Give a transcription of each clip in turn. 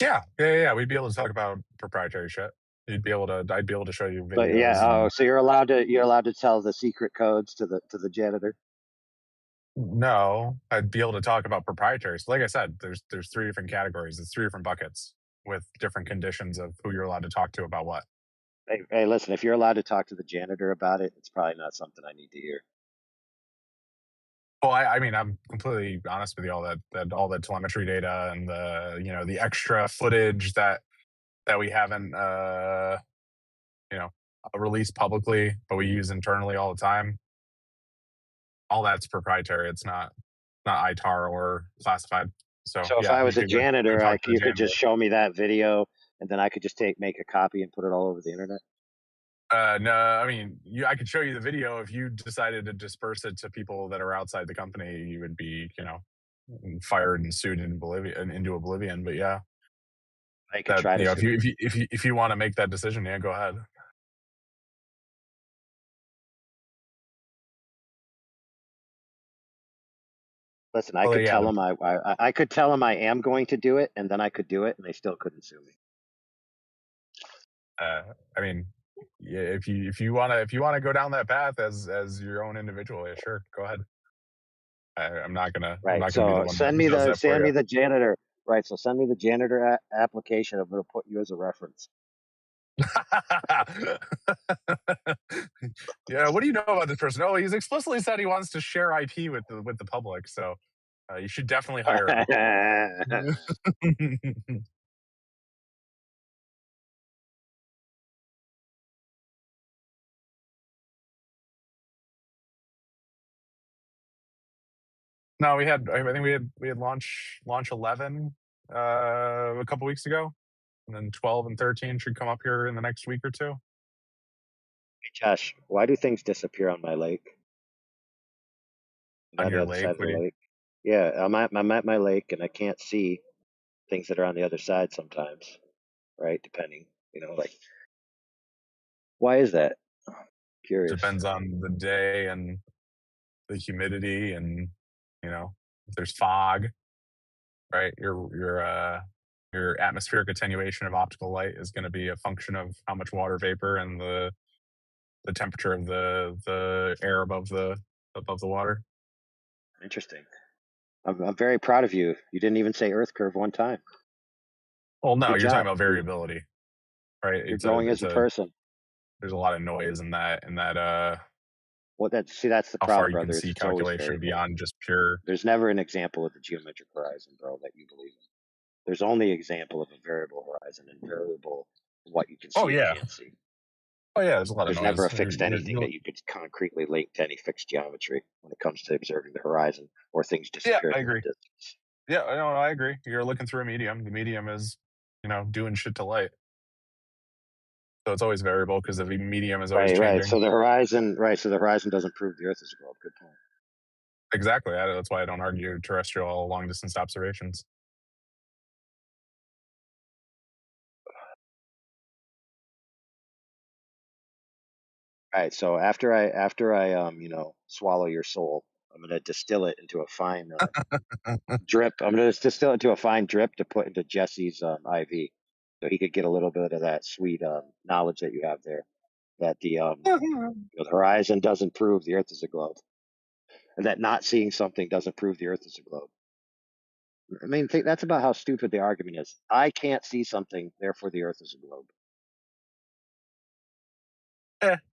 Yeah. We'd be able to talk about proprietary shit. I'd be able to show you But yeah, videos oh, and so you're allowed to tell the secret codes to the janitor. no, I'd be able to talk about proprietary. So like I said, there's three different categories. It's three different buckets with different conditions of who you're allowed to talk to about what. Hey, listen, if you're allowed to talk to the janitor about it, it's probably not something I need to hear. Well, I mean, I'm completely honest with you. That all the telemetry data and the extra footage that we haven't you know released publicly, but we use internally all the time. All that's proprietary. It's not ITAR or classified. So So if yeah, I you was a could go janitor, talk to the you could just janitor. show me that video, and then I could just make a copy and put it all over the internet. No, I mean, I could show you the video. If you decided to disperse it to people that are outside the company, you would be, fired and sued into oblivion. But yeah, I could that try to if sue you you. if you if you if you want to make that decision, yeah, go ahead. Listen, I Well, could yeah, tell them I could tell them I am going to do it, and then I could do it, and they still couldn't sue me. I mean, yeah, if you wanna go down that path as your own individual, yeah, sure, go ahead. I'm Right. not gonna be the So one that send me does the that for send me you. the janitor. Right. So send me the janitor application. I'm going to put you as a reference. Yeah, what do you know about this person? Oh, he's explicitly said he wants to share IP with the public, so you should definitely hire him. No, I think we had launch 11 a couple weeks ago, and then 12 and 13 should come up here in the next week or two. Josh, why do things disappear on my lake? On On the your other side lake, of the what do you lake. Yeah, I'm at my lake, and I can't see things that are on the other side sometimes. Right, depending. Like, why is that? Curious. depends on the day and the humidity and if there's fog, right? Your atmospheric attenuation of optical light is going to be a function of how much water vapor and the temperature of the air above the water. Interesting. I'm very proud of you. You didn't even say Earth curve one time. Well, no, Good you're talking job. about variability, right? You're growing as a person. There's a lot of noise in that Well, that's the how far problem, you can brother. see It's always calculation variable. beyond just pure. There's never an example of the geometric horizon, bro, that you believe in. There's only example of a variable horizon and variable what you can Oh see and yeah, can't see. oh yeah. There's a lot of There's never noise. a fixed anything that you could concretely link to any fixed geometry when it comes to observing the horizon or things Yeah, I disappearing in the agree. distance. Yeah, I agree. You're looking through a medium. The medium is doing shit to light, so it's always variable because the medium is always Right. changing. So the horizon doesn't prove the Earth is a globe. Good point. Exactly. That's why I don't argue terrestrial long distance observations. All right. So after I swallow your soul, I'm gonna distill it into a fine drip. I'm gonna distill it into a fine drip to put into Jesse's IV, so he could get a little bit of that sweet knowledge that you have there. That the horizon doesn't prove the Earth is a globe, and that not seeing something doesn't prove the Earth is a globe. I mean, that's about how stupid the argument is. I can't see something, therefore the Earth is a globe.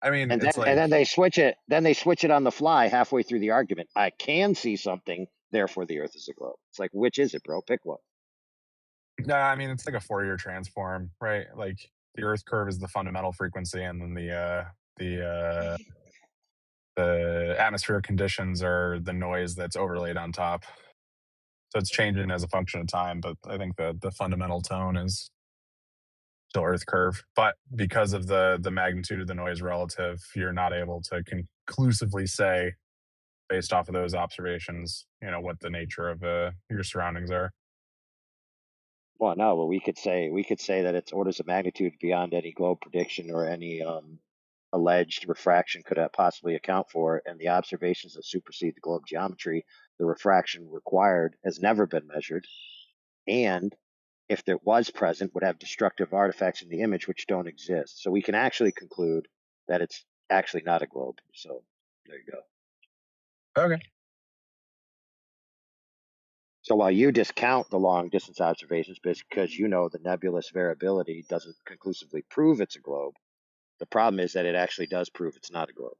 I mean, And it's then like they switch it. Then they switch it on the fly halfway through the argument. I can see something, therefore the Earth is a globe. It's like, which is it, bro? Pick one. no, I mean it's like a Fourier transform, right? Like the Earth curve is the fundamental frequency, and then the atmospheric conditions are the noise that's overlaid on top. So it's changing as a function of time, but I think the fundamental tone is still Earth curve. But because of the magnitude of the noise relative, you're not able to conclusively say based off of those observations, what the nature of your surroundings are. Well, no. Well, we could say that it's orders of magnitude beyond any globe prediction or any alleged refraction could possibly account for, and the observations that supersede the globe geometry, the refraction required has never been measured, and if it was present, would have destructive artifacts in the image which don't exist. So we can actually conclude that it's actually not a globe. So there you go. Okay. So while you discount the long distance observations because you know the nebulous variability doesn't conclusively prove it's a globe, the problem is that it actually does prove it's not a globe,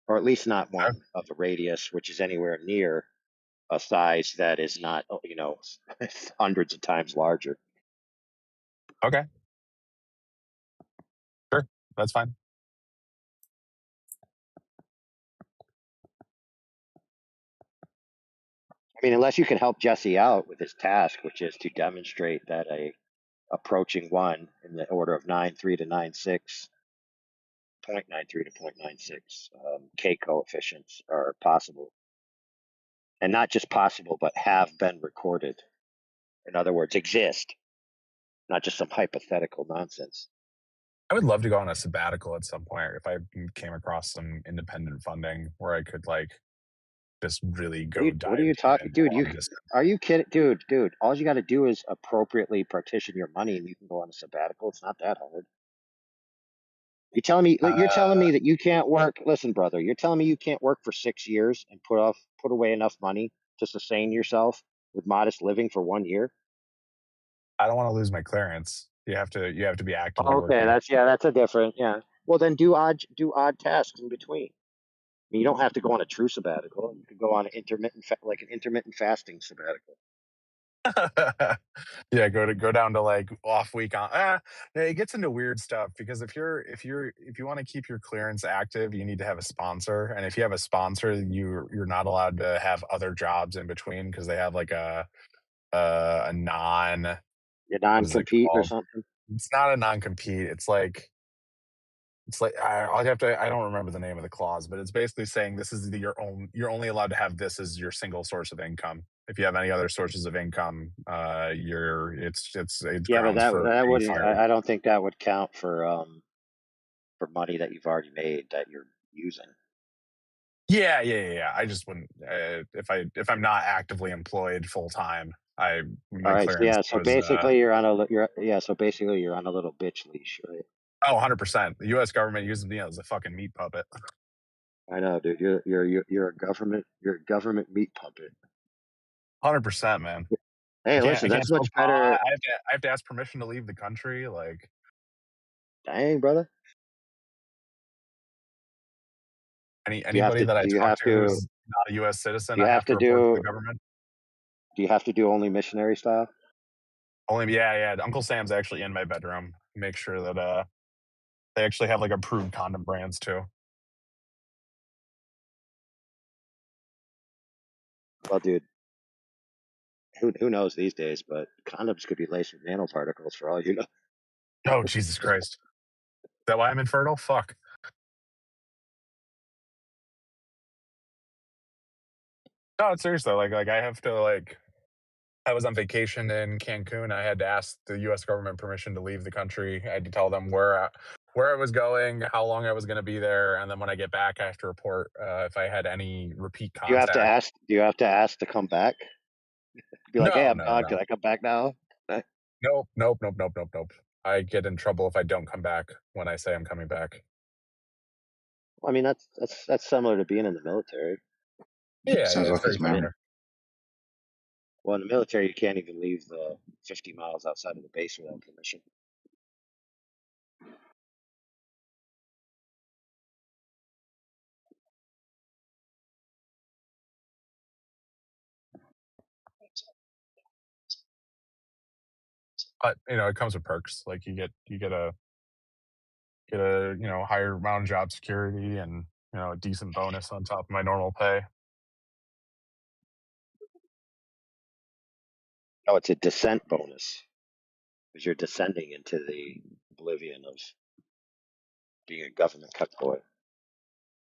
or at least not o- one of a radius which is anywhere near a size that is not, hundreds of times larger. Okay. Sure. That's fine. I mean, unless you can help Jesse out with his task, which is to demonstrate that a approaching one in the order of 9.3 to 9.6, 0.93 to 0.96 K coefficients are possible. And not just possible, but have been recorded. In other words, exist, not just some hypothetical nonsense. I would love to go on a sabbatical at some point if I came across some independent funding where I could like just really What are go you what are dive you deep talking, into dude? long distance. Are you kidding, dude? All you got to do is appropriately partition your money, and you can go on a sabbatical. It's not that hard. You're telling Uh, me that you can't work. Listen, brother, you're telling me you can't work for 6 years and put away enough money to sustain yourself with modest living for 1 year? I don't want to lose my clearance. You have to be actively Okay, working. that's a different, yeah. Well, then do odd tasks in between. I mean, you don't have to go on a true sabbatical. You could go on like an intermittent fasting sabbatical. Yeah, go down to like off week on. Yeah, it gets into weird stuff because if you want to keep your clearance active, you need to have a sponsor, and if you have a sponsor, you're not allowed to have other jobs in between because they have like a non You what is it non-compete or called? something. It's not a non compete. It's like I'll have to. I don't remember the name of the clause, but it's basically saying this is your own. You're only allowed to have this as your single source of income. If you have any other sources of income, it's Yeah, but grounds that for that being wouldn't. fired. I don't think that would count for money that you've already made that you're using. Yeah, yeah, yeah, yeah. I just wouldn't if I'm not actively employed full time. I All my right. clearance So was basically, you're on a little bitch leash, right? 100%. The U.S. government uses me as a fucking meat puppet. I know, dude. You're a government meat puppet. 100%, man. Hey, listen, I can't that's smoke much pot. better. I have to ask permission to leave the country. Like Dang, brother. anybody that I Do you talk have to to who's not a U.S. citizen, do you I have have to to report to do the government. do you have to do only missionary style? Only, yeah, yeah. Uncle Sam's actually in my bedroom. Make sure that they actually have like approved condom brands too. Well, dude, who knows these days? But condoms could be laced with nanoparticles for all you know. Oh Jesus Christ! Is that why I'm infertile? Fuck. No, it's serious though. Like I have to like. I was on vacation in Cancun. I had to ask the U.S. government permission to leave the country. I had to tell them where I was going, how long I was going to be there, and then when I get back, I have to report if I had any repeat Do you have to contact. ask? Do you have to ask to come back? Be like, hey, No, I'm no, no, gone. Can no. I come back now? Nope, nope, nope, nope, nope, nope. I get in trouble if I don't come back when I say I'm coming back. Well, I mean, that's similar to being in the military. Yeah, Sounds yeah, it's like very his mom. similar. Well, in the military, you can't even leave the 50 miles outside of the base without permission. But it comes with perks. Like you get a higher amount of job security and a decent bonus on top of my normal pay. No, it's a descent bonus because you're descending into the oblivion of being a government cuckboy.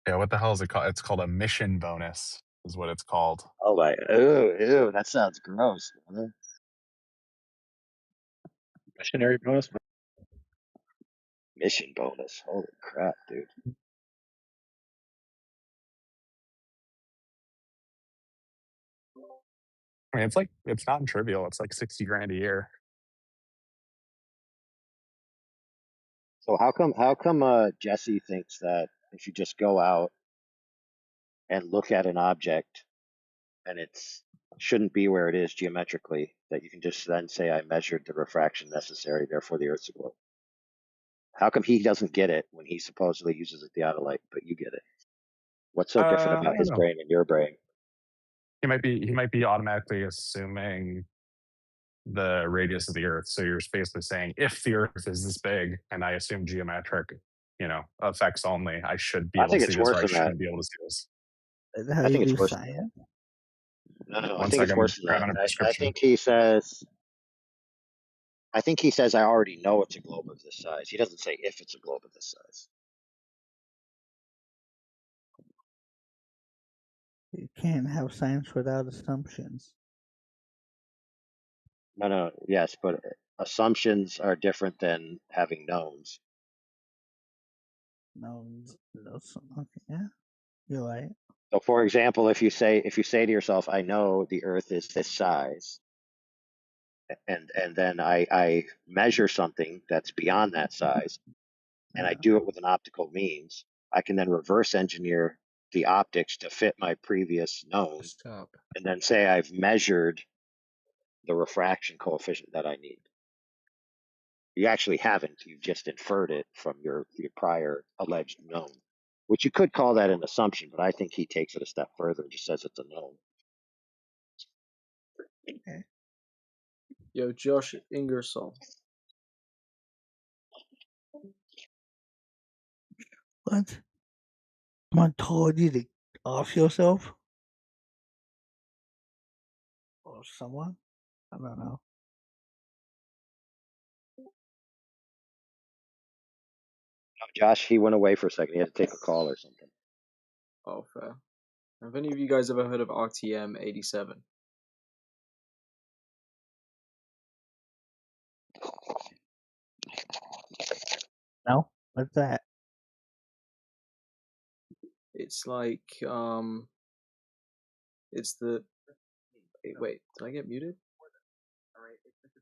Yeah, what the hell is it called? It's called a mission bonus, is what it's called. Oh my, ew, that sounds gross. Missionary bonus? Mission bonus. Holy crap, dude. I mean, it's not trivial. It's like 60 grand a year. So how come Jesse thinks that if you just go out and look at an object and it's shouldn't be where it is geometrically, that you can just then say I measured the refraction necessary, therefore the Earth's a globe? How come he doesn't get it when he supposedly uses a theodolite, but you get it? What's so different I about don't his know. brain and your brain? He might be automatically assuming the radius of the Earth. So you're basically saying if the Earth is this big, and I assume geometric, effects only, I should be I able to think see it's this, or worse I than that. shouldn't be able to see this. Is that how I you think it's do worse than that. science? No, no, I One think it's second, I'm worse than that. grabbing a I prescription. think he says. I think he says I already know it's a globe of this size. He doesn't say if it's a globe of this size. You can't have science without assumptions. No, no, yes, but assumptions are different than having knowns. No, okay, yeah, you're right. So, for example, if you say to yourself, "I know the Earth is this size," and then I measure something that's beyond that size, and I Yeah, do it with an optical means, I can then reverse engineer the optics to fit my previous known, Stop. and then say I've measured the refraction coefficient that I need. You actually haven't. You've just inferred it from your prior alleged known, which you could call that an assumption, but I think he takes it a step further and just says it's a known. okay. Yo, Josh Ingersoll. What? Someone told you to off yourself? Or someone? I don't know. Josh, he went away for a second. He had to take a call or something. Oh, fair. Have any of you guys ever heard of RTM 87? No? What's that? It's like, it's the. Wait, did I get muted?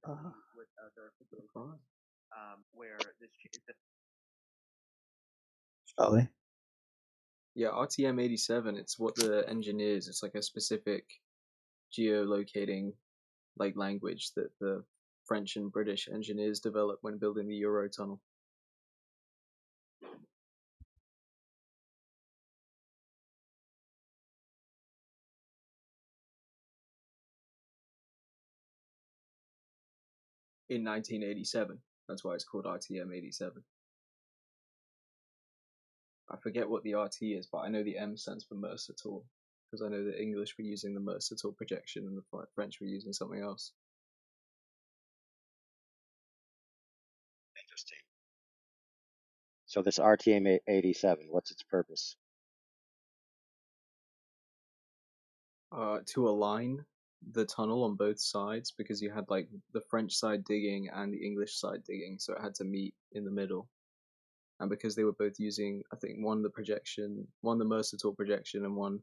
Uh, Fine. sorry. Yeah, RTM 87, it's what the engineers, it's like a specific geolocating like language that the French and British engineers developed when building the Eurotunnel. In 1987. That's why it's called RTM 87. I forget what the RT is, but I know the M stands for Mercer tool, because I know the English were using the Mercer tool projection and the French were using something else. Interesting. So this RTM 87, what's its purpose? To align the tunnel on both sides, because you had like the French side digging and the English side digging, so it had to meet in the middle. And because they were both using, I think, one the Mercer tool projection, and one,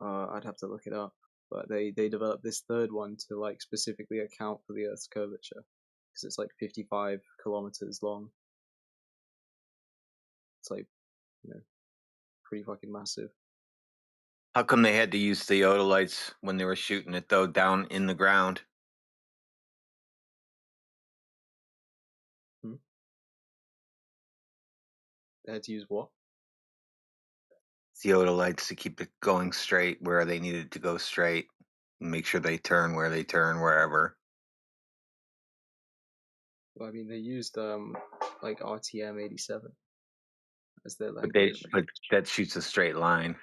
I'd have to look it up, but they developed this third one to like specifically account for the Earth's curvature, because it's like 55 kilometers long. It's like, pretty fucking massive. How come they had to use theodolites when they were shooting it, though, down in the ground? They had to use what? Theodolites to keep it going straight where they needed to go straight. Make sure they turn where they turn, wherever. Well, I mean, they used like RTM 87 as their But language. that shoots a straight line.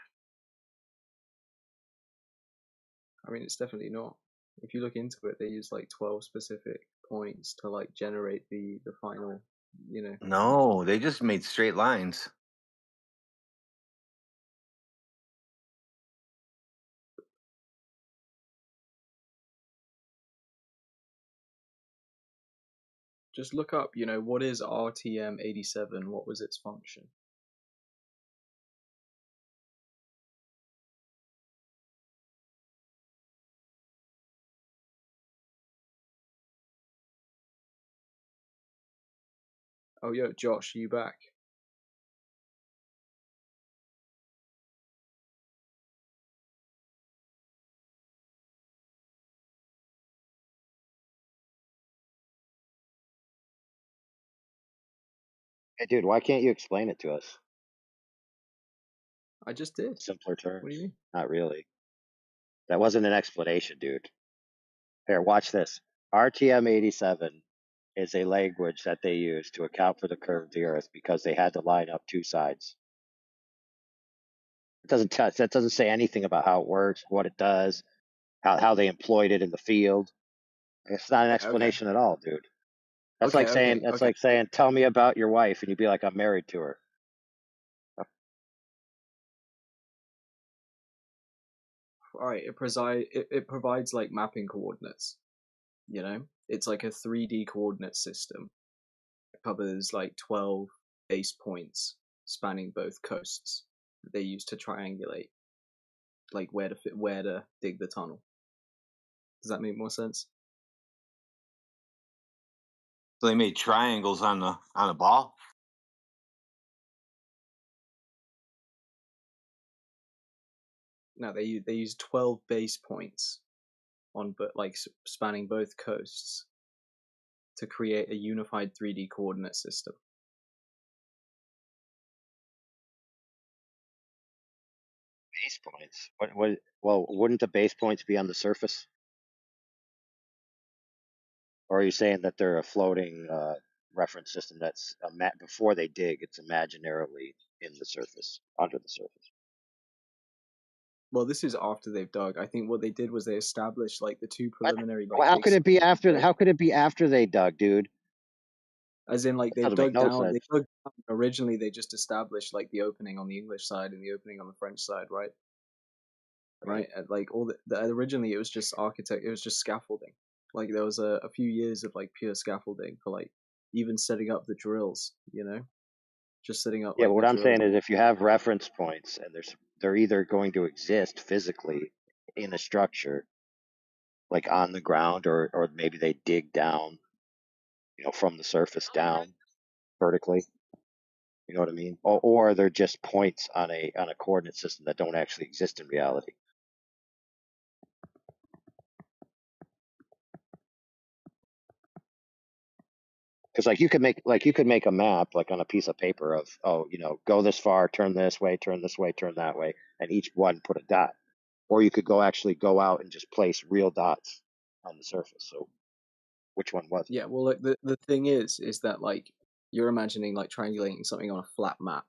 I mean, it's definitely not. If you look into it, they use like 12 specific points to like generate the final, No, they just made straight lines. Just look up, what is RTM 87? What was its function? Oh, yo, Josh, you back? Hey, dude, why can't you explain it to us? I just did. Simpler terms. What do you mean? Not really. That wasn't an explanation, dude. Here, watch this. RTM-87 is a language that they use to account for the curve of the Earth because they had to line up two sides. That doesn't say anything about how it works, what it does, how they employed it in the field. It's not an Okay. explanation at all, dude. That's like saying tell me about your wife, and you'd be like, I'm married to her. All right. It provides like mapping coordinates. You know, it's like a 3D coordinate system. It covers like 12 base points spanning both coasts that they use to triangulate, like where to dig the tunnel. Does that make more sense? So they made triangles on the ball. No, they use 12 base points on like spanning both coasts to create a unified 3D coordinate system. Base points. Well, wouldn't the base points be on the surface? Or are you saying that they're a floating reference system that's before they dig, it's imaginarily in the surface, under the surface? Well, this is after they've dug. I think what they did was they established like the two preliminary like. Well, how could it be after? How could it be after they dug, dude? As in, like, they Doesn't make dug no down. sense. They dug down. Originally, they just established like the opening on the English side and the opening on the French side, right? Right. Like all originally, it was just It was just scaffolding. Like there was a few years of like pure scaffolding for like even setting up the drills. You know, just setting up Yeah, like but the what I'm drills. saying is if you have reference points and they're either going to exist physically in a structure, like on the ground, or maybe they dig down, from the surface down vertically. You know what I mean? Or they're just points on a coordinate system that don't actually exist in reality. Because like you could make a map like on a piece of paper of go this far, turn this way, turn this way, turn that way, and each one put a dot. Or you could go out and just place real dots on the surface. So which one was it? Yeah. Well, like the thing is that like you're imagining like triangulating something on a flat map,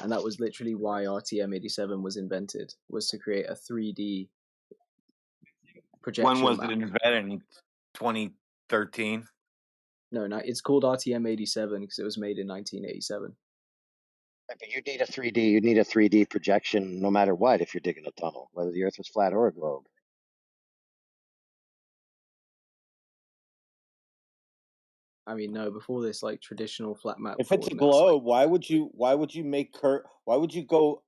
and that was literally why RTM-87 was invented, was to create a 3D projection. When was map. it invented? In 2013. No, it's called RTM-87 because it was made in 1987. But you need a 3D. You need a 3D projection no matter what if you're digging a tunnel, whether the Earth was flat or a globe. I mean, no, before this, like traditional flat map. If it's a globe, why would you why would you go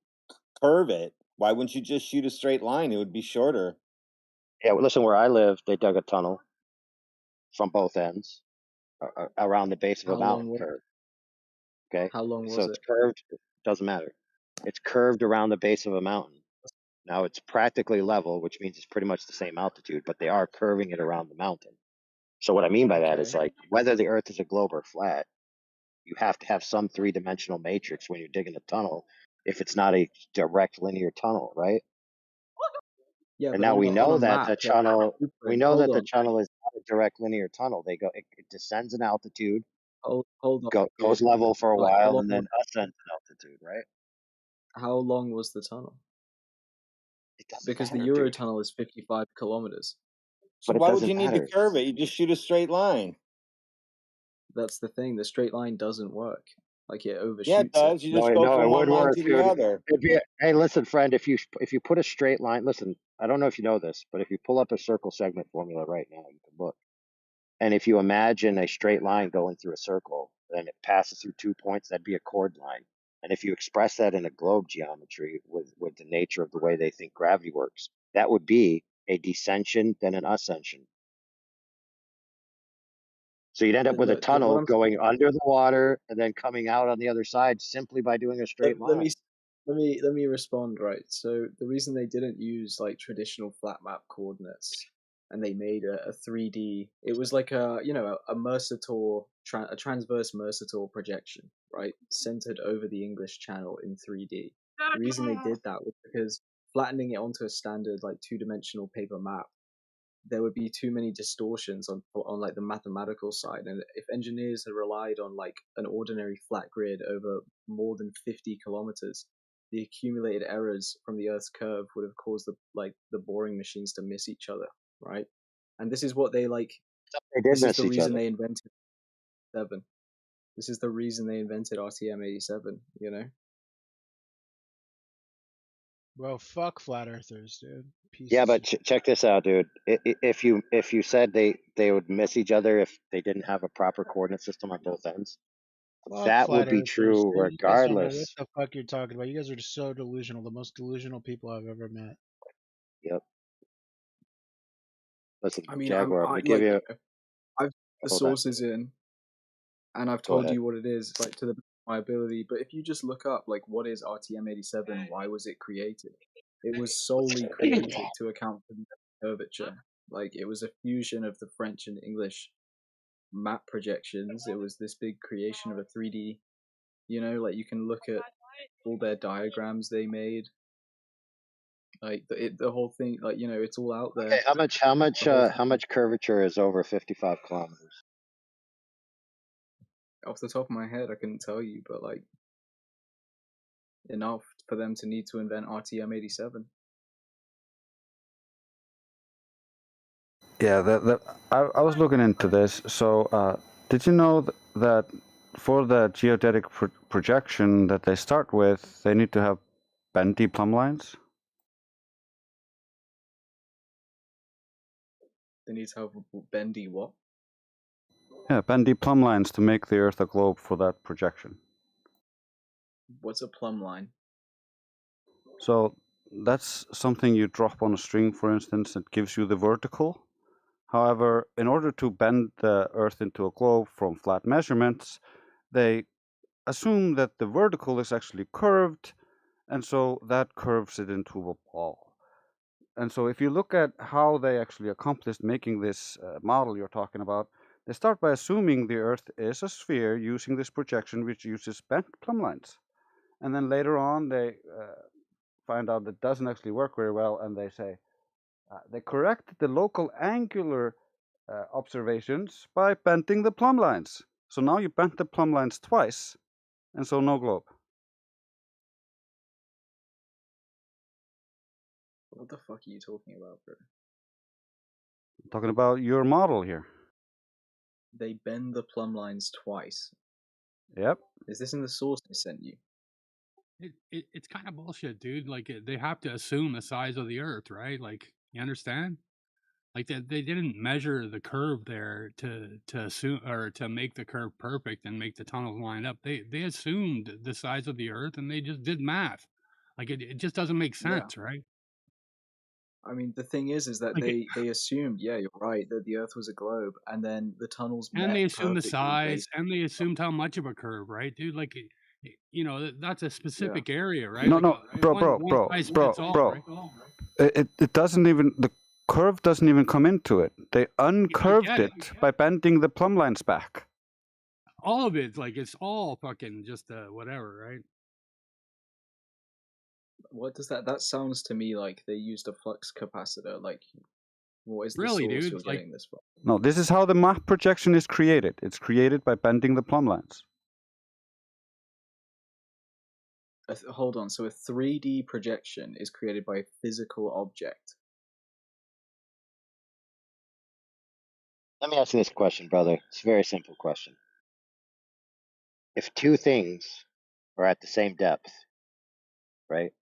curve it? Why wouldn't you just shoot a straight line? It would be shorter. Yeah, well, listen, where I live, they dug a tunnel from both ends around the base of a mountain curve. Okay. How long So was it's it? curved. It doesn't matter. It's curved around the base of a mountain. Now it's practically level, which means it's pretty much the same altitude, but they are curving it around the mountain. So what I mean by that is like whether the Earth is a globe or flat, you have to have some three-dimensional matrix when you're digging a tunnel if it's not a direct linear tunnel, right? Yeah, And but now we know that map, the tunnel hold on. is not a direct linear tunnel. It descends in altitude, Hold on. goes level for a Like, while, and then ascends in altitude, right? How long was the tunnel? It doesn't Because the matter, Euro dude. tunnel is 55 kilometers. So But it why would you doesn't need to matter. curve it? You just shoot a straight line. That's the thing. The straight line doesn't work. Like it overshoots Yeah, it does. You just go No, it from one would line work, to the dude. other. Hey, listen, friend. If you put a straight line, listen. I don't know if you know this, but if you pull up a circle segment formula right now, you can look. And if you imagine a straight line going through a circle, then it passes through 2 points, that'd be a chord line. And if you express that in a globe geometry with the nature of the way they think gravity works, that would be a descension, then an ascension. So you'd end up with a Look, what tunnel I'm going under the water and then coming out on the other side simply by doing a straight let line. me respond, right. So the reason they didn't use like traditional flat map coordinates and they made a 3D, it was like a a Mercator a transverse Mercator projection, right, centered over the English Channel in 3D. The reason they did that was because flattening it onto a standard like two-dimensional paper map, there would be too many distortions on like the mathematical side, and if engineers had relied on like an ordinary flat grid over more than 50 kilometers, the accumulated errors from the Earth's curve would have caused the boring machines to miss each other, right? And this is what they like. They did This is miss the each reason other. they invented 7. This is the reason they invented RTM-87. You know. Well, fuck flat earthers, dude. Piece Yeah, of but shit. check this out, dude. If you said they would miss each other if they didn't have a proper coordinate system on both ends, Fuck that would flat be earthers, true dude. You guys don't know what regardless. the fuck you're talking about. You guys are just so delusional. The most delusional people I've ever met. Yep. Listen, I mean, Jaguar, I'm I gonna give like you. I've the Hold on. sources in, and I've Go told ahead. you what it is, like to the best of my ability. But if you just look up, like, what is RTM-87? Why was it created? It was solely created to account for the curvature. Like, it was a fusion of the French and English map projections. It was this big creation of a 3D. Like you can look at all their diagrams they made. Like the whole thing, like it's all out there. Okay, The whole how thing. much curvature is over 55 kilometers? Off the top of my head, I couldn't tell you, but like enough for them to need to invent RTM-87. Yeah, I was looking into this. So, did you know that for the geodetic projection that they start with, they need to have bendy plumb lines? They need to have bendy what? Yeah, bendy plumb lines to make the Earth a globe for that projection. What's a plumb line? So that's something you drop on a string, for instance, that gives you the vertical. However, in order to bend the Earth into a globe from flat measurements, they assume that the vertical is actually curved, and so that curves it into a ball. And so if you look at how they actually accomplished making this model you're talking about, they start by assuming the Earth is a sphere using this projection which uses bent plumb lines. And then later on, they find out that doesn't actually work very well, and they say, they correct the local angular observations by bending the plumb lines. So now you bent the plumb lines twice, and so no globe. What the fuck are you talking about, bro? I'm talking about your model here. They bend the plumb lines twice. Yep. Is this in the source I sent you? It's kind of bullshit, dude. Like they have to assume the size of the Earth, right? Like you understand? Like they didn't measure the curve there to assume or to make the curve perfect and make the tunnels line up. They assumed the size of the Earth and they just did math. Like it just doesn't make Yeah. sense, right? I mean, the thing is that Like they assumed, yeah, you're right, that the Earth was a globe, and then the tunnels and met they assumed the perfectly size based. and they assumed how much of a curve, right, dude? Like that's a Yeah. specific area, right? No, Like no, bro, one size fits all, right? It doesn't even, the curve doesn't even come into it. They uncurved get it. it by bending the plumb lines back. All of it's like it's all fucking just whatever, right? What does that sounds to me like they used a flux capacitor. Like, what is the Really, source dude? you're Like getting this from? No, this is how the map projection is created. It's created by bending the plumb lines. Hold on. So a 3D projection is created by a physical object. Let me ask you this question, brother. It's a very simple question. If two things are at the same depth, right?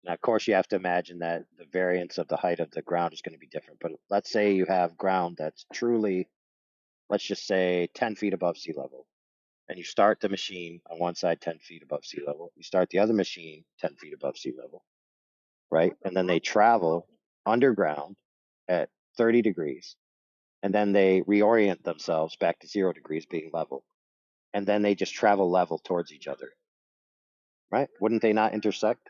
Now, of course, you have to imagine that the variance of the height of the ground is going to be different. But let's say you have ground that's truly, let's just say 10 feet above sea level. And you start the machine on one side 10 feet above sea level. You start the other machine 10 feet above sea level, right? And then they travel underground at 30 degrees. and then they reorient themselves back to 0 degrees, being level, and then they just travel level towards each other, right? Wouldn't they not intersect?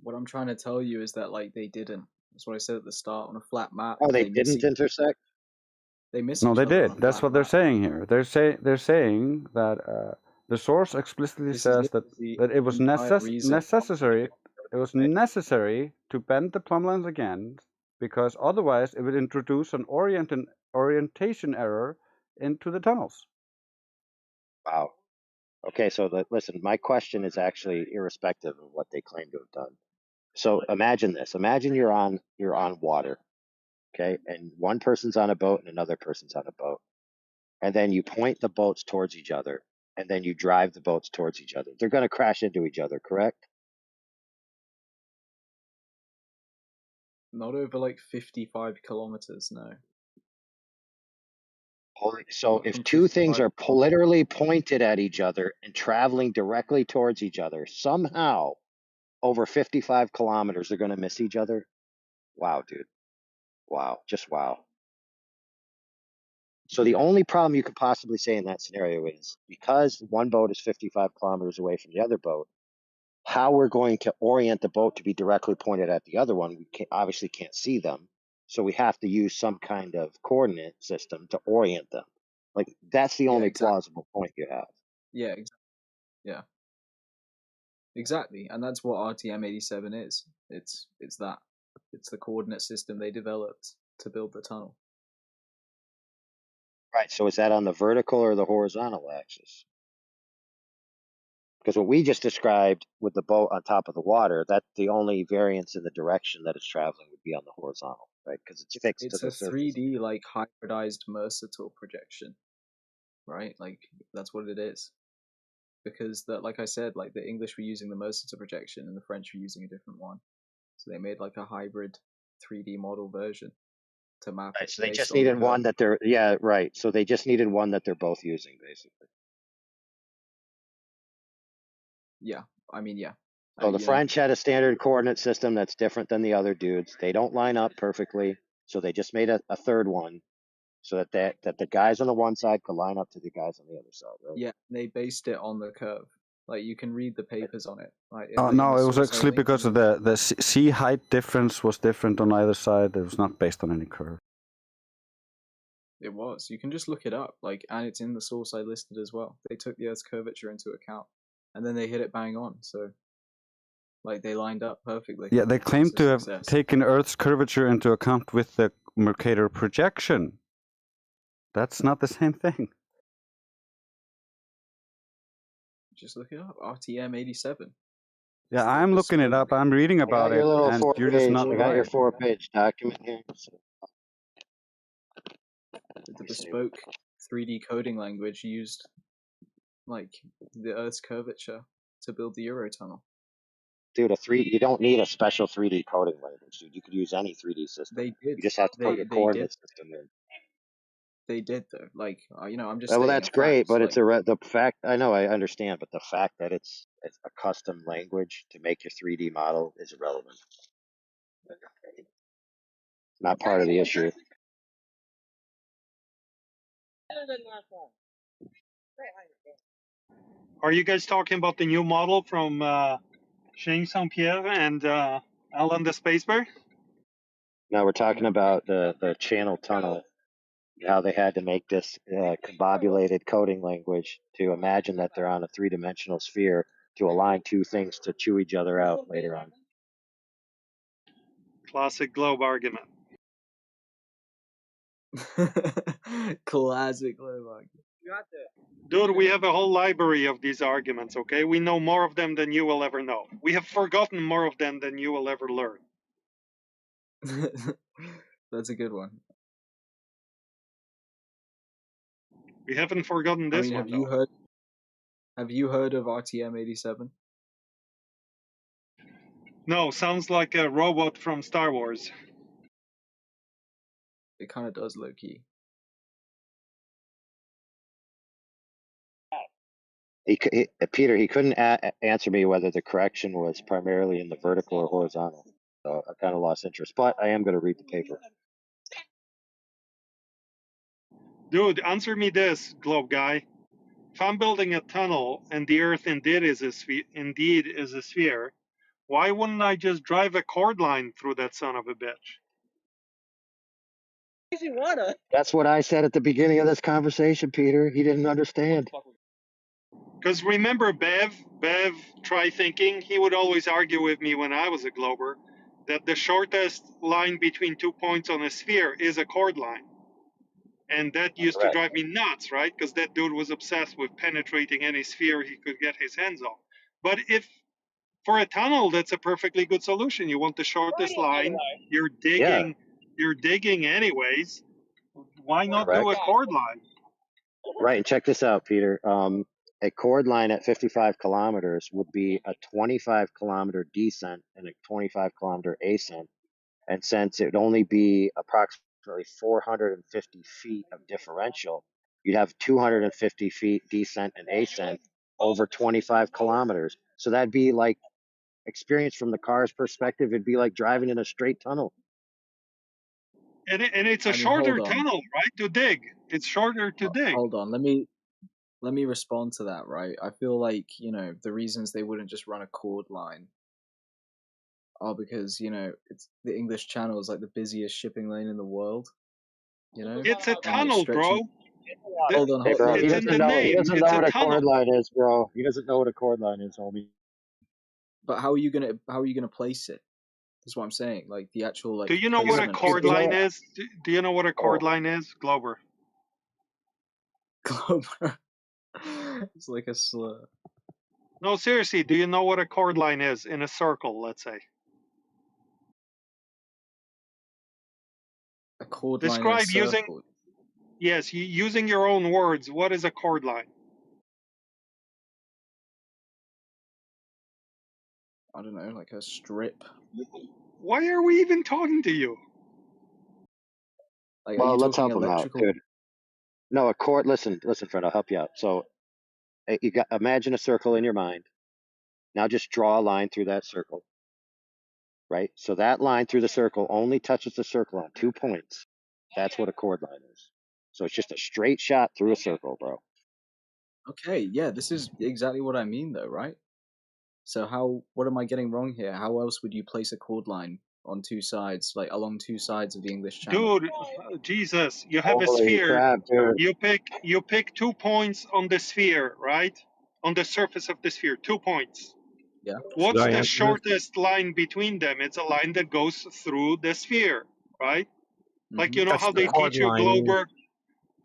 What I'm trying to tell you is that like they didn't. That's what I said at the start. On a flat map, Oh, they they miss didn't intersect? they miss No, each they other on did. a That's flat what they're map. saying here. They're saying that the source explicitly This is says that the it was entire reason. necessary. It was necessary to bend the plumb lines again because otherwise it would introduce an orientation error into the tunnels. Wow. Okay, so listen, my question is actually irrespective of what they claim to have done. So imagine this. Imagine you're on water, okay, and one person's on a boat and another person's on a boat, and then you point the boats towards each other, and then you drive the boats towards each other. They're going to crash into each other, correct? Not over like 55 kilometers, no. So Not if from two things 55 are kilometers. literally pointed at each other and traveling directly towards each other, somehow over 55 kilometers, they're going to miss each other. Wow, dude. Wow. Just wow. So the only problem you could possibly say in that scenario is because one boat is 55 kilometers away from the other boat, how we're going to orient the boat to be directly pointed at the other one, we obviously can't see them. So we have to use some kind of coordinate system to orient them. Like that's the only exactly. plausible point you have. Yeah, yeah. Exactly. And that's what RTM-87 is. It's that. It's the coordinate system they developed to build the tunnel. Right. So is that on the vertical or the horizontal axis? Because what we just described with the boat on top of the water, that the only variance in the direction that it's traveling would be on the horizontal, right? Because it's fixed to It's the a surface. 3D like hybridized Mercator projection, right? Like that's what it is. Because that, like I said, like the English were using the Mercator projection and the French were using a different one, so they made like a hybrid 3D model version to map Right. it. So they based just on the needed curve. one that right. So they just needed one that they're both using, basically. Yeah, I mean, yeah. So the French had a standard coordinate system that's different than the other dudes. They don't line up perfectly, so they just made a third one so that the guys on the one side could line up to the guys on the other side, right? Yeah, they based it on the curve. Like you can read the papers on it. Like No, it was actually because of the sea height difference was different on either side. It was not based on any curve. It was. You can just look it up. Like, and it's in the source I listed as well. They took the Earth's curvature into account, and then they hit it bang on. So, like, they lined up perfectly. Yeah, they claim It's a to have success. taken Earth's curvature into account with the Mercator projection. That's not the same thing. Just look it up. RTM-87. Yeah, I'm looking it up. I'm reading about it, and you're just not I got your right. 4-page document here. The bespoke 3D coding language used, like, the Earth's curvature to build the Eurotunnel. Dude, you don't need a special 3D coding language, dude. You could use any 3D system. They did. You just have to put your coordinate system in. They did though. Like, I'm just. Well, stating that's a great, fact. but like, it's the fact. I know, I understand, but the fact that it's a custom language to make your 3D model is irrelevant. Not part of the issue. Are you guys talking about the new model from Shane St. Pierre and Alan the Space Bear? No, we're talking about the channel tunnel, how they had to make this combobulated coding language to imagine that they're on a 3-dimensional sphere to align two things to chew each other out later on. Classic globe argument. Classic globe argument. Dude, we have a whole library of these arguments, okay? We know more of them than you will ever know. We have forgotten more of them than you will ever learn. That's a good one. We haven't forgotten this one, though. Have you heard of RTM-87? No, sounds like a robot from Star Wars. It kind of does, low-key. Peter, he couldn't answer me whether the correction was primarily in the vertical or horizontal. So I kind of lost interest, but I am going to read the paper. Dude, answer me this, globe guy. If I'm building a tunnel and the Earth indeed is a sphere, why wouldn't I just drive a cord line through that son of a bitch? That's what I said at the beginning of this conversation, Peter. He didn't understand. Because remember Bev, try thinking, he would always argue with me when I was a glober that the shortest line between 2 points on a sphere is a cord line. And that used to Right. drive me nuts, right? Because that dude was obsessed with penetrating any sphere he could get his hands on. But if for a tunnel, that's a perfectly good solution. You want the shortest line. You're Yeah. digging anyways. Why not Correct. do a cord line? Right. And check this out, Peter. A cord line at 55 kilometers would be a 25 kilometer descent and a 25 kilometer ascent. And since it would only be approximately 450 feet of differential, you'd have 250 feet descent and ascent over 25 kilometers. So that'd be like, experience from the car's perspective, it'd be like driving in a straight tunnel. And it's a shorter hold on. tunnel, right? To dig. It's shorter to dig. Hold on, let me respond to that, right? I feel like, you know, the reasons they wouldn't just run a cord line are because, you know, it's the English Channel is like the busiest shipping lane in the world. You know? It's a And tunnel, bro. Hold on, Hey, bro, It's in the name. he doesn't It's know a what a tunnel. cord line is, bro. He doesn't know what a cord line is, homie. But how are you gonna place it? That's what I'm saying. Like the actual like. Do you know what a placement of cord the line is? Do you know what a cord line is, Glober? Glober. It's like a slur. No, seriously, do you know what a cord line is in a circle, let's say? A cord line in a Describe using, circle. yes, using your own words, what is a cord line? I don't know, like a strip. Why are we even talking to you? Like, Well, are you let's talking help him out, electrical? dude. No, a cord. Listen, friend. I'll help you out. So, you got imagine a circle in your mind. Now, just draw a line through that circle. Right. So that line through the circle only touches the circle on 2 points. That's what a cord line is. So it's just a straight shot through a circle, bro. Okay, yeah, this is exactly what I mean, though, right? So what am I getting wrong here? How else would you place a cord line on two sides, like along two sides of the English Channel? Dude, Jesus, you have a Holy sphere. crap, dude. You pick 2 points on the sphere, right? On the surface of the sphere, 2 points. Yeah. What's Should I the answer this? shortest line between them? It's a line that goes through the sphere, right? Like, you know That's how the they cord teach you, line. Glober?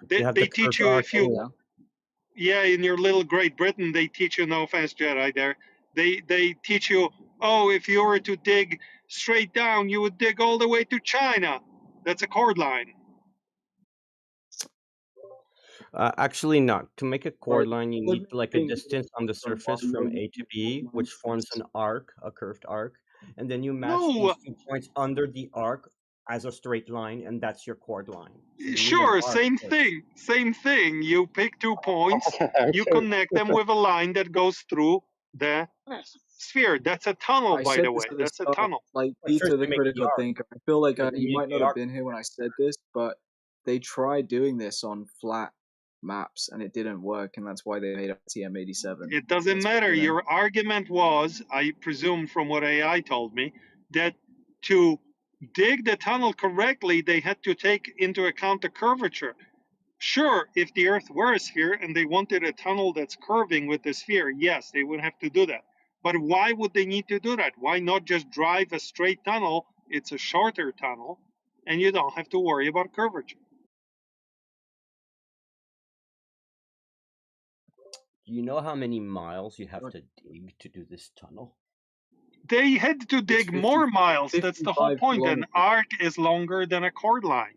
You have They the teach curved you arc if you, anyway. yeah, in your little Great Britain, they teach you, no offense, Jedi there, they teach you, oh, if you were to dig straight down, you would dig all the way to China. That's a cord line. Actually, not. To make a cord Right. line, you need like a distance on the surface from A to B, which forms an arc, a curved arc, and then you match No, these 2 points under the arc as a straight line, and that's your cord line. So you need an sure, arc same first. thing, same thing. You pick 2 points, you connect them with a line that goes through the sphere. That's a tunnel, I by said the this way. at the That's a start, tunnel. like But first Peter, the you make the critical arc, thinker. I feel like and then you you need might not the have arc. been here when I said this, but they tried doing this on flat maps and it didn't work, and that's why they made up TM87. It doesn't That's, matter. you know. Your argument was, I presume from what AI told me, that to dig the tunnel correctly, they had to take into account the curvature. Sure, if the Earth were a sphere and they wanted a tunnel that's curving with the sphere, yes, they would have to do that. But why would they need to do that? Why not just drive a straight tunnel? It's a shorter tunnel, and you don't have to worry about curvature. Do you know how many miles you have to dig to do this tunnel? They had to It's dig 50, more miles. That's the whole 55 point. An kilometers. arc is longer than a cord line.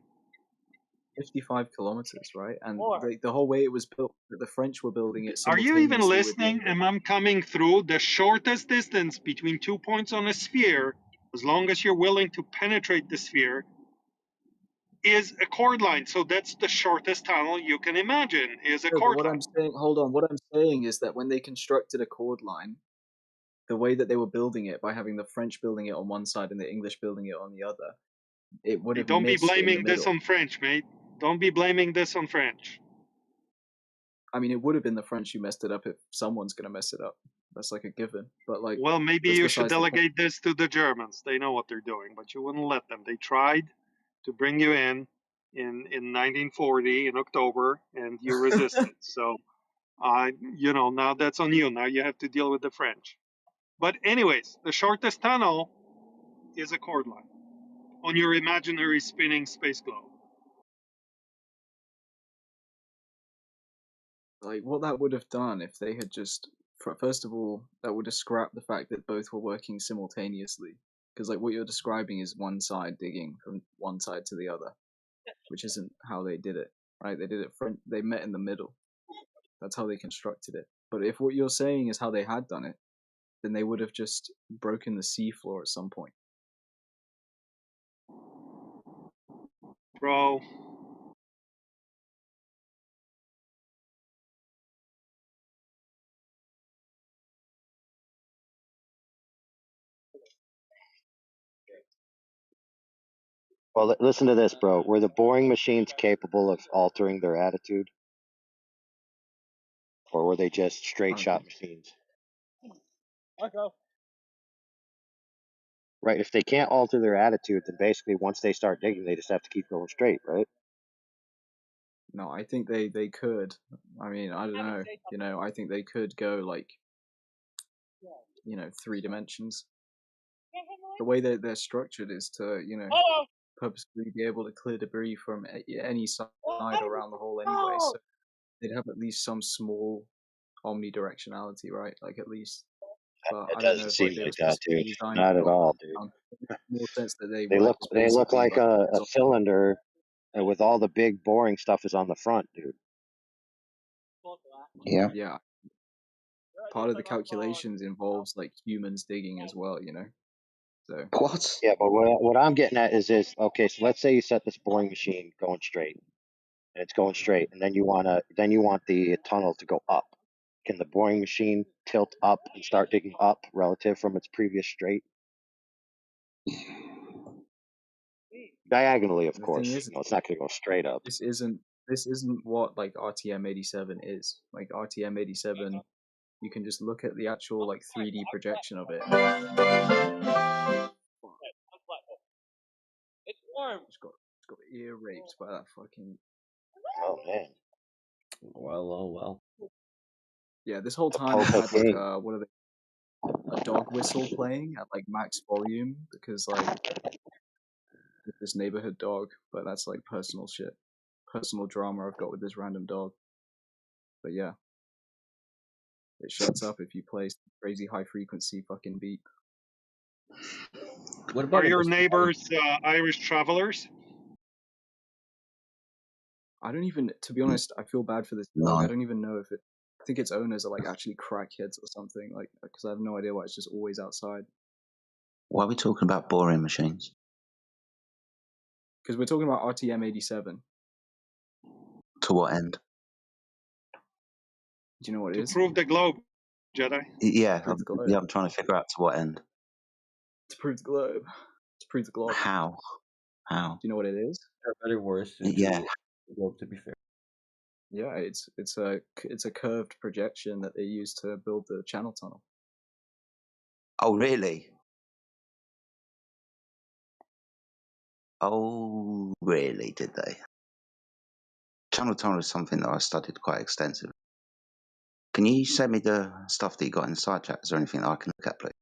55 kilometers, right? And the whole way it was built, the French were building it Are you even simultaneously with the listening? English. Am I coming through? The shortest distance between 2 points on a sphere, as long as you're willing to penetrate the sphere, is a cord line. So that's the shortest tunnel you can imagine, is a No, but cord what line. I'm saying, hold on, what I'm saying is that when they constructed a cord line, the way that they were building it, by having the French building it on one side and the English building it on the other, it would Hey, have don't be missed in the blaming this middle. on French, mate. Don't be blaming this on French. I mean, it would have been the French who messed it up if someone's going to mess it up. That's like a given. But like, Well, maybe that's you should besides the point. delegate this to the Germans. They know what they're doing, but you wouldn't let them. They tried to bring you in 1940 in October, and you resisted. So, now that's on you. Now you have to deal with the French. But anyways, the shortest tunnel is a chord line on your imaginary spinning space globe. Like, what that would have done if they had just, first of all, that would have scrapped the fact that both were working simultaneously. Because like what you're describing is one side digging from one side to the other, which isn't how they did it, right? They did it they met in the middle. That's how they constructed it. But if what you're saying is how they had done it, then they would have just broken the seafloor at some point. Bro. Well, listen to this, bro. Were the boring machines capable of altering their attitude? Or were they just straight shot machines? Right, if they can't alter their attitude, then basically once they start digging, they just have to keep going straight, right? No, I think they could. I mean, I don't know. I think they could go like, 3 dimensions. The way that they're structured is to, purposefully be able to clear debris from any side around the hole anyway. So they'd have at least some small omnidirectionality, right? Like at least. But It I don't know doesn't if seem like they were like that, specifically dude. designed Not to at go all, up dude. and down. It makes more sense that they They were look just they look basically like a cylinder with all the big boring stuff is on the front, dude. Yeah. Yeah. Part of the calculations involves like humans digging as well, So What? Yeah, but what I'm getting at is this. Okay, so let's say you set this boring machine going straight, and it's going straight, and then you want the tunnel to go up. Can the boring machine tilt up and start digging up relative from its previous straight? Diagonally, of the course. thing is, It's not going to go straight up. this isn't what like RTM87 is. Like RTM87, you can just look at the actual like 3D projection of it. It's got ear raped by that fucking. Oh man. Well, oh well. Yeah, this whole The time it Popo had like King. a dog whistle playing at like max volume because like with this neighborhood dog, but that's like personal shit, personal drama I've got with this random dog. But yeah, it shuts up if you play some crazy high frequency fucking beat. What about Are your this? neighbors Irish travelers? I don't even, to be honest, I feel bad for this dog. I don't even know if I think its owners are like actually crackheads or something, like because I have no idea why it's just always outside. Why are we talking about boring machines? Because we're talking about RTM87. To what end? Do you know what it To is? prove the globe, Jedi. Yeah, Prove the globe. I'm trying to figure out to what end. To prove the globe. To prove the globe. How? Do you know what it is? There are better words to Yeah. Well, to be fair. Yeah, it's a curved projection that they use to build the channel tunnel. Oh, really? Oh, really? Did they? Channel tunnel is something that I studied quite extensively. Can you send me the stuff that you got in the side chat? Is there anything that I can look at, please?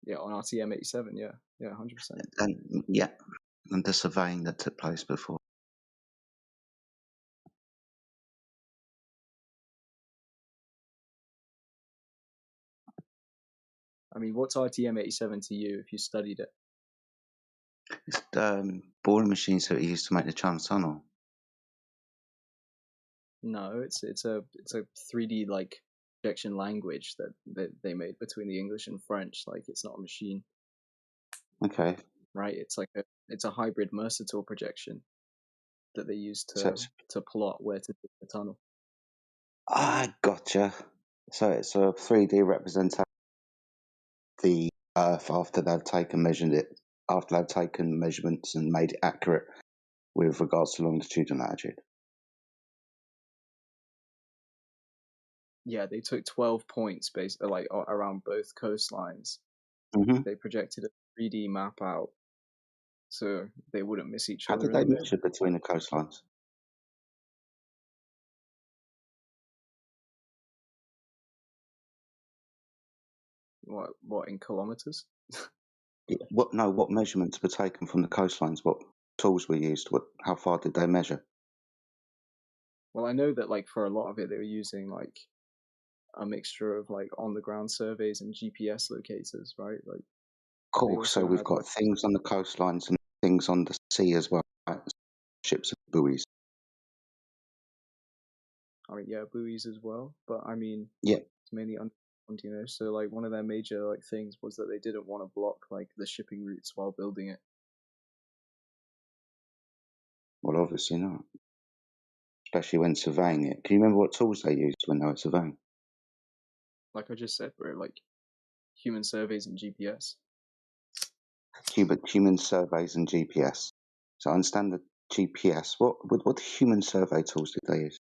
Yeah, on RTM87, yeah, 100%. And yeah, and the surveying that took place before. I mean, what's RTM87 to you if you studied it? It's boring machines that are used to make the channel tunnel. No, it's a 3D like projection language that they made between the English and French. Like it's not a machine. Okay. Right? It's a hybrid Mercator projection that they use So to plot where to dig the tunnel. I gotcha. So it's a 3D representation of the Earth after they've taken measured it after they've taken measurements and made it accurate with regards to longitude and latitude? Yeah, they took 12 points based like around both coastlines. Mm-hmm. They projected a 3D map out so they wouldn't miss each How other did in they the middle. measure between the coastlines? What in kilometers? What measurements were taken from the coastlines? What tools were used? How far did they measure? Well, I know that like for a lot of it they were using like a mixture of like on the ground surveys and GPS locators, right? Like Cool. So also we've had got like things on the coastlines and things on the sea as well, right? Ships and buoys. buoys as well, but I mean Yeah. it's mainly underground, you know. So like one of their major like things was that they didn't want to block like the shipping routes while building it. Well, obviously not. Especially when surveying it. Can you remember what tools they used when they were surveying? Like I just said, bro, like human surveys and GPS. Human surveys and GPS. So I understand the GPS. What human survey tools did they use?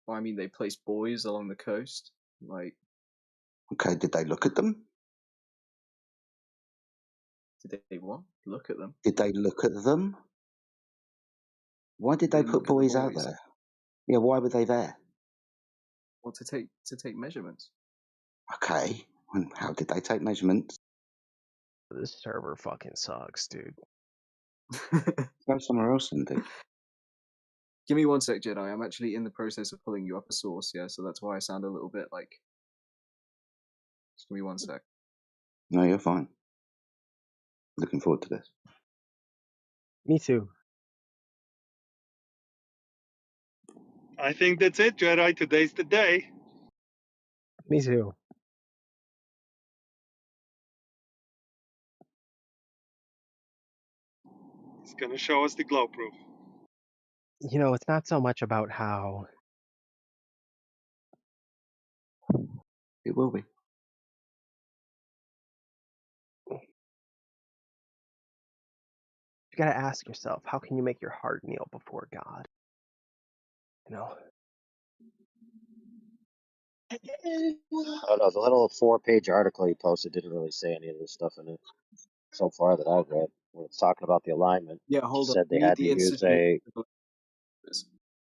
Well, I mean they placed buoys along the coast, like. Okay, did they look at them? Did they what? Look at them. Did they look at them? Why did they They put look at the buoys out buoys. there? Yeah, why were they there? Well, to take measurements. Okay, and how did they take measurements? This server fucking sucks, dude. Go somewhere else then, dude. Give me 1 sec, Jedi. I'm actually in the process of pulling you up a source, yeah, so that's why I sound a little bit like. Just give me 1 sec. No, you're fine. Looking forward to this. Me too. I think that's it, Jedi. Today's the day. Me too. It's gonna show us the glow proof. You know, it's not so much about how. It will be. You gotta ask yourself, how can you make your heart kneel before God? You know? I don't know. The little 4-page article he posted didn't really say any of this stuff in it so far that I've read. When it's talking about the alignment, Yeah, it hold just on. said You they need had to the use Institute. a.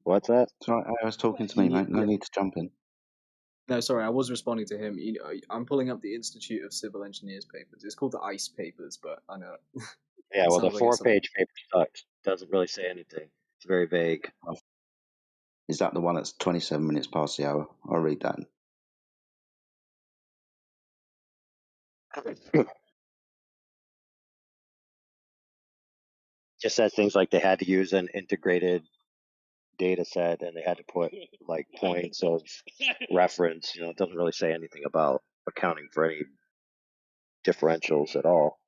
What's that? Sorry, I was talking to You me, need, mate. No yeah. need to jump in. No, sorry, I was responding to him. You know, I'm pulling up the Institute of Civil Engineers papers. It's called the ICE papers, but I know Yeah, it well, the sounds like it's something. 4-page paper sucks. Doesn't really say anything. It's very vague. Is that the one that's 27 minutes past the hour? I'll read that. Just says things like they had to use an integrated data set and they had to put like points of reference. You know, it doesn't really say anything about accounting for any differentials at all.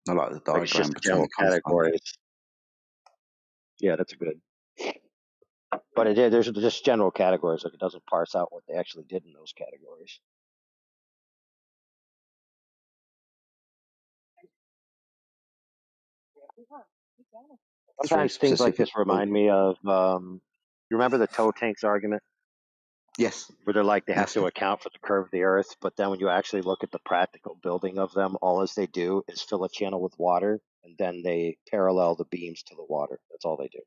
I like the Like it's diagram just between general the coastlines. categories. Yeah, that's good. But there's just general categories. Like it doesn't parse out what they actually did in those categories. Sometimes things like this remind me of, you remember the toe tanks argument? Yes. Where they're like, they have Yes. to account for the curve of the earth, but then when you actually look at the practical building of them, all as they do is fill a channel with water, and then they parallel the beams to the water. That's all they do.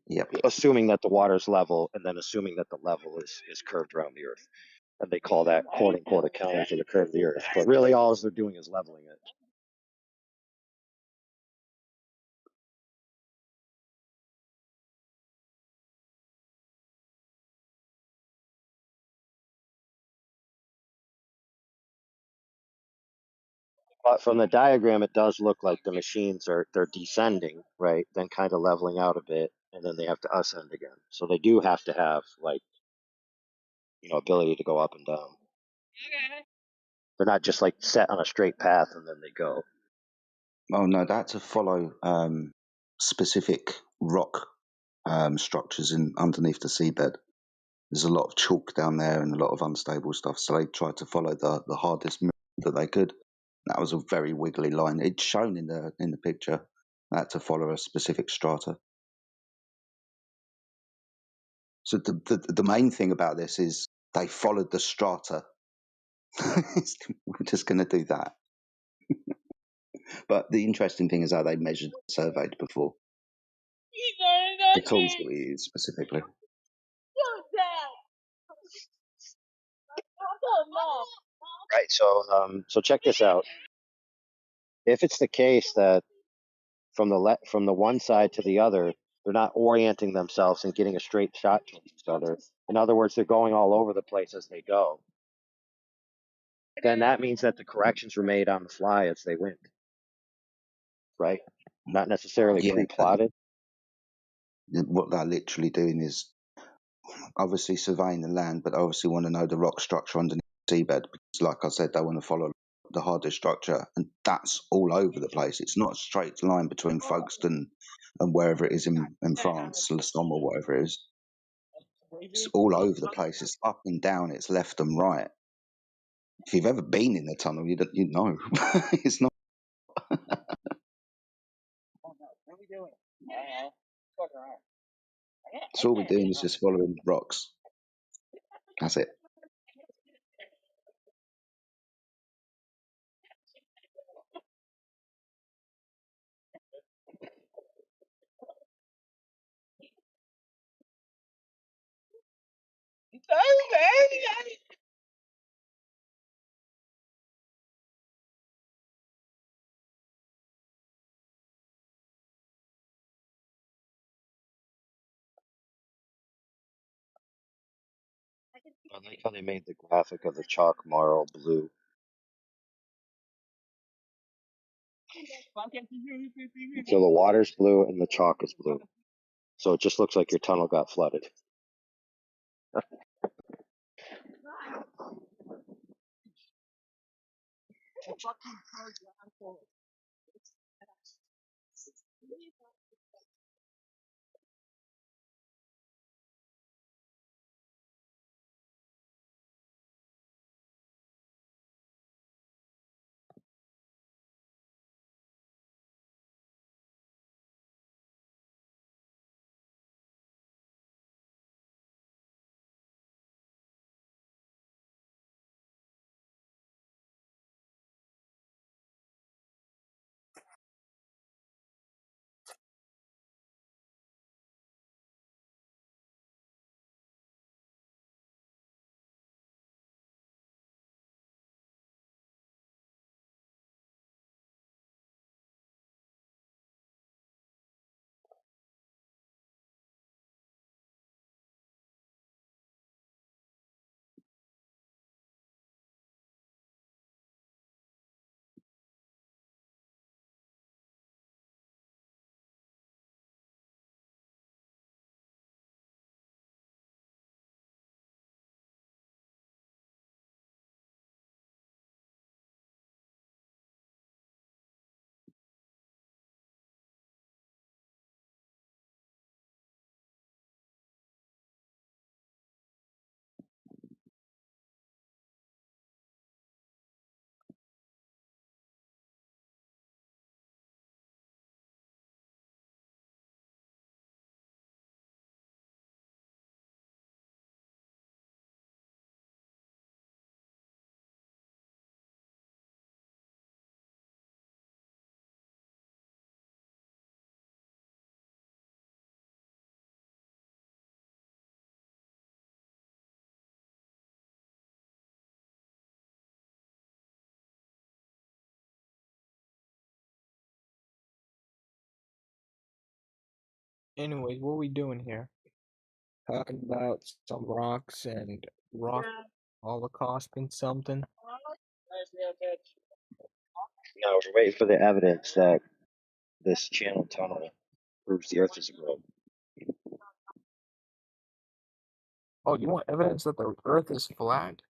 Yep. Assuming that the water's level, and then assuming that the level is curved around the earth. And they call that quote unquote accounting for the curve of the earth. But really all they're doing is leveling it. But from the diagram, it does look like the machines they're descending, right? Then kind of leveling out a bit, and then they have to ascend again. So they do have to have like, ability to go up and down. They're not just like set on a straight path and then they go. Oh no, they had to follow specific rock structures underneath the seabed. There's a lot of chalk down there and a lot of unstable stuff, so they tried to follow the hardest move that they could. That was a very wiggly line. It's shown in the picture. I had to follow a specific strata. So the main thing about this is they followed the strata. We're just going to do that. But the interesting thing is how they measured, surveyed before. The tools that we use specifically. Right. So check this out. If it's the case that from the one side to the other, they're not orienting themselves and getting a straight shot to each other. In other words, they're going all over the place as they go. Then that means that the corrections were made on the fly as they went. Right? Not necessarily pre-plotted. What they're literally doing is obviously surveying the land, but obviously want to know the rock structure underneath the seabed because, like I said, they want to follow the hardest structure, and that's all over the place. It's not a straight line between Folkestone and wherever it is in France, Le Somme or whatever it is. It's all over the place. It's up and down. It's left and right. If you've ever been in the tunnel, you know it's not. So all we're doing is just following rocks. That's it. I like how they made the graphic of the chalk marl blue. So the water's blue and the chalk is blue. So it just looks like your tunnel got flooded. Anyways, what are we doing here? Talking about some rocks and rock holocaust and something. No, we're waiting for the evidence that this channel tunnel proves the Earth is a globe. Oh, you want evidence that the Earth is flat?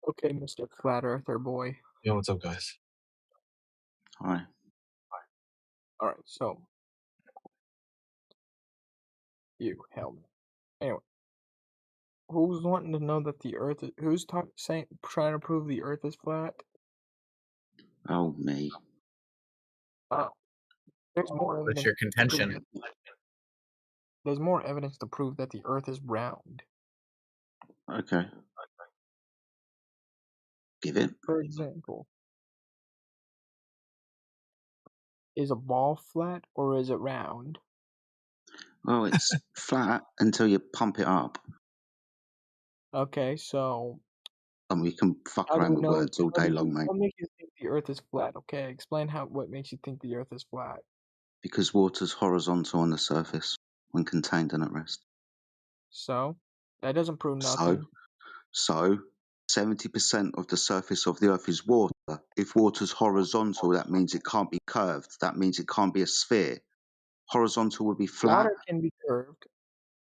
Okay, Mr. Flat Earther boy. Yo, what's up, guys? Hi. All right, so you helmet. Anyway, who's wanting to know that the Earth is? Who's trying to prove the Earth is flat? Oh, me. Oh, there's more What's evidence. your contention? There's more evidence to prove that the Earth is round. Okay. Give it. For example, is a ball flat or is it round? Well, it's flat until you pump it up. Okay, so And we can fuck how do around we with know? words all day long, mate. What makes you think the Earth is flat? Okay, explain what makes you think the Earth is flat. Because water's horizontal on the surface when contained and at rest. So that doesn't prove nothing. So 70% of the surface of the Earth is water. If water's horizontal, that means it can't be curved. That means it can't be a sphere. Horizontal would be flat. Water can be curved.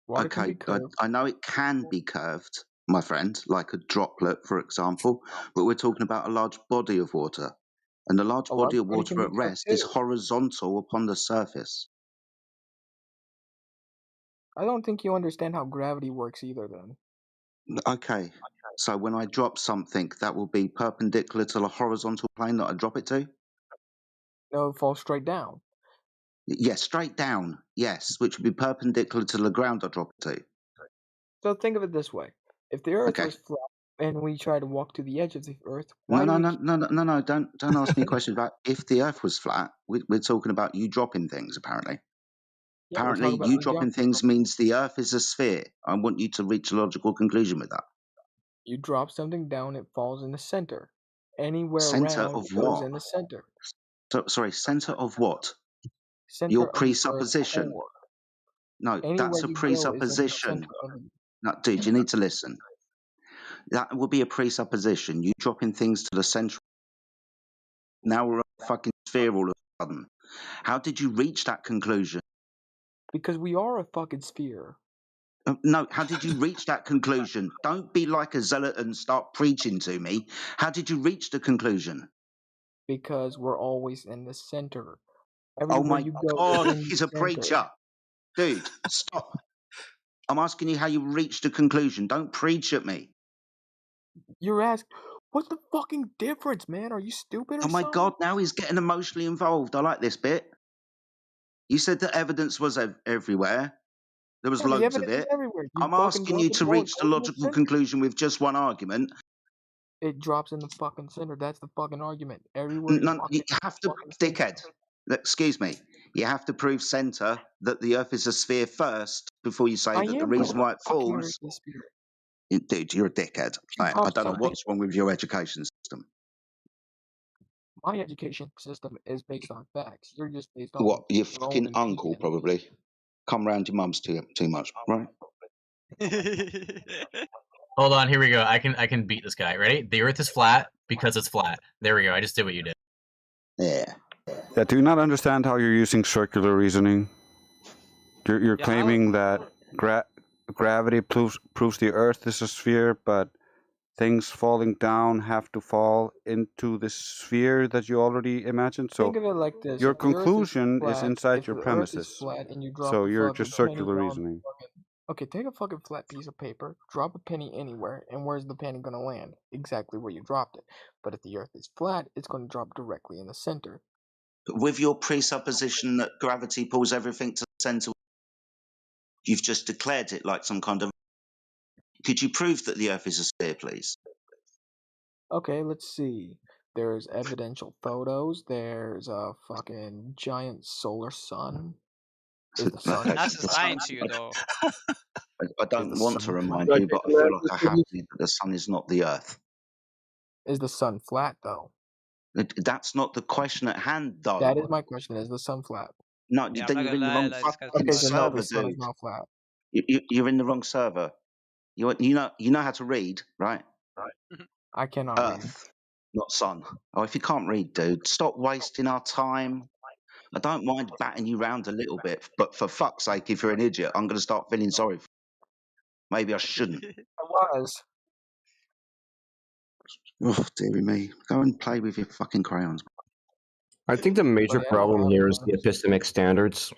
Water can be Okay, curved. I know it can be curved, my friend, like a droplet, for example, but we're talking about a large body of water. And the large A body large of body can water be at curved rest is too. horizontal upon the surface. I don't think you understand how gravity works either then. Okay, so when I drop something, that will be perpendicular to the horizontal plane that I drop it to? No, it falls straight down. Yes, straight down, yes, which would be perpendicular to the ground I drop it to. So think of it this way. If the Earth Okay. was flat and we try to walk to the edge of the Earth, No, why do we don't ask me questions about if the Earth was flat. We're talking about you dropping things, apparently. Yeah, we're Apparently, talking about you me dropping dropping things something. means the Earth is a sphere. I want you to reach a logical conclusion with that. You drop something down, it falls in the center. Anywhere Center around, of it goes what? in the center. Sorry, center of what? Center Your of the Earth's presupposition. core. No, Anywhere that's a you go is in the presupposition. center of the... No, dude, you need to listen. That would be a presupposition. You dropping things to the center. Now we're a fucking sphere all of a sudden. How did you reach that conclusion? Because we are a fucking sphere. No, how did you reach that conclusion? Don't be like a zealot and start preaching to me. How did you reach the conclusion? Because we're always in the center. Oh Everywhere my you go, God, you're in he's the a center. preacher. Dude, stop. I'm asking you how you reached the conclusion. Don't preach at me. You're asking, what's the fucking difference, man? Are you stupid or Oh my something? God, now he's getting emotionally involved. I like this bit. You said that evidence was everywhere. There was Yeah, the loads of evidence is it. everywhere. You I'm fucking asking drop you a to ball, it reach the goes in the logical center. conclusion with just one argument. It drops in the fucking center. That's the fucking argument. Everywhere You have to, dickhead. Excuse me. You have to prove center that the Earth is a sphere first before you say that the reason why it falls. Dude, you're a dickhead. I don't know what's wrong with your education system. My education system is based on facts. You're just based on What? Your your fucking own uncle, opinion. probably. Come round your mum's too much, right? Hold on, here we go. I can beat this guy. Ready? The Earth is flat because it's flat. There we go. I just did what you did. Yeah. Yeah, do you not understand how you're using circular reasoning? You're claiming that gravity proves the Earth is a sphere, but things falling down have to fall into the sphere that you already imagined. So Think of it like this. your If the Earth is conclusion is flat, inside if your the Earth is premises. flat and you drop So a you're fucking just penny circular down, reasoning. okay, take a fucking flat piece of paper, drop a penny anywhere, and where's the penny gonna land? Exactly where you dropped it. But if the Earth is flat, it's gonna drop directly in the center. But with your presupposition that gravity pulls everything to the center, you've just declared it like some kind of. Could you prove that the Earth is a sphere, please? Okay, let's see. There's evidential photos. There's a fucking giant solar sun. Is the sun? That's just lying to you, though. I don't want to remind flat? you, but I feel like I have to, that the sun is not the Earth. Is the sun flat though? That's not the question at hand, though. That is my question. Is the sun flat? No, Yeah, I'm then not you're gonna in the lie, wrong like, this guy's fucking Okay, so now server, the sun is dude. not flat. You're in the wrong server. You know how to read, right? I cannot read. Earth, not sun. Oh, if you can't read, dude, stop wasting our time. I don't mind batting you round a little bit, but for fuck's sake, if you're an idiot, I'm going to start feeling sorry for you. Maybe I shouldn't. I was. Oh, dearie me. Go and play with your fucking crayons. I think the major problem here is the epistemic standards.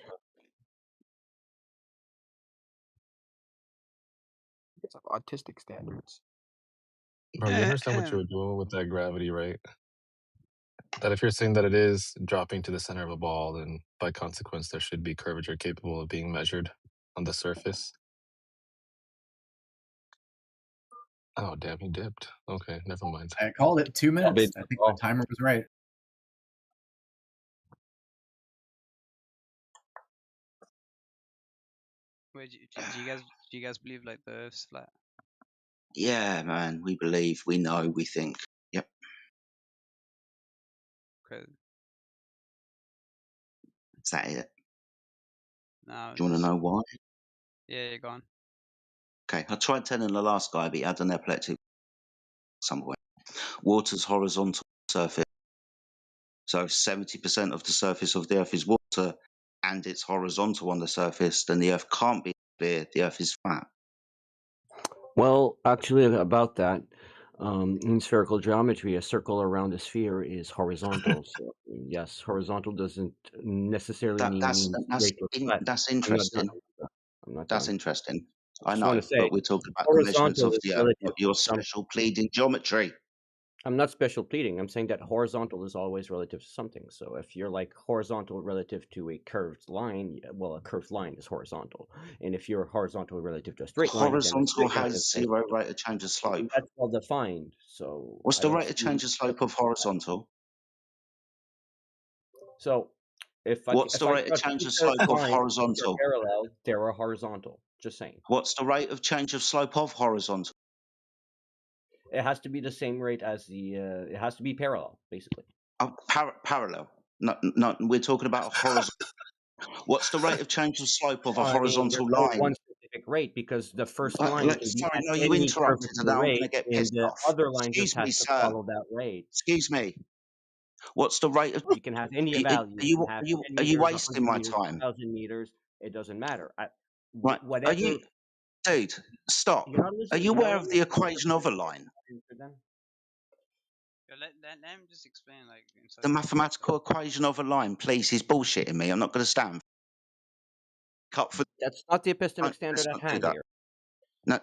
It's like autistic standards. Bro, you understand what you were doing with that gravity, right? That if you're saying that it is dropping to the center of a ball, then by consequence, there should be curvature capable of being measured on the surface. Oh, damn, he dipped. Okay, never mind. I called it 2 minutes. I think the timer was right. Wait, do you guys believe like the Earth's flat? Yeah, man. We believe, we know, we think. Yep. Okay. Is that it? No. Do you want to know why? Yeah, you're gone. Okay, I tried telling the last guy, but he had an epileptic somewhere. Water's horizontal surface. So 70% of the surface of the Earth is water, and it's horizontal on the surface, then the Earth can't be clear. The Earth is flat. Well, actually, about that, in spherical geometry, a circle around a sphere is horizontal. So, yes, horizontal doesn't necessarily mean straight or flat. That's I'm not done. interesting. I'm not That's done. interesting. I I just want know, to say, but we're talking about the measurements horizontal of is the Earth, relative not your to something. special pleading geometry. I'm not special pleading. I'm saying that horizontal is always relative to something. So if you're like horizontal relative to a curved line, well, a curved line is horizontal. And if you're horizontal relative to a straight line, then a Horizontal straight line is has horizontal. zero rate of change of slope. That's well defined. So What's I the don't rate of see. change of slope of horizontal? So What's the if I rate of draw change two of curved slope of lines which are horizontal? parallel, they're horizontal. Just saying. What's the rate of change of slope of horizontal? It has to be the same rate as the. It has to be parallel, basically. Parallel. No, we're talking about a horizontal. What's the rate of change of slope of a I mean, there's horizontal no line? one specific rate because the first line can be Sorry, at no, you any interrupted, and curvature now I'm going to rate, get and pissed the off. other line just Excuse me, has to sir. follow that rate. Excuse me. What's the rate of? You can have any value. You can have 10 are you meters, wasting 100 my meters, time? 1,000 meters. It doesn't matter. Right? Are Whatever. you, dude? Stop. You're not Are listening. you You're not aware of the listening. equation of a line? Yo, let him just explain like himself. The mathematical equation of a line, please. He's bullshitting me. I'm not going to stand. Cut for. That's not the epistemic standard at hand here.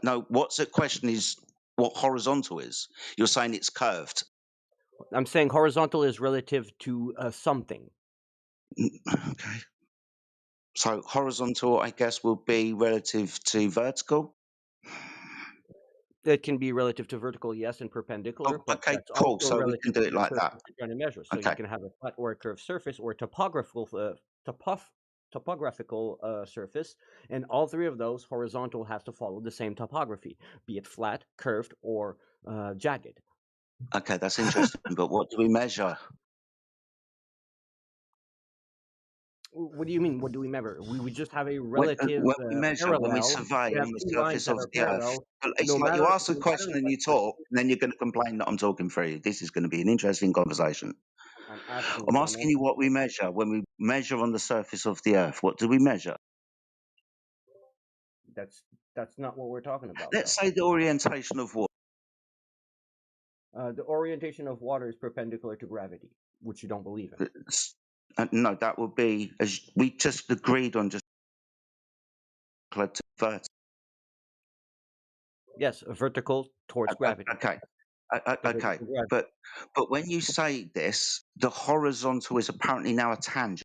No. What's at question is what horizontal is. You're saying it's curved. I'm saying horizontal is relative to something. Okay. So horizontal, I guess, will be relative to vertical. It can be relative to vertical, yes, and perpendicular, but okay, that's cool. also So we relative can do to it the like surface that. you're trying to measure. So Okay. you can have a flat or a curved surface or a topographical surface, and all three of those, horizontal has to follow the same topography, be it flat, curved, or jagged. Okay, that's interesting. But what do we measure? What do you mean? What do we measure? We just have a relative When we measure, parallel. when we survey We have on the two lines surface that of are the Earth, parallel. it's No like matter, you ask a no matter question and you talk, and then you're going to complain that I'm talking for you. This is going to be an interesting conversation. I'm asking. I'm asking you what we measure when we measure on the surface of the Earth. What do we measure? That's not what we're talking about. Let's say the orientation of water. The orientation of water is perpendicular to gravity, which you don't believe in. No, that would be, as we just agreed on, just vertical. Yes, vertical towards gravity. Okay. Okay. But when you say this, the horizontal is apparently now a tangent.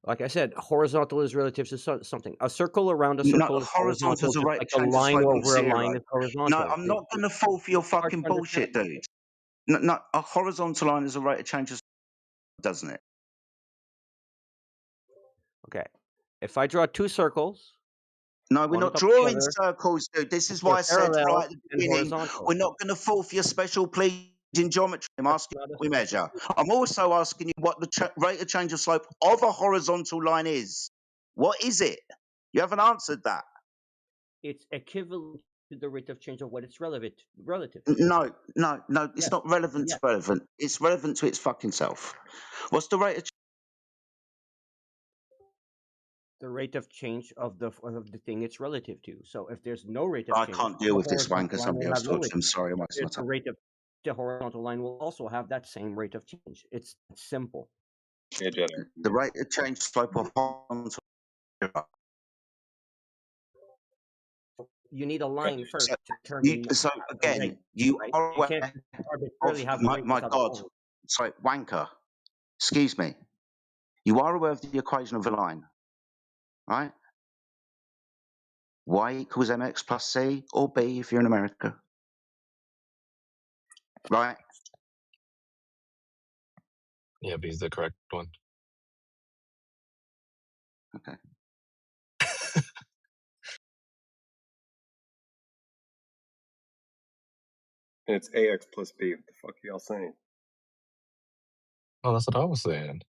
Like I said, horizontal is relative to something. A circle around a circle is horizontal, is a just rate like of a change of line slope of over a zero. line is horizontal. No, I'm not going to fall for your fucking bullshit, dude. No, a horizontal line is a rate of change of slope, doesn't it? Okay. If I draw two circles. No, we're not drawing circles, dude. This is why I said right at the beginning, we're not going to fall for your special pleading geometry. I'm asking what we measure. I'm also asking you what the rate of change of slope of a horizontal line is. What is it? You haven't answered that. It's equivalent to the rate of change of what it's relative to. No, it's not relevant to relevant. It's relevant to its fucking self. What's the rate of the rate of change of the thing it's relative to. So if there's no rate of I change, can't the deal with this wanker. horizontal line Somebody will else have no talk rate to him. of Sorry, change. I'm wasting my There's time. the rate of the horizontal line will also have that same rate of change. It's simple. Yeah, Jedi. The rate of change slope of horizontal. You need a line first So, to determine so the again, rate, you right? are You can't aware arbitrarily of have a rate my without a God. line. Sorry, wanker. Excuse me. You are aware of the equation of a line, right? Y equals mx plus c, or b if you're in America, right? Yeah, B is the correct one. Okay. And it's AX plus B. What the fuck are y'all saying? Oh, that's what I was saying.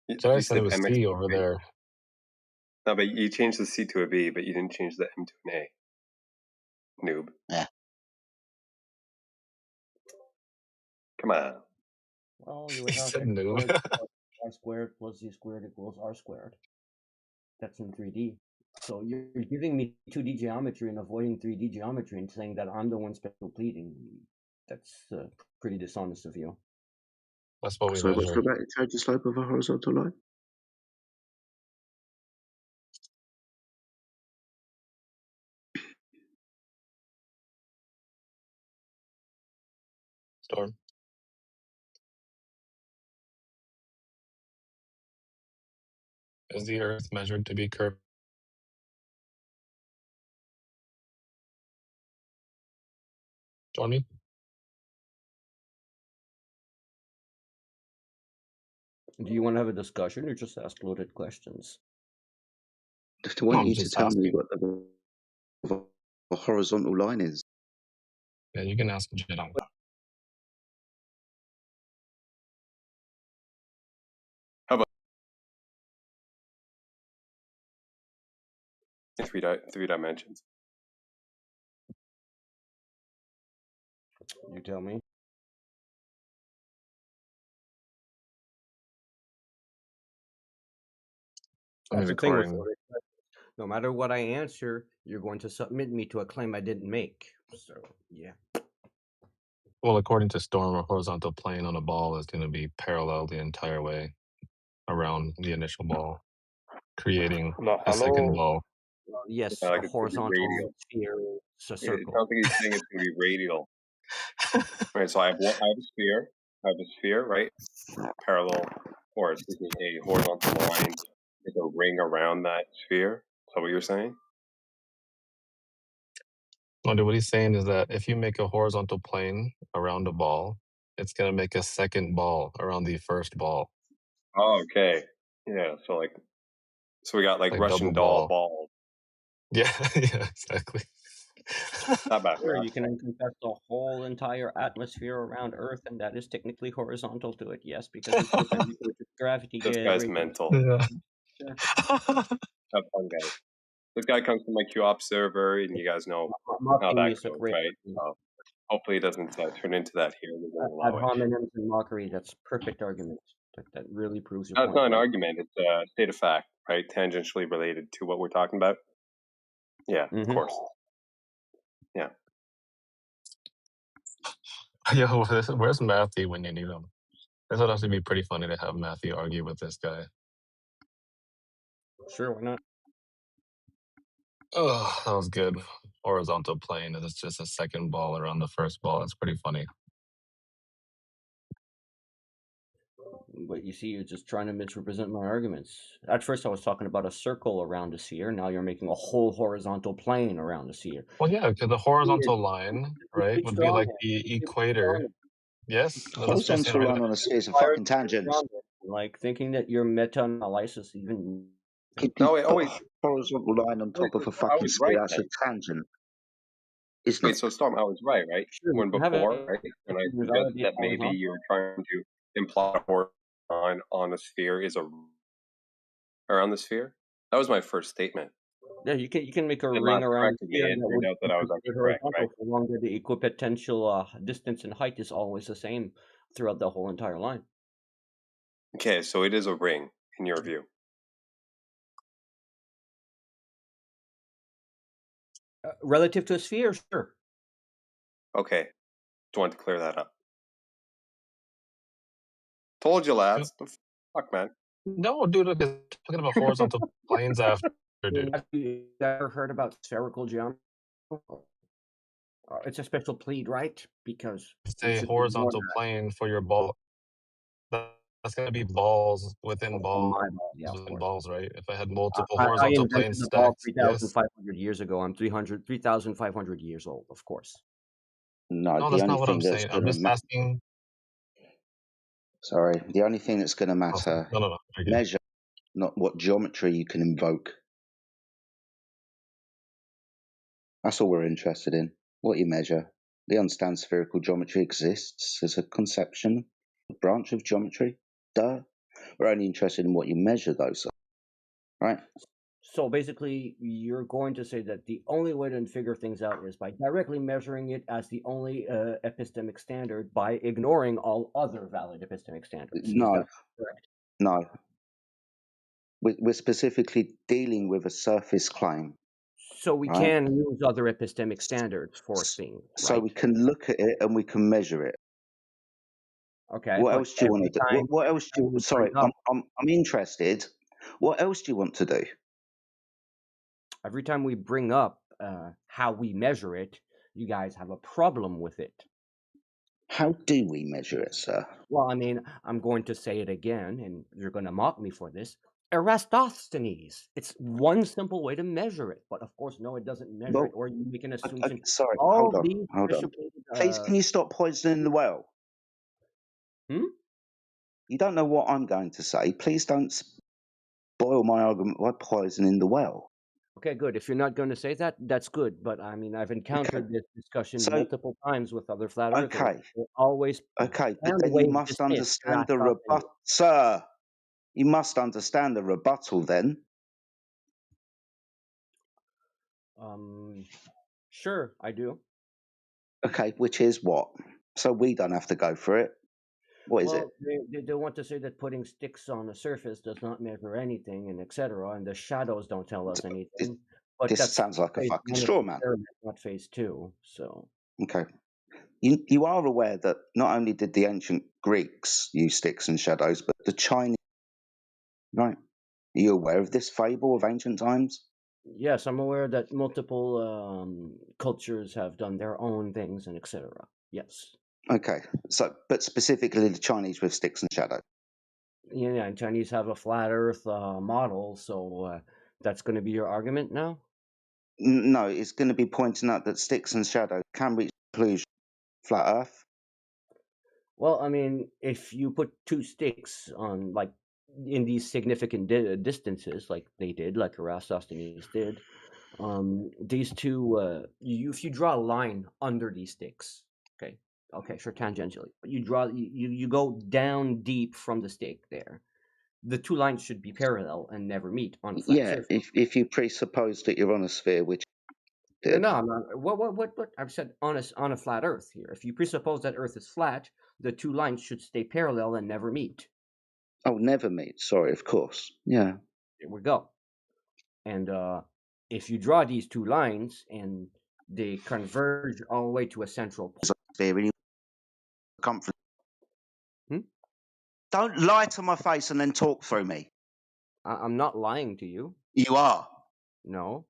You Jedi said it said was MX C plus over B. there. No, but you changed the C to a B, but you didn't change the M to an A. Noob. Yeah. Come on. Well, you He would have said x noob. squared plus y squared plus z squared equals r squared. That's in 3D. So you're giving me 2D geometry and avoiding 3D geometry and saying that I'm the one special pleading. That's pretty dishonest of you. That's what we So what's measure. the rate of change of slope of a horizontal line? Storm. Is the Earth measured to be curved? Stormy? Do you want to have a discussion or just ask loaded questions? I No, want I'm you to just tell me asking. what a horizontal line is. Yeah, you can ask Jedi. How about three dimensions? You tell me. I mean, That's the thing with according. loaded questions. No matter what I answer, you're going to submit me to a claim I didn't make. So, yeah. Well, according to Storm, a horizontal plane on a ball is going to be parallel the entire way around the initial ball, creating a second ball. Yes, Like a it's going to be horizontal radial. sphere is a It circle. sounds like he's saying it's going to be radial. Right, so I have a sphere. I have a sphere, right? Parallel, or excuse me, a horizontal line with a ring around that sphere. Is that what you're saying? Well, dude, what he's saying is that if you make a horizontal plane around a ball, it's going to make a second ball around the first ball, Oh, okay. Yeah, so we got like like double Russian doll ball. balls. Yeah, yeah, exactly. Not bad, Sure, not you can encompass the whole entire atmosphere around Earth, and that is technically horizontal to it, yes, because it's perpendicular to gravity. This Yeah, guy's great. mental. Yeah. Sure. Have fun, guys. This guy comes from my Q observer, and you guys know how Mocking me that is a goes, great right? argument. So hopefully it doesn't turn into that here. We won't Ad allow it. hominems and mockery, that's perfect argument. That really proves your No, it's point not an well. argument. It's a state of fact, right? Tangentially related to what we're talking about. Yeah, of course. Yeah. Yo, where's Matthew when you need him? This would actually be pretty funny to have Matthew argue with this guy. Sure, why not? Oh, that was good. Horizontal plane, and it's just a second ball around the first ball. That's pretty funny. But you see, you're just trying to misrepresent my arguments. At first, I was talking about a circle around a sphere. Now you're making a whole horizontal plane around a sphere. Well, yeah, because the horizontal line, right, would be like the equator. Yes, that's what I'm saying, Horizontal right? line on a sphere is a fucking tangent. Like thinking that your meta-analysis even. No, wait, Put a horizontal line on top of a I fucking was sphere. right That's a then. tangent, isn't Wait, it? so Storm, I was right? Sure, When you have before, right? When I suggested already that maybe horizontal. you were trying to imply a horizontal line on a sphere is around the sphere. That was my first statement. Yeah, you can make a Then ring Matt around corrected the me sphere and that turned would out that be I was considered actually correct, horizontal right? so long that the equipotential distance and height is always the same throughout the whole entire line. Okay, so it is a ring in your view. Relative to a sphere, sure. Okay, just wanted to clear that up. Told you, lads. The fuck, man. No, dude, I'm talking about horizontal planes after, dude. Have you ever heard about spherical geometry? It's a special plead, right? Because It's we a should ignore horizontal that. plane for your ball. That's gonna be balls within On my balls ball, yeah, of within course. balls, right? If I had multiple I horizontal invented planes the ball stacked, yes. 3,500 years ago. I'm 3,500 years old, of course. No, No, the that's only not what I'm thing that's saying. I'm going just to asking. sorry, the only thing that's going to Awesome. matter No. Okay. measure, not what geometry you can invoke. That's all we're interested in. What you measure. We understand spherical geometry exists as a conception, a branch of geometry. Duh. We're only interested in what you measure, though, so, right? So basically, you're going to say that the only way to figure things out is by directly measuring it as the only epistemic standard by ignoring all other valid epistemic standards. Is No, that correct? no. We're specifically dealing with a surface claim. So we right? can use other epistemic standards for things, So right? we can look at it and we can measure it. Okay, What but else do you want to do? What else do you? we Sorry, bring up I'm interested. What else do you want to do? every time we bring up how we measure it, you guys have a problem with it. How do we measure it, sir? Well, I mean, I'm going to say it again, and you're going to mock me for this. Eratosthenes. It's one simple way to measure it, but of course, no, it doesn't measure it, or you make an assumption. Sorry, All hold these on. associated, Please, can you stop poisoning the well? You don't know what I'm going to say. Please don't spoil my argument by poisoning the well. Okay, good. If you're not going to say that, that's good. But I mean, I've encountered this discussion multiple times with other flat earthers. Okay. They always Okay, but found then you ways must dismiss understand the Eratosthenes. rebuttal, sir. You must understand the rebuttal then. Sure, I do. Okay, which is what? So we don't have to go for it. What is it? They want to say that putting sticks on a surface does not measure anything, and etc. And the shadows don't tell us anything. But This that's sounds like a phase fucking 1 of straw the man. experiment, not phase 2. So Okay. You are aware that not only did the ancient Greeks use sticks and shadows, but the Chinese. Right. Are you aware of this fable of ancient times? yes, I'm aware that multiple cultures have done their own things and etc. Yes. Okay. So, but specifically the Chinese with sticks and shadows. Yeah, and Chinese have a flat Earth model, so that's going to be your argument now. No, it's going to be pointing out that sticks and shadows can reach conclusion. Flat Earth. Well, I mean, if you put two sticks on, like, in these significant distances, like they did, like Eratosthenes did, these two, if you draw a line under these sticks, okay, sure, tangentially, but you go down deep from the stick there. The two lines should be parallel and never meet on a flat surface. If you presuppose that you're on a sphere, which did. No, I'm not. What? I've said on a flat Earth here. If you presuppose that Earth is flat, the two lines should stay parallel and never meet. Oh, never meet. Sorry, of course. Yeah. There we go. And if you draw these two lines and they converge all the way to a central point. Don't lie to my face and then talk through me. I'm not lying to you. You are. No.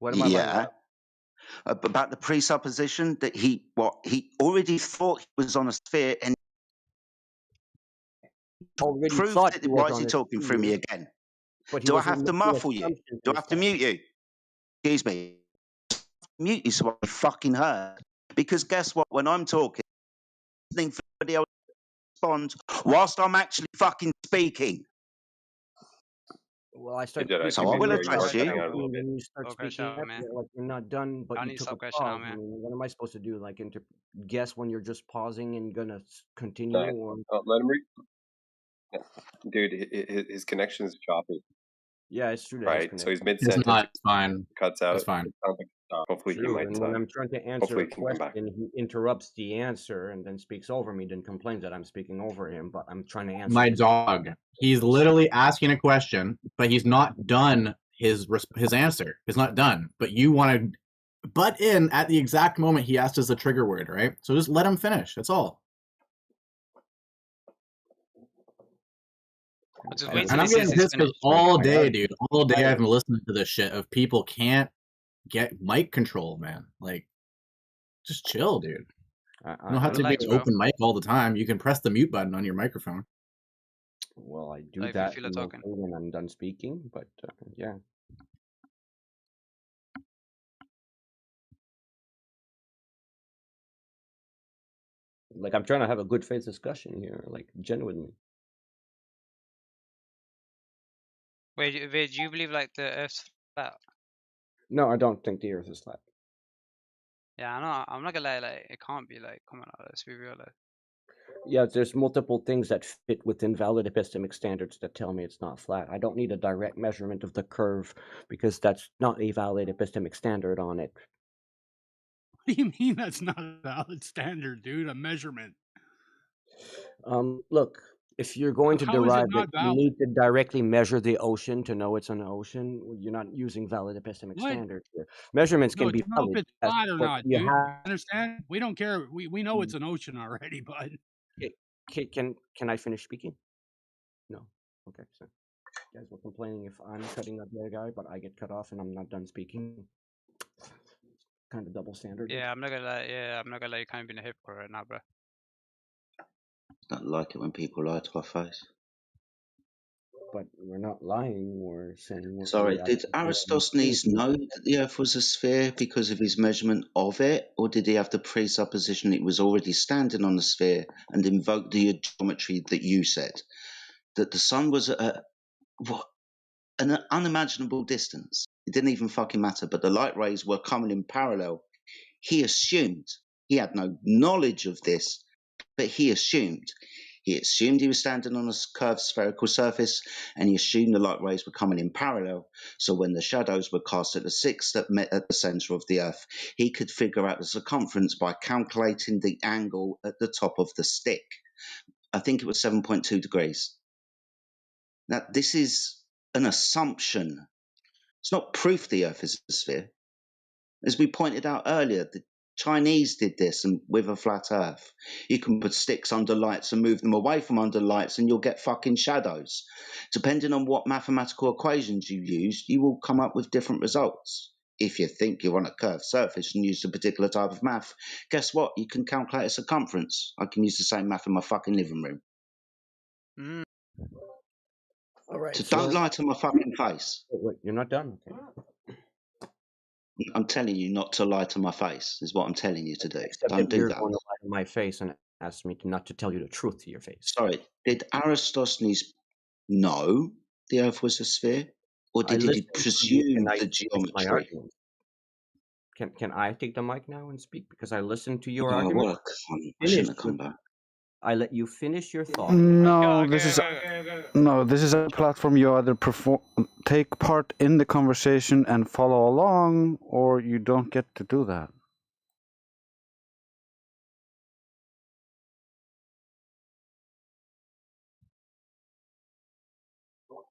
What am I lying about? About the presupposition that he already thought he was on a sphere and already proved thought it. he Why was is he on a talking through me sphere, again? but he Do I wasn't have to making muffle you? assumptions Do I based have to on mute you? Excuse me. Mute you so I fucking heard. Because guess what? When I'm talking, listening for somebody else to respond whilst I'm actually fucking speaking. Well, I start Jedi, speaking. So I to be will fair, you are address you. cutting out a little And bit. then you start speaking up, like you're not done, but you took a pause. I mean, what am I supposed to do? Like, guess when you're just pausing and gonna continue? Or Let him read. Dude, his connection is choppy. yeah, it's true. Right, so he's mid It's sentence. not. It's fine. Cuts out. It's fine. It sounds like a stop. Hopefully he True, might. and when I'm trying to answer hopefully a he can come back. question, he interrupts the answer and then speaks over me, then complains that I'm speaking over him, but I'm trying to answer. My dog. He's literally asking a question, but he's not done his answer. It's not done. But you want to butt in at the exact moment he asked us a trigger word, right? So just let him finish. That's all. Just wait And till I'm he says getting he's pissed because finished. all day, dude, all day I've been listening to this shit of people can't get mic control, man. Like, just chill, dude. You don't have to be Relax, an bro. open mic all the time. You can press the mute button on your microphone. Well, I do Like, if you that feel like talking. when I'm done speaking, but yeah. Like, I'm trying to have a good faith discussion here, like, genuinely. Wait, do you believe like the Earth's flat? No, I don't think the Earth is flat. Yeah, I know. I'm not gonna lie. Like, it can't be. Like, come on, let's be real. Like, Yeah, there's multiple things that fit within valid epistemic standards that tell me it's not flat. I don't need a direct measurement of the curve because that's not a valid epistemic standard on it. What do you mean that's not a valid standard, dude? A measurement. Look, if you're going to How is it derive not it, you valid? need to directly measure the ocean to know it's an ocean. You're not using valid epistemic What? standards here. Measurements No, can to be know if valid, it's yes, flat or but not, you dude. have. Understand? We don't care. We know it's an ocean already, but Can I finish speaking? No. Okay. So, you guys were complaining if I'm cutting up the other guy, but I get cut off and I'm not done speaking. Kind of double standard. yeah, I'm not gonna lie. Yeah, I'm not gonna lie. You're kind of being a hypocrite right now, bro. I don't like it when people lie to our face. But we're not lying. We're saying what Sorry, we did actually Aristophanes know that the Earth was a sphere because of his measurement of it, or did he have the presupposition it was already standing on a sphere and invoke the geometry that you said? That the Sun was at an unimaginable distance. It didn't even fucking matter, but the light rays were coming in parallel. He assumed, he had no knowledge of this, but he assumed. He assumed he was standing on a curved spherical surface, and he assumed the light rays were coming in parallel. So when the shadows were cast at the six that met at the center of the Earth, he could figure out the circumference by calculating the angle at the top of the stick. I think it was 7.2 degrees. Now, this is an assumption. It's not proof the Earth is a sphere. As we pointed out earlier, the Chinese did this and with a flat Earth. You can put sticks under lights and move them away from under lights and you'll get fucking shadows. Depending on what mathematical equations you use, you will come up with different results. If you think you're on a curved surface and use a particular type of math, guess what? You can calculate a circumference. I can use the same math in my fucking living room. Mm. All right. So don't lie to my fucking face. Wait, you're not done? Okay. I'm telling you not to lie to my face, is what I'm telling you to do. Except Don't that do you're that. going to lie to my face and ask me not to tell you the truth to your face. Sorry, did Aristophanes know the Earth was a sphere? Or did he presume the geometry? Can I take the mic now and speak? Because I listened to your Oh, argument. what a cunt. I shouldn't have come back. I let you finish your thought. No, this is a platform you either take part in the conversation and follow along, or you don't get to do that.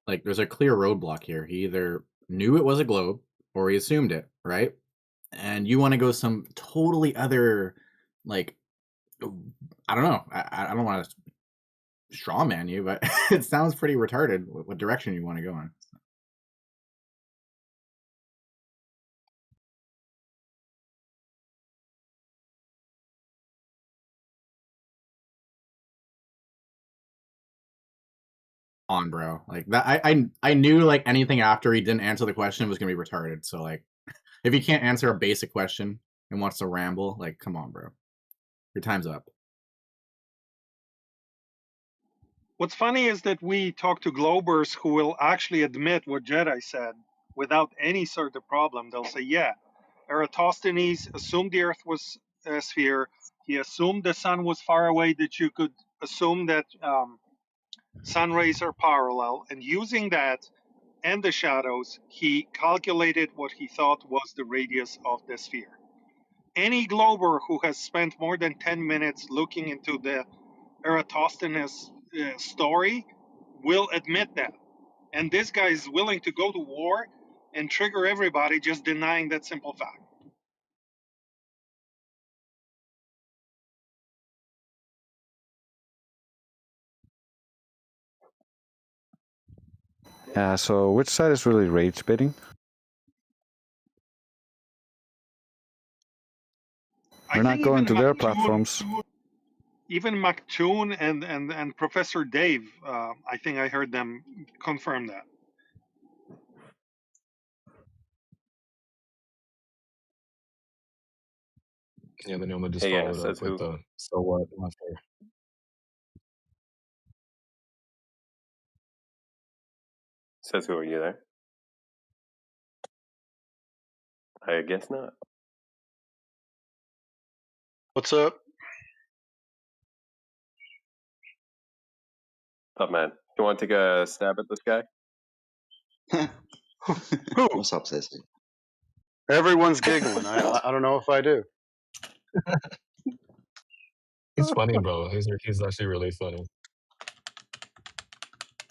Like, there's a clear roadblock here. He either knew it was a globe or he assumed it, right? And you want to go some totally other, like, I don't know. I don't want to straw man you, but it sounds pretty retarded what direction you want to go in. On, bro. Like that, I knew like anything after he didn't answer the question was gonna be retarded. So like, if he can't answer a basic question and wants to ramble, like, come on, bro, your time's up. What's funny is that we talk to Globers who will actually admit what Jedi said without any sort of problem. They'll say, yeah, Eratosthenes assumed the Earth was a sphere. He assumed the sun was far away, that you could assume that sun rays are parallel. And using that and the shadows, he calculated what he thought was the radius of the sphere. Any Glober who has spent more than 10 minutes looking into the Eratosthenes story will admit that. And this guy is willing to go to war and trigger everybody just denying that simple fact. Yeah, so which side is really rage baiting? We're not going to their platforms. Even McToon and Professor Dave, I think I heard them confirm that. Yeah, the Noma just Hey, yeah, followed says up with who? the so what after. Says who? Are you there? I guess not. What's up? Up, man. You want to take a stab at this guy? Who? What's up, Ceci? Everyone's giggling. I don't know if I do. He's funny, bro. He's actually really funny.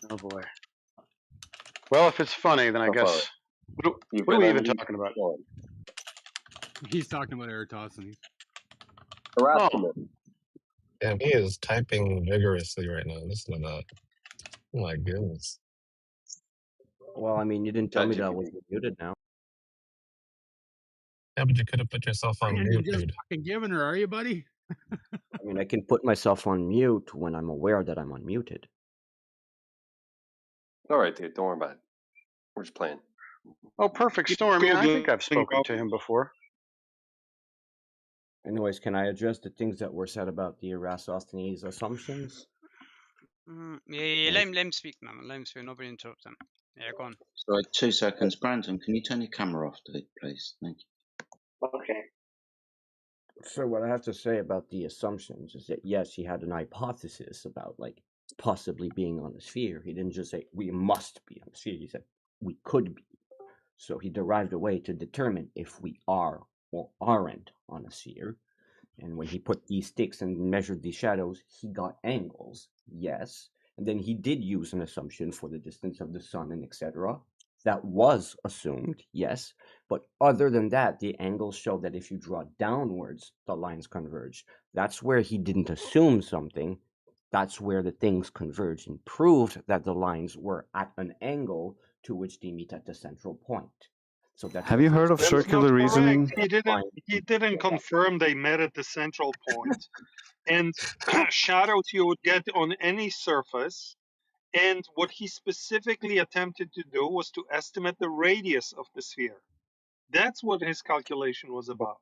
Oh boy. Well, if it's funny, then I So far, guess. What you've are been we on even lead talking about? one. He's talking about Eratosthenes. Harassing Oh, him. Damn, he is typing vigorously right now. Listen to that. Oh my goodness. Well, I mean, you didn't tell me that I ChatGPT. was muted now. Yeah, but you could have put yourself on Man, mute, you're just dude. fucking giving her, are you, buddy? I mean, I can put myself on mute when I'm aware that I'm unmuted. All right, dude. Don't worry about it. We're just playing. oh, Perfect Storm. Yeah, I think I've spoken to him before. Anyways, can I address the things that were said about the Eratosthenes assumptions? Yeah, let him speak, man. Let him speak. Nobody interrupt him. Yeah, go on. Sorry, 2 seconds. Brandon, can you turn your camera off, please? Thank you. Okay. So what I have to say about the assumptions is that yes, he had an hypothesis about like possibly being on a sphere. He didn't just say we must be on a sphere. He said we could be. So he derived a way to determine if we are or aren't on a sphere. And when he put these sticks and measured these shadows, he got angles, yes. And then he did use an assumption for the distance of the sun and etc. That was assumed, yes. But other than that, the angles show that if you draw downwards, the lines converge. That's where he didn't assume something. That's where the things converged and proved that the lines were at an angle to which they meet at the central point. So that's Have you heard of That's circular not reasoning? correct. He didn't confirm they met at the central point. And shadows you would get on any surface. And what he specifically attempted to do was to estimate the radius of the sphere. That's what his calculation was about.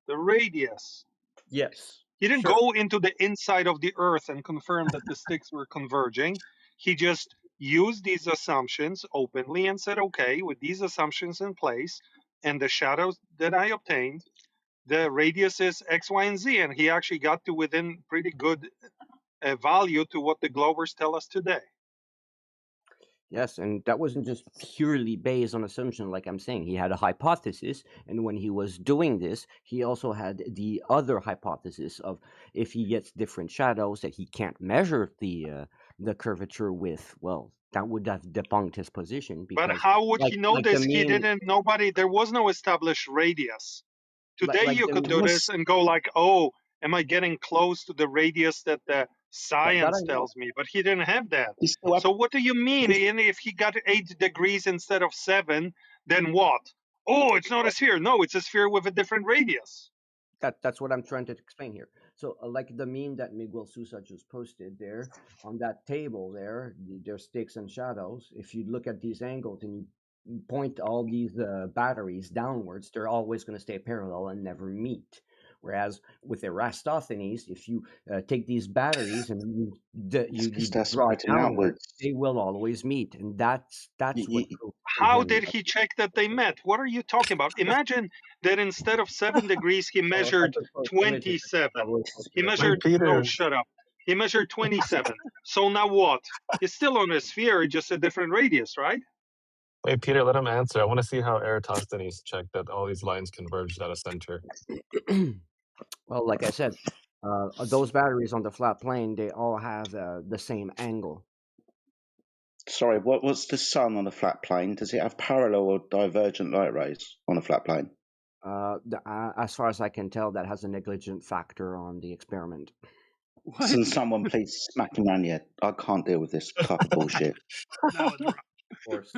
The radius. Yes. He didn't Sure. go into the inside of the earth and confirm that the sticks were converging. He just used these assumptions openly and said, okay, with these assumptions in place and the shadows that I obtained, the radius is X, Y, and Z. And he actually got to within pretty good value to what the Globers tell us today. Yes, and that wasn't just purely based on assumption, like I'm saying. He had a hypothesis, and when he was doing this, he also had the other hypothesis of if he gets different shadows that he can't measure the curvature with. Well, that would have debunked his position because, But how would he know like this? the He main, didn't. Nobody. There was no established radius. Today like you the could do this and go like, oh, am I getting close to the radius that the that science I know. tells me? But he didn't have that. So what do you mean? And if he got 8 degrees instead of 7, then what? Oh, it's not a sphere. No, it's a sphere with a different radius. That's what I'm trying to explain here. So, like the meme that Miguel Sousa just posted there on that table there, there's sticks and shadows. If you look at these angles and you point all these batteries downwards, they're always going to stay parallel and never meet. Whereas with Eratosthenes, if you take these batteries and you That's draw pointing downwards, outwards. they will always meet, and that's what proves for How him did he check that they met? What are you talking about? Imagine that instead of 7 degrees, he So if I measured could post images, I 27. could probably post He it up. measured, no, shut up. He measured 27. So now what? He's still on a sphere, just a different radius, right? Wait, Peter, let him answer. I want to see how Eratosthenes checked that all these lines converged at a center. Well, like I said, those batteries on the flat plane, they all have the same angle. Sorry, what's the sun on a flat plane? Does it have parallel or divergent light rays on a flat plane? As far as I can tell, that has a negligent factor on the experiment. Can someone please smack him around the head? I can't deal with this type of bullshit. That was rough. course,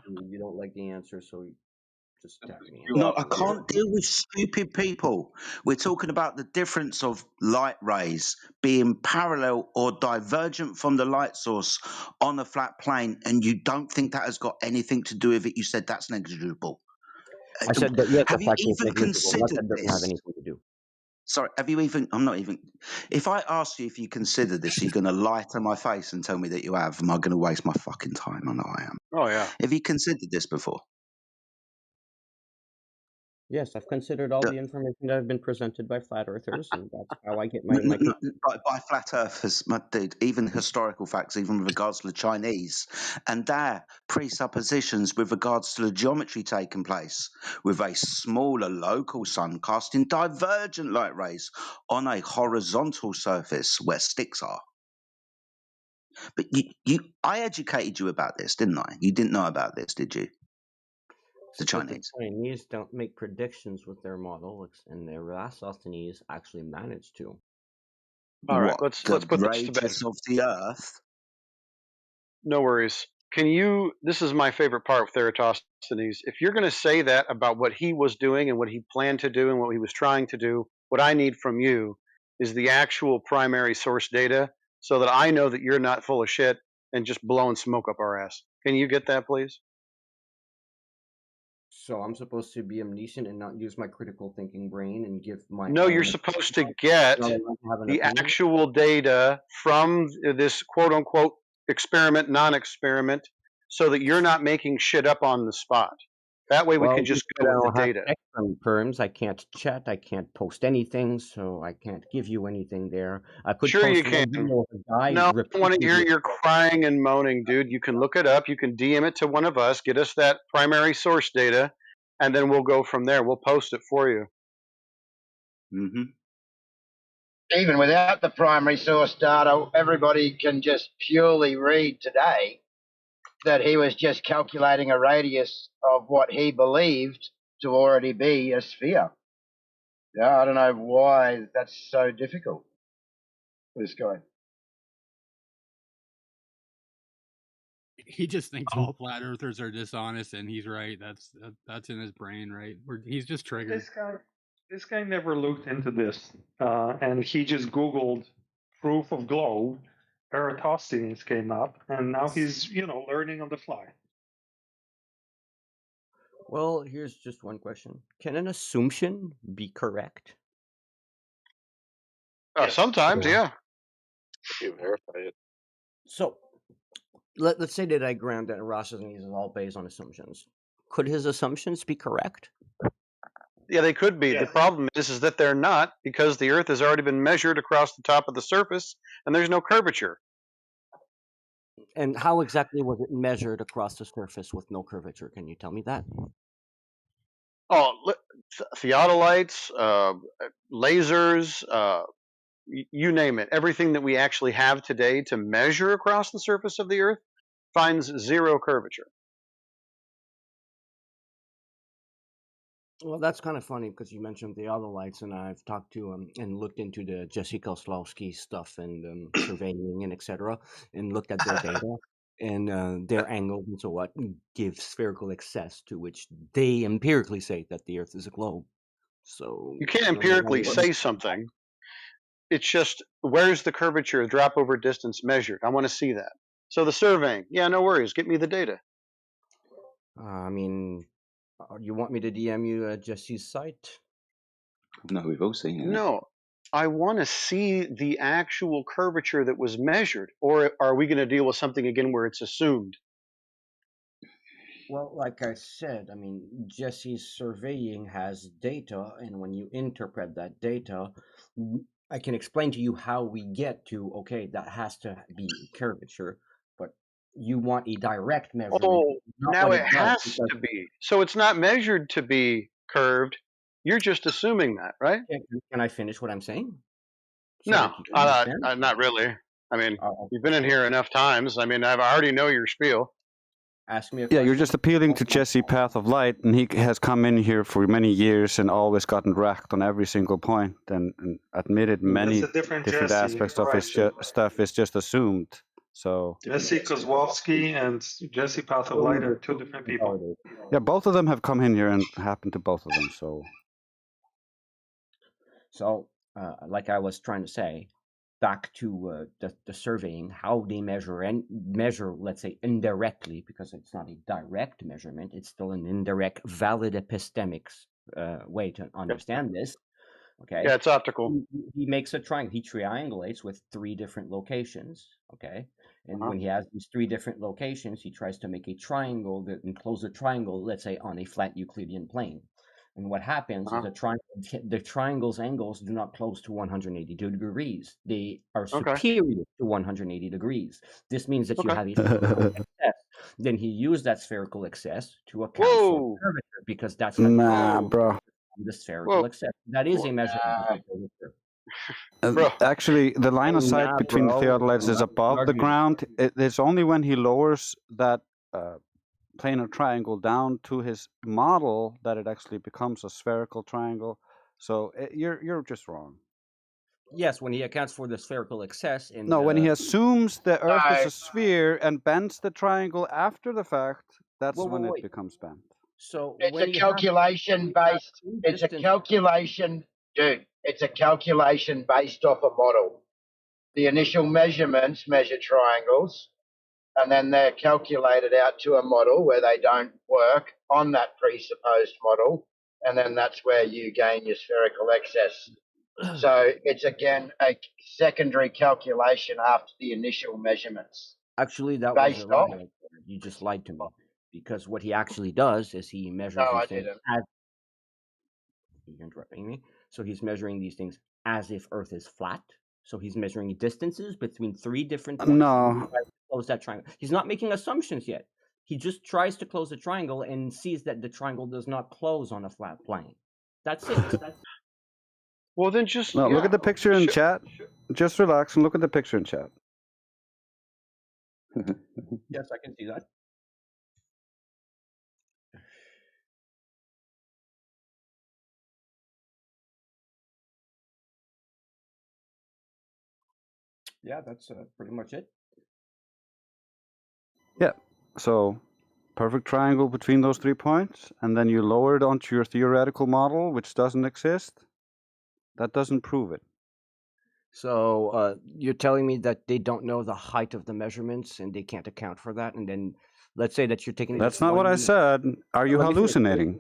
you don't like the answer, so you just tap me. No, I can't deal with stupid people. We're talking about the difference of light rays being parallel or divergent from the light source on a flat plane, and you don't think that has got anything to do with it. You said that's negligible. I said that yes, the Have you fact is even negligible, not considered that doesn't have this? anything to do. Sorry, have you even? I'm not even. If I ask you if you consider this, you're going to lie to my face and tell me that you have. Am I going to waste my fucking time? I know I am. Oh yeah. Have you considered this before? Yes, I've considered all The- the information that have been presented by flat earthers, and that's how I get my by flat earthers, my dude, even historical facts, even with regards to the Chinese, and their presuppositions with regards to the geometry taking place, with a smaller local sun casting divergent light rays on a horizontal surface where sticks are. But I educated you about this, didn't I? You didn't know about this, did you? The Except that Chinese. the Chinese don't make predictions with their model, and the Eratosthenes actually managed to. All right, What, let's the put this to bed. radius of the Earth? No worries. Can you? This is my favorite part with Eratosthenes. If you're going to say that about what he was doing and what he planned to do and what he was trying to do, what I need from you is the actual primary source data, so that I know that you're not full of shit and just blowing smoke up our ass. Can you get that, please? So I'm supposed to be omniscient and not use my critical thinking brain and give my No, you're own supposed to get not allowed to have an the opinion? actual data from this quote unquote experiment, non-experiment, so that you're not making shit up on the spot. That way we Well, can you just said go I with the don't have data. text from terms. I can't chat. I can't post anything, so I can't give you anything there. I could Sure you post one can. video of a guy No, I don't want to hear repeatedly. your crying and moaning, dude. You can look it up. You can DM it to one of us. Get us that primary source data, and then we'll go from there. We'll post it for you. Mm-hmm. Even without the primary source data, everybody can just purely read today that he was just calculating a radius of what he believed to already be a sphere. Yeah, I don't know why that's so difficult for this guy. He just thinks all flat earthers are dishonest, and he's right. That's in his brain, right? He's just triggered. This guy never looked into this, and he just Googled proof of globe. Eratosthenes came up, and now he's learning on the fly. Well, here's just one question: can an assumption be correct? Sometimes, yeah. You verify it. So, let's say that I grant that Eratosthenes is all based on assumptions. Could his assumptions be correct? Yeah, they could be. The problem is that they're not, because the Earth has already been measured across the top of the surface, and there's no curvature. And how exactly was it measured across the surface with no curvature? Can you tell me that? Oh, theodolites, lasers, you name it. Everything that we actually have today to measure across the surface of the Earth finds zero curvature. Well, that's kind of funny because you mentioned the other lights, and I've talked to and looked into the Jesse Koslowski stuff and surveying and etc. and looked at their data and their angles and so what give spherical excess, to which they empirically say that the Earth is a globe. So You can't empirically say something. It's just, where's the curvature, drop over distance measured? I want to see that. So the surveying, yeah, no worries. Get me the data. I mean, you want me to DM you Jesse's site? No, we've all seen it. No, I want to see the actual curvature that was measured. Or are we going to deal with something again where it's assumed? Well, like I said, I mean, Jesse's surveying has data, and when you interpret that data, I can explain to you how we get to, okay, that has to be curvature, but you want a direct measurement. Oh, not now what it does, has because to be. So it's not measured to be curved. You're just assuming that, right? Can I finish what I'm saying? So No, that you can understand? not really. I mean, you've been in here enough times. I mean, I already know your spiel. Ask me a Yeah, question. you're just appealing to Jesse Path of Light, and he has come in here for many years and always gotten wrecked on every single point, and admitted many That's a different different Jesse. aspects of his Correction. stuff is just assumed. So Jesse Kozłowski and Jesse Path of Light are two different people. yeah, both of them have come in here and happened to both of them. So, like I was trying to say, back to the surveying, how they measure, let's say, indirectly, because it's not a direct measurement, it's still an indirect, valid epistemics way to understand this. Okay. Yeah, it's optical. He makes a triangle. He triangulates with 3 different locations. Okay. And when he has these 3 different locations, he tries to make a triangle that enclose a triangle, let's say, on a flat Euclidean plane. And what happens is the triangle's angles do not close to 182 degrees. They are superior to 180 degrees. This means that you have a spherical excess. Then he used that spherical excess to account for curvature, because that's how nah, bro. the spherical excess. That is a measurement. Actually, the line of sight between the theodolites is above the ground. It's only when he lowers that planar triangle down to his model that it actually becomes a spherical triangle. So you're just wrong. Yes, when he accounts for the spherical excess. No, when he assumes the Earth is a sphere and bends the triangle after the fact, that's when it becomes bent. So it's a calculation based. It's a calculation, dude. It's a calculation based off a model. The initial measurements measure triangles, and then they're calculated out to a model where they don't work on that presupposed model, and then that's where you gain your spherical excess. So it's again a secondary calculation after the initial measurements. Actually, that was a lie. You just lied to me, because what he actually does is he measures these things as. You're interrupting me. So he's measuring these things as if Earth is flat. So he's measuring distances between 3 different points. No. Close that triangle. He's not making assumptions yet. He just tries to close the triangle and sees that the triangle does not close on a flat plane. That's it. Well, then just look at the picture in chat. Just relax and look at the picture in chat. Yes, I can see that. Yeah, that's pretty much it. Yeah, so perfect triangle between those 3 points, and then you lower it onto your theoretical model, which doesn't exist. That doesn't prove it. So you're telling me that they don't know the height of the measurements and they can't account for that? And then let's say that you're taking. That's not what I said. Are you hallucinating?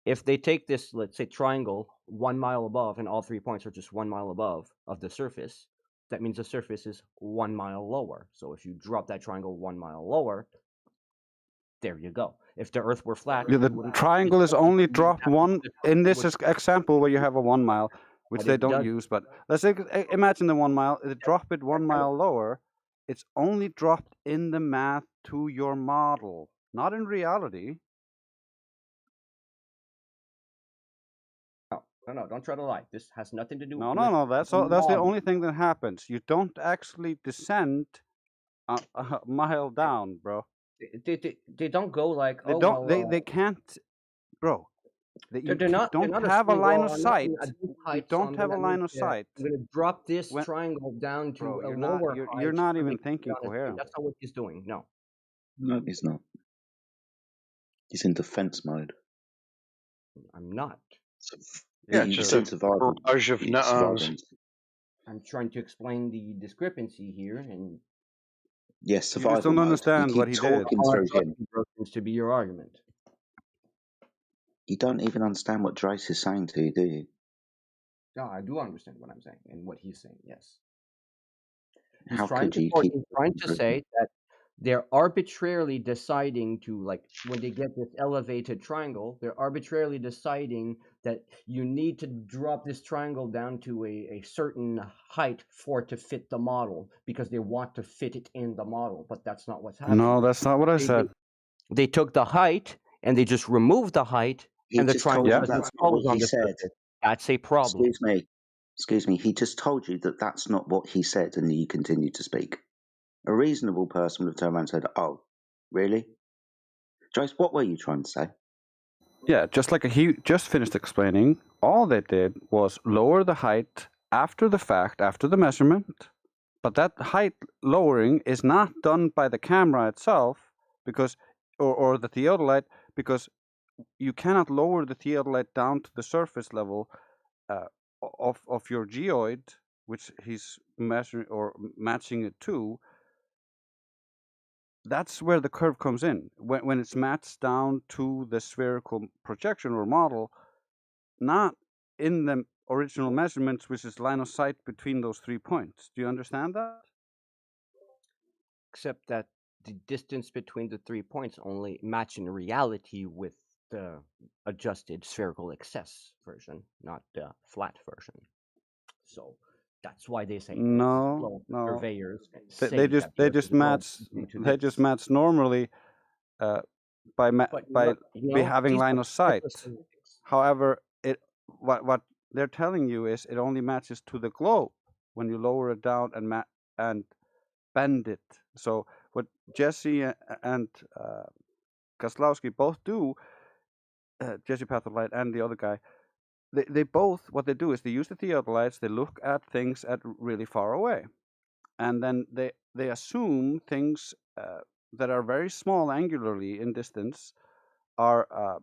If they take this, let's say, triangle 1 mile above, and all 3 points are just 1 mile above of the surface, that means the surface is 1 mile lower. So if you drop that triangle 1 mile lower, there you go. If the Earth were flat, yeah, the triangle is only dropped one in this example where you have a 1 mile, which they don't use. But let's say, imagine the 1 mile. Drop it 1 mile lower. It's only dropped in the math to your model, not in reality. No, don't try to lie. This has nothing to do with... No, that's the only thing that happens. You don't actually descend a mile down, bro. They don't go like... They can't... Bro, you don't have a line of sight. You don't have a line of sight. I'm going to drop this triangle down to a lower height. You're not even thinking coherently. That's not what he's doing, no. No, he's not. He's in defense mode. I'm not. Yeah, just a barrage of no-nos. I'm trying to explain the discrepancy here, and yes, survival. You just don't understand what he did. To be your argument. You don't even understand what Drace is saying to you, do you? No, I do understand what I'm saying and what he's saying. Yes. How could you? He's trying to say that they're arbitrarily deciding to, like, when they get this elevated triangle, they're arbitrarily deciding that you need to drop this triangle down to a certain height for it to fit the model, because they want to fit it in the model. But that's not what's happening. No, that's not what I said. They took the height and they just removed the height, and the triangle doesn't close on the surface. That's a problem. Excuse me. He just told you that that's not what he said, and you continue to speak. A reasonable person would have turned around and said, "Oh, really? Joyce, what were you trying to say?" Yeah, just like he just finished explaining, all they did was lower the height after the fact, after the measurement, but that height lowering is not done by the camera itself, because or the theodolite, because you cannot lower the theodolite down to the surface level of your geoid, which he's measuring or matching it to. That's where the curve comes in. When it's matched down to the spherical projection or model, not in the original measurements, which is line of sight between those 3 points. Do you understand that? Except that the distance between the 3 points only match in reality with the adjusted spherical excess version, not the flat version. So that's why they say No. surveyors They say just that the Earth is a globe due to they this. just match normally by having line of sight. However, what they're telling you is it only matches to the globe when you lower it down and bend it. So what Jesse and Kozlowski both do, Jesse Patherlight and the other guy, they both, what they do is they use the theodolites, they look at things at really far away, and then they assume things that are very small angularly in distance are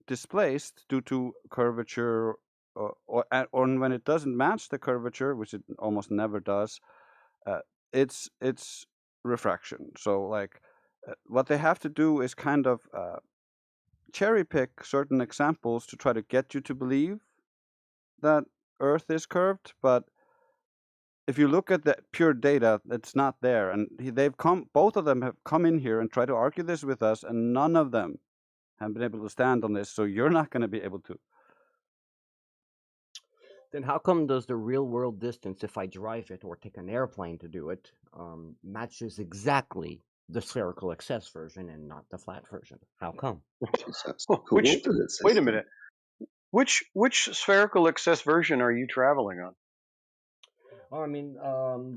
displaced due to curvature, or when it doesn't match the curvature, which it almost never does, it's refraction. So like what they have to do is kind of cherry pick certain examples to try to get you to believe that Earth is curved, but if you look at the pure data, it's not there. And both of them have come in here and tried to argue this with us, and none of them have been able to stand on this. So you're not going to be able to. Then how come does the real world distance, if I drive it or take an airplane to do it, matches exactly the spherical excess version and not the flat version? How come? Wait a minute. Which spherical excess version are you traveling on? Well, I mean,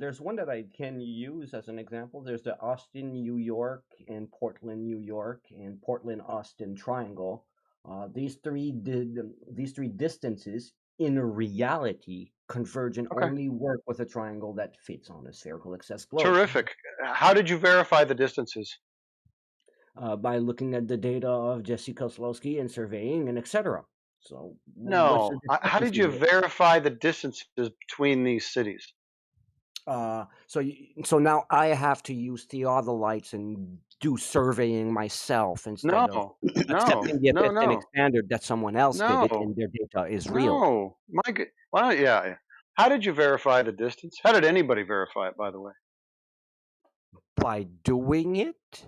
there's one that I can use as an example. There's the Austin, New York, and Portland, New York, and Portland, Austin triangle. These three distances in reality converge and only work with a triangle that fits on a spherical excess globe. Terrific. How did you verify the distances? By looking at the data of Jesse Kozlowski and surveying and etc. So no, how did you verify the distances between these cities? So now I have to use theodolites and do surveying myself instead of accepting the epistemic standard that someone else did it and their data is real. No, well, yeah. How did you verify the distance? How did anybody verify it, by the way? By doing it.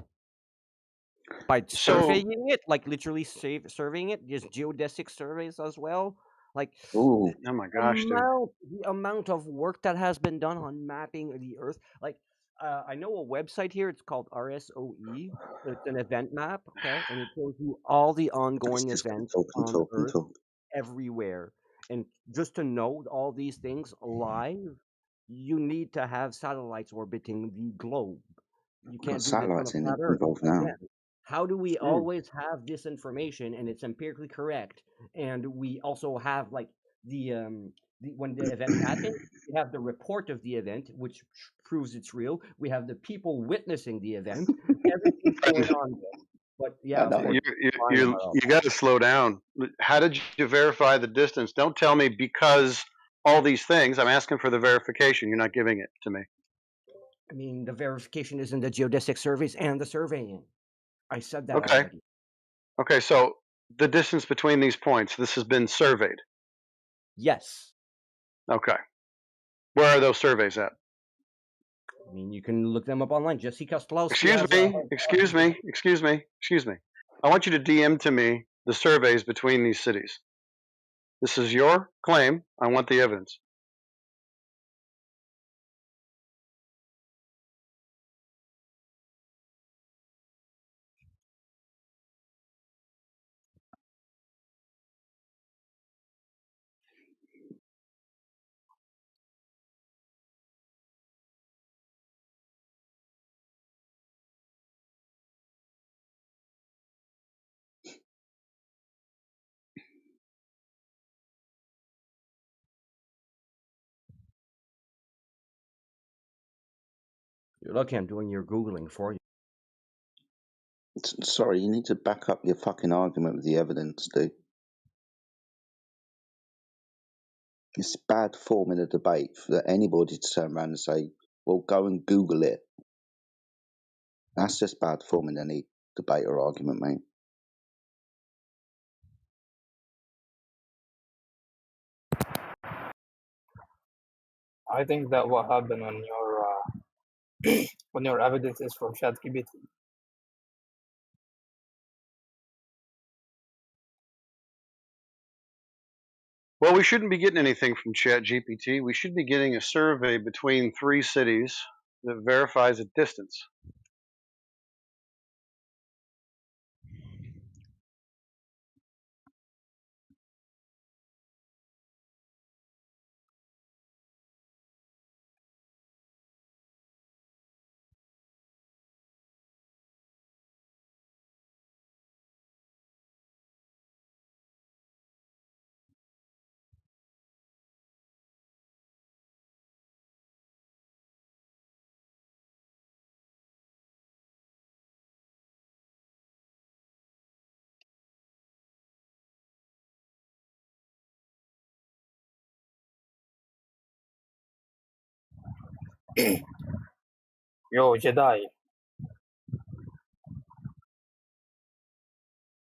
By surveying it, like literally surveying it. There's geodesic surveys as well. Like, oh my gosh, the amount of work that has been done on mapping the Earth. Like, I know a website here. It's called RSOE. It's an event map, okay, and it shows you all the ongoing events on Earth everywhere. And just to know all these things live, you need to have satellites orbiting the globe. You can't do this on a flat Earth. Again, how do we always have this information and it's empirically correct? And we also have like when the event happens, we have the report of the event, which proves it's real. We have the people witnessing the event. Everything's going on there. But yeah, you got to slow down. How did you verify the distance? Don't tell me because all these things. I'm asking for the verification. You're not giving it to me. I mean, the verification is in the geodesic surveys and the surveying. I said that okay. already. Okay, so the distance between these points, this has been surveyed. Yes. Okay. Where are those surveys at? I mean, you can look them up online. Jesse Kozlowski. Excuse me. I want you to DM to me the surveys between these cities. This is your claim. I want the evidence. You're lucky I'm doing your Googling for you. Sorry, you need to back up your fucking argument with the evidence, dude. It's bad form in a debate for anybody to turn around and say, well, go and Google it. That's just bad form in any debate or argument, mate. I think that what happened when your evidence is from ChatGPT. Well, we shouldn't be getting anything from ChatGPT. We should be getting a survey between 3 cities that verifies a distance. Yo, Jedi.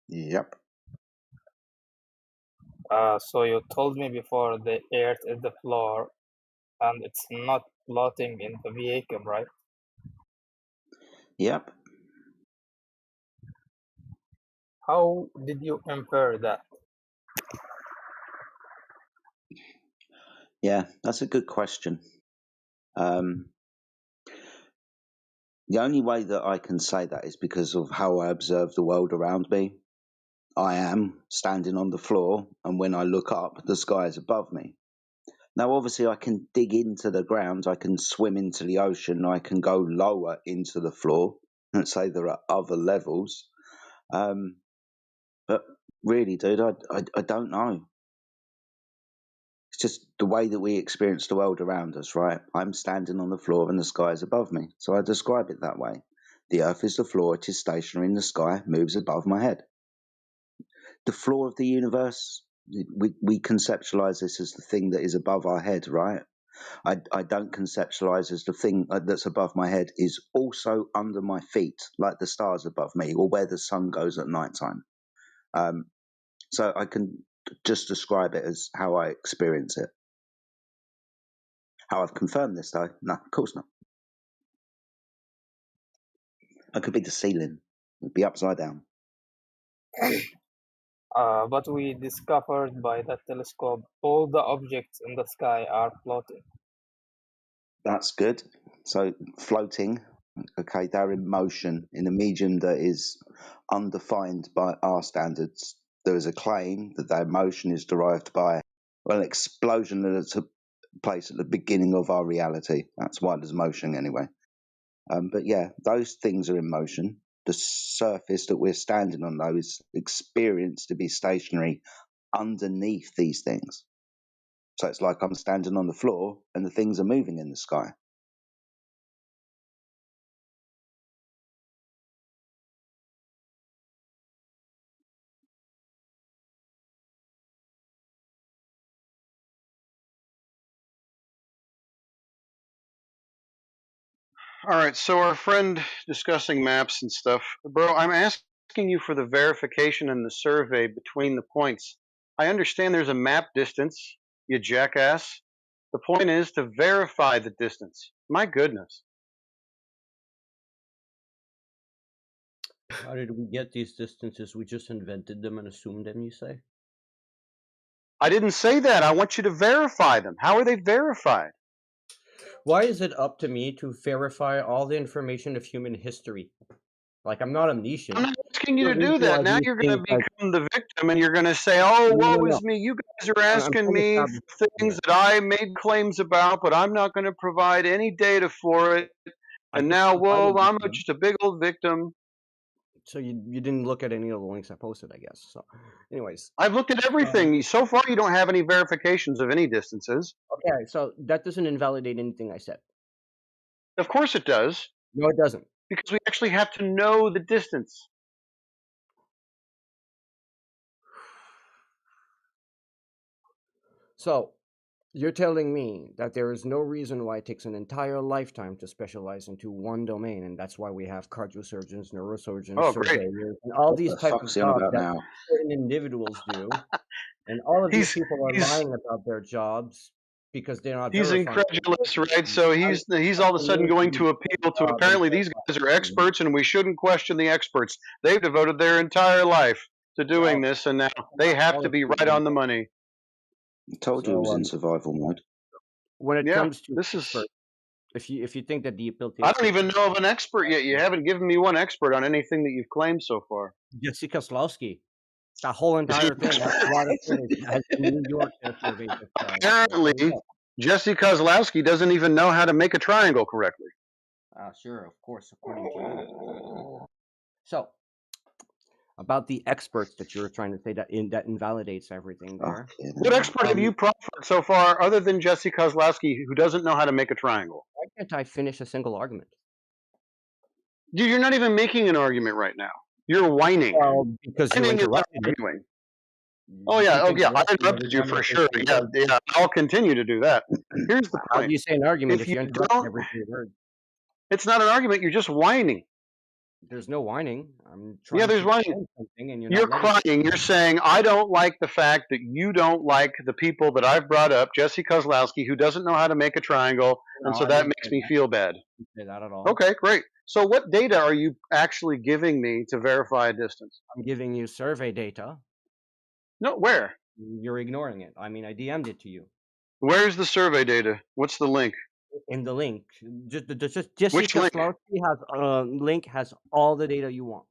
Yep. So you told me before the Earth is the floor, and it's not floating in the vacuum, right? Yep. How did you infer that? Yeah, that's a good question. The only way that I can say that is because of how I observe the world around me. I am standing on the floor, and when I look up, the sky is above me. Now, obviously, I can dig into the ground, I can swim into the ocean, I can go lower into the floor and say there are other levels. But really, dude, I don't know. It's just the way that we experience the world around us, right? I'm standing on the floor and the sky is above me, so I describe it that way. The earth is the floor, it is stationary in the sky, moves above my head. The floor of the universe, we conceptualize this as the thing that is above our head, right? I don't conceptualize as the thing that's above my head is also under my feet, like the stars above me, or where the sun goes at nighttime. So I can just describe it as how I experience it. How I've confirmed this, though? No, of course not. It could be the ceiling. It'd be upside down. But we discovered by that telescope all the objects in the sky are floating. That's good. So floating, okay, they're in motion in a medium that is undefined by our standards. There is a claim that their motion is derived by an explosion that took place at the beginning of our reality. That's why there's motion anyway. But yeah, those things are in motion. The surface that we're standing on, though, is experienced to be stationary underneath these things. So it's like I'm standing on the floor and the things are moving in the sky. All right, so our friend discussing maps and stuff. Bro, I'm asking you for the verification and the survey between the points. I understand there's a map distance, you jackass. The point is to verify the distance. My goodness. How did we get these distances? We just invented them and assumed them, you say? I didn't say that. I want you to verify them. How are they verified? Why is it up to me to verify all the information of human history? Like, I'm not omniscient. I'm not asking you to do that. Now you're going to become the victim and you're going to say, oh, woe is me. You guys are asking me for things that I made claims about, but I'm not going to provide any data for it. And now, whoa, I'm just a big old victim. So you didn't look at any of the links I posted, I guess. So, anyways. I've looked at everything. So far, you don't have any verifications of any distances. Okay, so that doesn't invalidate anything I said. Of course it does. No, it doesn't. Because we actually have to know the distance. So, you're telling me that there is no reason why it takes an entire lifetime to specialize into one domain, and that's why we have cardiosurgeons, neurosurgeons, Oh, great. surveyors, and all What these the types fuck's of he on jobs about that now? certain individuals do, and all of these people are he's lying about their jobs because they're not he's verifying. incredulous, right? So he's all of a sudden going to appeal to apparently these guys are experts, and we shouldn't question the experts. They've devoted their entire life to doing this, and now they have to be right on the money. I told you he was in survival mode. When it Yeah, comes to this is. experts, if you think that the ability, I don't even know of an expert yet. You haven't given me one expert on anything that you've claimed so far. Jessica Slowski, that whole entire thing has a lot of footage. Has the New York survey. Apparently, Jesse Kozlowski doesn't even know how to make a triangle correctly. Sure, of course, according to you. So, about the experts that you're trying to say that invalidates everything there. What expert have you proffered so far, other than Jesse Kozlowski, who doesn't know how to make a triangle? Why can't I finish a single argument? Dude, you're not even making an argument right now. You're whining. Well, because you Whining is not interrupted it. arguing. Oh yeah, I interrupted you for sure. Yeah, I'll continue to do that. Here's the How point. do you say an argument if you you interrupt don't, every 3 words? it's not an argument. You're just whining. There's no whining. I'm trying Yeah, there's to whining. change something, and You're not letting crying. You're saying, I don't like the fact that you don't like the people that I've brought up, Jesse Kozlowski, who doesn't know how to make a triangle, and No, so I that didn't makes say me that. feel bad. I didn't say that at all. Okay, great. So what data are you actually giving me to verify a distance? I'm giving you survey data. No, where? You're ignoring it. I mean, I DM'd it to you. Where's the survey data? What's the link? In the link. Just Jesse Which link? Kozlowski has link has all the data you want.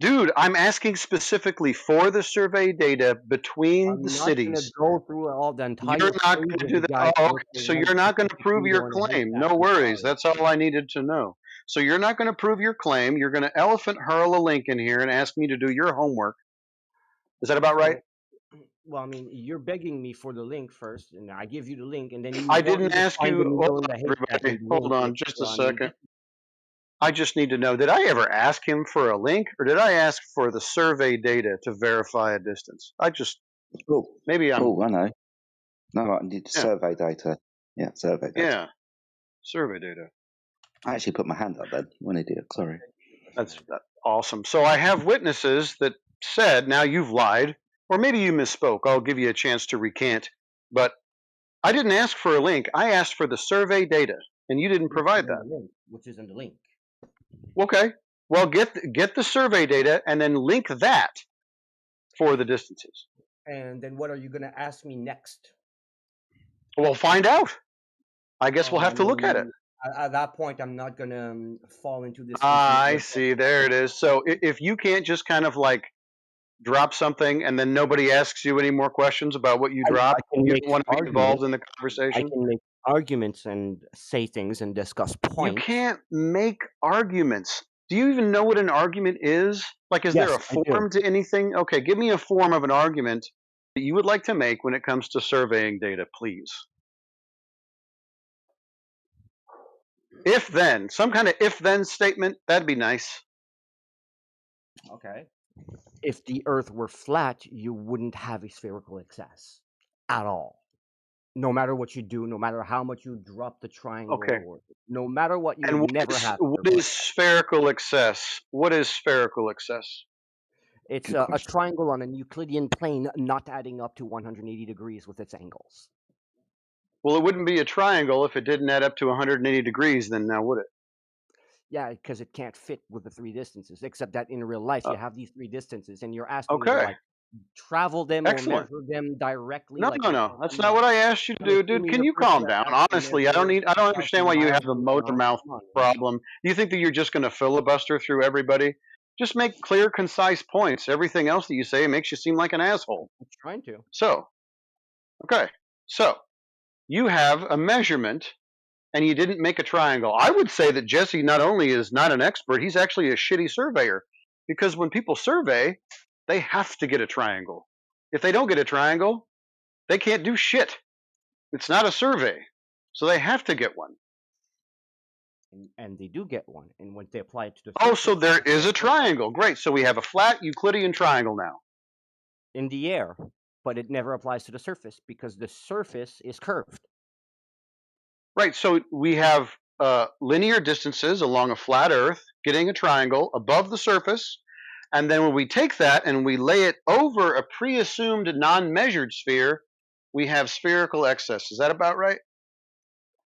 Dude, I'm asking specifically for the survey data between the I'm not going to cities. go through all the entire You're not page going to of do the that. guy Oh, okay. So you're not going to prove your claim. No worries. That's all I needed to know. So you're not going to prove your claim. You're going to elephant hurl a link in here and ask me to do your homework. Is that about right? Well, I mean, you're begging me for the link first, and I give you the link, and then you I want me didn't to ask find the you. needle Hold in on, the haystack everybody. and the Hold link on is, just a I mean, second. I just need to know, did I ever ask him for a link, or did I ask for the survey data to verify a distance? Maybe I'm. Oh, I know. No, I need survey data. Yeah, survey data. Yeah, survey data. I actually put my hand up then. What an idiot. Sorry. That's awesome. So I have witnesses that said, now you've lied, or maybe you misspoke. I'll give you a chance to recant. But I didn't ask for a link. I asked for the survey data, and you didn't provide that. which is in the link. Okay. Well, get the survey data and then link that for the distances. And then what are you going to ask me next? Well, find out. I guess we'll have to look at it. At that point, I'm not going to fall into this. I see. There it is. So if you can't just kind of like drop something and then nobody asks you any more questions about what you dropped, you don't want to be involved in the conversation? I can make arguments and say things and discuss points. You can't make arguments. Do you even know what an argument is? Like, is there a form to anything? Okay, give me a form of an argument that you would like to make when it comes to surveying data, please. If then, some kind of if then statement, that'd be nice. Okay. If the Earth were flat, you wouldn't have a spherical excess at all. No matter what you do, no matter how much you drop the triangle, or no matter what, you would never have. What is spherical excess? What is spherical excess? It's a triangle on an Euclidean plane not adding up to 180 degrees with its angles. Well, it wouldn't be a triangle if it didn't add up to 180 degrees, then now would it? Yeah, because it can't fit with the 3 distances, except that in real life you have these 3 distances, and you're asking me to like travel them or measure them directly. No, no, that's not what I asked you to do, dude. Can you calm down? Honestly, I don't understand why you have the motor mouth problem. You think that you're just going to filibuster through everybody? Just make clear, concise points. Everything else that you say makes you seem like an asshole. I'm trying to. So, okay, so you have a measurement and you didn't make a triangle. I would say that Jesse not only is not an expert, he's actually a shitty surveyor, because when people survey, they have to get a triangle. If they don't get a triangle, they can't do shit. It's not a survey, so they have to get one. and they do get one. And when they apply it to the Oh, so surface, there is a triangle. Great. So we have a flat Euclidean triangle now. in the air, but it never applies to the surface because the surface is curved. Right. So we have linear distances along a flat Earth getting a triangle above the surface. And then when we take that and we lay it over a pre-assumed non-measured sphere, we have spherical excess. Is that about right?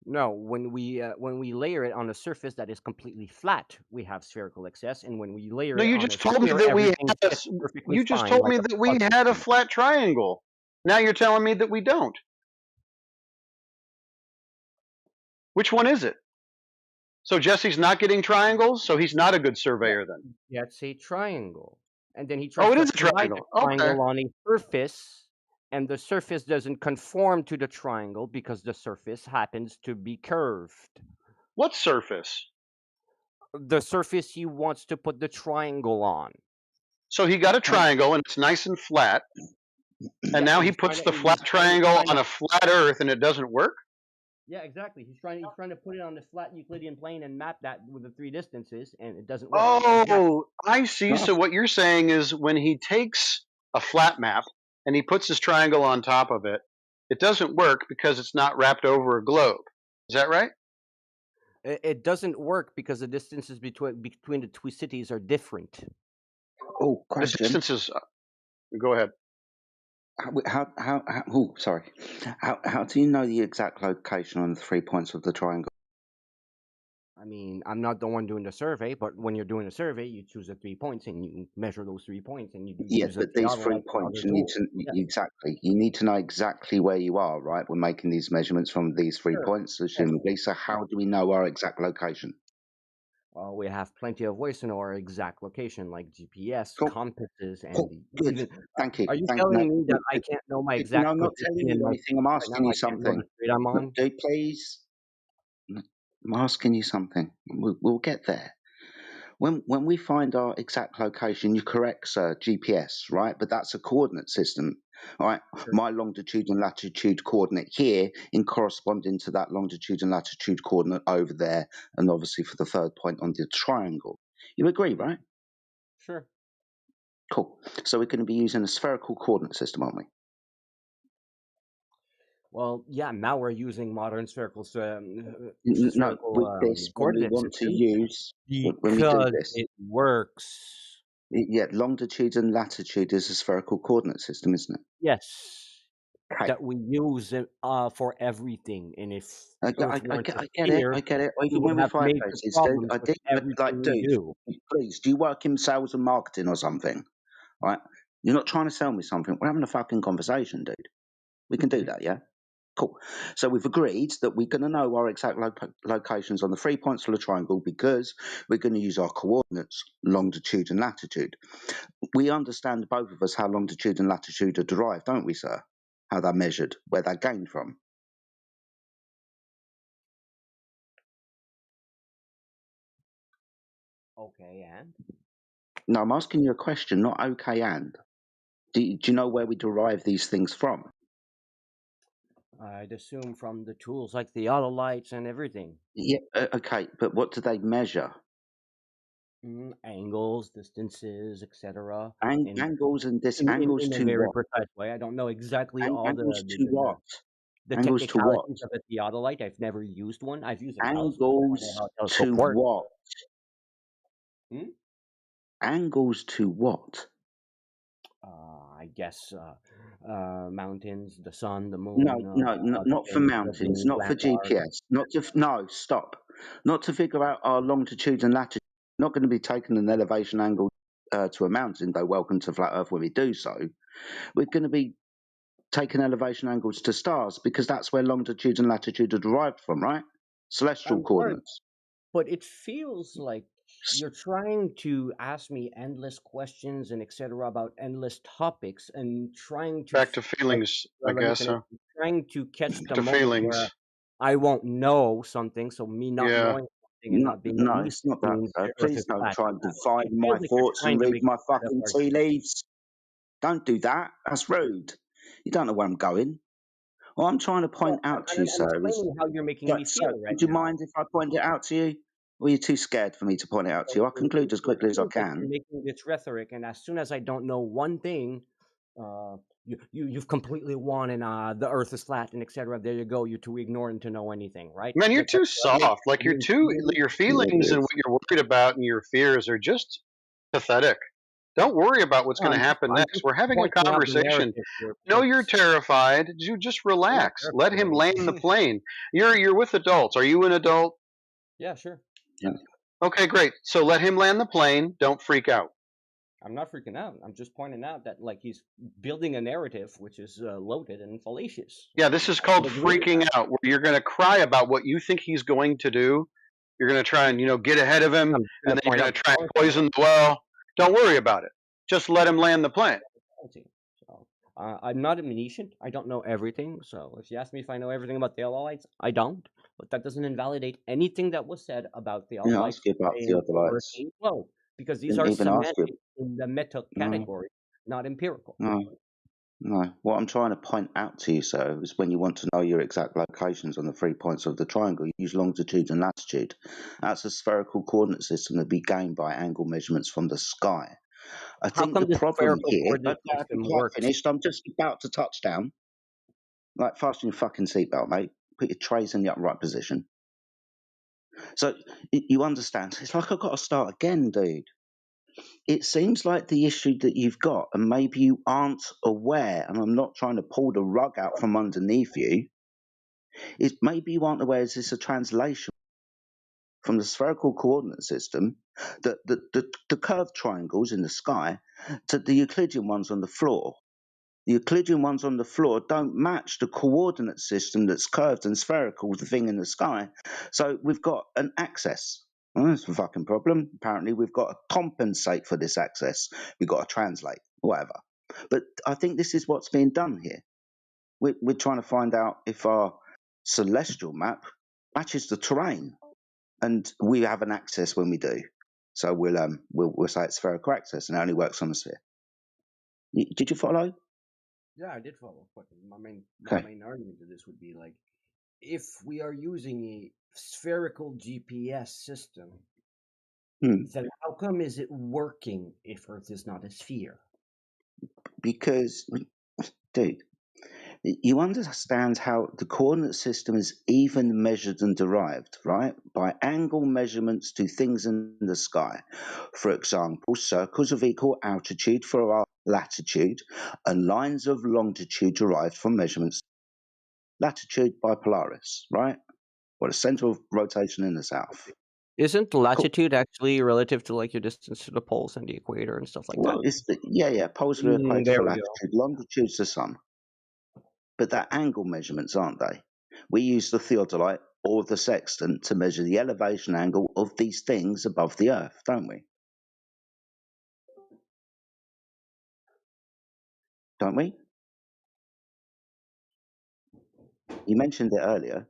No, when we layer it on a surface that is completely flat, we have spherical excess, and when we layer No, it you on a just told me sphere, that we everything had fits perfectly you just fine, told like me a that we puzzle had a piece. flat triangle. Now you're telling me that we don't. Which one is it? So Jesse's not getting triangles, so he's not a good surveyor then. That's a triangle, and then he Oh, tries it to is a apply the triangle. Okay. triangle on a surface, and the surface doesn't conform to the triangle because the surface happens to be curved. What surface? The surface he wants to put the triangle on. So he got a triangle and it's nice and flat, and now he puts the flat triangle on a flat Earth and it doesn't work? Yeah, exactly. He's trying to put it on the flat Euclidean plane and map that with the three distances, and it doesn't work. Oh, I see. So what you're saying is when he takes a flat map and he puts his triangle on top of it, it doesn't work because it's not wrapped over a globe. Is that right? It doesn't work because the distances between the two cities are different. Oh, The question. distances. Go ahead. Sorry. How do you know the exact location on the 3 points of the triangle? I mean, I'm not the one doing the survey, but when you're doing a survey, you choose the 3 points and you measure those 3 points, and you Yes, use a but these 3 theodolite or points, other you need tools. to exactly. You need to know exactly where you are, right? We're making these measurements from these 3 Sure. points, assumably. So how do we know our exact location? Well, we have plenty of ways to know our exact location, like GPS, Cool. compasses, and Cool. Good. even. Thank you. Are you No, telling me that I can't know my no, exact I'm not position telling in you my anything. I'm right asking now? you I can't know something. the street I'm on. Do please. I'm asking you something. We'll get there. When we find our exact location, you're correct, sir, GPS, right? But that's a coordinate system, all right? Sure. My longitude and latitude coordinate here in corresponding to that longitude and latitude coordinate over there, and obviously for the third point on the triangle. You agree, right? Sure. Cool. So we're going to be using a spherical coordinate system, aren't we? Well, yeah. Now we're using modern spherical No, with this, when we coordinate want to systems use, when we do because this, it works. yeah, longitude and latitude is a spherical coordinate system, isn't it? Yes, Okay. that we use it for everything, and if I Earth weren't a get it. sphere, I get it. we Even would when we have five major faces, dude, problems with like, everything we dude, do. please, do you work in sales and marketing or something? Right? You're not trying to sell me something. We're having a fucking conversation, dude. We can do that, yeah? Cool. So we've agreed that we're going to know our exact locations on the 3 points of the triangle because we're going to use our coordinates, longitude and latitude. We understand, both of us, how longitude and latitude are derived, don't we, sir? How they're measured, where they're gained from. Okay, and? No, I'm asking you a question, not okay and. Do you know where we derive these things from? I'd assume from the tools like the autolites and everything. Yeah, okay, but what do they measure? Angles, distances, etc. Angles and In a to very what? precise way. I don't know exactly all Angles to what? the Angles to what? technicalities of a theodolite. I've never used one. I've used a telescope. I know Angles how a to telescope works. what? Angles to what? I guess mountains, the sun, the No, moon. not for mountains, not for GPS, stop. Not to figure out our longitude and latitude. Not going to be taking an elevation angle to a mountain, though welcome to Flat Earth when we do so. We're going to be taking elevation angles to stars because that's where longitude and latitude are derived from, right? Celestial coordinates. But it feels like you're trying to ask me endless questions and etc. about endless topics and trying to back to feelings, I guess. Trying to catch the to moment feelings. where I won't know something, so me not knowing something and not being No, used it's not that. means Please don't try and define my like thoughts and read my fucking tea argument. leaves. Don't do that. That's rude. You don't know where I'm going. What I'm trying to point out to you, sir, is explaining how you're making me feel right do you now. mind if I point it out to you? Well, you're too scared for me to point it out to you. I'll conclude as quickly as I You're can. making this rhetoric, and as soon as I don't know one thing, you've completely won, and the Earth is flat, and etc. There you go. You're too ignorant to know anything, right? Man, you're Like too soft. Like I mean, your feelings and what you're worried about and your fears are just pathetic. Don't worry about what's going to happen I'm next. just We're having a pointing out the conversation. narrative here No, you're because terrified. You just I'm not relax. Let him terrified. land the plane. You're with adults. Are you an adult? Yeah, sure. Yeah. Okay, great. So let him land the plane. Don't freak out. I'm not freaking out. I'm just pointing out that like he's building a narrative which is loaded and fallacious. Yeah, this is I called don't agree with freaking that. out, where you're going to cry about what you think he's going to do. You're going to try and get ahead of him, I'm just and going then to you're point going out to the try and fallacy. poison the well. Don't worry about it. Just let him land the plane. So, I'm not omniscient. I don't know everything. So if you ask me if I know everything about the Allites, I don't. But that doesn't invalidate anything that was said about the I didn't ask Allites you about the and other the lights. Hurricane Flow, because these Didn't are even ask you. semantic in the meta No, category, not empirical. no, no. What I'm trying to point out to you, sir, is when you want to know your exact locations on the 3 points of the triangle, you use longitude and latitude. That's a spherical coordinate system that be gained by angle measurements from the sky. I How think come the this problem spherical here, coordinate I haven't system quite works? finished. I'm just about to touch down. Like, fasten your fucking seatbelt, mate. Put your trays in the upright position. So you understand. It's like I've got to start again, dude. It seems like the issue that you've got, and maybe you aren't aware, and I'm not trying to pull the rug out from underneath you, is maybe you aren't aware, is this a translation from the spherical coordinate system, the curved triangles in the sky, to the Euclidean ones on the floor. The Euclidean ones on the floor don't match the coordinate system that's curved and spherical with the thing in the sky. So we've got an axis. Well, that's a fucking problem. Apparently, we've got to compensate for this access. We've got to translate, whatever. But I think this is what's being done here. We're trying to find out if our celestial map matches the terrain, and we have an axis when we do. So we'll say it's spherical axis, and it only works on the sphere. Did you follow? Yeah, I did follow. But my main Okay. argument to this would be like, if we are using a spherical GPS system, then how come is it working if Earth is not a sphere? Because, dude, you understand how the coordinate system is even measured and derived, right? By angle measurements to things in the sky. For example, circles of equal altitude for our latitude, and lines of longitude derived from measurements. Latitude by Polaris, right? Or the center of rotation in the south. Isn't latitude actually relative to like your distance to the poles and the equator and stuff like that? Well, poles are the equator There for we latitude, longitude's the sun. But they're angle measurements, aren't they? We use the theodolite or the sextant to measure the elevation angle of these things above the Earth, don't we? Don't we? You mentioned it earlier.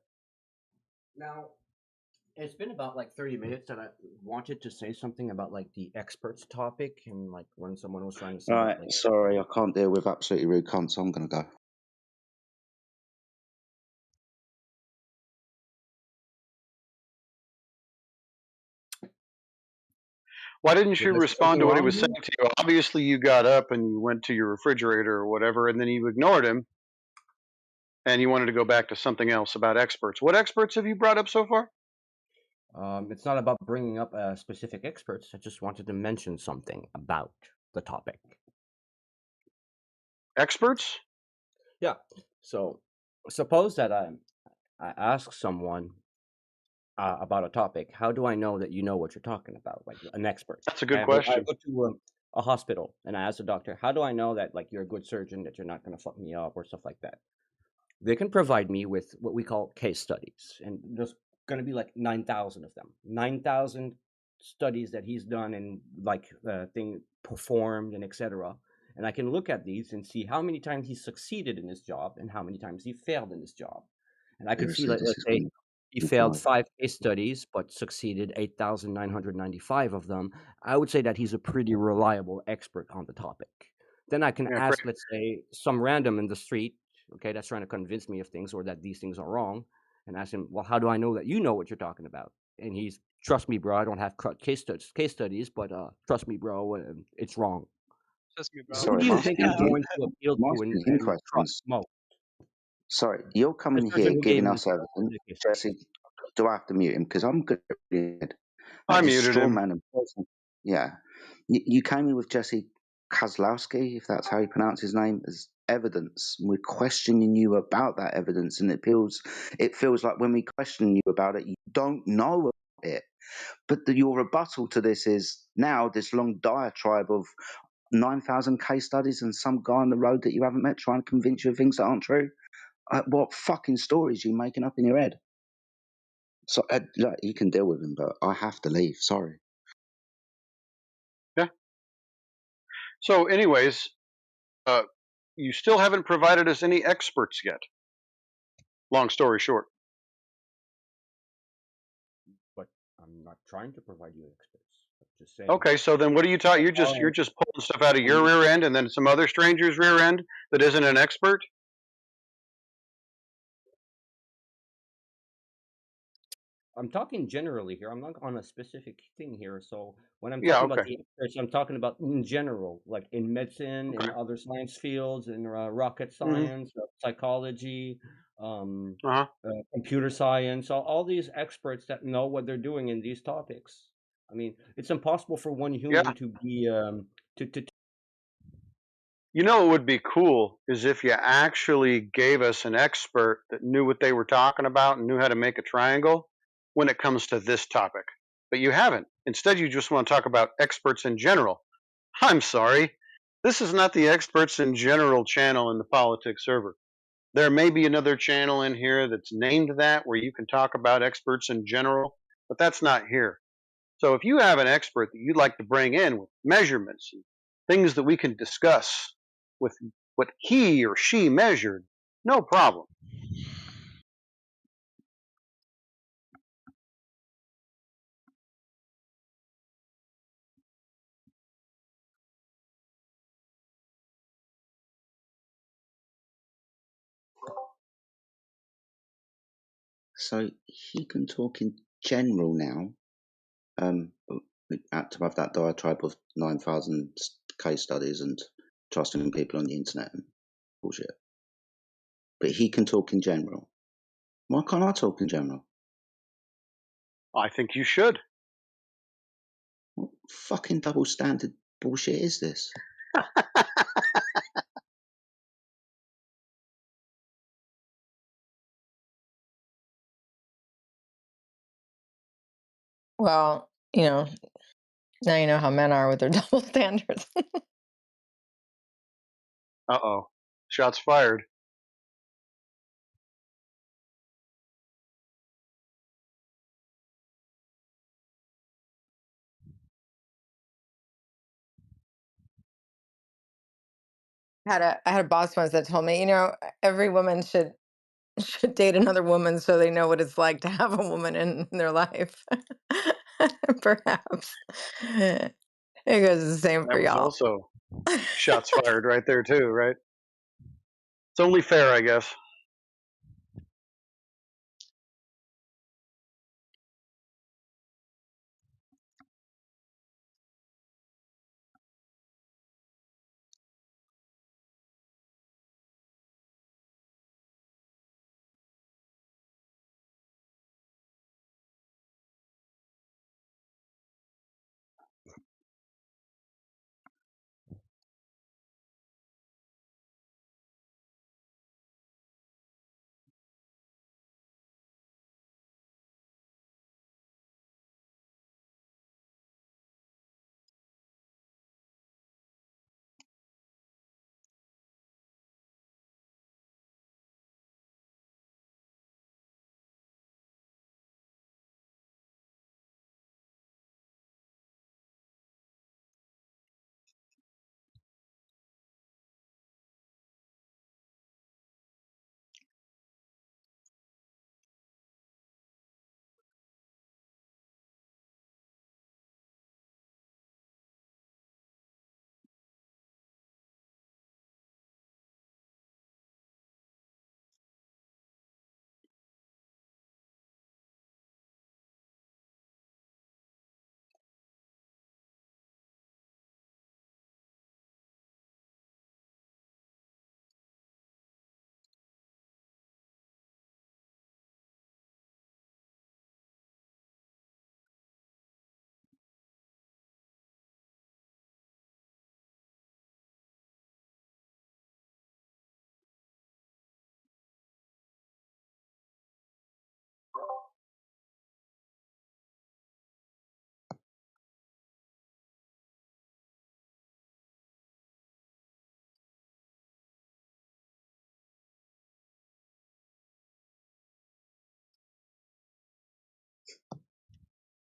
Now, it's been about like 30 minutes that I wanted to say something about like the experts topic, and like when someone was trying to say Right, that, like, sorry, I can't deal with absolutely rude cunts, so I'm going to go. Why didn't you did I say respond something to what he wrong was here? saying to you? Obviously, you got up and you went to your refrigerator or whatever, and then you ignored him, and you wanted to go back to something else about experts. What experts have you brought up so far? It's not about bringing up specific experts. I just wanted to mention something about the topic. Experts? Yeah. So suppose that I ask someone about a topic. How do I know that you know what you're talking about, like an expert? That's a good I question. go to a hospital and I ask the doctor, how do I know that like you're a good surgeon, that you're not going to fuck me up or stuff like that? They can provide me with what we call case studies, and there's going to be like 9,000 of them. 9,000 studies that he's done and like thing performed and etc. And I can look at these and see how many times he succeeded in his job and how many times he failed in his job. And I could see, Seriously, like, this let's is say going he to failed drive. 5 case studies but succeeded 8,995 of them. I would say that he's a pretty reliable expert on the topic. Then I can Yeah, ask, great. let's say, some random in the street, okay, that's trying to convince me of things or that these things are wrong, and ask him, well, how do I know that you know what you're talking about? And he's trust me, bro. I don't have case studies, but trust me, bro. It's wrong. Trust me, bro. Who Sorry, do I'm you think asking is him. going to appeal I'm to asking him and trust questions. most? Sorry, you're The coming person here who gave giving me us evidence. the case. Jesse, do I have to mute him? Because I'm good. I Just muted straw him. man and person. Yeah. You came in with Jesse Kozlowski, if that's how you pronounce his name, as evidence. We're questioning you about that evidence, and it feels like when we question you about it, you don't know about it. But your rebuttal to this is now this long diatribe of 9,000 case studies and some guy on the road that you haven't met trying to convince you of things that aren't true. What fucking stories are you making up in your head? So look, you can deal with him, but I have to leave. Sorry. Yeah. So, anyways, you still haven't provided us any experts yet. Long story short. But I'm not trying to provide you experts. I'm just saying. Okay, so then what are you talking? You're just pulling stuff out of your rear end and then some other stranger's rear end that isn't an expert. I'm talking generally here. I'm not on a specific thing here. So when I'm Yeah. talking about Okay. the experts, I'm talking about in general, like in medicine, in Okay. other science fields, in rocket Mhm. science, psychology, Uh-huh. computer science, all these experts that know what they're doing in these topics. I mean, it's impossible for one Yeah. human to be to. You know what would be cool is if you actually gave us an expert that knew what they were talking about and knew how to make a triangle when it comes to this topic. But you haven't. Instead, you just want to talk about experts in general. I'm sorry. This is not the experts in general channel in the politics server. There may be another channel in here that's named that where you can talk about experts in general, but that's not here. So if you have an expert that you'd like to bring in with measurements and things that we can discuss with what he or she measured, no problem. So he can talk in general now. To have that diatribe of 9,000 case studies and trusting people on the internet and bullshit. But he can talk in general. Why can't I talk in general? I think you should. What fucking double standard bullshit is this? Well, now you know how men are with their double standards. Uh-oh. Shots fired. I had a boss once that told me, every woman should date another woman so they know what it's like to have a woman in their life. Perhaps. It goes the same That for was y'all. also shots fired right there too, right? It's only fair, I guess.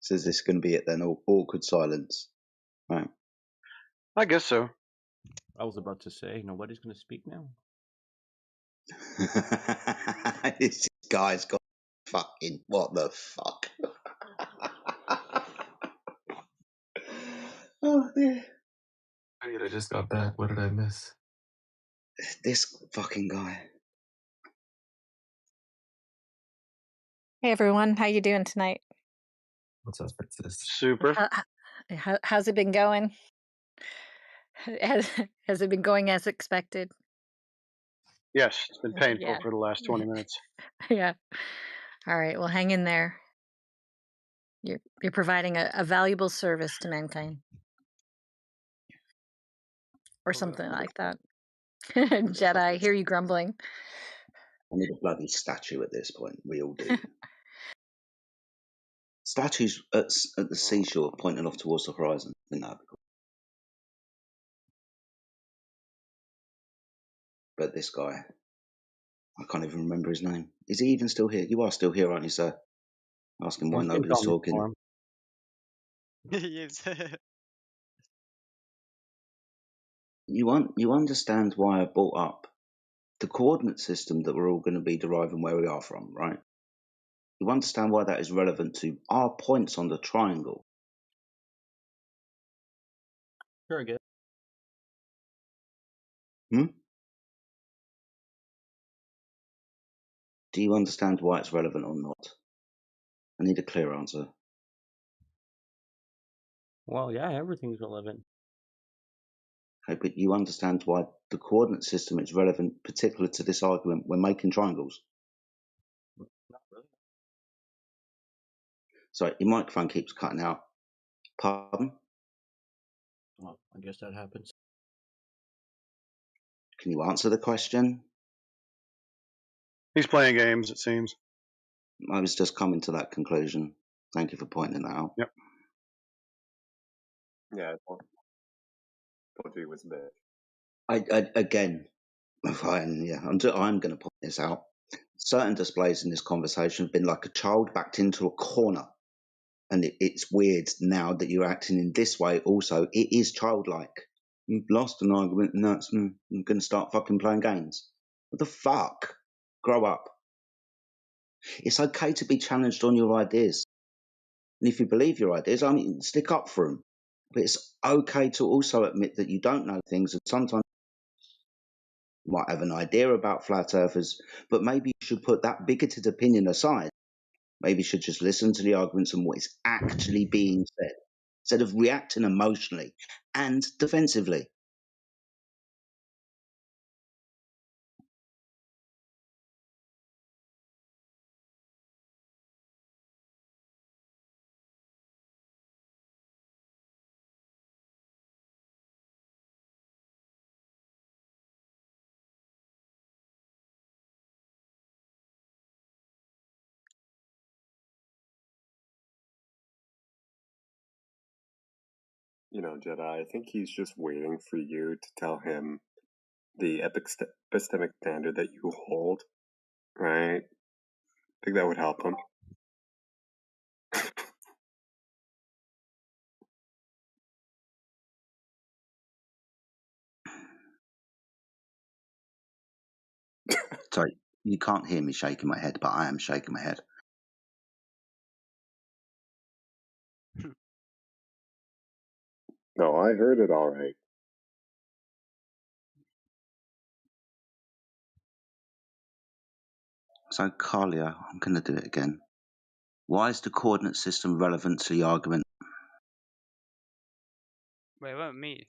So is this going to be it then? Awkward silence. Right. I guess so. I was about to say nobody's going to speak now. This guy's got fucking what the fuck? Oh dear. I just got back. What did I miss? This fucking guy. Hey everyone, how you doing tonight? What's up, Princess? Super. How's it been going? Has it been going as expected? Yes, it's been painful Yeah. for the last 20 minutes. Yeah. All right. Well, hang in there. You're providing a valuable service to mankind, or something like that. Jedi, I hear you grumbling. I need a bloody statue at this point. We all do. Statues at the seashore pointing off towards the horizon. I think that'd be cool. But this guy, I can't even remember his name. Is he even still here? You are still here, aren't you, sir? Ask him why You can nobody's call me talking. Storm. Yes. You understand why I brought up the coordinate system that we're all going to be deriving where we are from, right? You understand why that is relevant to our points on the triangle. Very good. Do you understand why it's relevant or not? I need a clear answer. Well, yeah, everything's relevant. Okay, but you understand why the coordinate system is relevant, particular to this argument when making triangles. Not really. Sorry, your microphone keeps cutting out. Pardon? Well, I guess that happens. Can you answer the question? He's playing games, it seems. I was just coming to that conclusion. Thank you for pointing that out. Yep. Yeah, I told you he was a bitch. Again, fine, yeah, I'm going to point this out. Certain displays in this conversation have been like a child backed into a corner. And it's weird now that you're acting in this way also. It is childlike. You've lost an argument and that's I'm going to start fucking playing games. What the fuck? Grow up. It's okay to be challenged on your ideas. And if you believe your ideas, I mean, stick up for them. But it's okay to also admit that you don't know things and sometimes you might have an idea about flat earthers, but maybe you should put that bigoted opinion aside. Maybe you should just listen to the arguments and what is actually being said, instead of reacting emotionally and defensively. You know, Jedi, I think he's just waiting for you to tell him the epistemic standard that you hold, right? I think that would help him. Sorry, you can't hear me shaking my head, but I am shaking my head. No, I heard it all right. So, Carlia, I'm going to do it again. Why is the coordinate system relevant to the argument? Wait, what me?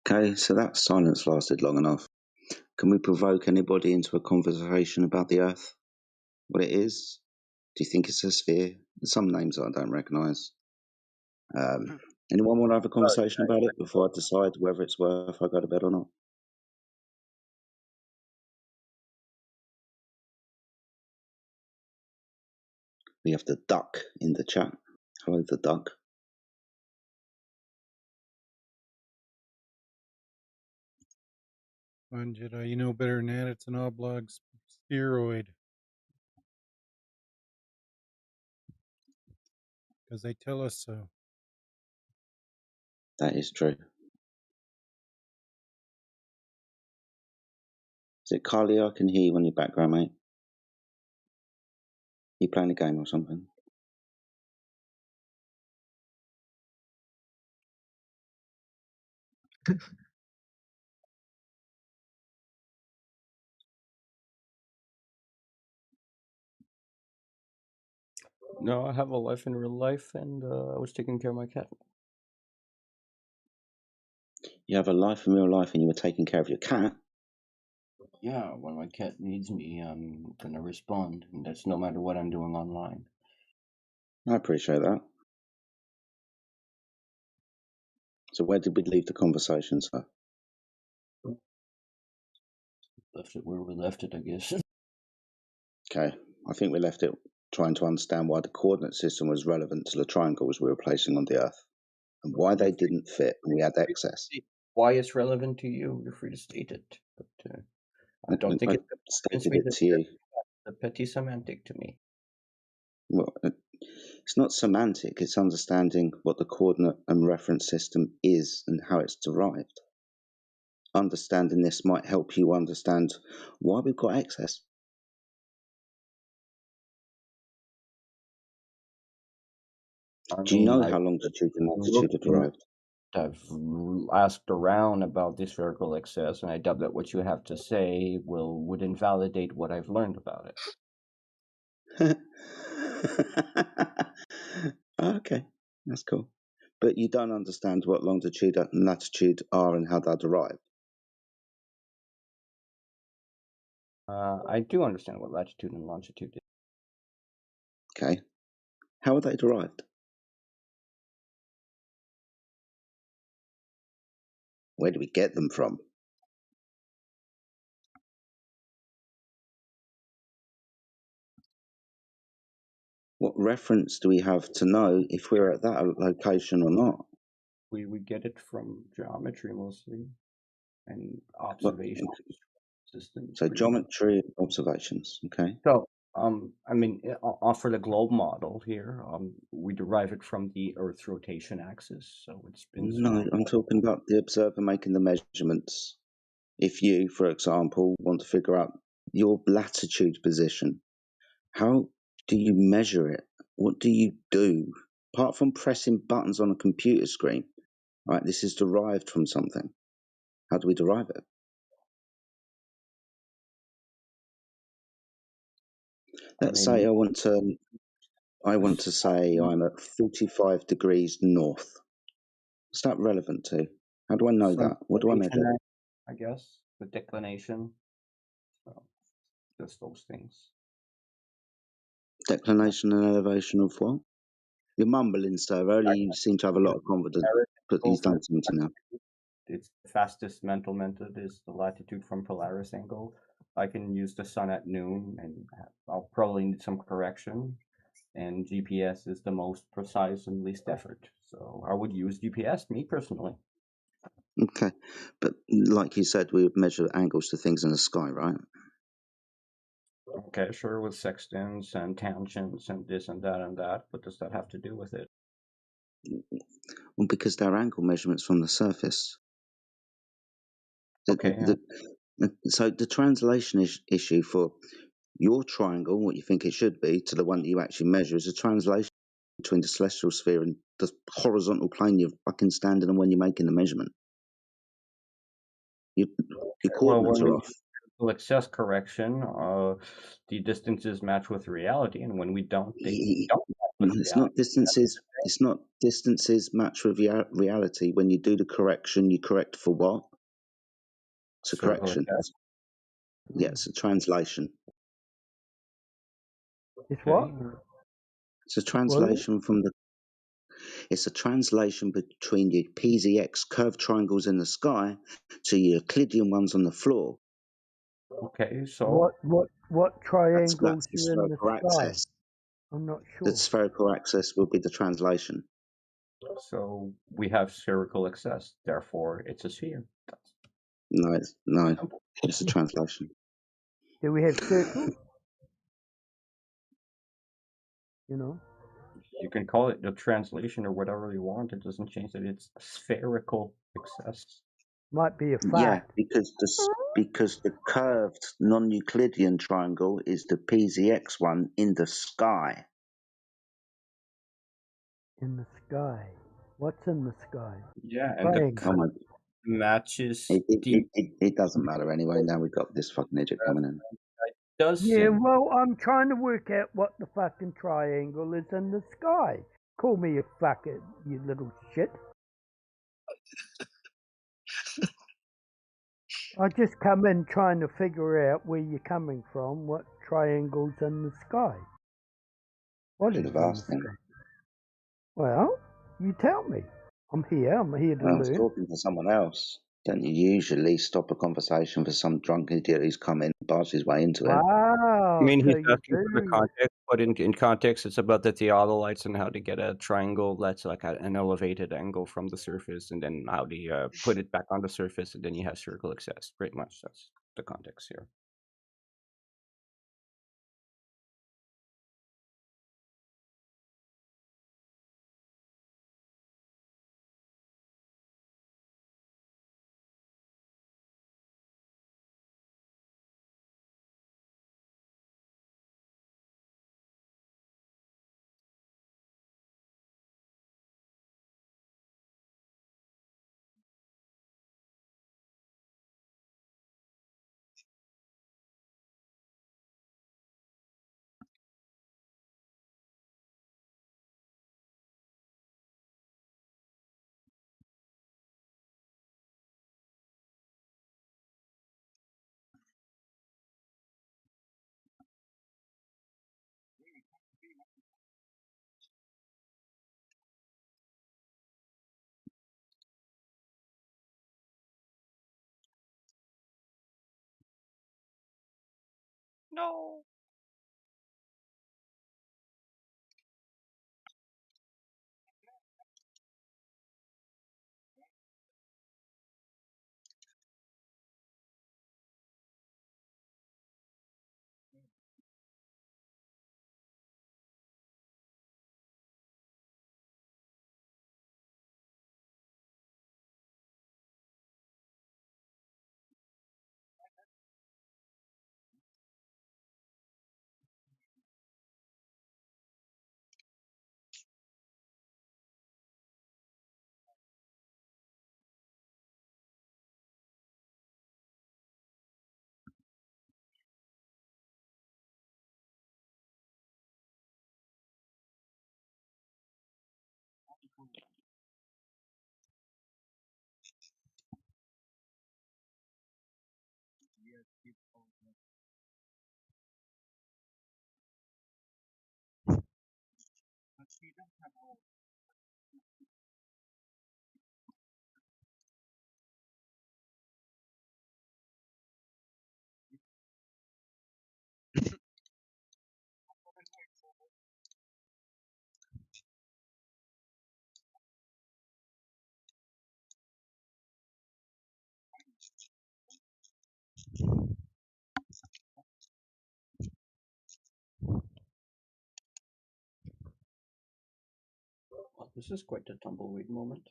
Okay, so that silence lasted long enough. Can we provoke anybody into a conversation about the Earth? What it is? Do you think it's a sphere? There's some names I don't recognise. Anyone want to have a conversation about it before I decide whether it's worth I go to bed or not? We have the duck in the chat. Hello, the duck. Come on, Jedi, you know better than that. It's an oblong spheroid. Because they tell us so. That is true. Is it Carly? I can hear you on your background, mate. You playing a game or something? No, I have a life in real life, and I was taking care of my cat. You have a life in real life and you were taking care of your cat? Yeah, when my cat needs me, I'm gonna respond, and that's no matter what I'm doing online. I appreciate that. So where did we leave the conversation, sir? Left it where we left it, I guess. Okay, I think we left it trying to understand why the coordinate system was relevant to the triangles we were placing on the Earth, and why they didn't fit and we had excess. Why it's relevant to you, you're free to state it. But I don't think I it's stated it to you. a petty semantic to me. Well, it's not semantic, it's understanding what the coordinate and reference system is and how it's derived. Understanding this might help you understand why we've got excess. Do you know how longitude and latitude are derived? I've asked around about the spherical excess, and I doubt that what you have to say would invalidate what I've learned about it. Okay, that's cool. But you don't understand what longitude and latitude are and how they're derived. I do understand what latitude and longitude is. Okay. How are they derived? Where do we get them from? What reference do we have to know if we're at that location or not? We get it from geometry mostly, and observations. Systems. So geometry observations, okay. So, I mean, for the globe model here, we derive it from the Earth's rotation axis, so it spins No, around. I'm talking about the observer making the measurements. If you, for example, want to figure out your latitude position, how do you measure it? What do you do? Apart from pressing buttons on a computer screen, right, this is derived from something. How do we derive it? Let's say I want to say I'm at 45 degrees north. What's that relevant to? How do I know that? What do I measure? I guess the declination. So just those things. Declination and elevation of what? You're mumbling, sir. Earlier you seem to have a lot of confidence, but you don't seem to now. Its fastest mental method is the latitude from Polaris angle. I can use the sun at noon, and I'll probably need some correction. And GPS is the most precise and least effort. So I would use GPS, me personally. Okay, but like you said, we would measure angles to things in the sky, right? Okay, sure, with sextants and tangents and this and that, what does that have to do with it? Well, because they're angle measurements from the surface. So the translation issue for your triangle, what you think it should be, to the one that you actually measure is a translation between the celestial sphere and the horizontal plane you're fucking standing on when you're making the measurement. Your coordinates are off. Excess correction, the distances match with reality, and when we don't, they don't match with It's reality. not distances. It's not distances match with reality. When you do the correction, you correct for what? It's a correction. Yeah, it's a translation. It's what? It's a translation from the. It's a translation between your PZX curved triangles in the sky to your Euclidean ones on the floor. Okay, so what triangles That's the are in the spherical sky? axis. I'm not The sure. spherical axis will be the translation. So we have spherical excess, therefore it's a sphere. No, it's a translation. Do we have circles? You know? You can call it the translation or whatever you want. It doesn't change that it's spherical excess. Might be a Yeah, fact. because the curved non-Euclidean triangle is the PZX one in the sky. In the sky. What's in the sky? Yeah, and the matches It doesn't matter anyway. Now we've got this fucking idiot coming in. Yeah, well, I'm trying to work out what the fucking triangle is in the sky. Call me a fucking, you little shit. I just come in trying to figure out where you're coming from, what triangle's in the sky. What is in the sky? Well, you tell me. I'm here to I was learn. talking to someone else. Don't you usually stop a conversation for some drunk idiot who's come in and barged his way into it? Wow. I mean, he's so you asking for the do. context, but in context, it's about the theodolites and how to get a triangle that's like an elevated angle from the surface, and then how to put it back on the surface, and then you have circle excess. Pretty much, that's the context here. No. Well, this is quite a tumbleweed moment.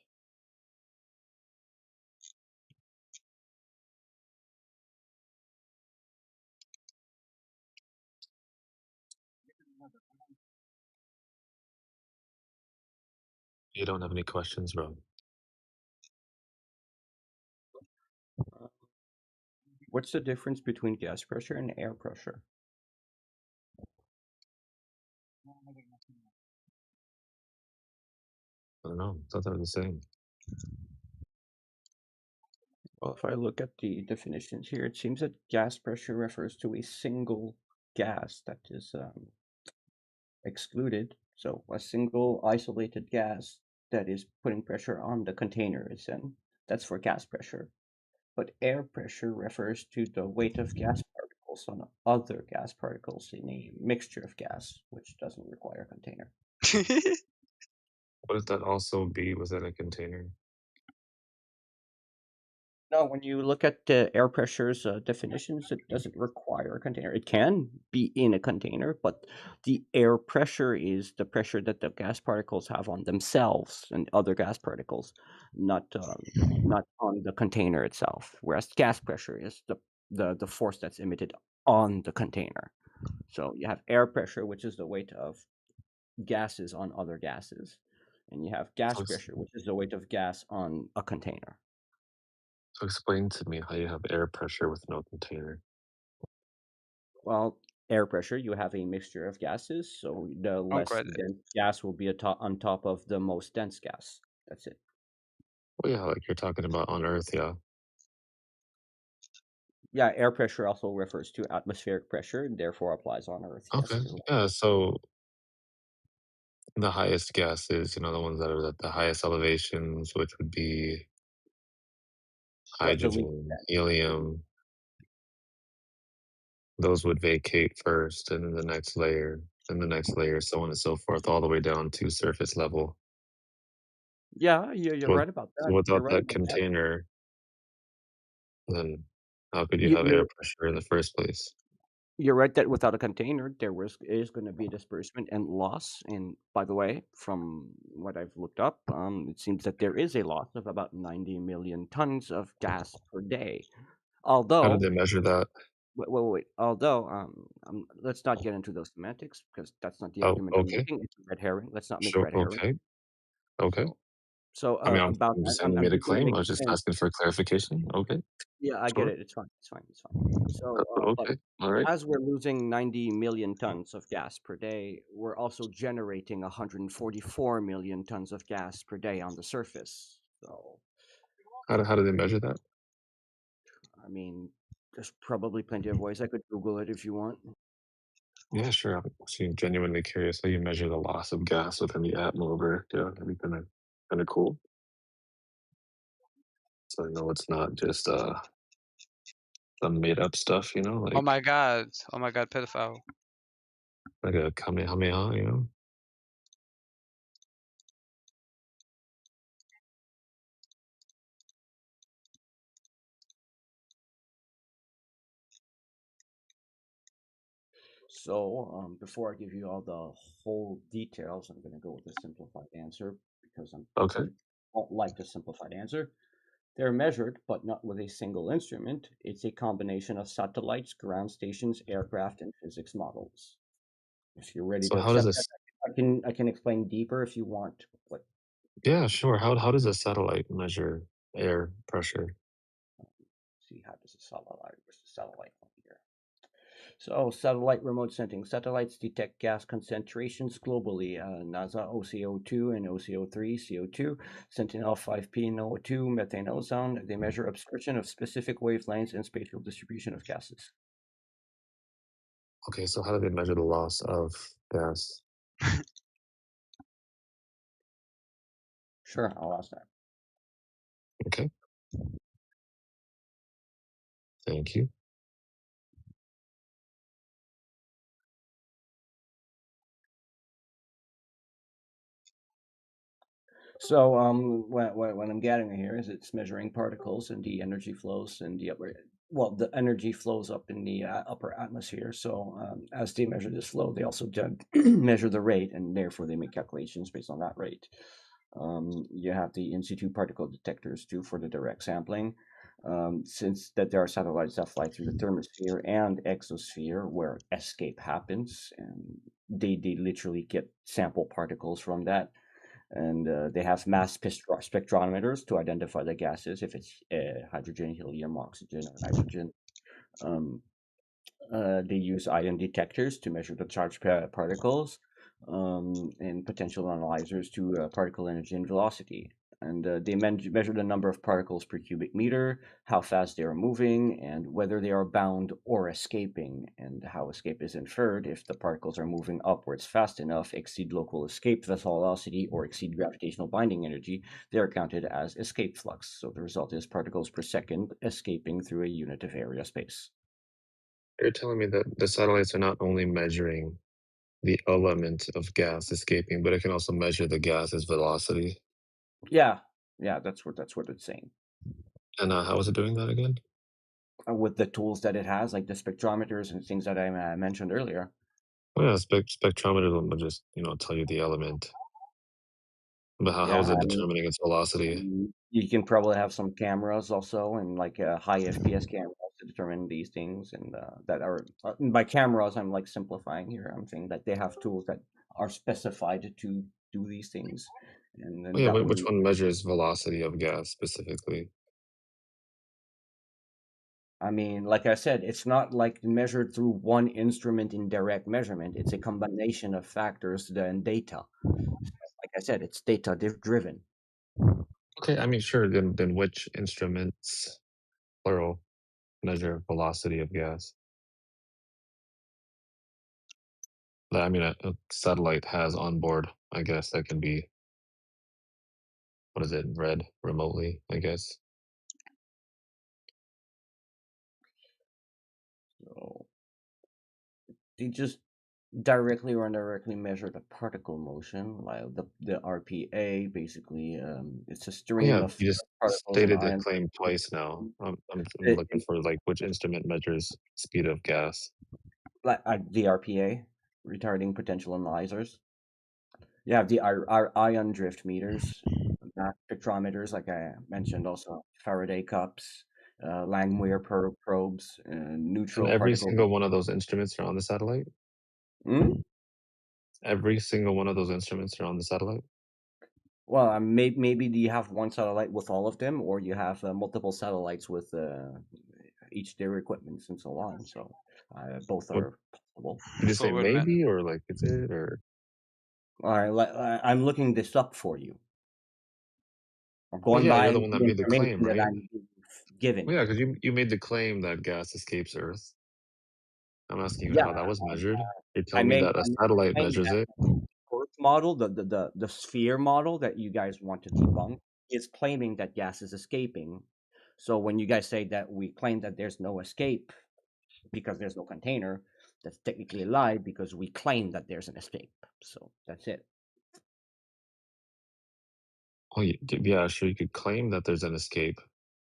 You don't have any questions, Rob? What's the difference between gas pressure and air pressure? I don't know. I thought they were the same. Well, if I look at the definitions here, it seems that gas pressure refers to a single gas that is excluded. So a single isolated gas that is putting pressure on the container it's in. That's for gas pressure. But air pressure refers to the weight of gas particles on other gas particles in a mixture of gas, which doesn't require a container. Would that also be within a container? No, when you look at the air pressure's definitions, it doesn't require a container. It can be in a container, but the air pressure is the pressure that the gas particles have on themselves and other gas particles, not on the container itself. Whereas gas pressure is the force that's emitted on the container. So you have air pressure, which is the weight of gases on other gases, and you have gas pressure, which is the weight of gas on a container. So explain to me how you have air pressure with no container. Well, air pressure, you have a mixture of gases, so the less Great. dense gas will be on top of the most dense gas. That's it. Well, yeah, like you're talking about on Earth, yeah. Yeah, air pressure also refers to atmospheric pressure, and therefore applies on Earth. Yes, Okay. you're right. Yeah, so the highest gases, the ones that are at the highest elevations, which would be The least hydrogen, dense. helium, those would vacate first, and then the next layer, and the next layer, so on and so forth, all the way down to surface level. Yeah, you're With, right about that. You're without right that about that. container, then how could you You, have air you're pressure in the first place? you're right that without a container, is going to be disbursement and loss. And by the way, from what I've looked up, it seems that there is a loss of about 90 million tons of gas per day. How did Although, they measure that? wait. Although, let's not get into those semantics because that's not the Oh, argument I'm okay. making. It's a red herring. Let's not make Sure. red herring. Okay. Okay. So, so I mean, about I'm that, just saying you I'm made a just going to claim. make I a was just claim. asking for clarification. Okay. Yeah, I get Sure. it. It's fine. It's fine. It's fine. So, but Okay. All right. as we're losing 90 million tons of gas per day, we're also generating 144 million tons of gas per day on the surface. So, How do they measure that? I mean, there's probably plenty of ways. I could Google it if you want. Yeah, sure. I'm actually genuinely curious how you measure the loss of gas within the atmosphere of Earth. Yeah, that'd be kind of cool. So I know it's not just some made up stuff, Oh like my god. Oh my god, pedophile. like a kamehameha. So, before I give you all the whole details, I'm going to go with a simplified answer because Okay. I don't like the simplified answer. They're measured, but not with a single instrument. It's a combination of satellites, ground stations, aircraft, and physics models. If you're ready So to how does accept that, this? I can explain deeper if you want. But Yeah, sure. How does a satellite measure air pressure? see how does a satellite from here? So, satellite remote sensing. Satellites detect gas concentrations globally. NASA OCO2 and OCO3, CO2, Sentinel 5P and O2, methane ozone. They measure absorption of specific wavelengths and spatial distribution of gases. Okay, so how do they measure the loss of gas? Sure, I'll ask that. Okay, thank you. So, what I'm getting here is it's measuring particles and the energy flows in the upper. Well, the energy flows up in the upper atmosphere. So, as they measure this flow, they also measure the rate, and therefore they make calculations based on that rate. You have the in situ particle detectors too for the direct sampling. Since that there are satellites that fly through the thermosphere and exosphere where escape happens, and they literally get sample particles from that, and they have mass spectrometers to identify the gases if it's hydrogen, helium, oxygen, or nitrogen. Um, they use ion detectors to measure the charged particles. in potential analyzers to particle energy and velocity. And they measure the number of particles per cubic meter, how fast they are moving, and whether they are bound or escaping, and how escape is inferred if the particles are moving upwards fast enough, exceed local escape velocity, or exceed gravitational binding energy. They are counted as escape flux. So the result is particles per second escaping through a unit of area space. You're telling me that the satellites are not only measuring the element of gas escaping, but it can also measure the gas's velocity. Yeah, that's what it's saying. And how is it doing that again? With the tools that it has, like the spectrometers and things that I mentioned earlier. Oh, yeah, spectrometer will just tell you the element. But how is Yeah, it I mean, determining its velocity? you can probably have some cameras also, and like high FPS cameras to determine these things, and that are by cameras. I'm like simplifying here. I'm saying that they have tools that are specified to do these things, and Oh then yeah, that which way. one measures velocity of gas specifically? I mean, like I said, it's not like measured through one instrument in direct measurement. It's a combination of factors and data. Like I said, it's data driven. Okay, I mean, sure. Then which instruments, plural, measure velocity of gas? That I mean, a satellite has on board. I guess that can be, what is it, read remotely, I guess. So they just directly or indirectly measure the particle motion, like the RPA. Basically, it's a Oh yeah, stream of you just particles and stated the ions. claim twice now. I'm It, looking for like which instrument measures speed of gas. like the RPA, retarding potential analyzers. You have the our ion drift meters, mass spectrometers, like I mentioned, also Faraday cups, Langmuir probes, And neutral every particle. single one of those instruments are on the satellite? Hmm? Every single one of those instruments are on the satellite? Well, maybe you have one satellite with all of them, or you have multiple satellites with each their equipments and so on. So both What are possible. did you So say, we're met. maybe, or like is it, or All right, I'm looking this up for you. I'm well, going yeah, you're the by one that the made the claim, information that right? I'm given. Well, yeah, because you made the claim that gas escapes Earth. I'm asking you Yeah, how that was measured. You're I telling me made that a I made the satellite claim measures that it. Earth model, the sphere model that you guys want to debunk, is claiming that gas is escaping. So when you guys say that we claim that there's no escape because there's no container, that's technically a lie because we claim that there's an escape. So that's it. Oh, yeah, sure, you could claim that there's an escape,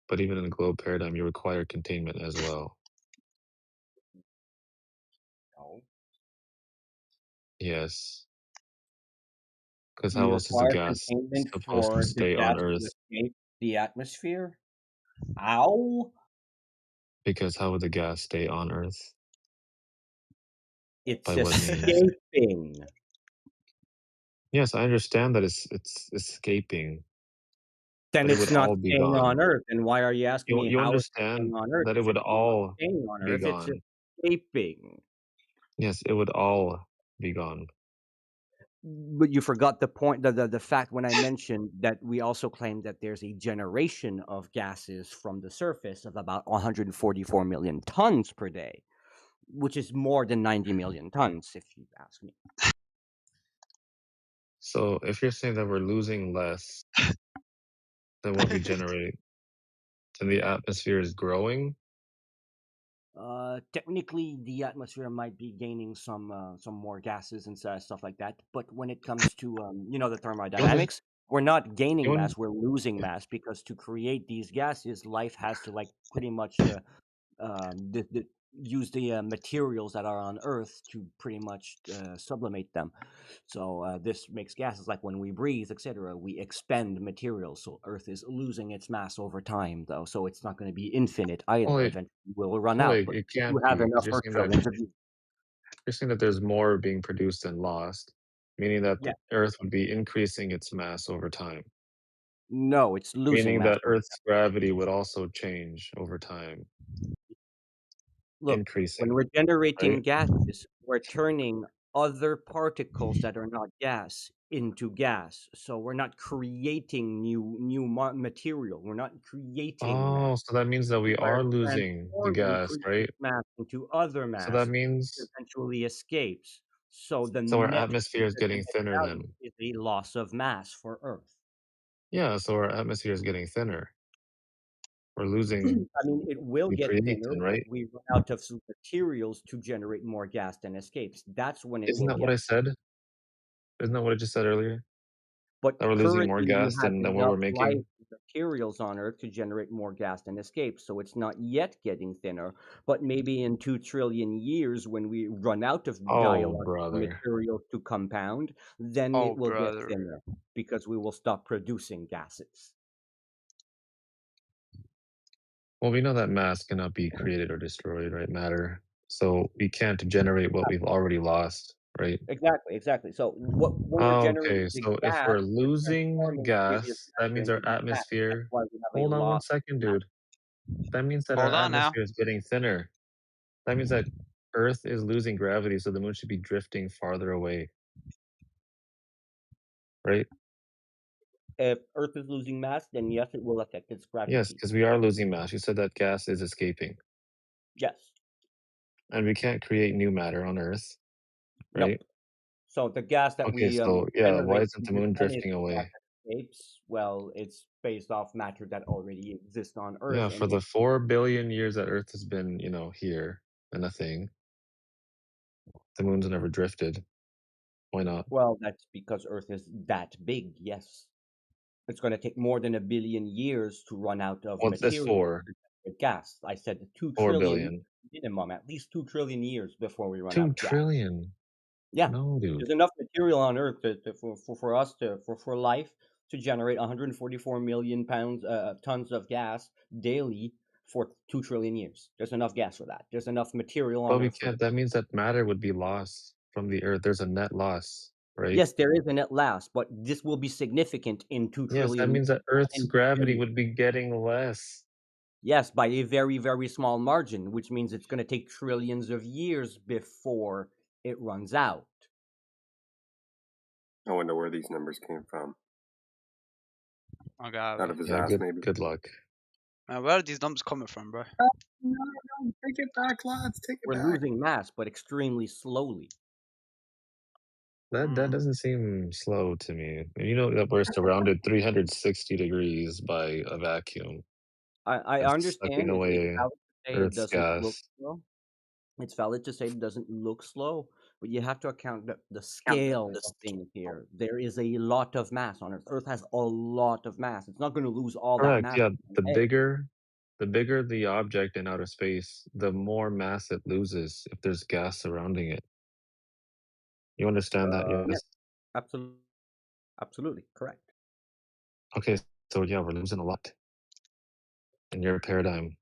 but even in the globe paradigm, you require containment as well. No. Yes. Because We how else is the require gas containment supposed to for the stay on gas to Earth? escape the atmosphere. Ow! Because how would the gas stay on Earth? It's By what means? escaping. Yes, I understand that it's escaping, Then but it it's would not all be staying on gone. Earth. And why are you asking me You how it's understand staying on Earth that it if would it's not all staying on be Earth? It's gone. escaping. Yes, it would all be gone. But you forgot the point, the fact when I mentioned that we also claim that there's a generation of gases from the surface of about 144 million tons per day, which is more than 90 million tons, if you ask me. So if you're saying that we're losing less than what we generate, then the atmosphere is growing? Technically, the atmosphere might be gaining some more gases and stuff like that. But when it comes to the You under thermodynamics, we're not gaining you un mass; we're losing mass because to create these gases, life has to like pretty much use the materials that are on Earth to pretty much sublimate them. So this makes gases like when we breathe, etc. We expend materials. So Earth is losing its mass over time, though. So it's not going to be infinite Oh, either. it Eventually, we'll run oh, out. it But it we do can't have be, because enough Earth trillions. you're saying that there's more being produced than lost, meaning that Yeah. the Earth would be increasing its mass over time, No, it's losing meaning mass that over Earth's gravity would also change over time, Look, when increasing, we're generating right? gases, we're turning other particles that are not gas into gas. So we're not creating new material. We're not creating mass. Oh, so that means that we We are are losing the transforming gas, previous right? mass into other So that mass, means eventually escapes. So the so our net atmosphere is the getting net thinner value then. is a loss of mass for Earth. Yeah, so our atmosphere is getting thinner. We're losing I mean, it will we get create thinner then, when right? we run out of some materials to generate more gas than escapes. That's when it Isn't will that what get. I said? Isn't that what I just said earlier? But That we're losing more currently, we gas have than what enough we're life making? materials on Earth to generate more gas than escapes. So it's not yet getting thinner. But maybe in 2 trillion years, when we run out of Oh, biological brother. materials to compound, then Oh, it will get brother. thinner because we will stop producing gases. Well, we know that mass cannot be created or destroyed, right? Matter. So we can't generate what we've already lost, right? Exactly. So when we're Oh, generating okay. the So if gas, we're we're losing transforming previous gas, that matter means into our new mass. That's atmosphere. why we have a Hold on one loss second, of mass. dude. That means that our Hold on now. atmosphere is getting thinner. That means that Earth is losing gravity, so the moon should be drifting farther away, right? If Earth is losing mass, then yes, it will affect its Yes, gravity. because we are losing mass. You said that gas is escaping, Yes. and we can't create new matter on Earth, right? Nope. So the gas that Okay, we so yeah, why generate isn't from the the moon sun is drifting the gas away? that escapes. Well, it's based off matter that already exists on Yeah, Earth, for and the it 4 billion years that Earth has been, here and a thing, the moon's never drifted. Why not? well, that's because Earth is that big. Yes, it's going to take more than 1 billion years to run out of Well, it says material 4, to generate gas. I said 4 2 trillion billion. minimum, at least 2 trillion years before we run out 2 of gas. trillion. Yeah, No, dude. there's enough material on Earth for us for life to generate 144 million tons of gas daily for 2 trillion years. There's enough gas for that. There's enough material But on we Earth for can't. that. That means that matter would be lost from the Earth. There's a net loss, right? Yes, there is a net loss, but this will be significant in two Yes, that trillion means years, that not Earth's in 2 gravity billion. would be getting less. Yes, by a very, very small margin, which means it's going to take trillions of years before it runs out. I wonder where these numbers came from. Oh, God. Out of his Yeah, ass, maybe. good luck. Man, where are these numbers coming from, bro? No, take it back, lads. Take it We're back. losing mass, but extremely slowly. That doesn't seem slow to me. You know that we're surrounded 360 degrees by a vacuum I that's sucking understand it's away valid to say it Earth's doesn't look gas. slow. It's valid to say it doesn't look slow, but you have to account the scale of things here. There is a lot of mass on Earth. Earth has a lot of mass. It's not going to lose all that Correct. mass Yeah, in the one day. bigger the object in outer space, the more mass it loses if there's gas surrounding it. You understand that? Yeah, Yes. absolutely, absolutely correct. Okay, so yeah, we're losing a lot in your paradigm.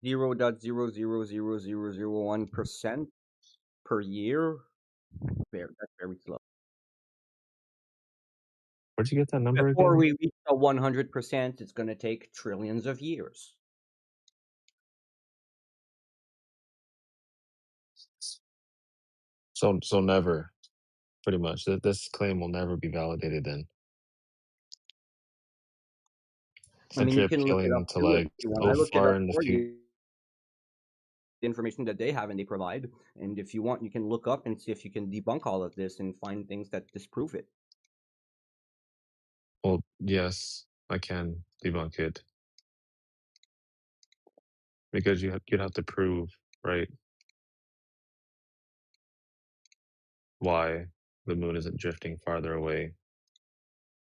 0.0000001% per year. That's very slow. Where'd you get that number Before again? we reach a 100%, it's going to take trillions of years. So never, pretty much. This claim will never be validated then. I mean, Since you you're can look it appealing up to too if like you want. I so looked it far up in the for future. you. The information that they have and they provide. And if you want, you can look up and see if you can debunk all of this and find things that disprove it. Well, yes, I can debunk it. Because you'd have to prove, right, why the moon isn't drifting farther away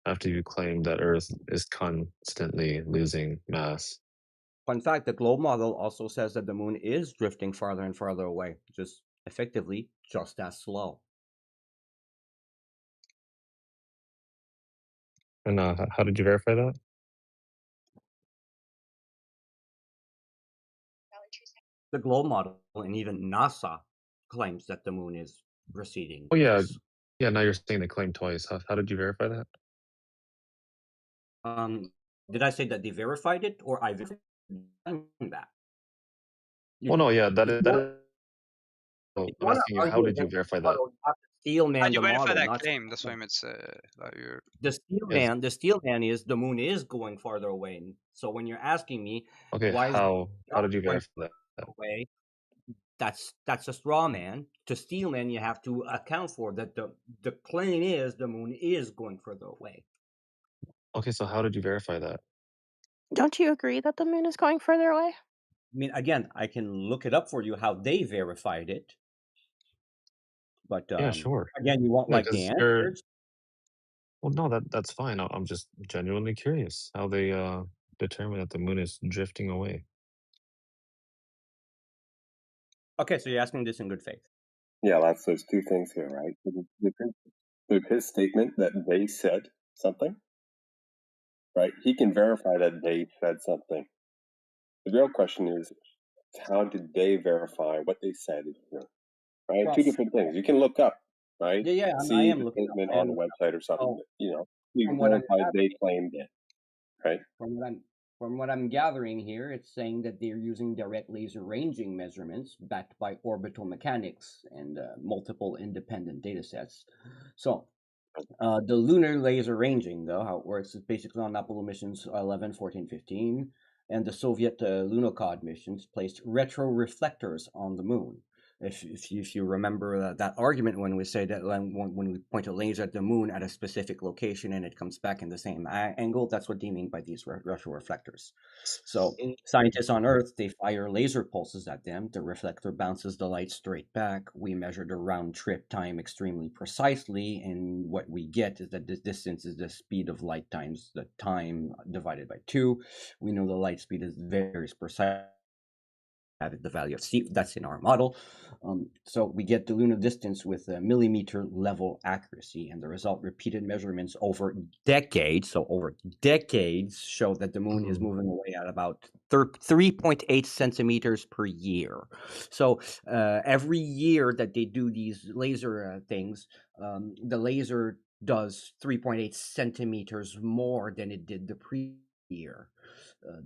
after you claim that Earth is constantly losing mass. Fun fact, the globe model also says that the moon is drifting farther and farther away, just effectively just as slow. And how did you verify that? The globe model and even NASA claims that the moon is receding. Oh yeah, Yes. yeah. Now you're saying the claim twice. How did you verify that? Did I say that they verified it or I verified that? Well, no, yeah, that If is you that want is. Oh, if you I'm wanna asking you, how argue did you against the verify that? model, you have to How Steelman do you the verify model, that not claim? That's why it's like you're. Yes. The Steelman is the moon is going farther away. So when you're asking me Okay, why is the moon how not did you going verify that? farther away, that's a straw man. To Steelman, you have to account for that the claim is the moon is going further away. Okay, so how did you verify that? Don't you agree that the moon is going further away? I mean, again, I can look it up for you how they verified it, but Yeah, sure. again, you want Yeah, like the because you're answers. well, no, that's fine. I'm just genuinely curious how they determine that the moon is drifting away. Okay, so you're asking this in good faith. Yeah, there's two things here, right? With his statement that they said something, right? He can verify that they said something. The real question is, how did they verify what they said is true? Right? Well, Two different things. You can look up, right? yeah, I See am the looking up, statement on the and website or something. so You from can what I'm verify they claimed it, right? from what I'm gathering here, it's saying that they're using direct laser ranging measurements backed by orbital mechanics and multiple independent data sets. So the lunar laser ranging, though, how it works is basically on Apollo missions 11, 14, 15, and the Soviet Lunokhod missions placed retroreflectors on the moon. If you remember that argument when we say that when we point a laser at the moon at a specific location and it comes back in the same angle, that's what they mean by these retroreflectors. So scientists on Earth, they fire laser pulses at them. The reflector bounces the light straight back. We measure the round trip time extremely precisely, and what we get is that the distance is the speed of light times the time divided by 2. We know the light speed is very precise. Have the value of c that's in our model. So we get the lunar distance with a millimeter level accuracy, and the result repeated measurements over decades, so over decades, show that the moon is moving away at about 3.8 centimeters per year. So every year that they do these laser things, the laser does 3.8 centimeters more than it did the previous year.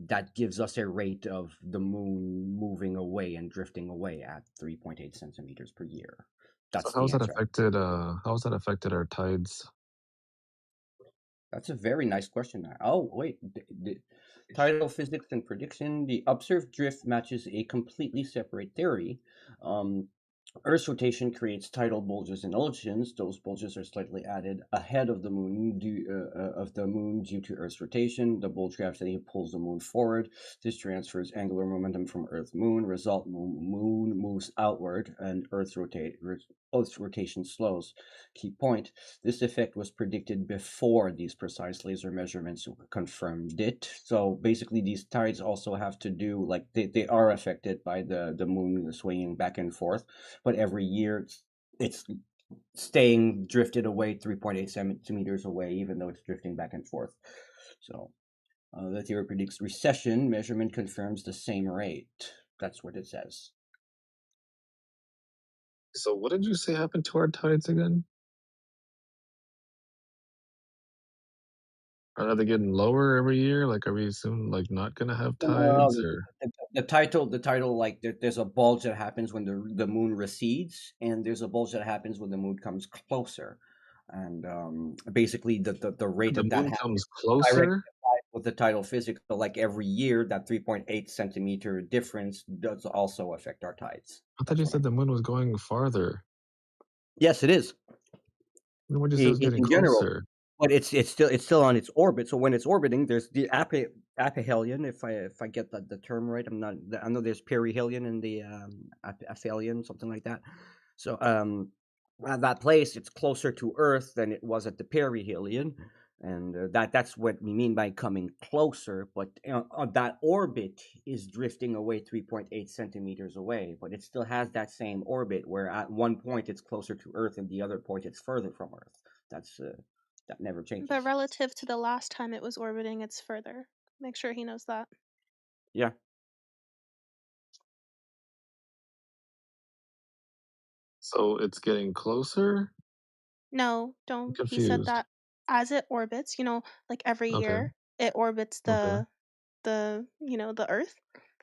That gives us a rate of the moon moving away and drifting away at 3.8 centimeters per year. So That's the answer. how has that affected our tides? That's a very nice question. Oh, wait. The tidal physics and prediction. The observed drift matches a completely separate theory. Earth's rotation creates tidal bulges and oceans. Those bulges are slightly added ahead of the moon due to Earth's rotation. The bulge gravity pulls the moon forward. This transfers angular momentum from Earth moon. Result: moon moves outward, and Earth's rotation slows. Key point: this effect was predicted before these precise laser measurements confirmed it. So basically, these tides also have to do, like, they are affected by the moon swaying back and forth, but every year it's staying drifted away 3.8 centimeters away, even though it's drifting back and forth. So the theory predicts recession. Measurement confirms the same rate. That's what it says. So what did you say happened to our tides again? Are they getting lower every year? Like, are we soon like not gonna have No, tides or? the title, like there's a bulge that happens when the moon recedes, and there's a bulge that happens when the moon comes closer, and basically the rate The of that moon happens comes directly closer? with the tidal physics. So like every year, that 3.8 centimeter difference does also affect our tides. I thought That's you what I said the mean. moon was going farther. Yes, it is. Then what'd you say it was getting In general, closer? but it's still on its orbit. So when it's orbiting, there's the aphelion. If I get the term right, I know there's perihelion and the aphelion, something like that. So at that place, it's closer to Earth than it was at the perihelion, and that's what we mean by coming closer. But that orbit is drifting away 3.8 centimeters away, but it still has that same orbit where at one point it's closer to Earth and the other point it's further from Earth. That never But changes. relative to the last time it was orbiting, it's further. Make sure he knows that. Yeah. So it's getting closer? No, I'm don't. He said confused. that as it orbits, like every Okay. year it orbits Okay. the Earth.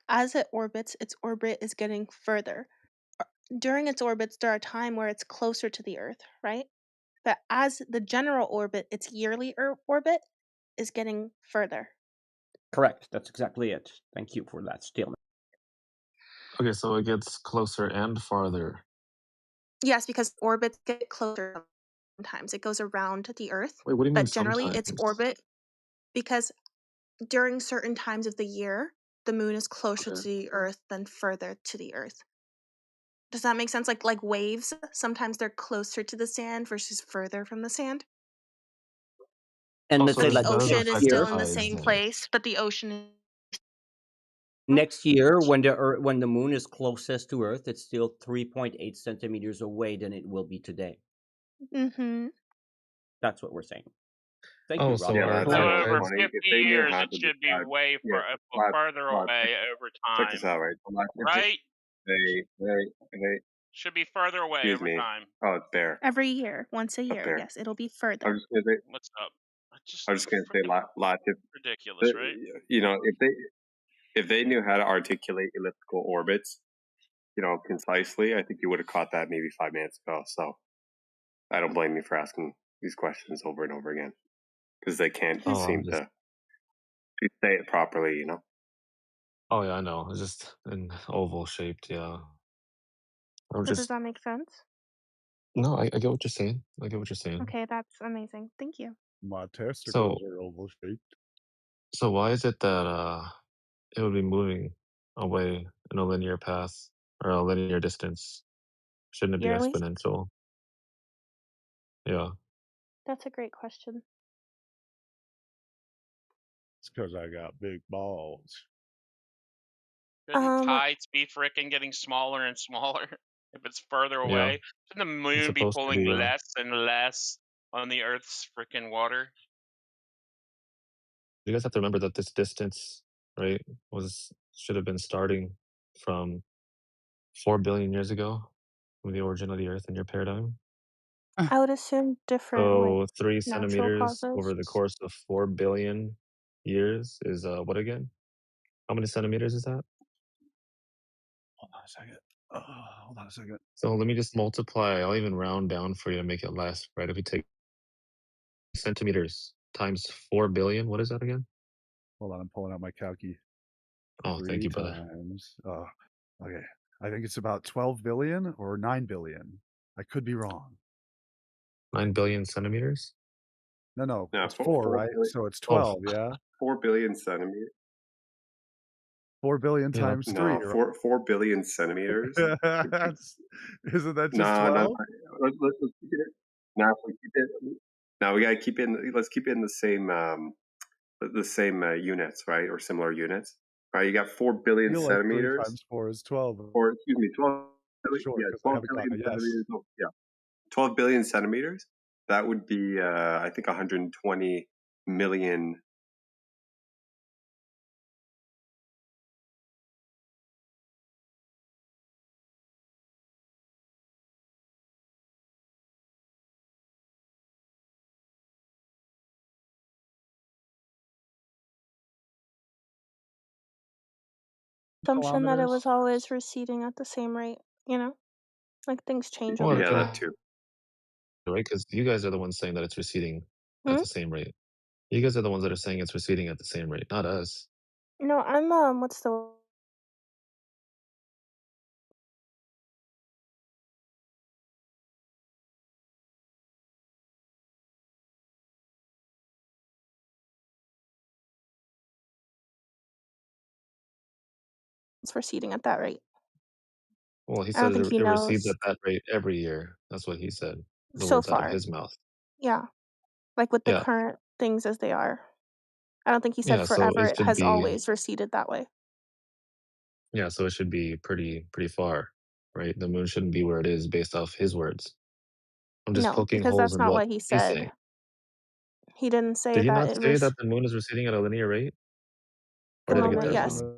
As it orbits, its orbit is getting further. during its orbits, there are time where it's closer to the Earth, right? But as the general orbit, its yearly orbit is getting further. Correct. That's exactly it. Thank you for that statement. Okay, so it gets closer and farther. Yes, because orbits get closer sometimes. It goes around the Earth, Wait, what do you mean but generally its sometimes? orbit, because during certain times of the year, the moon is closer Okay. to the Earth than further to the Earth. Does that make sense? Like waves, sometimes they're closer to the sand versus further from the sand. And let's Also, say But the it like does ocean is affect the still here, in the tides same then. place, but the ocean next year when when the moon is closest to Earth, it's still 3.8 centimeters away than it will be today. Mm-hmm. That's what we're saying. Thank Oh, you, so Rob. Yeah, our lads, So you our know, it's over tides. funny. 50 If they knew years, how it to should be describe, way yeah, lads, further lads, away over check this time, out, right? So, lads, right? they, Should be further away excuse over me. time. Oh, it's Bear. Every year, once a Up year, there. yes, it'll be I'm further. just gonna say, What's up? Just I'm just gonna say, freaking lads, ridiculous, right? you know, if they knew how to articulate elliptical orbits, you know, concisely, I think you would have caught that maybe 5 minutes ago. So I don't blame you for asking these questions over and over again because they can't Oh, I'm seem just. to say it properly, you know. Oh yeah, I know. It's just an oval shaped. Yeah. Or So does just that make sense? no. I get what you're saying. I get what you're saying. Okay, that's amazing. Thank you. My testicles So are oval shaped. so why is it that it would be moving away in a linear path or a linear distance? Shouldn't it be Yearly? exponential? Yeah. That's a great question. It's because I got big balls. Shouldn't tides be freaking getting smaller and smaller if it's further Yeah. away? Shouldn't the It's moon be supposed to be. pulling Yeah. less and less on the Earth's freaking water? You guys have to remember that this distance, right, should have been starting from 4 billion years ago, from the origin of the Earth in your paradigm. I would assume different, like, So 3 natural centimeters causes. over the course of 4 billion years is what again? How many centimeters is that? Hold on a second. Hold on a second. So let me just multiply. I'll even round down for you to make it less, right? If we take centimeters times 4 billion, what is that again? Hold on, I'm pulling out my calci. Oh, thank 3 you, brother. times. Okay. I think it's about 12 billion or 9 billion. I could be wrong. 9 billion centimeters? No, No, it's 4, right? billion, So it's Oh, 12, yeah? 4 billion centimeters. 4 billion yeah. times 3, No, right? 4 billion centimeters. Isn't that just No, 12? let's keep it. Now, if we keep it. Now we gotta keep it. Let's keep it in the same units, right, or similar units. Right, you got 4 I billion feel like 3 centimeters, times 4 is 12. or excuse me, 12 billion. Sure, Yeah, because I 12 haven't gotten billion a yes. centimeters. Oh, yeah, 12 billion centimeters. That would be, I think, 120 million. Assumption that it Kilometers? was always receding at the same rate, you know? Like, things change Well, over Yeah, that time. too. right? Because you guys are the ones saying that it's receding at Hmm? the same rate. You guys are the ones that are saying it's receding at the same rate, not us. No, I'm, what's the it's receding at that rate. Well, he I don't says think he it recedes knows at that rate every year. That's what he said. The so words out of far. his mouth. Yeah. Like, with the Yeah. current things as they are. I don't think he said Yeah. So forever it it should has be. always receded that way. Yeah. So it should be pretty far, right? The moon shouldn't be where it is based off his words. I'm just No, poking because holes that's in not what what he he's said. saying. He didn't say Did he that not it say was that the moon is receding at a linear rate? Or the did I get moment, that yes. wrong?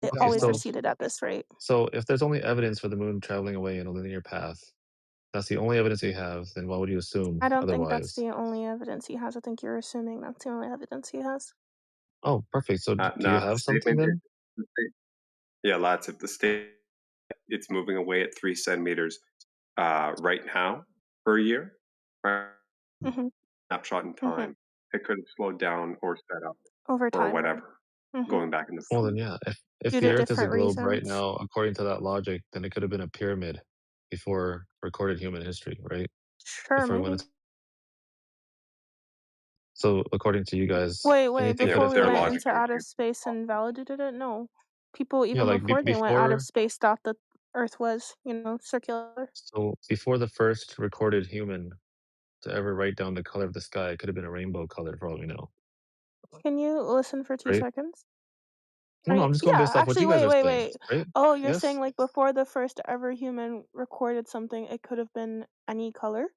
It Okay. always So receded at this rate. if there's only evidence for the moon traveling away in a linear path, that's the only evidence you have, then why would you assume I don't think that's otherwise? the only evidence he has. I think you're assuming that's the only evidence he has. Oh, perfect. So do you No, the have something statement is. then? Yeah, lots of the state. it's moving away at 3 centimeters right now per year. Mhm. Snapshot in Mhm. time. It could have slowed down or sped up Over or time, right? whatever, Mhm. going back in the Well, future. then, yeah. If Due the to Earth is a different globe right reasons. now, according to that logic, then it could have been a pyramid before recorded human history, right? Sure, Before it went maybe. into. So, according to you guys, Wait, anything Yeah, could before but have we their went happened. logic into is outer space and validated it? No. People Yeah, even like before they went out of before. space thought the Earth was, circular. So before the first recorded human to ever write down the color of the sky, it could have been a rainbow color for all we know, Can you listen for 2 right? seconds? No, no, I'm just going Yeah, based off what actually, you guys wait, are wait, saying, wait. right? Oh, you're saying Yes. like before the first ever human recorded something, it could have been any color?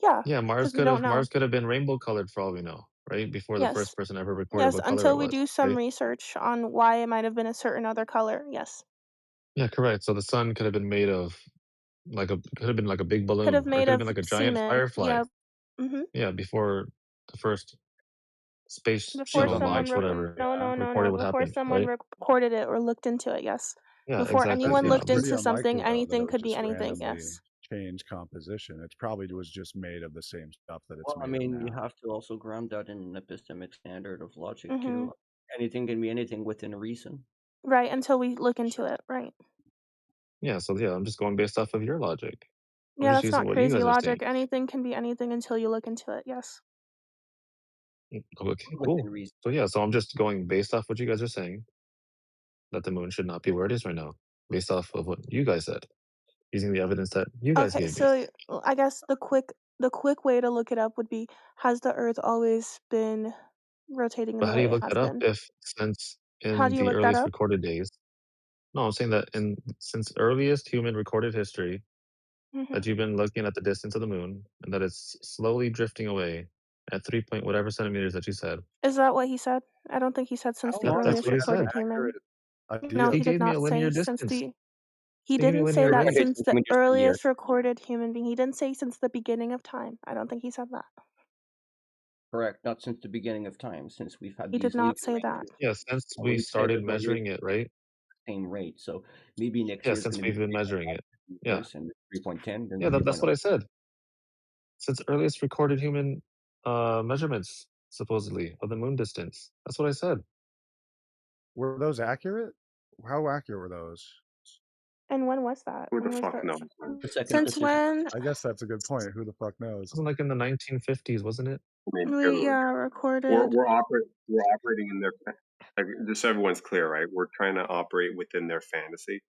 Yeah, Yeah, because we don't know. Mars could have been rainbow colored for all we know, right? Before the Yes. first person ever recorded Yes, what color it until we was, do some right? research on why it might have been a certain other color. Yes. Yeah, correct. So the sun could have been made of could have been like a big Could have balloon, or it made could have of been like a giant semen. firefly. Yep. Mhm. Yeah, before the first space Before shuttle someone launch, whatever, no, recorded what before happened, someone right? recorded it or looked into it, yes. Yeah, Before exactly. anyone Yeah, Seems looked this pretty into is something, unlikely though that it anything was could be just anything, randomly yes. changed composition. It probably was just made of the same stuff that it's Well, I made of mean, you now. have to also ground that in an epistemic standard of logic Mhm. too. Anything can be anything within reason. Right, until we look into it, right. Yeah, so yeah, I'm just going based off of your logic. I'm Yeah, just that's using not what you crazy guys are saying. logic. Anything can be anything until you look into it, yes. Okay, Within cool. reason. So yeah, so I'm just going based off what you guys are saying, that the moon should not be where it is right now, based off of what you guys said, using the evidence that you guys Okay, gave me. so I guess the quick way to look it up would be, has the Earth always been rotating in But the how do way you it look has that up been? if since How in do you the look that earliest up? recorded days? No, I'm saying that since earliest human recorded history, Mhm. that you've been looking at the distance of the moon and that it's slowly drifting away at 3 point whatever centimeters that you said. Is that what he said? I don't think he said since How the long That's do earliest what we he have an said. recorded human. accurate No, idea? He he did gave me a not linear say since distance. the he He gave me a didn't say linear that rate. Okay, since so the 2 meters per year. earliest recorded human being. He didn't say since the beginning of time. I don't think he said that. Correct. Not since the beginning of time, since we've had He did these not leading say that. ranges. Yeah, since I we wouldn't say started that the Earth measuring it, right? same rate. So maybe next Yeah, year it's since going to be we've been measuring it. 3.5 Yeah. meters and 3.10, then Yeah, that's 3.0. what I said. Since earliest recorded human measurements, supposedly, of the moon distance. That's what I said. Were those accurate? How accurate were those? And when was that? Who the When was fuck the knows? The second since precision. when I guess that's a good point. Who the fuck knows? Wasn't like in the 1950s, wasn't it? I mean, we dude, recorded we're operating in their like, just so everyone's clear, right? We're trying to operate within their fantasy,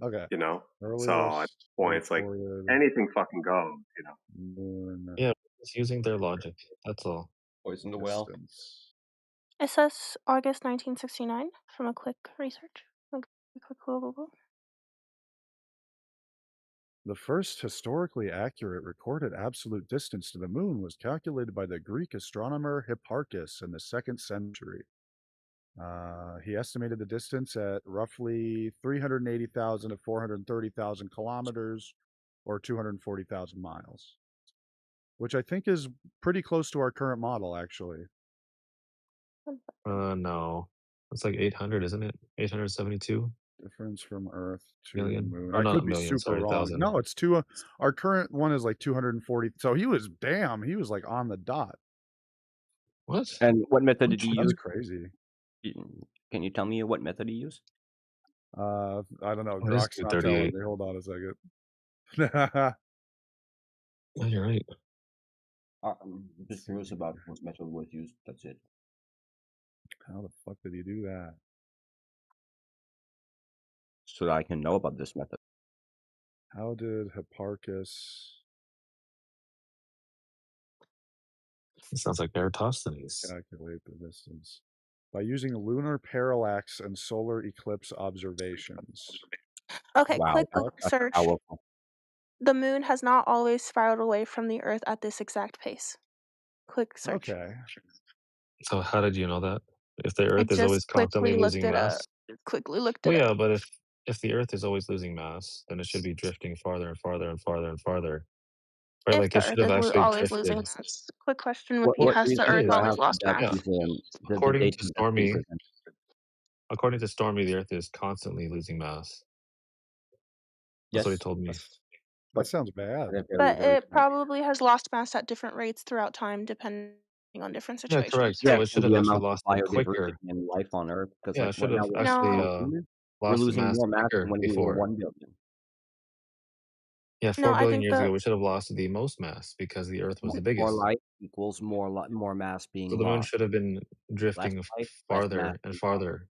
Okay. you know. So at this Earliest point, it's like recorded anything fucking goes, you know. moon Yeah, it's using their logic. That's all. Poison the well. distance. it says August 1969 from a quick research. Okay, quick Google. The first historically accurate recorded absolute distance to the moon was calculated by the Greek astronomer Hipparchus in the 2nd century. He estimated the distance at roughly 380,000 to 430,000 kilometers, or 240,000 miles, which I think is pretty close to our current model, actually. No. It's like 800, isn't it? 872 Difference from Earth to million. moon. Or I not a could be million, super sorry, wrong. 1,000. No, it's two. Our current one is like 240. So he was like on the dot. What? And what method did you That's use? crazy. Can you tell me what method you used? I don't know. Oh, it is Grok's not telling 238. me. Hold on a second. Oh, you're right. I'm just curious about what method was used. That's it. How the fuck did he do that? So that I can know about this method. How did Hipparchus It sounds like Eratosthenes. calculate the distance? By using lunar parallax and solar eclipse observations. Okay, Wow, quick Google that's search. powerful. The moon has not always spiraled away from the Earth at this exact pace. Quick search. Okay. So how did you know that? If the I Earth is always just constantly quickly looked losing it up. mass? Quickly looked Well, it up. yeah, but if the Earth is always losing mass, then it should be drifting farther and farther and farther and farther. Right? If Like the it should Earth have is actually always losing drifted. mass. Quick question would be, What has the It research Earth that I is. have always for lost that Yeah. mass? is the According data to that's been Stormy, presented. the Earth is constantly losing mass. That's what he Yes, told me. That but sounds bad. at a very, But very it small. probably has lost mass at different rates throughout time, depending on different Yeah, correct. situations, Yes, So right? it and should have the actually amount of lost it quicker. biodiversity and life on Earth, because Yeah, like it should right now have we're at actually No, 1 billion. We're lost losing mass more mass than quicker when we were before. 1 billion. Yeah, no, 4 I billion think years ago, the we should have lost the most mass because the Earth was the More biggest. life equals more mass So being the moon lost. should have been Less drifting life, less mass farther and being lost. farther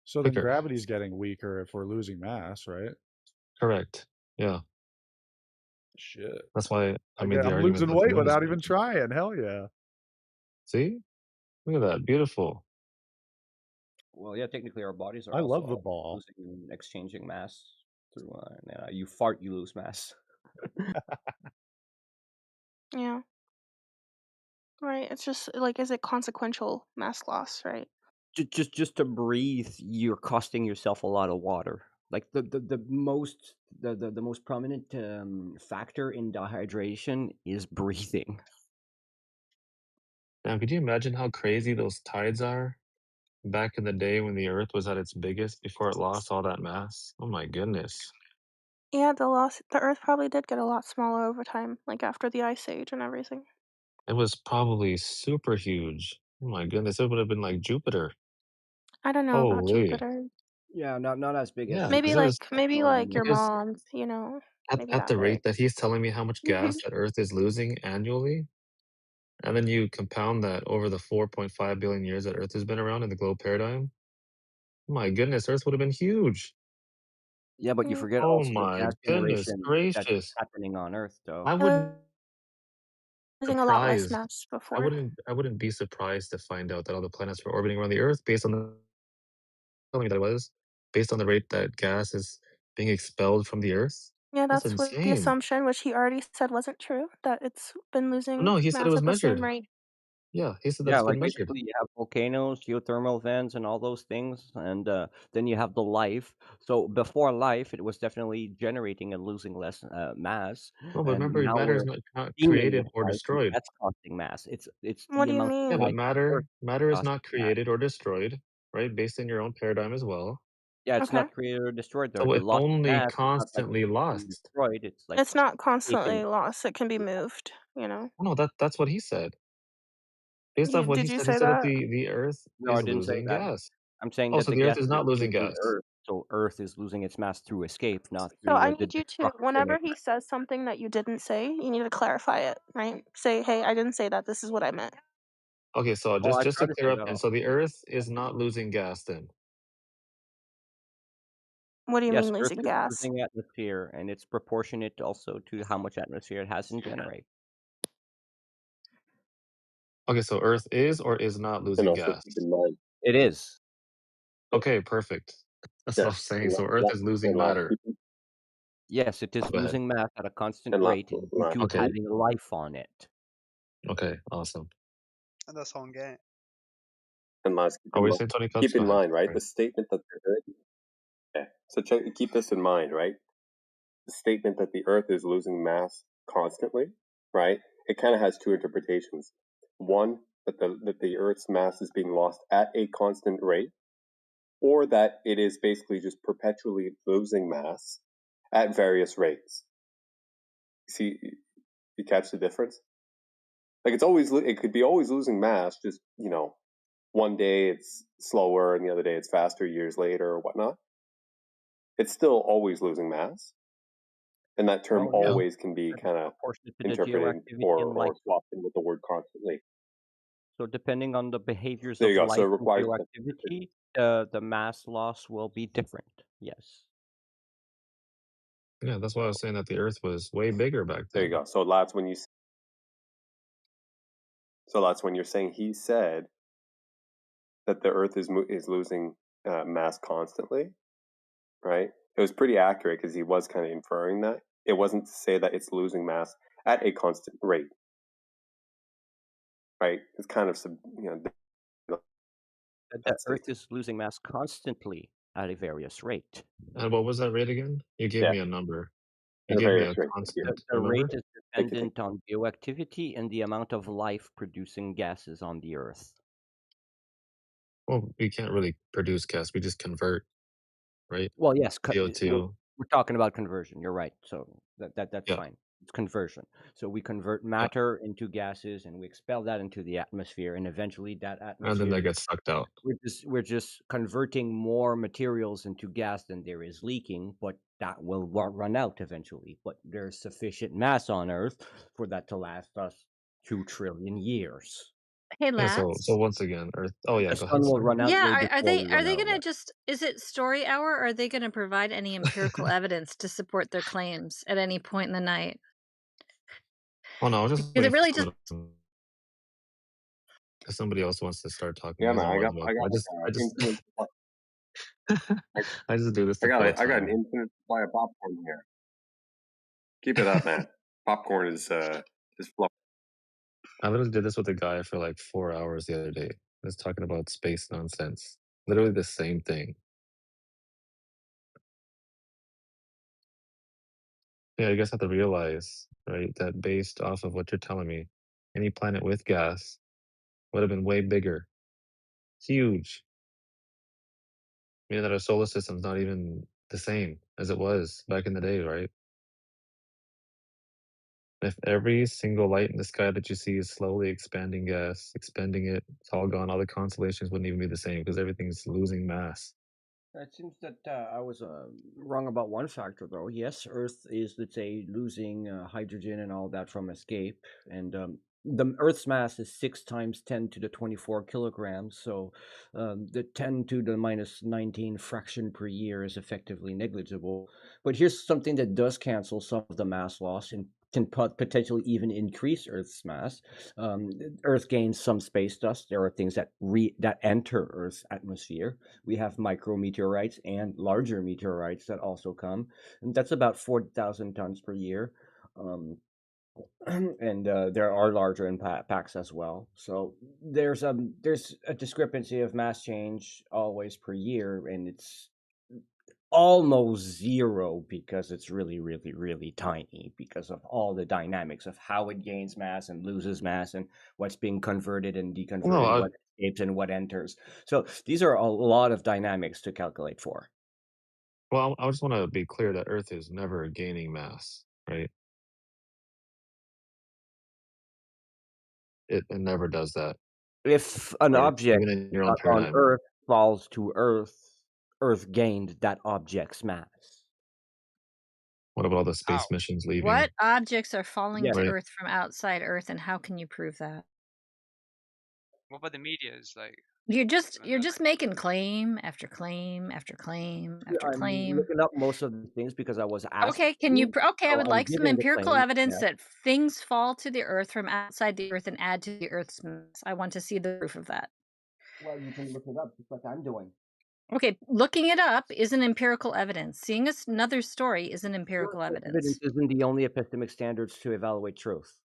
So then quicker. gravity's getting weaker if we're losing mass, right? Correct. Yeah. Shit. That's why I made the I'm argument losing that the weight moon is without even drifting. trying. Hell yeah. See? Look at that. Beautiful. Well, yeah, technically our bodies are I also love the ball. losing and exchanging mass through. You fart, you lose mass. yeah, right. It's just like, is it consequential mass loss, right? Just to breathe, you're costing yourself a lot of water. Like the most prominent factor in dehydration is breathing. Now, could you imagine how crazy those tides are back in the day when the Earth was at its biggest before it lost all that mass? Oh my goodness. Yeah, the Earth probably did get a lot smaller over time, like after the Ice Age and everything. It was probably super huge. Oh my goodness. It would have been like Jupiter. I don't know about Holy. Jupiter. Yeah, not as big as Yeah, Maybe because it Jupiter. was like your because mom's, you know, maybe at that the rate big. that he's telling me how much gas that Earth is losing annually, and then you compound that over the 4.5 billion years that Earth has been around in the globe paradigm. My goodness, Earth would have been huge. Yeah, but you Mm. forget Oh also the my gas goodness generation that's gracious. happening on Earth, I though. wouldn't Losing a lot less surprised. mass before. I wouldn't be surprised to find out that all the planets were orbiting around the Earth based on the telling me that it was based on the rate that gas is being expelled from the Earth. Yeah, That's that's what the insane. assumption, which he already said wasn't true, that it's been losing No, he said it mass was at the same measured. rate. Yeah, he said that Yeah, it's like been measured. basically you have volcanoes, geothermal vents, and all those things, and then you have the life. So before life, it was definitely generating and losing less mass, No, but and remember, now matter is we're not steaming with created or life, and destroyed. that's costing mass. It's What the do you amount Yeah, of but life mean? on Earth matter is costing not mass. created or destroyed, right? Based on your own paradigm as well. Yeah, it's Okay. not created or destroyed. So The it lost only mass is not like constantly being lost. destroyed. It's like It's not taken. constantly lost, it can be moved, you know? Oh, no, that's what he said. Based off what Did you he say said that that? the Earth No, I is didn't say losing that. gas. I'm saying Oh, that so the the Earth gas is is not losing escaping gas. Earth, so Earth is losing its mass through escape, not So through I the need you to, destruction. whenever he says something that you didn't say, you need to clarify it, right? Say, hey, I didn't say that. This is what I meant. Okay, so Oh, I just try to to clear say up, that and all. so the Earth is not losing gas then. What do you Yes, mean Earth losing is gas? losing atmosphere, and it's proportionate also to how much atmosphere it has in generate. Okay, so Earth is or is not And losing also gas. keep in mind, It is. Okay, perfect. That's what I'm yes, saying. So Earth is losing and last, matter. Yes, it is Go ahead. losing mass at a constant and last, rate due to lastly, Okay. having life on it. Okay. Awesome. That's on game. and last, Are we saying Tony Cups? keep Go in ahead. mind, right? Sorry. The statement that the Earth. Okay, so keep this in mind, right? The statement that the Earth is losing mass constantly, right? It kind of has two interpretations. One, that the Earth's mass is being lost at a constant rate, or that it is basically just perpetually losing mass at various rates. See, you catch the difference? Like it could be always losing mass, just one day it's slower and the other day it's faster years later or whatnot. It's still always losing mass, and that term Well, yeah, always can be that is kind of proportionate to the interpreted geoactivity and life. or swapped in with the word constantly. So depending on the behaviors There you of go. So life it and requires. geoactivity, the mass loss will be different. Yes. Yeah, that's why I was saying that the Earth was way bigger back There you then. go. So that's when you. So that's when you're saying he said that the Earth is losing mass constantly, right? It was pretty accurate because he was kind of inferring that. It wasn't to say that it's losing mass at a constant rate, right? It's kind of The Earth is losing mass constantly at a various rate. And what was that rate again? You gave yeah, me a number. You at a gave me a various rate. constant. The rate Remember? is Like, dependent on geoactivity and the amount of life producing gases on the Earth. Well, we can't really produce gas. We just convert, right? Well, yes, CO2. We're talking about conversion. You're right. So that's Yeah. fine. It's conversion. So we convert matter into gases and we expel that into the atmosphere, and eventually that And then atmosphere, that gets sucked out. we're just converting more materials into gas than there is leaking, but that will run out eventually. But there's sufficient mass on Earth for that to last us 2 trillion years. Hey, Yeah, lads. so once again, Earth. Oh yeah, The go sun ahead. will Sorry. run out Yeah, way are before they we run out of gonna it. just, is it story hour, or are they gonna provide any empirical evidence to support their claims at any point in the night? Oh no, I was just Because waiting it really for just because somebody else wants to start talking. Yeah, You guys man. are I more got than I welcome. got I just infinite. I, I just do this to fill I got an time. infinite supply of popcorn here. Keep it up, man. Popcorn is fluff. I literally did this with a guy for like 4 hours the other day. I was talking about space nonsense. Literally the same thing. Yeah, you guys have to realize, right, that based off of what you're telling me, any planet with gas would have been way bigger. Huge. Meaning that our solar system's not even the same as it was back in the day, right? If every single light in the sky that you see is slowly expanding gas, expanding it, it's all gone, all the constellations wouldn't even be the same because everything's losing mass. It seems that I was wrong about one factor, though. Yes, Earth is, let's say, losing hydrogen and all that from escape, and the Earth's mass is 6 times 10 to the 24 kilograms. So the 10 to the minus 19 fraction per year is effectively negligible. But here's something that does cancel some of the mass loss and can potentially even increase Earth's mass. Um, Earth gains some space dust. There are things that enter Earth's atmosphere. We have micrometeorites and larger meteorites that also come, and that's about 40,000 tons per year. Um, and there are larger impacts as well. So there's a discrepancy of mass change always per year, and it's almost zero because it's really, really, really tiny because of all the dynamics of how it gains mass and loses mass and what's being converted and No, deconverted, what escapes and what enters. So these are a lot of dynamics to calculate for. well, I just want to be clear that Earth is never gaining mass, right? It never does that, If an right? object Even in your own on paradigm. Earth falls to Earth, Earth gained that object's mass. What about all the space missions leaving? what objects are falling Yes. to Right. Earth from outside Earth, and how can you prove that? What about the medias? Like, You're just making claim after claim after claim after I'm claim. looking up most of the things because I was asked Okay, can you to, okay, I so would I'm like some giving the empirical claim. evidence Yeah. that things fall to the Earth from outside the Earth and add to the Earth's mass. I want to see the proof of that. Well, you can look it up just like I'm doing. Okay, looking it up is an empirical evidence. Seeing another story is an empirical Evidence evidence. isn't the only epistemic standards to evaluate truth.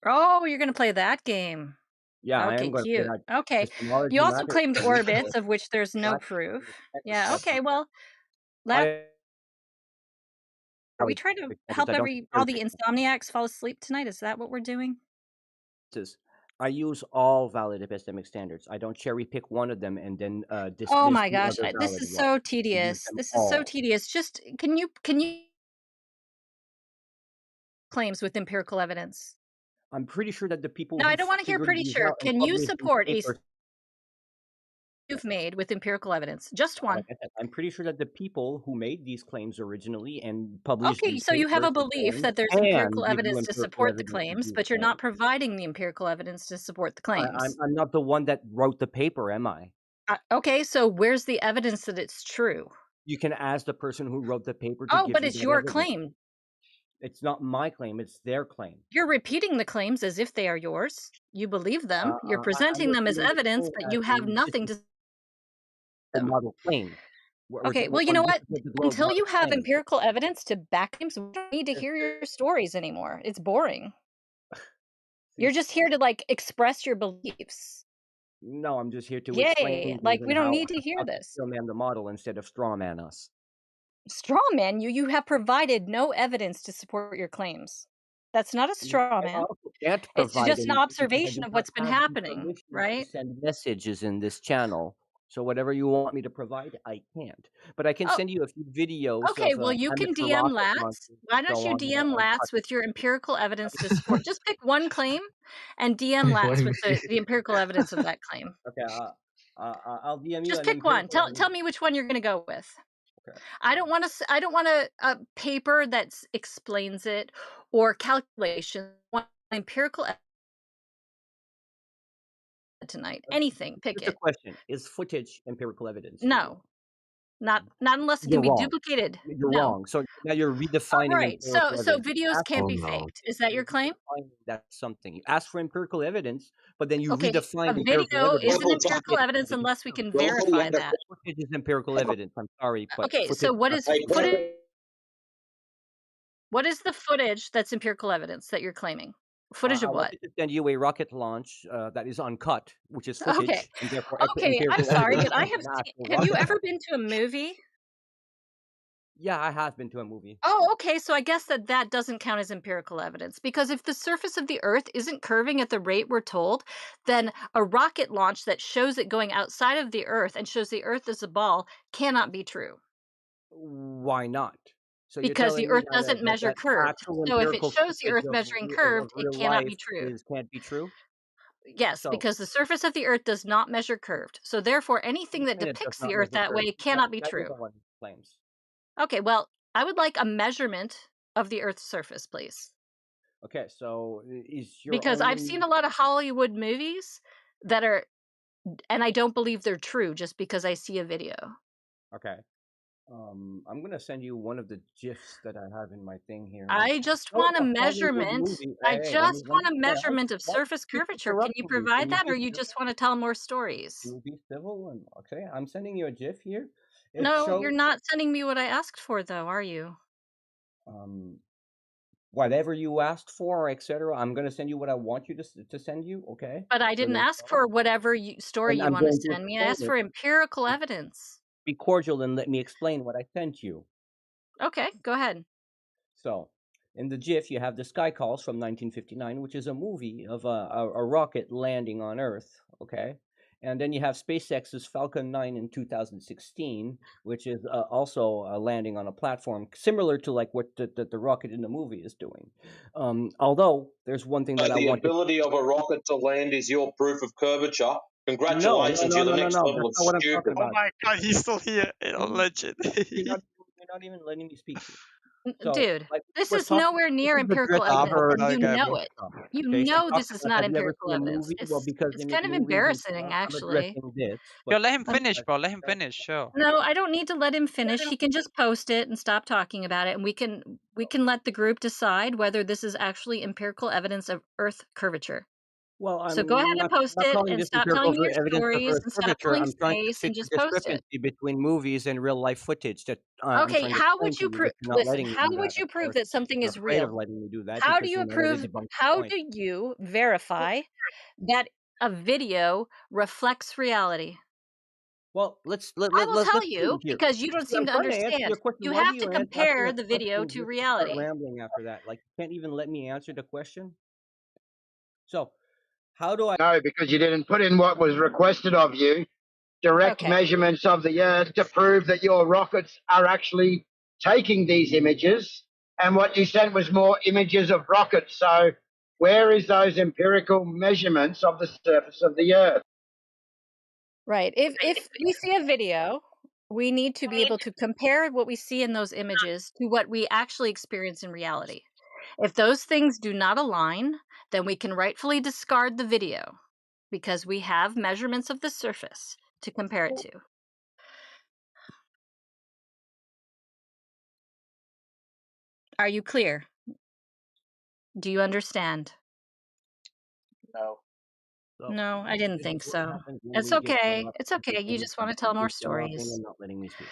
Oh, you're gonna play that game. Yeah, I Okay, am going to play cute. that. Okay. Epistemology You also matters claimed to me, orbits, so of which there's no that proof. Yeah, that's okay, well, are we trying to standards help I don't all the take insomniacs fall asleep tonight? Is that what we're doing? I use all valid epistemic standards. I don't cherry pick one of them and then Oh dismiss my the gosh, other this valid is ones. so I use tedious. them This is so all. tedious. Just can you claims with empirical evidence? I'm pretty sure that the people No, who I don't wanna hear figured pretty these sure. out and Can you published these support papers you've made with empirical evidence? Just like one. I said, I'm pretty sure that the people who made these claims originally and published Okay, these so you have a papers belief again that there's can empirical give you evidence to empirical support the evidence to claims, these but you're not claims. providing the empirical evidence to support the claims. I'm not the one that wrote the paper, am I? Okay, so where's the evidence that it's true? You can ask the person who wrote the paper to Oh, give but you it's that your evidence. claim. It's not my claim, it's their claim. You're repeating the claims as if they are yours. You believe them. You're I'm presenting them as repeating the evidence, claim but as you have in this nothing is to the them. model claim. Okay, well, you know This what? is what the globe Until model you have claims. empirical evidence to back claims, we don't need to hear your stories anymore. It's boring. You're just here to, like, express your beliefs. No, I'm just here to explain Yay! things Like, we and don't how need to hear to this. stillman the model instead of strawman us. Straw man, you have provided no evidence to support your claims. That's not a straw I man. also can't It's provide just an anything because I observation do of not what's been have the happening, permission to right? send messages in this channel. So whatever you want me to provide, I can't. But I can Oh, send you a few videos okay, of well, you can amateur DM rocket Lats. launches Why and don't so you on that are DM Lats uncut. with your empirical evidence to support? Just pick one claim and DM Lats with the empirical evidence of that claim. Okay, I'll DM you Just an pick one. empirical Tell evidence. me which one you're going to go with. Okay. I don't want a paper that explains it or calculation. I want empirical tonight. Anything, pick Here's the it. question: is footage empirical evidence for you? No. Not unless it can You're be wrong. duplicated. You're No. wrong. So now you're Oh, redefining right. empirical So evidence. videos Ask can't for be empirical faked. Is that your claim? evidence, that's something. You ask for empirical evidence, but then you Okay, redefine a empirical video evidence. isn't empirical evidence unless we can verify that. Footage is empirical evidence. I'm sorry, but Okay, footage so is what not is empirical footage? evidence. What is the footage that's empirical evidence that you're claiming? Footage I of what? wanted to send you a rocket launch that is uncut, which is Okay. footage, and therefore Okay, I'm empirical sorry, evidence but I of have an actual have you rocket ever launch. been to a movie? Yeah, I have been to a movie. Oh, okay, so I guess that doesn't count as empirical evidence because if the surface of the Earth isn't curving at the rate we're told, then a rocket launch that shows it going outside of the Earth and shows the Earth as a ball cannot be true. Why not? So you're Because the telling me Earth doesn't measure that curved. actual So if it empirical shows the footage Earth measuring of curved, it real cannot be life true. can't be true? Yes, So because the surface of the Earth does not measure curved. So therefore, anything that and it does depicts the not Earth measure that curve. way cannot be That you're true. the one who claims. Okay, well, I would like a measurement of the Earth's surface, please. Okay, so is your Because I've seen a lot of Hollywood movies that are, and I don't believe they're true just because I see a video. Okay. I'm gonna send you one of the GIFs that I have in my thing here. I just Oh, want it's a a Hollywood measurement. movie. I Hey, just let want me a measurement of why do surface you keep curvature. Can you interrupting me? provide that, or you Can just want to tell more you stories? be civil? And okay, I'm sending you a GIF here. It No, shows you're not sending me what I asked for, though, are you? Whatever you asked for, etc. I'm gonna send you what I want you to send you. Okay. But I So didn't there's ask for whatever story and you I'm want to going to send me. I explain asked it. for empirical evidence. Be cordial and let me explain what I sent you. Okay, go ahead. So, in the GIF, you have the Sky Calls from 1959, which is a movie of a rocket landing on Earth. Okay. And then you have SpaceX's Falcon 9 in 2016, which is also landing on a platform similar to like what the rocket in the movie is doing. Although there's one thing that I The want to. ability of a rocket to land is your proof of curvature. No, Congratulations, you're the next no. level That's of not what I'm stupid. talking Oh about. my god, he's still here. Legend. You're not even letting me speak here. So, Dude, like, this we're is talking. nowhere This near is the empirical drift of Nah, evidence, bro, her. and another you guy, know bro. it. You Okay, she know talks this is about, not have you ever empirical seen a evidence. movie? Well, because It's in this kind of movie, embarrassing, I'm actually. addressing this, Yo, but let him I'm finish, bro. addressing Let him this. finish. Sure. No, I don't need to let him finish. He can just post it and stop talking about it, and we can let the group decide whether this is actually empirical evidence of Earth curvature. Well, So go ahead I'm and not, post not it, calling and this stop empirical telling me your evidence of stories, Earth and stop curvature. filling I'm trying to space, and fix the just post it. discrepancy between movies and real life footage that I'm Okay, trying to how explain would to you you, prove? but you're not Listen, letting me how do would that, you of prove course. that something You're is afraid of real? letting me do that How do because you you know that prove? it debunks the How point. do you verify that a video reflects reality? Well, let's I will tell prove you it here. because you don't See, seem I'm to trying to answer understand. your question. You Why do have you to ask me compare a the video question to just to start reality. rambling after that? Like, you can't even let me answer the question. So, how do I? No, because you didn't put in what was requested of you, direct Okay. measurements of the Earth to prove that your rockets are actually taking these images. And what you sent was more images of rockets. So where is those empirical measurements of the surface of the Earth? Right. If we see a video, we need to be able to compare what we see in those images to what we actually experience in reality. If those things do not align, then we can rightfully discard the video because we have measurements of the surface to compare it to. Are you clear? Do you understand? No. So, No, I didn't this is think what so. happens when It's we get okay. corrupt It's okay. You and just want to tell more interrupting stories. and not letting me speak.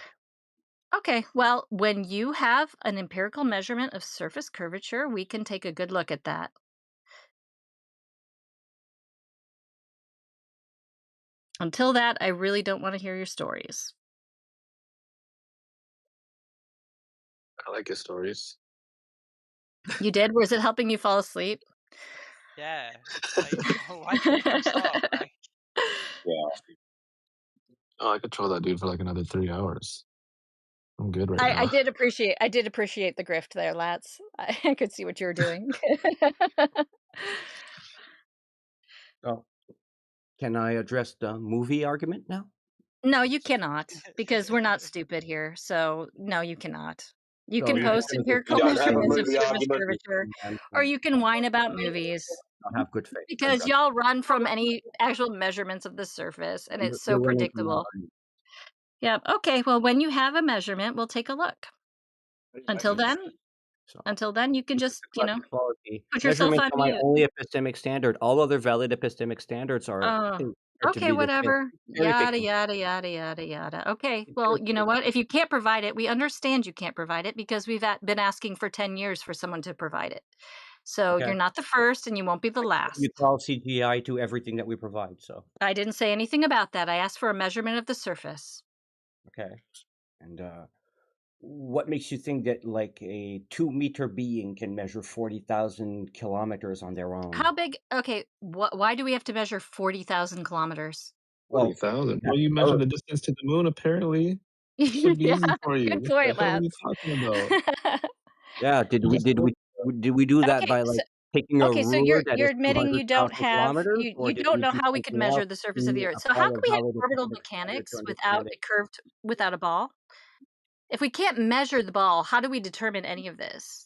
Okay, well, when you have an empirical measurement of surface curvature, we can take a good look at that. Until that, I really don't want to hear your stories. I like his stories. You did? Was it helping you fall asleep? Yeah. Like, why did you even stop? Like, Yeah. Oh, I could troll that dude for like another 3 hours. I'm good right I now. did appreciate the grift there, Lats. I could see what you were doing. So, can I address the movie argument now? No, you cannot, because we're not stupid here, so no, you cannot. You So can you're just post gonna empirical say You don't have a measurements of movie surface argument. curvature, or you can whine about movies, I have good faith. because y'all run from any actual measurements of the surface, and it's so You're running from that predictable. argument. Yep, okay, well, when you have a measurement, we'll take a look. Until then, you can just, Equality. put yourself Measurements on are my mute. only epistemic standard. All other valid epistemic standards are Oh, considered to okay, be the same. whatever. Cherry Yada, picking. yada, yada, yada, yada. Okay, well, you know what? If you can't provide it, we understand you can't provide it because we've been asking for 10 years for someone to provide it. So Okay. you're not the first and you won't be the last. You call CGI to everything that we provide, so. I didn't say anything about that. I asked for a measurement of the surface. Okay. And what makes you think that like a 2-meter being can measure 40,000 kilometers on their own? How big? Okay, why do we have to measure 40,000 kilometers? 40,000? Well, you measure the distance to the moon, apparently. It should be Yeah, easy for you. good What the point, hell are you Lats. talking about? Yeah, did we do that Okay, by like taking a okay, so ruler that you're is admitting you 200,000 don't have kilometers, or you did don't we know do how we could something else measure the surface of to the Earth. So apply how a can we have valid orbital epistemic standard to mechanics understand it? without a ball? If we can't measure the ball, how do we determine any of this?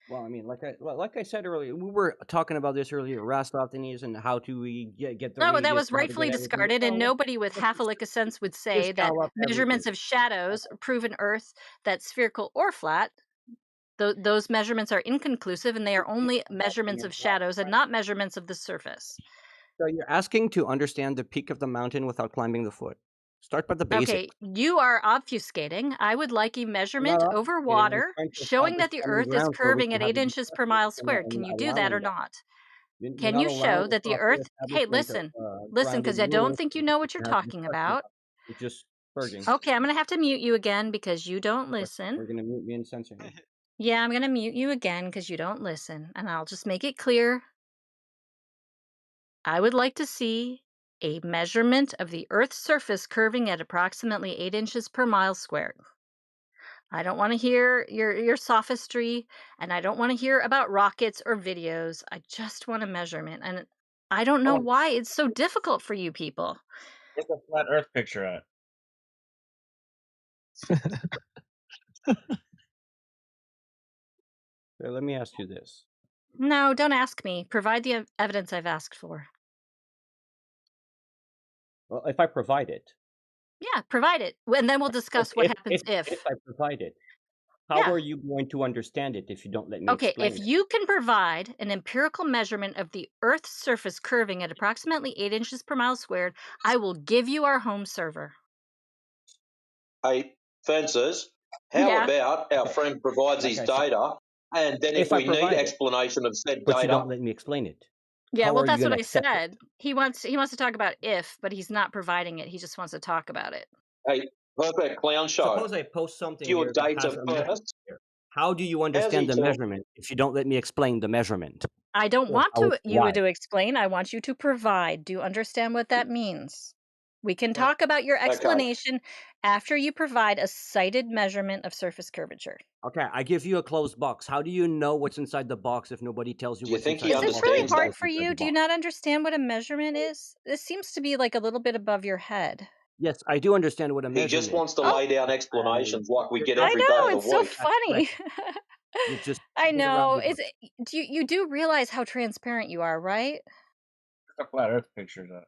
Well, I mean, like I said earlier, we were talking about this earlier, Eratosthenes, and how do we get the No, that radius was and how to get rightfully everything. discarded, and No, nobody with half a lick of sense would say just that gallop measurements everything. of shadows prove an Earth that's spherical or flat. Those measurements are inconclusive, and they are only measurements of shadows and not measurements of the surface. So you're asking to understand the peak of the mountain without climbing the foot. Start by the basics. Okay, you are obfuscating. I would like a measurement Not over obfuscating, I'm water trying to showing establish that the common Earth is ground for which curving you at have 8 a inches per discussion, mile and squared. Can you do that allowing or that. not? You're Can not you allowing show the that the proper Earth... Hey, establishment of listen, because I grounded don't rules think you know what you're to have talking discussion about. about. You're just purging. Okay, I'm going to have to mute you again because you don't listen. We're gonna mute me and censor me. Yeah, I'm going to mute you again because you don't listen. And I'll just make it clear. I would like to see a measurement of the Earth's surface curving at approximately 8 inches per mile squared. I don't want to hear your sophistry, and I don't want to hear about rockets or videos. I just want a measurement. And I don't know why it's so difficult for you people. Where's the flat Earth picture at? So let me ask you this. No, don't ask me. Provide the evidence I've asked for. Well, if I provide it. Yeah, provide it. And then we'll discuss what happens if. If I provide it, how are you going to understand it if you don't let me Okay, explain if it? you can provide an empirical measurement of the Earth's surface curving at approximately 8 inches per mile squared, I will give you our home server. Hey, Fences, how about our friend provides his data, and then if we need explanation of said But you data, don't let me explain it. Yeah, How well, are you that's what gonna I accept it? said. He wants to talk about if, but he's not providing it. He just wants to talk about it. hey, perfect clown show. Suppose I post something Your here that data has a measurement first. here. How do you understand the tell- measurement if you don't let me explain the measurement? I don't Or want how you why? to explain. I want you to provide. Do you understand what that means? We can talk about your explanation after you provide a cited measurement of surface curvature. Okay, I give you a closed box. How do you know what's inside the box if nobody tells you Do you what's think inside he the Is box? this really understands that? hard for you? Do you not understand what a measurement is? This seems to be like a little bit above your head. Yes, I do understand what a He measurement just wants to lay down explanations like we get I every day know, of the it's so week. funny. You're just I beating around know. the bush. You do realize how transparent you are, right? Where's the flat Earth picture at?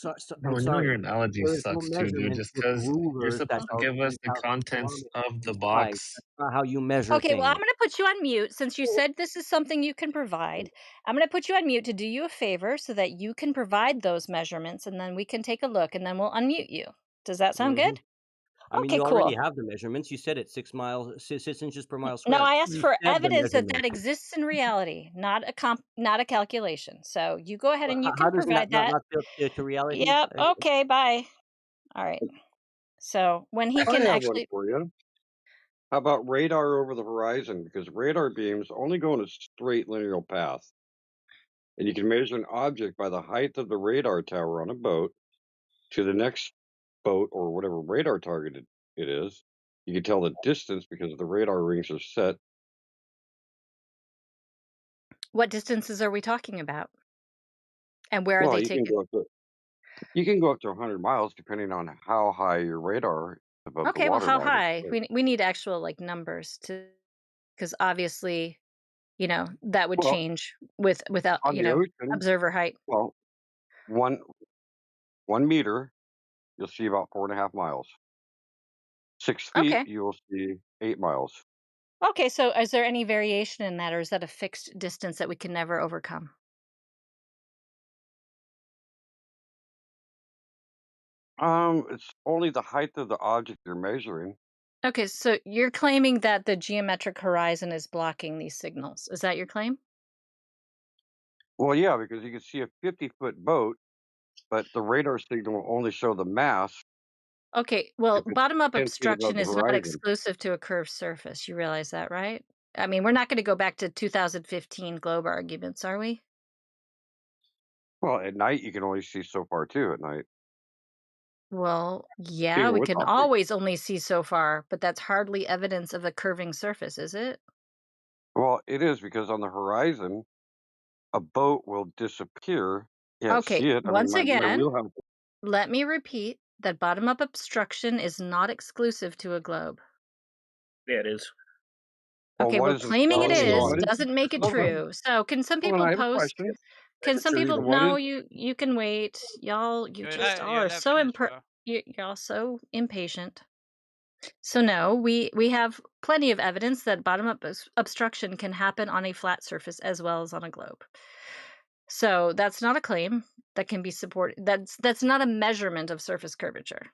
No, I'm you know sorry. your analogy There is no sucks too, dude. measurement Just with because you're rulers that supposed to are give us the 10,000 contents kilometers of the wide. box. That's not how you measure Okay, well, I'm things. going to put you on mute since you said this is something you can provide. I'm going to put you on mute to do you a favor so that you can provide those measurements, and then we can take a look, and then we'll unmute you. Does that sound good? I mean, Okay, you already cool. have the measurements. You said it 6 inches per mile No, squared. I asked You for said the evidence that measurement. exists in reality, not a calculation. So you go ahead and you How can does that provide that. not fit to reality? Yep. Okay. Bye. All right. So when he I can have one actually, for you. How about radar over the horizon? Because radar beams only go in a straight linear path. And you can measure an object by the height of the radar tower on a boat to the next boat or whatever radar target it is. You can tell the distance because the radar rings are set. What distances are we talking about? And where are Well, they you can taken? go up to 100 miles depending on how high your radar is above the Okay, well, water how line. high? We need actual, like, numbers to, because obviously, that would Well, change without, on the ocean, observer height. well, one 1 meter, you'll see about 4.5 miles. 6 feet, Okay. you will see 8 miles. Okay, so is there any variation in that, or is that a fixed distance that we can never overcome? It's only the height of the object you're measuring. Okay, so you're claiming that the geometric horizon is blocking these signals. Is that your claim? Well, yeah, because you can see a 50-foot boat, but the radar signal will only show the mast Okay, well, if it's bottom-up 10 feet above obstruction the is not horizon. exclusive to a curved surface. You realize that, right? I mean, we're not going to go back to 2015 globe arguments, are we? Well, at night, you can only see so far too at night, Well, yeah, even we with can optics. always only see so far, but that's hardly evidence of a curving surface, is it? Well, it is because on the horizon, a boat will disappear. You can't Okay, see it. I mean, once my again, wheelhouse. let me repeat that bottom-up obstruction is not exclusive to a globe. Yeah, it is. Well, Okay, what well, is claiming it Oh, exclusive? so is on. What is doesn't make it hold on? true. So, can some Hold on, people I have a post? question. Can That's some true So people? either what way. No, is you can wait. Y'all You're are let so finish, bro. y'all so impatient. So no, we have plenty of evidence that bottom-up obstruction can happen on a flat surface as well as on a globe. So that's not a claim that can be supported. That's not a measurement of surface curvature.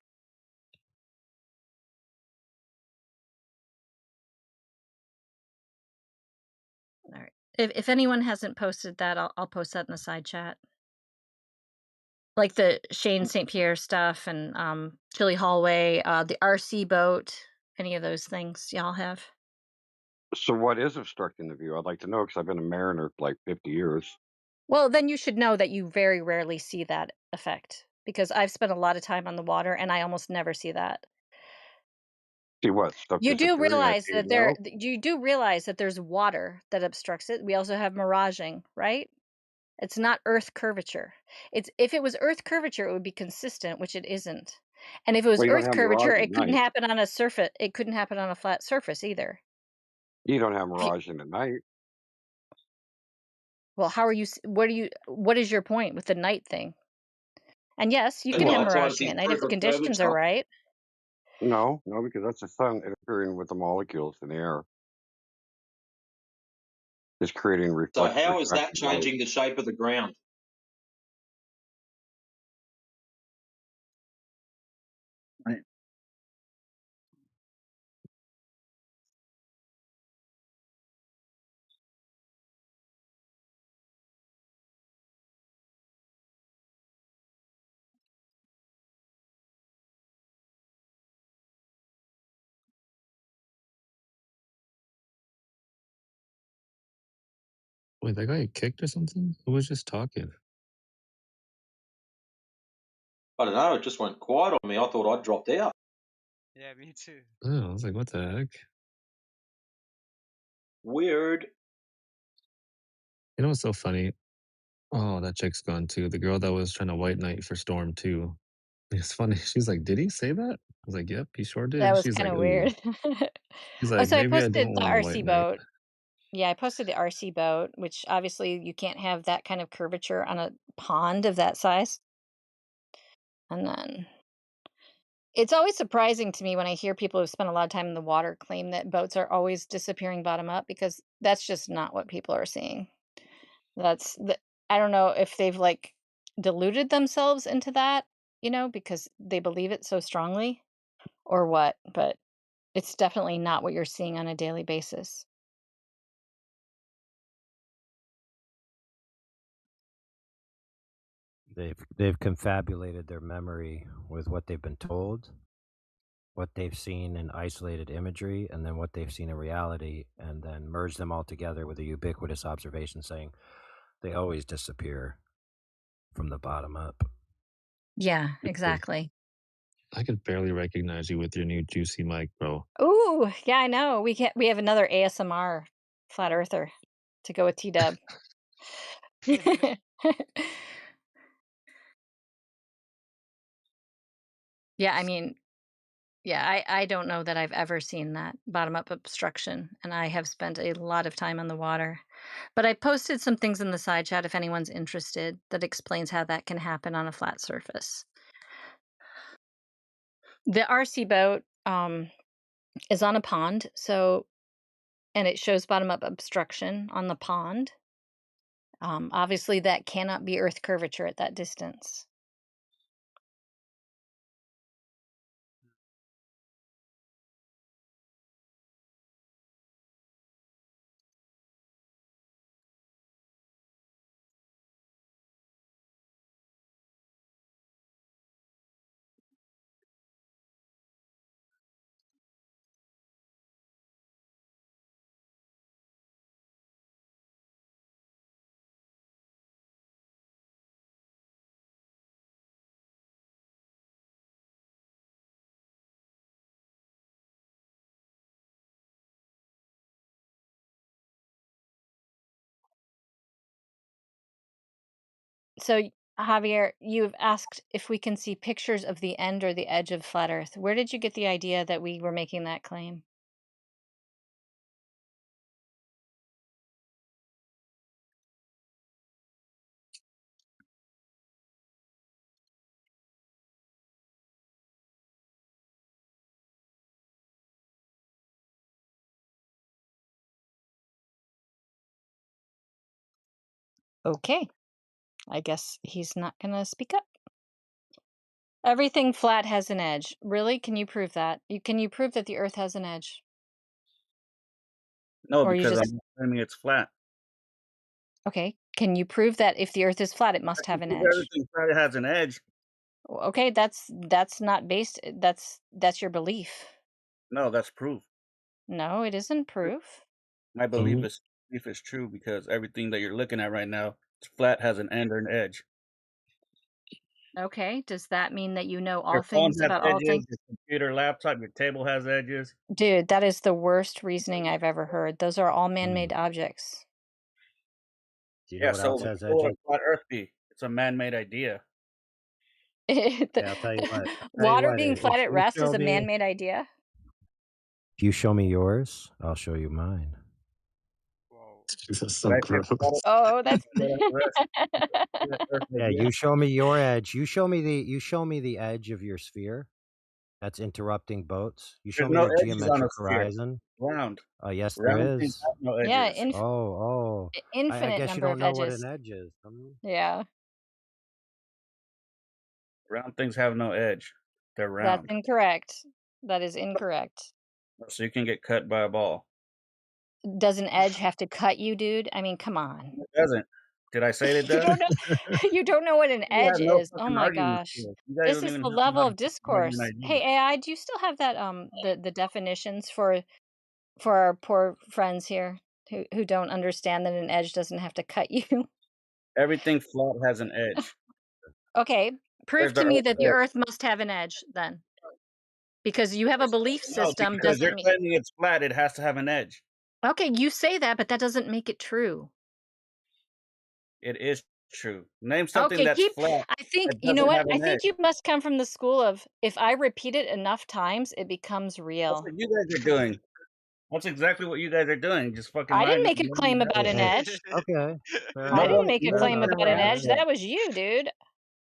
All right. If anyone hasn't posted that, I'll post that in the side chat. Like the Shane St. Pierre stuff and Chili Hallway, the RC boat, any of those things y'all have. so what is obstructing the view? I'd like to know because I've been a mariner for like 50 years. Well, then you should know that you very rarely see that effect because I've spent a lot of time on the water and I almost never see that. See what stuff You do disappearing at realize 8 that miles? you do realize that there's water that obstructs it. We also have miraging, right? It's not earth curvature. It's if it was earth curvature, it would be consistent, which it isn't. And if it was Well, you don't earth have curvature, mirage at it couldn't night. happen on a surface. It couldn't happen on a flat surface either. You don't have If you, mirage in the night. well, how are you? What do you? What is your point with the night thing? And yes, you At can have night times, miraging he's at night if proof the of conditions are curvature. right. No, no, because that's the sun interfering with the molecules in the air. It's creating So reflected how is that refracted light. changing the shape of the ground? Right. Wait, that guy kicked or something? Who was just talking? I don't know. It just went quiet on me. I thought I'd dropped out. Yeah, me too. Oh, I was like, what the heck? Weird. You know what's so funny? Oh, that chick's gone too. The girl that was trying to white knight for Storm too. It's funny. She's like, "Did he say that?" I was like, "Yep, he sure That did." was She's kind like, of "Ooh." weird. She's Oh, like, so I "Maybe I posted don't the want to white RC knight." boat. Yeah, I posted the RC boat, which obviously you can't have that kind of curvature on a pond of that size. And then it's always surprising to me when I hear people who spend a lot of time in the water claim that boats are always disappearing bottom up because that's just not what people are seeing. That's the I don't know if they've like deluded themselves into that, because they believe it so strongly or what, but it's definitely not what you're seeing on a daily basis. They've confabulated their memory with what they've been told, what they've seen in isolated imagery, and then what they've seen in reality, and then merge them all together with a ubiquitous observation saying they always disappear from the bottom up. Yeah, They exactly. I could barely recognize you with your new juicy mic, bro. Ooh, yeah, I know. We have another ASMR flat earther to go with T-Dub. Yeah, I mean, yeah, I don't know that I've ever seen that bottom-up obstruction, and I have spent a lot of time on the water. But I posted some things in the side chat if anyone's interested that explains how that can happen on a flat surface. The RC boat is on a pond, and it shows bottom-up obstruction on the pond. Obviously, that cannot be Earth curvature at that distance. So, Javier, you've asked if we can see pictures of the end or the edge of flat Earth. Where did you get the idea that we were making that claim? Okay, I guess he's not gonna speak up. Everything flat has an edge. Really? Can you prove that? Can you prove that the Earth has an edge? No, Or you because just I'm assuming it's flat. Okay, can you prove that if the Earth is flat, it I must can have an prove edge? everything flat has an edge. Okay, that's not based that's your belief. No, that's proof. No, it isn't proof. My Can belief you is true because everything that you're looking at right now, it's flat has an end or an edge. Okay, does that mean that you know all Your phone things has about all things? edges, your computer, laptop, your table has edges. Dude, that is the worst reasoning I've ever heard. Those are all man-made Mm. objects. Do you know Yeah, what else so has so would a edges? flat Earth be? It's a man-made idea. The Yeah, I'll tell you what. I'll tell you water what. being flat If at you rest show is a me, man-made idea? if you show me yours, I'll show you mine. Whoa. That's Did so I say gross. flat Oh, that's Earth? Flat Earth Yeah, idea? you show me your edge. You show me the edge of your sphere that's interrupting boats. You show There's me no the edges on a geometric sphere. horizon. Round. Oh, yes, there Round things is. have no Yeah, edges. Oh. I infinite guess you number don't of know what edges. an edge is. Yeah, Round things have no edge. They're that's round. incorrect. That is incorrect. So you can get cut by a ball. Does an edge have to cut you, dude? I mean, come on. It doesn't. Did I say it You does? don't know you don't know what an You edge have no is. Oh fucking my argument gosh. skills. You guys This don't is even the know level how to of fucking argue an discourse. idea. Hey, AI, do you still have that the definitions for our poor friends here who don't understand that an edge doesn't have to cut you? Everything flat has an edge. Okay, prove Where's the to me Earth that the edge? Earth must have an edge then. Because you have a belief No, system because doesn't you're mean claiming it's flat, it has to have an edge. Okay, you say that, but that doesn't make it true. It is true. Name something Okay, that's keep flat I think that you know doesn't what? have I an edge. think you must come from the school of if I repeat it enough times, it becomes That's real. what you guys are doing. That's exactly what you guys are doing. Just fucking I didn't lying. make a claim about an Hey, edge. okay. Fair No I enough. didn't one, make a no Fair one claim enough. could about ever an Fair edge. answer enough. that. That was you, dude.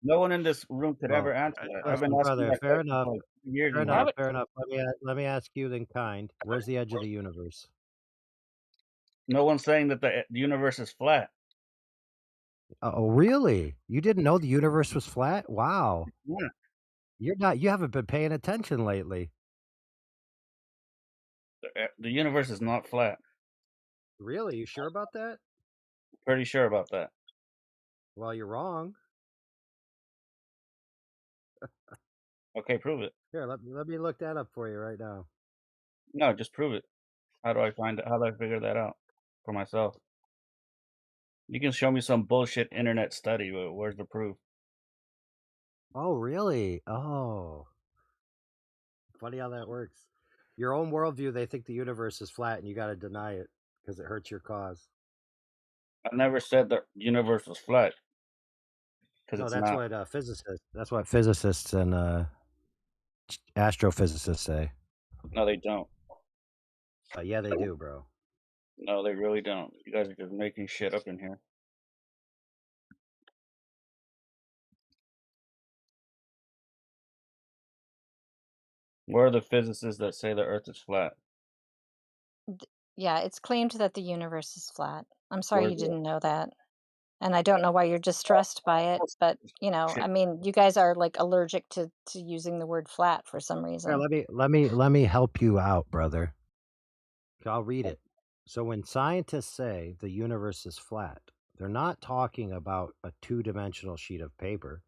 No one in this room could Well, ever answer that. I've been listen, asking brother. that Fair question enough. for like 2 years Fair now. enough. That Fair enough. Let me ask you then, kind. Where's the edge of the universe? No one's saying that the universe is flat. Oh, really? You didn't know the universe was flat? Wow. Yeah. You haven't been paying attention lately. The universe is not flat. Really? You sure about that? Pretty sure about that. Well, you're wrong. Okay, prove it. Here, let me look that up for you right now. No, just prove it. How do I find it? How do I figure that out for myself? You can show me some bullshit internet study, but where's the proof? Oh, really? Oh. Funny how that works. Your own worldview, they think the universe is flat, and you got to deny it because it hurts your cause. I never said the universe was flat because No, it's that's not. what physicists. That's what physicists and astrophysicists say. No, they don't. Yeah, they do, bro. No, they really don't. You guys are just making shit up in here. Where are the physicists that say the Earth is flat? Yeah, it's claimed that the universe is flat. I'm sorry Where's you it? didn't know that. And I don't know why you're distressed by it, but Shit. I mean, you guys are like allergic to using the word flat for some Here, reason. let me help you out, brother. I'll read it. So when scientists say the universe is flat, they're not talking about a two-dimensional sheet of paper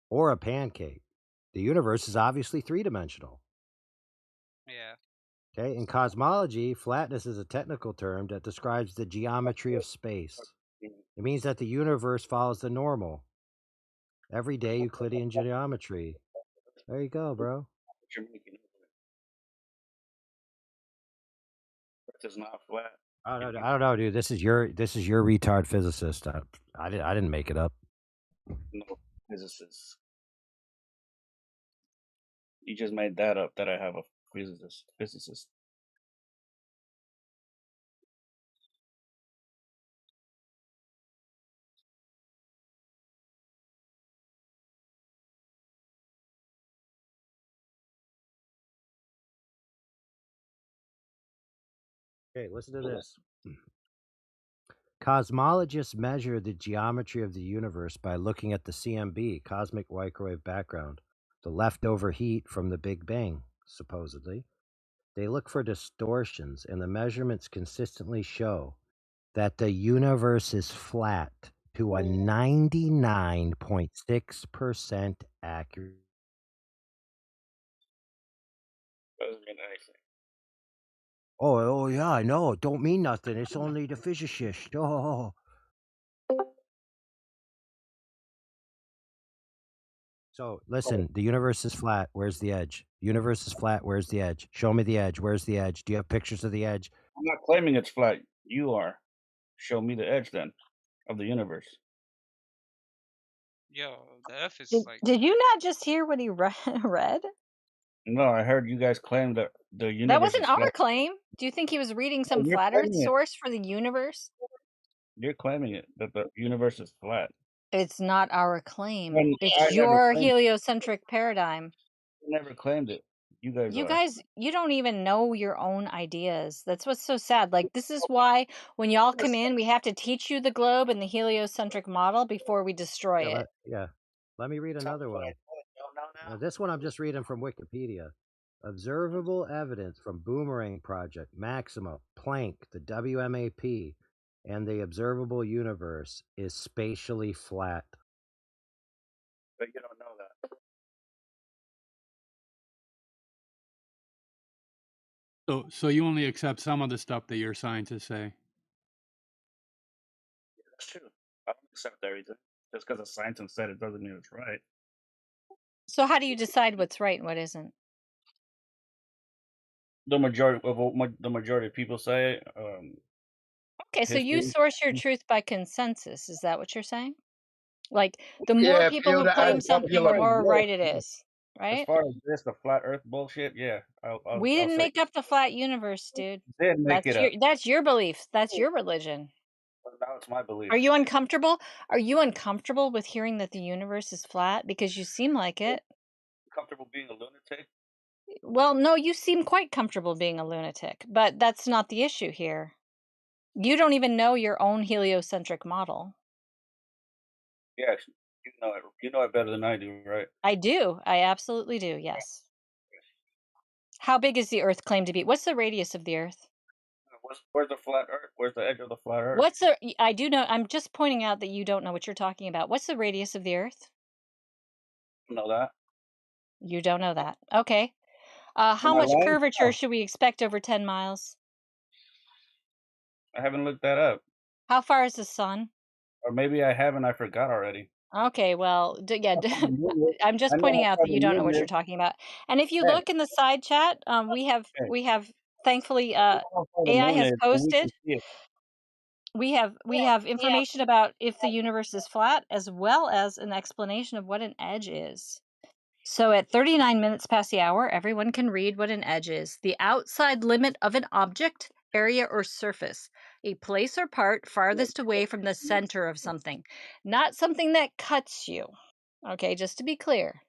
or a pancake. The universe is obviously three-dimensional. Yeah. Okay, in cosmology, flatness is a technical term that describes the geometry of space. It means that the universe follows the normal, everyday Euclidean geometry. There you go, bro. Earth is not flat. I don't know, dude. This is your retard physicist. I didn't make it up. No physicists. You just made that up that I have a physicist. Okay, listen to this. Cosmologists measure the geometry of the universe by looking at the CMB, cosmic microwave background, the leftover heat from the Big Bang, supposedly. They look for distortions, and the measurements consistently show that the universe is flat to a 99.6% accurate. Doesn't mean anything. Oh, yeah, I know. It don't mean nothing. It's only the physicist. Oh. So listen, the universe is flat. Where's the edge? Universe is flat. Where's the edge? Show me the edge. Where's the edge? Do you have pictures of the edge? I'm not claiming it's flat. You are. Show me the edge then of the universe. Yo, the Earth is like. Did you not just hear what he read? No, I heard you guys claim that the That universe is wasn't our flat. claim. Do you think he was reading Oh, some you're flat Earth claiming it. source for the universe? You're claiming it that the universe is flat. It's not our claim. And It's I never your claimed. heliocentric paradigm. I never claimed it. You guys You are. guys, you don't even know your own ideas. That's what's so sad. Like, this is why when y'all come in, we have to teach you the globe and the heliocentric model before we destroy it. Let me read another one. Now, this one I'm just reading from Wikipedia. Observable evidence from Boomerang Project, Maxima, Planck, the WMAP, and the observable universe is spatially flat. But you don't know that. So you only accept some of the stuff that your scientists say. Yeah, that's true. I don't accept everything. Just because a scientist said it doesn't mean it's right. So how do you decide what's right and what isn't? The majority of the majority of people say. Okay, so you History. source your truth by consensus. Is that what you're saying? Like, the more Yeah, people who pure claim something, the popular. more right it is, As right? far as this, the flat Earth bullshit, yeah, We I'll didn't say. make up the flat universe, dude. Did make it up. That's your belief. That's your religion. But now it's my belief. Are you uncomfortable? Are you uncomfortable with hearing that the universe is flat? Because you seem like it. Comfortable being a lunatic? Well, no, you seem quite comfortable being a lunatic, but that's not the issue here. You don't even know your own heliocentric model. Yes, you know it. You know it better than I do, right? I do. I absolutely do. Yes. How big is the Earth claimed to be? What's the radius of the Earth? Where's the flat Earth? Where's the edge of the flat Earth? What's the? I do know. I'm just pointing out that you don't know what you're talking about. What's the radius of the Earth? Know that. You don't know that. Okay. How Am I much lying? curvature No. should we expect over 10 miles? I haven't looked that up. How far is the sun? Or maybe I haven't. I forgot already. Okay, well, yeah, Outside the moon, I'm I just know pointing out outside that the you don't know moon what you're is. talking about. And if you Hey, look in the side chat, hey, we have thankfully I know outside the AI moon has is, and we can posted see it. we have information about if the universe is flat as well as an explanation of what an edge is. So at 39 minutes past the hour, everyone can read what an edge is. The outside limit of an object, area, or surface. A place or part farthest away from the center of something. Not something that cuts you. Okay, just to be clear.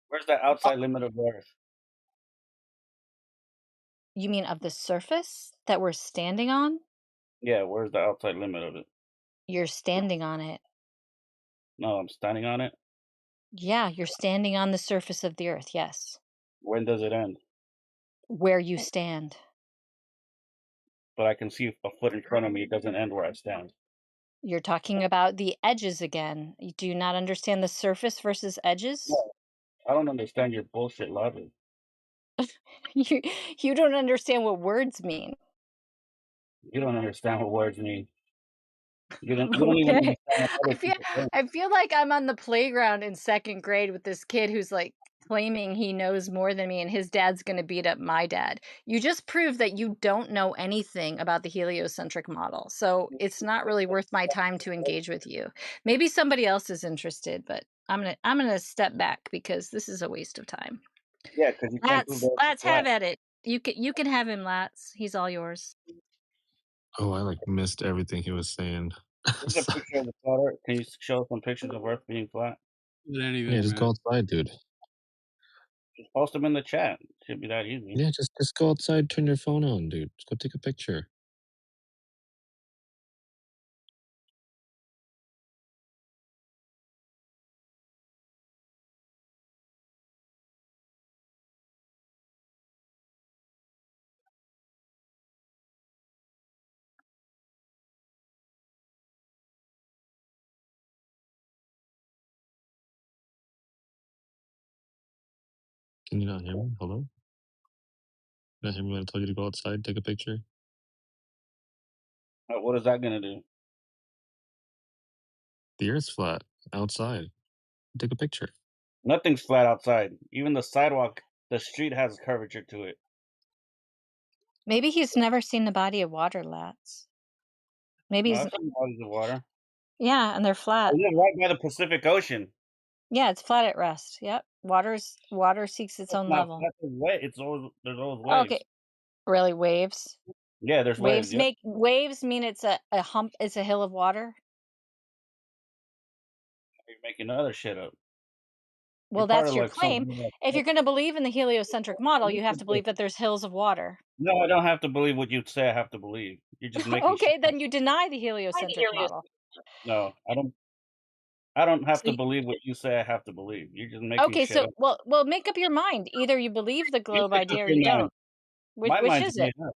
Where's the outside limit of the Earth? You mean of the surface that we're standing on? Yeah, where's the outside limit of it? You're standing on it. No, I'm standing on it. Yeah, you're standing on the surface of the earth. Yes. When does it end? Where you stand. But I can see a foot in front of me. It doesn't end where I stand. You're talking about the edges again. Do you not understand the surface versus edges? No, I don't understand your bullshit logic. You you don't understand what words mean. You don't understand what words mean. You don't even Okay. understand what I other feel people think. I feel like I'm on the playground in 2nd grade with this kid who's, like, claiming he knows more than me, and his dad's gonna beat up my dad. You just proved that you don't know anything about the heliocentric model, so it's not really worth my time to engage with you. Maybe somebody else is interested, but I'm gonna step back because this is a waste of time. Yeah, because you can't prove Lats, the Earth is Lats, flat. have at it. You can have him, Lats. He's all yours. Oh, I like missed everything he was saying. Here's a Sorry. picture of the flat Earth. Can you show some pictures of Earth being flat? Yeah, Anything, just go man. outside, dude. Just post them in the chat. Should be that easy. Yeah, just go outside, turn your phone on, dude. Just go take a picture. Can you not hear me? Hello? Not hear me when I told you to go outside, take a picture? What is that gonna do? The earth's flat. Outside. Take a picture. Nothing's flat outside. Even the sidewalk, the street has curvature to it. Maybe he's never seen the body of water, Lats. Maybe No, he's I've seen bodies of water. yeah, and they're I flat. live right by the Pacific Ocean. Yeah, it's flat at rest. Yep. Water seeks its It's own not level. flat. It's always there's always Okay. waves. Really, waves? Yeah, there's waves. Yep. Waves mean it's a hump, it's a hill of water? You're making other shit up. You're Well, part that's of your like some claim. weird If you're gonna believe in the heliocentric model, you have to ass. believe that there's hills of water. No, I don't have to believe what you say I have to believe. You're just making shit Okay, up. then you deny the heliocentric model. No, I don't have So to believe what you say I have to believe. You're just making okay, shit so up. well, make up your mind. Either you believe the You globe make up idea or you your mind. don't. My Which mind's is it? made up.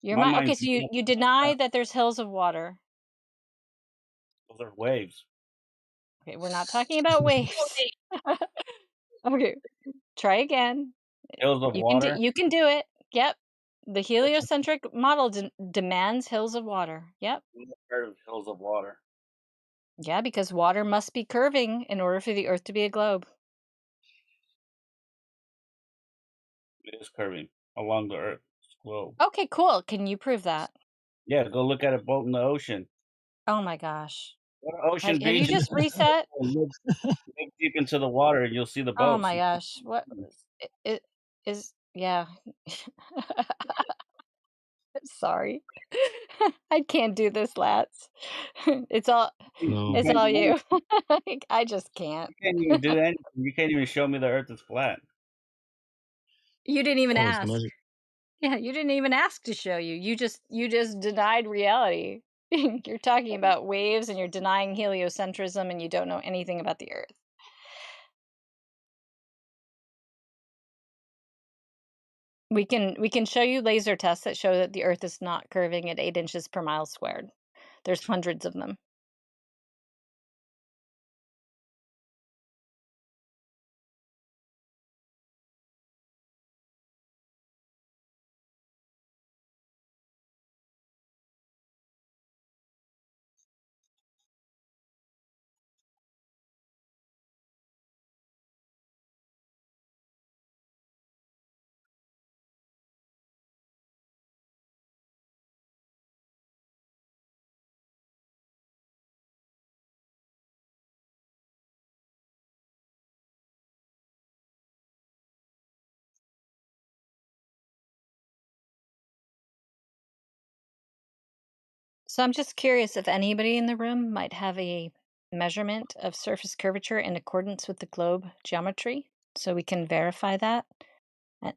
Your My mind. Okay, mind's so made you up. you deny that there's hills of water. Those are waves. Okay, we're not talking about waves. Okay, try again. Hills of water. You can do it. Yep. The heliocentric model demands hills of water. Yep. I've never heard of hills of water. Yeah, because water must be curving in order for the earth to be a globe. It is curving along the Earth's globe. Okay, cool. Can you prove that? Yeah, go look at a boat in the ocean. Oh my gosh. Go to Ocean Have you Beach just reset? and look deep into the water, and you'll see the Oh boats. my gosh. What it is yeah. Sorry. I can't do this, Lats. It's all You it's can't all do you. anything. I just can't. You can't even do anything. You can't even show me the Earth is flat. You didn't even Oh, it's ask. imagine Yeah, you didn't even ask to show you. You just denied reality. You're talking about waves and you're denying heliocentrism and you don't know anything about the earth. We can show you laser tests that show that the earth is not curving at 8 inches per mile squared. There's hundreds of them. So I'm just curious if anybody in the room might have a measurement of surface curvature in accordance with the globe geometry, so we can verify that. Uh,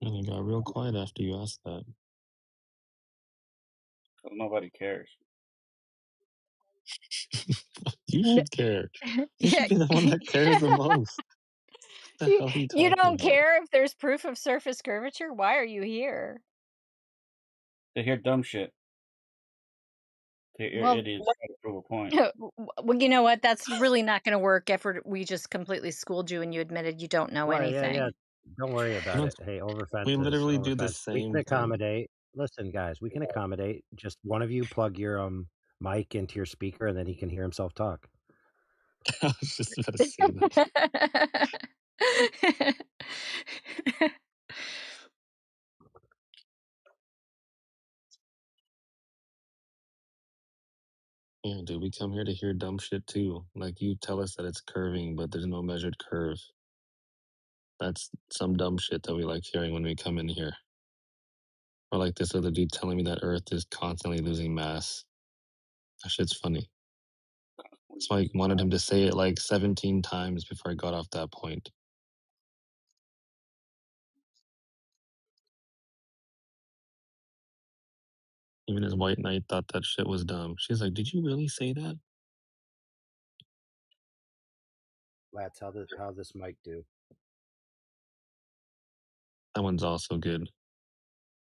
And it got real quiet after you asked that. Nobody cares. You N- should care. You yeah. should be the one that cares the most. What the you, hell are you you talking don't about? care if there's proof of surface curvature? Why are you here? To hear dumb shit. To hear Well, idiots try to prove a point. well, you know what? That's really not going to work if we just completely schooled you and you admitted you don't know Well, yeah. anything. Don't worry about Look, it. Hey, over we fences, literally over do the fences. We same can thing. accommodate. Listen, guys, we can accommodate. Just one of you plug your mic into your speaker, and then he can hear himself talk. I was just about to say that. Yeah, dude, we come here to hear dumb shit too. Like you tell us that it's curving, but there's no measured curve. That's some dumb shit that we like hearing when we come in here. Or like this other dude telling me that Earth is constantly losing mass. That shit's funny. So I wanted him to say it like 17 times before I got off that point. Even his white knight thought that shit was dumb. She's like, "Did you really say that?" Lats, how this mic do? That one's also good.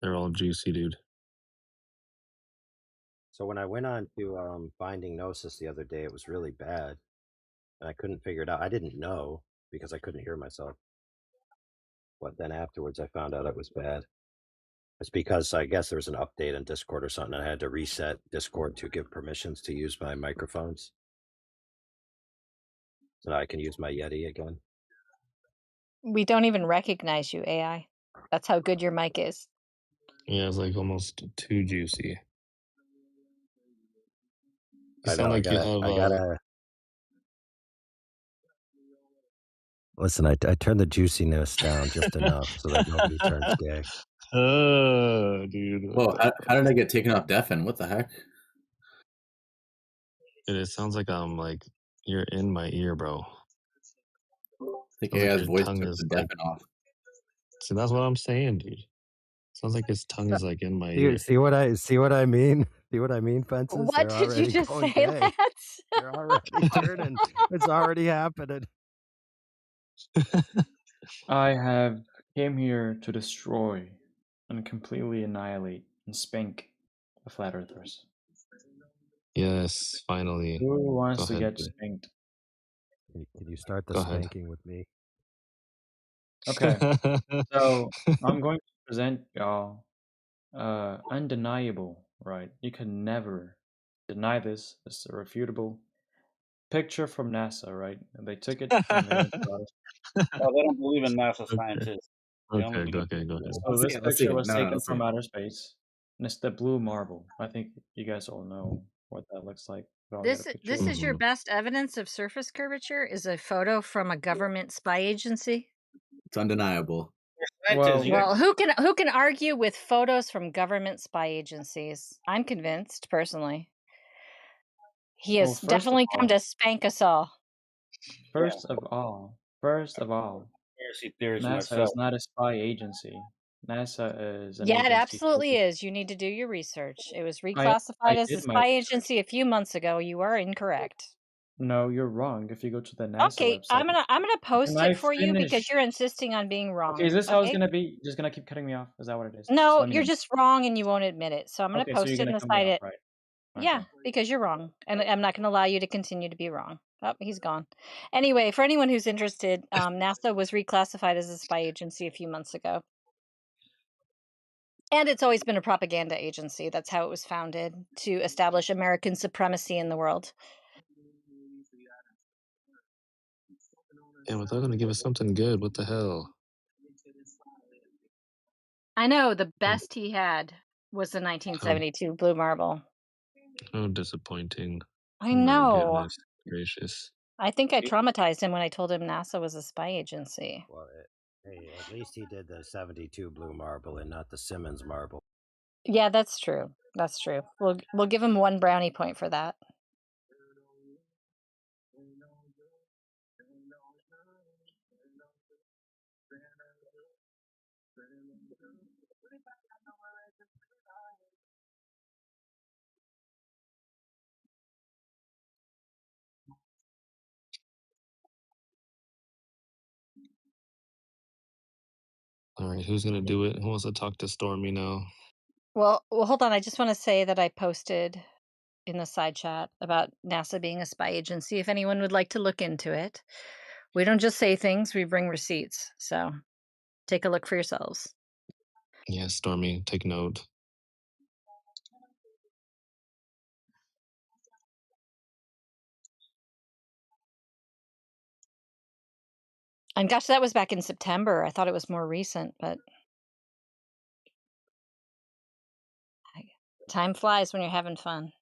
They're all juicy, dude. So when I went on to Finding Gnosis the other day, it was really bad, and I couldn't figure it out. I didn't know because I couldn't hear myself. But then afterwards, I found out it was bad. It's because I guess there was an update in Discord or something. I had to reset Discord to give permissions to use my microphones. So now I can use my Yeti again. We don't even recognize you, AI. That's how good your mic is. Yeah, it's like almost too juicy. You I sound know. like you have. I gotta. Listen, I turned the juiciness down just enough so that nobody turns gay. Dude. Well, how did I get taken off deafen? What the heck? Dude, it sounds like I'm like you're in my ear, bro. I think Sounds like AI's your voice tongue took is the like. deafen off. See, that's what I'm saying, dude. Sounds like his tongue is like in my See, ear. see what I mean? See what I mean, fences? What They're did you already just going say, gay. Lance? They're already turning. It's already happening. I have came here to destroy and completely annihilate and spank the flat earthers. Yes, finally. Who wants Go to ahead, get dude. spanked? Can you start the Go ahead. spanking with me? Okay, so I'm going to present y'all undeniable, right? You can never deny this. It's a refutable picture from NASA, right? And they took it and they went to outer space. Oh, they don't believe in NASA Okay. scientists. They only Okay, believe go ahead. So Let's see this it. Let's see picture it. was No, taken let's see from it. outer space, and it's the blue marble. I think you guys all know what that looks like. But I'll get a picture. This of is your best evidence of surface curvature is a photo from a government spy agency. It's undeniable. Well, who can argue with photos from government spy agencies? I'm convinced personally. He Well, has first of definitely come all, to spank us all. first of all, Conspiracy theories NASA myself. is not a spy agency. NASA is an Yeah, it agency. absolutely is. You need to do your research. It was I reclassified as a did my spy research. agency a few months ago. You are incorrect. No, you're wrong. If you go to the NASA Okay, website, I'm gonna post can it I for you finish? because you're insisting on being wrong. Okay, is this how it's Okay? gonna be? Just gonna keep cutting me off? Is that what it is? Just No, let me you're know. just wrong and you won't admit it. So I'm gonna Okay, so post you're it gonna and cut me cite off, it. right? Yeah, because you're wrong, and I'm not gonna allow you to continue to be wrong. Oh, he's gone. Anyway, for anyone who's interested, NASA was reclassified as a spy agency a few months ago. And it's always been a propaganda agency. That's how it was founded, to establish American supremacy in the world. Yeah, but they're gonna give us something good. What the hell? I know the best he had was the How 1972 Blue Marble. how disappointing. I My know. goodness gracious. I think I traumatized him when I told him NASA was a spy agency. Well, hey, at least he did the 72 Blue Marble and not the Simmons Marble. Yeah, that's true. That's true. We'll give him 1 brownie point for that. All right, who's gonna do it? Who wants to talk to Stormy now? Well, hold on. I just want to say that I posted in the side chat about NASA being a spy agency if anyone would like to look into it. We don't just say things, we bring receipts. So take a look for yourselves. Yeah, Stormy, take note. And gosh, that was back in September. I thought it was more recent, but time flies when you're having fun.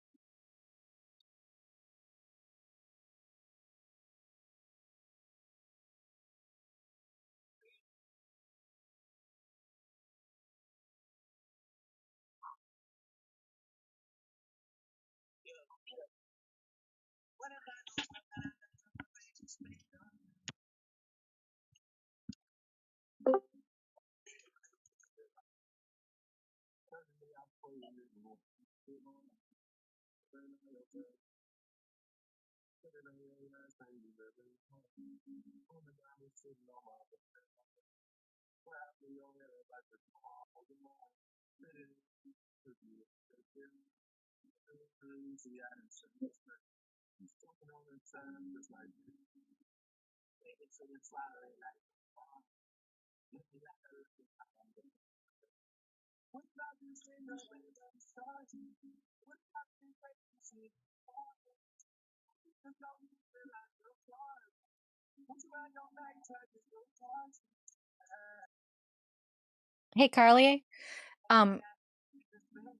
Hey, Carly.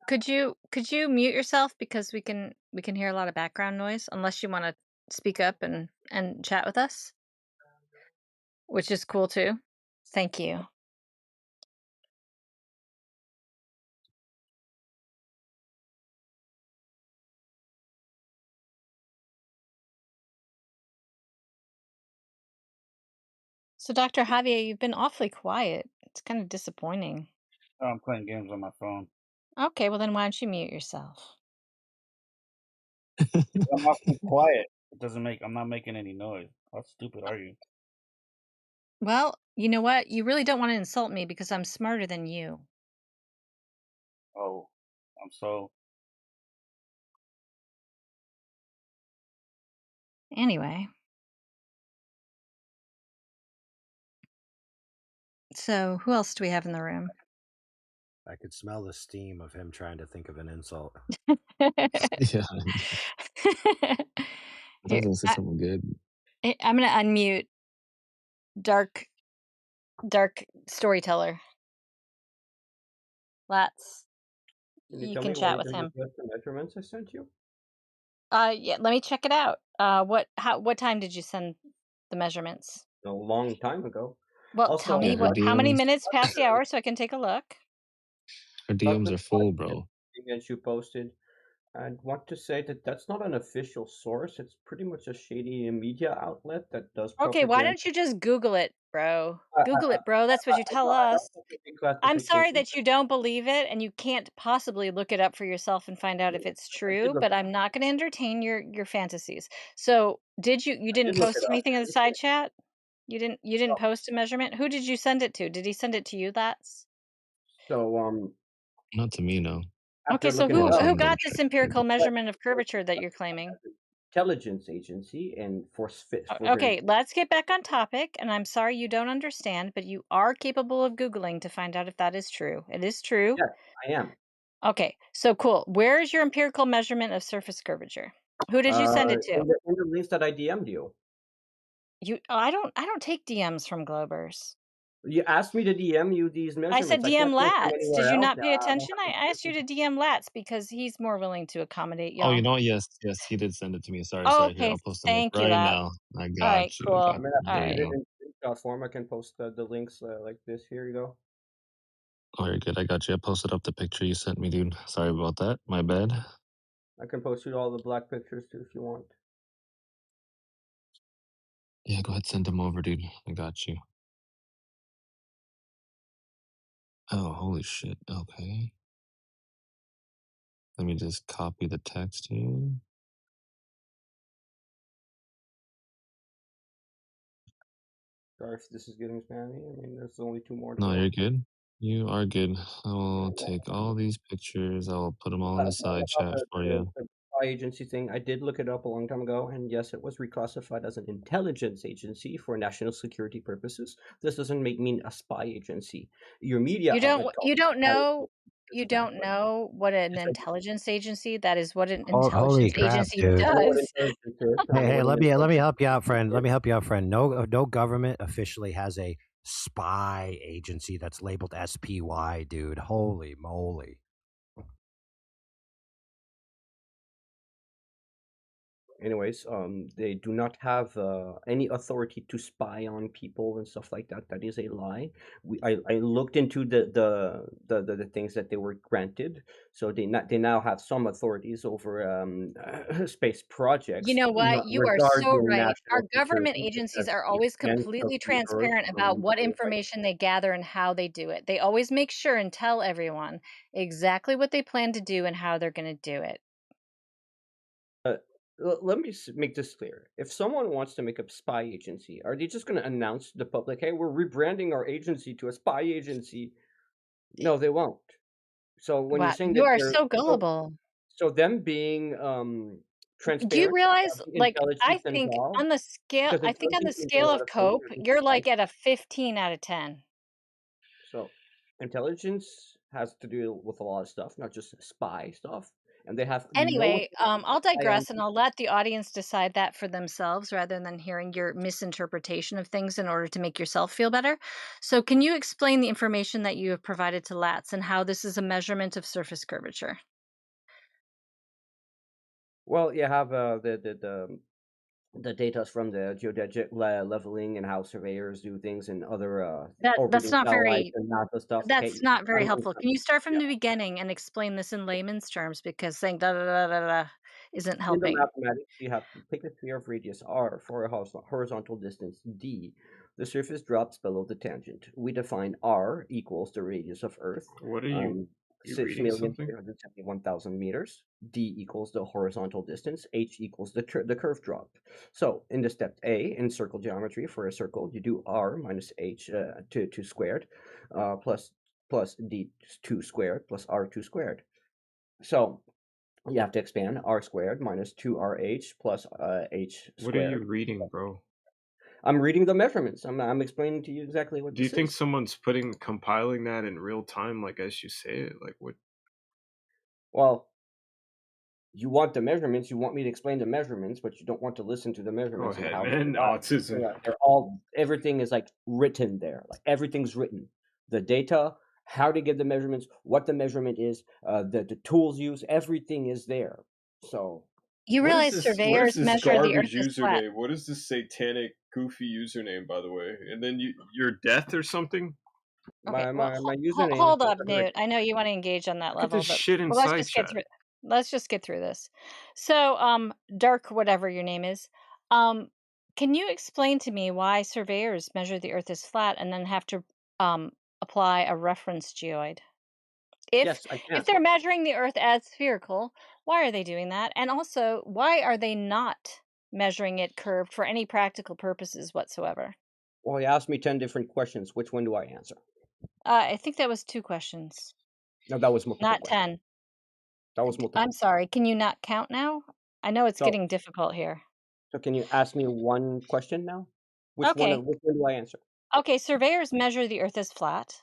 Could you mute yourself because we can hear a lot of background noise unless you want to speak up and chat with us, which is cool too. Thank you. So, Dr. Javier, you've been awfully quiet. It's kind of disappointing. Oh, I'm playing games on my phone. Okay, well then why don't you mute yourself? I'm awfully quiet. It doesn't make. I'm not making any noise. How stupid are you? Well, you know what? You really don't want to insult me because I'm smarter than you. Oh, I'm so. Anyway. So, who else do we have in the room? I could smell the steam of him trying to think of an insult. Yeah. I Here, thought this is something good. I'm gonna unmute Dark Storyteller. Can you You tell can me why chat you with didn't him. look at the measurements I sent you? Yeah, let me check it out. What time did you send the measurements? A long time ago. Well, Also, tell me Yeah, her how many DMs minutes past the hour so I can take a look. her about DMs the are full, bro. that you posted. I want to say that that's not an official source. It's pretty much a shady media outlet that does Okay, why propaganda. don't you just Google it, bro? I, I, Google it, bro. That's what you tell I us. don't take I'm sorry classification. that you don't believe it and you can't possibly look it up for yourself and find out if it's I did true, look. but I'm not going to entertain your fantasies. So, you I didn't did look post it up. anything in the side chat? You didn't post a measurement? Who did you send it to? Did he send it to you, that's? So Not to me, no. Okay, after so looking it up, who got this empirical measurement of curvature that you're claiming? intelligence agency and for Okay, let's get back on topic. And I'm sorry you don't understand, but you are capable of Googling to find out if that is true. It is true. yes, I am. Okay, so cool. Where is your empirical measurement of surface curvature? Who did you send it to? In the links that I DM'd you. I don't take DMs from Globers. You asked me to DM you these I said measurements. I DM can't post them Lats. Did anywhere you else. not pay I don't attention? I asked you to DM Lats because he's more willing to accommodate Oh, you y'all. know what? Yes, yes, he did send it to me. Sorry, Oh, sorry. Here, okay. I'll post them up Thank you, right Lat. now. I All right, got you. cool. I mean, All I right. put it in screenshot form. I can post the links like this. Here you go. Oh, you're good. I got you. I posted up the picture you sent me, dude. Sorry about that. My bad. I can post you all the black pictures too if you want. Yeah, go ahead, send them over, dude. I got you. Oh, holy shit. Okay. Let me just copy the text here. Sorry if this is getting spammy. I mean, there's only 2 more to No, go. you're good. You are good. I will take all these pictures. I will put them all in the side About chat for you. the spy agency thing, I did look it up a long time ago, and yes, it was reclassified as an intelligence agency for national security purposes. This doesn't make me a spy agency. Your media You don't outlet you calls it don't spy know agency, is that, right? what an Yes, I do. intelligence agency, that is what an Holy intelligence crap, agency dude. I know what does. intelligence is. I Hey, know hey, what an let me intelligence help you out, friend. Let is. me help you out, friend. No government officially has a spy agency that's labeled SPY, dude. Holy moly. Anyways, they do not have any authority to spy on people and stuff like that. That is a lie. I looked into the things that they were granted. So they now have some authorities over space You projects, know what? not You are so regarding right. Our national government security, such agencies as are the always defense of completely the Earth transparent about from what things like information they gather and how they do it. They always make sure and tell everyone exactly what they plan to do and how they're going to do it. Let me make this clear. If someone wants to make a spy agency, are they just going to announce to the public, "Hey, we're rebranding our agency to a spy agency"? No, they won't. So when you're Wow, saying you that are they're so gullible. so them being Do you transparent realize, about the like, intelligence involved, I because think on the intelligence means a scale lot of of things cope, in different you're like life. at a 15 out of 10. So intelligence has to do with a lot of stuff, not just spy stuff, and they have no Anyway, authority to I'll spy on digress and I'll people. let the audience decide that for themselves rather than hearing your misinterpretation of things in order to make yourself feel better. So, can you explain the information that you have provided to LATS and how this is a measurement of surface curvature? Well, you have the data from the geodetic leveling and how surveyors do things and other That's orbiting not satellites very and NASA stuff. Okay, that's not very I'm, helpful. Can you start from yeah. the beginning and explain this in layman's terms because saying da da da da da isn't In the helping. mathematics, you have to pick a sphere of radius r for a horizontal distance d. The surface drops below the tangent. We define r equals the radius of Earth, What are um, you reading something? 6,371,000 meters. D equals the horizontal distance. H equals the curve drop. So in the step A, in circle geometry, for a circle, you do r minus h 2 squared plus d2 squared plus r2 squared. So you have to expand r squared minus 2rh plus h What are you squared. reading, bro? I'm reading the measurements. I'm explaining to you exactly what Do you this think is. someone's compiling that in real time, like as you say it? Like what? Well, you want the measurements. You want me to explain the measurements, but you don't want to listen to the Go measurements and ahead, how they man. arrive. Autism. They're all everything is like written there. Like everything's written. The data, how to get the measurements, what the measurement is, the tools used, everything is there. So You What is realize this? What is surveyors this measure the earth garbage as flat. username? What is this satanic, goofy username, by the way? And then you're death or something? Okay, well, my username is hold up, like Newt. I know you want to engage on that Look at this level, but shit in let's side just get chat. through. Let's just get through this. So, Dark, whatever your name is, um, can you explain to me why surveyors measure the Earth as flat and then have to um apply a reference geoid? If yes, I if can. they're measuring the Earth as spherical, why are they doing that? And also, why are they not measuring it curved for any practical purposes whatsoever? Well, you asked me 10 different questions. Which one do I answer? I think that was 2 questions, No, that was multiple not questions. 10. That was multiple. I'm sorry, can you not count now? I know it's So getting difficult here. so can you ask me one question now? Okay. Which one do I answer? Okay, surveyors measure the Earth as flat,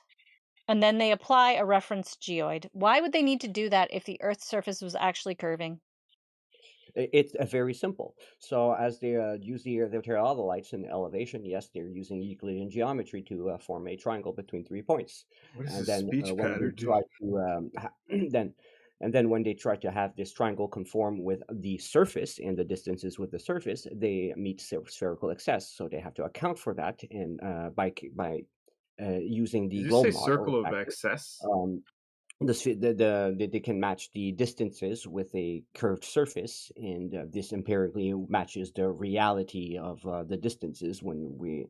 and then they apply a reference geoid. Why would they need to do that if the Earth's surface was actually curving? It's very simple. So as they use the theodolites in elevation, yes, they're using Euclidean geometry to form a triangle between 3 points. What does And a then speech when they pattern do? try to then and then when they try to have this triangle conform with the surface and the distances with the surface, they meet spherical excess. So they have to account for that, and by using Did the you globe say model, circle of actually, excess? they can match the distances with a curved surface, and this empirically matches the reality of the distances when we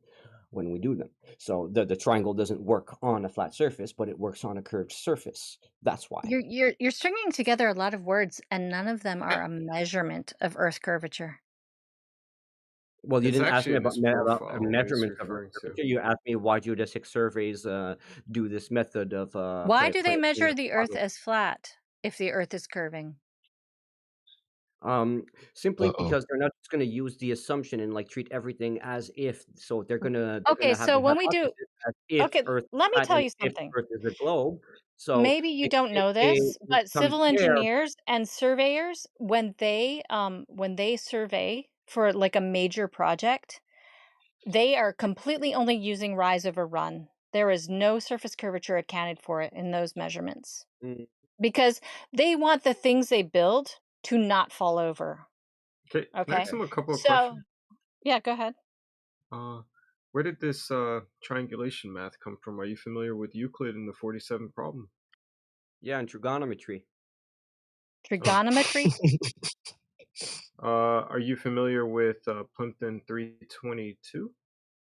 do them. So the triangle doesn't work on a flat surface, but it works on a curved surface. That's why. You're stringing together a lot of words, and none of them are a measurement of Earth curvature. Well, you It's didn't ask actually me in about his about profile what he's measurements of Earth referring to. curvature. You asked me why geodesic surveys do this method of Why do they measure the Earth as flat if the Earth is curving? Simply Uh-oh. because they're not just gonna use the assumption and, like, treat everything as if. So they're Okay, gonna have so the when we do hypothesis as if okay, Earth let me flat tell and you if something. Earth is a globe. So Maybe you they don't know they this, they but civil compare. engineers and surveyors, when they survey for like a major project, they are completely only using rise over run. There is no surface curvature accounted for it in those measurements Mm. because they want the things they build to not fall over. Okay, can I Okay. ask him a couple of So, questions? yeah, go ahead. Where did this triangulation math come from? Are you familiar with Euclid and the 47 problem? Yeah, and trigonometry. Trigonometry? Are you familiar with Plimpton 322,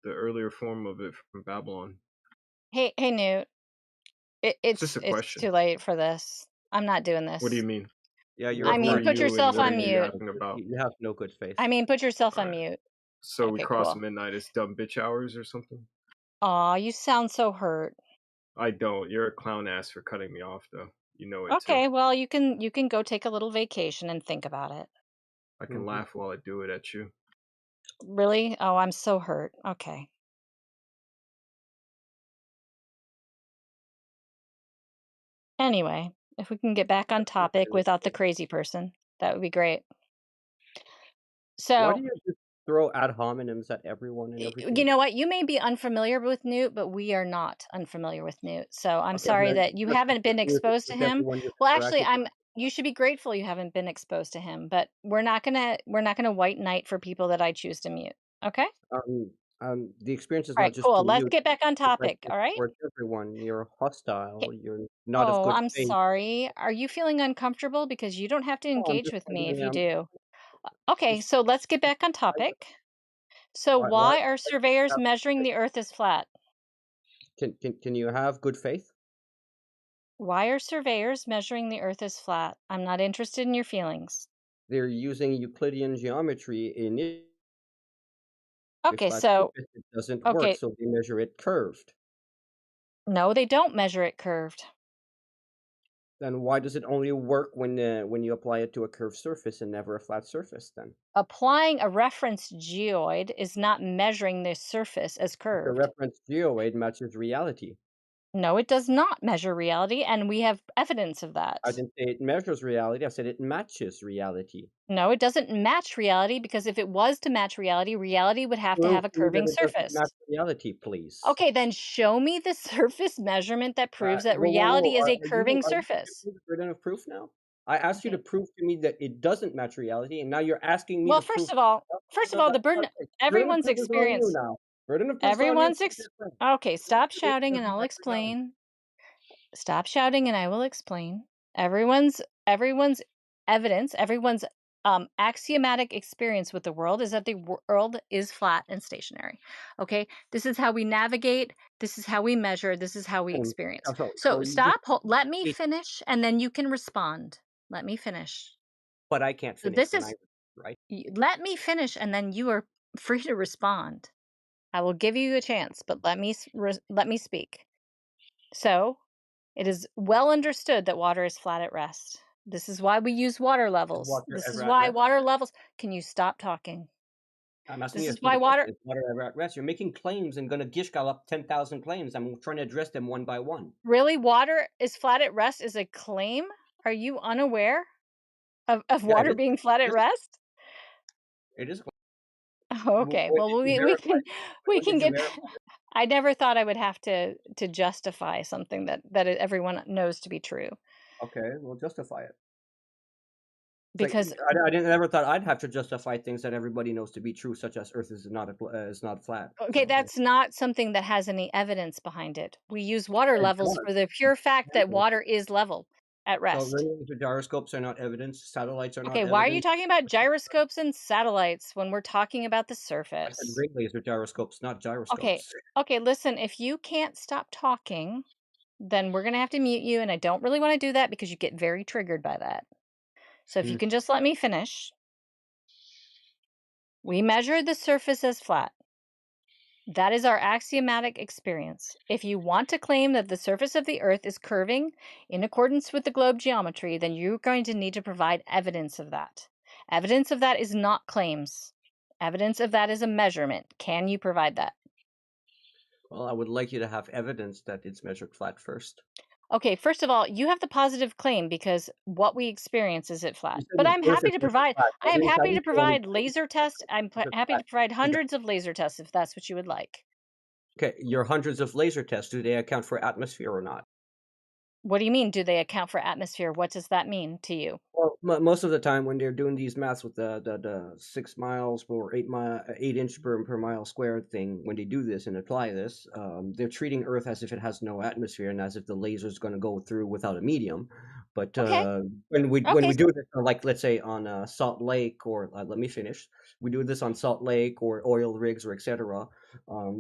the earlier form of it from Babylon? Hey, Newt. It's just a It's too question. late for this. I'm not doing What do you this. mean? Yeah, you're I Who are mean, put you and yourself what are on you mute. asking about? You have no good faith. I mean, put yourself on Alright. mute. So we Okay, cross cool. midnight. It's dumb bitch hours or something? Aw, you sound so hurt. I don't. You're a clown ass for cutting me off, though. You know it too. Okay, well, you can go take a little vacation and think about it. I can laugh while I do it at you. Really? Oh, I'm so hurt. Okay. Anyway, if we can get back on topic without the crazy person, that would be great. Why do So, you just throw ad hominems at everyone and you everything? know what? You may be unfamiliar with Newt, but we are not unfamiliar with Newt. So I'm Okay, sorry then that you let's haven't been continue exposed to with him. everyone you've Well, actually, interacted with. you should be grateful you haven't been exposed to him, but we're not gonna white knight for people that I choose to mute. Okay? The experience is All not right, just cool. for Let's you. get back on It's like topic. it's All right? towards everyone. You're hostile. You're not of Oh, good I'm faith. sorry. Are you feeling uncomfortable? Because you don't have to No, I'm engage just with me if wondering. you do. Okay, Just so let's get back on topic. So why why are can't you surveyors have measuring the Earth as flat? can you have good faith? Why are surveyors measuring the Earth as flat? I'm not interested in your feelings. They're using Euclidean geometry in a Okay, flat so surface. It doesn't work, okay, so they measure it curved. no, they don't measure it curved. Then why does it only work when you apply it to a curved surface and never a flat surface then? Applying a reference geoid is not measuring the surface as The curved. reference geoid matches reality. No, it does not measure reality, and we have evidence of I that. didn't say it measures reality. I said it matches reality. No, it doesn't match reality because if it was to match reality, reality would have to Prove have a to me that curving it doesn't surface. match reality, please. Okay, then show me the surface measurement that proves that Whoa, whoa, whoa! reality is a curving Are you surface. giving me the burden of proof now? I asked you to Okay. prove to me that it doesn't match reality, and now you're asking me Well, to prove. first of No, all, that's not it. Burden of everyone's proof is on you experience, now. Burden of proof is on you. okay, stop It shouting and doesn't I'll match reality. explain. Stop shouting and I will explain. Everyone's evidence, everyone's axiomatic experience with the world is that the world is flat and stationary. Okay? This is how we navigate, this is how we measure, this is how we experience. So So you just let me it, finish and then you can respond. Let me finish. but I can't So finish this when I is right. let me finish and then you are free to respond. I will give you a chance, but let me speak. So, it is well understood that water is flat at rest. This is why we use water levels. Water This is ever at why rest? water levels. Can you stop talking? I'm asking This you a is why simple water. question. Is water ever at rest? You're making claims and gonna gishgal up 10,000 claims. I'm trying to address them one by one. Really, water is flat at rest is a claim? Are you unaware of Yeah, water being flat at rest? It is. Okay. When Well, did you we verify? we When can did you get. verify? I never thought I would have to justify something that everyone knows to be true. Okay, well, justify it. It's like Because I didn't never thought I'd have to justify things that everybody knows to be true, such as Earth is not flat. okay, So that's not something that has any evidence behind it. We use water it levels does. for the pure fact that water is level at So rest. radios or gyroscopes are not evidence. Satellites are not Okay, why are you evidence. talking about gyroscopes and satellites when we're talking about the I said surface? ray laser gyroscopes, not Okay. gyroscopes. Okay, listen, if you can't stop talking, then we're going to have to mute you, and I don't really want to do that because you get very triggered by that. So if you can just let me finish. We measured the surface as flat. That is our axiomatic experience. If you want to claim that the surface of the Earth is curving in accordance with the globe geometry, then you're going to need to provide evidence of that. Evidence of that is not claims. Evidence of that is a measurement. Can you provide that? Well, I would like you to have evidence that it's measured flat first. Okay, first of all, you have the positive claim because what we experience is it flat. You said But the I'm Earth happy is to measured provide. flat. I am How happy you to show me provide laser tests. I'm measured happy flat? to provide Okay. hundreds of laser tests if that's what you would like. Okay, your hundreds of laser tests, do they account for atmosphere or not? What do you mean? Do they account for atmosphere? What does that mean to you? Well, most of the time when they're doing these maths with the 6 miles or 8 inch per mile squared thing, when they do this and apply this, they're treating Earth as if it has no atmosphere and as if the laser is going to go through without a medium. But Okay. when we Okay. do this, like let's say on Salt Lake, or let me finish, we do this on Salt Lake or oil rigs or etc.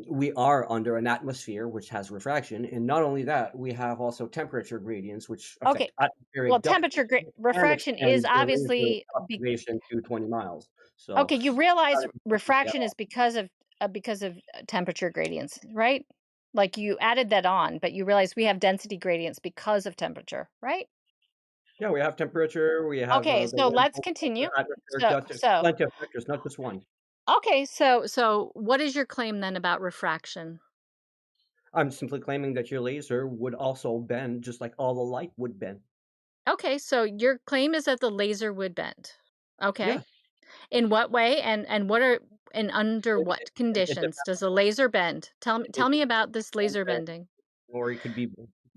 We are under an atmosphere which has refraction, and not only that, we have also temperature gradients which Okay. affect atmospheric Well, ducting temperature and refraction is extend the laser obviously observation to 20 miles. So okay. You realize not efficiency at refraction all. is because of temperature gradients, right? Like you added that on, but you realize we have density gradients because of temperature, right? Yeah, we have temperature, we have Okay, the so wind, let's continue. atmospheric So, ducting, so plenty of factors, not just one. okay, so what is your claim then about refraction? I'm simply claiming that your laser would also bend just like all the light would bend. Okay, so your claim is that the laser would bend. Okay. Yeah. In what way and what are and under It, what it conditions depends does a laser bend? Tell me about this on laser bending. or it could be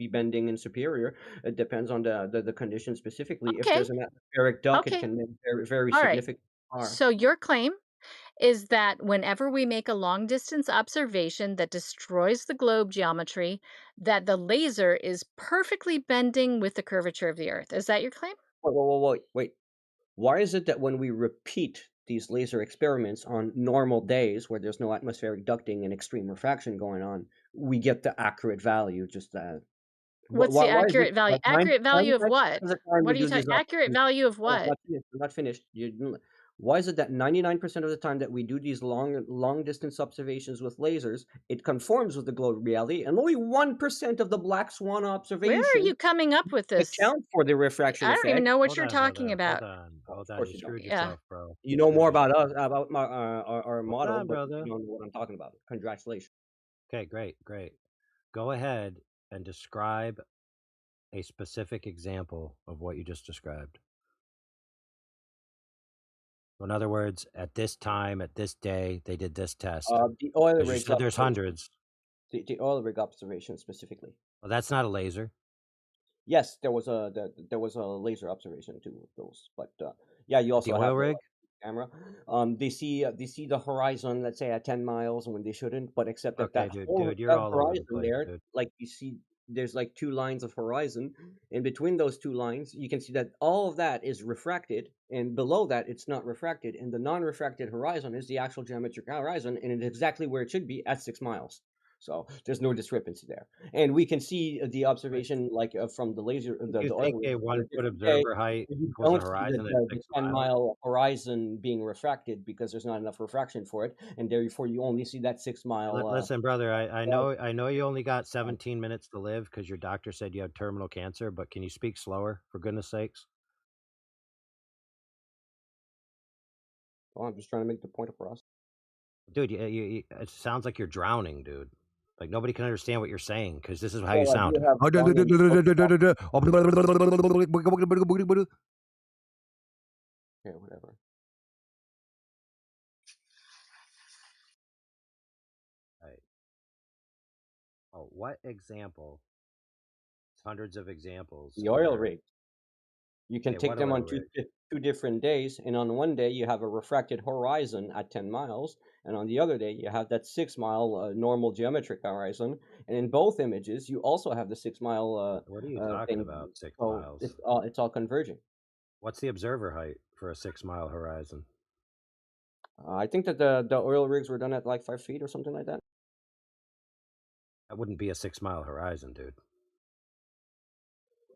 bending in superior. It depends on the condition specifically. If Okay. there's an atmospheric duct, it Okay. can bend very, very All right. significant far. So your claim is that whenever we make a long distance observation that destroys the globe geometry, that the laser is perfectly bending with the curvature of the Earth. Is that your claim? Wait. Why is it that when we repeat these laser experiments on normal days where there's no atmospheric ducting and extreme refraction going on, we get the accurate value? Just that. What's the Why is it accurate value? that Accurate value of 99% what? of the time What we are you do talking? these Accurate observations? value of Oh, I'm what? not finished. I'm not finished. Why is it that 99% of the time that we do these long distance observations with lasers, it conforms with the globe reality, and only 1% of the black swan Where are observation you coming up with this? account for the refraction I don't even effect? know what Hold you're on, talking brother. about. Hold Of on. course You you don't. screwed Yeah. yourself, bro. You know more Screwed about yourself. us, about our Hold model, on, but brother. you don't know what I'm talking about. Congratulations. Okay, great. Go ahead and describe a specific example of what you just described. In other words, at this time, at this day, they did this test. The oil Because you rigs said there's observation. hundreds. The oil rig observation specifically. Well, that's not a laser. Yes, there was a laser observation too of those, but yeah, you At the also oil have the rig? camera. They see the horizon, let's say at 10 miles when they shouldn't, but except that Okay, dude, you're that all over the horizon place, there, dude. like you see, there's like two lines of horizon. In between those two lines, you can see that all of that is refracted, and below that, it's not refracted. And the non-refracted horizon is the actual geometric horizon, and it's exactly where it should be at 6 miles. So there's no discrepancy there, and we can see the observation like from the laser, Do you the oil think rig a on a 1-foot different day. observer height You equals a don't see horizon at the 6 10 miles? mile horizon being refracted because there's not enough refraction for it, and therefore you only see that 6 mile. Listen, brother, I know you only got 17 minutes to live because your doctor said you had terminal cancer, but can you speak slower, for goodness sakes? Oh, I'm just trying to make the point across. Dude, it sounds like you're drowning, dude. Like nobody can understand what you're saying because this is how you Well, I sound. do have one and yeah, whatever. Right. Oh, what example? Hundreds of examples. The oil Where, rig. You can okay, take what them oil on rig? two different days, and on one day you have a refracted horizon at 10 miles, and on the other day you have that 6 mile normal geometric horizon. And in both images, you also have the 6 mile What are you talking thing. about? 6 So miles. it's all converging. What's the observer height for a 6 mile horizon? I think that the oil rigs were done at like 5 feet or something like that. That wouldn't be a 6 mile horizon, dude.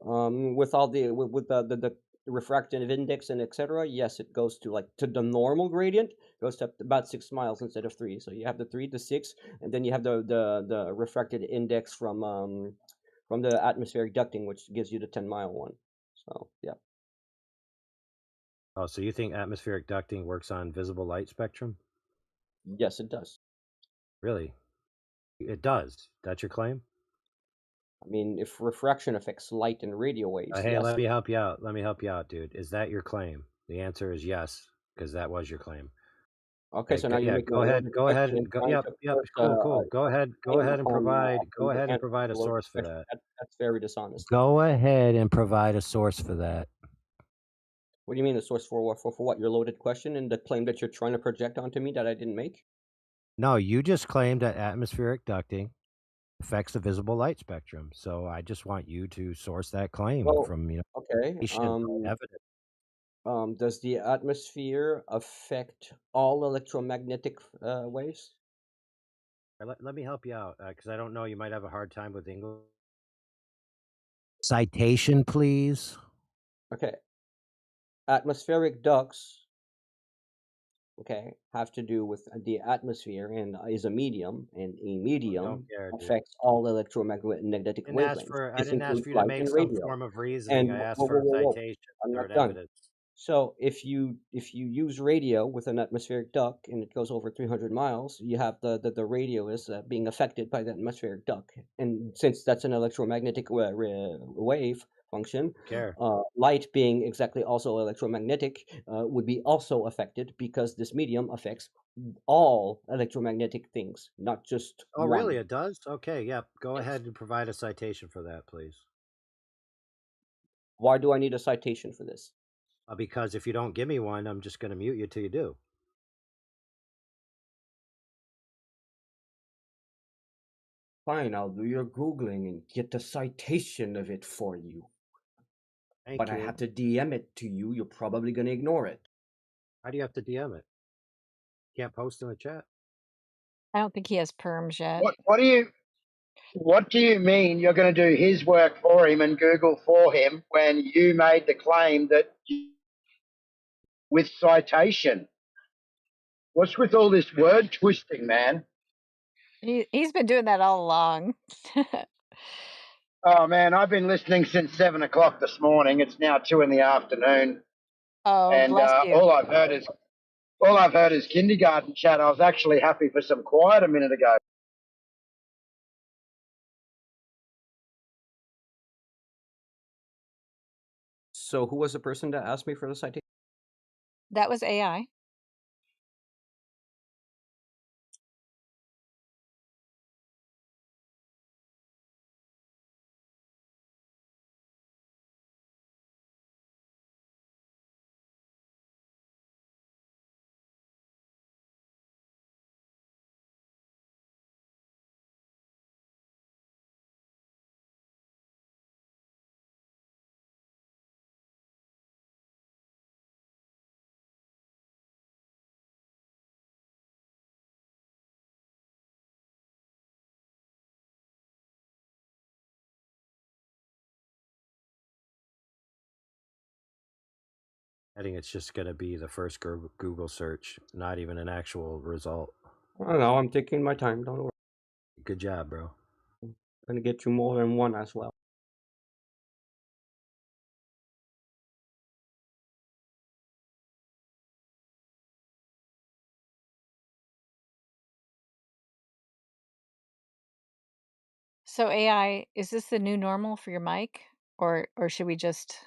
With all the with the refractive index and etc. Yes, it goes to like to the normal gradient goes to about 6 miles instead of 3. So you have the 3 to 6, and then you have the refracted index from the atmospheric ducting, which gives you the 10 mile one. So yeah. Oh, so you think atmospheric ducting works on visible light spectrum? Yes, it does. Really? It does. That's your claim? I mean, if refraction affects light and radio waves, Hey, yes. let me help you out. Let me help you out, dude. Is that your claim? The answer is yes, because that was your claim. Okay, so now you're Yeah, making a go ahead. loaded Go ahead question and and go. trying Yep, to yep. put Cool. a Go ahead. Go claim ahead and provide. Go the ahead and answer provide to a the loaded source for question. that. That's very dishonest. Go ahead and provide a source for that. What do you mean the source for what? For what? Your loaded question and the claim that you're trying to project onto me that I didn't make? No, you just claimed that atmospheric ducting affects the visible light spectrum. So I just want you to source that claim Well, from okay. evidence. Does the atmosphere affect all electromagnetic waves? Let me help you out because I don't know. You might have a hard time with English. Citation, please. Okay. Atmospheric ducts, okay, have to do with the atmosphere and is a medium, and a medium care, dude. affects all electromagnetic wavelengths. I This didn't ask includes for you to light make and some radio. form of reasoning. And I asked whoa, for whoa, a whoa, whoa. citation I'm or not done. evidence. So if you use radio with an atmospheric duct and it goes over 300 miles, you have the radio is being affected by the atmospheric duct, and since that's an electromagnetic wave function, Care. light being exactly also electromagnetic would be also affected because this medium affects all electromagnetic things, not just Oh, one. really? It does? Okay, yep. Go ahead and provide a citation for that, please. Why do I need a citation for this? Because if you don't give me one, I'm just going to mute you till you do. Fine, I'll do your Googling and get the citation of it for you. But I have to DM it to you. You're probably going to ignore it. How do you have to DM it? Can't post in the chat. I don't think he has perms yet. What do you mean you're going to do his work for him and Google for him when you made the claim that with citation? What's with all this word twisting, man? He's been doing that all along. Oh man, I've been listening since 7 o'clock this morning. It's now 2 in the afternoon, Oh, and bless you. all I've heard is kindergarten chat. I was actually happy for some quiet a minute ago. So who was the person that asked me for the citation? That was AI. I think it's just going to be the first Google search, not even an actual result. I don't know. I'm taking my time. Don't worry. Good job, bro. I'm going to get you more than one as well. So AI, is this the new normal for your mic, or should we just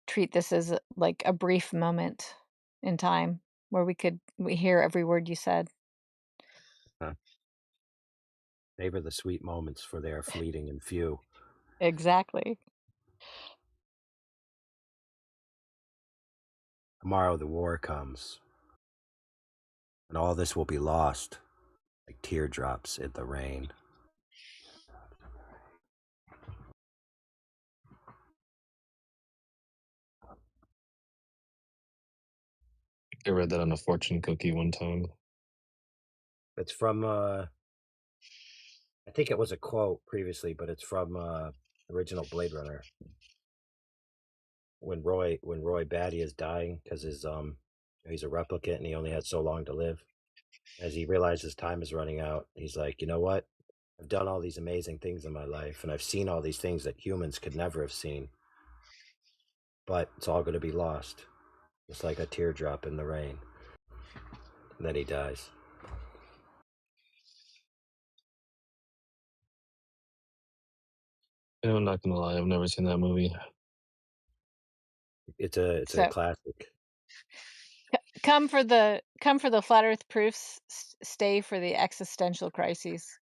treat this as like a brief moment in time where we hear every word you said? Huh. Savor the sweet moments, for they are fleeting and few. Exactly. Tomorrow the war comes, and all this will be lost, like teardrops in the rain. I read that on a fortune cookie one time. It's from I think it was a quote previously, but it's from original Blade Runner. When Roy Batty is dying because he's a replicant and he only had so long to live. As he realizes time is running out, he's like, you know what? I've done all these amazing things in my life, and I've seen all these things that humans could never have seen. But it's all going to be lost, just like a teardrop in the rain. And then he dies. I'm not gonna lie, I've never seen that movie. It's a So classic. come for the flat Earth proofs, stay for the existential crises.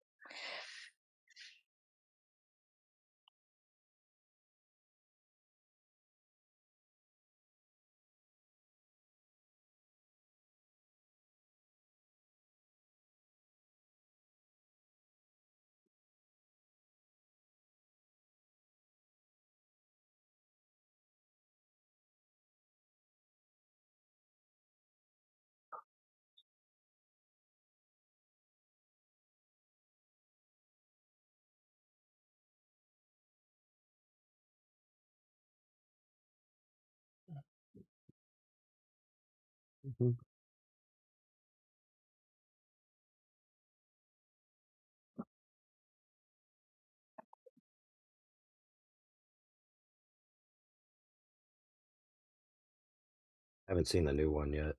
Mhm. Haven't seen the new one yet.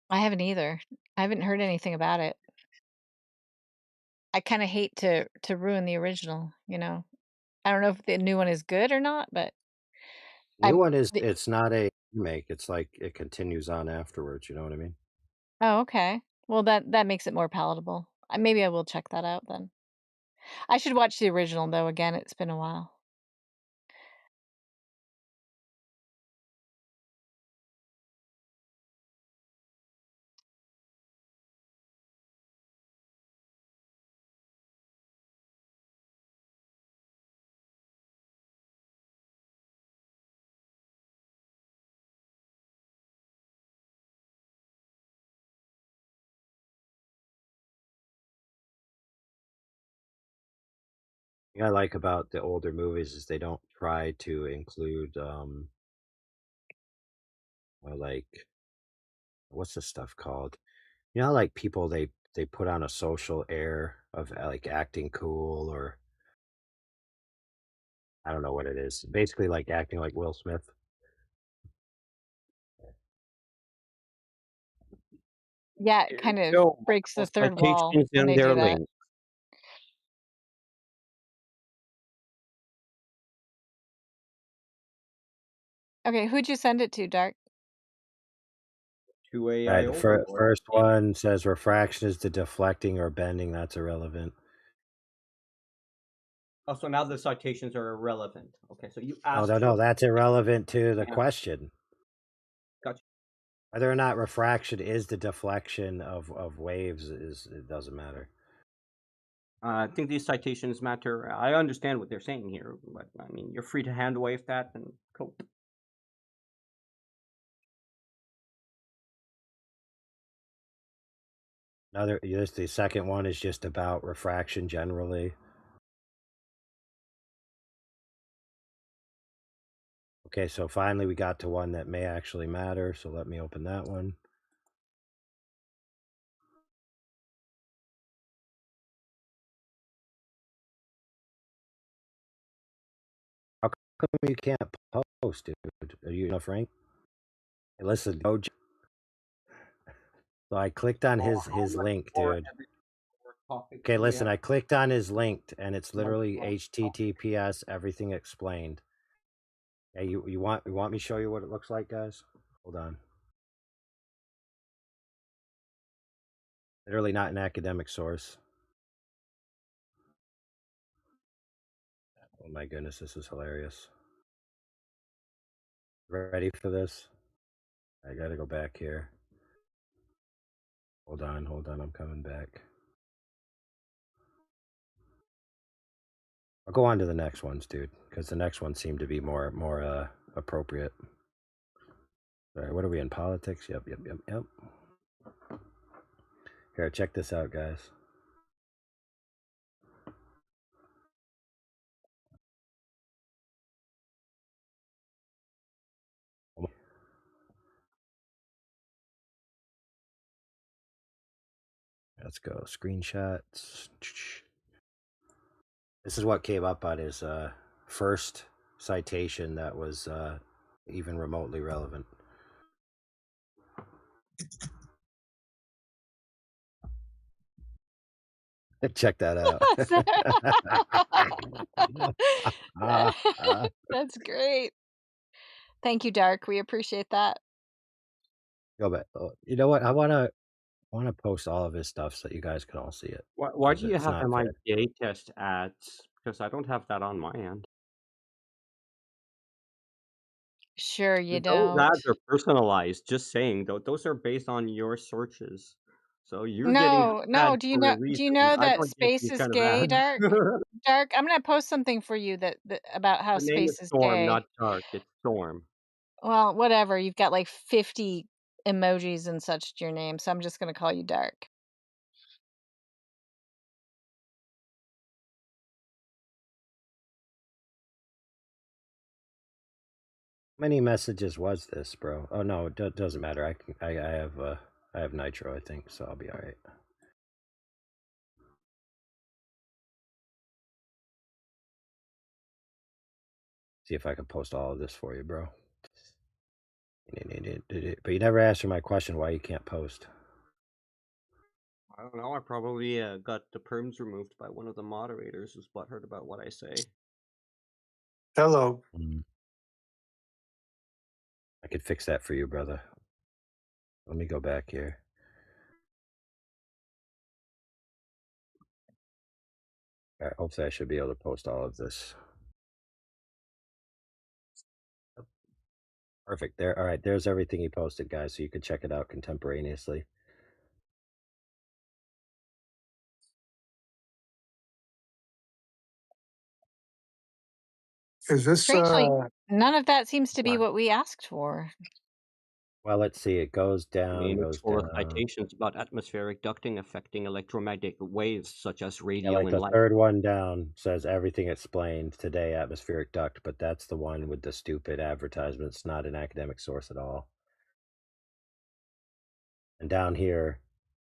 I haven't either. I haven't heard anything about it. I kind of hate to ruin the original, you know. I don't know if the new one is good or not, but New one the it's not a remake. It's like it continues on afterwards. You know what I mean? Oh, okay. Well, that makes it more palatable. Maybe I will check that out then. I should watch the original though again. It's been a while. Thing I like about the older movies is they don't try to include like what's this stuff called? You know, like people they put on a social air of like acting cool, or I don't know what it is. Basically, like acting like Will Smith. Yeah, it Here you kind of go. breaks the Multiple third wall citations when and they do their that. links. Okay, who'd you send it to, Dark? To Right. AI The Overlord. first one says refraction is the deflecting or bending. That's irrelevant. Oh, so now the citations are irrelevant. Okay, so you Oh asked no, for. no, that's irrelevant to the Yeah, question. gotcha. Whether or not refraction is the deflection of waves is it doesn't matter. I think these citations matter. I understand what they're saying here, but I mean, you're free to hand wave that and cool. The second one is just about refraction generally. Okay, so finally we got to one that may actually matter. So let me open that one. come you can't post, dude? Are you enough, Frank? Hey, listen, OG. So I clicked on his link, dude. Okay, listen, I clicked on his link, and it's literally HTTPS, everything explained. Hey, you want me to show you what it looks like, guys? Hold on. Literally not an academic source. Oh my goodness, this is hilarious. Ready for this? I gotta go back here. Hold on, I'm coming back. I'll go on to the next ones, dude, because the next ones seem to be more appropriate. All right, what are we in, politics? Yep. Here, check this out, guys. Let's go, screenshots. This is what came up on his first citation that was even remotely relevant. Check that out. That's great. Thank you, Dark. We appreciate that. Go back. You know what? I wanna post all of his stuff so that you guys can all see it. Why do you It's have not fair. MIDA test ads? Because I don't have that on my end. Sure, you Those don't. ads are personalized. Just saying, though, those are based on your searches. So you're getting the No. ads Do you for a know reason. I that don't get space these is kind of gay, ads. Dark? Dark, I'm gonna post something for you that about how The name is space is Storm, gay. not Dark. It's Storm. Well, whatever. You've got like 50 emojis and such to your name, so I'm just gonna call you Dark. How many messages was this, bro? Oh no, it doesn't matter. I have nitro, I think, so I'll be all right. See if I can post all of this for you, bro. But you never answered my question why you can't post. I don't know. I probably got the perms removed by one of the moderators who's butthurt about what I say. Hello. I could fix that for you, brother. Let me go back here. All right, hopefully I should be able to post all of this. Perfect. There. All right. There's everything he posted, guys. So you can check it out contemporaneously. Is this Strangely, none of that seems to be Sorry. what we asked for. Well, let's see. It goes I down, mean, it's goes full of down. citations about atmospheric ducting affecting electromagnetic waves such as Yeah, radio like and the light. third one down says everything explained today, atmospheric duct, but that's the one with the stupid advertisements, not an academic source at all. And down here,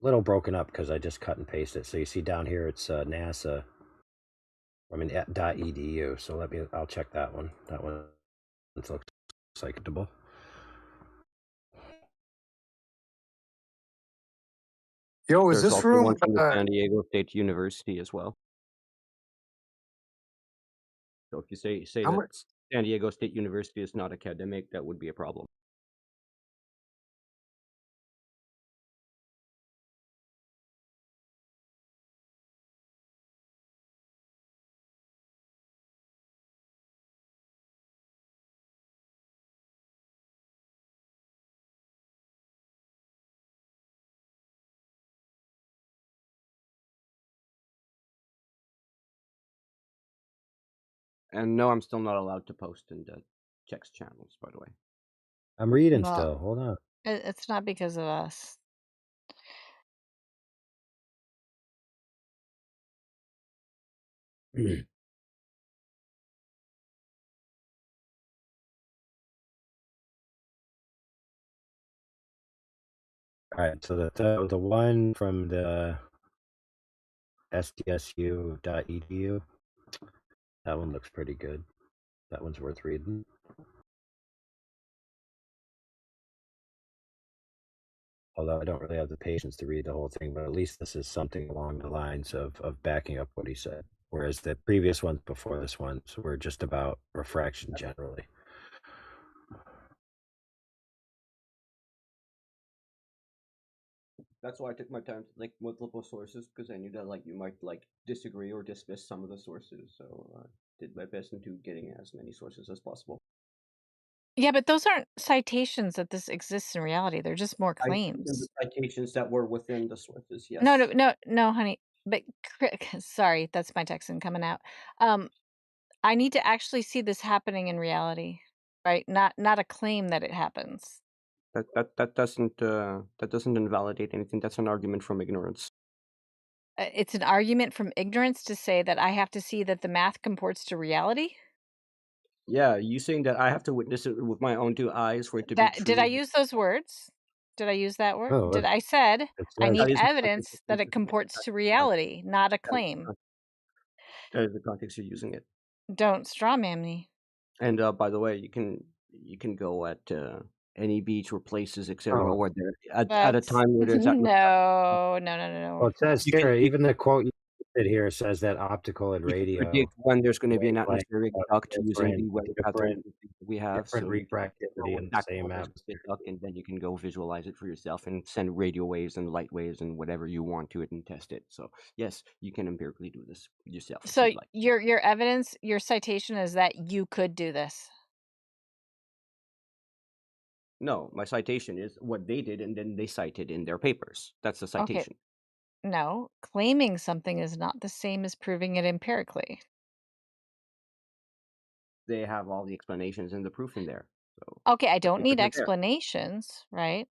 a little broken up because I just cut and pasted it. So you see down here, it's NASA. I mean, .edu. So I'll check that one. That one looks acceptable. Yo, is There's this also room? one from the San Diego State University as well. So if you say How that much? San Diego State University is not academic, that would be a problem. And no, I'm still not allowed to post in the text channels, by the way. I'm reading Well, still. Hold on. it's not because of us. All right, so the one from the sdsu.edu, that one looks pretty good. That one's worth reading. Although I don't really have the patience to read the whole thing, but at least this is something along the lines of backing up what he said. Whereas the previous ones before this one were just about refraction generally. That's why I took my time to like multiple sources, because I knew that like you might like disagree or dismiss some of the sources. So I did my best into getting as many sources as possible. Yeah, but those aren't citations that this exists in reality. They're just more I gave them the claims. citations that were within the sources. No, no, Yes. no, no, honey. But sorry, that's my Texan coming out. I need to actually see this happening in reality, right? Not a claim that it happens. That doesn't invalidate anything. That's an argument from ignorance. It's an argument from ignorance to say that I have to see that the math comports to reality. Yeah, you saying that I have to witness it with my own two eyes for it to be That did I true. use those words? Did I use that word? Oh, Did I said it I says need That is the context evidence of that it using it. comports to reality, not a That is the claim. that is the context you're using it. Don't strawman me. And by the way, you can go at any beach or places, etc., oh, where there at a That's time where there's that. no, no, no, well, no, it says You can here, you, even the quote you did here says that optical and you can radio predict when there's going to be an wavelengths atmospheric have duct using the weather different patterns that we have, different so you can know refractivity in the exactly same when there's going to be atmosphere. a duct, and then you can go visualize it for yourself and send radio waves and light waves and whatever you want to it and test it. So yes, you can empirically do this yourself if So you'd like. your evidence, your citation is that you could do this. No, my citation is what they did, and then they cited in their papers. That's the Okay. citation. No, claiming something is not the same as proving it empirically. They have all the explanations and the proof in there. So Okay, I the don't papers need are there. explanations, right?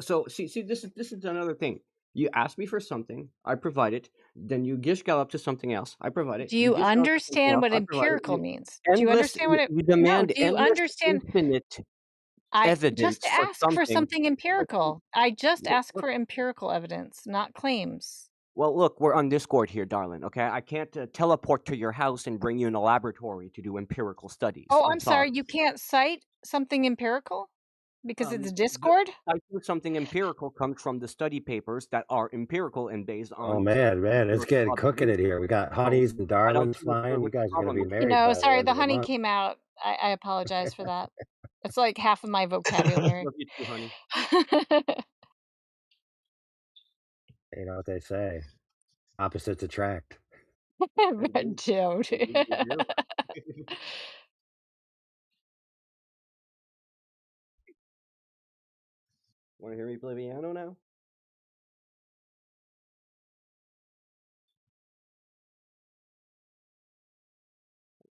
So see, this is another thing. You ask me for something, I provide it. Then you gish gallop to something else, I provide it. Do You you gish gallop to something understand else, what I provide it. empirical means? Do you Endless. understand what it You No, demand do you endless, understand infinite I just evidence for ask for something. something empirical. I just ask Look, for empirical evidence, not claims. well, look, we're on Discord here, darling. Okay, I can't teleport to your house and bring you in a laboratory to do empirical studies. Oh, I'm I'm sorry, sorry. you can't cite something empirical because it's The Discord? citing something empirical comes from the study papers that are empirical and based Oh on man, it's empirical getting cooking it observation. here. We got So honeys and I don't darlings see flying. You what the guys are gonna problem be is. married No, by the sorry, end the of the honey month. came out. I apologize for that. It's like half of my vocabulary. Love you too, honey. You know what they say. Opposites attract. Indeed. Don't. Indeed they do. Want to hear me play piano now?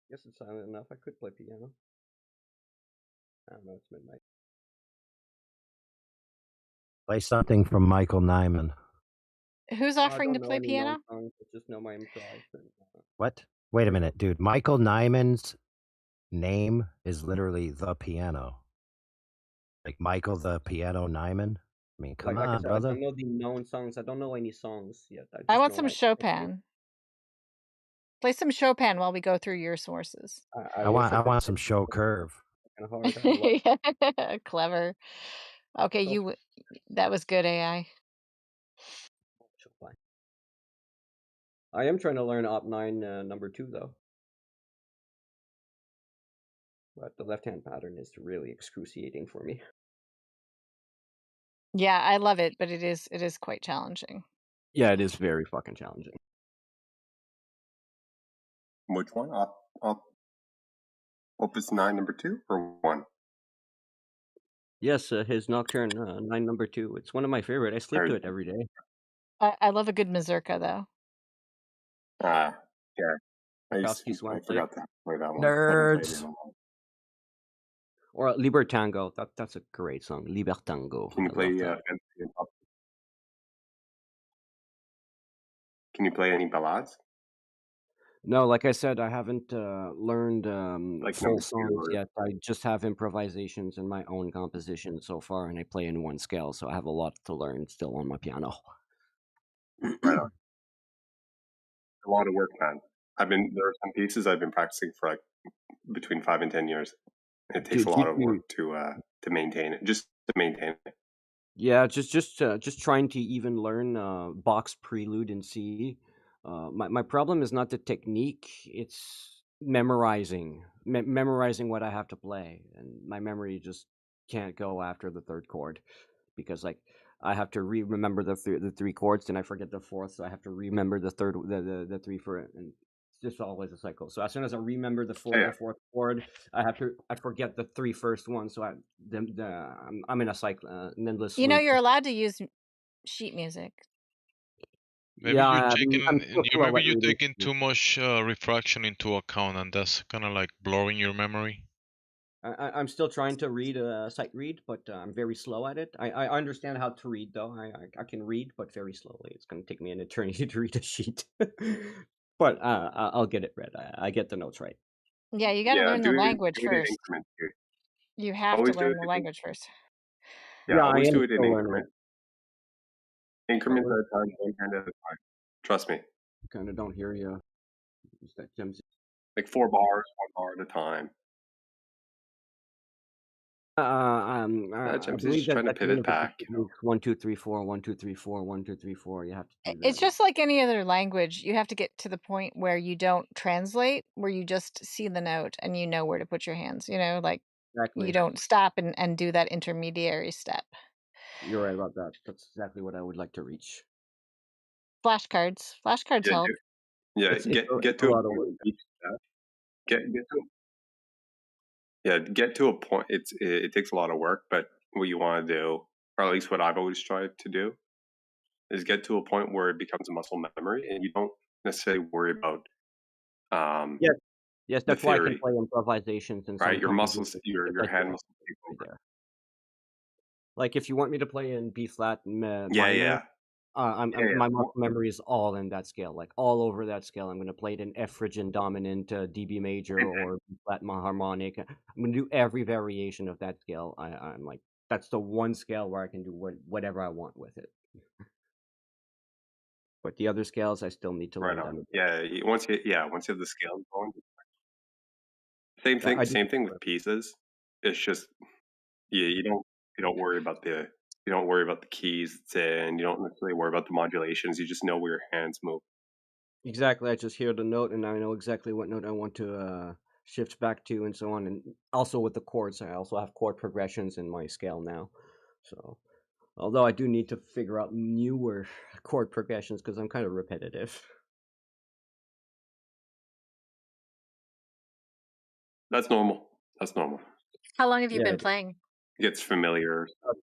Guess it's silent enough. I could play piano. I don't know. It's midnight. Play something from Michael Nyman. Who's I offering to don't know play any known piano? songs. I just know my improv. What? Wait a minute, dude. Michael Nyman's name is literally the piano. Like Michael the Piano Nyman. I mean, come Like I on, said, I brother. don't know the known songs. I don't know any songs yet. I I just want know some my. Chopin. Play some Chopin while we go through your sources. I wish I could want play some show curve. kind of hard. I have a lot. Clever. Okay, So that was good, AI. Chopin. I am trying to learn Op 9 number 2 though. But the left-hand pattern is really excruciating for me. Yeah, I love it, but it is quite challenging. Yeah, it is very fucking challenging. Which one? Opus 9 number 2 or 1? Yes, his Nocturne 9 number 2. It's one of my favorite. I sleep to it every day. I love a good mazurka though. Yeah. I forgot to play that one. I haven't played it in Nerds. a while. Or Libertango. That's a great song. Libertango. Can you play Fantasy and Pop? Can you play any ballades? No, like I said, I haven't learned Like full number 2 songs or yet. I just have improvisations and my own composition so far, and I play in one scale, so I have a lot to learn still on my piano. right on. A lot of work, man. There are some pieces I've been practicing for like between 5 and 10 years. It Do, takes a do lot of you, work to maintain it, just to maintain it. Yeah, just trying to even learn box prelude in C. My problem is not the technique; it's memorizing what I have to play, and my memory just can't go after the third chord because like I have to remember the three chords, then I forget the fourth, so I have to remember the third the three for it, and it's just always a cycle. So as soon as I remember the Yeah. fourth chord, I forget the three first ones, so I'm in a cycle, an endless You know, loop. you're allowed to use sheet music. Maybe Yeah, you're I'm taking still slow maybe at you're reading. taking too much refraction into account, and that's kind of like blurring your memory. I'm still trying to read sight read, but I'm very slow at it. I understand how to read though. I can read, but very slowly. It's going to take me an eternity to read a sheet. But I'll get it read. I get the notes right. Yeah, you got to Yeah, learn the language do it in first. increments, dude. You have to Always do learn it the in language first. Yeah, I always am do it in still learning it. increments. Increments at a time, one hand at a time. Trust me. Kind of don't hear you. Is that Jim's? Like 4 bars, 1 bar at a time. I Jim's believe just trying to that's the end pivot of the back. technique. 1, 2, 3, 4. 1, 2, 3, 4. 1, 2, 3, 4. You have to do that. It's just like any other language. You have to get to the point where you don't translate, where you just see the note and you know where to put your hands. You know, like Exactly. you don't stop and do that intermediary step. You're right about that. That's exactly what I would like to reach. Flashcards. Flashcards Yeah, help. yeah. It's Get a to a lot of point work. with each step. Get to a point. It takes a lot of work, but what you want to do, or at least what I've always tried to do, is get to a point where it becomes a muscle memory, and you don't necessarily worry about Yes, yes, the that's why I can theory, play improvisations and right? Your sometimes muscles, your like hand muscles take over. there. Like if you want me to play in B flat Yeah, minor, yeah. my muscle memory is all in that scale, like all over that scale. I'm gonna play it in F phrygian dominant, DB major, or B flat harmonic. I'm gonna do every variation of that scale. I'm like that's the one scale where I can do whatever I want with it. But the other scales, I still need to Right learn on. them. Yeah, once you have the scales going. I do. Same thing with pieces. It's just you don't worry about the keys it's in. You don't necessarily worry about the modulations. You just know where your hands move. Exactly. I just hear the note, and I know exactly what note I want to shift back to, and so on. And also with the chords, I also have chord progressions in my scale now. So, although I do need to figure out newer chord progressions because I'm kind of repetitive. That's normal. That's normal. How long have you Yeah, been playing? It gets familiar.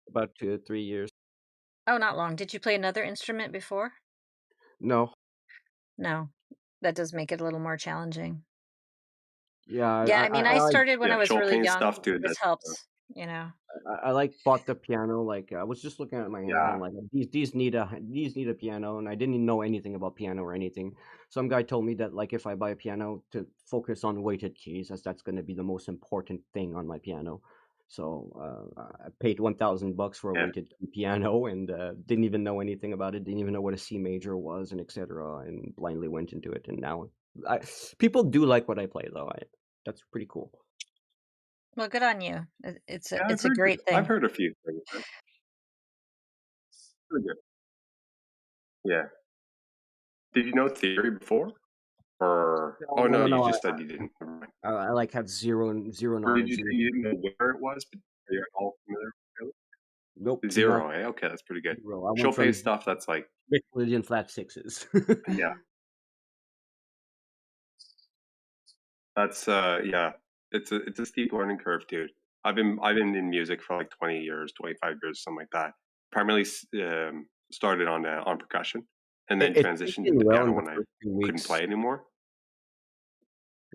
about 2 to 3 years. Oh, not long. Did you play another instrument before? No. No. That does make it a little more challenging. Yeah, Yeah, I mean, I started when Yeah, I was really Chopin young. stuff, dude. This helps, you know. I like bought the piano. Like I was just looking at my hands. Yeah. I'm like, these need a piano, and I didn't know anything about piano or anything. Some guy told me that like if I buy a piano to focus on weighted keys, that's going to be the most important thing on my piano. So I paid $1,000 for a Yeah. weighted key piano, and didn't even know anything about it. Didn't even know what a C major was, and etc. And blindly went into it. And now, people do like what I play, though. That's pretty cool. Well, good on you. It's Yeah, a great thing. I've heard a few things. Pretty good. Yeah. Did you know theory before? Or no, you just said you didn't. I like have zero Or knowledge. did you say you didn't know where it was, but you're all familiar with it? Nope. Zero, eh? Okay, that's pretty good. Zero. I went Chopin from stuff, that's like Euclidean flat sixes. yeah. That's yeah. It's a steep learning curve, dude. I've been in music for like 20 years, 25 years, something like that. Primarily started on percussion, and then It transitioned synced to in the well piano in the when I first 2 couldn't weeks. play anymore.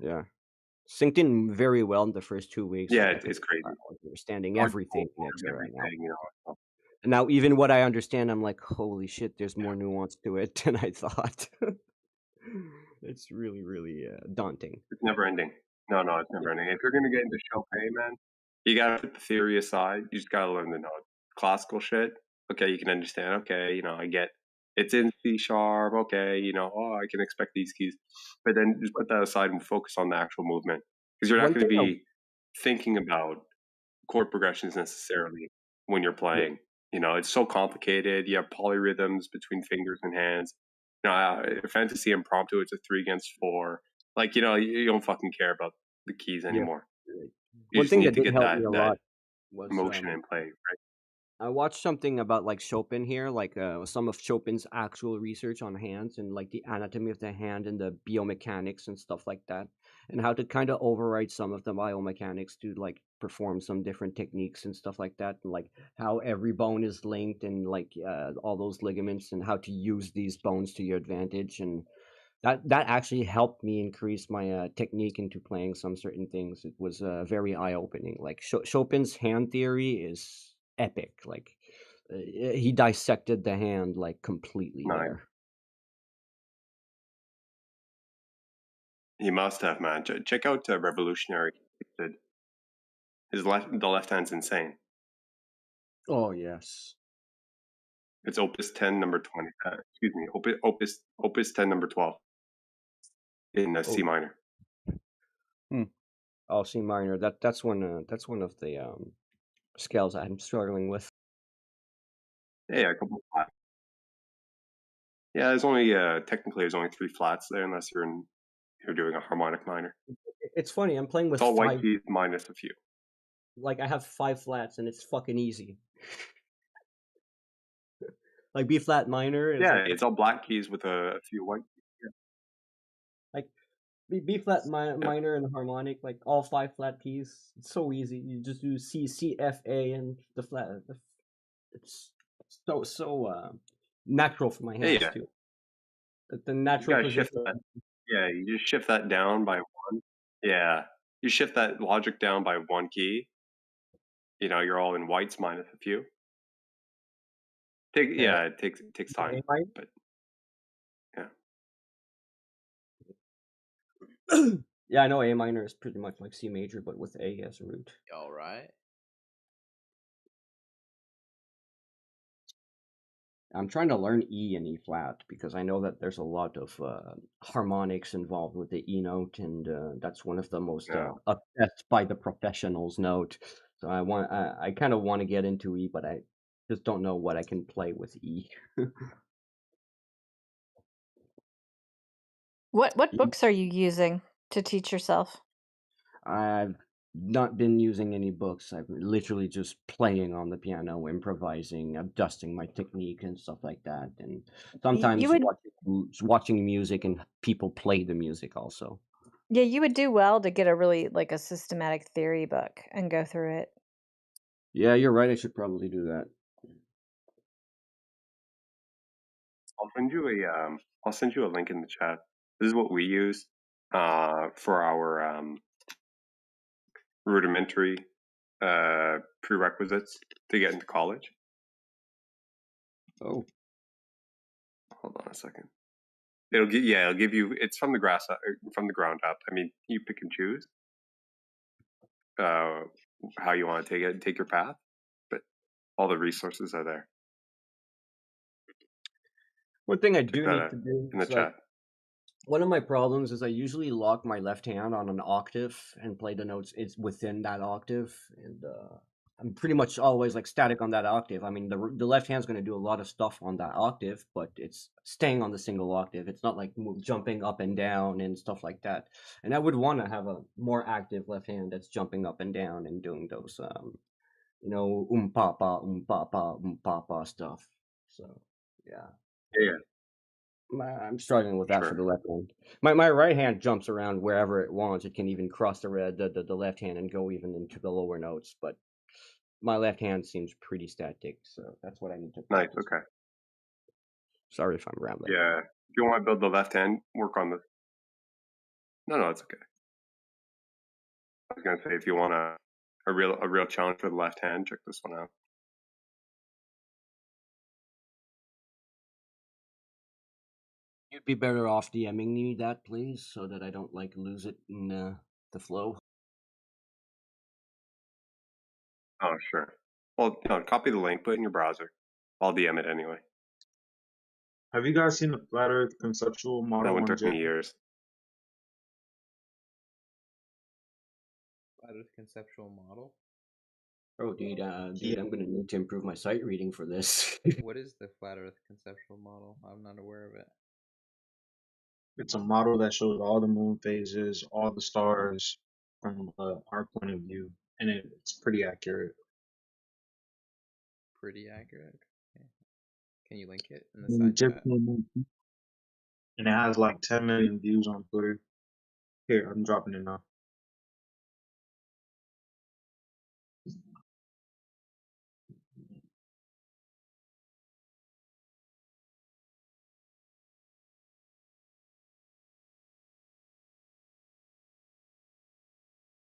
Yeah, synced in very well in the first 2 weeks. Yeah, Like, it's crazy. I was understanding everything right now. Everything, you know. And now even what I understand, I'm like, holy shit, there's more nuance to it than I thought. It's really, really daunting. It's never ending. No, it's never ending. If you're gonna get into Chopin, man, you gotta put the theory aside. You just gotta learn the note. Classical shit. Okay, you can understand. Okay, you know, I get it's in C sharp. Okay, you know, I can expect these keys. But then just put that aside and focus on the actual movement. because you're not One going to thing be thinking about chord progressions necessarily when you're playing. You know, it's so complicated. You have polyrhythms between fingers and hands. You know, fantasy impromptu, it's a 3 against 4. Like, you know, you don't fucking care about the keys anymore. You one just thing need that to did get help me that a lot was motion in play, right? I watched something about like Chopin here, like some of Chopin's actual research on hands and like the anatomy of the hand and the biomechanics and stuff like that, and how to kind of override some of the biomechanics to like perform some different techniques and stuff like that, and like how every bone is linked and like all those ligaments and how to use these bones to your advantage, and that actually helped me increase my technique into playing some certain things. It was very eye opening. Like Chopin's hand theory is epic. Like he dissected the hand like completely Nice. there. He must have, man. Check out Revolutionary. The left hand's insane. Oh yes. It's Opus 10, number 20. Excuse me, Opus 10, number 12 in C minor. Oh, C minor. That's one of the scales I'm struggling with. Yeah, a couple of flats. Yeah, there's only technically there's only 3 flats there, unless you're doing a harmonic minor. It's funny. I'm playing with It's all white 5. keys minus a few. Like I have 5 flats and it's fucking easy. Like B flat minor. Yeah, like, it's all black keys with a few white keys. Yeah. Like B flat minor and harmonic, like all 5 flat keys. It's so easy. You just do C, C, F, A, and the flat. It's so natural for my hands Yeah. too. The You natural gotta position. shift that. Yeah, you just shift that down by 1. Yeah, you shift that logic down by 1 key. You know, you're all in whites minus a few. Yeah, it takes time, but yeah. Yeah, I know A minor is pretty much like C major, but with A as a root. All right. I'm trying to learn E and E flat because I know that there's a lot of harmonics involved with the E note, and that's one of the most obsessed by the professionals note. So I kind of want to get into E, but I just don't know what I can play with E. What books are you using to teach yourself? I've not been using any books. I'm literally just playing on the piano, improvising, adjusting my technique and stuff like that. And sometimes you would watching music and people play the music also. Yeah, you would do well to get a really like a systematic theory book and go through it. Yeah, you're right. I should probably do that. I'll send you a link in the chat. This is what we use for our rudimentary prerequisites to get into college. Oh, hold on a second. It'll give you. It's from the ground up. I mean, you pick and choose how you want to take your path, but all the resources are there. One thing I do need to do in the is like, chat. one of my problems is I usually lock my left hand on an octave and play the notes within that octave, and I'm pretty much always like static on that octave. I mean, the left hand's going to do a lot of stuff on that octave, but it's staying on the single octave. It's not like jumping up and down and stuff like that. And I would want to have a more active left hand that's jumping up and down and doing those, papa stuff. So yeah. Yeah. I'm struggling with that for the left hand. My right hand jumps around wherever it wants. It can even cross the left hand and go even into the lower notes. But my left hand seems pretty static, so that's what I need to practice. Nice. Okay. Sorry if I'm rambling. Yeah. If you want to build the left hand, work on this. No, it's okay. I was gonna say if you want a real challenge for the left hand, check this one out. You'd be better off DMing me that, please, so that I don't like lose it in the flow. Oh, sure. Well, no, copy the link, put it in your browser. I'll DM it anyway. Have you guys seen the Flat Earth conceptual model? That one on took me JPEG? years. Flat Earth conceptual model? Oh, dude, I'm gonna need to improve my sight reading for this. What is the Flat Earth conceptual model? I'm not aware of it. It's a model that shows all the moon phases, all the stars from our point of view, and it's pretty accurate. Pretty accurate. Okay. Can you link it in the An side chat? Egyptian moon, and it has like 10 million views on Twitter. Here, I'm dropping it now.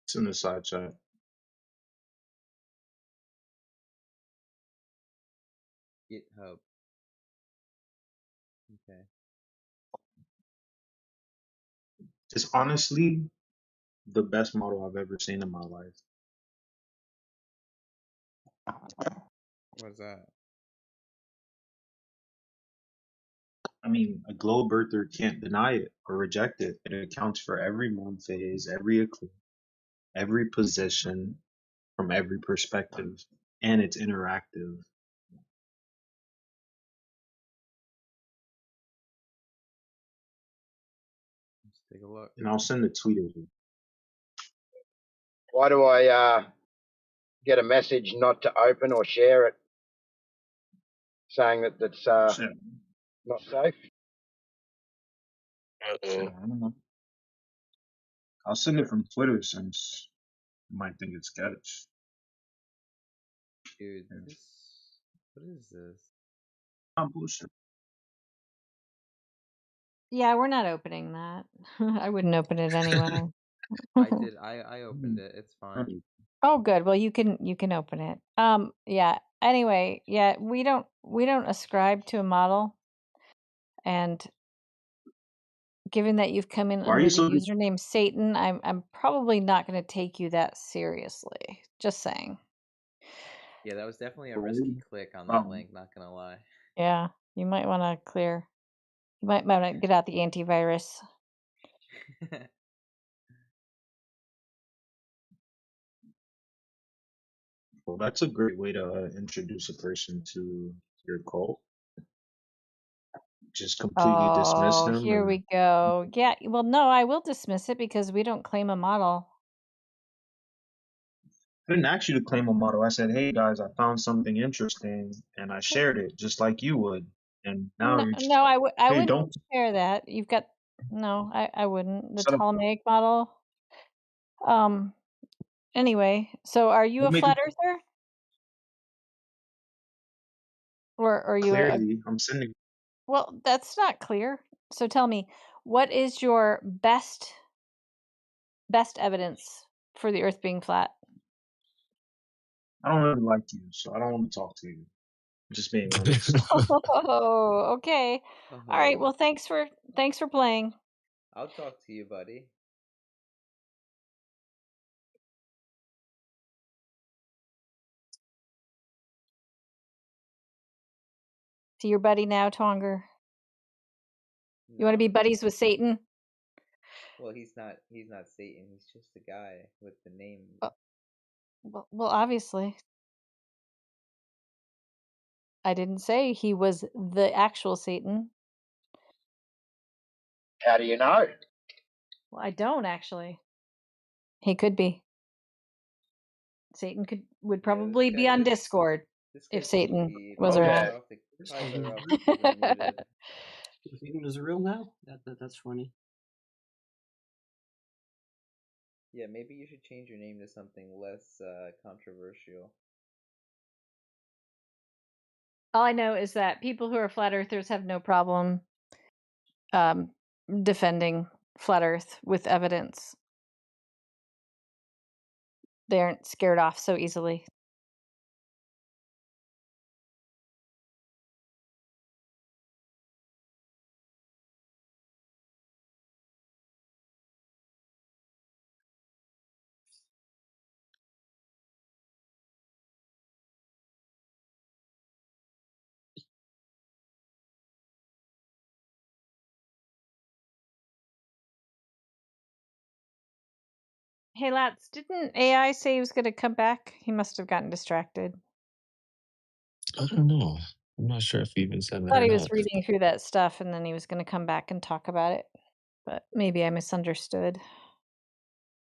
It's in the side chat. GitHub. Okay. It's honestly the best model I've ever seen in my life. What's that? I mean, a globe earther can't deny it or reject it. It accounts for every moon phase, every eclipse, every position from every perspective, and it's interactive. Let's take a look. And I'll send the tweet of it. Why do I get a message not to open or share it, saying that that's not safe? I don't know. I'll send it from Twitter since you might think it's sketch. Dude, this. What is this? I'm bullshit. Yeah, we're not opening that. I wouldn't open it anyway. I did. I opened it. It's fine. Oh, good. Well, you can open it. Yeah. Anyway, yeah, we don't ascribe to a model, and given that you've come in Why are you under the so? username Satan, I'm probably not going to take you that seriously. Just saying. Yeah, that was definitely a risky click on that link, not gonna lie. Yeah, you might want to clear. You might want to get out the antivirus. Well, that's a great way to introduce a person to your cult. Just completely dismiss Oh, him, here and we go. Yeah, well, no, I will dismiss it because we don't claim a model. I didn't ask you to claim a model. I said, "Hey guys, I found something interesting, and I shared it just like you would." And now No, you're just no, like, I "Hey, wouldn't don't share that. You've got no, I wouldn't. The shut up." Ptolemaic model. Anyway, so are you What a made you flat earther? Or are you a clearly? I'm sending. well, that's not clear. So tell me, what is your best evidence for the earth being flat? I don't really like you, so I don't want to talk to you. Just being honest. Oh, okay. All right. Oh, Well, thanks for playing. I'll talk to you, buddy. To your buddy now, Tonger. You want to No. be buddies with Satan? Well, he's not Satan. He's just a guy with the name. Well, obviously. I didn't say he was the actual Satan. How do you know? Well, I don't actually. He could be. Satan would probably be on Discord This if guy's Satan creepy. was Probably around. off the probably better off to keep him muted. Satan is real now? That's funny. Yeah, maybe you should change your name to something less controversial. All I know is that people who are flat earthers have no problem defending flat earth with evidence. They aren't scared off so easily. Hey, Lats, didn't AI say he was going to come back? He must have gotten distracted. I don't know. I'm not sure if he even said I that thought or he was not. reading through that stuff and then he was going to come back and talk about it. But maybe I misunderstood.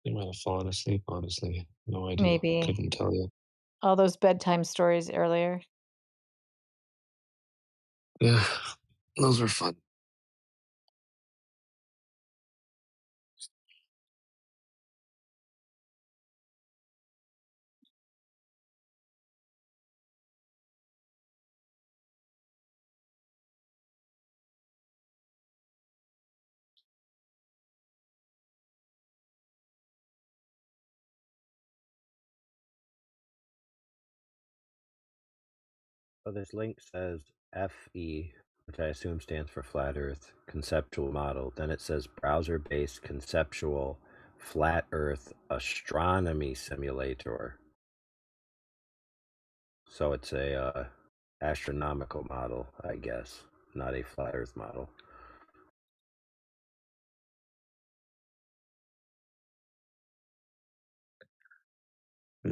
He might have fallen asleep, honestly. No idea. Maybe. Couldn't tell you. All those bedtime stories earlier. Yeah, those were fun. So this link says FE, which I assume stands for Flat Earth Conceptual Model. Then it says browser-based conceptual Flat Earth Astronomy Simulator. So it's a astronomical model, I guess, not a flat Earth model.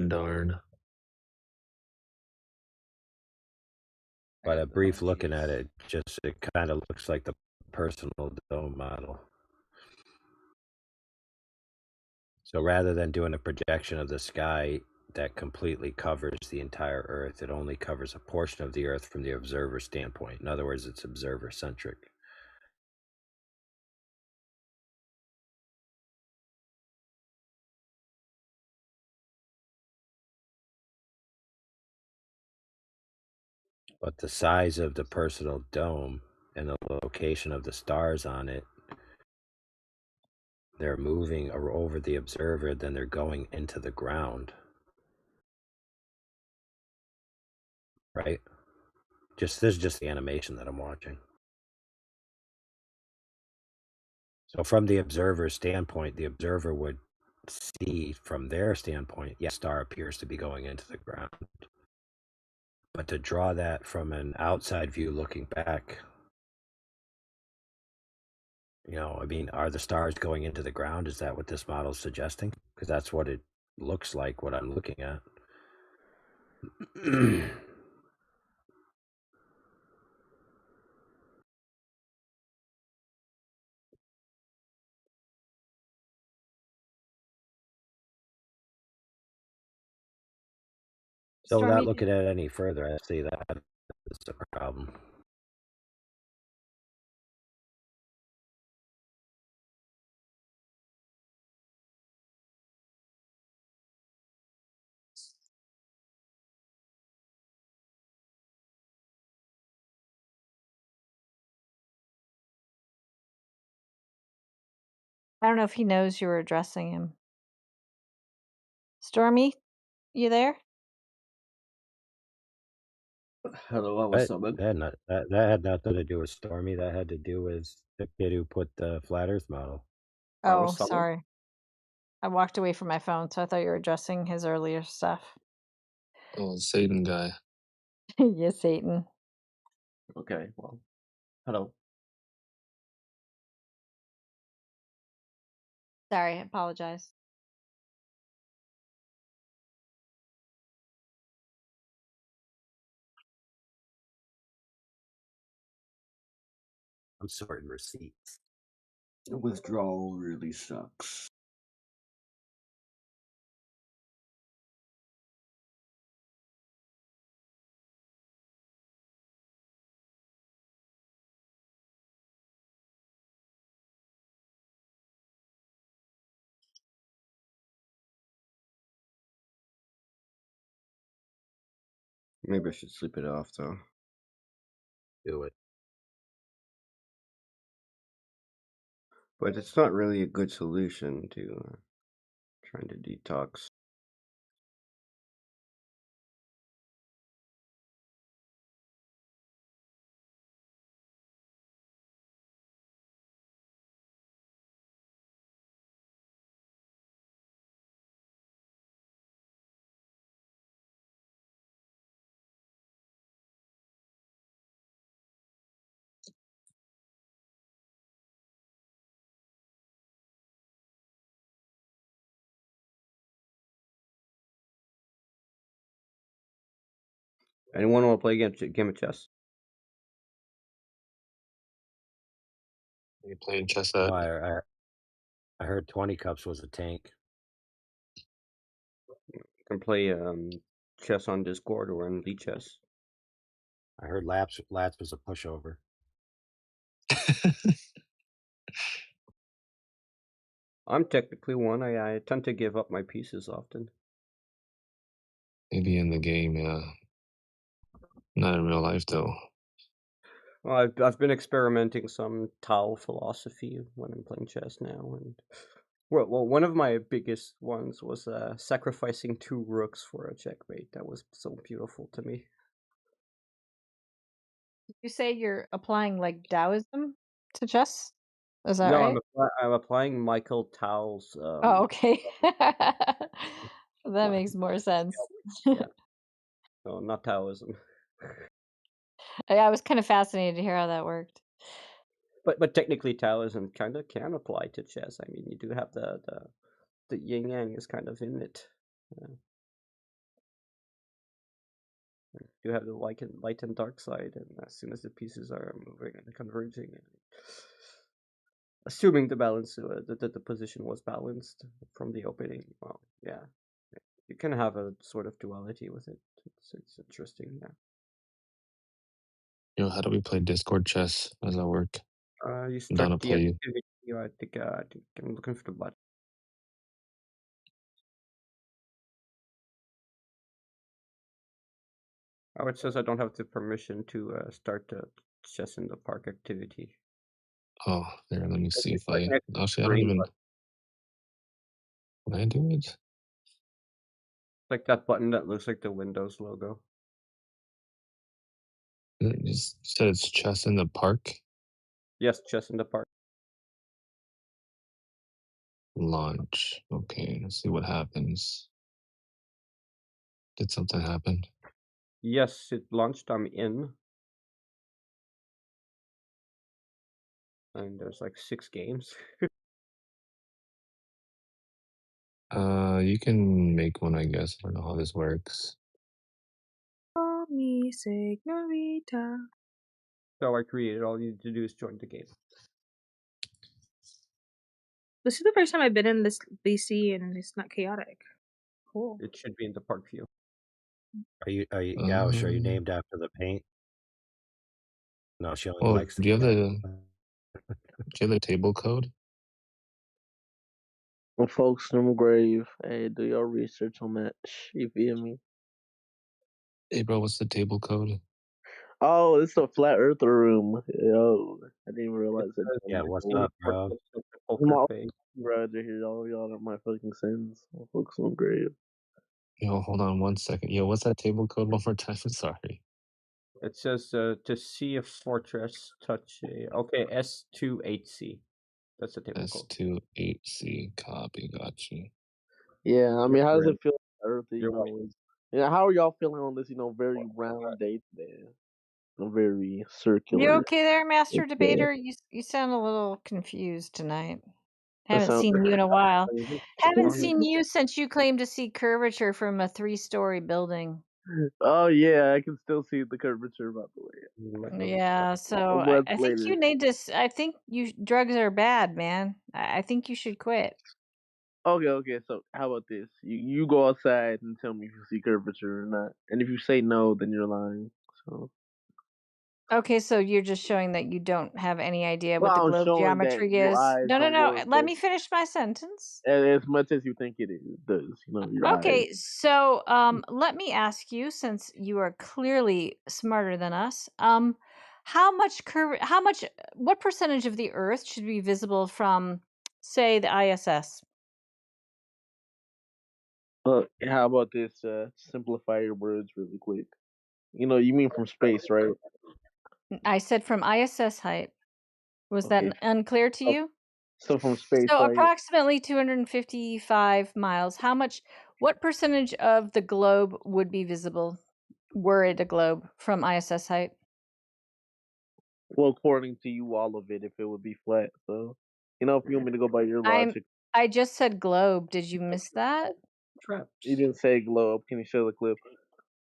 Darn. But a brief looking at it, it kind of looks like the personal dome model. So rather than doing a projection of the sky that completely covers the entire Earth, it only covers a portion of the Earth from the observer standpoint. In other words, it's observer centric. But the size of the personal dome and the location of the stars on it, they're moving over the observer, then they're going into the ground. Right? This is just the animation that I'm watching. So from the observer's standpoint, the observer would see from their standpoint, yes, star appears to be going into the ground. But to draw that from an outside view looking back, I mean, are the stars going into the ground? Is that what this model is suggesting? Because that's what it looks like, what I'm looking at. So without Stormy, looking at it any further, I see that is a problem. I don't know if he knows you were addressing him. Stormy, you there? Hello, I was But summoned. that had nothing to do with Stormy. That had to do with the kid who put the flat Earth model. I was Oh, summoned. sorry. I walked away from my phone, so I thought you were addressing his earlier stuff. Oh, Satan guy. Yes, Satan. Okay, well, hello. Sorry, I apologize. I'm sorting receipts. Withdrawal really sucks. Maybe I should sleep it off, though. Do it. But it's not really a good solution to trying to detox. Anyone want to play a game of chess? You playing chess Oh, at I heard 20 cups was a tank. You can play chess on Discord or in chess. I heard Lats was a pushover. I'm technically one. I tend to give up my pieces often. Maybe in the game, yeah. Not in real life, though. Well, I've been experimenting some Tao philosophy when I'm playing chess now, and well, one of my biggest ones was sacrificing 2 rooks for a checkmate. That was so beautiful to me. Did you say you're applying like Taoism to chess? Is that No, right? I'm applying Michael Tao's. Oh, okay. That my- makes more sense. yeah. No, not Taoism. I was kind of fascinated to hear how that worked. But technically Taoism kind of can apply to chess. I mean, you do have the yin yang is kind of in it. You have the light and dark side, and as soon as the pieces are moving and converging, assuming the balance, that the position was balanced from the opening, well, yeah, you can have a sort of duality with it. It's interesting, yeah. How do we play Discord chess? How does that work? You I'm down start to the play you. activity. I think I'm looking for the button. Oh, it says I don't have the permission to start the chess in the park activity. Oh, there, let me see if It's like I... next to the Actually, I don't green even... button. Can I do it? Like that button that looks like the Windows logo. You just said it's chess in the park? Yes, chess in the park. Launch. Okay, let's see what happens. Did something happen? Yes, it launched. I'm in. And there's like 6 games. You can make one, I guess. I don't know how this works. Call me señorita. So I created. All you need to do is join the game. This is the first time I've been in this BC and it's not chaotic. Cool. It should be in the park view. Gauch, are you named after the paint? No, she only Oh, likes the do you have color. the table code? Well, folks, from grave. Hey, do your research on that. You feel me? Hey, bro, what's the table code? Oh, it's a flat earther room. Yo, I didn't even realize it. Yeah, what's up, bro? My brother here, y'all are my fucking sins. Folks on grave. Yo, hold on 1 second. Yo, what's that table code one more time? Sorry. It says to see a fortress, touch a... Okay, S28C. That's the table code. S28C. Copy, got you. Yeah, I mean, how does it feel? Earth, You're right. how are y'all feeling on this? Very round day today. Very circular. You okay there, Master It's, Debater? You sound a little confused tonight. that Haven't sounds seen you in a while. Haven't like- seen you since you claimed to see curvature from a 3-story building. Oh yeah, I can still see the curvature, by the way. Yeah, so Months I think later. you need to. I think drugs are bad, man. I think you should quit. Okay. So how about this? You go outside and tell me if you see curvature or not. And if you say no, then you're lying. So. Okay, so you're just showing that you don't have any idea what the Well, I'm globe showing that geometry your is. eyes No. don't work Let me finish my sentence. as much as you think it does. Your eyes. Okay, so let me ask you, since you are clearly smarter than us, what percentage of the Earth should be visible from, say, the ISS? How about this? Simplify your words really quick. You mean from space, right? I said from ISS height. Was that Okay. unclear to you? So from space, So right? approximately 255 miles. What percentage of the globe would be visible were it a globe from ISS height? Well, according to you, all of it, if it would be flat. So, if you want me to go by your logic. I just said globe. Did you miss that? You didn't say globe. Can you show the clip?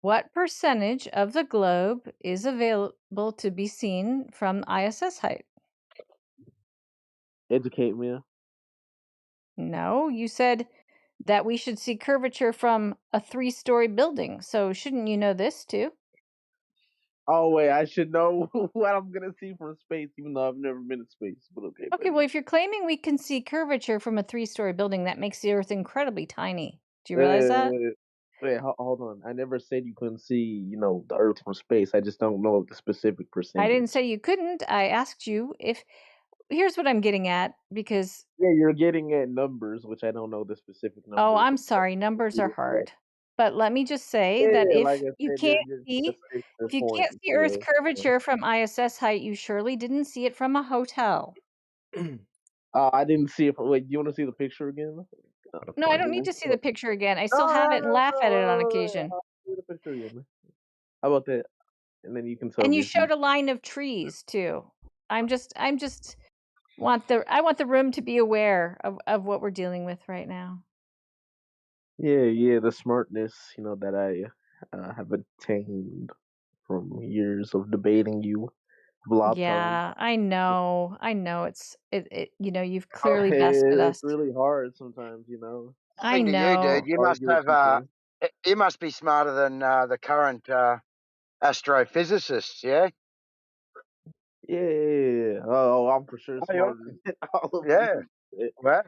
What percentage of the globe is available to be seen from ISS height? Educate me. No, you said that we should see curvature from a 3-story building. So shouldn't you know this too? Oh wait, I should know what I'm gonna see from space, even though I've never been in space. But okay, Okay, well, if you're claiming we can see curvature from a 3-story building, that makes the Earth incredibly tiny. Do you realize that? Hold on. I never said you couldn't see, the Earth from space. I just don't know the specific I percentage. didn't say you couldn't. I asked you if. Here's what I'm getting at because. Yeah, you're getting at numbers, which I don't know the specific numbers. Oh, I'm sorry. Numbers are hard. But let me just say that Yeah, if like I you said, can't you're see, the if you point. can't see Earth's curvature from ISS height, you surely didn't see it from a hotel. I didn't see it. Wait, you want to see the picture again? No, I don't need to see the picture again. I still have it and laugh at it on occasion. I'll see the picture again. How about that? And then you can tell And me you if you. showed a line of trees too. I want the room to be aware of what we're dealing with right now. Yeah, the smartness, that I have attained from years of debating you, blob time. Yeah, I know. You've clearly bested us. It's really hard sometimes, I To you, dude, know. you must argue with have people. you must be smarter than the current astrophysicists, yeah? Yeah. Oh, I'm for sure Oh, you are? smarter than all of Yeah. you. Well,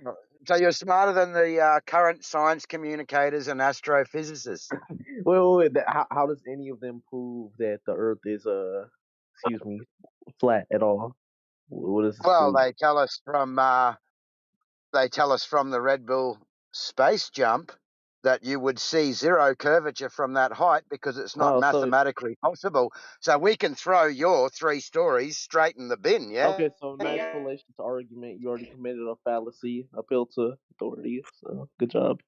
so you're smarter than the current science communicators and astrophysicists. Wait. How does any of them prove that the Earth is excuse me, flat at all? What does this Well, prove? they tell us from the Red Bull space jump that you would see zero curvature from that height because it's not Oh, mathematically possible. So we can throw your 3 stories straight in the bin, yeah? okay. So nice fallacious argument. You already committed a fallacy. Appeal to authority. So good job.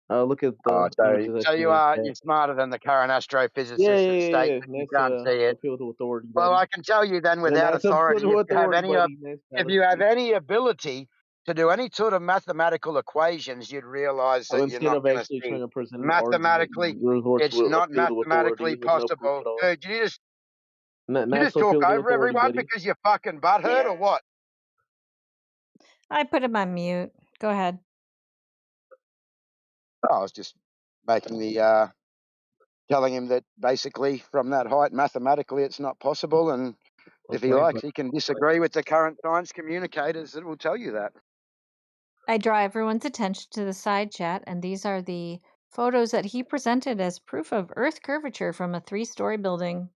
Look at Oh, the images I so sent in chat. you're smarter than the current astrophysicists that state Yeah. that you Nice can't see it. appeal to authority, Well, buddy. I can tell you then, Yeah, without nice appeal authority, to authority, buddy. Nice if you have fallacy. any ability to do any sort of mathematical equations, you'd realize So that you're instead not of going to actually see trying to present an argument, mathematically. you resort It's to not appeal to authority mathematically with no proof possible. at all. Dude, you Nice just talk appeal to over authority, everyone buddy. because you're fucking butthurt or what? I put him on mute. Go ahead. I was just making telling him that basically from that height, mathematically, it's not possible. And if he likes, he can disagree with the current science communicators that will tell you that. I draw everyone's attention to the side chat, and these are the photos that he presented as proof of Earth curvature from a 3-story building.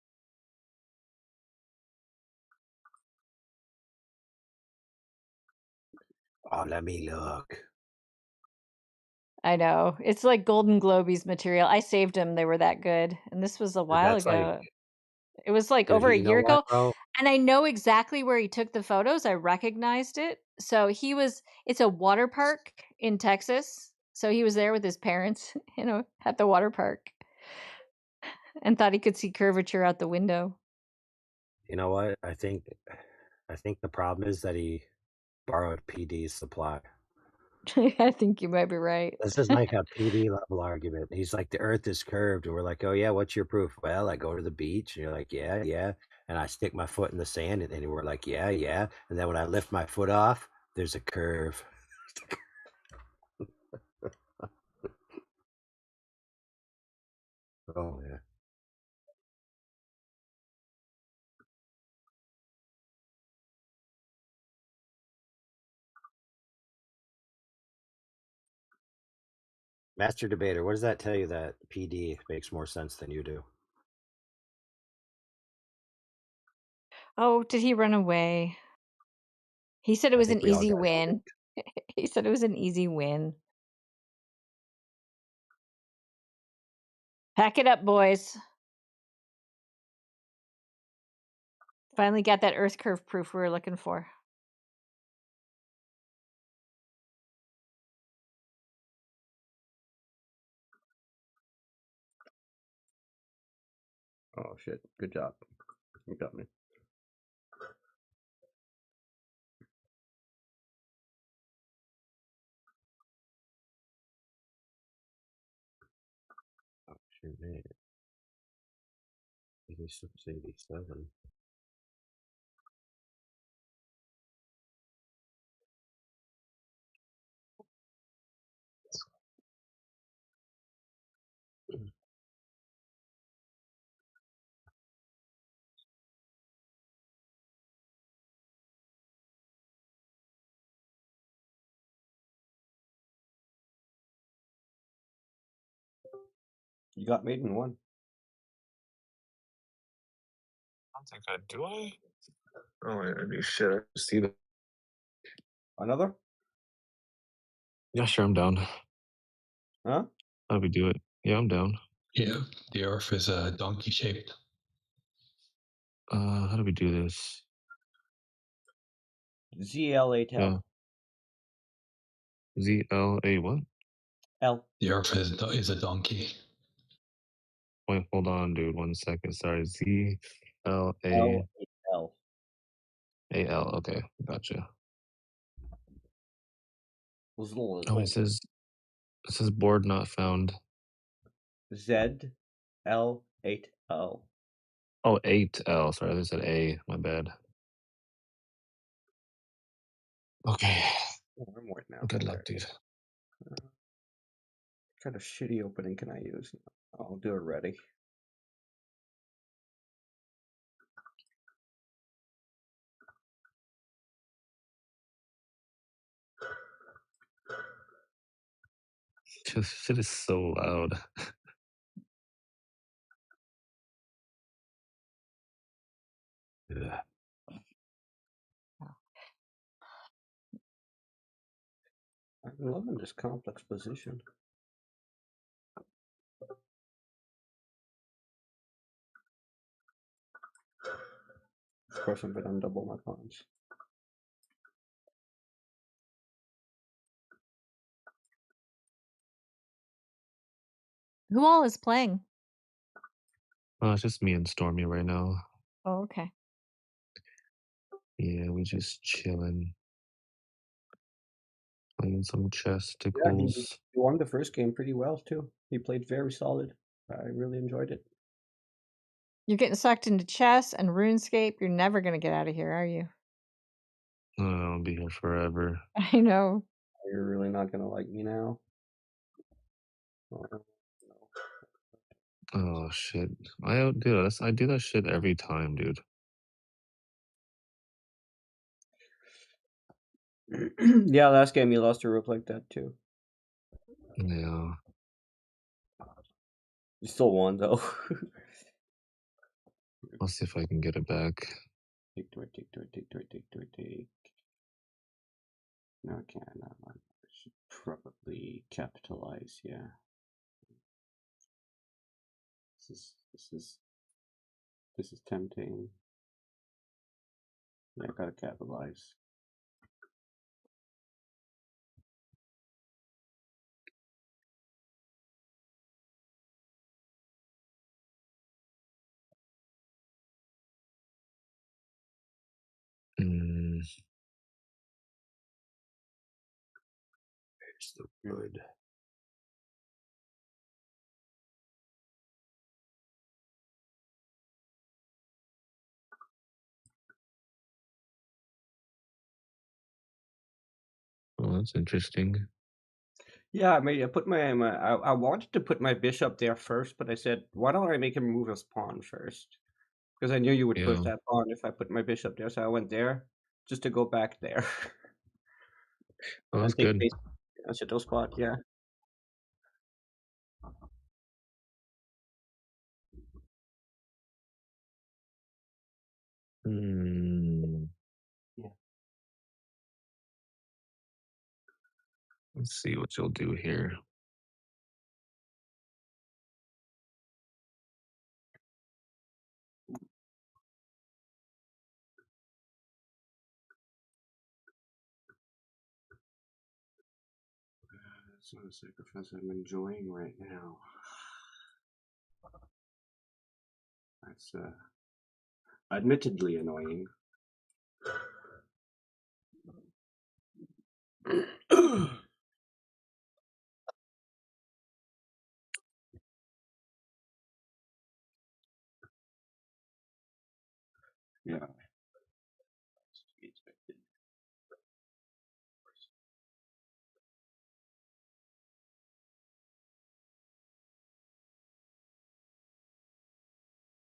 Oh, let me look. I know. It's like Golden Globies material. I saved them. They were that good. And this was a while That's like, ago. It was like dude, over a you know year what, ago. bro? And I know exactly where he took the photos. I recognized it. So it's a water park in Texas. So he was there with his parents, at the water park and thought he could see curvature out the window. You know what? I think the problem is that he borrowed PD's supply. I think you might be right. This is like a PD level argument. He's like, the Earth is curved, and we're like, oh yeah, what's your proof? Well, I go to the beach, and you're like, yeah, and I stick my foot in the sand, and we're like, yeah, and then when I lift my foot off, there's a curve. Oh yeah. Master debater, what does that tell you that PD makes more sense than you do? Oh, did he run away? He said it I was think an we all easy got win. He said it was an easy win. Pack it up, boys. Finally got that Earth curve proof we were looking for. Oh shit! Good job. You got me. Shoot me. 86, 87. You got Maiden 1. I don't think I do. Oh, I do shit. I see that. Another? Yeah, sure, I'm down. Huh? How do we do it? Yeah, I'm down. Yeah, the Earth is donkey shaped. How do we do this? ZL8L. Yeah. ZLA what? L. The Earth is a donkey. Wait, hold on, dude. 1 second. Sorry. ZLA L8L. AL. Okay, gotcha. Those little, Oh, it says board not found. ZL8L. Oh, 8L. Sorry, they said A. My bad. Okay. Oh, I'm white now. Good luck, dude. What kind of shitty opening can I use? I'll do it ready. Shit is so loud. Yeah. I'm loving this complex position. Of course, I'm going to undouble my pawns. Who all is playing? It's just me and Stormy right now. Oh, okay. Yeah, we just chilling. Playing some chess Yeah, he tickles. won the first game pretty well, too. He played very solid. I really enjoyed it. You're getting sucked into chess and RuneScape. You're never going to get out of here, are you? I'll be here forever. I know. You're really not going to like me now. Oh shit! I do that shit every time, dude. Yeah, last game you lost a rook like that, too. Yeah. You still won, though. I'll see if I can get it back. Take. No, I can't. I should probably capitalize. Yeah. This is tempting. Yeah, I gotta capitalize. There's the wood. Oh, that's interesting. Yeah, I put I wanted to put my bishop there first, but I said, why don't I make him move his pawn first? Because I knew you would push Yeah. that pawn if I put my bishop there, so I went there just to go back there. Oh, that's and take good. base a shuttle spot. Yeah. Yeah. Let's see what you'll do here. That's not a sacrifice I'm enjoying right now. That's admittedly annoying. Yeah.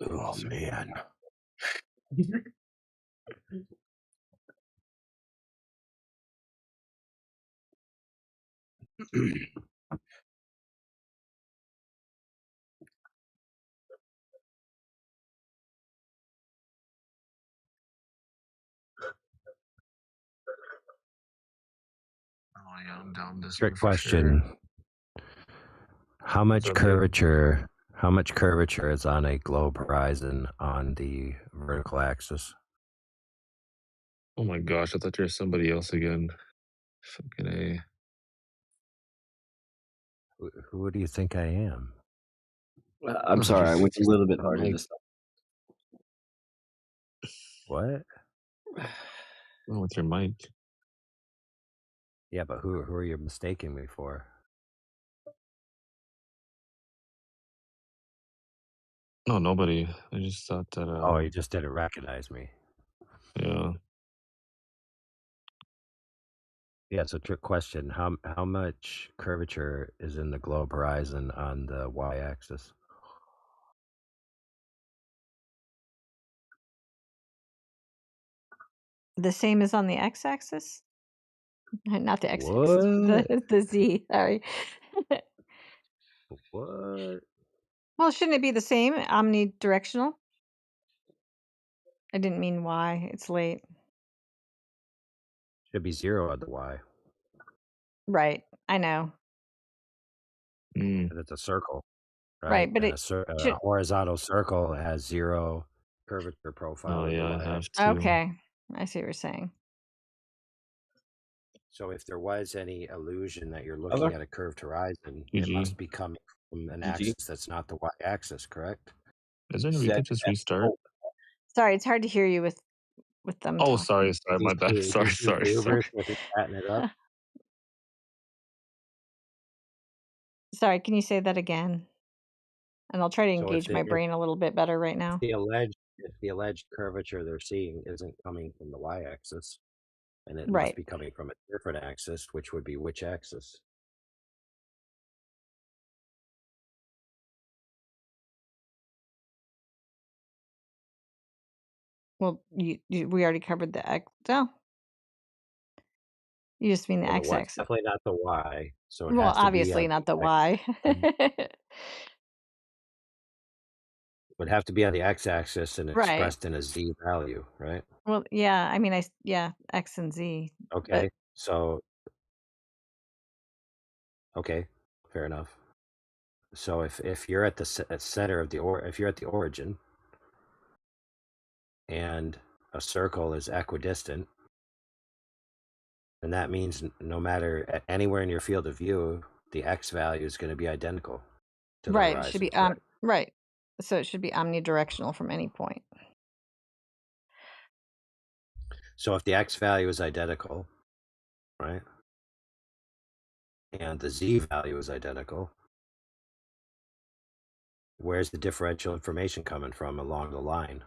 Oh man. Oh yeah, I'm down this Trick one for sure. question. How much What's up, dude? curvature is on a globe horizon on the vertical axis? Oh my gosh, I thought you were somebody else again. Fucking A. Who do you think I am? I'm sorry, I went a little bit harder Mike. this time. What? Oh, with your mic. Yeah, but who are you mistaking me for? No, nobody. I just thought that. Oh, you just didn't recognize me. Yeah. Yeah, so trick question. How much curvature is in the globe horizon on the y-axis? The same as on the x-axis? Not the x-axis, What? the z. Sorry. What? Well, shouldn't it be the same, omnidirectional? I didn't mean y. It's late. Should be 0 on the y. Right. I know. Mm. And it's a circle, right? Right, but And it a should. horizontal circle has 0 curvature profile Oh on the yeah, I y-axis. have to. Okay. I see what you're saying. So if there was any illusion that you're looking at a curved horizon, it GG. must be coming from an axis that's not the y-axis, correct? Is there any way we could just restart? Sorry, it's hard to hear you with them Oh, talking. sorry, my bad. Sorry. With it chatting it up. Sorry, can you say that again? And I'll try to So engage my brain a little bit better right now. if the alleged curvature they're seeing isn't coming from the y-axis, and it must Right. be coming from a different axis, which would be which axis? Well, we already covered the x. Oh. You just mean the Well, the y, x-axis. definitely not the y. So it Well, has to be obviously on not the the y. It would have to be on the x-axis and Right. expressed in a z value, right? Well, yeah, I mean, yeah, x and z. Okay, But so okay, fair enough. So if you're at the center of if you're at the origin, and a circle is equidistant, then that means no matter anywhere in your field of view, the x value is going to be identical to the right, it should horizon. be right. So it should be omnidirectional from any point. So if the x value is identical, right, and the z value is identical, where's the differential information coming from along the line?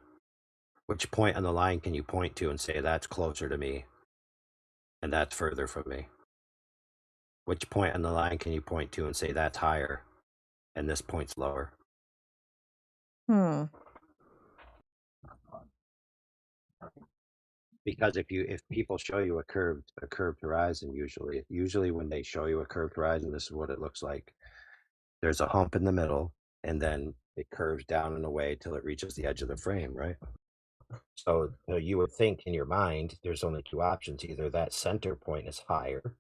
Which point on the line can you point to and say that's closer to me and that's further from me? Which point on the line can you point to and say that's higher and this point's lower? Because if people show you a curved horizon, usually when they show you a curved horizon, this is what it looks like. There's a hump in the middle, and then it curves down in a way till it reaches the edge of the frame, right? So you would think in your mind there's only two options: either that center point is higher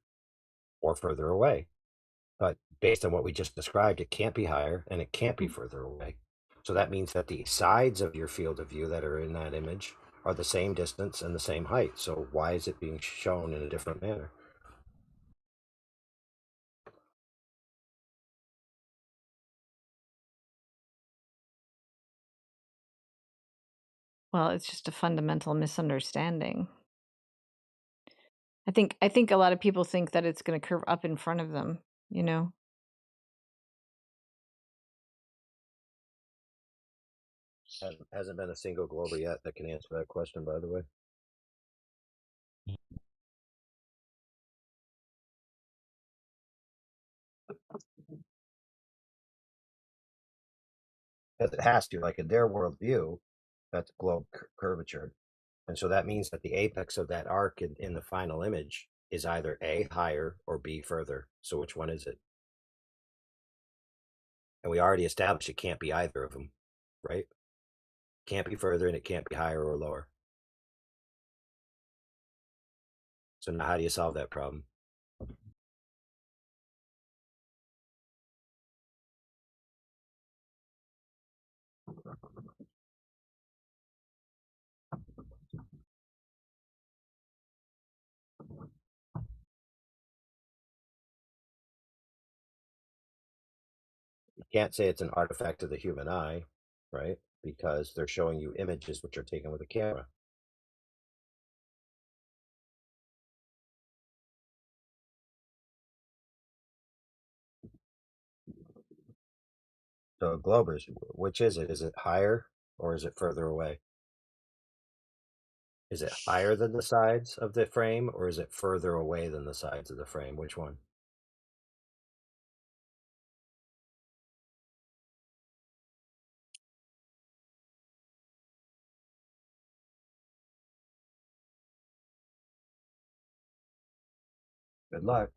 or further away. But based on what we just described, it can't be higher and it can't be further away. So that means that the sides of your field of view that are in that image are the same distance and the same height. So why is it being shown in a different manner? Well, it's just a fundamental misunderstanding. I think a lot of people think that it's going to curve up in front of them, you know? Hasn't been a single glober yet that can answer that question, by the way. Because it has to, like in their worldview, that's globe curvature. And so that means that the apex of that arc in the final image is either A, higher, or B, further. So which one is it? And we already established it can't be either of them, right? Can't be further and it can't be higher or lower. So now how do you solve that problem? You can't say it's an artifact of the human eye, right? Because they're showing you images which are taken with a camera. So globers, which is it? Is it higher or is it further away? Is it higher than the sides of the frame or is it further away than the sides of the frame? Which one? Good luck.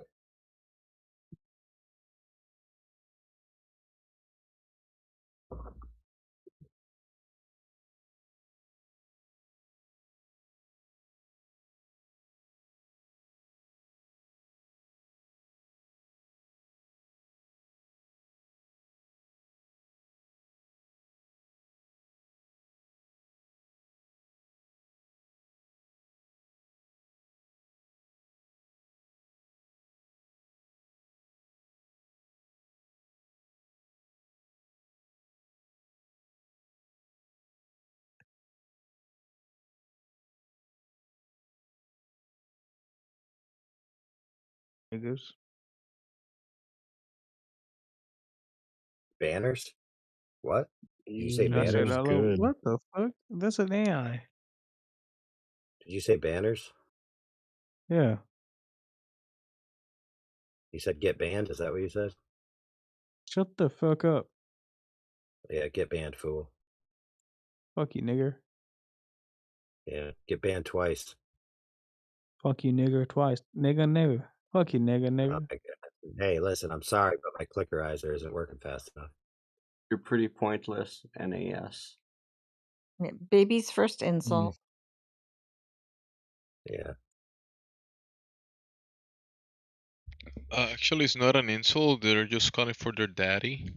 Niggas. Banners? What? Did you say I said, banners? hello. What the fuck? That's an AI. Did you say banners? Yeah. You said get banned? Is that what you said? Shut the fuck up. Yeah, get banned, fool. Fuck you, nigger. Yeah, get banned twice. Fuck you, nigger, twice. Nigger. Fuck you, nigger. Oh my God. Hey, listen, I'm sorry, but my clickerizer isn't working fast enough. You're pretty pointless, NAS. Yeah, baby's first insult. Yeah. Actually, it's not an insult. They're just calling for their daddy.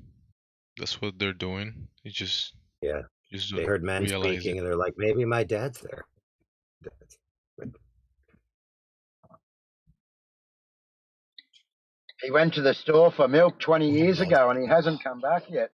That's what they're doing. It's just Yeah. just They don't heard men realize speaking it. and they're like, maybe my dad's there. He went to the store for milk 20 years ago and he hasn't come back yet.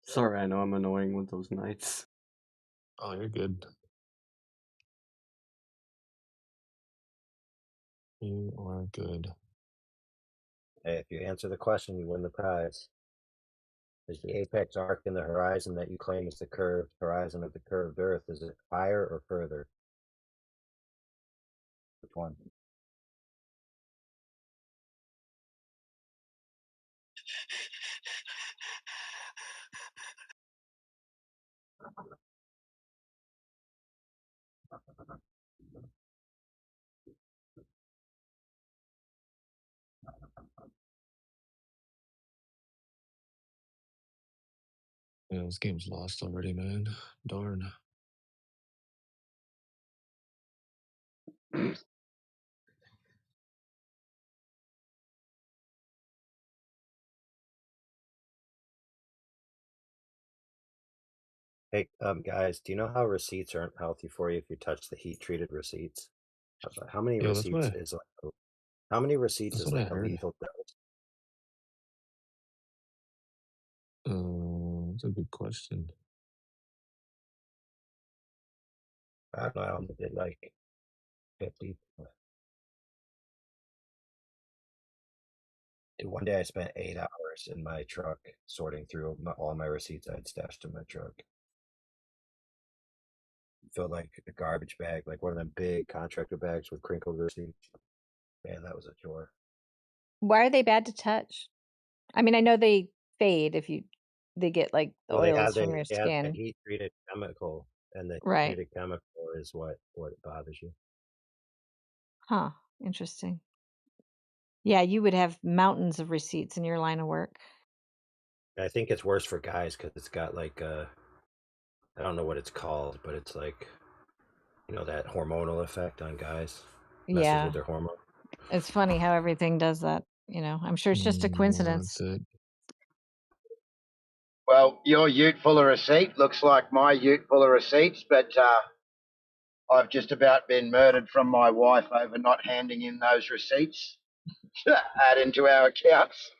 Sorry, I know I'm annoying with those nights. Oh, you're good. You are good. Hey, if you answer the question, you win the prize. Is the apex arc in the horizon that you claim is the curved horizon of the curved Earth, is it higher or further? Which one? Yeah, this game's lost already, man. Darn. Hey, guys, do you know how receipts aren't healthy for you if you touch the heat-treated receipts? How many Yo, that's what receipts is how many receipts is I like a heard. lethal dose? That's a good question. I don't know. I only did like 50. And one day I spent 8 hours in my truck sorting through all my receipts I'd stashed in my truck. Felt like a garbage bag, like one of them big contractor bags with crinkled receipts. Man, that was a chore. Why are they bad to touch? I mean, I know they fade if they get like the Well, they oils have from your that skin. heat-treated chemical, and the Right. heat-treated chemical is what bothers you. Huh. Interesting. Yeah, you would have mountains of receipts in your line of work. I think it's worse for guys because it's got like I don't know what it's called, but it's like, you know, that hormonal effect on guys. Messes Yeah. with their hormone. It's funny how everything does that, you know. I'm sure it's just a coincidence. Well, your ute full of receipt looks like my ute full of receipts, but I've just about been murdered from my wife over not handing in those receipts to add into our accounts.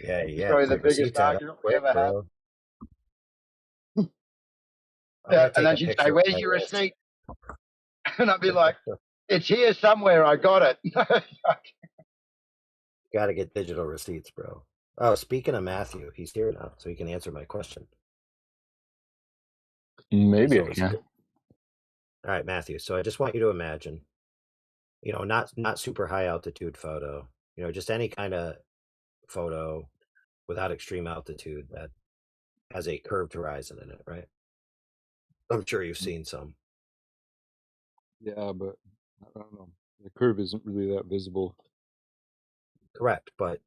Yeah, It's probably the biggest receipts add up argument we quick, ever had. bro. I'm Yeah, gonna and take then a she'd say, picture of "Where's my your wrist. receipt?" And I'd be like, "It's here somewhere. I got it." Got to get digital receipts, bro. Oh, speaking of Matthew, he's here now, so he can answer my question. Maybe I So, can. all right, Matthew. So I just want you to imagine, you know, not super high altitude photo, you know, just any kind of photo without extreme altitude that has a curved horizon in it, right? I'm sure you've seen some. Yeah, but I don't know. The curve isn't really that visible. Correct, but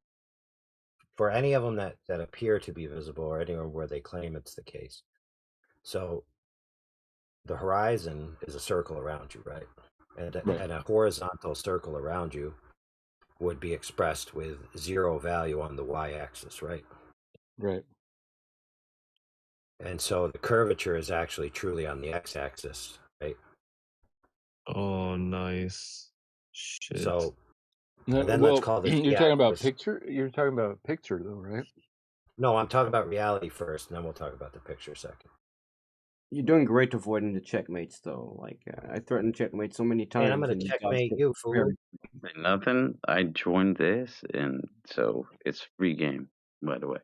for any of them that appear to be visible or anywhere where they claim it's the case. So the horizon is a circle around you, right? And a horizontal circle around you would be expressed with 0 value on the y-axis, right? Right. And so the curvature is actually truly on the x-axis, right? Oh, nice. Shit. So and then well, let's call this you're talking about z-axis. picture. You're talking about a picture, though, right? No, I'm talking about reality first, and then we'll talk about the picture second. You're doing great avoiding the checkmates, though. Like I threatened checkmate so many times. Man, I'm gonna and you checkmate dodged it you, fool. very- Nothing. I joined this, and so it's free game. By the way.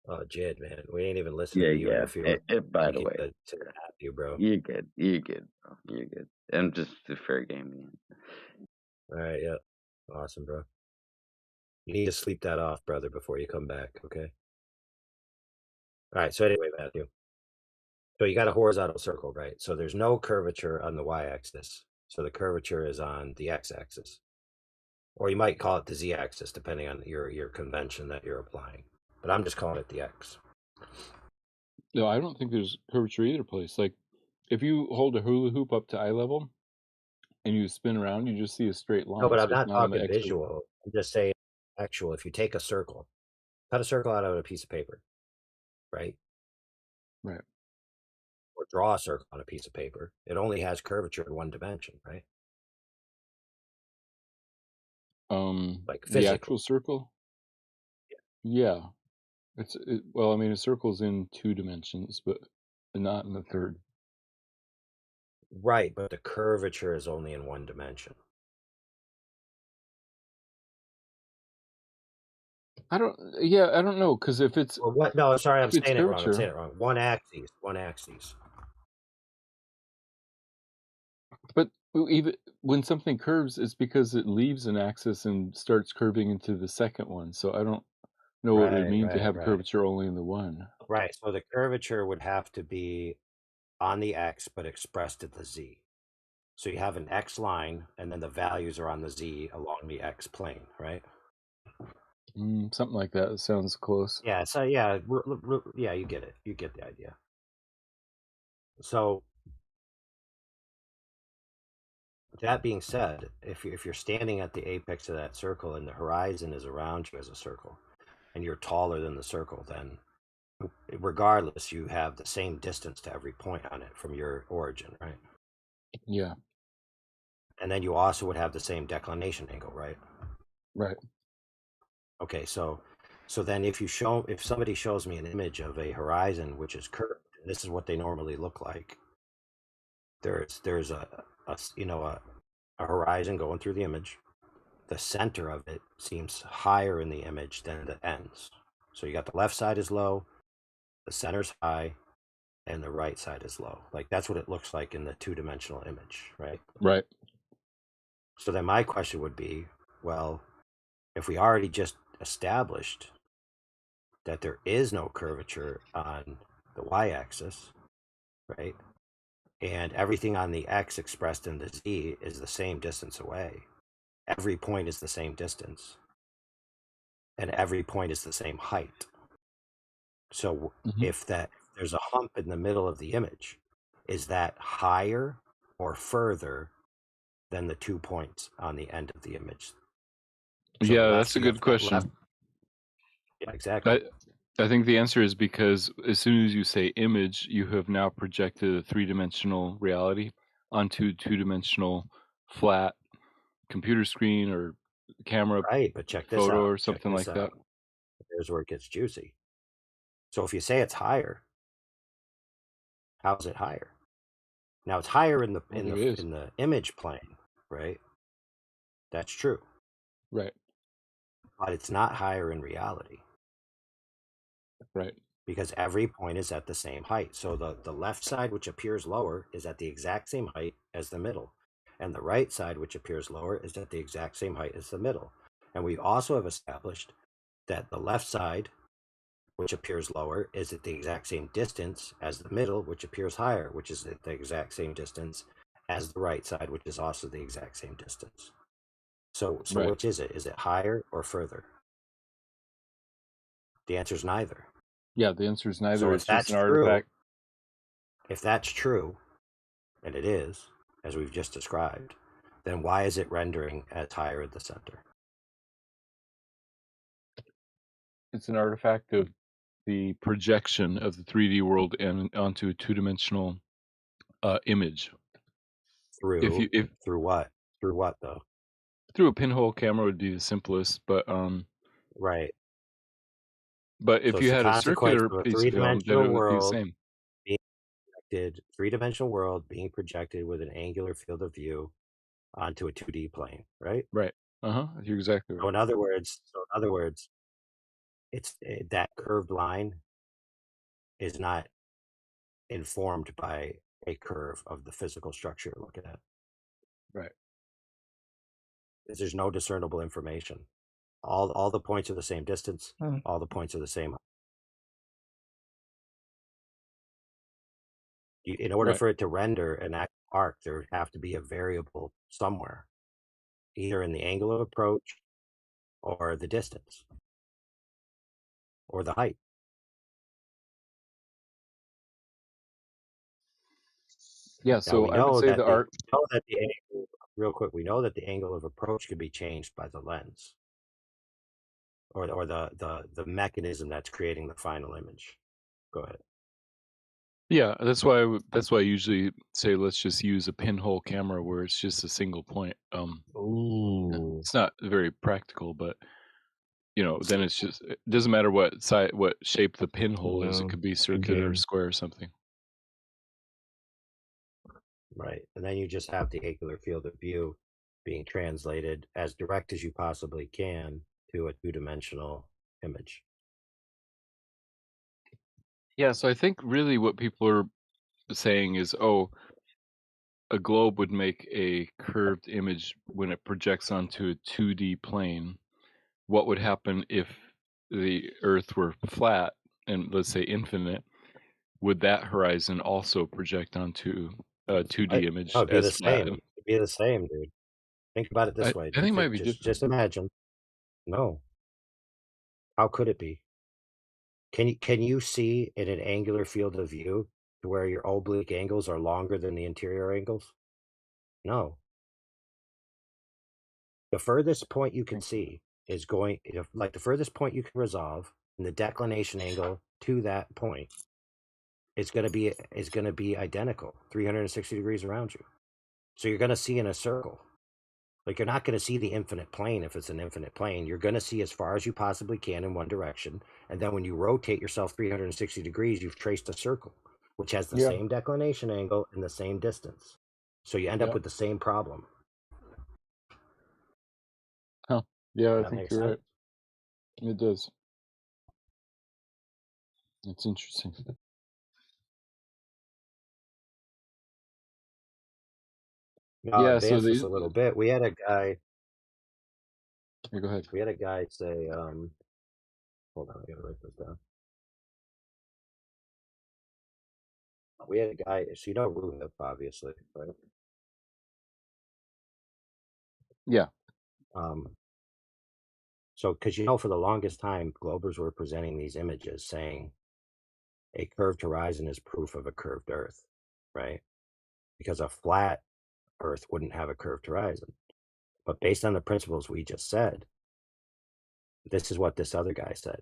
Oh, Jed, man, we ain't even listening to you. Yeah. I feel By the way, to have you, bro. you're good. You're good, bro. You're good. I'm just a fair game. Man. All right, yeah, awesome, bro. You need to sleep that off, brother, before you come back, okay? All right, so anyway, Matthew. So you got a horizontal circle, right? So there's no curvature on the y-axis. So the curvature is on the x-axis. Or you might call it the z-axis, depending on your convention that you're applying. But I'm just calling it the x. No, I don't think there's curvature either place. Like, if you hold a hula hoop up to eye level and you spin around, you just see a straight line. No, but I'm so it's not on the talking X or visual. I'm just saying actual. If you take a circle, cut a circle out of a piece of paper, right? Right. Or draw a circle on a piece of paper. It only has curvature in one dimension, right? Like the physically. actual circle. Yeah. Well, I mean, a circle's in 2 dimensions, but not in the third. Right, but the curvature is only in one dimension. I don't know, because if it's Well, what? No, sorry, I'm if it's saying it wrong. I'm curvature, saying it wrong. One axis. but even when something curves, it's because it leaves an axis and starts curving into the second one. So I don't know what it would mean to have a curvature only in the one. Right. So the curvature would have to be on the x, but expressed at the z. So you have an x line, and then the values are on the z along the x plane, right? Something like that. It sounds close. Yeah. So yeah, yeah, you get it. You get the idea. So that being said, if you're standing at the apex of that circle and the horizon is around you as a circle, and you're taller than the circle, then regardless, you have the same distance to every point on it from your origin, right? Yeah. And then you also would have the same declination angle, right? Right. Okay, so then if somebody shows me an image of a horizon which is curved, and this is what they normally look like. There's a horizon going through the image. The center of it seems higher in the image than the ends. So you got the left side is low, the center's high, and the right side is low. Like that's what it looks like in the two-dimensional image, right? Right. So then my question would be, well, if we already just established that there is no curvature on the y-axis, right? And everything on the x expressed in the z is the same distance away. Every point is the same distance. And every point is the same height. So if there's a hump in the middle of the image, is that higher or further than the 2 points on the end of the image? So Yeah, that's a good question. Yeah, exactly. I think the answer is because as soon as you say image, you have now projected a three-dimensional reality onto two-dimensional flat computer screen or camera Right, but check this photo out. or something like that. Here's where it gets juicy. So if you say it's higher, how is it higher? Now it's higher in the image plane, right? That's true. Right. But it's not higher in reality. Right. Because every point is at the same height. So the left side, which appears lower, is at the exact same height as the middle. And the right side, which appears lower, is at the exact same height as the middle. And we also have established that the left side, which appears lower, is at the exact same distance as the middle, which appears higher, which is at the exact same distance as the right side, which is also the exact same distance. So Right. which is it? Is it higher or further? The answer is neither. Yeah, the answer is neither. So It's just an artifact. If that's true, and it is, as we've just described, then why is it rendering as higher at the center? It's an artifact of the projection of the 3D world and onto a two-dimensional image. Through what? Through what though? Through a pinhole camera would be the simplest, but right. But if So you it's had a consequence circular of a piece of film, then three-dimensional it would be the world same. being projected, three-dimensional world being projected with an angular field of view onto a 2D plane, right? Right. You're exactly right. So in other words, it's that curved line is not informed by a curve of the physical structure you're looking at. Right. Because there's no discernible information. All the points are the same distance. All the points are the same. In order for it to render an actual arc, there would have to be a variable somewhere, either in the angle of approach or the distance or the height. Yeah, Now, so we I would know say that the arc. Real quick, we know that the angle of approach can be changed by the lens or the mechanism that's creating the final image. Go ahead. Yeah, that's why I usually say let's just use a pinhole camera where it's just a single point. It's not very practical, but then it's just it doesn't matter what shape the pinhole is. It could be circular or square or something. Right, and then you just have the angular field of view being translated as direct as you possibly can to a two-dimensional image. Yeah, so I think really what people are saying is, a globe would make a curved image when it projects onto a 2D plane. What would happen if the Earth were flat and let's say infinite? Would that horizon also project onto a 2D image No, it'd be as the flat? same. It'd be the same, dude. Think about it this way. I think it might be different. Just imagine. No. How could it be? Can you see in an angular field of view to where your oblique angles are longer than the interior angles? No. The furthest point you can see is like the furthest point you can resolve, and the declination angle to that point is going to be identical, 360 degrees around you. So you're going to see in a circle. Like, you're not going to see the infinite plane if it's an infinite plane. You're going to see as far as you possibly can in one direction. And then when you rotate yourself 360 degrees, you've traced a circle, which has the Yeah. same declination angle and the same distance. So you end up Yeah. with the same problem. Huh. Yeah, I That think makes you're sense. right. It does. It's interesting. I'll Yeah, so advance this a little bit. We had a guy. Yeah, go ahead. We had a guy say, hold on, I gotta write this down. We had a guy, so you know Ruhip, obviously, right? Yeah. So, because for the longest time, Globers were presenting these images saying a curved horizon is proof of a curved Earth, right? Because a flat Earth wouldn't have a curved horizon. But based on the principles we just said, this is what this other guy said.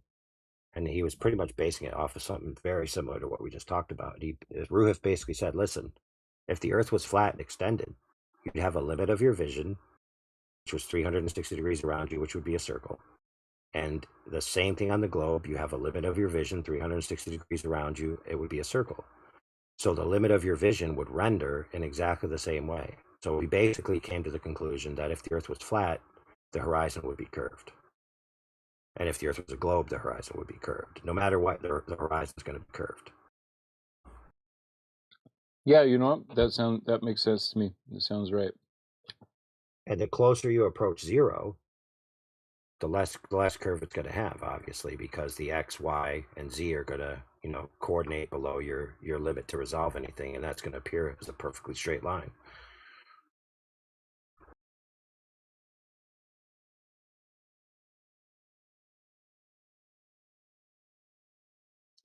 And he was pretty much basing it off of something very similar to what we just talked about. Ruhif basically said, listen, if the Earth was flat and extended, you'd have a limit of your vision, which was 360 degrees around you, which would be a circle. And the same thing on the globe, you have a limit of your vision, 360 degrees around you, it would be a circle. So the limit of your vision would render in exactly the same way. So we basically came to the conclusion that if the Earth was flat, the horizon would be curved. And if the Earth was a globe, the horizon would be curved. No matter what, the horizon is going to be curved. Yeah, you know what? That makes sense to me. That sounds right. And the closer you approach zero, the less curve it's going to have, obviously, because the X, Y, and Z are going to, coordinate below your limit to resolve anything, and that's going to appear as a perfectly straight line.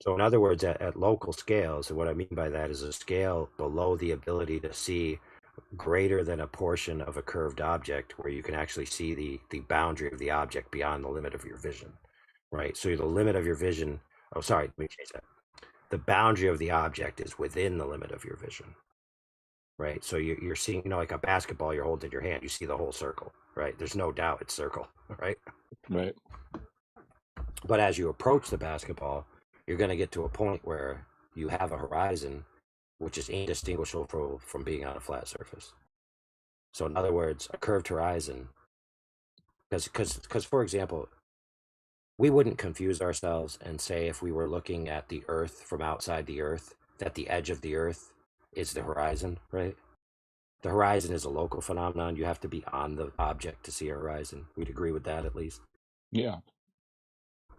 So in other words, at local scales, and what I mean by that is a scale below the ability to see greater than a portion of a curved object, where you can actually see the boundary of the object beyond the limit of your vision, right? So the limit of your vision, oh, sorry, let me change that. The boundary of the object is within the limit of your vision, right? So you're seeing, like a basketball you're holding in your hand, you see the whole circle, right? There's no doubt it's circle, right? Right. But as you approach the basketball, you're going to get to a point where you have a horizon which is indistinguishable from being on a flat surface. So in other words, a curved horizon, because for example, we wouldn't confuse ourselves and say, if we were looking at the Earth from outside the Earth, that the edge of the Earth is the horizon, right? The horizon is a local phenomenon. You have to be on the object to see a horizon. We'd agree with that, at least. Yeah.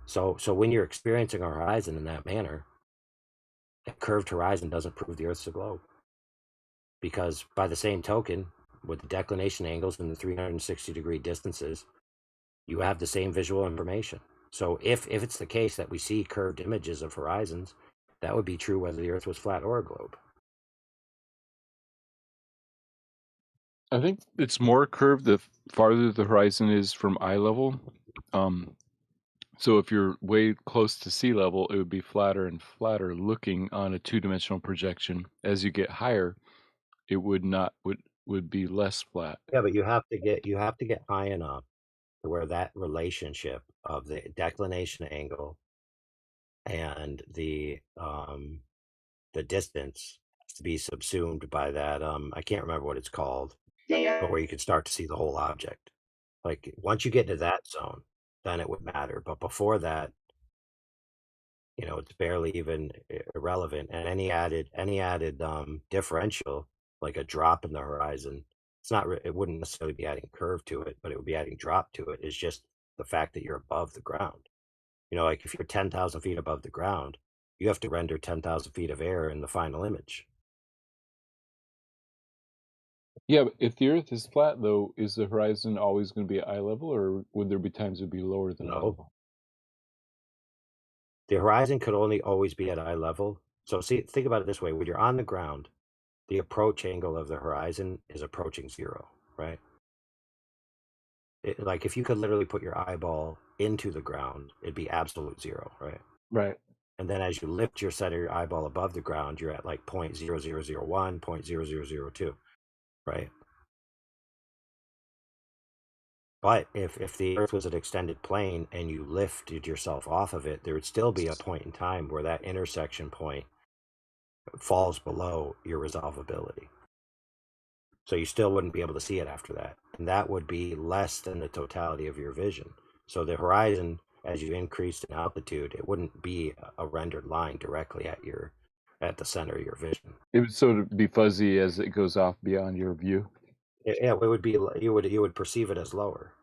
So when you're experiencing a horizon in that manner, a curved horizon doesn't prove the Earth's a globe. Because by the same token, with the declination angles and the 360-degree distances, you have the same visual information. So if it's the case that we see curved images of horizons, that would be true whether the Earth was flat or a globe. I think it's more curved the farther the horizon is from eye level. So if you're way close to sea level, it would be flatter and flatter looking on a two-dimensional projection. As you get higher, it would be less flat. Yeah, but you have to get high enough to where that relationship of the declination angle and the distance has to be subsumed by that. I can't remember what it's called, but where you can start to see the whole object. Like, once you get to that zone, then it would matter. But before that, it's barely even irrelevant. And any added differential, like a drop in the horizon, it wouldn't necessarily be adding curve to it, but it would be adding drop to it. Is just the fact that you're above the ground. Like if you're 10,000 feet above the ground, you have to render 10,000 feet of air in the final image. Yeah, but if the Earth is flat, though, is the horizon always going to be at eye level, or would there be times it would be lower than eye level? The horizon could only always be at eye level. So think about it this way: when you're on the ground, the approach angle of the horizon is approaching zero, right? Like if you could literally put your eyeball into the ground, it'd be absolute zero, right? Right. And then as you lift your center of your eyeball above the ground, you're at like 0.0001, 0.0002, right? But if the Earth was an extended plane and you lifted yourself off of it, there would still be a point in time where that intersection point falls below your resolvability. So you still wouldn't be able to see it after that. And that would be less than the totality of your vision. So the horizon, as you increased in altitude, it wouldn't be a rendered line directly at the center of your vision. It would sort of be fuzzy as it goes off beyond your view. Yeah, it would be, you would perceive it as lower.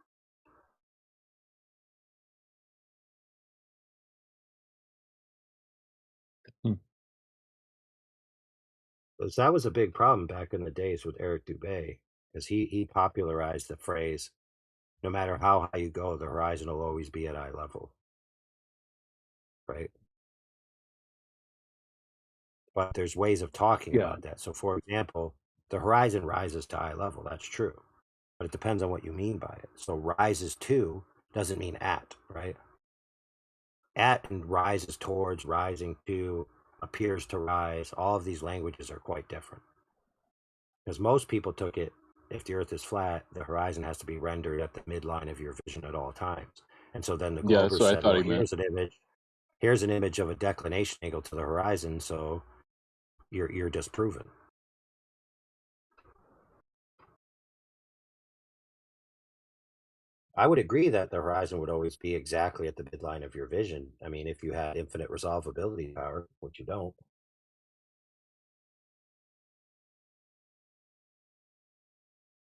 So that was a big problem back in the days with Eric Dubé, because he popularized the phrase, no matter how high you go, the horizon will always be at eye level. Right? But there's ways of talking Yeah. about that. So for example, the horizon rises to eye level. That's true. But it depends on what you mean by it. So rises to doesn't mean at, right? At and rises towards, rising to, appears to rise. All of these languages are quite different. Because most people took it, if the Earth is flat, the horizon has to be rendered at the midline of your vision at all times. And so then the Yeah, that's Globers what I said, thought well, he meant. here's an image of a declination angle to the horizon, so you're disproven. I would agree that the horizon would always be exactly at the midline of your vision. I mean, if you had infinite resolvability power, which you don't.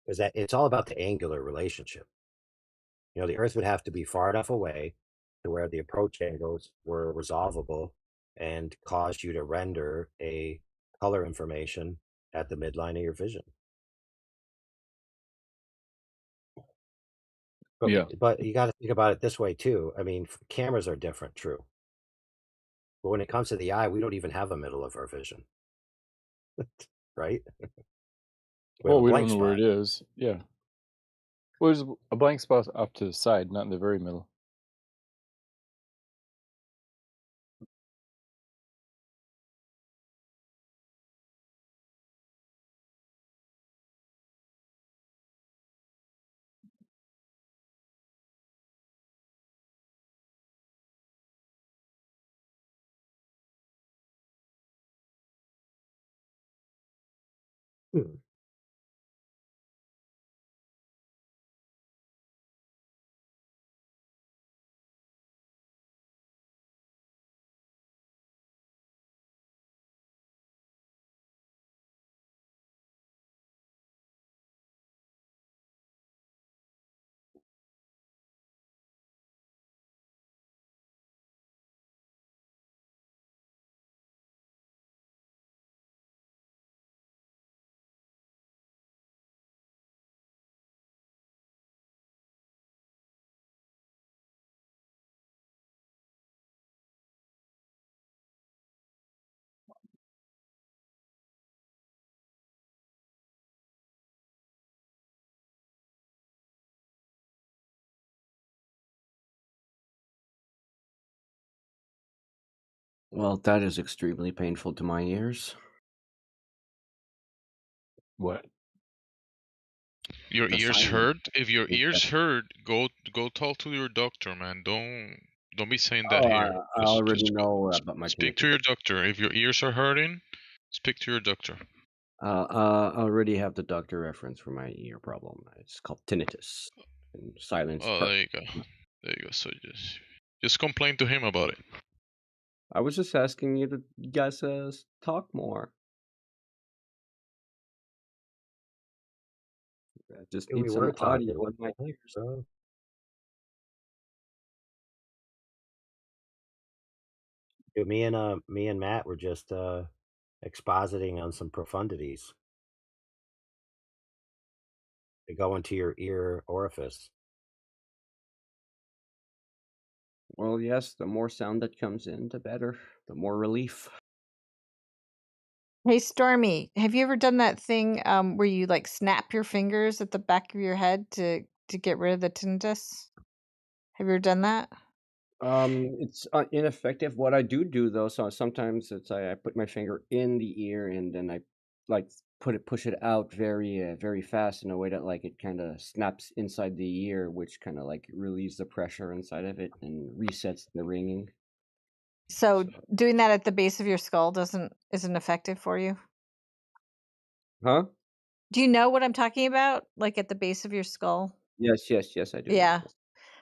Because that it's all about the angular relationship. You know, the Earth would have to be far enough away to where the approach angles were resolvable and cause you to render a color information at the midline of your vision. But, Yeah. but you got to think about it this way too. I mean, cameras are different, true. But when it comes to the eye, we don't even have a middle of our vision. Right? We have Well, a we blank don't know where spot. it is. Yeah. Well, there's a blank spot off to the side, not in the very middle. Hmm. Well, that is extremely painful to my ears. What? Your The ears silence. hurt? If your ears hurt, go talk to your doctor, man. Don't be saying that Oh, here. I already know about my Speak to tinnitus. your doctor. If your ears are hurting, speak to your doctor. I already have the doctor reference for my ear problem. It's called tinnitus. And silence Oh, hurt. there you go. There you go. So just complain to him about it. I was just asking you to guys talk more. I just Yeah, need we some were talking. audio What in my the heck, ears. bro? Dude, me and Matt were just expositing on some profundities. They go into your ear orifice. Well, yes, the more sound that comes in, the better. The more relief. Hey, Stormy, have you ever done that thing where you like snap your fingers at the back of your head to get rid of the tinnitus? Have you ever done that? It's ineffective. What I do though, so sometimes it's I put my finger in the ear and then I like push it out very fast in a way that like it kind of snaps inside the ear, which kind of like relieves the pressure inside of it and resets the ringing. So doing that at the base of your skull isn't effective for you? Huh? Do you know what I'm talking about? Like at the base of your skull? Yes, I do know. Yeah.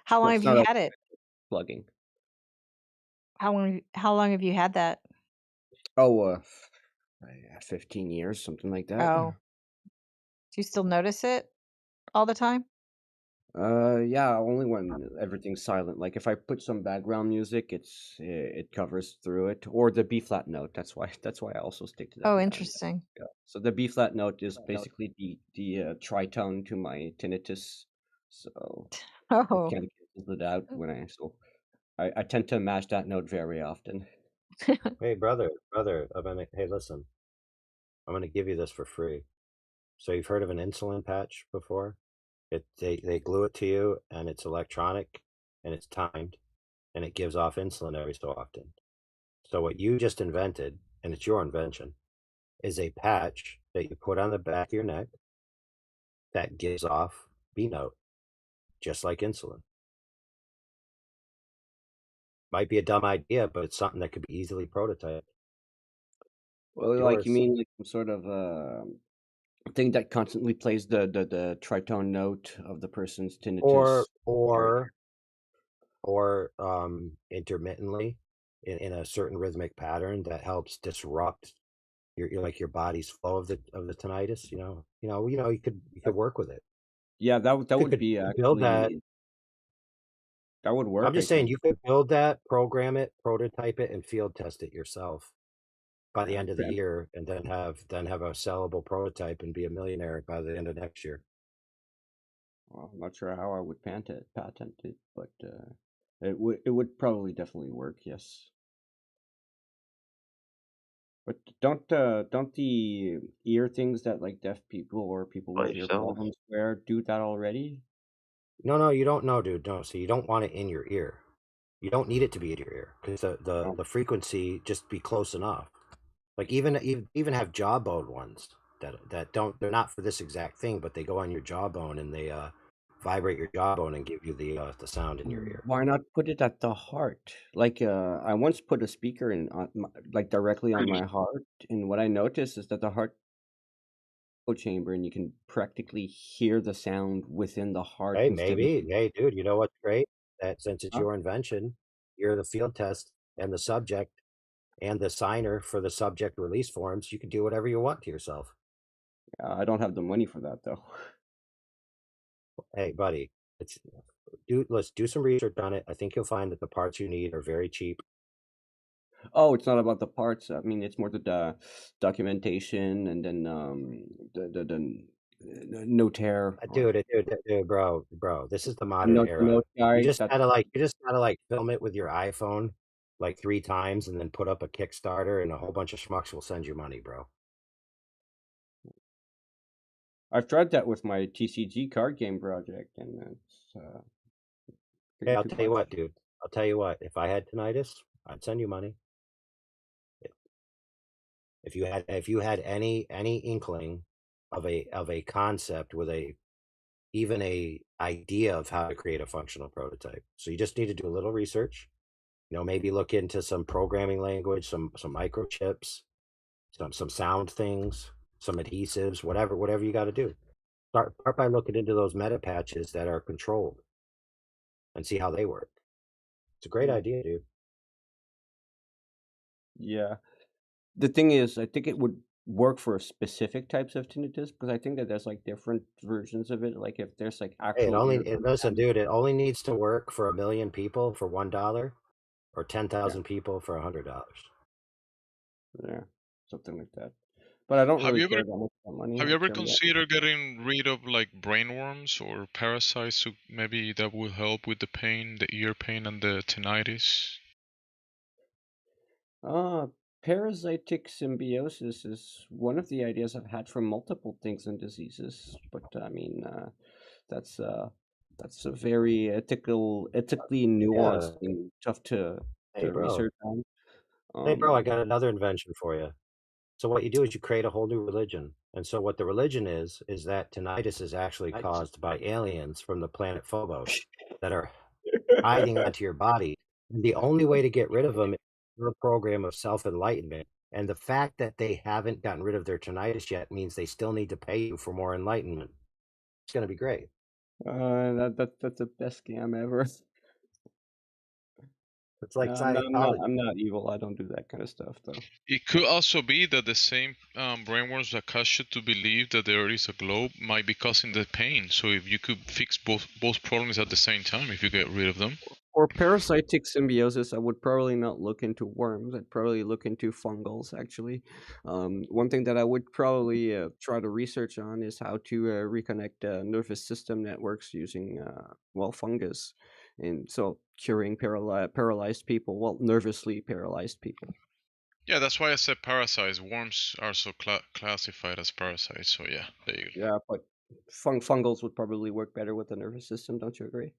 How long It's have not you a had it? plugging. How long have you had that? Oh, 15 years, something like that. Oh. Do you still notice it all the time? Yeah, only when everything's silent. Like if I put some background music, it covers through it, or the B flat note. That's why I also stick to that. Oh, interesting. Yeah. So the B flat note is basically the tritone to my tinnitus. So it Oh. kind of cancels it out when I tend to match that note very often. Hey, brother, hey, listen. I'm gonna give you this for free. So you've heard of an insulin patch before? They glue it to you, and it's electronic, and it's timed, and it gives off insulin every so often. So what you just invented, and it's your invention, is a patch that you put on the back of your neck that gives off B note, just like insulin. Might be a dumb idea, but it's something that could be easily prototyped. Well, like you Yours. mean like some sort of thing that constantly plays the tritone note of the person's tinnitus. Or intermittently in a certain rhythmic pattern that helps disrupt your like your body's flow of the tinnitus. You could work with it. Yeah, that You would could be build that. actually that would I'm work, I just saying think. you could build that, program it, prototype it, and field test it yourself by the Yeah, end of the year, and then have a sellable prototype and be a millionaire by the end of next year. Well, I'm not sure how I would patent it, but it would probably definitely work. Yes. But don't the ear things that like deaf people or people By with ear yourself. problems wear do that already? No, you don't know, dude. No, so you don't want it in your ear. You don't need it to be in your ear because the frequency just be close enough. Like even have jawbone ones that don't, they're not for this exact thing, but they go on your jawbone and they vibrate your jawbone and give you the sound in your ear. Why not put it at the heart? Like I once put a speaker in like directly on my heart, and what I noticed is that the heart chamber, and you can practically hear the sound within the heart Hey, instead of maybe. Hey, dude, you know what's great? That since it's Huh? your invention, you're the field test and the subject and the signer for the subject release forms, you can do whatever you want to yourself. I don't have the money for that though. Hey, buddy, let's do some research on it. I think you'll find that the parts you need are very cheap. Oh, it's not about the parts. I mean, it's more the documentation and then the notaire or Dude, bro, this is the a modern era. note guy. You just gotta like film it with your iPhone like 3 times and then put up a Kickstarter and a whole bunch of schmucks will send you money, bro. I've tried that with my TCG card game project, and it's Hey, I'll too tell you much. what, dude. I'll tell you what. If I had tinnitus, I'd send you money. If you had any inkling of a concept with even a idea of how to create a functional prototype. So you just need to do a little research, maybe look into some programming language, some microchips, some sound things, some adhesives, whatever you got to do. Start by looking into those meta patches that are controlled and see how they work. It's a great idea, dude. Yeah. The thing is, I think it would work for specific types of tinnitus because I think that there's like different versions of it. Like if there's like Hey, actual ear listen, dude, it only needs to work for 1 million people for $1 or 10,000 people for $100. Yeah, something like that. But I don't Have really you care ever that much about money. have I you ever care more. considered getting rid of like brainworms or parasites? So maybe that will help with the pain, the ear pain, and the tinnitus. Parasitic symbiosis is one of the ideas I've had for multiple things and diseases, but I mean, that's That's a very ethically nuanced Yeah. and tough Hey, to bro. research on. Hey, bro, I got another invention for you. So what you do is you create a whole new religion. And so what the religion is that tinnitus is actually caused by aliens from the planet Phobos that are hiding onto your body. And the only way to get rid of them is through a program of self-enlightenment. And the fact that they haven't gotten rid of their tinnitus yet means they still need to pay you for more enlightenment. It's going to be great. That's the best scam ever. It's like I'm Scientology. not evil. I don't do that kind of stuff though. It could also be that the same brainworms that cause you to believe that there is a globe might be causing the pain. So if you could fix both problems at the same time, if you get rid of them. For parasitic symbiosis, I would probably not look into worms. I'd probably look into fungals, actually. One thing that I would probably try to research on is how to reconnect nervous system networks using, fungus. And so curing paralyzed people, well, nervously paralyzed people. Yeah, that's why I said parasites. Worms are so classified as parasites. So yeah, there you go. Yeah, but fungals would probably work better with the nervous system, don't you agree?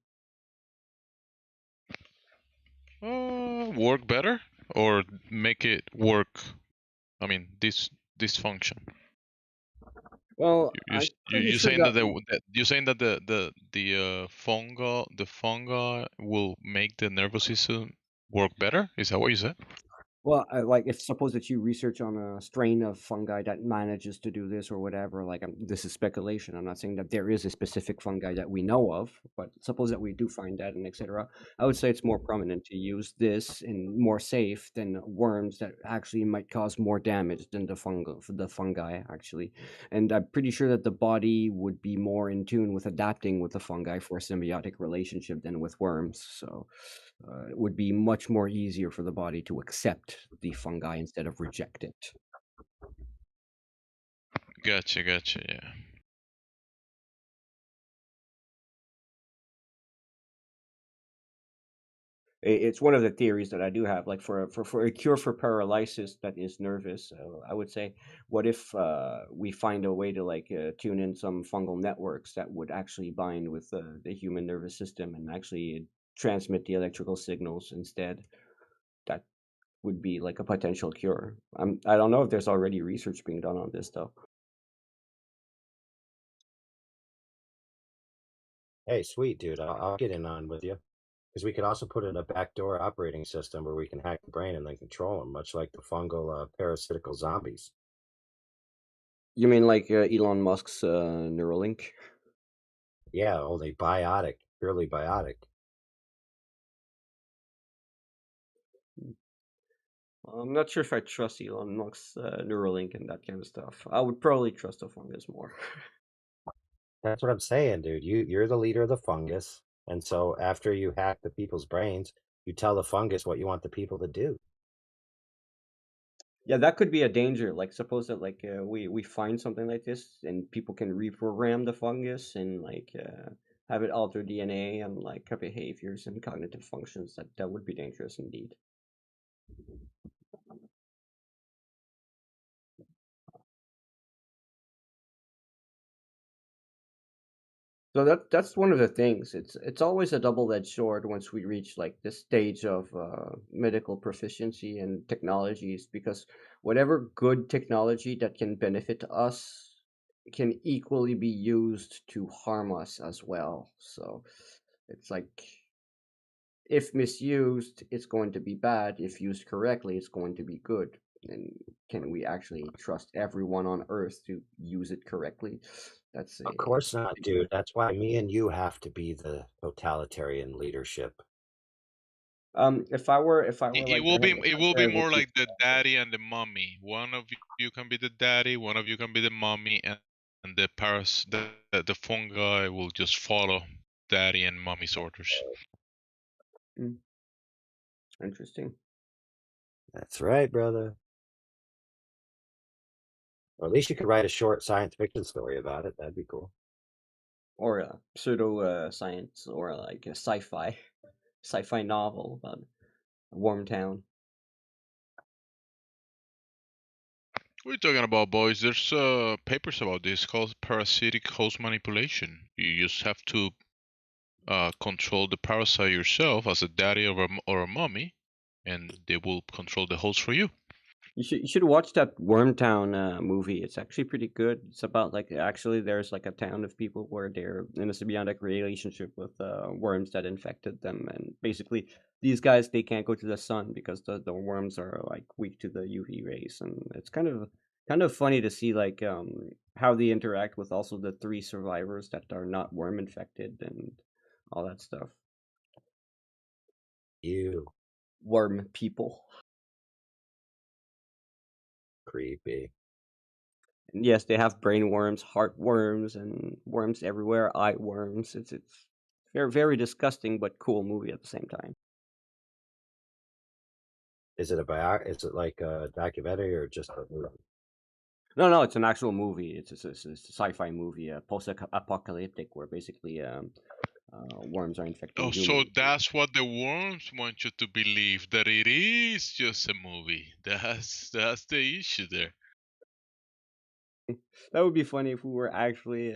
Work better or make it work? I mean, dysfunction. Well, You you saying that you're saying that the fungi will make the nervous system work better? Is that what you said? Well, like if suppose that you research on a strain of fungi that manages to do this or whatever, like this is speculation. I'm not saying that there is a specific fungi that we know of, but suppose that we do find that and etc. I would say it's more prominent to use this and more safe than worms that actually might cause more damage than the fungi actually. And I'm pretty sure that the body would be more in tune with adapting with the fungi for a symbiotic relationship than with worms. So it would be much more easier for the body to accept the fungi instead of reject it. Gotcha, yeah. It's one of the theories that I do have, like for a cure for paralysis that is nervous. I would say, what if we find a way to tune in some fungal networks that would actually bind with the human nervous system and actually transmit the electrical signals instead? That would be like a potential cure. I don't know if there's already research being done on this though. Hey, sweet, dude. I'll get in on with you. Because we could also put in a backdoor operating system where we can hack the brain and then control them, much like the fungal parasitical zombies. You mean like Elon Musk's Neuralink? Yeah, only biotic, purely biotic. I'm not sure if I trust Elon Musk's Neuralink and that kind of stuff. I would probably trust the fungus more. That's what I'm saying, dude. You're the leader of the fungus, and so after you hack the people's brains, you tell the fungus what you want the people to do. Yeah, that could be a danger. Like, suppose that we find something like this, and people can reprogram the fungus and have it alter DNA and like behaviors and cognitive functions. That would be dangerous indeed. So that's one of the things. It's always a double-edged sword once we reach like this stage of medical proficiency and technologies, because whatever good technology that can benefit us can equally be used to harm us as well. So it's like if misused, it's going to be bad. If used correctly, it's going to be good. And can we actually trust everyone on Earth to use it correctly? That's Of course not, dude. That's why me and you have to be the totalitarian leadership. If I were It like will be I would more be- like the daddy and the mommy. One of you can be the daddy, one of you can be the mommy, and the fungi will just follow daddy and mommy's orders. Interesting. That's right, brother. Or at least you could write a short science fiction story about it. That'd be cool. Or a pseudo science or like a sci-fi novel about Wormtown. What are you talking about, boys? There's papers about this called parasitic host manipulation. You just have to control the parasite yourself as a daddy or a mommy, and they will control the host for you. You should watch that Wormtown movie. It's actually pretty good. It's about like actually there's like a town of people where they're in a symbiotic relationship with worms that infected them, and basically these guys they can't go to the sun because the worms are like weak to the UV rays, and it's kind of funny to see like how they interact with also the 3 survivors that are not worm infected and all that stuff. You Worm people. creepy. And yes, they have brain worms, heart worms, and worms everywhere, eye worms. It's very very disgusting but cool movie at the same time. Is it is it like a documentary or just a movie? No, it's an actual movie. It's a sci-fi movie, post-apocalyptic, where basically worms are infecting Oh, so humans. that's what the worms want you to believe, that it is just a movie. That's the issue there. That would be funny if we were actually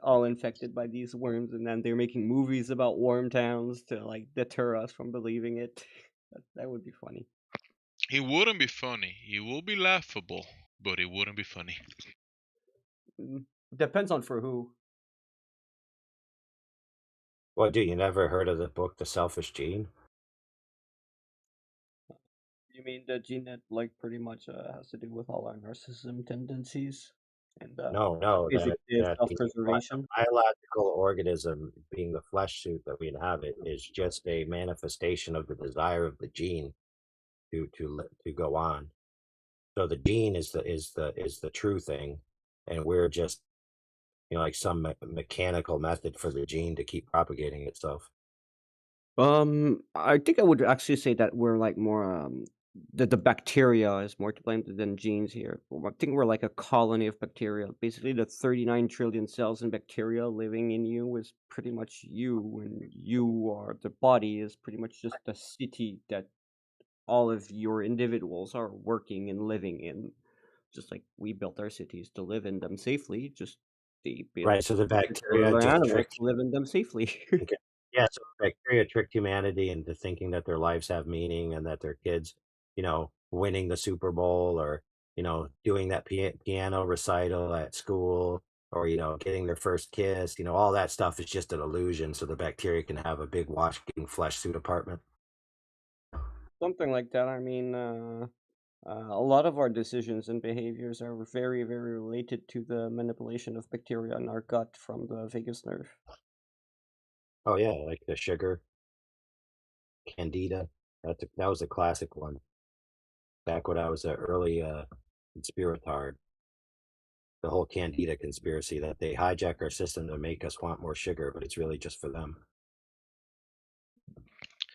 all infected by these worms, and then they're making movies about worm towns to like deter us from believing it. That would be funny. It wouldn't be funny. It will be laughable, but it wouldn't be funny. Depends on for who. Well, dude, you never heard of the book The Selfish Gene? You mean the gene that like pretty much has to do with all our narcissism tendencies and No, basically that the self-preservation? biological organism, being the flesh suit that we inhabit, is just a manifestation of the desire of the gene to go on. So the gene is the true thing, and we're just like some mechanical method for the gene to keep propagating itself. I think I would actually say that we're like more the bacteria is more to blame than genes here. I think we're like a colony of bacteria. Basically, the 39 trillion cells in bacteria living in you is pretty much you, and you are the body is pretty much just the city that all of your individuals are working and living in. Just like we built our cities to live in them safely, just they built Right. So the cities for bacteria other just animals tricked. to live in them safely. Okay. Yeah, so bacteria tricked humanity into thinking that their lives have meaning and that their kids, winning the Super Bowl or, doing that piano recital at school or, getting their first kiss, all that stuff is just an illusion. So the bacteria can have a big walking flesh suit apartment. Something like that. I mean, a lot of our decisions and behaviors are very, very related to the manipulation of bacteria in our gut from the vagus nerve. Oh, yeah, like the sugar, Candida. That was a classic one. Back when I was an early conspiratard, the whole Candida conspiracy that they hijack our system to make us want more sugar, but it's really just for them.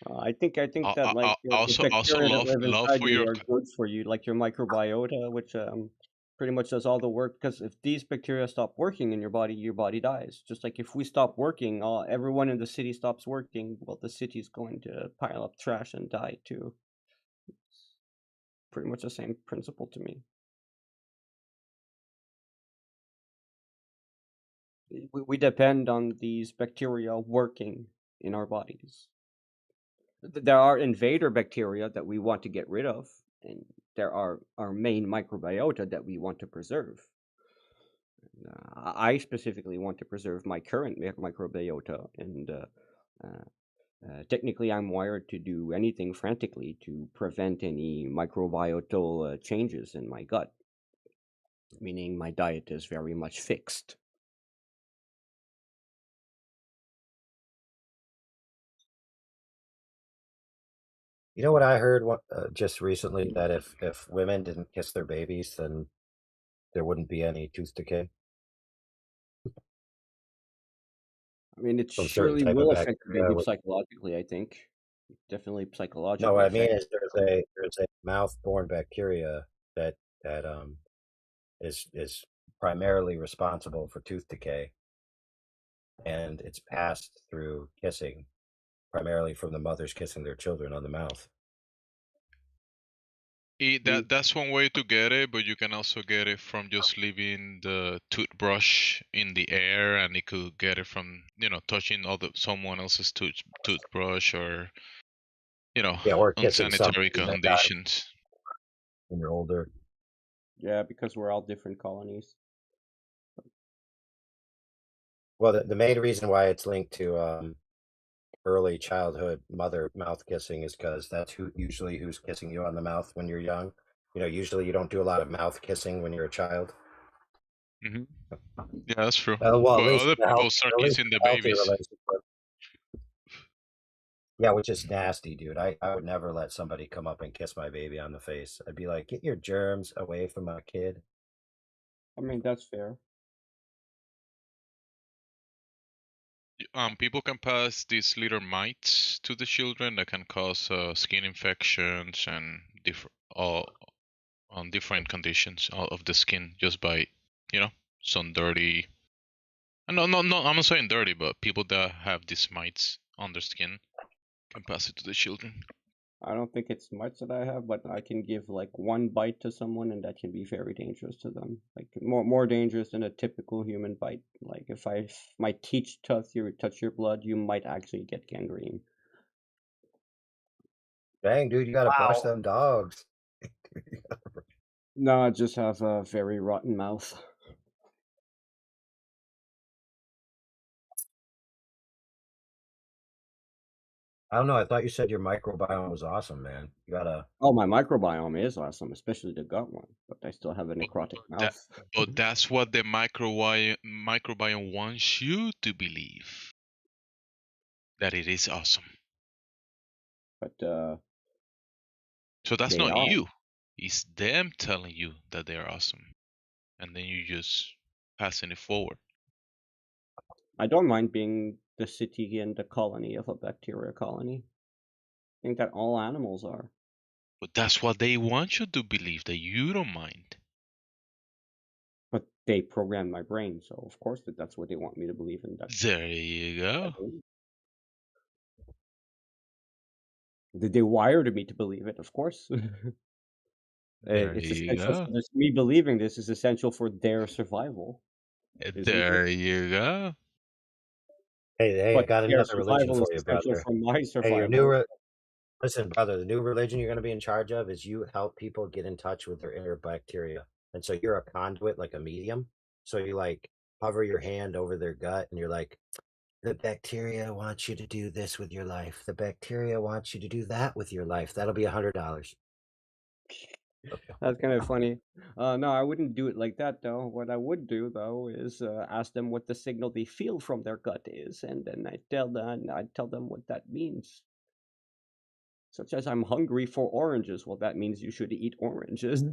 I think that like the Also bacteria that live love inside for you your are good for you, like your microbiota, which pretty much does all the work. Because if these bacteria stop working in your body dies. Just like if we stop working, everyone in the city stops working. Well, the city's going to pile up trash and die too. It's pretty much the same principle to me. We depend on these bacteria working in our bodies. There are invader bacteria that we want to get rid of, and there are our main microbiota that we want to preserve. I specifically want to preserve my current microbiota, and technically I'm wired to do anything frantically to prevent any microbiotal changes in my gut, meaning my diet is very much fixed. You know what I heard just recently, that if women didn't kiss their babies, then there wouldn't be any tooth decay I mean, it from certain surely type of will affect the bacteria. baby psychologically, I think. Definitely No, psychologically what I mean affect. is there's a mouth-borne bacteria that is primarily responsible for tooth decay, and it's passed through kissing, primarily from the mothers kissing their children on the mouth. That's one way to get it, but you can also get it from just leaving the toothbrush in the air, and it could get it from touching someone else's toothbrush, or Yeah, or kissing unsanitary somebody that died conditions. when you're older. Yeah, because we're all different colonies. Well, the main reason why it's linked to early childhood mother mouth kissing is because that's who's kissing you on the mouth when you're young. Usually you don't do a lot of mouth kissing when you're a child. Yeah, that's true. Well, But other people start at least kissing the healthy babies. relationship. Yeah, which is nasty, dude. I would never let somebody come up and kiss my baby on the face. I'd be like, get your germs away from my kid. I mean, that's fair. People can pass these little mites to the children that can cause skin infections and different conditions of the skin just by some dirty. No, I'm not saying dirty, but people that have these mites on their skin can pass it to the children. I don't think it's much that I have, but I can give like one bite to someone, and that can be very dangerous to them. Like more dangerous than a typical human bite. Like if my teeth touch your blood, you might actually get gangrene. Dang, dude, you gotta brush them dogs. No, I just have a very rotten mouth. I don't know. I thought you said your microbiome was awesome, man. You gotta. Oh, my microbiome is awesome, especially the gut one. But I still have a necrotic mouth. But that's what the microbiome wants you to believe, that it is awesome. But so that's they not are. you. It's them telling you that they're awesome, and then you just passing it forward. I don't mind being the city and the colony of a bacteria colony. I think that all animals are. But that's what they want you to believe, that you don't mind. But they programmed my brain, so of course that's what they want me to believe in. There you go. They wired me to believe it, of course. There It's you essential. go. For this, me believing this is essential for their survival. There you go. Hey, I But got their another religion survival for is you, essential brother. for my Hey, survival. listen, brother. The new religion you're going to be in charge of is you help people get in touch with their inner bacteria, and so you're a conduit, like a medium. So you like hover your hand over their gut, and you're like, the bacteria wants you to do this with your life. The bacteria wants you to do that with your life. That'll be $100. That's kind of funny. No, I wouldn't do it like that though. What I would do though is ask them what the signal they feel from their gut is, and then I tell them what that means. Such as, I'm hungry for oranges. Well, that means you should eat oranges.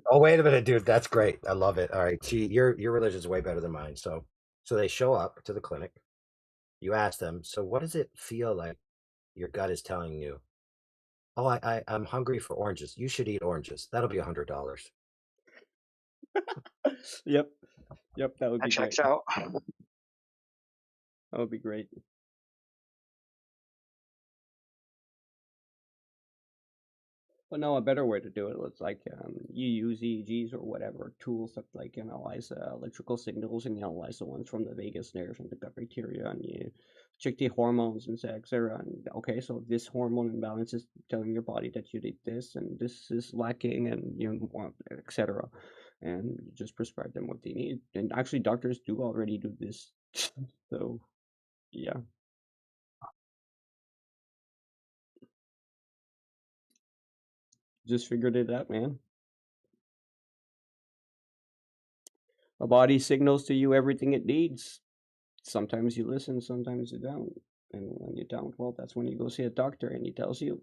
Oh, wait a minute, dude. That's great. I love it. All right. See, your religion is way better than mine. So they show up to the clinic. You ask them, so what does it feel like your gut is telling you? Oh, I'm hungry for oranges. You should eat oranges. That'll be $100. Yep. That would That be checks great. out. That would be great. But no, a better way to do it was like you use EEGs or whatever tools that like analyze electrical signals and analyze the ones from the vagus nerve and the gut bacteria, and you check the hormones and etc. And okay, so this hormone imbalance is telling your body that you need this, and this is lacking, and you want etc. And you just prescribe them what they need. And actually, doctors do already do this. So yeah. Just figured it out, man. A body signals to you everything it needs. Sometimes you listen, sometimes you don't. And when you don't, well, that's when you go see a doctor and he tells you.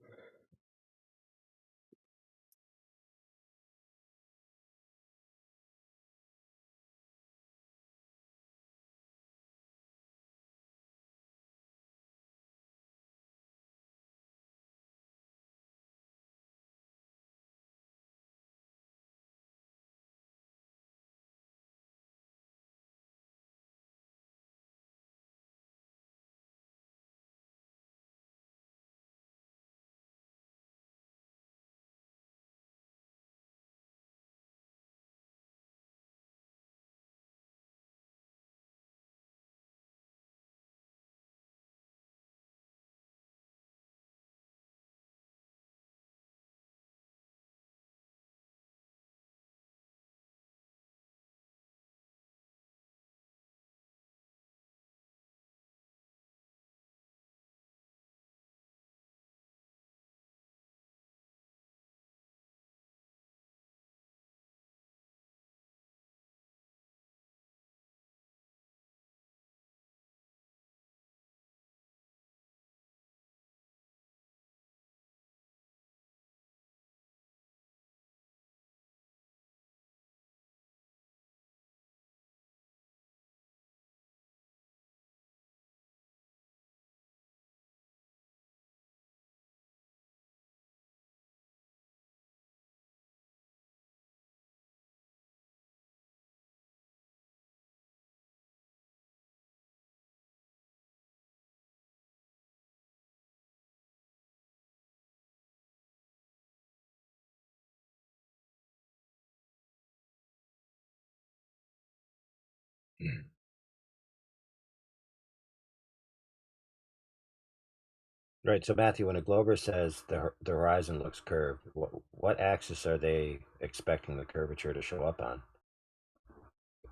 Right. So Matthew, when a glober says the horizon looks curved, what axis are they expecting the curvature to show up on?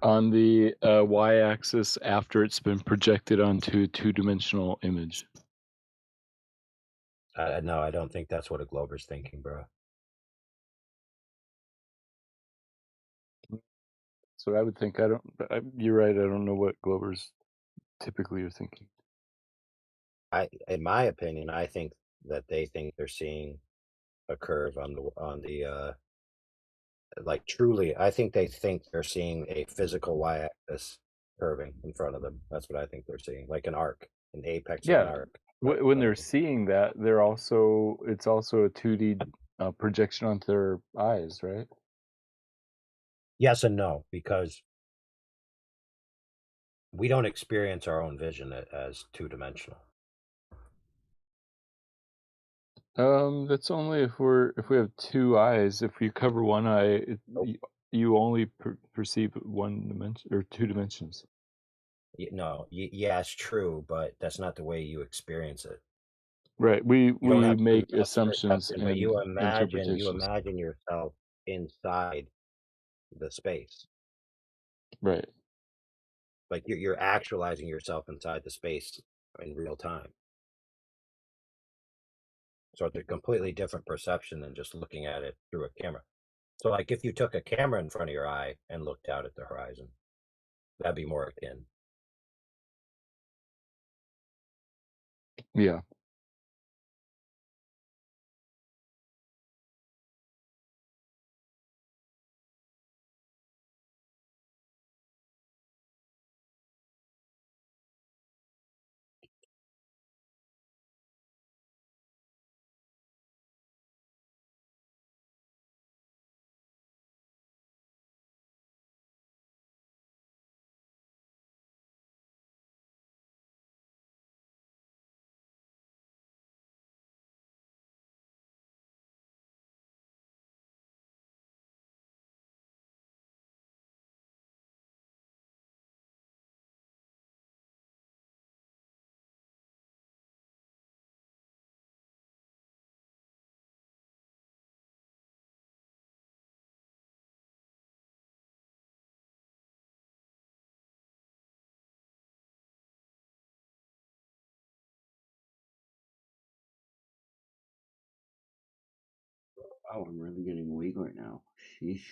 On the y-axis after it's been projected onto a two-dimensional image. No, I don't think that's what a glober's thinking, bro. That's what I would think. You're right. I don't know what glovers typically are thinking. In my opinion, I think that they think they're seeing a curve on the like truly. I think they think they're seeing a physical y-axis curving in front of them. That's what I think they're seeing, like an arc, an apex of an Yeah. arc. When they're seeing that, it's also a 2D projection onto their eyes, right? Yes and no, because we don't experience our own vision as two-dimensional. That's only if we have two eyes. If you cover one eye, you only perceive one dimension or two dimensions. No, yeah, it's true, but that's not the way you experience it. Right. We don't have to make have assumptions perception, but and you imagine interpretations. yourself inside the space. Right. Like you're actualizing yourself inside the space in real time. So it's a completely different perception than just looking at it through a camera. So like if you took a camera in front of your eye and looked out at the horizon, that'd be more akin. Yeah. Wow, I'm really getting weak right now. Sheesh.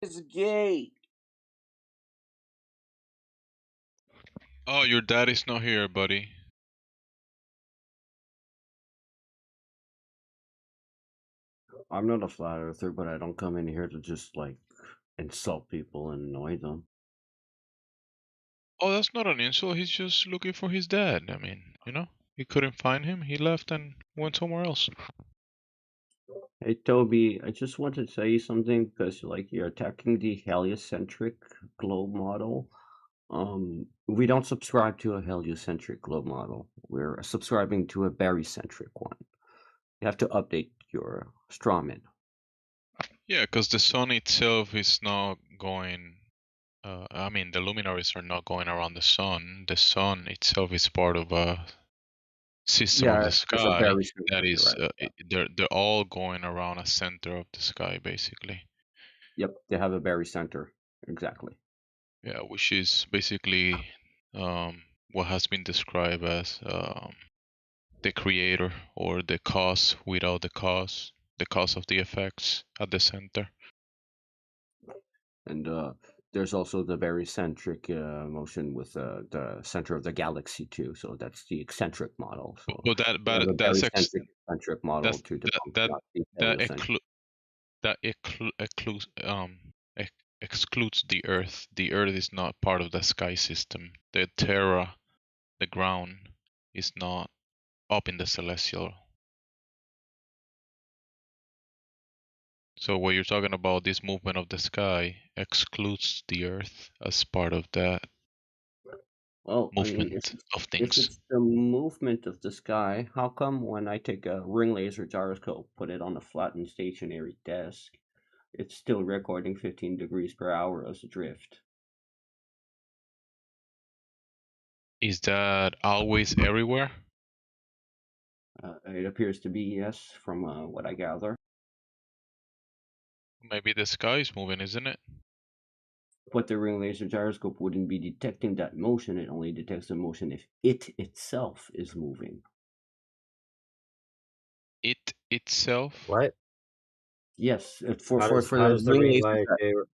It's gay. Oh, your daddy's not here, buddy. I'm not a flat earther, but I don't come in here to just like insult people and annoy them. Oh, that's not an insult. He's just looking for his dad. I mean, he couldn't find him. He left and went somewhere else. Hey Toby, I just wanted to say something because like you're attacking the heliocentric globe model. We don't subscribe to a heliocentric globe model. We're subscribing to a barycentric one. You have to update your strawman. Yeah, because the sun itself is not going. I mean, the luminaries are not going around the sun. The sun itself is part of a system of the there's a sky very that specific is right. they're all going around a center of the sky basically. Yep, they have a very center. Exactly. Yeah, which is basically what has been described as the creator or the cause without the cause of the effects at the center. And there's also the barycentric motion with the center of the galaxy too. So that's the eccentric model. So But we have a that's barycentric eccentric model to that not detail that the center. excludes the Earth. The Earth is not part of the sky system. The Terra, the ground, is not up in the celestial. So what you're talking about, this movement of the sky, excludes the Earth as part of that Well, I mean, movement of if things. it's the movement of the sky, how come when I take a ring laser gyroscope, put it on a flattened stationary desk, it's still recording 15 degrees per hour as a drift? Is that always everywhere? It appears to be, yes, from what I gather. Maybe the sky is moving, isn't it? But the ring laser gyroscope wouldn't be detecting that motion. It only detects the motion if it itself is moving. It itself? What? Yes, How for how the does the ring ring laser.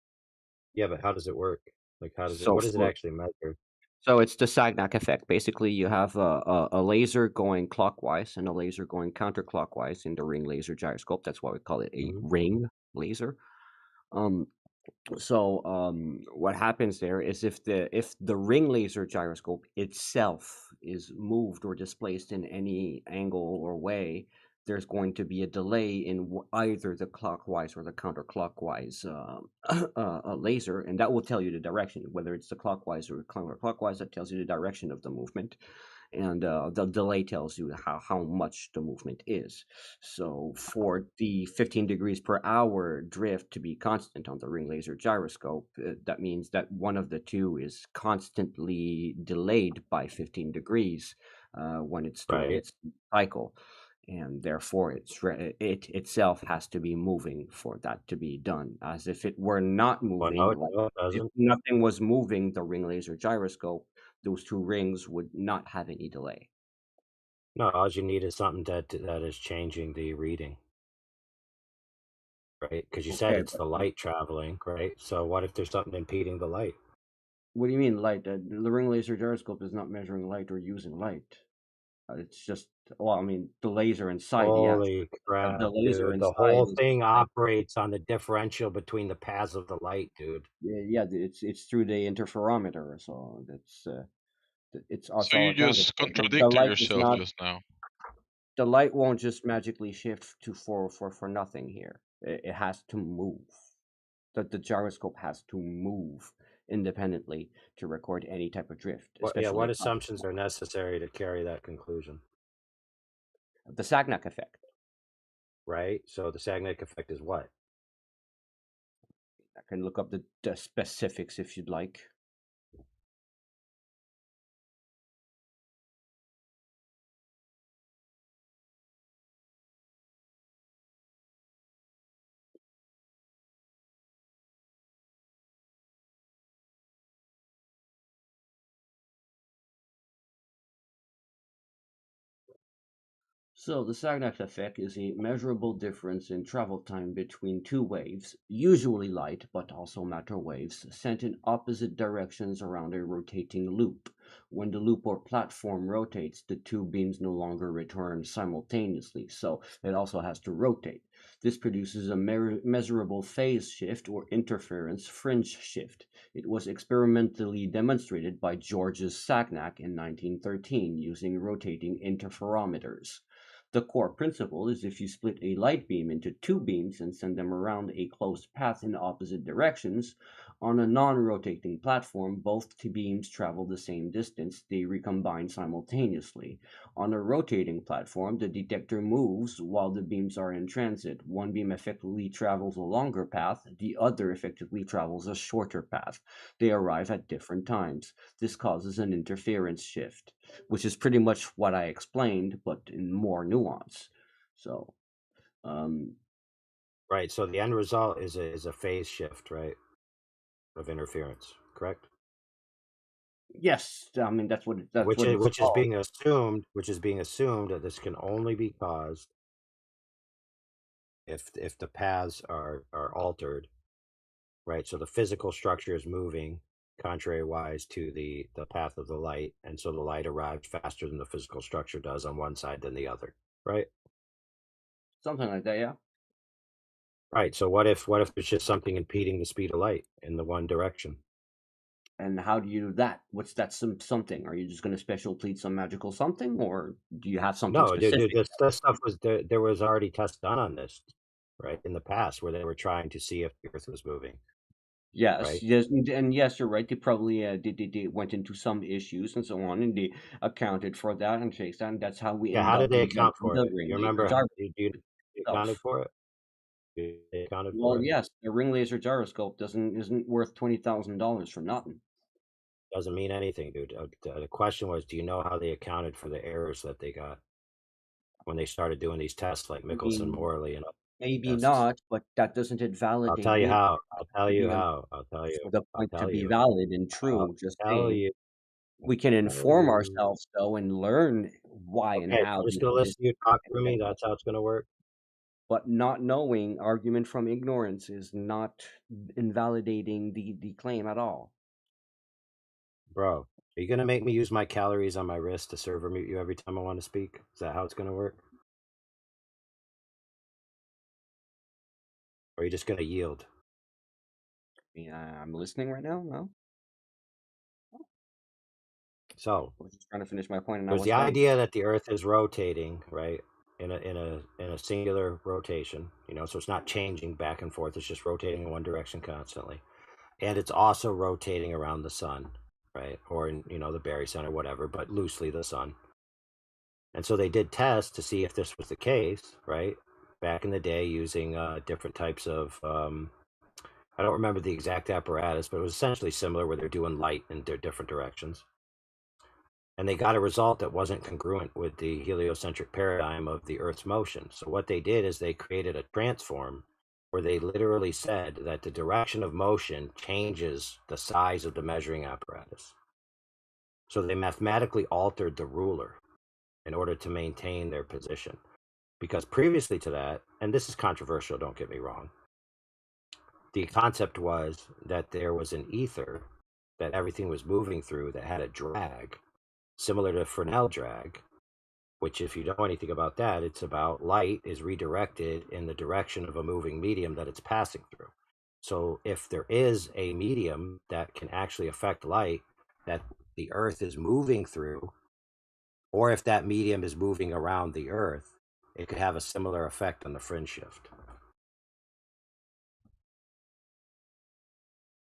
yeah, but how does it work? Like how does it So what does it for actually measure? so it's the Sagnac effect. Basically, you have a laser going clockwise and a laser going counterclockwise in the ring laser gyroscope. That's why we call it a ring laser. What happens there is if the ring laser gyroscope itself is moved or displaced in any angle or way, there's going to be a delay in either the clockwise or the counterclockwise laser, and that will tell you the direction. Whether it's the clockwise or counterclockwise, that tells you the direction of the movement, and the delay tells you how much the movement is. So for the 15 degrees per hour drift to be constant on the ring laser gyroscope, that means that one of the two is constantly delayed by 15 degrees when it's doing Right. its cycle. And therefore, it itself has to be moving for that to be done. As if it were not Well, moving, no, it like if doesn't. nothing was moving the ring laser gyroscope, those two rings would not have any delay. No, all you need is something that is changing the reading. Right? Because you said Okay, it's but the light traveling, right? So what if there's something impeding the light? what do you mean light? The ring laser gyroscope is not measuring light or using light. It's just, well, I mean, the laser inside, yes. Holy crap, The laser dude. The inside whole is thing like, operates on the differential between the paths of the light, dude. yeah, it's through the interferometer, so it's So all you accounted just for. The contradicted light is yourself not. just now. The light won't just magically shift to for nothing here. It has to move. The gyroscope has to move independently to record any type of drift, Yeah, especially what a assumptions are necessary to carry that conclusion? the Sagnac effect. Right? So the Sagnac effect is what? I can look up the specifics if you'd like. So the Sagnac effect is a measurable difference in travel time between two waves, usually light but also matter waves, sent in opposite directions around a rotating loop. When the loop or platform rotates, the two beams no longer return simultaneously, so it also has to rotate. This produces a measurable phase shift or interference fringe shift. It was experimentally demonstrated by Georges Sagnac in 1913 using rotating interferometers. The core principle is if you split a light beam into two beams and send them around a closed path in opposite directions, On a non-rotating platform, both beams travel the same distance. They recombine simultaneously. On a rotating platform, the detector moves while the beams are in transit. One beam effectively travels a longer path, the other effectively travels a shorter path. They arrive at different times. This causes an interference shift, which is pretty much what I explained, but in more nuance. So, Right. So the end result is a phase shift, right, of interference, correct? yes, I mean that's what Which it's is called. being assumed that this can only be caused if the paths are altered, right? So the physical structure is moving contrary-wise to the path of the light, and so the light arrives faster than the physical structure does on one side than the other, right? Something like that, yeah. Right. So what if there's just something impeding the speed of light in the one direction? And how do you do that? What's that something? Are you just going to special plead some magical something, or do you have something No, dude, specific? this stuff was there was already tests done on this, right, in the past where they were trying to see if the Earth was moving, Yes, right? yes, and yes, you're right. They probably they went into some issues and so on, and they accounted for that and fixed that, and that's how we Yeah, end how up did they inventing account for the it? ring You laser remember? gyroscope You accounted itself. for it? They accounted Well, for it? yes, the ring laser gyroscope isn't worth $20,000 for nothing. Doesn't mean anything, dude. The question was, do you know how they accounted for the errors that they got when they started doing these tests like I Michelson, mean, Morley, and other maybe tests? not, but that doesn't I'll invalidate tell you it how. I'll tell to you be how. I'll tell you. for the I'll point to tell be you. valid and I'll true. Just tell saying. you. We can I'll tell inform you. ourselves though and learn why and Okay, how I'm just these gonna things, listen to you talk through me. That's how it's gonna work. but not knowing argument from ignorance is not invalidating the claim at all. Bro, are you gonna make me use my calories on my wrist to server mute you every time I want to speak? Is that how it's gonna work? Or are you just gonna yield? I'm listening right now. No, So I was just trying to finish my point and I there's was the done. idea that the Earth is rotating, right? In a singular rotation, so it's not changing back and forth, it's just rotating in one direction constantly. And it's also rotating around the sun, right? Or in, the barycenter or whatever, but loosely the sun. And so they did tests to see if this was the case, right? Back in the day, using different types of, I don't remember the exact apparatus, but it was essentially similar where they're doing light in their different directions. And they got a result that wasn't congruent with the heliocentric paradigm of the Earth's motion. So what they did is they created a transform where they literally said that the direction of motion changes the size of the measuring apparatus. So they mathematically altered the ruler in order to maintain their position. Because previously to that, and this is controversial, don't get me wrong, the concept was that there was an ether that everything was moving through that had a drag, similar to Fresnel drag, which, if you know anything about that, it's about light is redirected in the direction of a moving medium that it's passing through. So if there is a medium that can actually affect light that the Earth is moving through, or if that medium is moving around the Earth, it could have a similar effect on the fringe shift.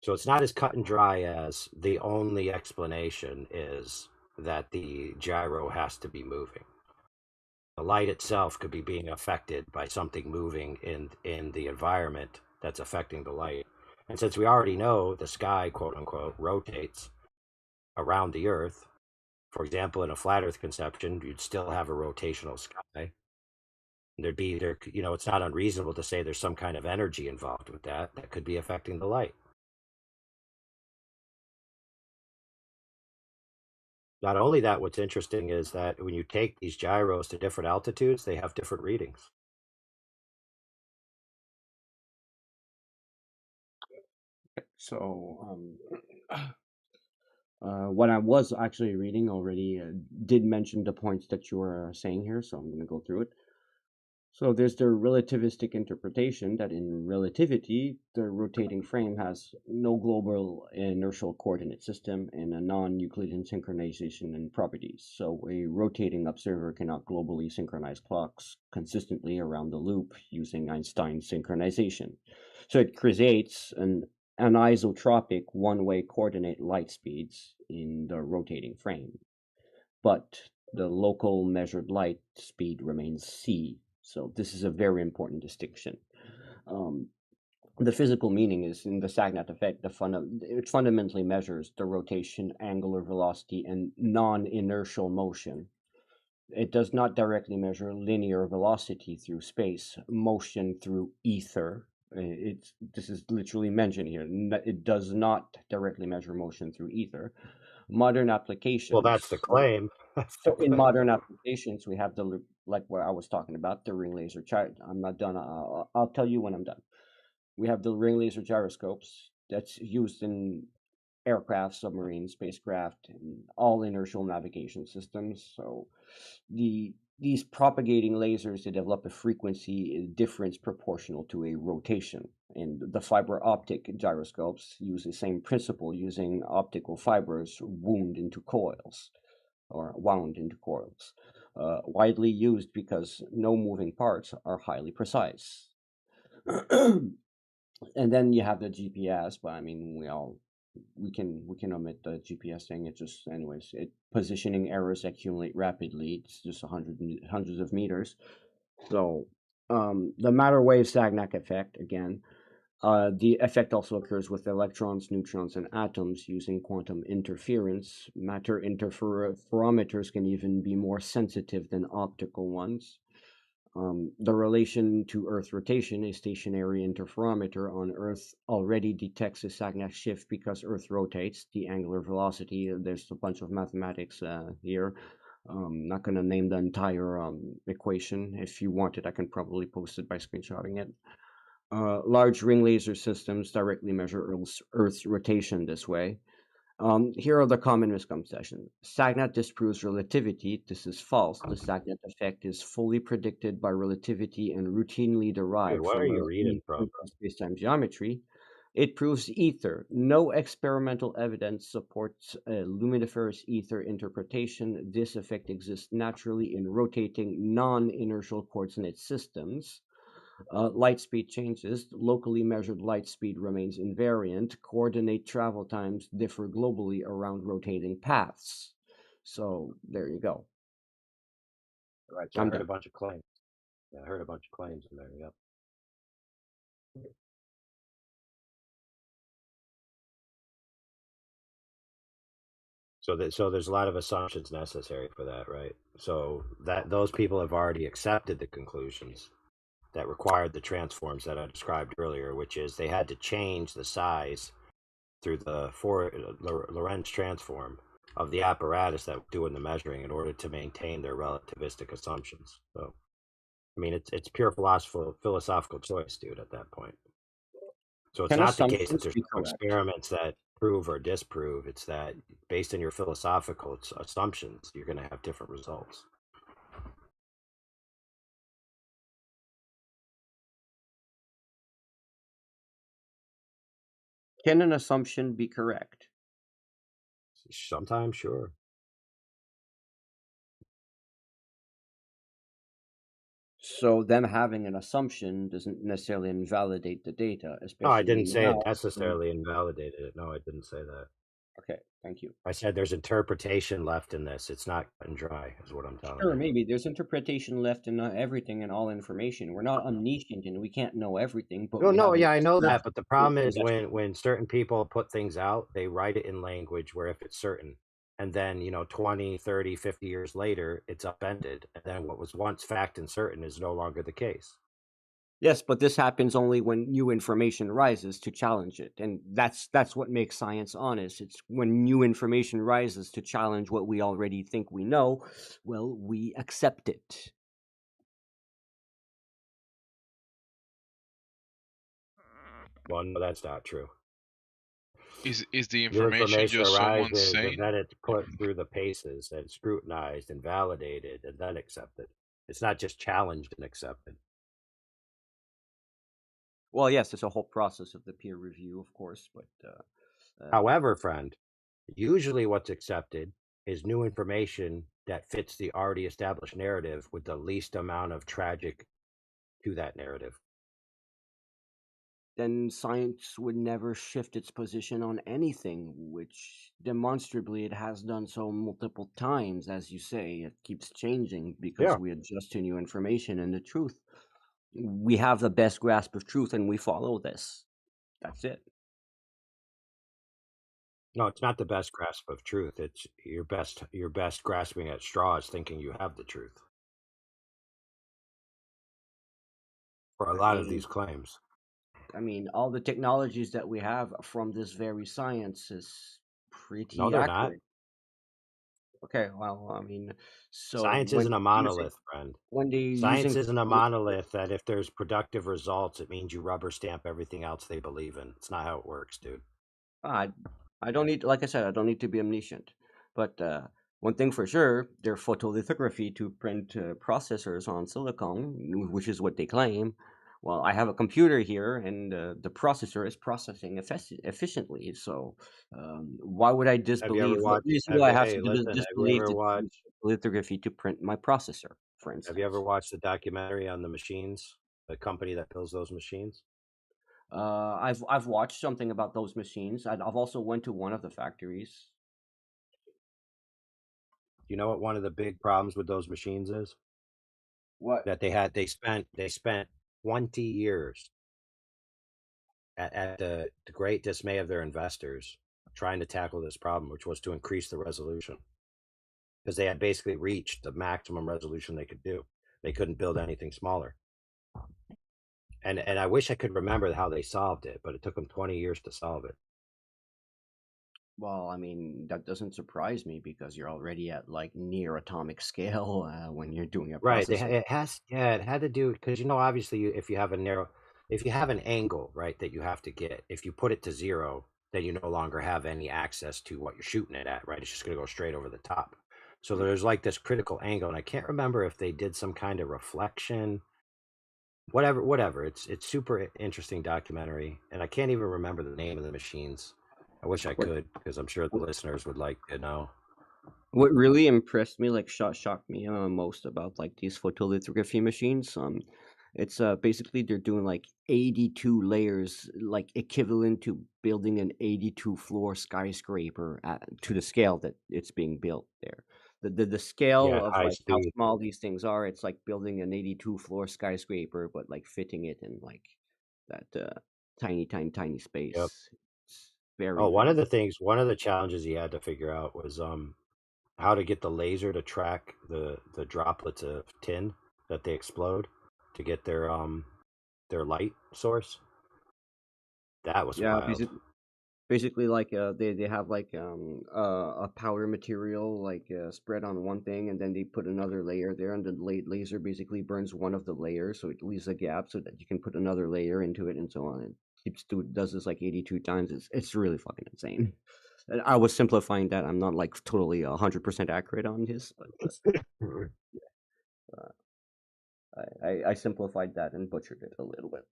So it's not as cut and dry as the only explanation is that the gyro has to be moving. The light itself could be being affected by something moving in the environment that's affecting the light. And since we already know the sky, quote unquote, rotates around the Earth, for example, in a flat Earth conception, you'd still have a rotational sky. It's not unreasonable to say there's some kind of energy involved with that could be affecting the light. Not only that, what's interesting is that when you take these gyros to different altitudes, they have different readings. So, what I was actually reading already did mention the points that you were saying here, so I'm going to go through it. So there's the relativistic interpretation that in relativity, the rotating frame has no global inertial coordinate system and a non-Euclidean synchronization and properties. So a rotating observer cannot globally synchronize clocks consistently around the loop using Einstein's synchronization. So it creates an anisotropic one-way coordinate light speeds in the rotating frame, but the local measured light speed remains c. So this is a very important distinction. The physical meaning is in the Sagnat effect, it fundamentally measures the rotation, angular velocity, and non-inertial motion. It does not directly measure linear velocity through space, motion through ether. This is literally mentioned here. It does not directly measure motion through ether. Modern applications. Well, that's the claim. So in modern applications, we have like what I was talking about, the ring laser gyro. I'm not done. I'll tell you when I'm done. We have the ring laser gyroscopes that's used in aircraft, submarines, spacecraft, and all inertial navigation systems. So these propagating lasers, they develop a frequency difference proportional to a rotation. And the fiber optic gyroscopes use the same principle, using optical fibers wound into coils. Widely used because no moving parts are highly precise. And then you have the GPS, but I mean, we can omit the GPS thing. It just, anyways, positioning errors accumulate rapidly. It's just hundreds of meters. So the matter wave Sagnac effect again. The effect also occurs with electrons, neutrons, and atoms using quantum interference. Matter interferometers can even be more sensitive than optical ones. The relation to Earth rotation, a stationary interferometer on Earth already detects a Sagnac shift because Earth rotates. The angular velocity, there's a bunch of mathematics here. Not going to name the entire equation. If you want it, I can probably post it by screenshotting it. Large ring laser systems directly measure Earth's rotation this way. Here are the common misconceptions. Sagnat disproves relativity. This is false. The Sagnat effect is fully predicted by relativity and routinely derived what are from you reading from? space-time geometry. It proves ether. No experimental evidence supports a luminiferous ether interpretation. This effect exists naturally in rotating non-inertial coordinate systems. Light speed changes. Locally measured light speed remains invariant. Coordinate travel times differ globally around rotating paths. So there you go. Right. So I heard a bunch of claims. Yeah, I heard a bunch of claims in there. Yep. So there's a lot of assumptions necessary for that, right? So that those people have already accepted the conclusions that required the transforms that I described earlier, which is they had to change the size through the Lorentz transform of the apparatus that was doing the measuring in order to maintain their relativistic assumptions. So, I mean, it's pure philosophical choice, dude, at that point. So it's not the case that there's no experiments that prove or disprove. It's that based on your philosophical assumptions, you're going to have different results. Can an assumption be correct? Sometimes, sure. So them having an assumption doesn't necessarily invalidate the data, especially. No, I didn't say it necessarily invalidated it. No, I didn't say that. Okay, thank you. I said there's interpretation left in this. It's not cut and dry, is what I'm telling you. Sure, maybe there's interpretation left in everything and all information. We're not omniscient and we can't know everything. But I know that. But the problem is when certain people put things out, they write it in language where if it's certain, and then 20, 30, 50 years later, it's upended, and then what was once fact and certain is no longer the case. Yes, but this happens only when new information rises to challenge it. And that's what makes science honest. It's when new information rises to challenge what we already think we know, well, we accept it. Well, no, that's not true. Is the information just someone arises, saying? and then it's put through the paces and scrutinized and validated and then accepted. It's not just challenged and accepted. Well, yes, it's a whole process of the peer review, of course, but however, friend, usually what's accepted is new information that fits the already established narrative with the least amount of tragic to that narrative. then science would never shift its position on anything, which demonstrably it has done so multiple times. As you say, it keeps changing because Yeah. we adjust to new information and the truth. We have the best grasp of truth and we follow this. That's it. No, it's not the best grasp of truth. It's your best grasping at straws, thinking you have the truth for a lot of these claims. I mean, all the technologies that we have from this very science is No, pretty they're not. accurate. Okay, well, I mean, so Science when isn't a they're using monolith, friend. when they're Science using isn't a monolith that if there's productive results, it means you rubber stamp everything else they believe in. It's not how it works, dude. I don't need, like I said, I don't need to be omniscient. But one thing for sure, their photolithography to print processors on silicon, which is what they claim. Well, I have a computer here, and the processor is processing efficiently. So why would I Have you ever disbelieve? What watched? reason do I have Hey, to listen. Have you disbelieve ever that they watched? use lithography to print my processor, for Have you ever instance? watched the documentary on the machines, the company that builds those machines? I've watched something about those machines. I've also went to one of the factories. You know what one of the big problems with those machines is? What? That they spent 20 years at the great dismay of their investors trying to tackle this problem, which was to increase the resolution. Because they had basically reached the maximum resolution they could do. They couldn't build anything smaller. And I wish I could remember how they solved it, but it took them 20 years to solve it. Well, I mean, that doesn't surprise me because you're already at like near atomic scale when you're doing a Right. processor. It had to do because obviously if you have an angle, right, that you have to get, if you put it to 0, then you no longer have any access to what you're shooting it at, right? It's just going to go straight over the top. So there's like this critical angle, and I can't remember if they did some kind of reflection, whatever. It's super interesting documentary, and I can't even remember the name of the machines. I wish I could because I'm sure the listeners would like to know. What really impressed me, like shocked me most about like these photolithography machines, it's basically they're doing like 82 layers, like equivalent to building an 82 floor skyscraper to the scale that it's being built there. The scale Yeah, of high like how speed. small these things are, it's like building an 82 floor skyscraper, but like fitting it in like that tiny Yep. space. It's very, Oh, one of very the challenges he had to figure out was how to get the laser to track the droplets of tin that they explode to get their light source. That was yeah. wild. Basically like they have like a powder material like spread on one thing, and then they put another layer there, and the laser basically burns one of the layers, so it leaves a gap so that you can put another layer into it, and so on. It does this like 82 times. It's really fucking insane. And I was simplifying that. I'm not like totally 100% accurate on this, but I simplified that and butchered it a little bit.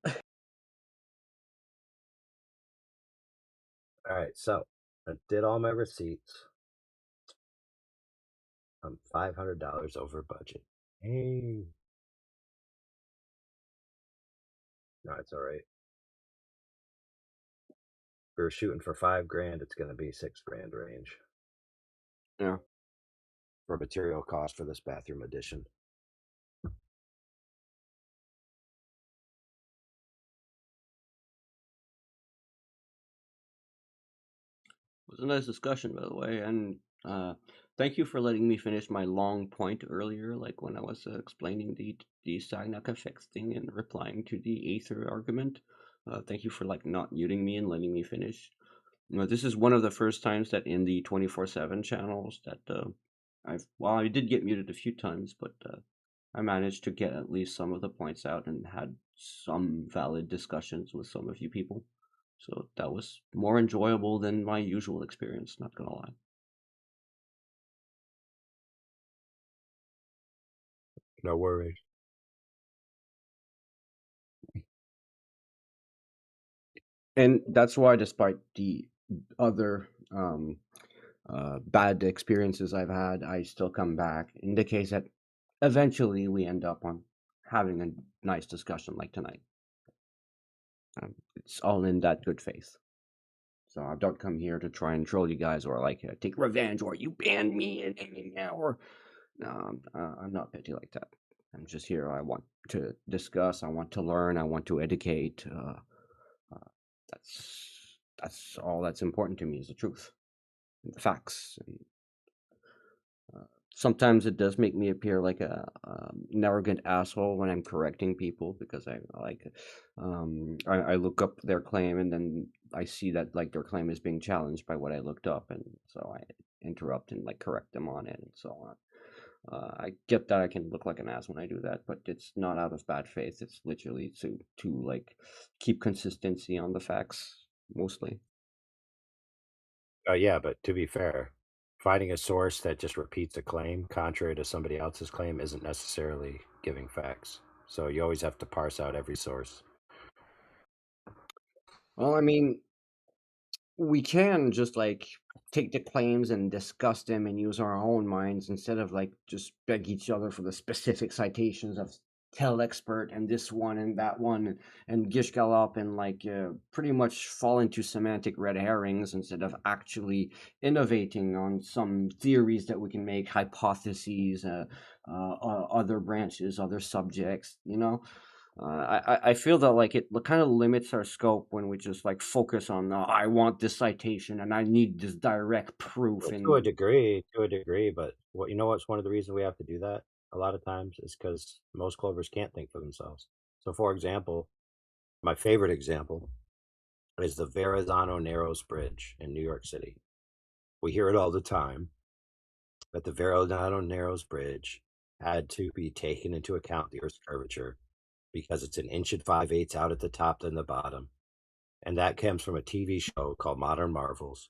All right, so I did all my receipts. I'm $500 over budget. Hey. No, it's all right. If we were shooting for $5,000, it's going to be $6,000 range. Yeah. For material cost for this bathroom edition. It was a nice discussion, by the way, and thank you for letting me finish my long point earlier, like when I was explaining the Sagnac effects thing and replying to the Aether argument. Thank you for like not muting me and letting me finish. This is one of the first times that in the 24/7 channels that I did get muted a few times, but I managed to get at least some of the points out and had some valid discussions with some of you people. So that was more enjoyable than my usual experience, not gonna lie. No worries. And that's why, despite the other bad experiences I've had, I still come back in the case that eventually we end up on having a nice discussion like tonight. It's all in that good faith. So I don't come here to try and troll you guys or like take revenge or you banned me and now or no, I'm not petty like that. I'm just here. I want to discuss. I want to learn. I want to educate. That's all that's important to me is the truth, and the facts. And, sometimes it does make me appear like an arrogant asshole when I'm correcting people because I look up their claim and then I see that like their claim is being challenged by what I looked up, and so I interrupt and like correct them on it and so on. I get that I can look like an ass when I do that, but it's not out of bad faith. It's literally to like keep consistency on the facts mostly. Yeah, but to be fair, finding a source that just repeats a claim contrary to somebody else's claim isn't necessarily giving facts. So you always have to parse out every source. Well, I mean, we can just like take the claims and discuss them and use our own minds instead of like just beg each other for the specific citations of tell expert and this one and that one and gish gallop and like pretty much fall into semantic red herrings instead of actually innovating on some theories that we can make, hypotheses, other branches, other subjects, you know. I feel that like it kind of limits our scope when we just like focus on I want this citation and I need this direct proof Well, and to a degree, but what you know what's one of the reasons we have to do that a lot of times is because most clovers can't think for themselves. So, for example, my favorite example is the Verrazano Narrows Bridge in New York City. We hear it all the time that the Verrazano Narrows Bridge had to be taken into account the Earth's curvature because it's 1 5/8 out at the top than the bottom. And that comes from a TV show called Modern Marvels.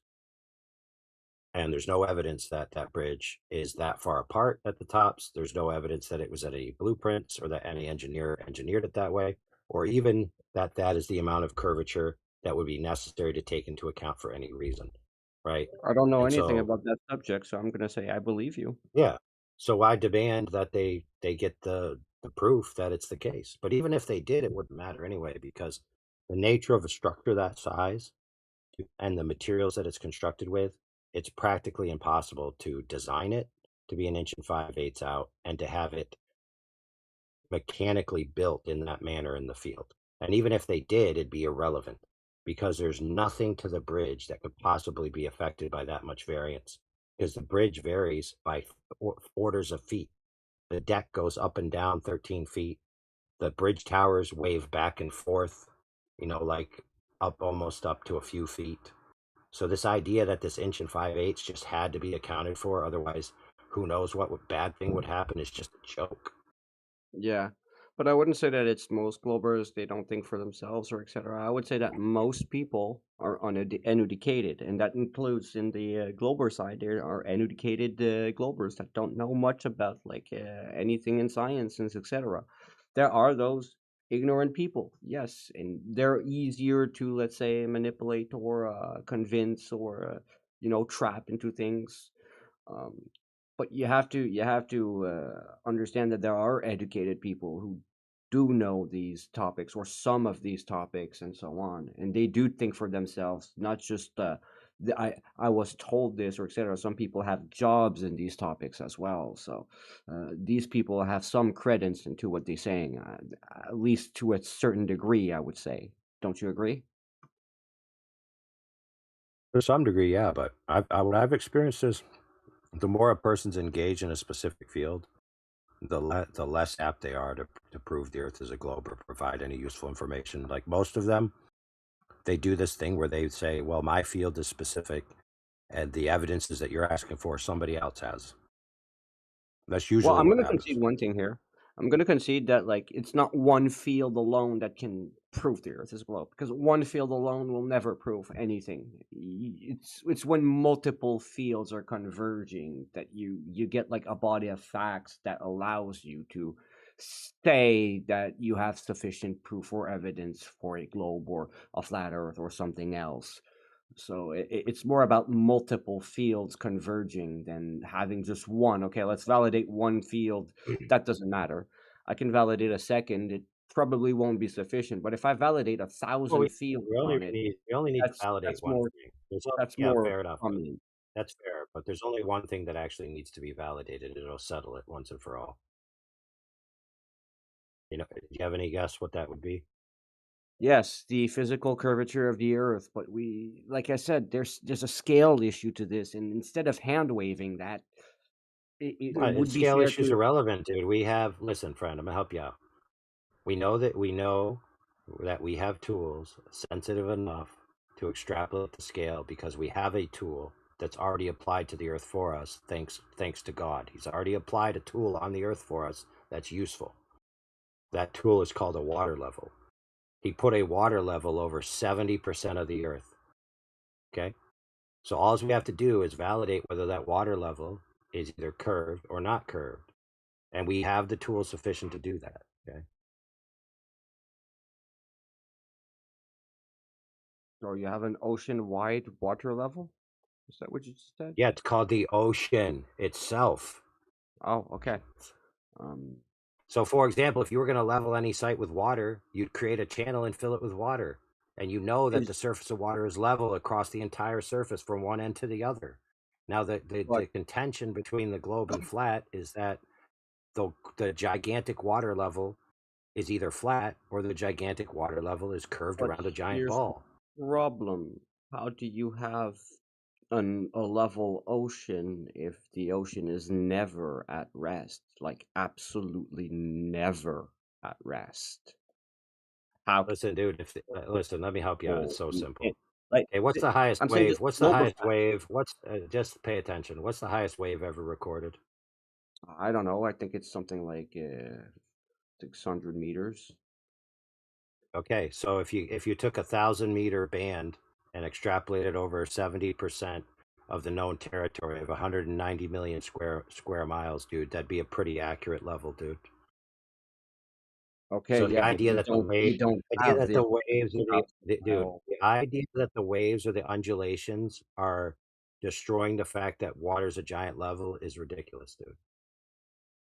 And there's no evidence that that bridge is that far apart at the tops. There's no evidence that it was at any blueprints or that any engineer engineered it that way, or even that that is the amount of curvature that would be necessary to take into account for any reason, right? I don't know And anything so, about that subject, so I'm gonna say I believe you. yeah. So I demand that they get the proof that it's the case. But even if they did, it wouldn't matter anyway because the nature of a structure that size and the materials that it's constructed with, it's practically impossible to design it to be 1 5/8 out and to have it mechanically built in that manner in the field. And even if they did, it'd be irrelevant because there's nothing to the bridge that could possibly be affected by that much variance because the bridge varies by orders of feet. The deck goes up and down 13 feet. The bridge towers wave back and forth, like up almost up to a few feet. So this idea that this 1 5/8 just had to be accounted for, otherwise, who knows what bad thing would happen is just a joke. Yeah, but I wouldn't say that it's most Globers, they don't think for themselves or etc. I would say that most people are uneducated, and that includes in the Glober side. There are uneducated Globers that don't know much about like anything in science and etc. There are those ignorant people, yes, and they're easier to let's say manipulate or convince or trap into things. Um, but you have to understand that there are educated people who do know these topics or some of these topics and so on, and they do think for themselves, not just I was told this or etc. Some people have jobs in these topics as well, so these people have some credence into what they're saying, at least to a certain degree, I would say. Don't you agree? To some degree, yeah, but what I've experienced is the more a person's engaged in a specific field, the less apt they are to prove the Earth is a globe or provide any useful information. Like most of them, they do this thing where they say, well, my field is specific, and the evidence is that you're asking for somebody else has. That's Well, usually I'm what gonna happens. concede one thing here. I'm gonna concede that like it's not one field alone that can prove the Earth is a globe, because one field alone will never prove anything. It's when multiple fields are converging that you get like a body of facts that allows you to say that you have sufficient proof or evidence for a globe or a flat Earth or something else. So it's more about multiple fields converging than having just one. Okay, let's validate one field. That doesn't matter. I can validate a second. probably won't be sufficient. But if I validate Well, 1,000 fields on it, we only need to that's validate that's one more thing. that's Yeah, more fair enough. prominent. That's fair, but there's only one thing that actually needs to be validated. It'll settle it once and for all. You know, do you have any guess what that would be? Yes, the physical curvature of the Earth, but we, like I said, there's a scale issue to this, and instead of hand waving that, it And would be scale fair issues are to. relevant, dude. Listen, friend, I'm gonna help you out. We know that we have tools sensitive enough to extrapolate the scale because we have a tool that's already applied to the Earth for us. Thanks to God, He's already applied a tool on the Earth for us that's useful. That tool is called a water level. He put a water level over 70% of the Earth. Okay, so all we have to do is validate whether that water level is either curved or not curved, and we have the tools sufficient to do that. Okay. Or you have an ocean-wide water level? Is that what you just said? Yeah, it's called the ocean itself. Oh, okay. So, for example, if you were going to level any site with water, you'd create a channel and fill it with water. And you know that the surface of water is level across the entire surface from one end to the other. Now, the contention between the globe and flat is that the gigantic water level is either flat or the gigantic water level is curved But around a giant here's ball. the problem. How do you have a level ocean if the ocean is never at rest? Like, absolutely never at rest. How? Listen, dude. Listen, let me help you out. It's so simple. Like, Hey, what's the highest I'm saying wave? this What's the global highest fact. wave? Just pay attention. What's the highest wave ever recorded? I don't know. I think it's something like 600 meters. Okay, so if you took 1,000-meter band and extrapolated over 70% of the known territory of 190 million square miles, dude, that'd be a pretty accurate level, dude. Okay, So the yeah, but idea that the we don't have this waves are dude, mile. the idea that the waves or the undulations are destroying the fact that water's a giant level is ridiculous, dude.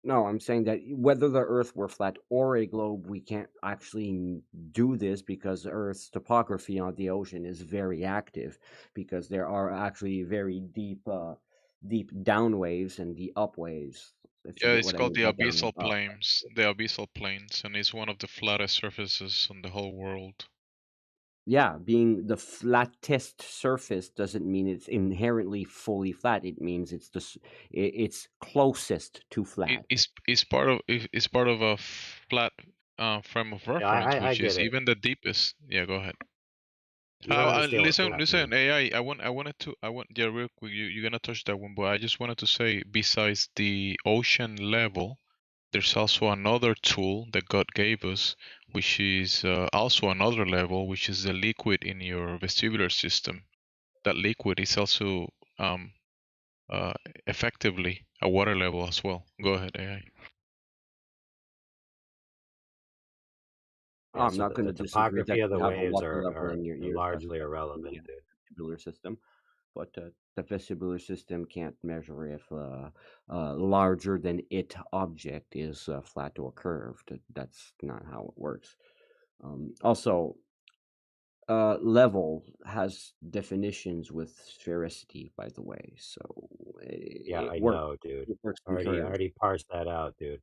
No, I'm saying that whether the Earth were flat or a globe, we can't actually do this because Earth's topography on the ocean is very active. Because there are actually very deep down waves and the up waves. If you Yeah, get it's what I called mean the by down abyssal and up. plains. The abyssal plains, and it's one of the flattest surfaces on the whole world. Yeah, being the flattest surface doesn't mean it's inherently fully flat. It means it's closest to flat. It's part of a flat frame of Yeah, reference, I which get is it. even the deepest. Yeah, go ahead. You don't understand what Listen, flat listen, means. AI. Yeah, real quick. You're gonna touch that one, but I just wanted to say, besides the ocean level, there's also another tool that God gave us, which is also another level, which is the liquid in your vestibular system. That liquid is also effectively a water level as well. Go ahead, AI. Oh, Yeah, I'm so not going the to disagree that topography of you the have a waves water level are in your ears. That's largely irrelevant, the dude. vestibular system, but the vestibular system can't measure if a larger than it object is flat or curved. That's not how it works. Also, level has definitions with sphericity, by the way, so Yeah, it I works. know, dude. It works in I curves, already parsed that out, dude.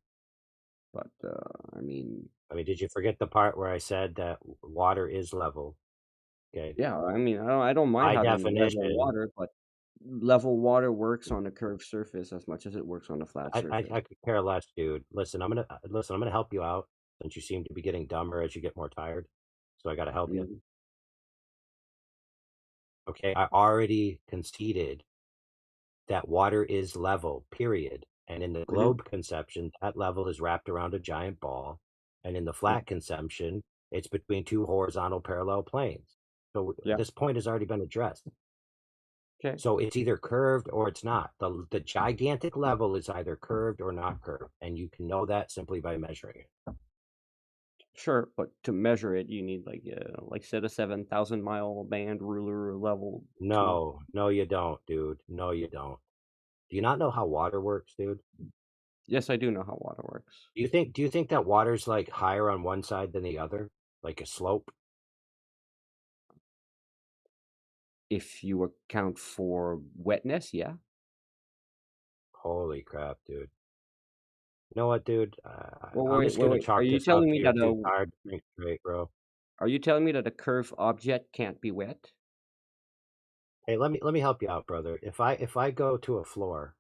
but I mean, did you forget the part where I said that water is level? Okay. yeah, I mean, I don't mind By having level definition, water, but level water works on a curved surface as much as it works on a flat surface. I could care less, dude. Listen, I'm gonna help you out since you seem to be getting dumber as you get more tired. So I gotta help you. Mhm. Okay, I already conceded that water is level, period. And in the Mhm. globe conception, that level is wrapped around a giant ball. And in the Yeah. flat conception, it's between two horizontal parallel planes. So Yeah. this point has already been addressed. Okay. So it's either curved or it's not. The gigantic level is either curved or not curved. And you can know that simply by measuring it. Sure, but to measure it, you need like said a 7,000 mile band ruler level tool. No, you don't, dude. No, you don't. Do you not know how water works, dude? Yes, I do know how water works. Do you think that water's like higher on one side than the other, like a slope? If you account for wetness, yeah. Holy crap, dude! You know what, dude? Well, I'm just gonna wait. Are chalk you this up telling to me you're that too tired to think straight, bro. Are you telling me that a curved object can't be wet? Hey, let me help you out, brother. If I go to a floor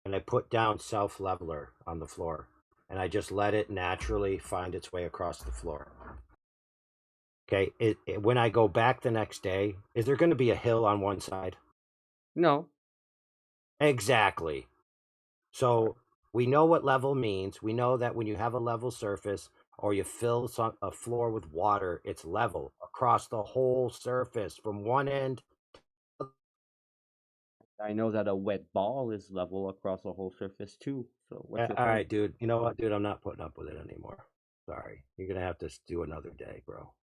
and I put down self leveler on the floor and I just let it naturally find its way across the floor. Okay, when I go back the next day, is there going to be a hill on one side? No. Exactly. So we know what level means. We know that when you have a level surface or you fill a floor with water, it's level across the whole surface from one end. I know that a wet ball is level across the whole surface too. So what's your All point? right, dude. You know what, dude? I'm not putting up with it anymore. Sorry. You're going to have to do another day, bro.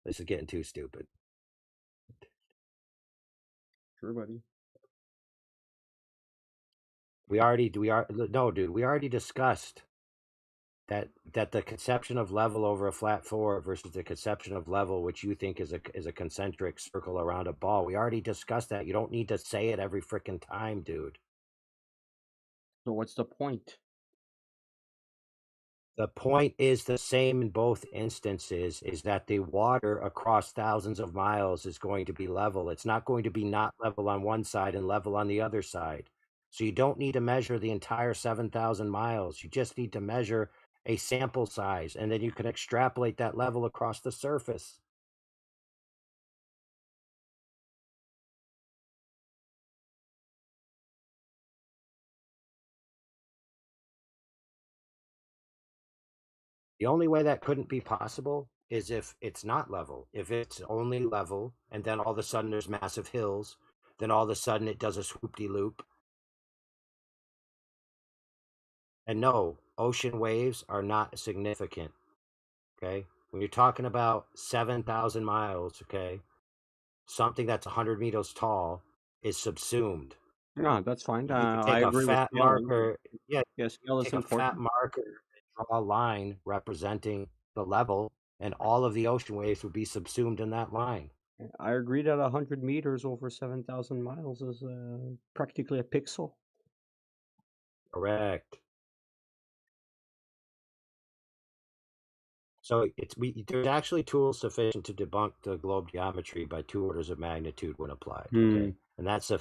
This is getting too stupid. Sure, buddy. No, dude. We already discussed that the conception of level over a flat floor versus the conception of level, which you think is a concentric circle around a ball. We already discussed that. You don't need to say it every freaking time, dude. So what's the point? The point is the same in both instances, is that the water across thousands of miles is going to be level. It's not going to be not level on one side and level on the other side. So you don't need to measure the entire 7,000 miles. You just need to measure a sample size, and then you can extrapolate that level across the surface. The only way that couldn't be possible is if it's not level. If it's only level, and then all of a sudden there's massive hills, then all of a sudden it does a swoop-de-loop. And no, ocean waves are not significant, okay? When you're talking about 7,000 miles, okay, something that's 100 meters tall is subsumed. No, that's fine. You can I take a agree with fat scaling. marker, yeah, Yeah, scale is take a fat important. marker and draw a line representing the level, and all of the ocean waves would be subsumed in that line. I agree that 100 meters over 7,000 miles is practically a pixel. Correct. So there's actually tools sufficient to debunk the globe geometry by 2 orders of magnitude when applied. Okay, and that's a.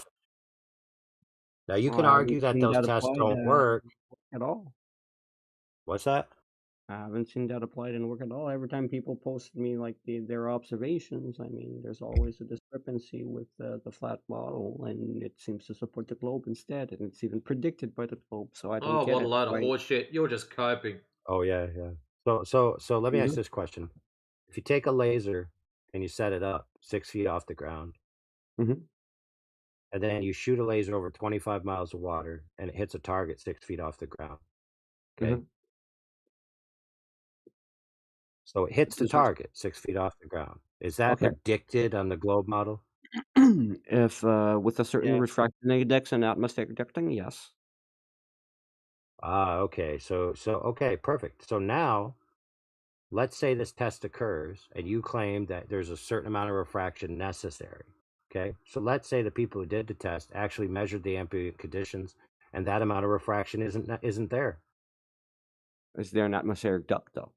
Now you Well, can I haven't argue that seen those that tests applied don't work. at all. What's that? I haven't seen that applied and work at all. Every time people post me like their observations, I mean, there's always a discrepancy with the flat model, and it seems to support the globe instead, and it's even predicted by the globe. So I don't Oh, get what a it. load of Right? horseshit! You're just coping. Oh yeah. So let me ask Mhm. this question: if you take a laser and you set it up 6 feet off the ground, Mhm. and then you shoot a laser over 25 miles of water, and it hits a target 6 feet off the ground, okay? Mhm. So it hits the This is target 6 feet off the ground. Is that okay. predicted on the globe model? If with a certain Yeah. refraction index and atmospheric depthing, yes. Ah, okay. So okay, perfect. So now let's say this test occurs and you claim that there's a certain amount of refraction necessary. Okay. So let's say the people who did the test actually measured the ambient conditions and that amount of refraction isn't there. Is there an atmospheric duct though?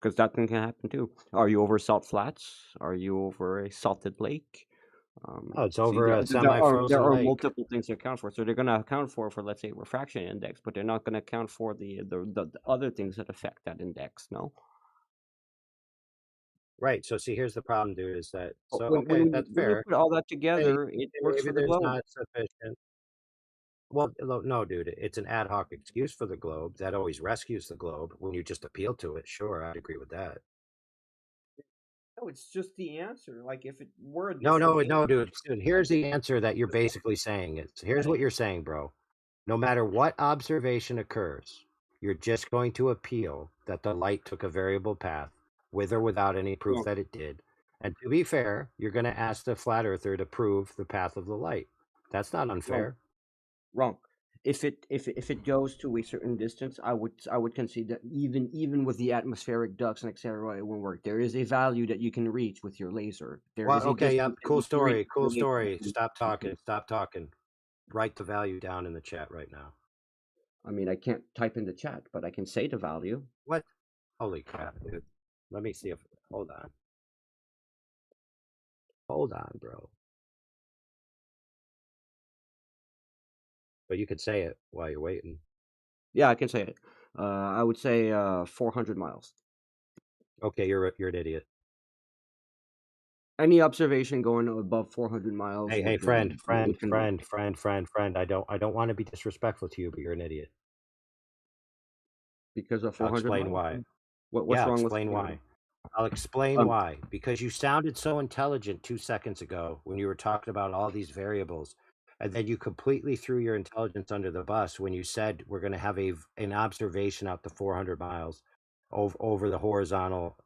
Because that thing can happen too. Are you over salt flats? Are you over a salted lake? Oh, it's See, over a there semi-frozen are lake. multiple things to account for. So they're going to account for let's say refraction index, but they're not going to account for the other things that affect that index. No. Right. So see, here's the problem, dude, is that But so when okay, that's you fair. put all that Say together, it works maybe for the there's globe. not sufficient. Well, no, dude, it's an ad hoc excuse for the globe that always rescues the globe when you just appeal to it. Sure, I'd agree with that. No, it's just the answer. Like if it were a No, different dude. Here's the answer that you're basically saying. Here's what you're saying, bro. No matter what observation occurs, you're just going to appeal that the light took a variable path, with or without any proof No. that it did. And to be fair, you're going to ask the flat earther to prove the path of the light. That's not unfair. Wrong. If it goes to a certain distance, I would concede that even with the atmospheric ducts and etc., it won't work. There is a value that you can reach with your laser. There Well, is a okay, yep. distance that Cool you can reach story. with Cool your laser. story. Stop talking. Stop talking. Write the value down in the chat right now. I mean, I can't type in the chat, but I can say the value. What? Holy crap, dude. Let me see if. Hold on. Hold on, bro. But you could say it while you're waiting. Yeah, I can say it. I would say 400 miles. Okay, you're an idiot. Any observation going above 400 miles. Hey, would, friend. would convert. I don't want to be disrespectful to you, but you're an idiot. Because of I'll 400 explain miles. why. What's wrong with explain why. I'll explain why. Because you sounded so intelligent 2 seconds ago when you were talking about all these variables, and then you completely threw your intelligence under the bus when you said we're going to have an observation out to 400 miles over the horizontal.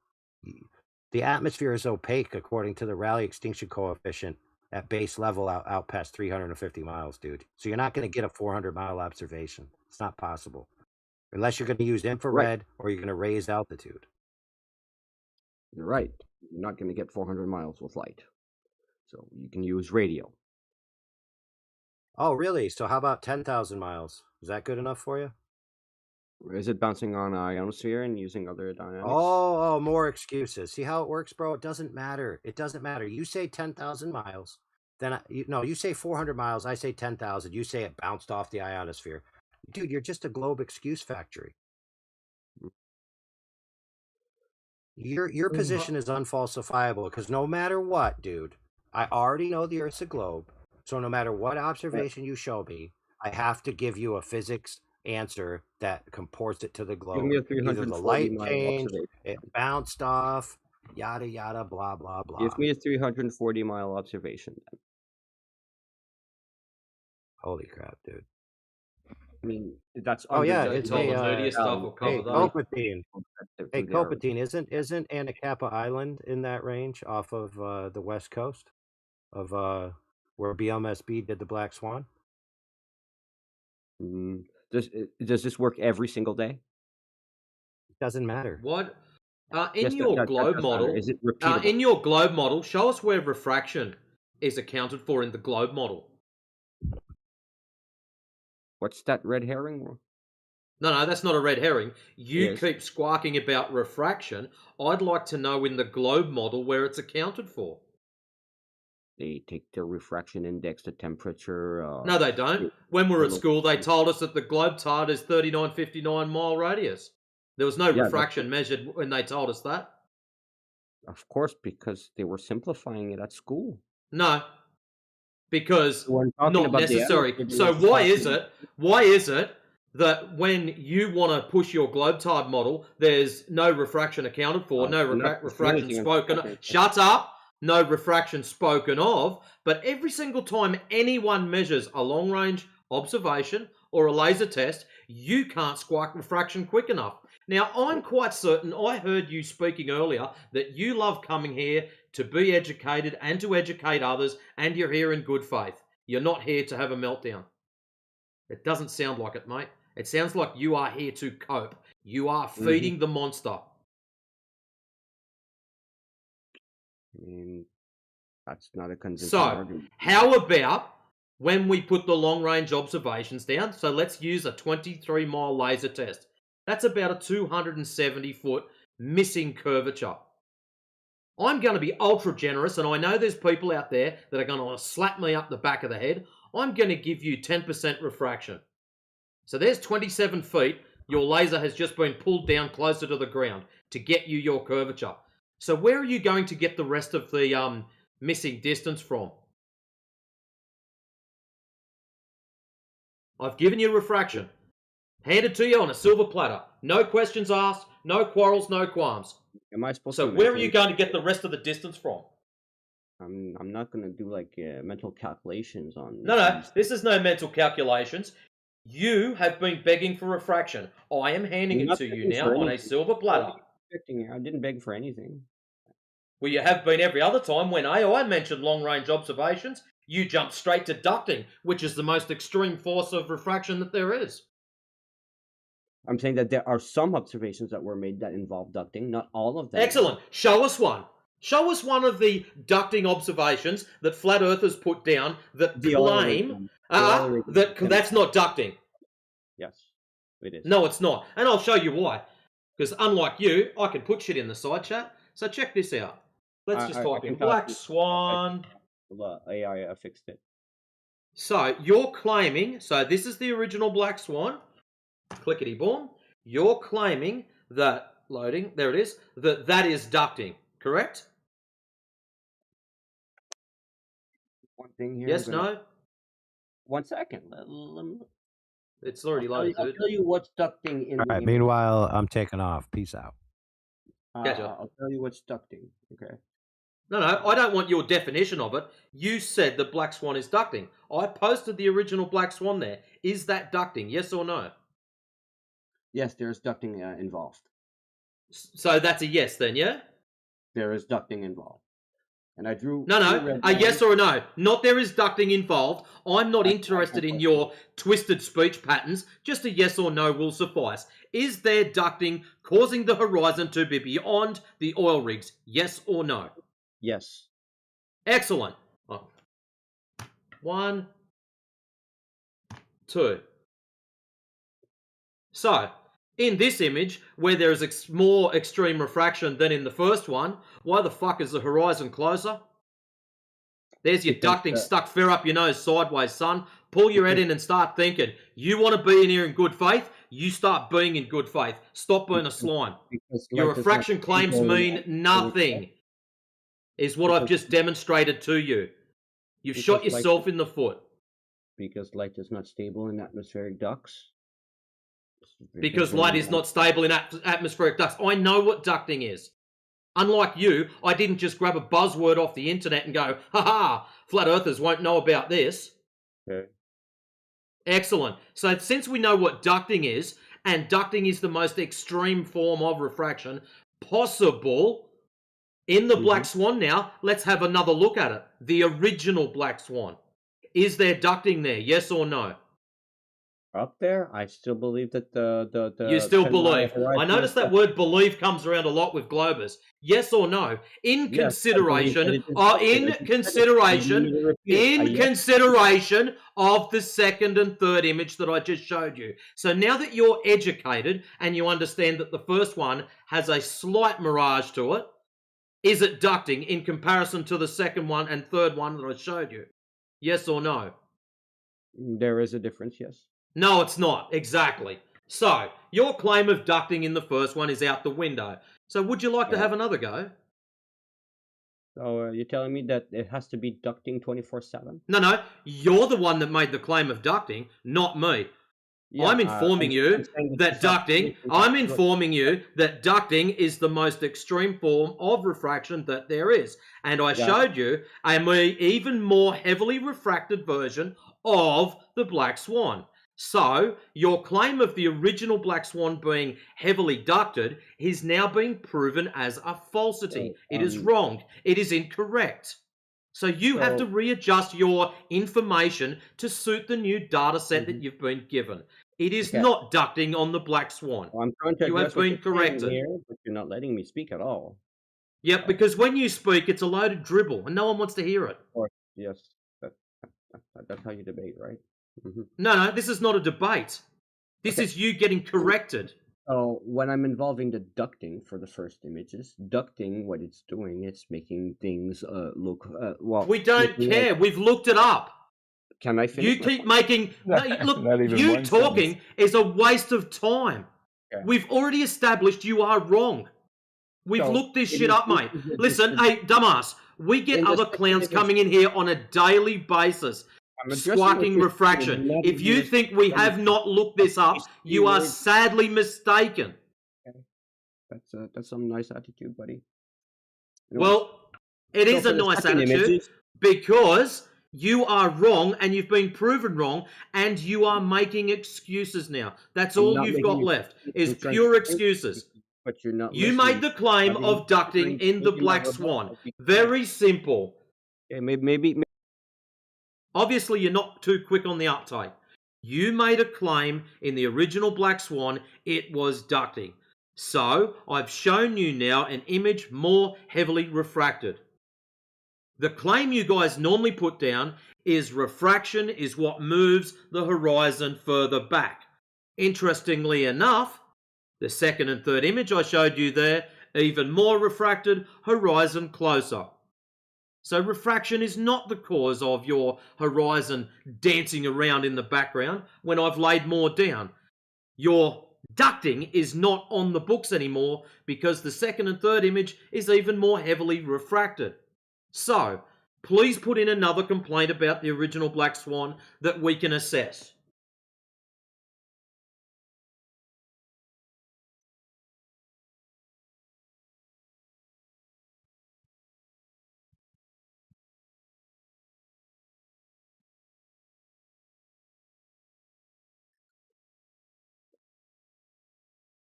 The atmosphere is opaque according to the Rayleigh extinction coefficient at base level out past 350 miles, dude. So you're not going to get a 400-mile observation. It's not possible. Unless you're going to use infrared or you're going to raise altitude. You're right. You're not going to get 400 miles with light. So you can use radio. Oh, really? So how about 10,000 miles? Is that good enough for you? Is it bouncing on ionosphere and using other dynamics? Oh, more excuses. See how it works, bro? It doesn't matter. It doesn't matter. You say 10,000 miles. Then you say 400 miles. I say 10,000. You say it bounced off the ionosphere. Dude, you're just a globe excuse factory. Your position is unfalsifiable because no matter what, dude, I already know the Earth's a globe. So no matter what observation you show me, I have to give you a physics answer that comports it to the globe. Give me a Either the 340 light mile changed, observation. it bounced off, yada yada, blah blah blah. Give me a 340 mile observation then. Holy crap, dude. I mean, that's Oh yeah, under it's the a Media stuff will cover hey, that. Copatine. Hey, to their- Copatine, isn't Anacapa Island in that range off of the west coast of where BMSB did the Black Swan? Does this work every single day? It doesn't matter. What? In Yes, your that globe does matter. model, Is it repeatable? in your globe model, show us where refraction is accounted for in the globe model. What's that red herring? No, that's not a red herring. You Yes. keep squawking about refraction. I'd like to know in the globe model where it's accounted for. They take the refraction index, the temperature. No, they don't. When we were at school, they told us that the globe tide is 3959 mile radius. There was no Yeah, refraction measured when they told us that. Of course, because they were simplifying it at school. No, because We're talking not about the necessary. atmosphere, So they were why is talking- it? Why is it that when you want to push your globe tide model, there's no refraction accounted for, no I'm not refraction anything spoken? important. Shut up. No refraction spoken of. But every single time anyone measures a long range observation or a laser test, you can't squawk refraction quick enough. Now, I'm quite certain I heard you speaking earlier that you love coming here to be educated and to educate others, and you're here in good faith. You're not here to have a meltdown. It doesn't sound like it, mate. It sounds like you are here to cope. You are feeding the monster. I mean, that's not a convincing So, argument. how about when we put the long-range observations down? So let's use a 23-mile laser test. That's about a 270-foot missing curvature. I'm going to be ultra generous, and I know there's people out there that are going to slap me up the back of the head. I'm going to give you 10% refraction. So there's 27 feet. Your laser has just been pulled down closer to the ground to get you your curvature. So where are you going to get the rest of the missing distance from? I've given you refraction. Handed to you on a silver platter. No questions asked, no quarrels, no qualms. Am I supposed So to where are you mentally- going to get the rest of the distance from? I'm not going to do like mental calculations on. No, this is no mental calculations. You have been begging for refraction. I am handing I'm it not to you begging now for on a anything. silver platter. I didn't beg for anything. Well, you have been every other time when AI mentioned long-range observations. You jump straight to ducting, which is the most extreme force of refraction that there is. I'm saying that there are some observations that were made that involve ducting, not all of them. Excellent. Show us one. Show us one of the ducting observations that flat earthers put down that claim that's not ducting. Yes, it is. No, it's not. And I'll show you why. Because unlike you, I can put shit in the side chat. So check this out. Let's just type in Black Swan. The AI fixed it. So you're claiming, so this is the original Black Swan. Clickety boom. You're claiming that, loading, there it is, that is ducting, correct? One thing here. Yes, no? 1 second. It's already loaded, I'll tell you what's ducting in All the right. image. Meanwhile, I'm taking off. Peace out. Gotcha. I'll tell you what's ducting. Okay. No, I don't want your definition of it. You said that Black Swan is ducting. I posted the original Black Swan there. Is that ducting, yes or no? Yes, there's ducting involved. So that's a yes then, yeah? There is ducting involved. And I drew... No, a yes or a no. Not there is ducting involved. I'm not interested in your twisted speech patterns. Just a yes or no will suffice. Is there ducting causing the horizon to be beyond the oil rigs? Yes or no? Yes. Excellent. 1, 2. So, in this image, where there is more extreme refraction than in the first one, why the fuck is the horizon closer? There's your ducting stuck fair up your nose sideways, son. Pull your head in and start thinking. You want to be in here in good faith? You start being in good faith. Stop being a slime. Your refraction claims mean nothing, is what I've just demonstrated to you. You've shot yourself in the foot. Because light is not stable in atmospheric ducts. Because light is not stable in atmospheric ducts. I know what ducting is. Unlike you, I didn't just grab a buzzword off the internet and go, ha, flat earthers won't know about this. Okay. Excellent. So since we know what ducting is, and ducting is the most extreme form of refraction possible in the Black Swan now, let's have another look at it. The original Black Swan. Is there ducting there, yes or no? Up there, I still believe that the You still believe. I notice that word believe comes around a lot with Globers. Yes or no? In consideration, consideration of the second and third image that I just showed you. So now that you're educated and you understand that the first one has a slight mirage to it, is it ducting in comparison to the second one and third one that I showed you? Yes or no? There is a difference, yes. No, it's not. Exactly. So, your claim of ducting in the first one is out the window. So, would you like to have another go? So, you're telling me that it has to be ducting 24/7? No. You're the one that made the claim of ducting, not me. Yeah, I'm informing you that ducting. I'm informing you that ducting is the most extreme form of refraction that there is, and I showed you a even more heavily refracted version of the Black Swan. So your claim of the original Black Swan being heavily ducted is now being proven as a falsity. It is wrong. It is incorrect. So you have to readjust your information to suit the new data set that you've been given. It is not ducting on the Black Swan. Well, I'm trying to you have been corrected. Here, but you're not letting me speak at all. Yep, because when you speak, it's a loaded dribble, and no one wants to hear it. Yes, that's how you debate, right? No, this is not a debate. This is you getting corrected. So when I'm involving the ducting for the first images, ducting, what it's doing, it's making things look well. We don't care. We've looked it up. Can I finish? You keep making look. You talking is a waste of time. Okay. We've already established you are wrong. We've looked this shit up, mate. Listen, hey, dumbass. We get other clowns coming in here on a daily basis. Squawking refraction. If you think we have not looked this up, you are sadly mistaken. Okay. That's some nice attitude, buddy. Well, it is a nice attitude because you are wrong and you've been proven wrong and you are making excuses now. That's all you've got left is pure excuses. But you're not. You made the claim of ducting in the Black Swan. Very simple. Okay, maybe Obviously, you're not too quick on the uptake. You made a claim in the original Black Swan, it was ducting. So, I've shown you now an image more heavily refracted. The claim you guys normally put down is refraction is what moves the horizon further back. Interestingly enough, the second and third image I showed you there, even more refracted, horizon closer. So refraction is not the cause of your horizon dancing around in the background when I've laid more down. Your ducting is not on the books anymore because the second and third image is even more heavily refracted. So, please put in another complaint about the original Black Swan that we can assess.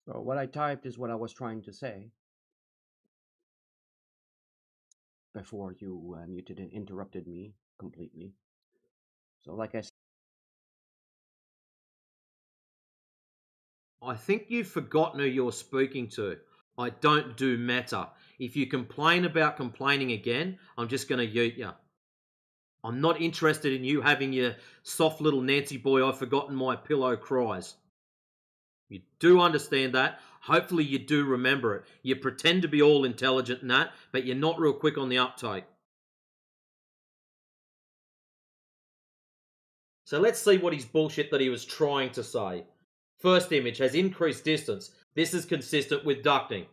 So what I typed is what I was trying to say before you muted and interrupted me completely. So like I said, I think you've forgotten who you're speaking to. I don't do matter. If you complain about complaining again, I'm just going to yeet you. I'm not interested in you having your soft little Nancy boy I've forgotten my pillow cries. You do understand that. Hopefully you do remember it. You pretend to be all intelligent and that, but you're not real quick on the uptake. So let's see what his bullshit that he was trying to say. First image has increased distance. This is consistent with ducting.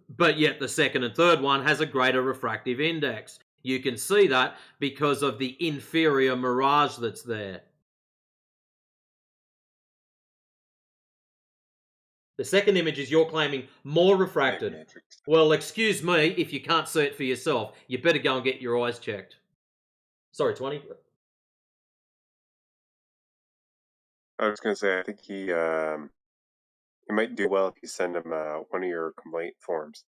But yet the second and third one has a greater refractive index. You can see that because of the inferior mirage that's there. The second image is you're claiming more refracted. Well, excuse me, if you can't see it for yourself, you better go and get your eyes checked. Sorry, 20? I was going to say, I think he might do well if you send him one of your complaint forms.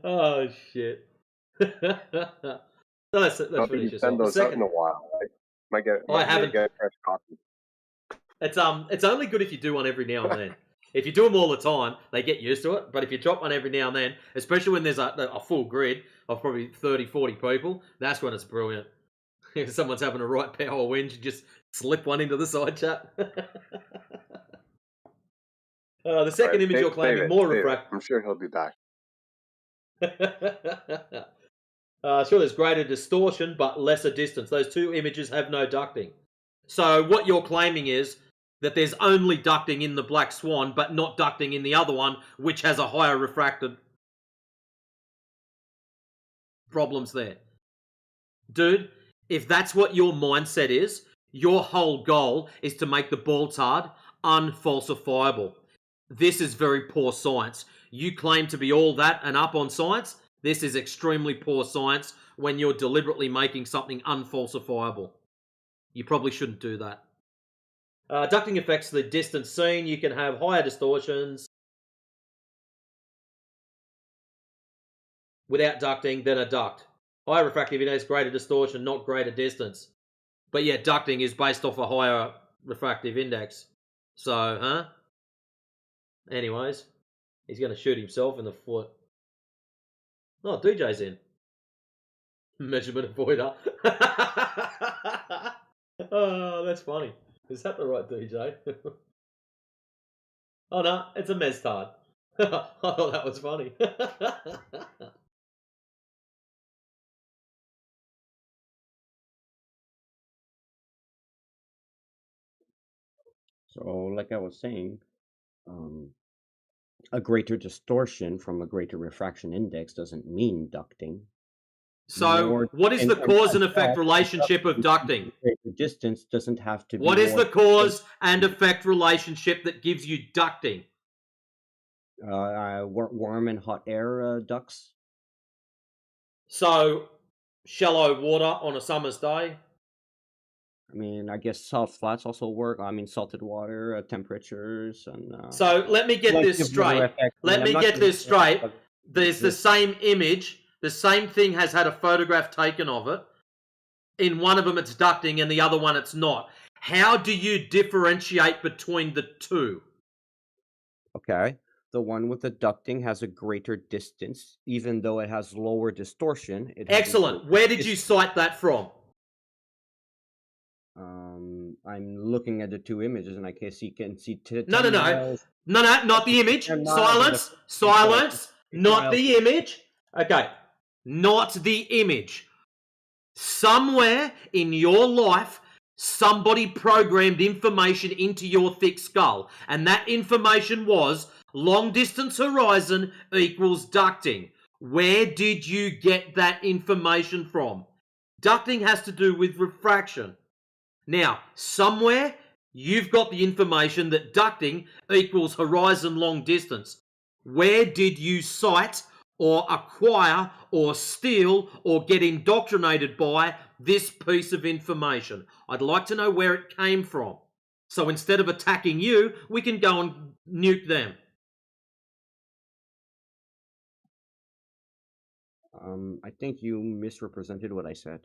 Oh, shit. let's finish this Send off. those out in a while. Might get a fresh copy. It's only good if you do one every now and then. If you do them all the time, they get used to it. But if you drop one every now and then, especially when there's a full grid of probably 30, 40 people, that's when it's brilliant. If someone's having a right power whinge, you just slip one into the side chat. The second image you're claiming more refracted. I'm sure he'll be back. Sure, there's greater distortion, but lesser distance. Those two images have no ducting. So what you're claiming is that there's only ducting in the Black Swan, but not ducting in the other one, which has a higher refracted problems there. Dude, if that's what your mindset is, your whole goal is to make the Baltard unfalsifiable. This is very poor science. You claim to be all that and up on science. This is extremely poor science when you're deliberately making something unfalsifiable. You probably shouldn't do that. Ducting affects the distance seen. You can have higher distortions without ducting than a duct. Higher refractive index, greater distortion, not greater distance. But yet ducting is based off a higher refractive index. So, huh? Anyways, he's going to shoot himself in the foot. Oh, DJ's in. Measurement avoider. Oh, that's funny. Is that the right DJ? Oh no, it's a Mestard. I thought that was funny. so like I was saying, a greater distortion from a greater refraction index doesn't mean ducting. So, what is the cause and effect relationship of ducting? Greater distance doesn't have to be. What is the cause and effect relationship that gives you ducting? Warm and hot air ducts. So, shallow water on a summer's day. I mean, I guess salt flats also work. I mean, salted water temperatures and. So let me get this straight. Let me get this straight. There's the same image the same thing has had a photograph taken of it. In one of them it's ducting and the other one it's not. How do you differentiate between the two? Okay. The one with the ducting has a greater distance, even though it has lower distortion. It has a Excellent. greater Where did you distance. cite that from? I'm looking at the two images, and I can see No, 10 no, no. miles. No, no, not the image. 10 miles in the Silence. first picture, I can Silence. see 8 Not miles. the image. Okay. Not the image. Somewhere in your life, somebody programmed information into your thick skull, and that information was long distance horizon equals ducting. Where did you get that information from? Ducting has to do with refraction. Now, somewhere you've got the information that ducting equals horizon long distance. Where did you cite or acquire or steal or get indoctrinated by this piece of information? I'd like to know where it came from. So instead of attacking you, we can go and nuke them. I think you misrepresented what I said.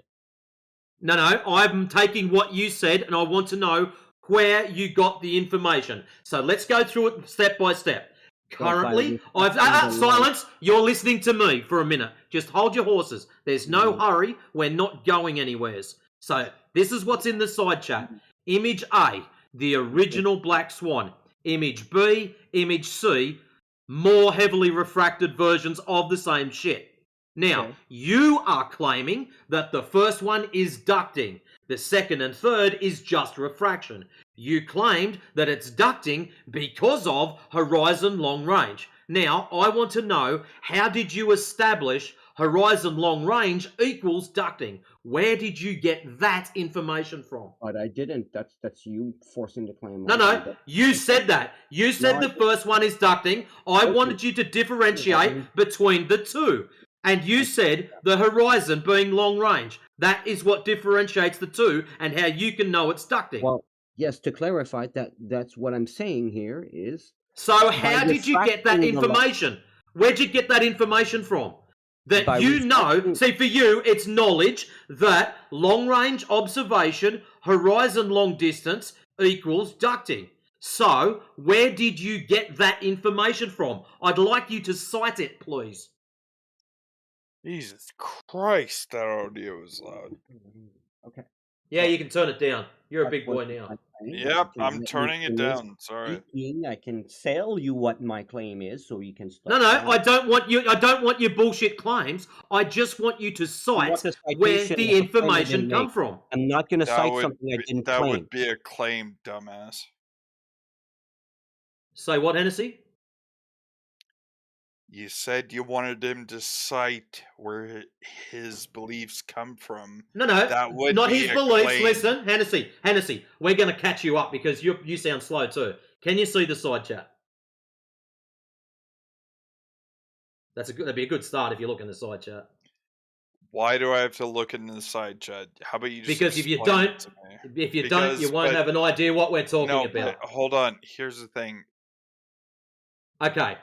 No, I'm taking what you said and I want to know where you got the information. So let's go through it step by step. Currently, silence. You're listening to me for a minute. Just hold your horses. There's no hurry. We're not going anywheres. So this is what's in the side chat. Image A, the original Black Swan. Image B, Image C, more heavily refracted versions of the same shit. Now, you are claiming that the first one is ducting. The second and third is just refraction. You claimed that it's ducting because of horizon long range. Now, I want to know, how did you establish horizon long range equals ducting? Where did you get that information from? But I didn't. That's you forcing the claim. No, you said that. You said the first one is ducting. I wanted you to differentiate between the two. And you said the horizon being long range. That is what differentiates the two and how you can know it's ducting. Well, yes, to clarify, that's what I'm saying here is... So how did you get that information? Where'd you get that information from? That you know, see, for you, it's knowledge that long-range observation, horizon long distance equals ducting. So where did you get that information from? I'd like you to cite it, please. Jesus Christ, that audio is loud. Okay. Yeah, you can turn it down. You're a big boy now. Yep, I'm turning it down. Sorry. I can tell you what my claim is, so you can stop. No, I don't want you. I don't want your bullshit claims. I just want you to cite where the information come from. I'm not going to cite something I didn't claim. That claim. would be a claim, dumbass. Say what, Hennessy? You said you wanted him to cite where his beliefs come from. No, that would not be his a beliefs. claim. Listen, Hennessy, we're going to catch you up because you sound slow too. Can you see the side chat? That'd be a good start if you look in the side chat. Why do I have to look in the side chat? How about you just because if you explain don't, it to me? if you don't, you won't have an idea what we're talking about. But hold on. Here's the thing. Okay.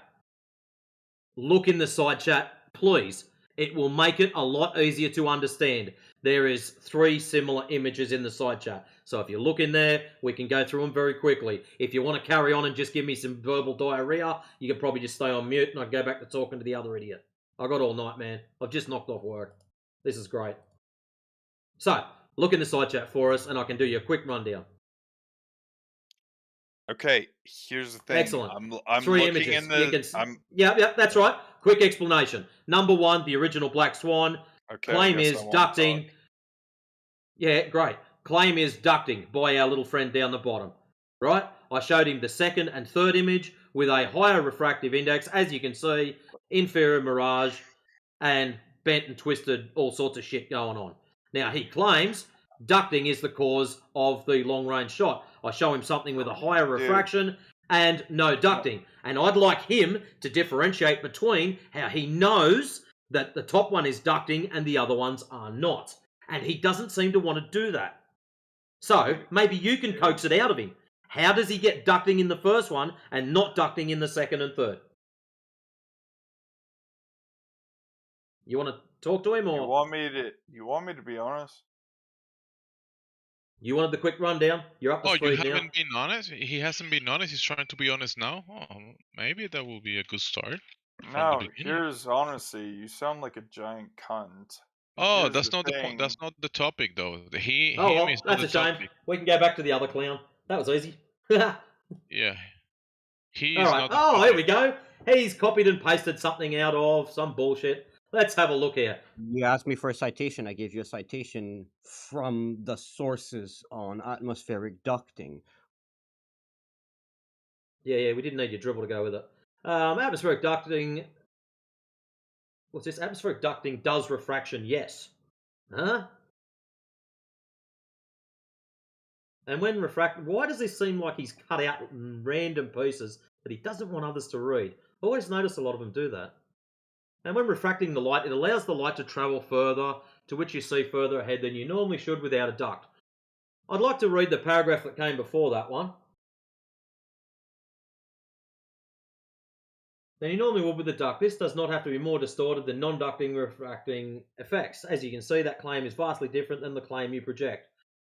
Look in the side chat, please. It will make it a lot easier to understand. There is 3 similar images in the side chat. So if you look in there, we can go through them very quickly. If you want to carry on and just give me some verbal diarrhea, you can probably just stay on mute and I'll go back to talking to the other idiot. I got all night, man. I've just knocked off work. This is great. So, look in the side chat for us and I can do you a quick rundown. Okay, here's the thing. Excellent. I'm 3 looking images. in the. Yeah, that's right. Quick explanation. Number 1, the original Black Swan. Okay, Claim I guess is I won't ducting. Yeah, great. Claim is ducting by our little friend down the bottom. Right? I showed him the second and third image with a higher refractive index. As you can see, inferior mirage and bent and twisted, all sorts of shit going on. Now, he claims ducting is the cause of the long-range shot. I show him something with a higher refraction and no ducting. And I'd like him to differentiate between how he knows that the top one is ducting and the other ones are not. And he doesn't seem to want to do that. So, maybe you can coax it out of him. How does he get ducting in the first one and not ducting in the second and third? You want to talk to him, You or want me to be honest? you wanted the quick rundown? You're up to Oh, you speed now. haven't been honest? He hasn't been honest. He's trying to be honest now. Oh, maybe that will be a good start from the No, beginning. here's honestly, you sound like a giant cunt. Oh, Here's that's the not the point. That's thing. not the topic, though. Him Oh well, is not that's the a shame. topic. We can go back to the other clown. That was easy. All Yeah, he is right. not the Oh, topic. here we go. He's copied and pasted something out of some bullshit. Let's have a look here. You asked me for a citation. I gave you a citation from the sources on atmospheric ducting. Yeah, we didn't need your dribble to go with it. Atmospheric ducting. What's this? Atmospheric ducting does refraction, yes. Huh? And when refract, why does this seem like he's cut out random pieces that he doesn't want others to read? I always notice a lot of them do that. And when refracting the light, it allows the light to travel further, to which you see further ahead than you normally should without a duct. I'd like to read the paragraph that came before that one. Than you normally would with a duct. This does not have to be more distorted than non-ducting refracting effects. As you can see, that claim is vastly different than the claim you project.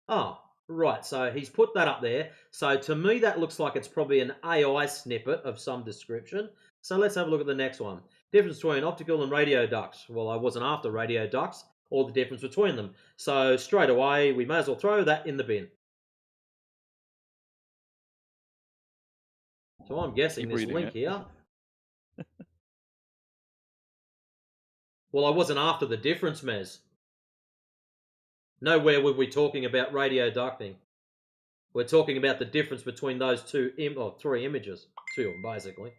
Oh, right, so he's put that up there. So to me, that looks like it's probably an AI snippet of some description. So let's have a look at the next one. Difference between optical and radio ducts. Well, I wasn't after radio ducts, or the difference between them. So straight away, we may as well throw that in the bin. So I'm guessing Keep this reading link it. here. Well, I wasn't after the difference, Mez. Nowhere were we talking about radio ducting. We're talking about the difference between those three images. Two of them, basically.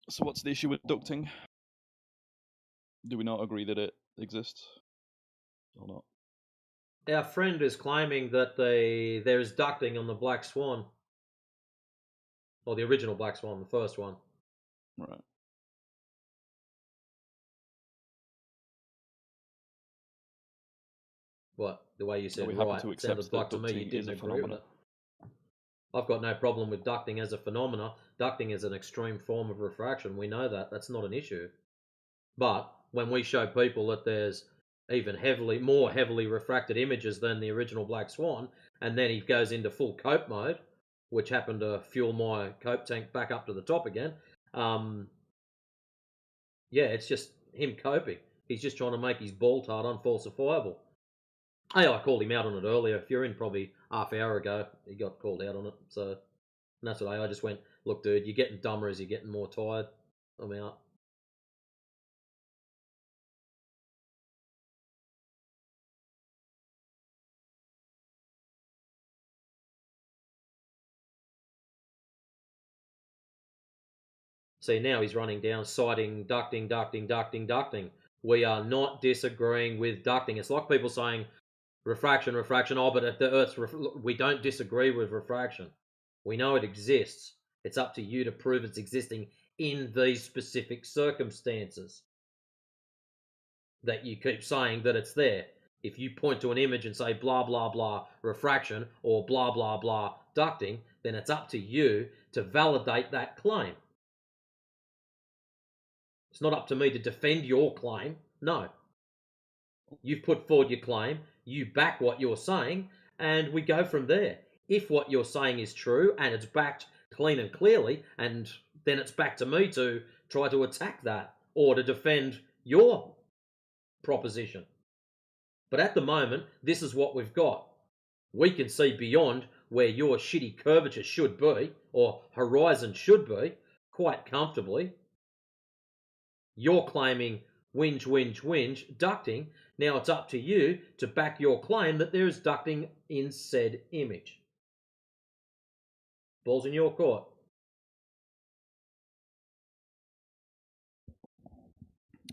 So what's the issue with ducting? Do we not agree that it exists or not? Our friend is claiming that there is ducting on the Black Swan. Or the original Black Swan, the first one. Right. What? The way you Are said we happy right. to It sounded accept that like to me you ducting is didn't a agree with phenomenon? it. I've got no problem with ducting as a phenomena. Ducting is an extreme form of refraction. We know that. That's not an issue. But when we show people that there's even more heavily refracted images than the original Black Swan, and then he goes into full cope mode, which happened to fuel my cope tank back up to the top again. Yeah, it's just him coping. He's just trying to make his ball tart unfalsifiable. Hey, I called him out on it earlier. If you're in probably half hour ago, he got called out on it. So and that's what I just went, look, dude, you're getting dumber as you're getting more tired. I'm out. See, now he's running down, citing ducting. We are not disagreeing with ducting. It's like people saying refraction. Oh, but at the Earth's we don't disagree with refraction. We know it exists. It's up to you to prove it's existing in these specific circumstances that you keep saying that it's there. If you point to an image and say blah blah blah refraction or blah blah blah ducting, then it's up to you to validate that claim. It's not up to me to defend your claim. No. You've put forward your claim, you back what you're saying, and we go from there. If what you're saying is true and it's backed clean and clearly, and then it's back to me to try to attack that or to defend your proposition. But at the moment, this is what we've got. We can see beyond where your shitty curvature should be, or horizon should be, quite comfortably. You're claiming whinge, ducting. Now it's up to you to back your claim that there is ducting in said image. Ball's in your court.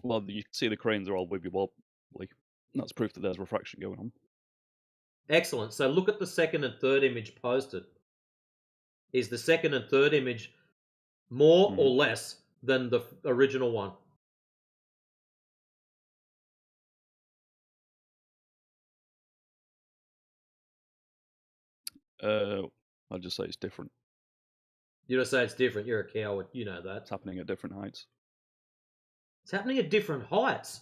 Well, you can see the cranes are all wibbly wobbly. That's proof that there's refraction going on. Excellent. So look at the second and third image posted. Is the second and third image more or less than the original one? I'll just say it's different. You just say it's different. You're a coward. You know that. It's happening at different heights. It's happening at different heights.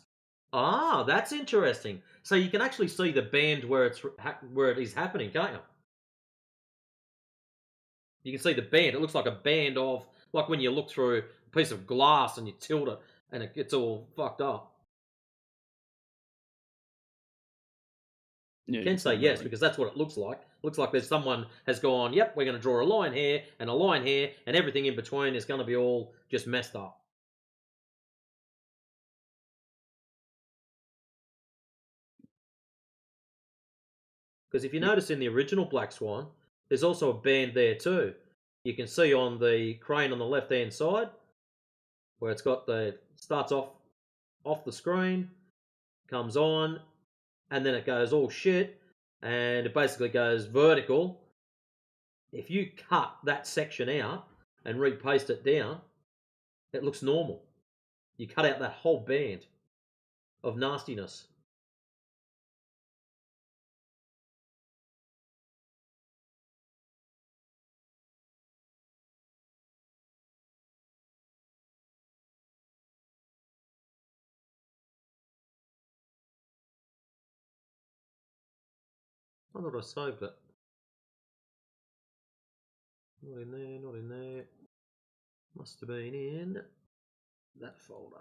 Ah, that's interesting. So you can actually see the band where it is happening, can't you? You can see the band. It looks like a band of, like when you look through a piece of glass and you tilt it and it gets all fucked up. Yeah, you can say yes, because that's what it looks like. It looks like there's someone has gone, yep, we're going to draw a line here and a line here, and everything in between is going to be all just messed up. Because if you notice in the original Black Swan, there's also a band there too. You can see on the crane on the left-hand side, where it's got starts off the screen, comes on, and then it goes all shit, and it basically goes vertical. If you cut that section out and repaste it down, it looks normal. You cut out that whole band of nastiness. I thought I saved it. Not in there, not in there. Must have been in that folder.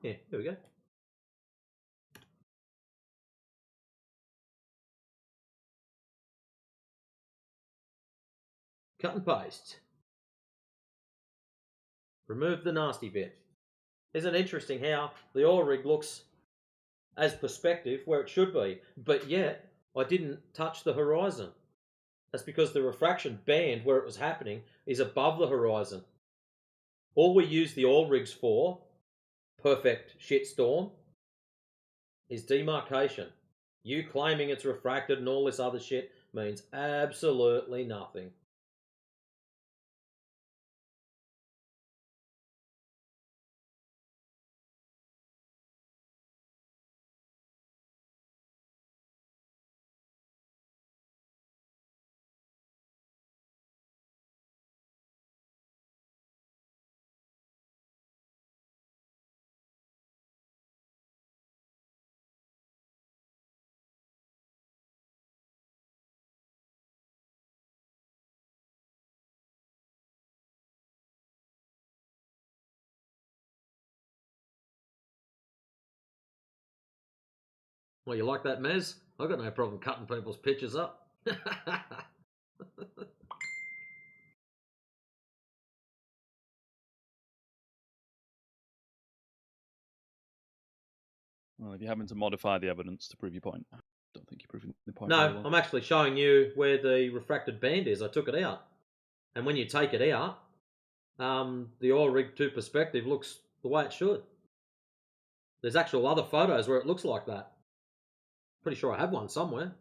Yeah, here we go. Cut and paste. Remove the nasty bit. Isn't it interesting how the oil rig looks as perspective where it should be, but yet I didn't touch the horizon. That's because the refraction band where it was happening is above the horizon. All we use the oil rigs for, perfect shitstorm, is demarcation. You claiming it's refracted and all this other shit means absolutely nothing. Well, you like that, Mez? I've got no problem cutting people's pictures up. Well, if you're having to modify the evidence to prove your point, I don't think you're proving the point very No, well. I'm actually showing you where the refracted band is. I took it out. And when you take it out, the oil rig to perspective looks the way it should. There's actual other photos where it looks like that. Pretty sure I have one somewhere.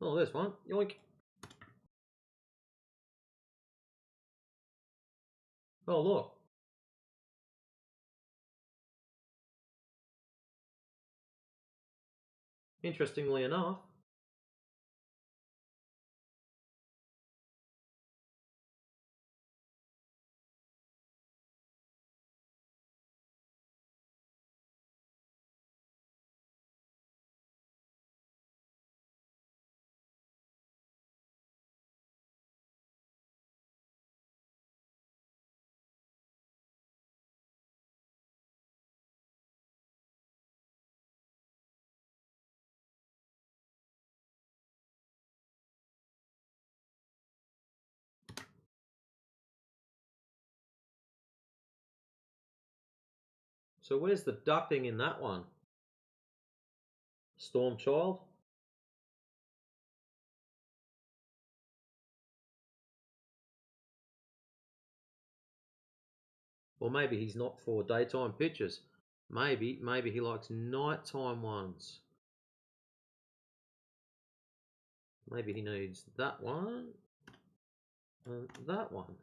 Oh, there's one. Yoink. Oh, look. Interestingly enough, so where's the ducting in that one? Storm Child? Or maybe he's not for daytime pictures. Maybe he likes nighttime ones. Maybe he needs that one and that one.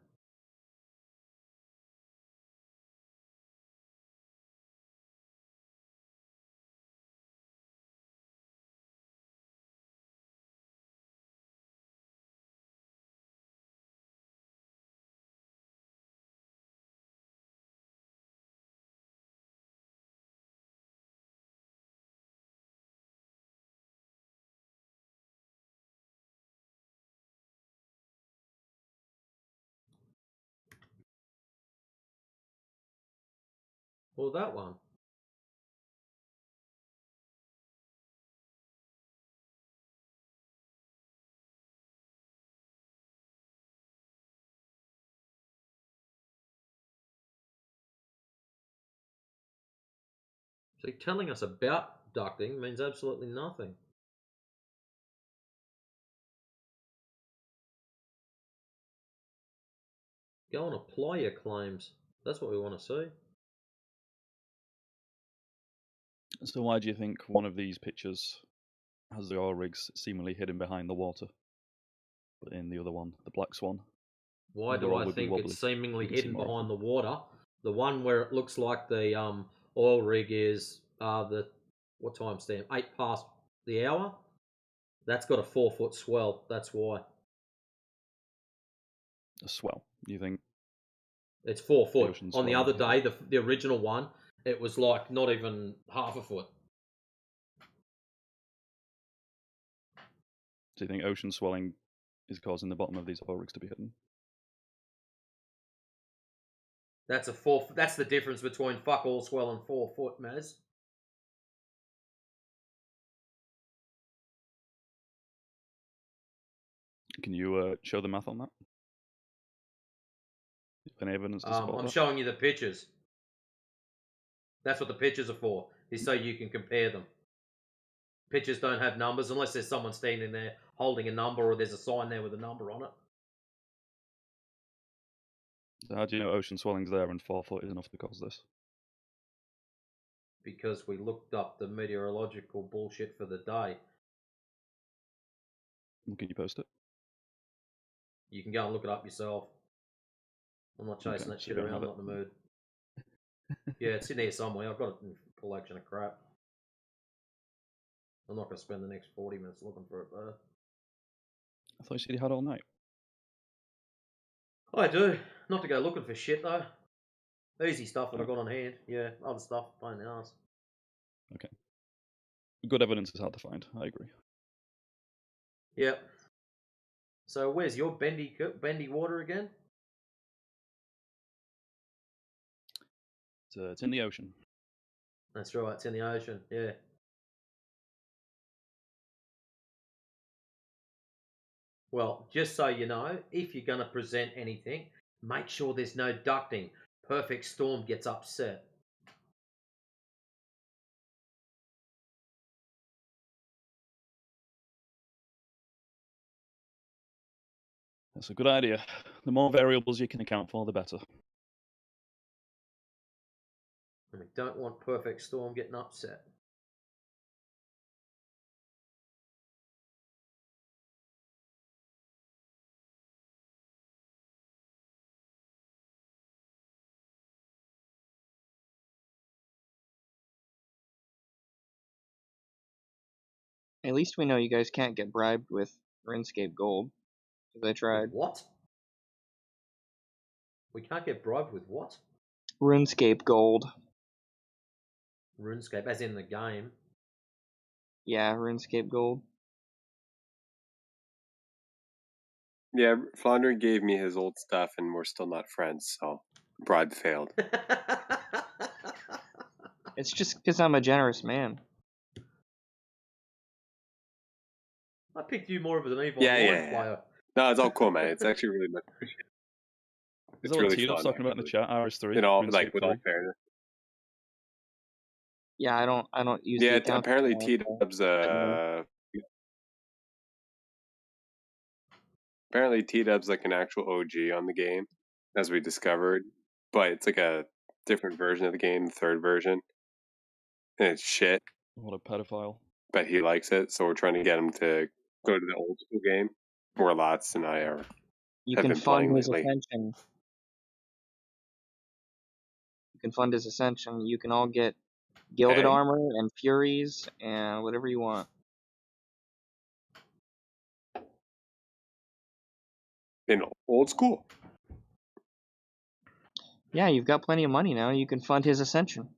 Or that one. See, telling us about ducting means absolutely nothing. Go and apply your claims. That's what we want to see. So why do you think one of these pictures has the oil rigs seemingly hidden behind the water, but in the other one, the Black Swan, Why they're do all I wibbly think wobbly? it's seemingly You can see hidden more of behind them. the water? The one where it looks like the oil rig is the what time stamp? 8 past the hour. That's got a 4-foot swell. That's why. A swell. You think It's 4 the foot. ocean On the swelling? other day, the original one, it was like not even half a foot. Do you think ocean swelling is causing the bottom of these oil rigs to be hidden? That's the difference between fuck all swell and 4 foot, Maz. Can you show the math on that? Any evidence to support I'm that? showing you the pictures. That's what the pictures are for, is so you can compare them. Pictures don't have numbers unless there's someone standing there holding a number or there's a sign there with a number on it. So how do you know ocean swelling's there and 4 foot is enough to cause this? Because we looked up the meteorological bullshit for the day. Can you post it? You can go and look it up yourself. I'm not chasing Okay, that so shit you don't around, have not in the mood. Yeah, it's in here somewhere. I've got it in a collection of crap. I'm not going to spend the next 40 minutes looking for it, though. I thought you said you had all night. I do. Not to go looking for shit, though. Easy stuff that I got on hand. Yeah, other stuff, pain in the ass. Okay. Good evidence is hard to find. I agree. Yep. So where's your bendy water again? It's in the ocean. That's right, it's in the ocean, yeah. Well, just so you know, if you're going to present anything, make sure there's no ducting. Perfect Storm gets upset. That's a good idea. The more variables you can account for, the better. And we don't want Perfect Storm getting upset. At least we know you guys can't get bribed with RuneScape Gold. Because I tried. What? We can't get bribed with what? RuneScape Gold. RuneScape, as in the game. Yeah, RuneScape Gold. Yeah, Flounder gave me his old stuff, and we're still not friends, so bribe failed. It's just because I'm a generous man. I picked you more of an Eve Yeah, Online yeah. player. No, it's all cool, man. It's actually really much appreciated. Is It's that what really T-Dub's fun. talking about in the chat? RS3? You know, RuneScape like with all 3? fairness. Yeah, I don't use the Yeah, account. apparently T-Dub's apparently T-Dub's like an actual OG on the game, as we discovered. But it's like a different version of the game, the third version. And it's shit. What a pedophile. But he likes it, so we're trying to get him to go to the old school game where Lots and I You have can been playing fund his lately. ascension. You can fund his ascension. You can all get gilded Okay. armor and furies and whatever you want. In old school. Yeah, you've got plenty of money now. You can fund his ascension.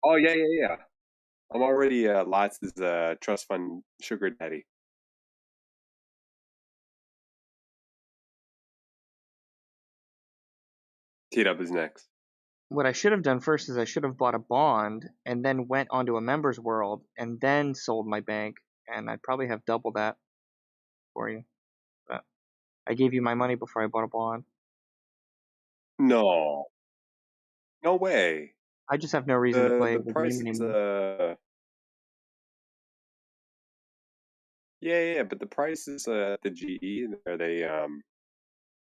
Oh yeah. I'm already Lots' trust fund sugar daddy. T-Dub is next. What I should have done first is I should have bought a bond and then went onto a members world and then sold my bank, and I'd probably have double that for you. But I gave you my money before I bought a bond. No way. I just have no reason to play The the price game is anymore. yeah, but the prices at the GE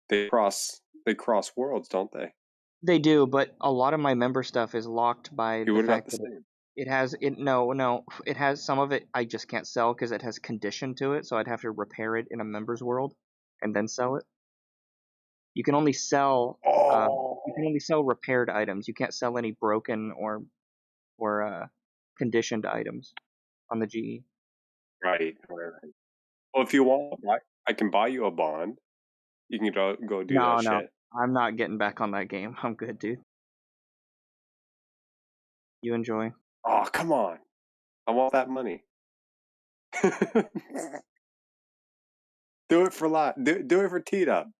they cross worlds, don't they? They do, but a lot of my member stuff is locked by You the would have got fact the that same. it has some of it I just can't sell because it has condition to it, so I'd have to repair it in a members world and then sell it. You can only sell repaired items. You can't sell any broken or conditioned items on the GE. Right. Well, if you want, I can buy you a bond. You can go do that No, shit. I'm not getting back on that game. I'm good, dude. You enjoy. Oh, come on. I want that money. Do it for lot. Do it for T-Dub.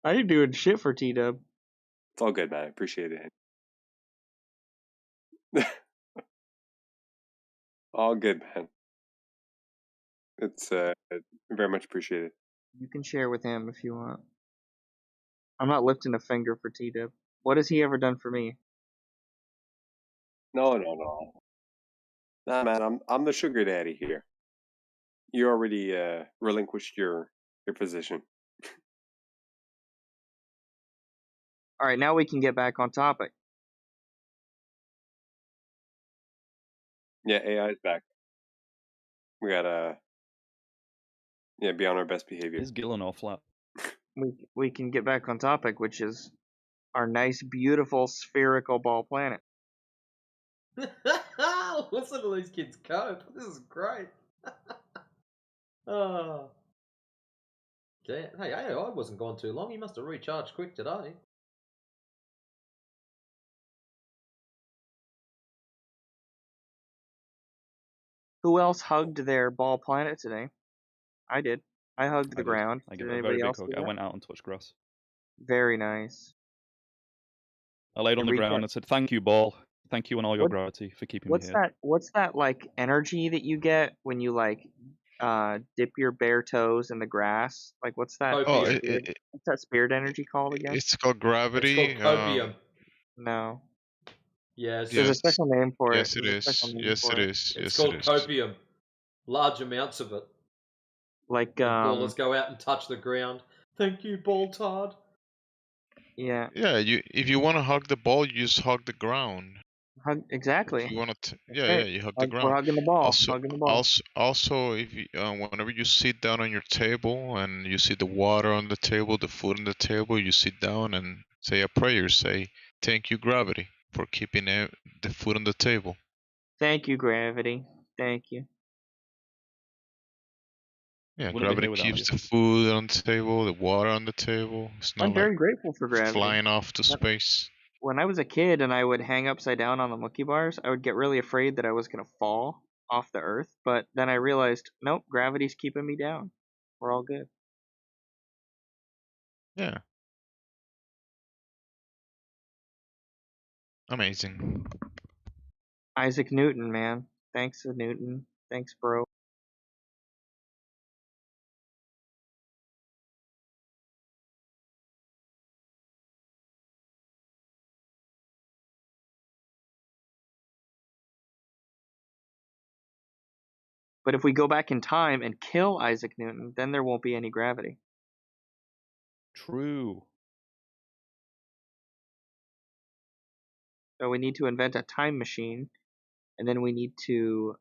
I ain't doing shit for T-Dub. It's all good, man. I appreciate it. All good, man. It's very much appreciated. You can share with him if you want. I'm not lifting a finger for T-Dib. What has he ever done for me? No. Nah, man, I'm the sugar daddy here. You already relinquished your position. All right, now we can get back on topic. Yeah, AI is back. We gotta be on our best behavior. Is Gillen all flat? We can get back on topic, which is our nice, beautiful, spherical ball planet. Listen to these kids cope. This is great. Oh. Hey, I wasn't gone too long. You must have recharged quick today. Who else hugged their ball planet today? I did. I hugged the ground. I Did gave it a anybody very big else hug. do I that? went out and touched grass. Very nice. I laid on the ground and said, "Thank you, ball. Thank you and all your What- gravity for keeping me What's here." that like energy that you get when you like dip your bare toes in the grass? Like what's that? Oh, What's that spirit energy called again? it's called gravity. It's called copium. No. Yes. There's a Yes. special name for it. Yes, it There's a is. special name Yes, for it is. It's Yes, called it is. copium. Large amounts of it. Like Ballers go out and touch the ground. Thank you, ball tard. Yeah. Yeah, if you want to hug the ball, you just hug the ground. Hug exactly. If you want to, right. you hug the We're ground. hugging the ball. Also, Hugging the ball. also, if you, whenever you sit down on your table and you see the water on the table, the food on the table, you sit down and say a prayer. Say, "Thank you, gravity, for keeping the food on the table." Thank you, gravity. Thank you. Yeah, Wouldn't be gravity here without keeps the food on the table, the water on the table. It's I'm not very like grateful for gravity. flying off to When- space. When I was a kid and I would hang upside down on the monkey bars, I would get really afraid that I was going to fall off the earth. But then I realized, nope, gravity's keeping me down. We're all good. Yeah. Amazing. Isaac Newton, man. Thanks, Newton. Thanks, bro. But if we go back in time and kill Isaac Newton, then there won't be any gravity. True. So we need to invent a time machine, and then we need to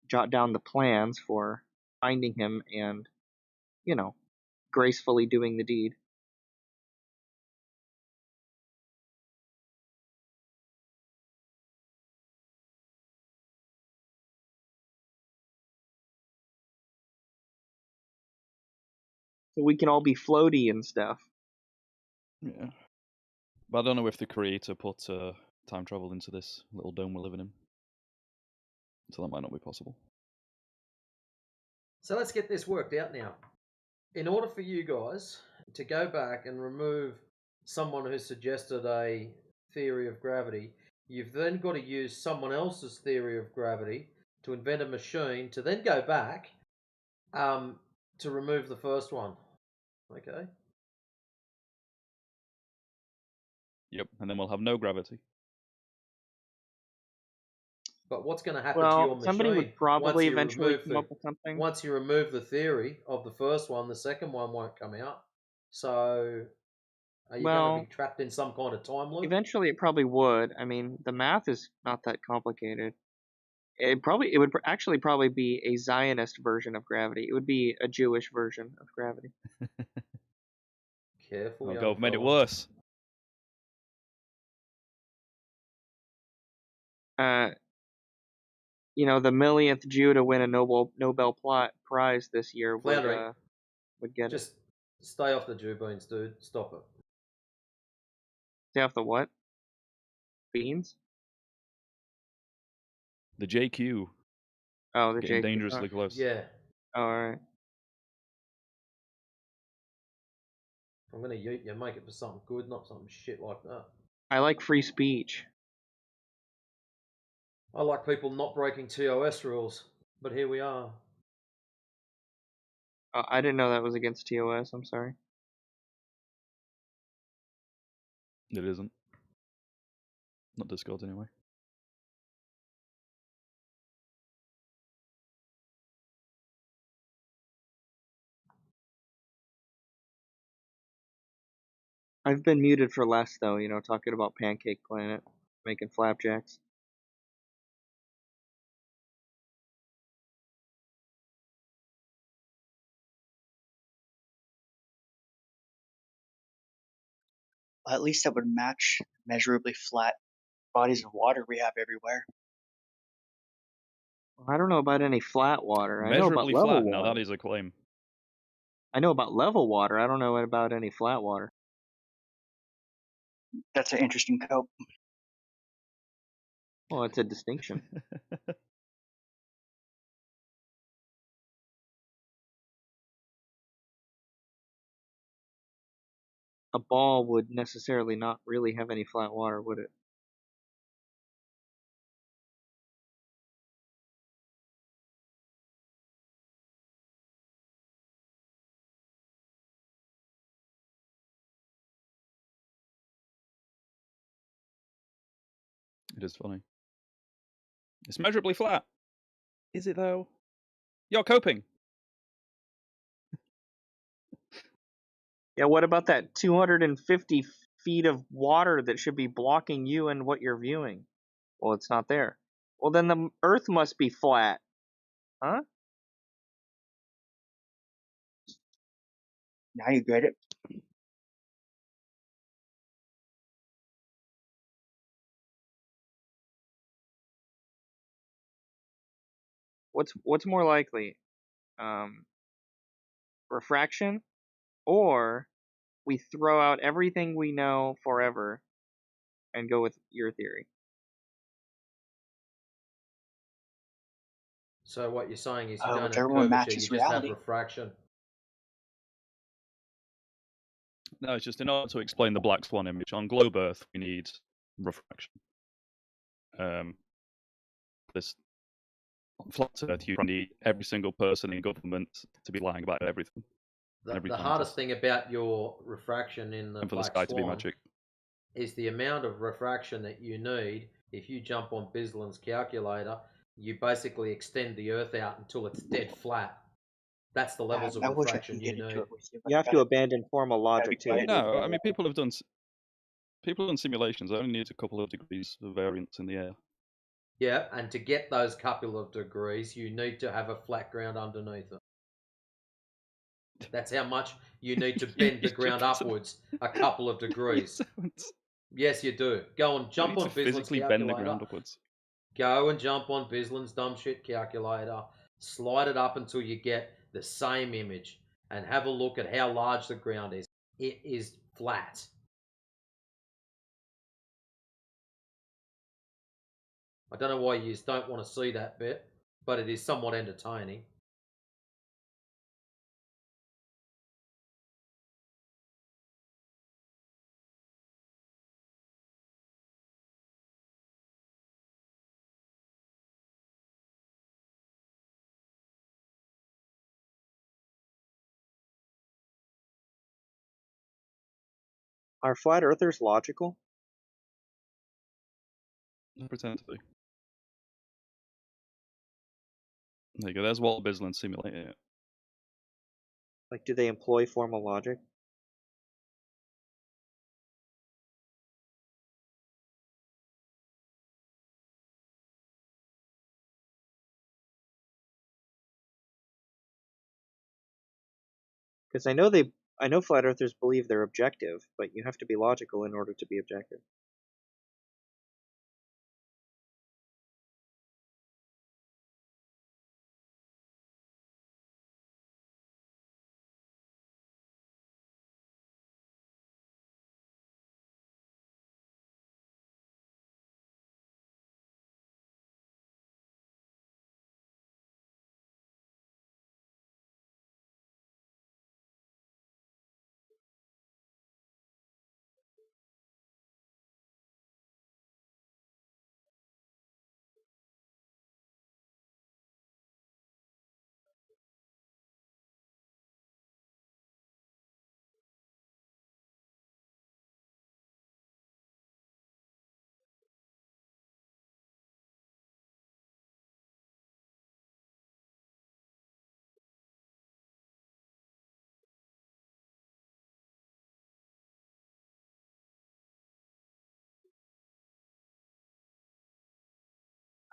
jot down the plans for finding him and, gracefully doing the deed. So we can all be floaty and stuff. Yeah. But I don't know if the creator put time travel into this little dome we're living in. So that might not be possible. So let's get this worked out now. In order for you guys to go back and remove someone who suggested a theory of gravity, you've then got to use someone else's theory of gravity to invent a machine to then go back to remove the first one. Okay? Yep, and then we'll have no gravity. But what's going to happen to your Well, machine? somebody would probably once you eventually remove come the, up with something. Once you remove the theory of the first one, the second one won't come out. So, are you going Well, to be trapped in some kind of time loop? eventually it probably would. I mean, the math is not that complicated. It would actually probably be a Zionist version of gravity. It would be a Jewish version of gravity. Careful, Oh, young God, I've made it fella. worse. The millionth Jew to win a Nobel Prize this year Floundering. would get it. Just stay off the Jew beans, dude. Stop it. Stay off the what? Beans? The JQ. Oh, the Getting JQ. dangerously close. Yeah. Alright. I'm going to yeet you, make it for something good, not something shit like that. I like free speech. I like people not breaking TOS rules, but here we are. I didn't know that was against TOS. I'm sorry. It isn't. Not Discord anyway. I've been muted for less though. You know, talking about Pancake Planet, making flapjacks. Well, at least that would match measurably flat bodies of water we have everywhere. I don't know about any flat water. I know about Measurably level flat. Now water. that is a claim. I know about level water. I don't know about any flat water. That's an interesting cope. Well, it's a distinction. A ball would necessarily not really have any flat water, would it? It is funny. It's measurably flat. Is it though? You're coping. Yeah, what about that 250 feet of water that should be blocking you and what you're viewing? Well, it's not there. Well, then the Earth must be flat. Huh? Now you get it. What's more likely? Refraction, or we throw out everything we know forever and go with your theory? So what you're saying is you don't have Whichever one curvature, matches you just have reality. refraction. No, it's just in order to explain the black swan image on globe Earth, we need refraction. This on flat Earth, you need every single person in government to be lying about everything. The hardest thing about your refraction in the and for the black sky to be swan magic. is the amount of refraction that you need. If you jump on Bislin's calculator, you basically extend the Earth out until it's dead flat. That's the levels of I wish I refraction could you get into need. it with you. You have to abandon formal logic too. No, I mean people have done simulations. It only needs a couple of degrees of variance in the air. Yeah, and to get those couple of degrees, you need to have a flat ground underneath it. That's how much you need to bend the ground upwards a couple of degrees. Yes, you do. Go and jump on to Bislin's physically calculator. bend the ground upwards. Go and jump on Bislin's dumb shit calculator. Slide it up until you get the same image, and have a look at how large the ground is. It is flat. I don't know why you just don't want to see that bit, but it is somewhat entertaining. Are flat earthers logical? I pretend to be. There you go. There's Walt Bislin simulating it. Like, do they employ formal logic? Because I know flat earthers believe they're objective, but you have to be logical in order to be objective.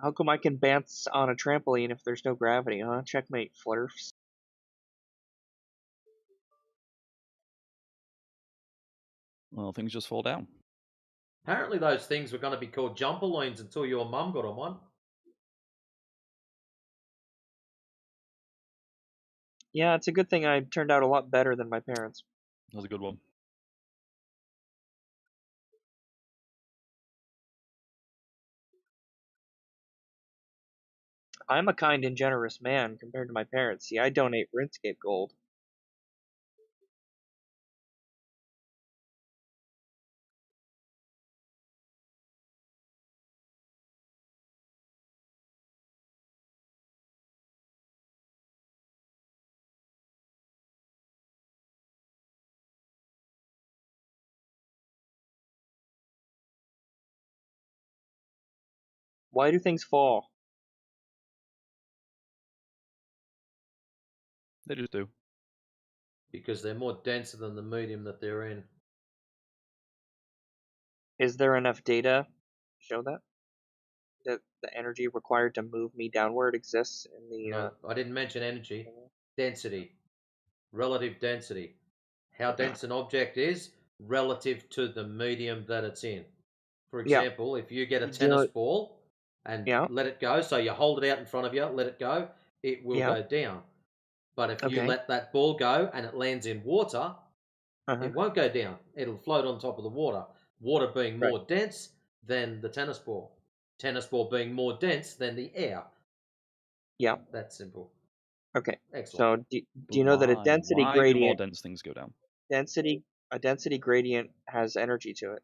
How come I can bounce on a trampoline if there's no gravity, huh? Checkmate, flirfs. Well, things just fall down. Apparently those things were going to be called jumperloons until your mum got on one. Yeah, it's a good thing I turned out a lot better than my parents. That was a good one. I'm a kind and generous man compared to my parents. See, I donate RuneScape gold. Why do things fall? They just do. Because they're more denser than the medium that they're in. Is there enough data to show that? That the energy required to move me downward exists in the... No, I didn't mention energy. Density. Relative density. How dense an object is relative to the medium that it's in. For Yeah. example, if you get a You do tennis it- ball and Yeah. let it go, so you hold it out in front of you, let it go, it will Yeah. go down. But if you Okay. let that ball go and it lands in water, Uh-huh. it won't go down. It'll float on top of the water. Water being more dense than the tennis ball. Tennis ball being more dense than the air. Yeah. That's simple. Okay. Excellent. So do you know that a Why? density Why do more gradient dense things go down? a density gradient has energy to it?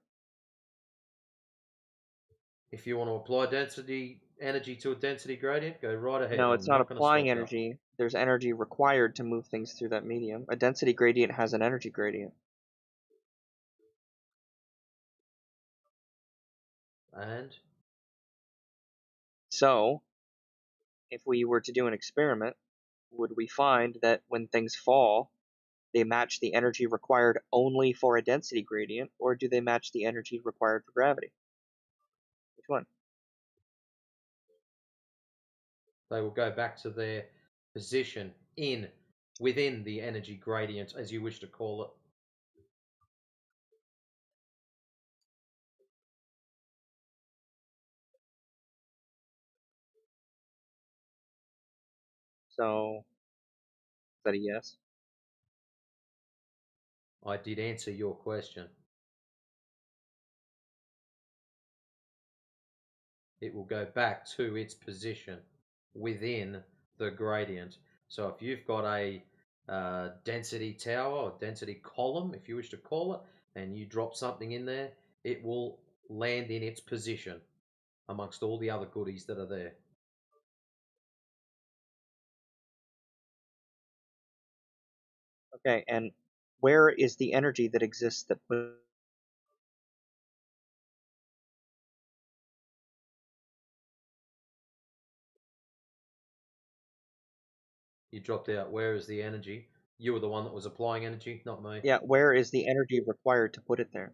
If you want to apply energy to a density gradient, go right ahead. No, I'm it's not not going to applying stop you. energy. There's energy required to move things through that medium. A density gradient has an energy gradient. And So, if we were to do an experiment, would we find that when things fall, they match the energy required only for a density gradient, or do they match the energy required for gravity? Which one? they will go back to their position within the energy gradient, as you wish to call it. So, is that a yes? I did answer your question. It will go back to its position within the gradient. So if you've got a density tower or density column, if you wish to call it, and you drop something in there, it will land in its position amongst all the other goodies that are there. Okay, and where is the energy that exists that You dropped out. Where is the energy? You were the one that was applying energy, not me. Yeah, where is the energy required to put it there?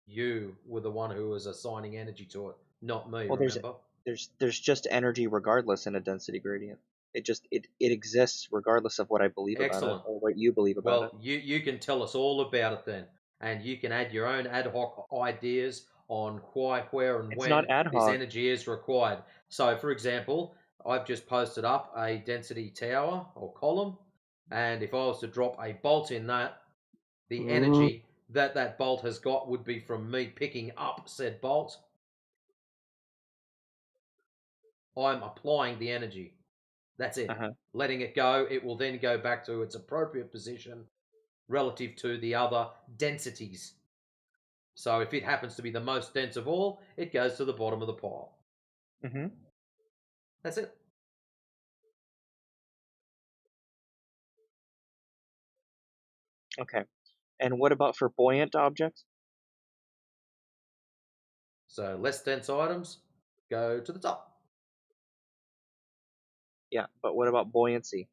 You were the one who was assigning energy to it, not me, Well, remember? there's just energy regardless in a density gradient. It exists regardless of what I believe about it Excellent. or what you believe about it. Well, you can tell us all about it then, and you can add your own ad hoc ideas on why, where, and It's when not ad this hoc. energy is required. So, for example, I've just posted up a density tower or column, and if I was to drop a bolt in that, the energy that that bolt has got would be from me picking up said bolt. I'm applying the energy. That's it. Letting it go, it will then go back to its appropriate position relative to the other densities. So if it happens to be the most dense of all, it goes to the bottom of the pile. Mm-hmm. That's it. Okay. And what about for buoyant objects? So less dense items go to the top. Yeah, but what about buoyancy?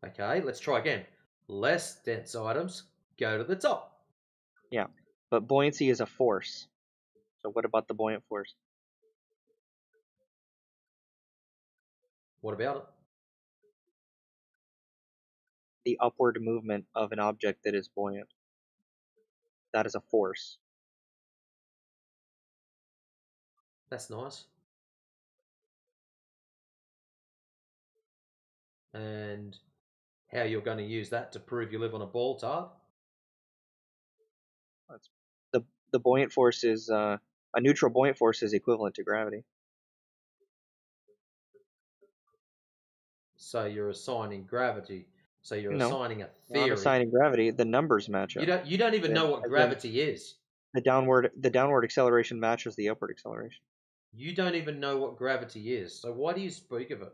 Okay, let's try again. Less dense items go to the top. Yeah, but buoyancy is a force. So what about the buoyant force? What about it? The upward movement of an object that is buoyant. That is a force. That's nice. And how you're going to use that to prove you live on a ball, Tard? The buoyant force is a neutral buoyant force is equivalent to gravity. So you're assigning gravity. So you're No, assigning a I'm not theory. assigning gravity. The numbers match up. You don't even know what gravity is. The downward acceleration matches the upward acceleration. You don't even know what gravity is. So why do you speak of it?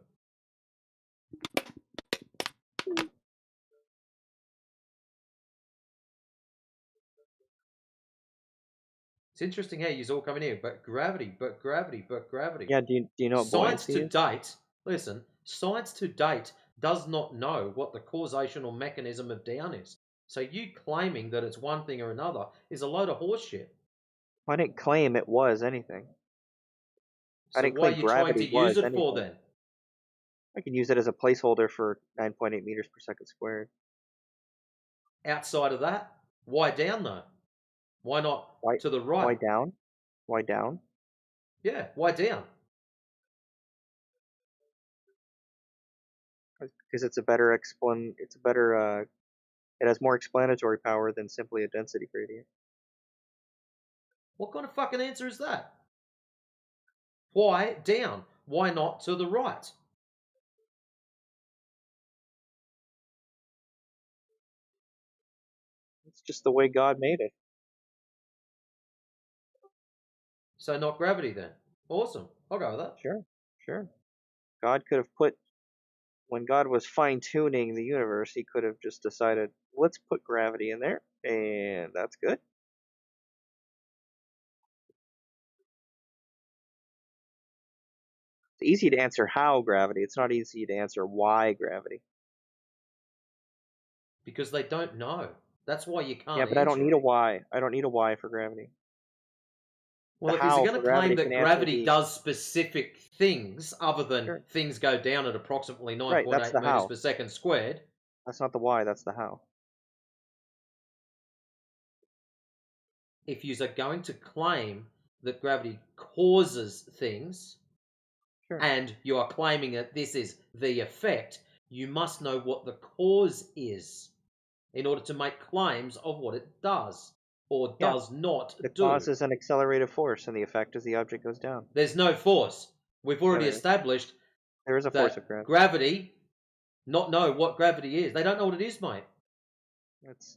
It's interesting how you're all coming here, but gravity. Yeah, do you know what Science buoyancy to is? date, listen, science to date does not know what the causational mechanism of down is. So you claiming that it's one thing or another is a load of horseshit. I didn't claim it was anything. I So didn't why are claim you trying to gravity use was it for anything. then? I can use it as a placeholder for 9.8 meters per second squared. Outside of that, why down though? Why not to the right? Why down? Why down? Yeah, why down? Because it's a better it has more explanatory power than simply a density gradient. What kind of fucking answer is that? Why down? Why not to the right? It's just the way God made it. So not gravity then. Awesome. I'll go with that. Sure. God could have put, when God was fine-tuning the universe, he could have just decided, let's put gravity in there, and that's good. It's easy to answer how gravity. It's not easy to answer why gravity. Because they don't know. That's why you can't Yeah, but I don't answer need it. a why. I don't need a why for gravity. Well, The if you're how going for to claim gravity that can answer gravity the does specific things other than things go down at approximately 9.8 Right, that's the meters how. per second squared, That's not the why. That's the how. if you're going to claim that gravity causes things, and you are claiming that this is the effect, you must know what the cause is in order to make claims of what it does or Yeah. does not The do. cause is an accelerated force, and the effect is the object goes down. There's no force. We've already there is. established There is a force of gravity. Gravity not know what gravity is. They don't know what it is, mate. It's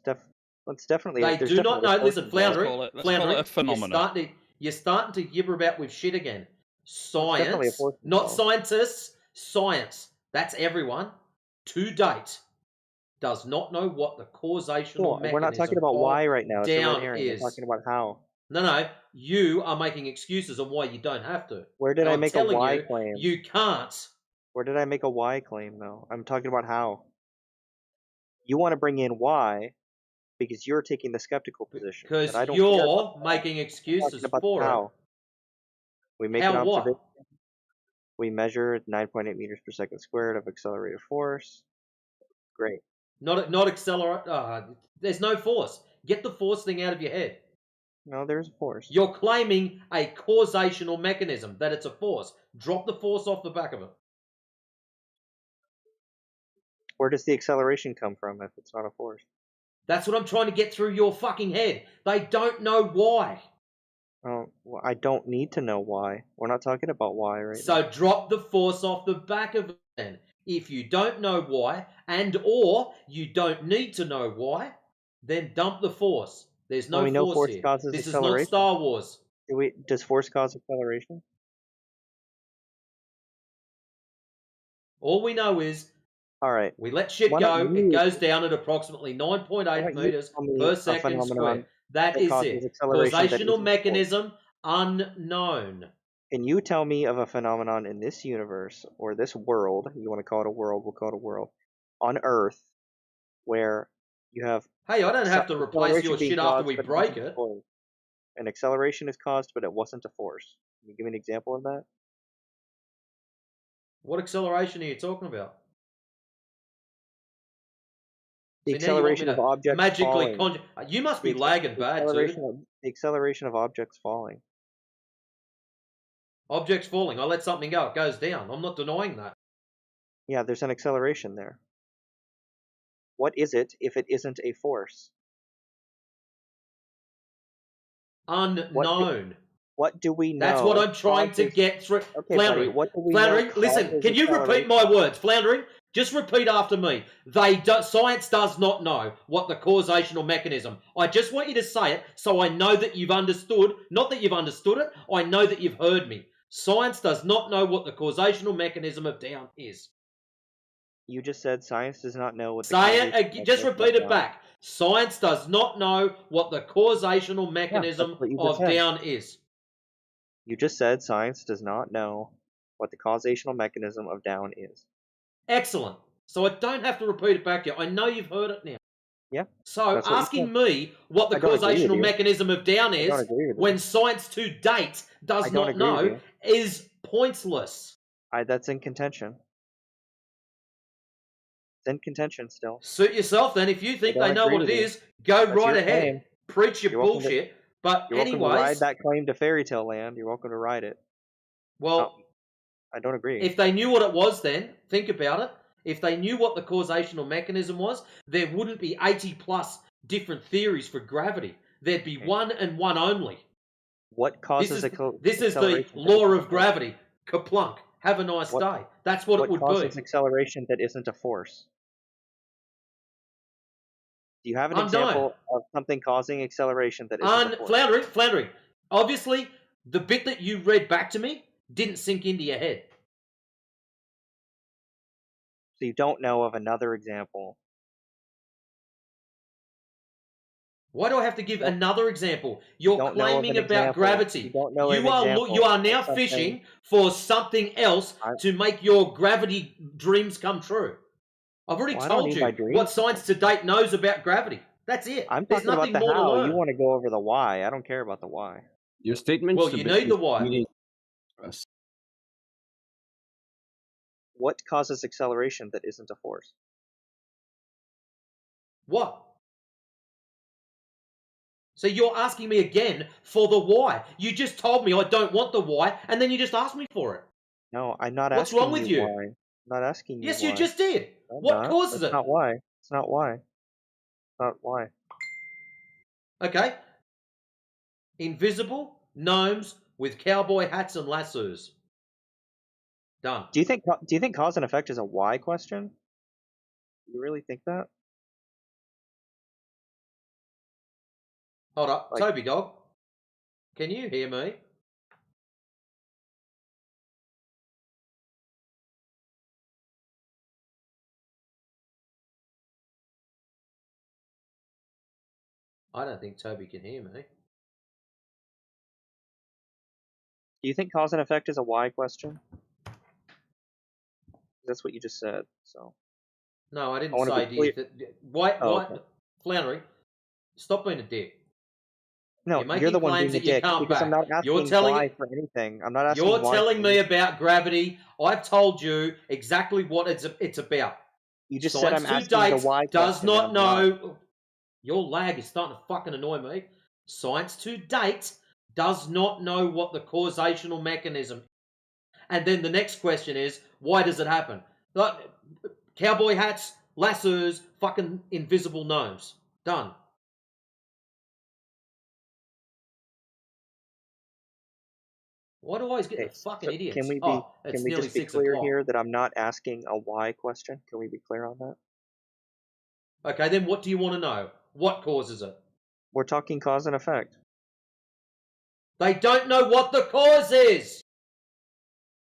definitely They there's do not definitely a know. force Listen, involved. floundering, a phenomena. You're starting to gibber about with shit again. definitely a Science, force not involved. scientists. Science. That's everyone. To date, does not know what the causational Cool. We're not talking mechanism about of why right now. It's a red down herring. is. We're talking about how. No. You are making excuses on why you don't have to. Where did And I I'm make a telling why you, claim? You can't. Where did I make a why claim, though? I'm talking about how. You want to bring in why because you're taking the skeptical position. Because I don't care about you're the making I'm excuses talking about for how. it. We make How an observation. what? We measure 9.8 meters per second squared of accelerated force. Great. Not accelerate. There's no force. Get the force thing out of your head. No, there's a force. You're claiming a causational mechanism, that it's a force. Drop the force off the back of it. Where does the acceleration come from if it's not a force? That's what I'm trying to get through your fucking head. They don't know why. Oh, well, I don't need to know why. We're not talking about why right now. So drop the force off the back of it then. If you don't know why, and or you don't need to know why, then dump the force. There's no Well, we know force here. causes This is not acceleration. Star Wars. Does force cause acceleration? All we know is all right. We let shit go. It goes down at approximately 9.8 meters per second squared. That is it. Causational mechanism unknown. Can you tell me of a phenomenon in this universe or this world? You want to call it a world? We'll call it a world on Earth where you have. Hey, I don't have to replace your shit after we break it. An acceleration is caused, but it wasn't a force. Can you give me an example of that? What acceleration are you talking about? The See, now you want me acceleration of to objects magically falling. You must be lagging bad, dude. The acceleration of objects falling. Objects falling. I let something go. It goes down. I'm not denying that. Yeah, there's an acceleration there. What is it if it isn't a force? Unknown. What do we know? That's what I'm trying to get through. Okay, Floundering. buddy, what do we Floundering, know listen, causes can you repeat acceleration? my words? Floundering, just repeat after me. Science does not know what the causational mechanism. I just want you to say it so I know that you've understood. Not that you've understood it, I know that you've heard me. Science does not know what the causational mechanism of down is. You just said science does not know what the Say it causational again. Just mechanism repeat of it down back. Science does not know what the causational mechanism what you just of said. down is. You just said science does not know what the causational mechanism of down is. Excellent. So I don't have to repeat it back to you. I know you've heard it now. Yeah. So that's what you asking said. me what the I don't agree with causational you. mechanism of down I is don't agree with you. when science to date I does don't not agree with know is pointless. That's in contention. It's in contention still. Suit yourself then. If you think I don't they know agree what it with you. is, go That's right your ahead. claim. Preach your You're welcome to- bullshit. But You're welcome to ride anyways, that claim to fairy tale land. You're welcome to ride it. well, I don't agree. if they knew what it was then, think about it. If they knew what the causational mechanism was, there wouldn't be 80 plus different theories for gravity. There'd be one and one only. What causes This is the law of gravity. Kaplunk. Have a nice day. That's what it would causes be. acceleration that isn't a force? Do you have an Unknown. example of something causing acceleration that isn't a force? Floundering. Obviously, the bit that you read back to me didn't sink into your head. So you don't know of another example. Why do I have to give another example? You're don't know of claiming an about example. gravity. You don't know You an are example you are of now something- fishing for something else to make your gravity dreams come true. I've already Well, I don't told need you my dreams what to science to date knows about gravity. That's it. I'm There's talking about nothing the more to how. learn. You want to go over the why. I don't care about the why. Your statements. Well, you need the why. What causes acceleration that isn't a force? What? So you're asking me again for the why. You just told me I don't want the why, and then you just asked me for it. No, I'm not What's asking wrong with you? why. I'm not asking you Yes, why. you just did. No, I'm What not. causes That's it? not why. It's not why. It's not why. Okay. Invisible gnomes with cowboy hats and lassos. Done. Do you think cause and effect is a why question? Do you really think that? Hold up. Toby dog. Can you hear me? I don't think Toby can hear me. Do you think cause and effect is a why question? That's what you just said. So. No, I didn't wanna say be do you clear- why okay. Floundering, stop being a dick. No, You're you're the making one claims being a that you dick can't because I'm back. not You're asking telling why for anything. I'm not asking You're why telling for me anything. about gravity. I've told you exactly what it's about. You just said I'm Science asking to the date why does question, not and I'm know. Your lag is starting to fucking annoy me. Science to date does not know what the causational mechanism. And then the next question is, why does it happen? Like, cowboy hats, lassos, fucking invisible gnomes. Done. Why do I always get the fucking idiots? Can we it's just nearly be 6 clear o'clock. here that I'm not asking a why question? Can we be clear on that? Okay, then what do you want to know? What causes it? We're talking cause and effect. They don't know what the cause is.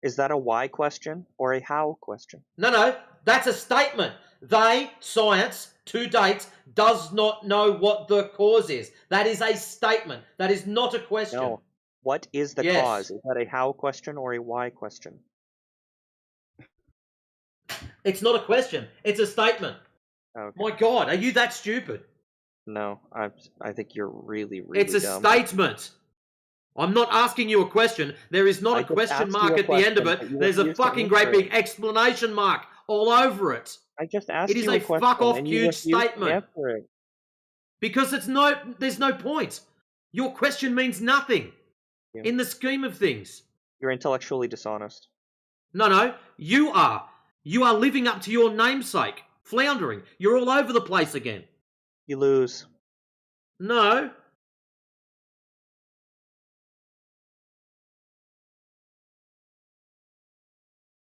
Is that a why question or a how question? No, that's a statement. They, science, to date, does not know what the cause is. That is a statement. That is not a question. No. What is the Yes. cause? Is that a how question or a why question? It's not a question. It's a statement. Okay. My God, are you that stupid? No, I think you're really, really It's a dumb. statement. I'm not asking you a question. There is not I a just question asked you mark a at the end of question, but it. you There's a refused to fucking great answer big it. explanation mark all over it. I just asked It is you a a question, fuck off and you huge refused to statement. answer it. Because there's no point. Your question means nothing in the scheme of things. You're intellectually dishonest. No, you are. You are living up to your namesake. Floundering. You're all over the place again. You lose. No.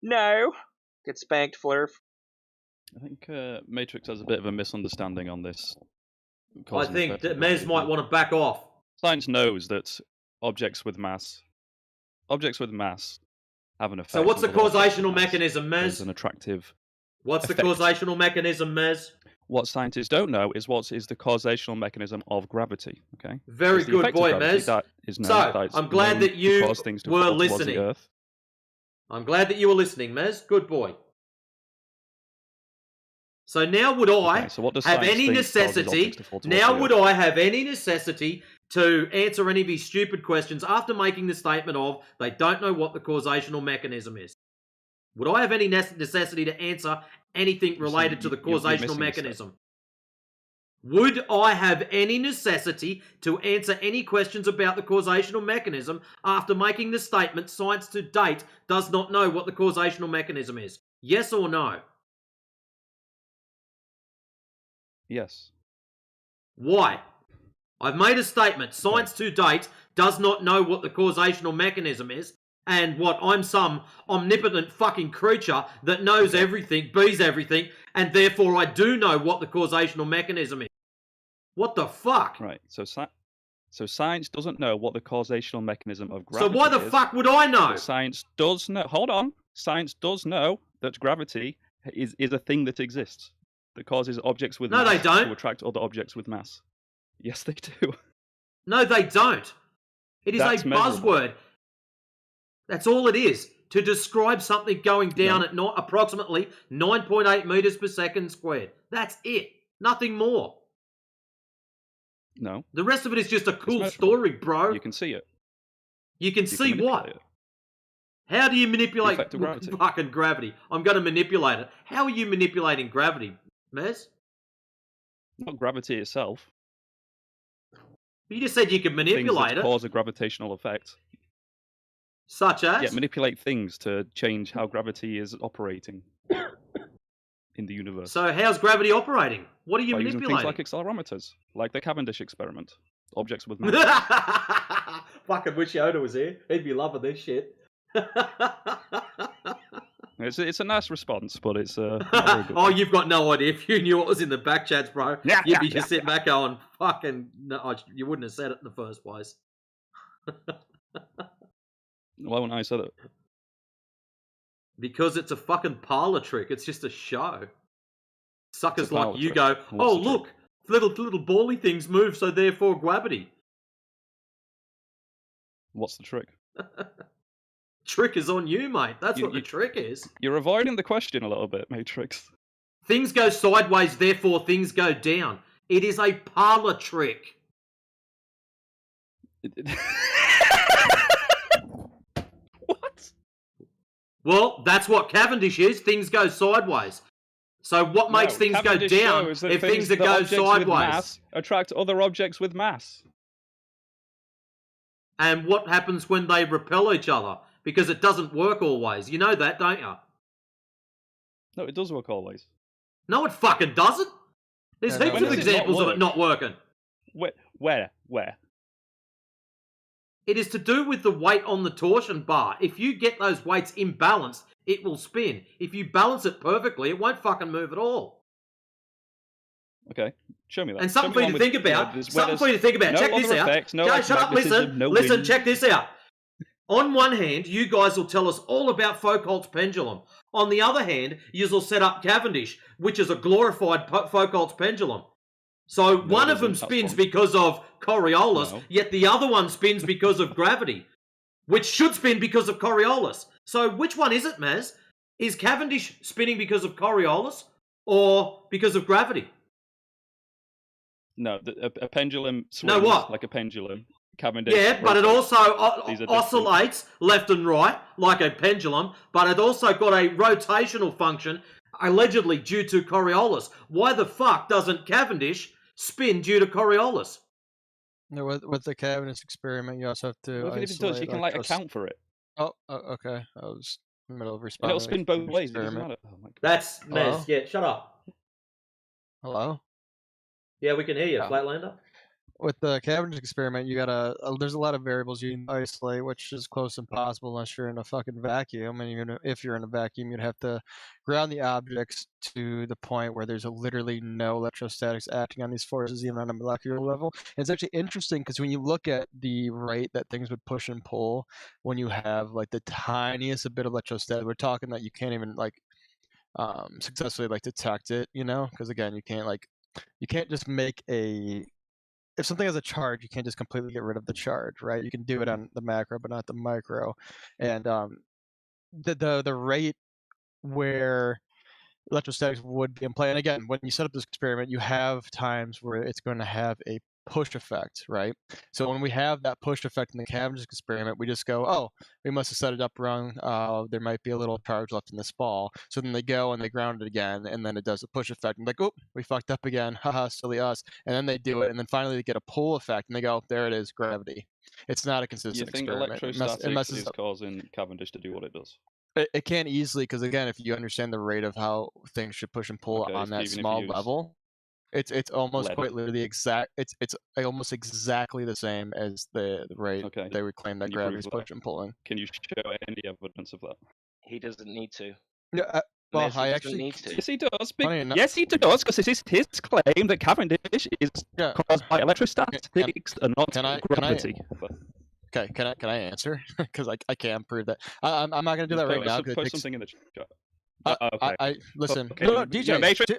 No. Get spanked, Flurf. I think Matrix has a bit of a misunderstanding on this. I think that Mez might want to back off. Science knows that objects with mass have an effect. So what's the on other objects with causational mass. mechanism, There's Mez? an attractive What's the effect. causational mechanism, Mez? What scientists don't know is what is the causational mechanism of gravity. Okay. Very It's the good effect of point, gravity Mez. that is known, So, that it's I'm glad known that to you cause things to were fall towards the listening. Earth. I'm glad that you were listening, Mez. Good boy. So now would I Okay, so what does have science any think causes necessity? objects to fall towards Now the would Earth? I have any necessity to answer any of these stupid questions after making the statement of they don't know what the causational mechanism is? Would I have any necessity to answer anything related to the you're causational missing a step. mechanism? Would I have any necessity to answer any questions about the causational mechanism after making the statement science to date does not know what the causational mechanism is? Yes or no? Yes. Why? I've made a statement. Science to date does not know what the causational mechanism is, and what I'm some omnipotent fucking creature that knows everything, bees everything, and therefore I do know what the causational mechanism is. What the fuck? Right. So science doesn't know what the causational mechanism of So gravity why the is, fuck would I know? but science does know. Hold on. Science does know that gravity is a thing that exists that causes objects with No, mass they don't. to attract other objects with mass. Yes, they do. No, they don't. It is That's a measurable. buzzword. That's all it is. To describe something going down at approximately 9.8 meters per second squared. That's it. Nothing more. No. The rest of it is just a cool measurable. story, bro. You can see it. You can You see can what? manipulate it. How do you manipulate effect of gravity. fucking gravity? I'm going to manipulate it. How are you manipulating gravity, Mez? Not gravity itself. You just said you could Things manipulate that it. cause a gravitational effect. Such as? Yeah, manipulate things to change how gravity is operating in the universe. So how's gravity operating? What are you By using manipulating? things like accelerometers, like the Cavendish experiment. Objects with mass. Fucking wish Yoda was here. He'd be loving this shit. It's a nice response, but it's not very good. Oh, you've got no idea. If you knew what was in the back chats, bro, Yeah, you'd be yeah, just sitting back going, fucking, no, you wouldn't have said it in the first place. Why wouldn't I say that? Because it's a fucking parlor trick. It's just a show. Suckers It's a like parlor you trick. go, And what's oh, the trick? look, little bally things move, so therefore gravity. What's the trick? Trick is on you, mate. That's what the trick is. You're avoiding the question a little bit, Matrix. Things go sideways, therefore things go down. It is a parlor trick. What? Well, that's what Cavendish is. Things go sideways. So what makes No, things Cavendish go down shows that if things that that go objects with sideways? mass attract other objects with mass. And what happens when they repel each other? Because it doesn't work always. You know that, don't you? No, it does work always. No, it fucking doesn't. There's No, heaps when of does it not examples of it work? not working. Where? It is to do with the weight on the torsion bar. If you get those weights imbalanced, it will spin. If you balance it perfectly, it won't fucking move at all. Okay, show me that. And Show something me for you one to with, think about. where Something there's for you to think about. no Check this other out. effects, no Guys, shut up, magnetism, listen. no Listen, wind. check this out. On one hand, you guys will tell us all about Foucault's pendulum. On the other hand, you will set up Cavendish, which is a glorified Foucault's pendulum. So one of them spins because of Coriolis, yet the other one spins because of gravity, which should spin because of Coriolis. So which one is it, Maz? Is Cavendish spinning because of Coriolis or because of gravity? No, a pendulum swings what? like a pendulum Cavendish. Yeah, but it rotates. also These are oscillates left and right like a pendulum, but it also got a rotational function, allegedly due to Coriolis. Why the fuck doesn't Cavendish spin due to Coriolis? No, with the Cavendish experiment, you also have to Well, if it does, you can like account for it. Oh, okay. I was in the middle of And responding. it'll spin both ways. It doesn't matter. Oh my God. That's Hello? Mez. Yeah, shut up. Hello? Yeah, we can hear you, Oh. Flatlander. With the Cavendish experiment, you gotta. There's a lot of variables you can isolate, which is close to impossible unless you're in a fucking vacuum. And if you're in a vacuum, you'd have to ground the objects to the point where there's literally no electrostatics acting on these forces, even on a molecular level. And it's actually interesting because when you look at the rate that things would push and pull, when you have like the tiniest bit of electrostatic, we're talking that you can't even like successfully like detect it, because again, you can't just make if something has a charge, you can't just completely get rid of the charge, right? You can do it on the macro, but not the micro. And the rate where electrostatics would be in play, and again, when you set up this experiment, you have times where it's going to have a push effect, right? So when we have that push effect in the Cavendish experiment, we just go, oh, we must have set it up wrong. There might be a little charge left in this ball. So then they go and they ground it again, and then it does a push effect. And like, oh, we fucked up again. Haha, silly us. And then they do it, and then finally they get a pull effect, and they go, there it is, gravity. It's not a You consistent think experiment. electrostatics is causing Cavendish to do what it does? It can't easily, because again, if you understand the rate of how things should push and pull on that small level, it's almost quite literally exact. It's almost exactly the same as the rate they would claim that Can you gravity's prove that? push and pulling. Can you show any evidence of that? He doesn't need to. Yeah, well, Mez, I he actually doesn't need to. Yes, he does. Funny enough- Yes, he does, because this is his claim that Cavendish is caused by electrostatics and not gravity. Okay, can I answer? Because I can't prove that. I'm not gonna do that right now. 'cause it Put takes- something in the chat. I listen. Okay, No, DJ. Matrix.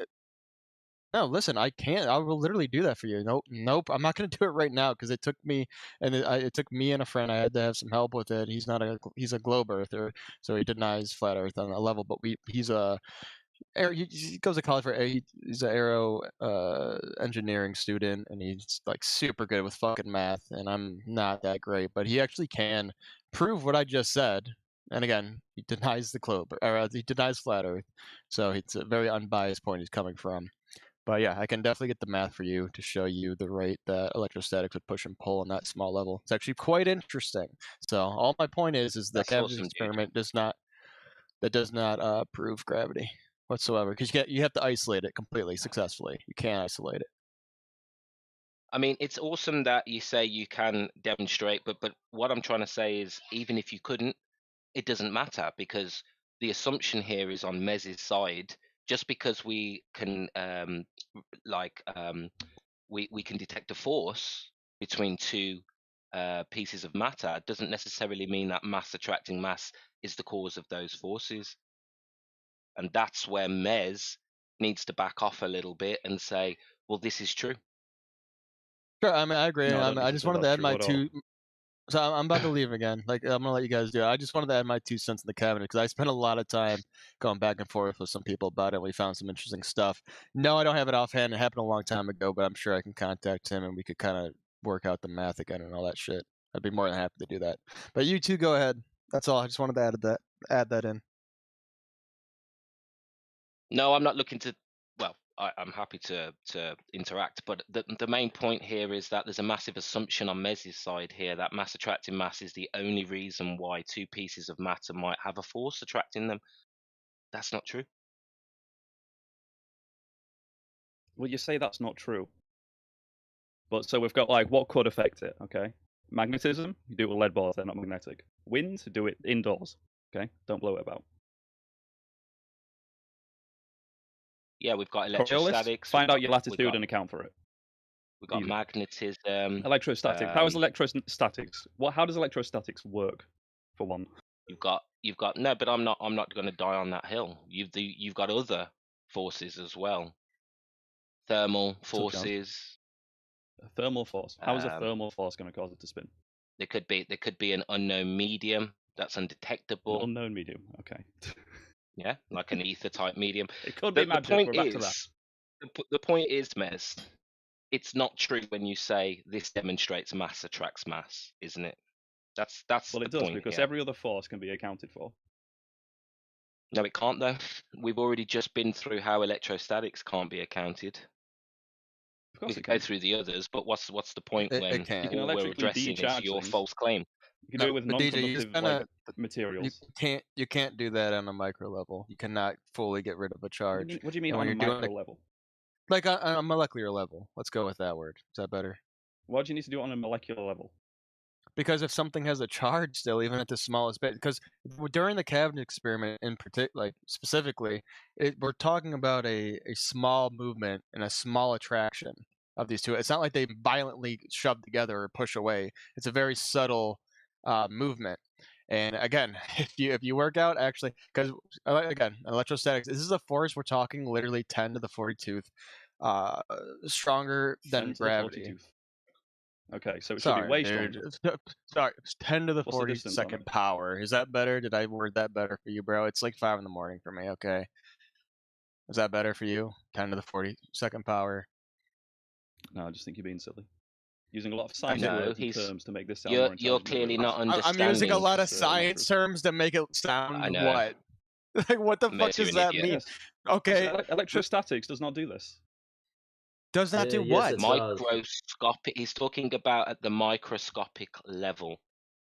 No, listen. I can't. I will literally do that for you. Nope. I'm not gonna do it right now because it took me and it took me and a friend. I had to have some help with it. He's a globe earther, so he denies flat Earth on a level. But he's a he goes to college for he's an aero engineering student, and he's like super good with fucking math, and I'm not that great, but he actually can prove what I just said. And again, he denies the globe, or he denies flat Earth, so it's a very unbiased point he's coming from. But yeah, I can definitely get the math for you to show you the rate that electrostatics would push and pull on that small level. It's actually quite interesting. So all my point is the That's Cavendish awesome, dude. experiment does not prove gravity whatsoever, because you have to isolate it completely successfully. You can't isolate it. I mean, it's awesome that you say you can demonstrate, but what I'm trying to say is, even if you couldn't, it doesn't matter, because the assumption here is on Mez's side. Just because we can we can detect a force between two pieces of matter doesn't necessarily mean that mass attracting mass is the cause of those forces. And that's where Mez needs to back off a little bit and say, well, this is true. Sure, I mean, I agree. No, I I, don't mean, I think just so, wanted to that's add true my at all. two. So I'm about to leave again. Like I'm gonna let you guys do it. I just wanted to add my 2 cents in the cabinet because I spent a lot of time going back and forth with some people about it. We found some interesting stuff. No, I don't have it offhand. It happened a long time ago, but I'm sure I can contact him and we could kind of work out the math again and all that shit. I'd be more than happy to do that. But you two go ahead. That's all. I just wanted to add that in. No, I'm not looking to. Well, I'm happy to interact, but the main point here is that there's a massive assumption on Mez's side here that mass attracting mass is the only reason why two pieces of matter might have a force attracting them. That's not true. Well, you say that's not true. But so we've got like what could affect it, okay? Magnetism, you do it with lead balls, they're not magnetic. Wind, do it indoors, okay? Don't blow it about. Yeah, we've got Coriolis, electrostatics. find out your latitude and account for it. We've got Easy. magnetism. Electrostatics. How is electrostatics? How does electrostatics work? For one, you've got no, but I'm not going to die on that hill. You've got other forces as well. Thermal forces. A thermal force. How is a thermal force going to cause it to spin? There could be an unknown medium that's undetectable. An unknown medium. Okay. Yeah, like an ether type medium. It could be magic. We're back to that. The point is, Mez, it's not true when you say this demonstrates mass attracts mass, isn't it? That's Well, the it does point because here. every other force can be accounted for. No, it can't though. We've already just been through how electrostatics can't be accounted. Of course We it could go can. through the others, but what's the point It when You can. can all we're electrically addressing is decharge your things. false claim? You can do it with But DJ, you just non-conductive gonna materials. you can't do that on a micro level. You cannot fully get rid of a charge. What do you mean And when on a you're doing micro it, level? like on a molecular level, let's go with that word. Is that better? Why do you need to do it on a molecular level? Because if something has a charge still, even at the smallest bit, because during the Cavendish experiment in particular, like specifically, we're talking about a small movement and a small attraction of these two. It's not like they violently shove together or push away. It's a very subtle movement. And again, if you work out actually, because again, electrostatics, this is a force we're talking literally 10 to the 42th stronger 10 than to the gravity. 42th. Okay, so it should be Sorry, way dude. stronger. Sorry, it's 10 to the What's the distance on it? 42nd power. Is that better? Did I word that better for you, bro? It's like 5 in the morning for me, okay? Is that better for you? 10 to the 42nd power. No, I just think you're being silly. Using a lot of science No, words and terms to make this sound you're more intelligent. clearly not I'm understanding. using a lot of It's not science true. terms to make it sound I know. what? Like, what the fuck Makes you does an that idiot. mean? Yes. Okay. Electrostatics does not do this. Does not do Yes, what? it does. Microscopic. He's talking about at the microscopic level.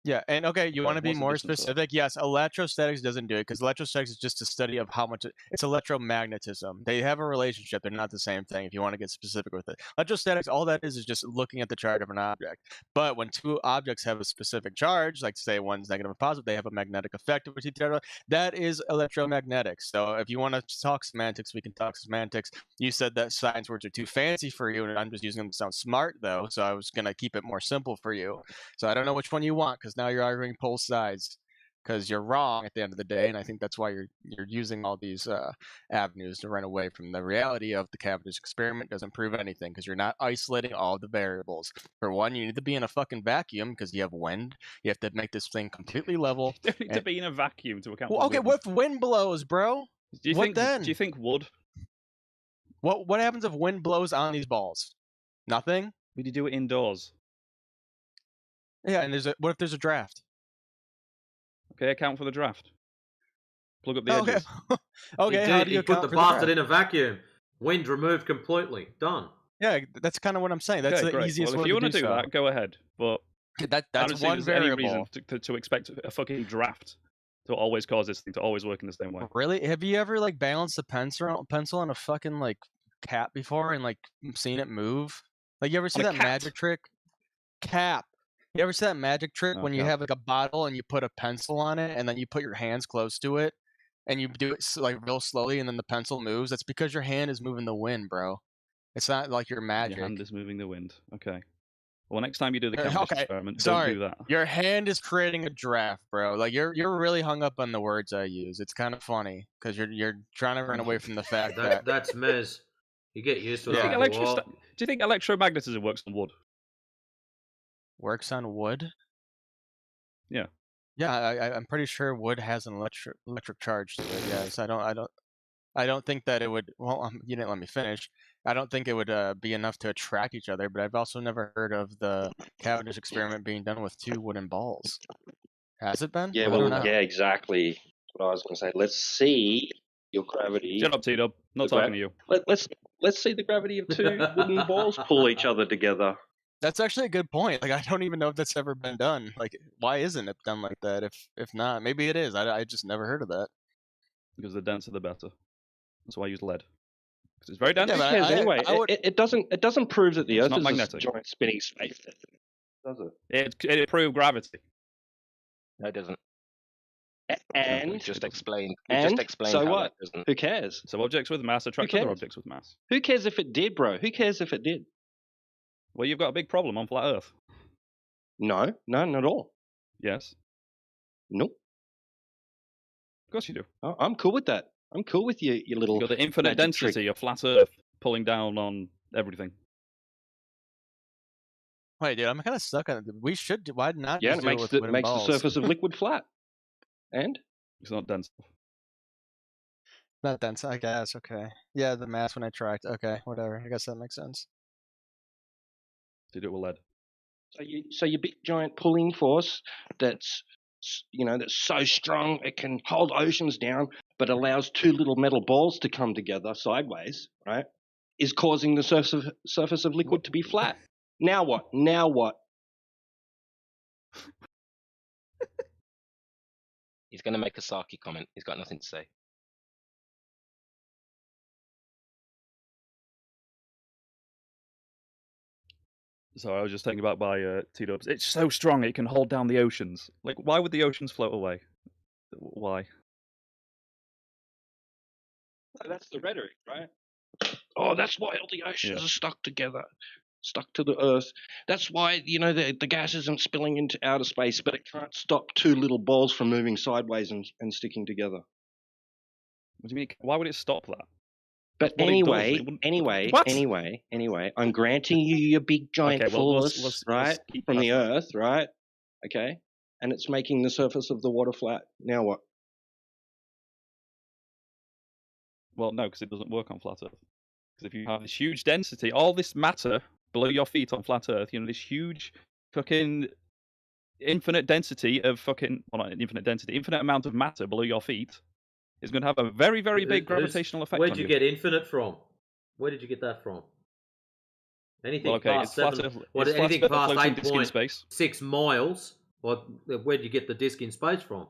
Yeah, and okay, you Okay, want to be what's the more distance for that? specific? Yes, electrostatics doesn't do it because electrostatics is just a study of how much it's electromagnetism. They have a relationship; they're not the same thing. If you want to get specific with it, electrostatics, all that is just looking at the charge of an object. But when two objects have a specific charge, like say one's negative and positive, they have a magnetic effect with each other. That is electromagnetics. So if you want to talk semantics, we can talk semantics. You said that science words are too fancy for you, and I'm just using them to sound smart, though. So I was gonna keep it more simple for you. So I don't know which one you want because now you're arguing both sides because you're wrong at the end of the day, and I think that's why you're using all these avenues to run away from the reality of the Cavendish experiment. Doesn't prove anything because you're not isolating all the variables. For one, you need to be in a fucking vacuum because you have wind. You have to make this thing completely level. You don't need to be in a vacuum to account Well, for okay, wind. what if wind blows, bro? What then? Do you think wood? What happens if wind blows on these balls? Nothing. Would you do it indoors? Yeah, and what if there's a draft? Okay, account for the draft. Plug up the Okay. edges. Okay, how do you He put account the for the bastard draft? in a vacuum. Wind removed completely. Done. Yeah, that's kind of what I'm saying. That's Okay, the great. easiest Well, if way you to want to do so. that, go ahead. But I That's don't see one there's any variable. reason to expect a fucking draft to always cause this thing to always work in the same way. Really? Have you ever like balanced a pencil on a fucking like cap before and like seen it move? Like you ever see On a that cat? magic trick? Cap. You ever see that magic trick No, when you cap. have like a bottle and you put a pencil on it and then you put your hands close to it and you do it like real slowly and then the pencil moves? That's because your hand is moving the wind, bro. It's not like your magic. Your hand is moving the wind. Okay. Well, next time you do the Cavendish Okay, experiment, don't sorry. do that. Your hand is creating a draft, bro. Like you're really hung up on the words I use. It's kind of funny because you're trying to run away from the fact that That's Mez. You get used to Do it you, think after a while. do you think electromagnetism works on wood? works on wood. Yeah. Yeah, I'm pretty sure wood has an electric charge to it. Yes, I don't think that it would. Well, you didn't let me finish. I don't think it would be enough to attract each other. But I've also never heard of the Cavendish experiment being done with two wooden balls. Has it been? Yeah, I don't well, know. yeah, exactly. That's what I was going to say. Let's see your gravity. Shut up, T-Dub. Not talking to you. Let's see the gravity of two wooden balls pull each other together. That's actually a good point. Like I don't even know if that's ever been done. Like why isn't it done like that? If not, maybe it is. I just never heard of that. Because the denser the better. That's why I use lead. Because it's very dense. Who cares anyway? It doesn't prove that the It's Earth not is magnetic. a giant spinning space, does it? It proved gravity. No, it doesn't. And we just explained. so how what? that doesn't. Who cares? So objects with mass attract other objects with mass. Who cares if it did, bro? Who cares if it did? Well, you've got a big problem on flat Earth. No, not at all. Yes. Nope. Of course you do. I'm cool with that. I'm cool with you little. You've got the infinite magic density trick. of flat Earth pulling down on everything. Wait, dude, I'm kind of stuck on it. We should. Why not? Yeah, just and it do makes with the wooden balls? surface of liquid flat. And it's not dense. Not dense, I guess. Okay. Yeah, the mass when I tracked. Okay, whatever. I guess that makes sense. to do it with lead. So your big giant pulling force that's that's so strong it can hold oceans down, but allows two little metal balls to come together sideways, right? Is causing the surface of liquid to be flat. Now what? Now what? He's going to make a Saki comment. He's got nothing to say. So I was just thinking about by T-Dubs. It's so strong it can hold down the oceans. Like, why would the oceans float away? Why? That's the rhetoric, right? Oh, that's why all the oceans are stuck together, stuck to the Earth. That's why, the gas isn't spilling into outer space, but it can't stop two little balls from moving sideways and sticking together. What do you mean? Why would it stop that? But anyway, I'm granting you your big giant force, right, from the Earth, right? Okay, and it's making the surface of the water flat. Now what? Well, no, because it doesn't work on flat Earth. Because if you have this huge density, all this matter below your feet on flat Earth, this huge fucking infinite density of fucking, well, not infinite density, infinite amount of matter below your feet is going to have a very, very big gravitational effect on you. Where'd you get infinite from? Where did you get that from? Anything past anything past 8.6 miles? Where did you get the disk in space from?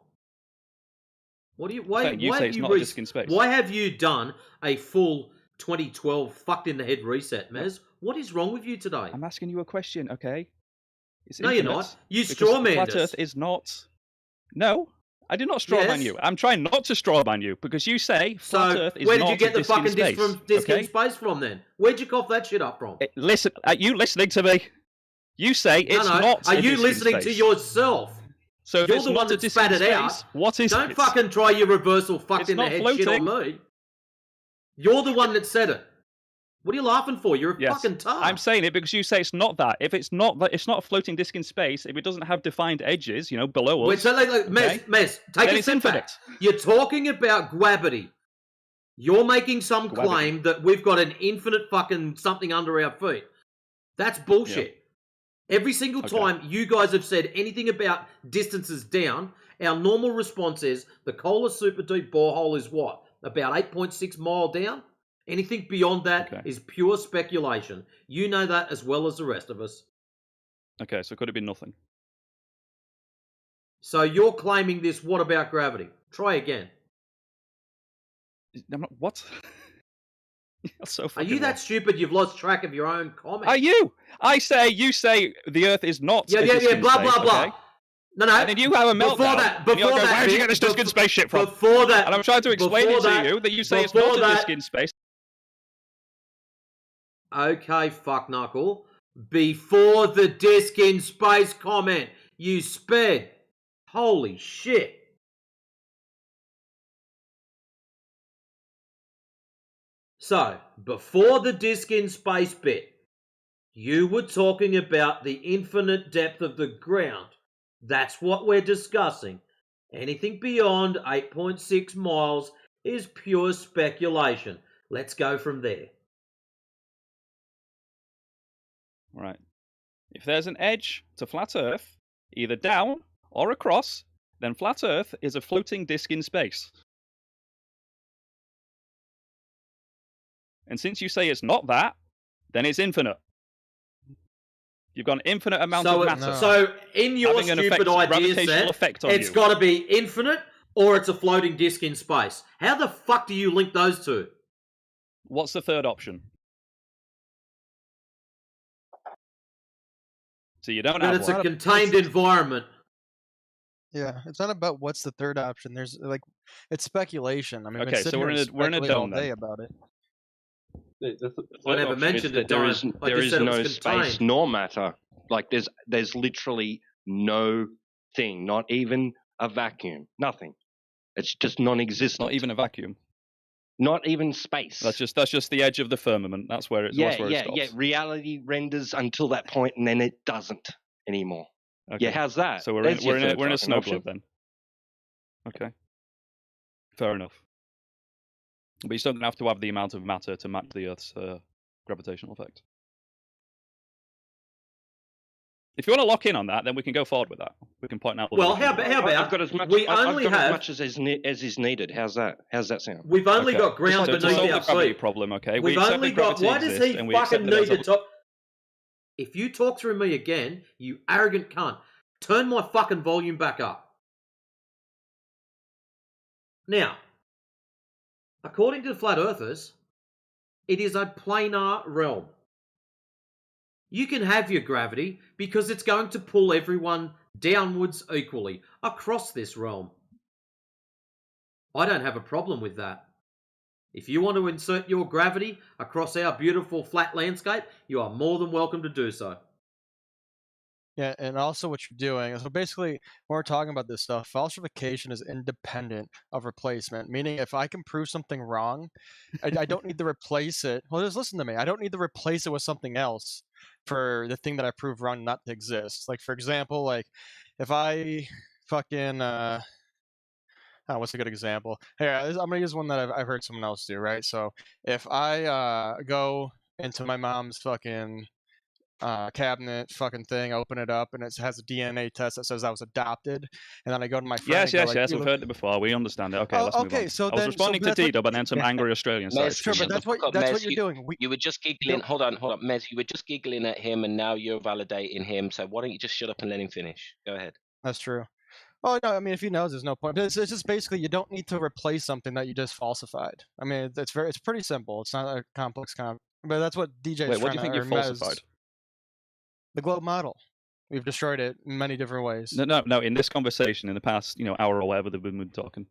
What do you? Why have you done a full 2012 fucked in the head reset, Mez? What is wrong with you today? I'm asking you a question, okay? No, you're not. You strawmanned Flat us. Earth is not. No, I did not strawman you. I'm trying not to strawman you because you say flat Earth is not. Where did you get the fucking disk okay? in space from then? Where'd you cough that shit up from? Listen, are you listening to me? You say it's not. Are you listening to yourself? So if you're it's the one not that spat it out. What is Don't it? fucking try your reversal fucked in the head shit on me. You're the one that said it. What are you laughing for? You're a fucking tart. I'm saying it because you say it's not that. If it's not that, it's not a floating disk in space. If it doesn't have defined edges, below us. Wait, so Mez, take a step back. You're talking about gravity. You're making some claim that we've got an infinite fucking something under our feet. That's bullshit. Yeah. Every single time you guys have said anything about distances down, our normal response is the Kohler Super Deep borehole is what? About 8.6 mile down? Anything beyond that is pure speculation. You know that as well as the rest of us. Okay, so could it be nothing? So you're claiming this, what about gravity? Try again. I'm not, what? You're so Are you that stupid you've lost track of your own comment? Are you? You say the Earth is not. Yeah, blah, blah, blah. Okay? No. And then you have a meltdown. Before that, where did you get this disk in space shit from? Before that, and I'm trying to explain it to you that you say it's not a disk in space. Okay, fuck knuckle. Before the disk in space comment, you sped. Holy shit. So, before the disk in space bit, you were talking about the infinite depth of the ground. That's what we're discussing. Anything beyond 8.6 miles is pure speculation. Let's go from there. Right. If there's an edge to flat Earth, either down or across, then flat Earth is a floating disk in space. And since you say it's not that, then it's infinite. You've got an infinite amount of matter. So, in your stupid idea set, it's got to be infinite or it's a floating disk in space. How the fuck do you link those two? What's the third option? So you don't have it's a contained environment. Yeah, it's not about what's the third option. There's it's speculation. I mean, okay, so we're in a dome all day about it. I never mentioned it. There is no space nor matter. Like there's literally no thing, not even a vacuum, nothing. It's just non-existent. Not even a vacuum. Not even space. That's just the edge of the firmament. That's where it stops. Yeah. Reality renders until that point, and then it doesn't anymore. Okay. Yeah, how's that? So we're in a snow globe then. Okay. Fair enough. But you still don't have to have the amount of matter to match the Earth's gravitational effect. If you want to lock in on that, then we can go forward with that. We can point out. Well, how about I've got as much. we I've only got have as much as is needed. How's that? How's that sound? we've only Okay. got ground So to beneath solve our the gravity feet. problem, okay, We've we accept only that got. gravity Why does exists, he and we accept fucking that need there's to talk? If you talk through me again, you arrogant cunt, turn my fucking volume back up. Now, according to the flat earthers, it is a planar realm. You can have your gravity because it's going to pull everyone downwards equally across this realm. I don't have a problem with that. If you want to insert your gravity across our beautiful flat landscape, you are more than welcome to do so. Yeah, and also what you're doing. So basically, when we're talking about this stuff, falsification is independent of replacement. Meaning, if I can prove something wrong, I don't need to replace it. Well, just listen to me. I don't need to replace it with something else for the thing that I proved wrong not to exist. Like, for example, like if I fucking what's a good example? Here, I'm gonna use one that I've heard someone else do. Right. So if I go into my mom's fucking cabinet fucking thing, open it up, and it has a DNA test that says I was adopted, and then I go to my friend Yes, and go yes, like, yes. "You We've look." heard it before. We understand it. Okay, Oh, let's move okay, on. so I was then, responding to that's what. D-Dub and then some angry Australian Mez, sites. Sure, but shut the that's what fuck up, that's Mez. what you're doing. You were just giggling. Hold on, Mez. You were just giggling at him, and now you're validating him. So why don't you just shut up and let him finish? Go ahead. That's true. Oh no, I mean if he knows, there's no point. But it's just basically you don't need to replace something that you just falsified. I mean it's pretty simple. It's not a complex but that's what DJ's Wait, what do trying you think to, you or falsified? Mez, the globe model. We've destroyed it in many different ways. No. In this conversation, in the past, hour or whatever that we've been talking.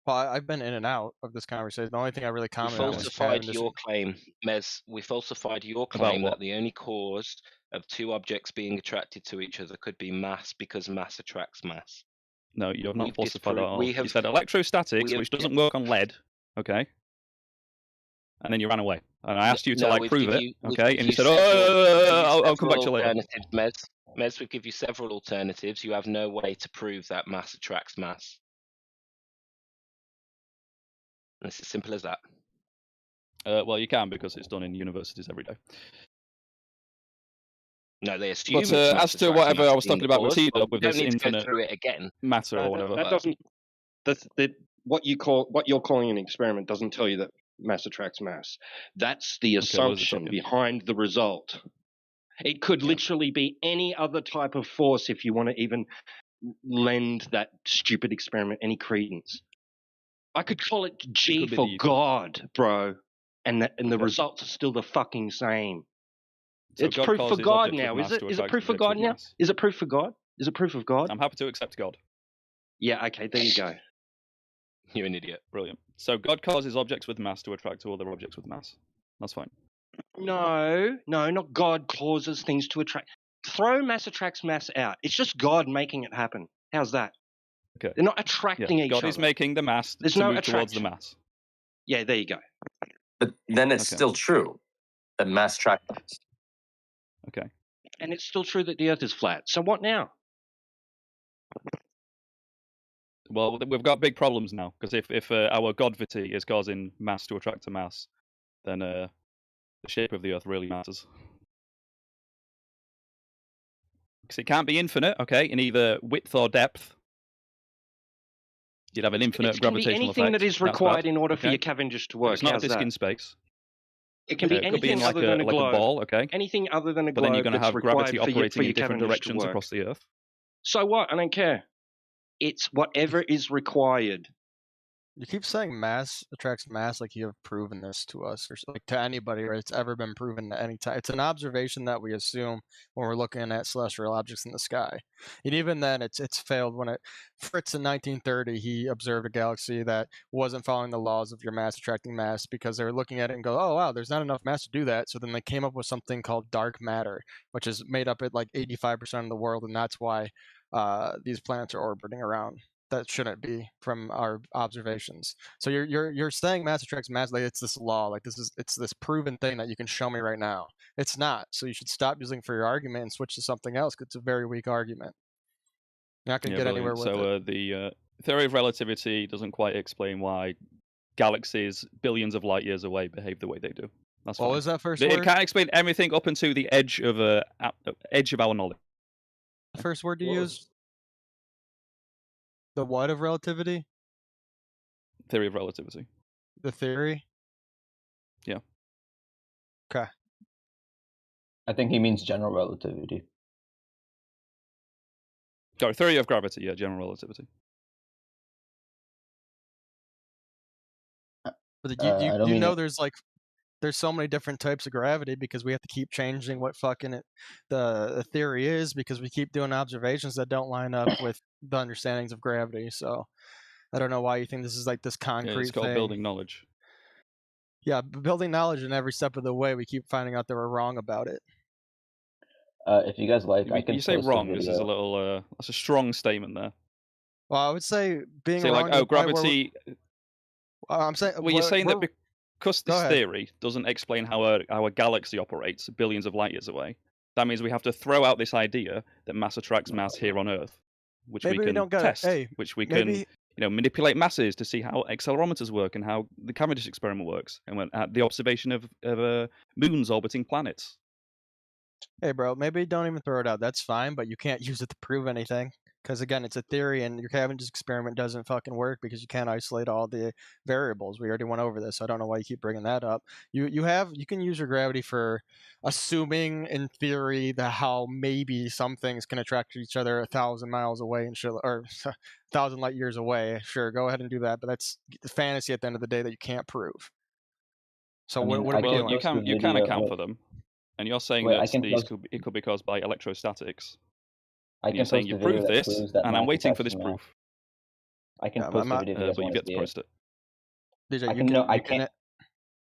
Well, I've been in and out of this conversation. The only thing I really We commented on was falsified Kevin. your claim, Mez. We falsified your About claim what? that the only cause of two objects being attracted to each other could be mass because mass attracts mass. No, you have not We've falsified that at all. we You have said electrostatics, which doesn't work on lead, okay? And then you ran away. And I asked you to we've prove give it, you, we've okay? give And you you said, several, I'll come back to you later. alternatives, Mez. Mez, we give you several alternatives. You have no way to prove that mass attracts mass. And it's as simple as that. Well, you can because it's done in universities every day. No, they assume But it's mass as to attracts whatever mass I was being talking the about with cause, but T-Dub we with don't this need to go infinite through it again. matter or No, whatever. that doesn't. What you're calling an experiment doesn't tell you that mass attracts mass. That's the Okay, what does it tell assumption you? behind the result. It could literally be any other type of force if you want to even lend that stupid experiment any credence. I could call it G could be for the- God, bro, and the results are still the fucking same. So It's God proof for causes God objects with now, is mass it? to Is it attract proof for objects God with now? mass. Is it proof for God? Is it proof of God? I'm happy to accept God. Yeah, okay, there you go. You're an idiot. Brilliant. So God causes objects with mass to attract to other objects with mass. That's fine. No, not God causes things to attract. Throw mass attracts mass out. It's just God making it happen. How's that? Okay. They're not attracting each God other. is making the mass There's to no move towards the attraction. mass. Yeah, there you go. But then it's Okay. still true that mass attracts mass. Okay. And it's still true that the Earth is flat. So what now? Well, we've got big problems now because if our godvity is causing mass to attract to mass, then the shape of the Earth really matters. Because it can't be infinite, okay, in either width or depth. You'd have an infinite It can be gravitational anything effect. that is That's required bad, in order for okay? your Cavendish to But work. it's not a How's disk that? in space. It can be It could be in anything like other than a like globe. a ball, okay? Anything other than a But then you're globe going to that's have required gravity for operating your in different Cavendish to directions work. across the Earth. So what? I don't care. It's whatever is required. You keep saying mass attracts mass like you have proven this to us or like to anybody or it's ever been proven at any time. It's an observation that we assume when we're looking at celestial objects in the sky. And even then it's failed when Fritz in 1930 he observed a galaxy that wasn't following the laws of your mass attracting mass because they were looking at it and go, "Oh wow, there's not enough mass to do that." So then they came up with something called dark matter, which is made up at like 85% of the world, and that's why these planets are orbiting around. That shouldn't be from our observations. So you're saying mass attracts mass like it's this law, like it's this proven thing that you can show me right now. It's not. So you should stop using it for your argument and switch to something else. 'Cause it's a very weak argument. You're not gonna get anywhere with it. So the theory of relativity doesn't quite explain why galaxies billions of light years away behave the way they do. That's What fine. was that first It word? can't explain everything up into the edge of our knowledge. The first word you What used? was- The what of relativity? Theory of relativity. The theory? Yeah. Okay. I think he means general relativity. Sorry, theory of gravity. Yeah, general relativity. But I don't you mean know it. there's so many different types of gravity because we have to keep changing what fucking the theory is because we keep doing observations that don't line up with the understandings of gravity. So I don't know why you think this is like this Yeah, it's concrete called thing. building knowledge. Yeah, building knowledge, and every step of the way we keep finding out that we're wrong about it. If you guys like, I can You say post wrong. a This video. is a little. That's a strong statement there. Well, I would say being Say wrong like, to oh, the point where gravity. I'm saying Well, you're saying that because Go this ahead. theory doesn't explain how our galaxy operates billions of light years away, that means we have to throw out this idea that mass attracts mass here on Earth, which Maybe we we can don't get it. test, Hey, which we maybe- can manipulate masses to see how accelerometers work and how the Cavendish experiment works, and when at the observation of moons orbiting planets. Hey, bro, maybe don't even throw it out. That's fine, but you can't use it to prove anything. Because again, it's a theory, and your Cavendish experiment doesn't fucking work because you can't isolate all the variables. We already went over this. So I don't know why you keep bringing that up. You can use your gravity for assuming in theory that how maybe some things can attract each other 1,000 miles away and shit, or 1,000 light years away. Sure, go ahead and do that, but that's fantasy at the end of the day that you can't prove. So I mean, what are we I can doing? You post a can video. account Wait, for them, and you're saying wait, I that can these post. it could be caused by electrostatics. I And you're can saying post you a video proved that this, proves that and I'm mass waiting for attracts this mass. proof. I can I'm post a not. video if you guys But want you've to yet to see it. post it. DJ, I you can can. no, I You can. can't.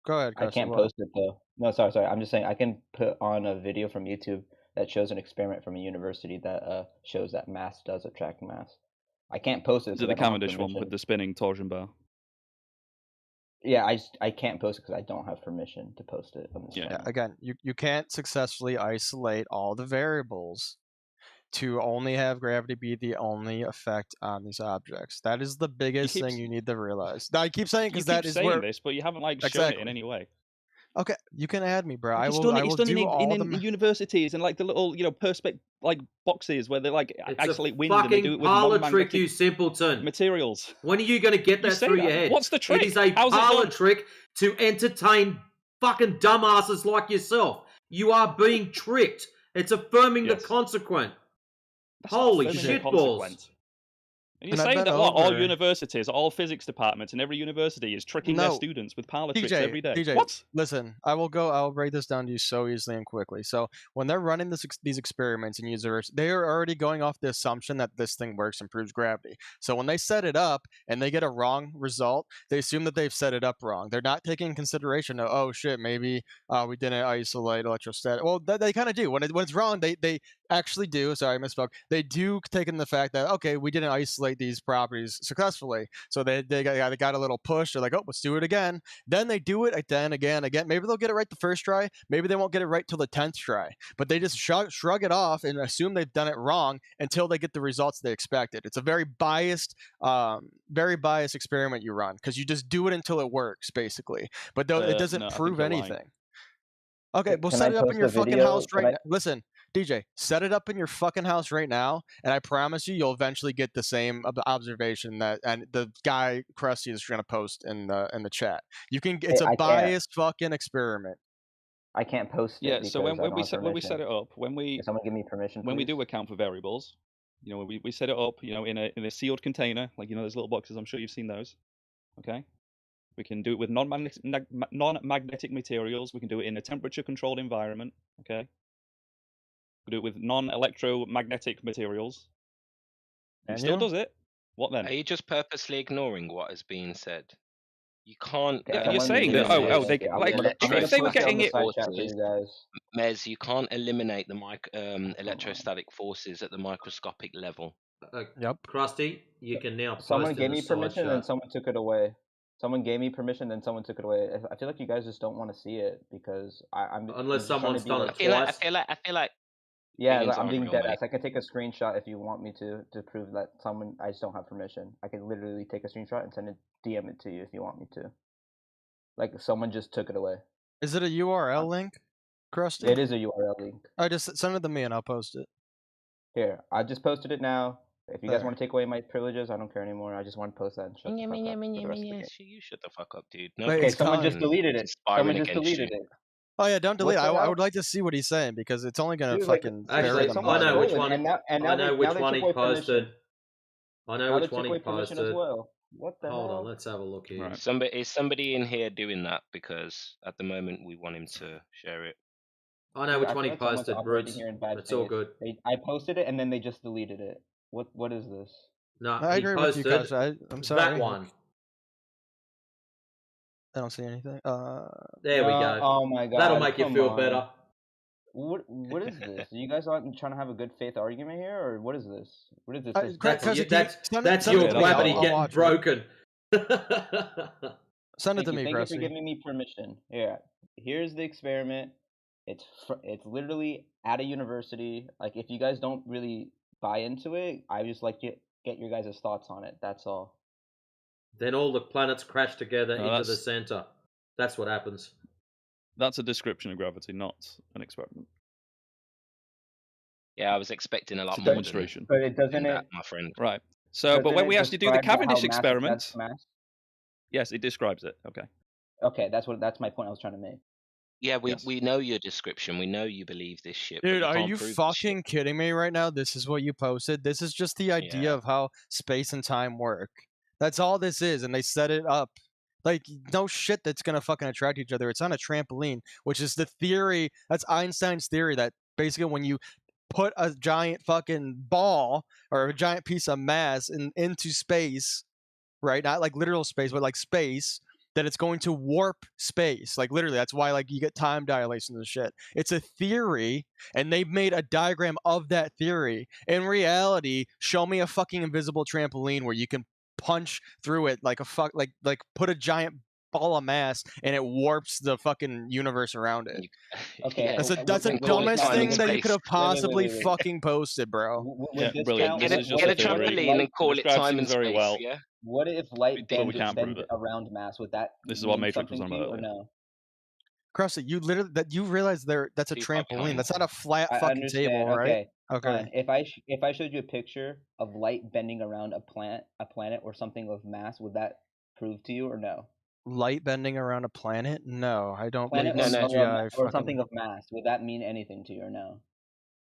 Go ahead, I Custom. can't What? post it though. No, sorry. I'm just saying I can put on a video from YouTube that shows an experiment from a university that shows that mass does attract mass. I can't post it Is it because the I don't have Cavendish one permission. with the spinning torsion bar? Yeah, I can't post it because I don't have permission to post it on this Yeah. channel. Again, you can't successfully isolate all the variables to only have gravity be the only effect on these objects. That is the biggest keep thing you need to realize. Now, I keep saying You because keep that is saying where this, but you haven't like shown it exactly. in any way. Okay, you can add me, bro. I It's will. done. I It's will done do all the. in universities and like the little perspex like boxes where they like It's isolate a wind and they do fucking it with parlor trick, non-magnetic you simpleton. materials. When are you going to get You that say through that. your head? What's the trick? It is a How's it parlor done? trick to entertain fucking dumbasses like yourself. You are being tricked. It's affirming the consequent. That's not Holy affirming the shit balls. consequent. And you're And I've saying been that what all over. universities, all physics departments, and every university is tricking their No, students with parlor tricks DJ, every day. DJ, What? listen, I'll break this down to you so easily and quickly. So when they're running these experiments in users, they are already going off the assumption that this thing works and proves gravity. So when they set it up and they get a wrong result, they assume that they've set it up wrong. They're not taking consideration of, oh shit, maybe we didn't isolate electrostatic. Well, they kind of do. When it's wrong, they actually do. Sorry, I misspoke. They do take in the fact that, okay, we didn't isolate these properties successfully. So they got a little push. They're like, oh, let's do it again. Then they do it again. Maybe they'll get it right the first try. Maybe they won't get it right till the 10th try. But they just shrug it off and assume they've done it wrong until they get the results they expected. It's a very biased experiment you run because you just do it until it works, basically. But it doesn't No, I think prove you're lying. anything. Okay, well, Can set I it up in post your a fucking video? house Can right I? now. Listen, DJ, set it up in your fucking house right now, and I promise you'll eventually get the same observation that and the guy Krusty is going to post in the chat. You can. It's Hey, a I can't. biased fucking experiment. I can't post it Yeah. because So I don't have when we set permission. it up, when Can someone give me permission, we please? do account for variables, we set it up, in a sealed container, like those little boxes. I'm sure you've seen those. Okay. We can do it with non-magnetic materials. We can do it in a temperature-controlled environment. Okay. We do it with non-electromagnetic materials. He still does it. What then? Are you just purposely ignoring what is being said? You can't. Okay, You're saying that. They I'm like gonna if they were post it on getting the it. side chat for you guys. Mez, you can't eliminate the electrostatic forces at the microscopic level. Yep. Krusty, you can now post Someone in gave the me side permission, chat. then someone took it away. Someone gave me permission, then someone took it away. I feel like you guys just don't want to see it because I'm. Unless just trying to someone's be done like, it twice. I feel like. yeah, Opinions I'm aren't being real, dead mate. ass. I can take a screenshot if you want me to prove that someone. I just don't have permission. I can literally take a screenshot and send it, DM it to you if you want me to. Like someone just took it away. Is it a URL link, Krusty? It is a URL link. I just send it to me and I'll post it. Here, I just posted it now. If you guys There. want to take away my privileges, I don't care anymore. I just want to post that and shut the fuck up for the rest of the game. You shut the fuck up, dude. Wait, Nobody's it's someone just coming. deleted it. Someone just deleted it. Oh yeah, don't delete. What's I that would out? like to see what he's saying because it's only gonna Dude, like, fucking Actually, bury them. I know which one. And now I know which one he posted. I know Now which they one took he away permission posted. as well. What the Hold hell? on, let's have a look here. Is somebody in here doing that? Because at the moment we want him to share it. I know Dude, which I one feel he like someone's posted, operating Brutes. here in bad It's all faith. good. I posted it and then they just deleted it. What is this? No, I he agree with you, posted Kasha. I'm sorry. that one. I don't see anything. There we go. Oh my god. That'll make you come feel on. better. What is this? Are you guys trying to have a good faith argument here, or what is this? What is this? That's your gravity getting broken. Send it to Thank me, you for Krusty. giving me permission. Here's the experiment. It's literally at a university. Like, if you guys don't really buy into it, I just like to get your guys' thoughts on it. That's all. Then all the planets crash together No, into the that's- center. That's what happens. That's a description of gravity, not an experiment. Yeah, I was expecting a lot It's a more demonstration. But it than doesn't that, my friend. Right. So, but when we actually do the Cavendish experiment, mass? yes, it describes it. Okay. Okay, that's my point I was trying to make. Yeah, we know your description. We know you believe this shit. Dude, but are can't you prove this shit. fucking kidding me right now? This is what you posted. This is just the idea of how space and time work. That's all this is, and they set it up. Like, no shit that's gonna fucking attract each other. It's on a trampoline, which is the theory. That's Einstein's theory that basically when you put a giant fucking ball or a giant piece of mass into space, right? Not like literal space, but like space, that it's going to warp space. Like literally, that's why like you get time dilation and shit. It's a theory, and they've made a diagram of that theory. In reality, show me a fucking invisible trampoline where you can punch through it like a like put a giant ball of mass and it warps the fucking universe around it. Okay, That's the dumbest thing that you could have possibly fucking posted, bro. Yeah, brilliant. This is just Get a a theory. trampoline and call It it describes time things and very space. well. Yeah. What if light But we bends can't prove it. around mass? Would that This is what mean Matrix was something on to you, about or earlier. no? Krusty, you literally you realize that's a trampoline. That's not a flat I fucking understand. table, right? Okay. Fine. If I showed you a picture of light bending around a planet or something of mass, would that prove to you or no? Light bending around a planet? No, I don't Planet believe CGI. or fucking... something of mass. Would that mean anything to you or no?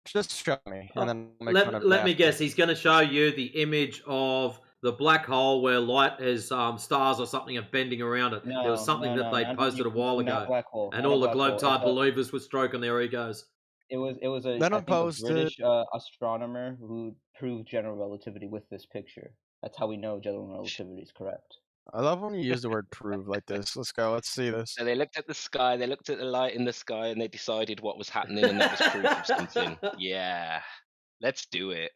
Just show me, and then I'll make fun of Let me after. guess. He's going to show you the image of the black hole where light has stars or something are bending around it. No, there was something that they not- posted a while not ago, black hole, and not all a the black globe hole. type It's a- believers were stroking their egos. It was a, Let I him think a post it. British astronomer who proved general relativity with this picture. That's how we know general relativity is correct. I love when you use the word "prove" like this. Let's go. Let's see this. So they looked at the sky, they looked at the light in the sky, and they decided what was happening, and that was proof of something. Yeah, let's do it.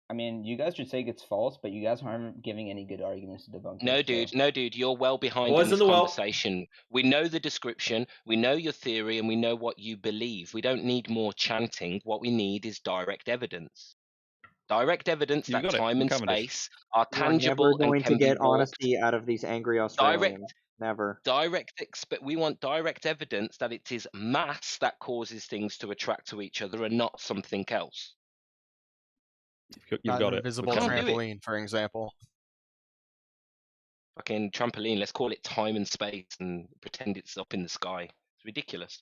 I mean, you guys should say it's false, but you guys aren't giving any good arguments to debunk No, it. dude, no, dude, you're well behind Boys in this in the well. conversation. We know the description, we know your theory, and we know what you believe. We don't need more chanting. What we need is direct evidence. Direct evidence You that got it, time and Cavendish. space are You are tangible never going and to can be get warped. honesty out of these angry Australians. Never. We want direct evidence that it is mass that causes things to attract to each other and not something else. You've Not got an it. invisible can't do it. trampoline, for example. Fucking trampoline, let's call it time and space and pretend it's up in the sky. It's ridiculous.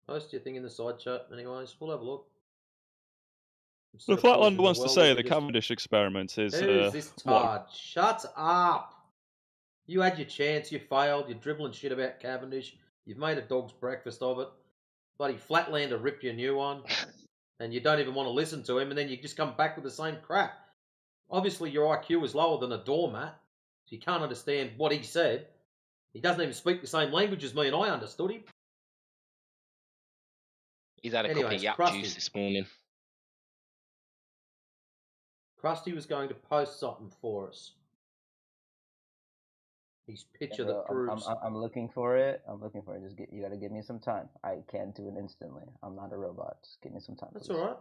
Post your thing in the side chat, anyways. We'll have a look. The Instead of posting Flatlander the wants to well, say we the just- Cavendish experiment is Who's this what? tard? Shut up! You had your chance, you failed, you're dribbling shit about Cavendish, you've made a dog's breakfast of it. Bloody Flatlander ripped you a new one, and you don't even want to listen to him, and then you just come back with the same crap. Obviously, your IQ is lower than a doormat, so you can't understand what he said. He doesn't even speak the same language as me, and I understood him. He's had a cup of Anyways, yap Krusty. juice this morning. Krusty was going to post something for us. His picture Bro, that proves. I'm looking for it. Just you gotta give me some time. I can't do it instantly. I'm not a robot. Just give me some time. That's please. alright.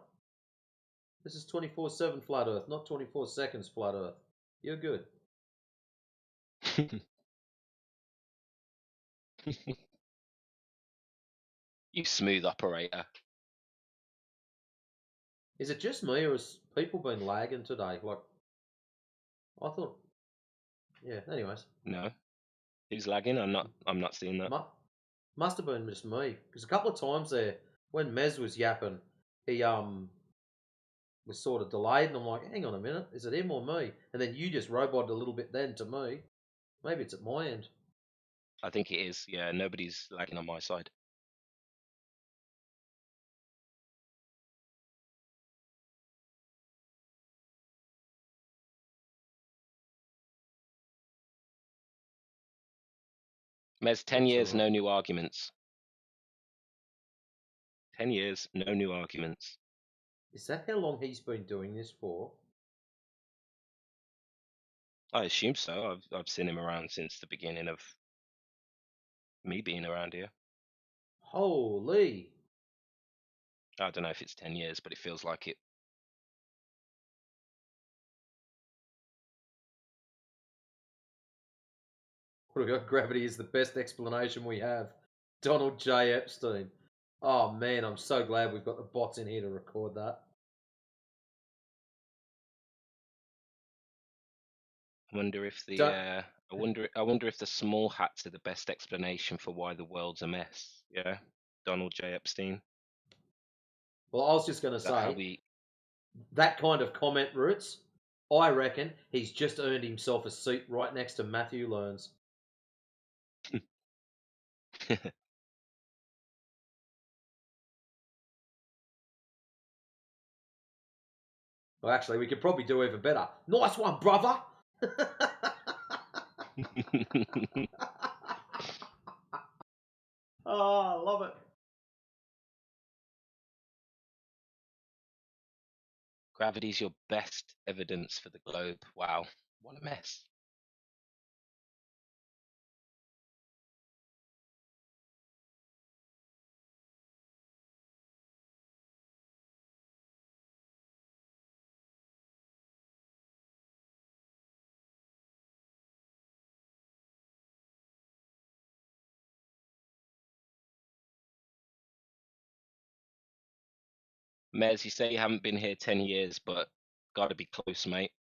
This is 24/7 Flat Earth, not 24 seconds Flat Earth. You're good. You smooth operator. Is it just me, or has people been lagging today? Like, I thought. Yeah. Anyways, No, who's lagging? I'm not seeing that. must have been just me, because a couple of times there, when Mez was yapping, he was sort of delayed, and I'm like, hang on a minute, is it him or me? And then you just roboted a little bit then to me. Maybe it's at my end. I think it is. Yeah, nobody's lagging on my side. Mez, 10 That's years, alright. no new arguments. 10 years, no new arguments. Is that how long he's been doing this for? I assume so. I've seen him around since the beginning of me being around here. Holy! I don't know if it's 10 years, but it feels like it. What have we got? Gravity is the best explanation we have. Donald J. Epstein. Oh man, I'm so glad we've got the bots in here to record that. I wonder if the Don't- I wonder if the small hats are the best explanation for why the world's a mess. Yeah, Donald J. Epstein. Well, I was just going to Is that how say we? that kind of comment, Roots. I reckon he's just earned himself a seat right next to Matthew Learns. Well, actually, we could probably do even better. Nice one, brother. Oh, I love it. Gravity's your best evidence for the globe. Wow, what a mess. Mez, you say you haven't been here 10 years, but gotta be close, mate.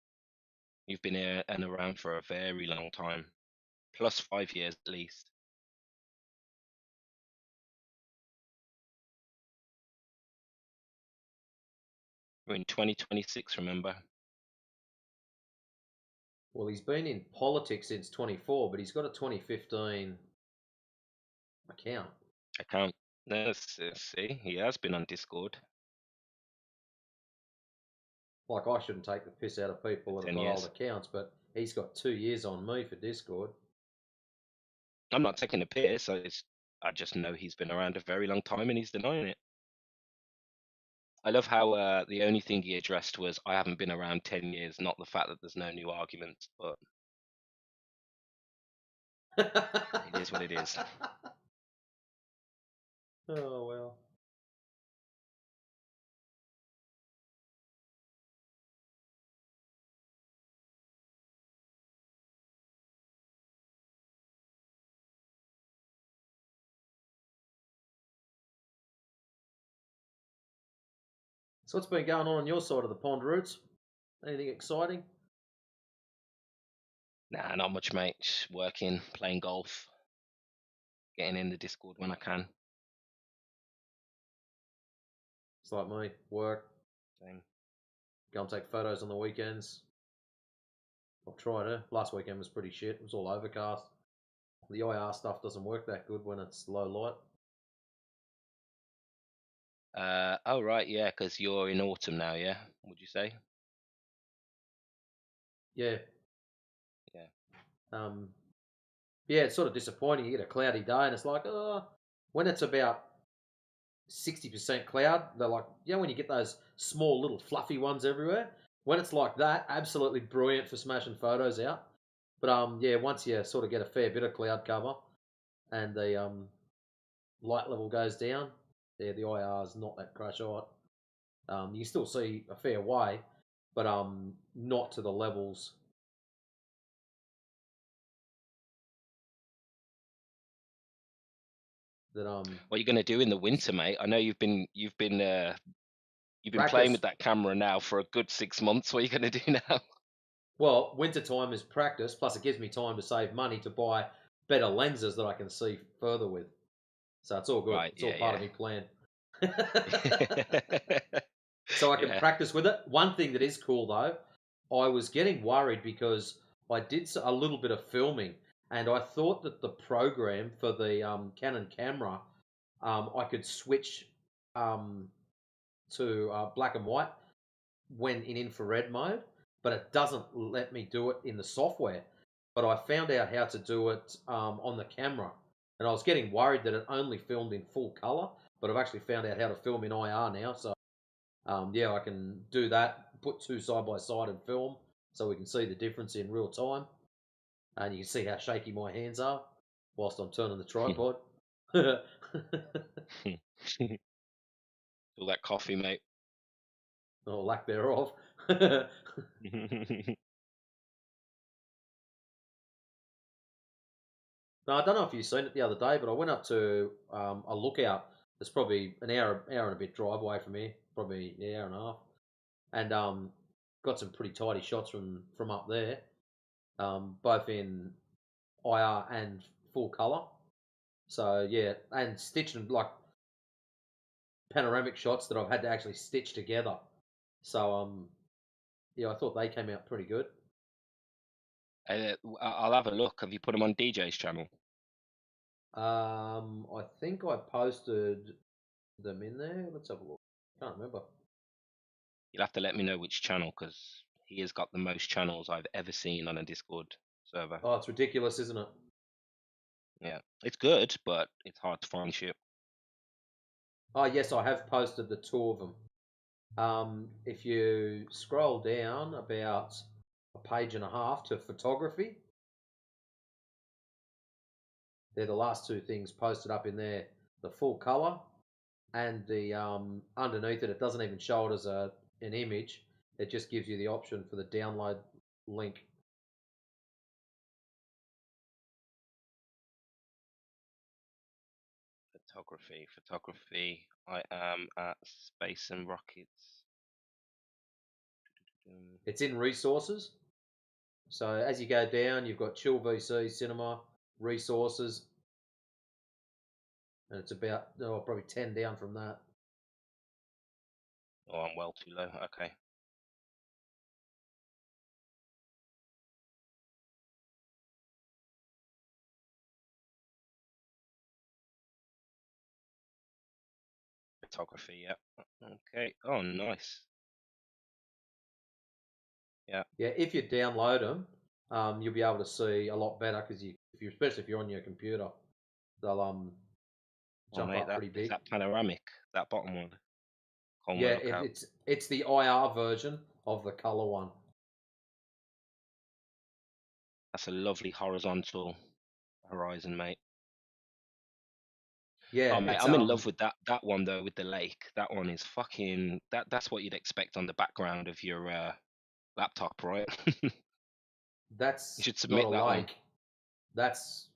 You've been here and around for a very long time. Plus 5 years at least. We're in 2026, remember? Well, he's been in politics since 24, but he's got a 2015 account. Account. Let's see, he has been on Discord. Like, I shouldn't take the piss out of people that have 10 got old years. accounts, but he's got 2 years on me for Discord. I'm not taking a piss. I just know he's been around a very long time and he's denying it. I love how the only thing he addressed was I haven't been around 10 years, not the fact that there's no new arguments. But it is what it is. Oh, well. So what's been going on your side of the pond, Roots? Anything exciting? Nah, not much, mate. Just working, playing golf, getting in the Discord when I can. It's like me, work, Same. go and take photos on the weekends. I've tried it. Last weekend was pretty shit. It was all overcast. The IR stuff doesn't work that good when it's low light. Oh right, yeah, because you're in autumn now, yeah. Would you say? Yeah. Yeah. Yeah, it's sort of disappointing. You get a cloudy day, and it's like, when it's about 60% cloud, they're like, when you get those small little fluffy ones everywhere. When it's like that, absolutely brilliant for smashing photos out. But once you sort of get a fair bit of cloud cover, and the light level goes down, the IR is not that crash hot. You can still see a fair way, but not to the levels That What are you going to do in the winter, mate? I know you've been playing practice. with that camera now for a good 6 months. What are you going to do now? Well, winter time is practice. Plus, it gives me time to save money to buy better lenses that I can see further with. So it's all good. Right, It's all yeah, part of yeah. my plan. So I can Yeah. practice with it. One thing that is cool though, I was getting worried because I did a little bit of filming, and I thought that the program for the Canon camera, I could switch to black and white when in infrared mode, but it doesn't let me do it in the software. But I found out how to do it on the camera, and I was getting worried that it only filmed in full color. But I've actually found out how to film in IR now, so yeah, I can do that. Put two side by side and film, so we can see the difference in real time, and you can see how shaky my hands are whilst I'm turning the tripod. All that coffee, mate. Or lack thereof. No, I don't know if you've seen it the other day, but I went up to a lookout. It's probably an hour and a bit drive away from here, probably an hour and a half, and got some pretty tidy shots from up there, both in IR and full color. So yeah, and stitching like panoramic shots that I've had to actually stitch together. So yeah, I thought they came out pretty good. I'll have a look. Have you put them on DJ's channel? I think I posted them in there. Let's have a look. Can't remember. You'll have to let me know which channel, because he has got the most channels I've ever seen on a Discord server. Oh, it's ridiculous, isn't it? Yeah, it's good, but it's hard to find shit. Oh yes, I have posted the two of them. If you scroll down about a page and a half to photography, they're the last two things posted up in there. The full color and the underneath it, it doesn't even show it as an image. It just gives you the option for the download link. Photography. I am at Space and Rockets. It's in resources. So as you go down, you've got Chill VC, Cinema, Resources, and it's about probably 10 down from that. Oh, I'm well too low. Okay. Photography, yeah. Okay. Oh, nice. Yeah. Yeah, if you download them, you'll be able to see a lot better because especially if you're on your computer, they'll Oh, jump mate, up that pretty is big. that panoramic, that bottom one. Yeah, Look out. it's the IR version of the color one. That's a lovely horizontal horizon, mate. Yeah, Oh, mate, it's I'm in love with that one though, with the lake. That one is fucking that's what you'd expect on the background of your laptop, right? You that's should not submit a that one. lake. That's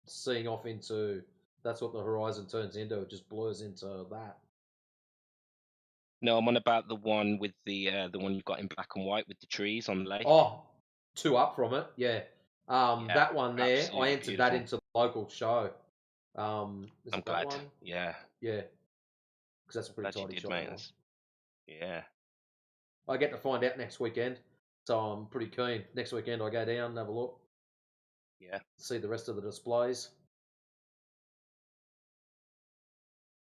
seeing off into. That's what the horizon turns into. It just blurs into that. No, I'm on about the one with the one you've got in black and white with the trees on the lake. Oh, two up from it. Yeah. Yeah, That one there, I absolutely entered that beautiful. into the local show. Is I'm it that glad. one? Yeah. Yeah. Because that's a pretty Glad you tidy did, shot. mate. That one. Yeah. I get to find out next weekend, so I'm pretty keen. Next weekend I go down and have a look. Yeah. See the rest of the displays.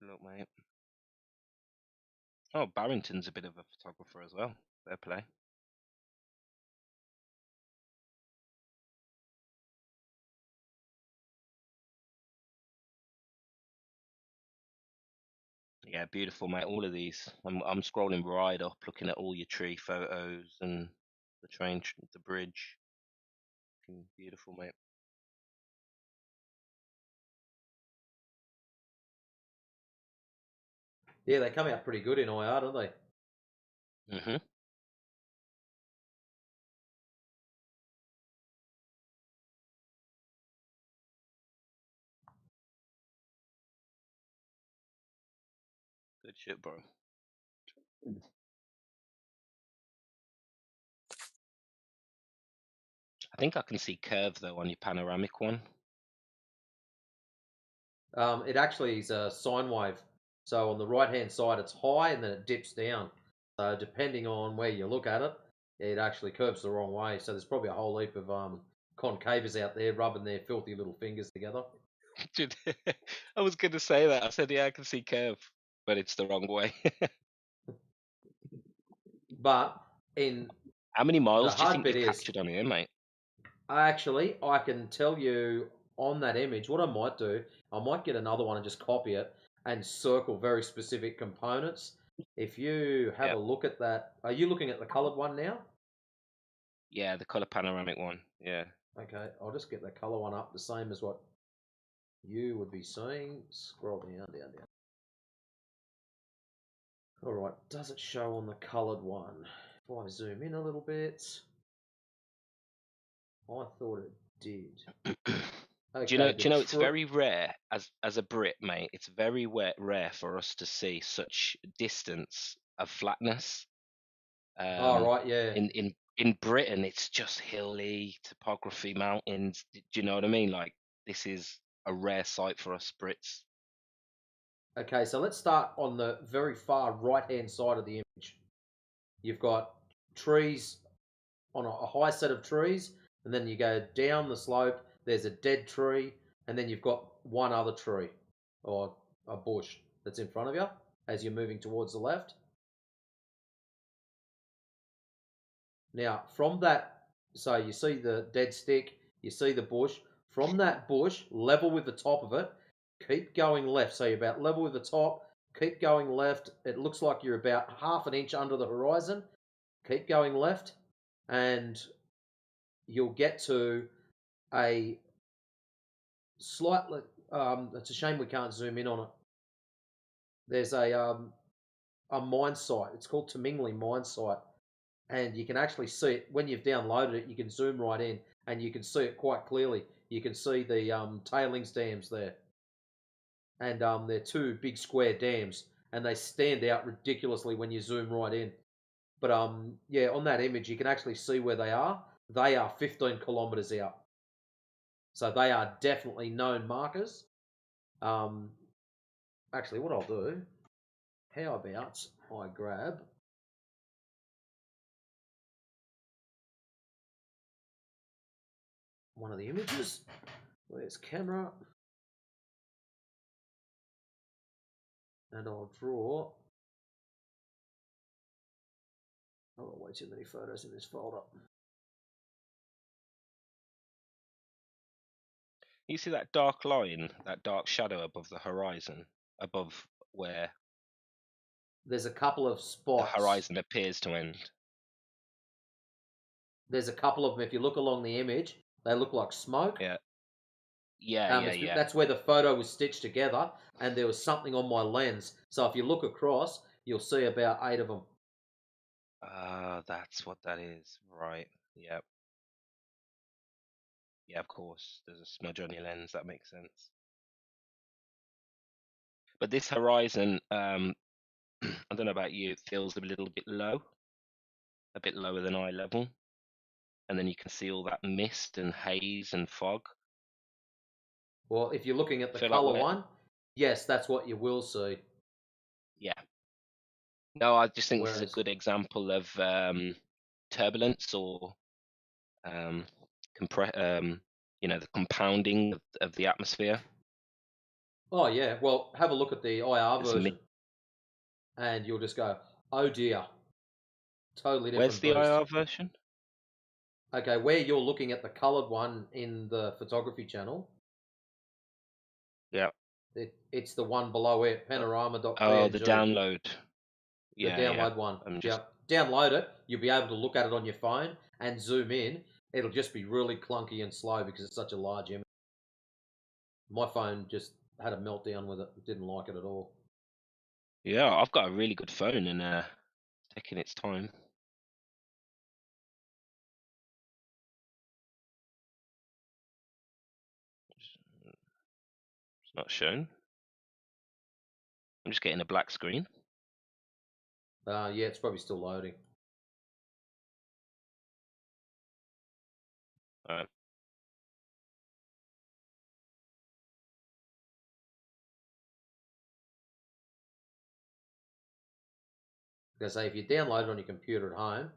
Look, mate. Oh, Barrington's a bit of a photographer as well. Fair play. Yeah, beautiful, mate. All of these. I'm scrolling right up, looking at all your tree photos and the train, the bridge. Beautiful, mate. Yeah, they come out pretty good in IR, don't they? Mhm. Good shit, bro. I think I can see curve though on your panoramic one. It actually is a sine wave. So on the right hand side, it's high and then it dips down. So depending on where you look at it, it actually curves the wrong way. So there's probably a whole heap of concavers out there rubbing their filthy little fingers together. Dude, I was going to say that. I said, yeah, I can see curve, but it's the wrong way. But in How many the miles do you hard think bit you've is, captured on here, mate? actually, I can tell you on that image, what I might do, I might get another one and just copy it and circle very specific components. If you have Yep. a look at that, are you looking at the colored one now? Yeah, the color panoramic one. Yeah. Okay, I'll just get the color one up, the same as what you would be seeing. Scroll down, down, down. All right, does it show on the colored one? If I zoom in a little bit, I thought it did. Okay, Do you know it's the very rare as a Brit, mate. It's very rare for us to see such distance of flatness. Oh, right, yeah. In Britain, it's just hilly topography, mountains. Do you know what I mean? Like this is a rare sight for us Brits. Okay, so let's start on the very far right-hand side of the image. You've got trees on a high set of trees, and then you go down the slope, there's a dead tree, and then you've got one other tree, or a bush that's in front of you as you're moving towards the left. Now, from that, so you see the dead stick, you see the bush. From that bush, level with the top of it, keep going left. So you're about level with the top, keep going left. It looks like you're about half an inch under the horizon. Keep going left, and you'll get to a slightly. It's a shame we can't zoom in on it. There's a mine site. It's called Tamingli Mine Site, and you can actually see it when you've downloaded it. You can zoom right in, and you can see it quite clearly. You can see the tailings dams there, and they're two big square dams, and they stand out ridiculously when you zoom right in. But yeah, on that image, you can actually see where they are. They are 15 kilometers out, so they are definitely known markers. Actually, what I'll do, how about I grab one of the images. Where's camera? And I'll draw. Oh, way too many photos in this folder. You see that dark line, that dark shadow above the horizon, above where There's a couple of the spots. horizon appears to end. There's a couple of them. If you look along the image, they look like smoke. Yeah. Yeah. That's where the photo was stitched together, and there was something on my lens. So if you look across, you'll see about 8 of them. That's what that is. Right. Yep. Yeah, of course. There's a smudge on your lens. That makes sense. But this horizon, I don't know about you, it feels a little bit low, a bit lower than eye level. And then you can see all that mist and haze and fog. Well, if you're looking at the Feel like color we're- one, yes, that's what you will see. Yeah. No, I just think this is Whereas- a good example of turbulence or the compounding of the atmosphere. Oh yeah, well, have a look at the IR It's version, and you'll just go, "Oh dear, totally different." Where's the beast. IR version? Okay, where you're looking at the colored one in the photography channel, Yeah. it's the one below it, panorama.png. Oh, the download. The Yeah, download yeah. one. I'm just Yep. Download it. You'll be able to look at it on your phone and zoom in. It'll just be really clunky and slow because it's such a large image. My phone just had a meltdown with it. Didn't like it at all. Yeah, I've got a really good phone and it's taking its time. It's not shown. I'm just getting a black screen. Yeah, it's probably still loading. Alright. Because say if you download it on your computer at home,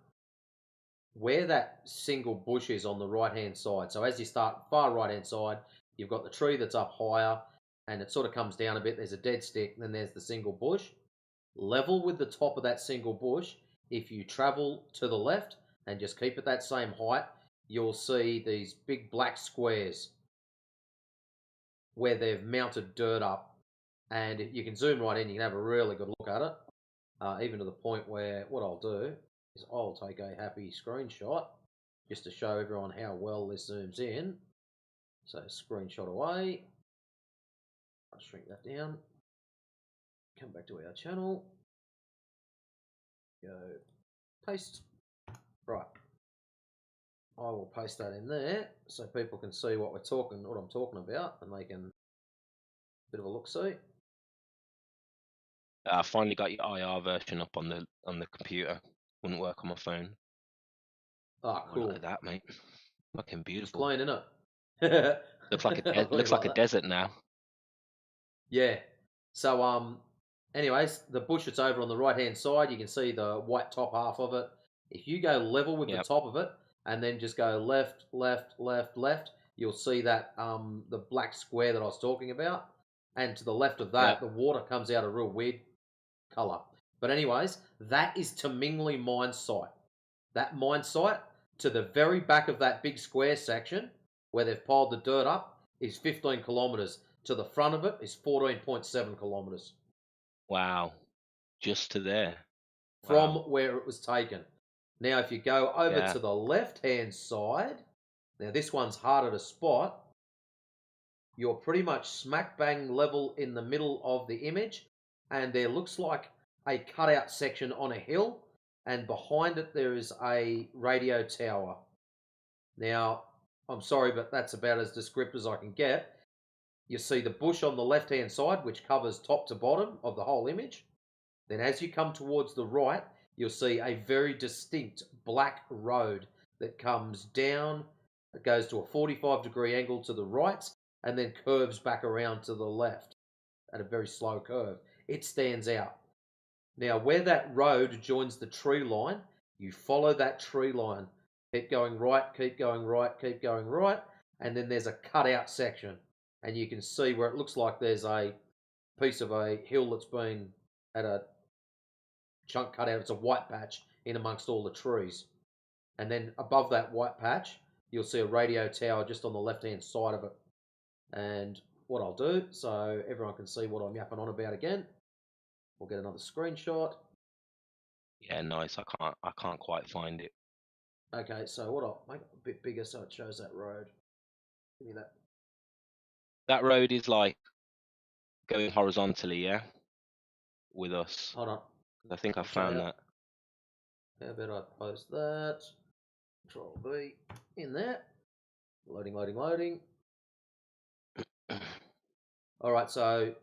where that single bush is on the right-hand side. So as you start far right-hand side, you've got the tree that's up higher, and it sort of comes down a bit. There's a dead stick, then there's the single bush. Level with the top of that single bush. If you travel to the left and just keep it that same height, you'll see these big black squares where they've mounted dirt up. And you can zoom right in, you can have a really good look at it. Even to the point where what I'll do is I'll take a happy screenshot just to show everyone how well this zooms in. So screenshot away. I'll shrink that down. Come back to our channel. Go paste. Right. I will paste that in there so people can see what I'm talking about, and they can bit of a look see. I finally got your IR version up on the computer. Wouldn't work on my phone. Ah, cool. Like that, mate. Fucking It's beautiful. clean, isn't it? Looks like Looks a desert now. Yeah. So anyways, the bush that's over on the right hand side, you can see the white top half of it. If you go level with the top of it and then just go left, left, left, left, you'll see that the black square that I was talking about. And to the left of that, the water comes out a real weird colour. But anyways, that is Tamingli mine site. That mine site, to the very back of that big square section where they've piled the dirt up, is 15 kilometres. To the front of it is 14.7 kilometres. Wow. Just to there. From where it was taken. Now, if you go over Yeah. to the left-hand side, now this one's harder to spot. You're pretty much smack bang level in the middle of the image, and there looks like a cutout section on a hill, and behind it there is a radio tower. Now, I'm sorry, but that's about as descriptive as I can get. You see the bush on the left-hand side, which covers top to bottom of the whole image. Then as you come towards the right, you'll see a very distinct black road that comes down. It goes to a 45-degree angle to the right and then curves back around to the left at a very slow curve. It stands out. Now, where that road joins the tree line, you follow that tree line. Keep going right, keep going right, keep going right, and then there's a cutout section. And you can see where it looks like there's a piece of a hill that's been at a chunk cut out. It's a white patch in amongst all the trees. And then above that white patch, you'll see a radio tower just on the left-hand side of it. And what I'll do, so everyone can see what I'm yapping on about again, we'll get another screenshot. Yeah, nice. I can't quite find it. Okay, so what I'll make it a bit bigger so it shows that road. Give me that. That road is like going horizontally, yeah? With us. Hold on. I think I I'll show found you. that. How about I post that? Control V in there. Loading, loading, loading. All right, so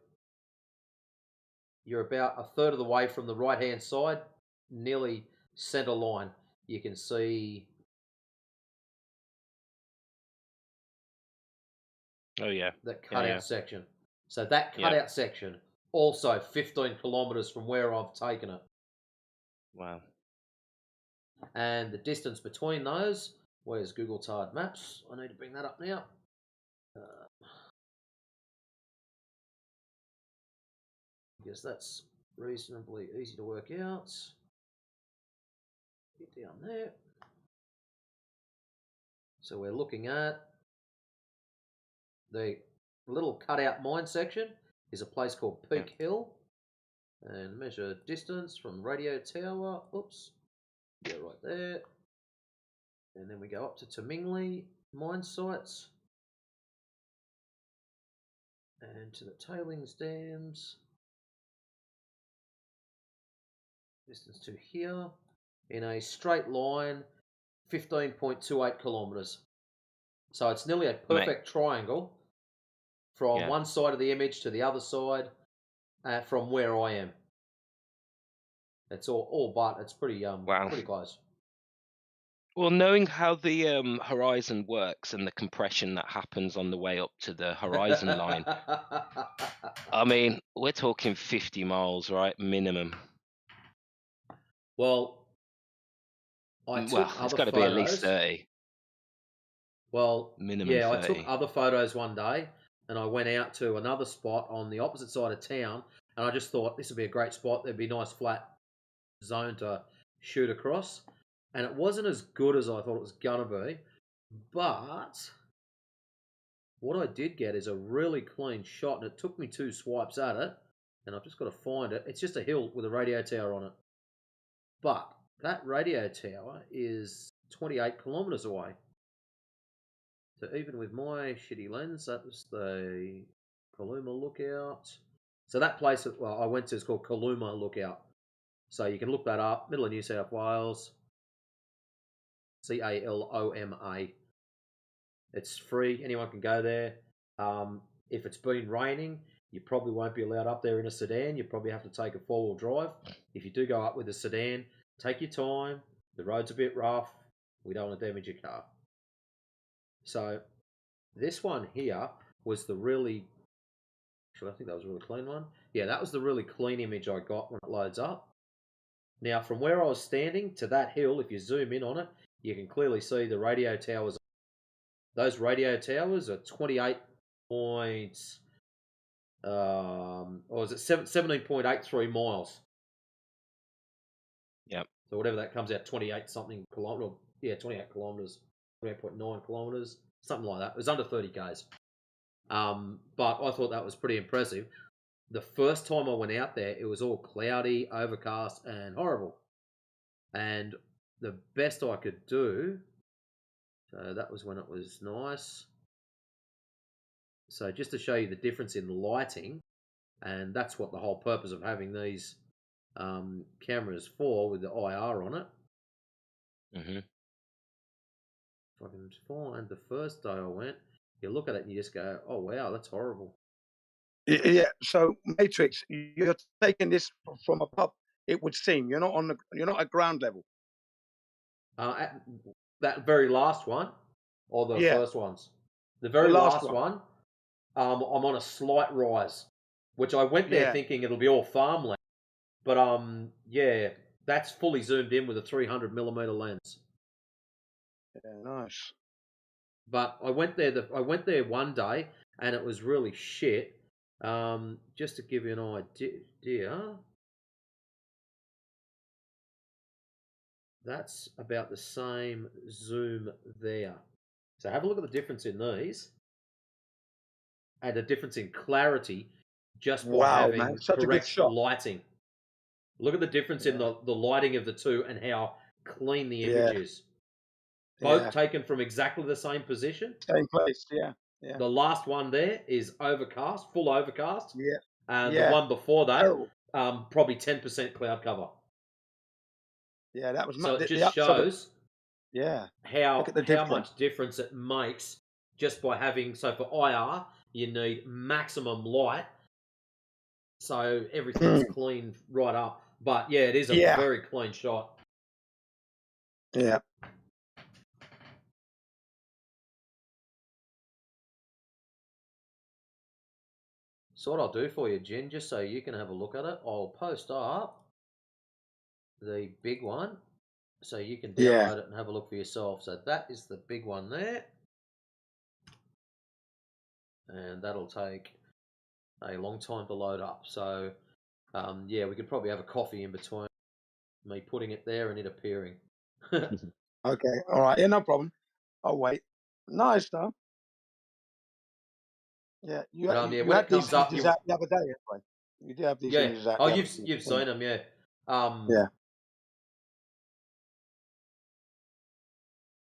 you're about a third of the way from the right-hand side, nearly center line. You can see. Oh yeah. That cutout section. So that cutout section, also 15 kilometres from where I've taken it. Wow. And the distance between those, where's Google Tard Maps? I need to bring that up now. Because that's reasonably easy to work out. Get down there. So we're looking at the little cutout mine section is a place called Peak Hill. And measure distance from radio tower. Oops. Yeah, right there. And then we go up to Tamingli mine sites. And to the tailings dams. Distance to here. In a straight line, 15.28 kilometres. So it's nearly a perfect triangle from one side of the image to the other side from where I am. It's all but it's pretty Wow. pretty close. Well, knowing how the horizon works and the compression that happens on the way up to the horizon line, I mean, we're talking 50 miles, right? Minimum. Well, I Well, took it's other got to be at least photos. 30. Well, Minimum yeah, I 30. took other photos one day, and I went out to another spot on the opposite side of town, and I just thought this would be a great spot. There'd be a nice flat zone to shoot across, and it wasn't as good as I thought it was gonna be. But what I did get is a really clean shot, and it took me 2 swipes at it, and I've just got to find it. It's just a hill with a radio tower on it, but that radio tower is 28 kilometers away. So even with my shitty lens, that was the Kaluma Lookout. So that place that I went to is called Kaluma Lookout. So you can look that up. Middle of New South Wales. Caloma. It's free. Anyone can go there. If it's been raining, you probably won't be allowed up there in a sedan. You probably have to take a 4-wheel drive. If you do go up with a sedan, take your time. The road's a bit rough. We don't want to damage your car. So this one here was the really, actually I think that was a really clean one. Yeah, that was the really clean image I got when it loads up. Now from where I was standing to that hill, if you zoom in on it, you can clearly see the radio towers. Those radio towers are 28 points, or is it 17.83 miles? Yep. So whatever that comes out, 28 something kilometers. Yeah, 28 kilometers, 28.9 kilometers, something like that. It was under 30 k's. But I thought that was pretty impressive. The first time I went out there, it was all cloudy, overcast, and horrible. And the best I could do, so that was when it was nice. So just to show you the difference in lighting, and that's what the whole purpose of having these cameras for, with the IR on it. Mm-hmm. If I can find the first day I went, you look at it and you just go, oh wow, that's horrible. Yeah. So Matrix, you're taking this from above. It would seem you're not at ground level. At that very last one, or the Yeah. first ones? The very last last one. one, I'm on a slight rise, which I went there Yeah. thinking it'll be all farmland, but yeah, that's fully zoomed in with a 300mm lens. Yeah, nice. But I went there one day and it was really shit. Just to give you an idea, that's about the same zoom there. So have a look at the difference in these, and the difference in clarity just by Wow, having man, such a good correct shot. lighting. Look at the difference in the lighting of the two and how clean the image Yeah. is. Both Yeah. taken from exactly the same position. Same place. Yeah. Yeah. The last one there is overcast, full overcast. Yeah. And Yeah. the one before that, Terrible. probably 10% cloud cover. Yeah, that was So the it just upside. shows Yeah. how Look at the difference. much difference it makes just by having. So for IR, you need maximum light, so everything's clean right up. But yeah, it is a Yeah. very clean shot. Yeah. So what I'll do for you, Jen, just so you can have a look at it, I'll post up the big one so you can download Yeah. it and have a look for yourself. So that is the big one there. And that'll take a long time to load up. So yeah, we could probably have a coffee in between me putting it there and it appearing. Okay. All right. Yeah, no problem. I'll wait. Nice though. Yeah. You But you when had it these comes up, images you out the other day, anyway. You did have these yeah. images out Oh, the other you've day. seen them, yeah. Yeah.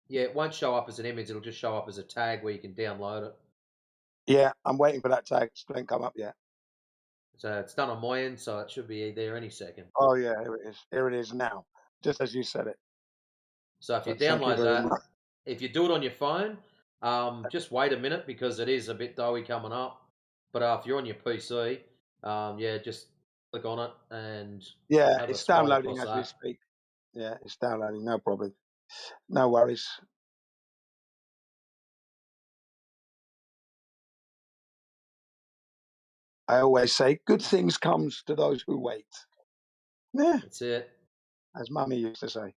Yeah, it won't show up as an image. It'll just show up as a tag where you can download it. Yeah. I'm waiting for that tag. It hasn't come up yet. So it's done on my end, so it should be there any second. Oh yeah, here it is. Here it is now. Just as you said it. So if you But thank you download very that, much. if you do it on your phone, just wait a minute because it is a bit doughy coming up. But if you're on your PC, yeah, just click on it, and Yeah, have a it's scroll downloading across as we that. speak. Yeah, it's downloading. No problem. No worries. I always say, good things comes to those who wait. Yeah, That's it. as Mummy used to say.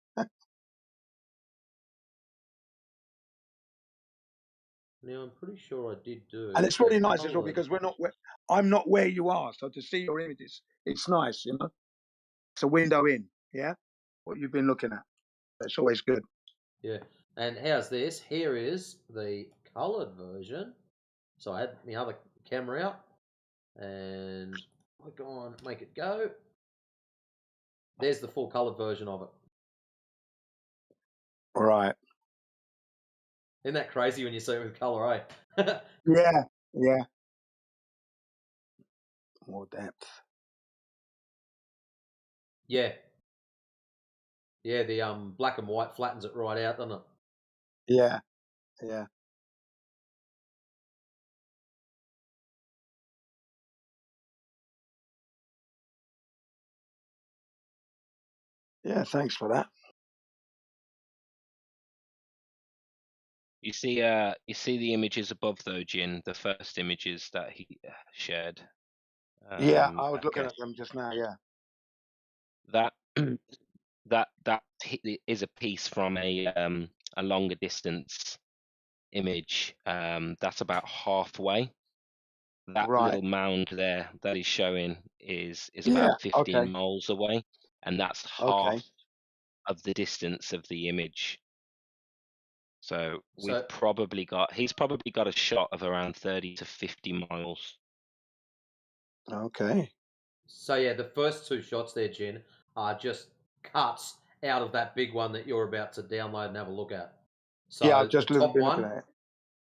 Now I'm pretty sure I did do. And it's So really nice as well colored. because I'm not where you are, so to see your images, it's nice, you know. It's a window in, yeah, what you've been looking at. It's always good. Yeah. And how's this? Here is the colored version. So I had my other camera out, and click on make it go. There's the full colored version of it. Right. Isn't that crazy when you see it with color, eh? Yeah, yeah. More depth. Yeah. Yeah, the black and white flattens it right out, doesn't it? Yeah, yeah. Yeah, thanks for that. You see the images above though, Jin. The first images that he shared. Yeah, I was looking Okay. at them just now. Yeah. That that is a piece from a longer distance image. That's about halfway. That Right. little mound there that he's showing is Yeah. about 15 Okay. miles away, and that's Okay. half of the distance of the image. So So he's probably got a shot of around 30 to 50 miles. Okay. So yeah, the first two shots there, Jin, are just cuts out of that big one that you're about to download and have a look at. So Yeah, I've the just top been looking one, at it.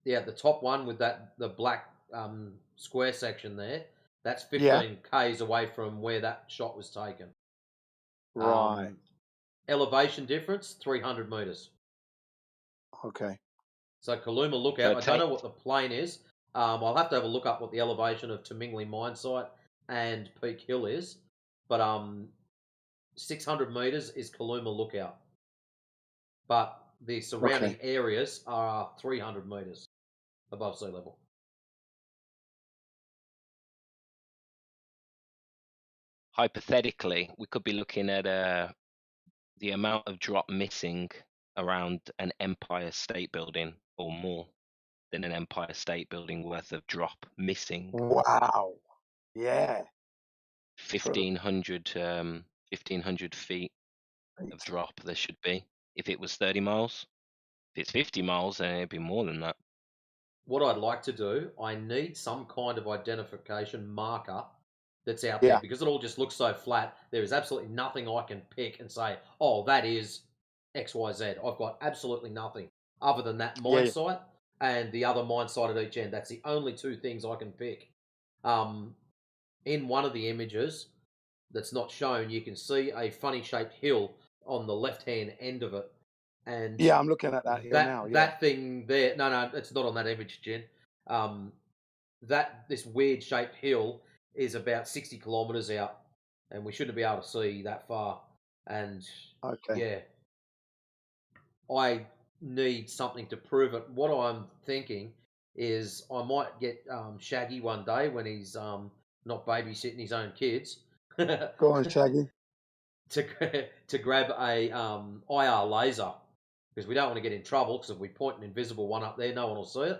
yeah, the top one with the black square section there, that's Yeah. 15 k's away from where that shot was taken. Right. Elevation difference 300 meters. Okay. So Kaluma Lookout, I don't know what the plane is. I'll have to have a look up what the elevation of Tamingli mine site and Peak Hill is. But 600 meters is Kaluma Lookout. But the surrounding Okay. areas are 300 meters above sea level. Hypothetically, we could be looking at the amount of drop missing around an Empire State Building, or more than an Empire State Building worth of drop missing. Wow. Yeah. 1,500 feet of drop there should be. If it was 30 miles, if it's 50 miles, then it'd be more than that. What I'd like to do, I need some kind of identification marker that's out Yeah. there because it all just looks so flat. There is absolutely nothing I can pick and say, oh, that is XYZ. I've got absolutely nothing other than that mine Yeah. site and the other mine site at each end. That's the only two things I can pick. In one of the images that's not shown, you can see a funny shaped hill on the left hand end of it. And Yeah, I'm looking at that here now. Yeah. that thing there, no, it's not on that image, Jen. This weird shaped hill is about 60 kilometers out, and we shouldn't be able to see that far. And Okay. yeah, I need something to prove it. What I'm thinking is I might get Shaggy one day when he's not babysitting his own kids. Go on, Shaggy. to grab a IR laser because we don't want to get in trouble because if we point an invisible one up there, no one will see it.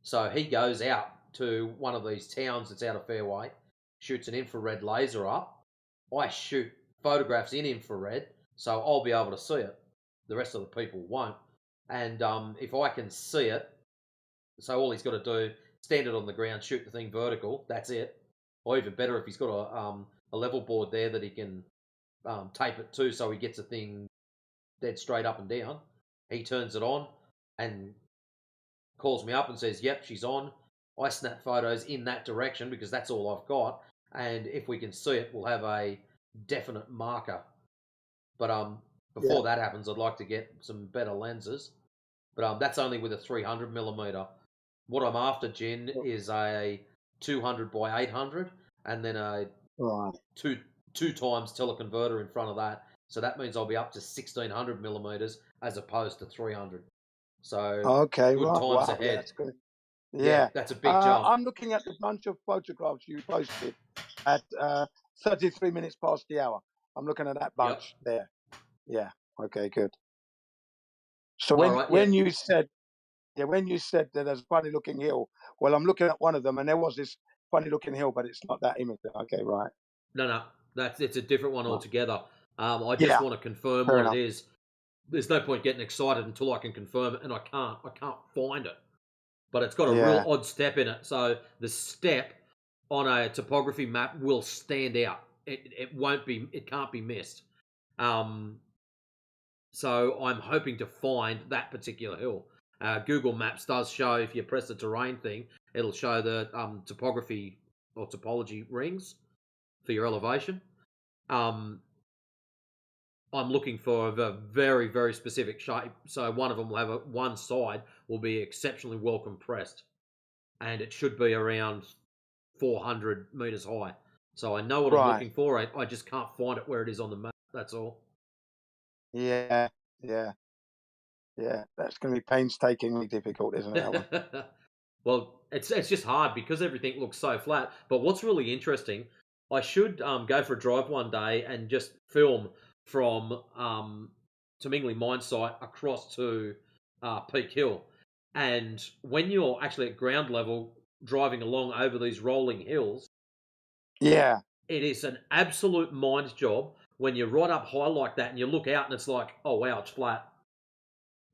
So he goes out to one of these towns that's out of fairway, shoots an infrared laser up. I shoot photographs in infrared, so I'll be able to see it. The rest of the people won't. And if I can see it, so all he's got to do, stand it on the ground, shoot the thing vertical, that's it. Or even better, if he's got a level board there that he can tape it to so he gets the thing dead straight up and down. He turns it on and calls me up and says, yep, she's on. I snap photos in that direction because that's all I've got. And if we can see it, we'll have a definite marker. But before that happens, I'd like to get some better lenses. But that's only with a 300 millimeter. What I'm after, Jen, is a 200 by 800 and then a Right. Two times teleconverter in front of that. So that means I'll be up to 1600 millimeters as opposed to 300. So Okay. good Right. times Wow. Yeah, ahead. that's good. Yeah, Yeah. that's a big jump. I'm looking at the bunch of photographs you posted at 33 minutes past the hour. I'm looking at that bunch there. Yeah. Okay. Good. So All right, when you said that there's a funny looking hill, well, I'm looking at one of them, and there was this funny looking hill, but it's not that image. Okay. Right. No, it's a different one Right. altogether. I just Yeah. want to confirm Fair what enough. it is. There's no point getting excited until I can confirm it, and I can't find it. But it's got a real Yeah. odd step in it. So the step on a topography map will stand out. It won't be. It can't be missed. So I'm hoping to find that particular hill. Google Maps does show, if you press the terrain thing, it'll show the topography or topology rings for your elevation. I'm looking for a very, very specific shape. So one of them will have one side will be exceptionally well compressed, and it should be around 400 meters high. So I know what I'm Right. looking for. I just can't find it where it is on the map. That's all. Yeah. Yeah. Yeah. That's going to be painstakingly difficult, isn't it? That one. Well, it's just hard because everything looks so flat. But what's really interesting, I should go for a drive one day and just film from Tamingley mine site across to Peak Hill. And when you're actually at ground level driving along over these rolling hills, Yeah. it is an absolute mind job when you're right up high like that and you look out and it's like, oh wow, it's flat.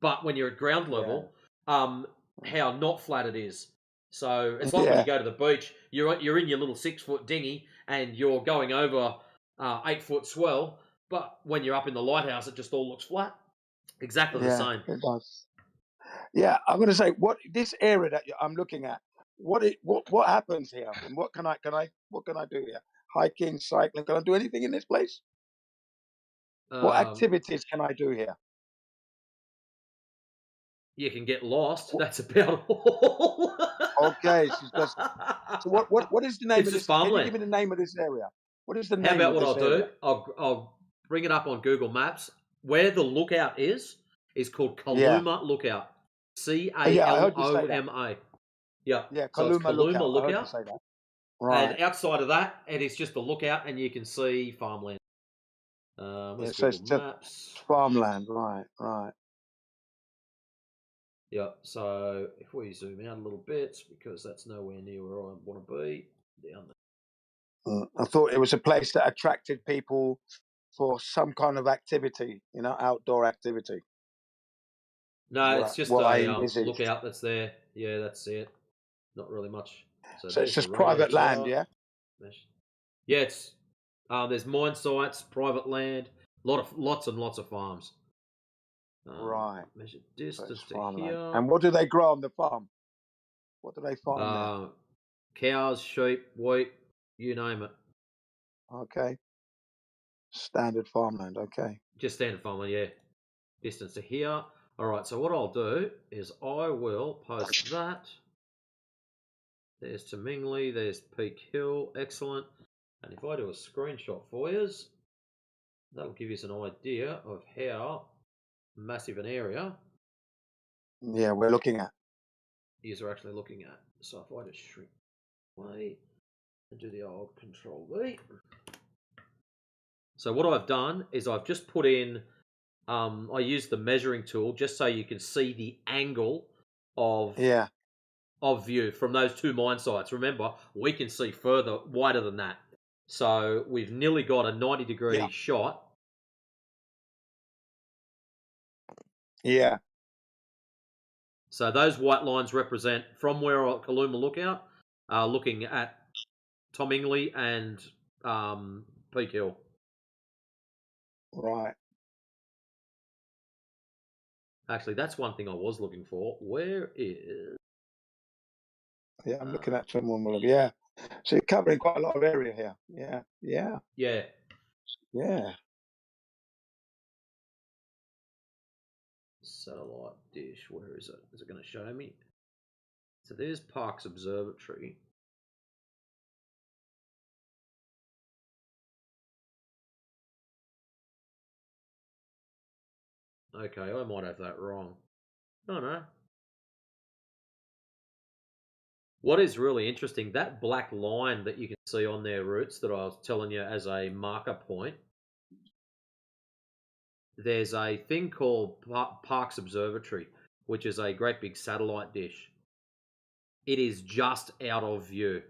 But when you're at ground level, how not flat it is. So it's like when you Yeah. go to the beach, you're in your little 6-foot dinghy and you're going over 8-foot swell, but when you're up in the lighthouse, it just all looks flat. Exactly the Yeah. same. It does. Yeah. I'm going to say what this area that I'm looking at. What happens here, and what can I do here? Hiking, cycling. Can I do anything in this place? What activities can I do here? You can get lost. That's about all. Okay, so what is the name It's of just this? Can you farmland. give me the name of this area? What is the How name about of what this I'll do? area? I'll bring it up on Google Maps. Where the lookout is called Yeah. Kaluma Lookout. Yeah, I heard you say that. Caluma. Yeah. Yeah, So it's Kaluma Kaluma Lookout. I heard you Lookout. say that. Right. And outside of that, it is just a lookout, and you can see farmland. Yeah, Where's so it's Google just Maps? farmland. Right. Right. Yeah. So if we zoom out a little bit, because that's nowhere near where I want to be, down there. I thought it was a place that attracted people for some kind of activity, outdoor activity. No, it's just What I a envisaged. lookout that's there. Yeah, that's it. Not really much. So So it's there's the just private land, range. yeah? Yeah, it's there's mine sites, private land, lots and lots of farms. Right. Measure So distance it's to farmland. here. And what do they grow on the farm? What do they farm there? Cows, sheep, wheat, you name it. Okay. Standard farmland. Okay. Just standard farmland, yeah. Distance to here. All right. So what I'll do is I will post that. There's Tamingley. There's Peak Hill. Excellent. And if I do a screenshot for you, that'll give you an idea of how massive an area Yeah, we're looking at. you're actually looking at. So if I just shrink away and do the old Control V. So what I've done is I've just put in, I used the measuring tool just so you can see the angle of view from those two mine sites. Remember, we can see further, wider than that. So we've nearly got a 90-degree shot. Yeah. So those white lines represent from where we're at Kaluma Lookout, looking at Tamingley and Peak Hill. Right. Actually, that's one thing I was looking for. Where is... Yeah, I'm looking at someone. Yeah. So you're covering quite a lot of area here. Yeah. Yeah. Yeah. Yeah. Satellite dish. Where is it? Is it going to show me? So there's Parkes Observatory. Okay, I might have that wrong. Oh no. What is really interesting, that black line that you can see on their routes that I was telling you as a marker point, there's a thing called Parkes Observatory, which is a great big satellite dish. It is just out of view.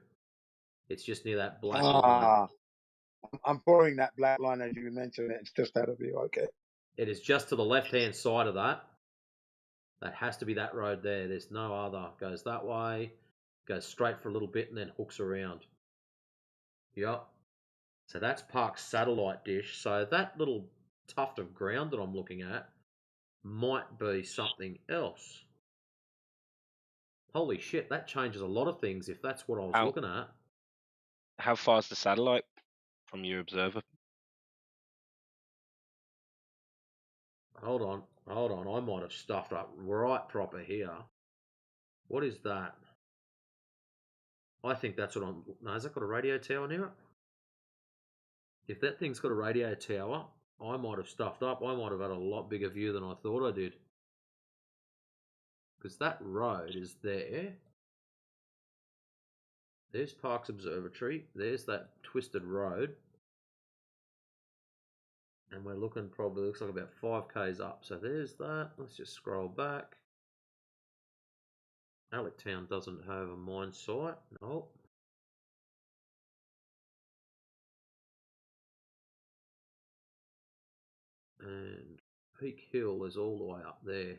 It's just near that black line. Ah, I'm following that black line as you mentioned it. It's just out of view. Okay. It is just to the left-hand side of that. That has to be that road there. There's no other. Goes that way, goes straight for a little bit, and then hooks around. Yep. So that's Park's satellite dish. So that little tuft of ground that I'm looking at might be something else. Holy shit, that changes a lot of things if that's what I was looking at. How far is the satellite from your observer? Hold on. I might have stuffed up right proper here. What is that? I think that's what I'm... No, has that got a radio tower near it? If that thing's got a radio tower, I might have stuffed up. I might have had a lot bigger view than I thought I did. Because that road is there. There's Parkes Observatory. There's that twisted road. And we're looking probably, looks like about 5k's up. So there's that. Let's just scroll back. Alec-town doesn't have a mine site. No. And Peak Hill is all the way up there.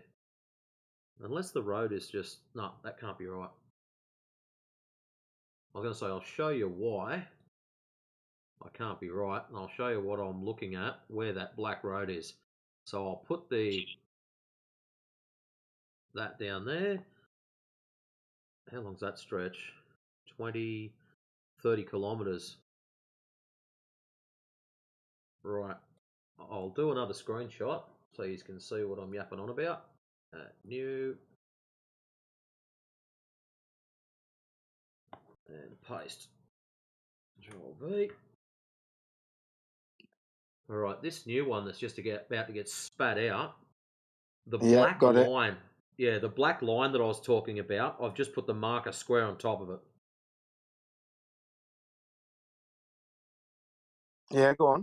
Unless the road is just... No, that can't be right. I was going to say, I'll show you why I can't be right, and I'll show you what I'm looking at, where that black road is. So I'll put that down there. How long's that stretch? 20, 30 kilometres. Right. I'll do another screenshot so you can see what I'm yapping on about. New. And paste. Control V. Alright, this new one that's just about to get spat out. The black line. Yeah, the black line that I was talking about, I've just put the marker square on top of it. Yeah, go on.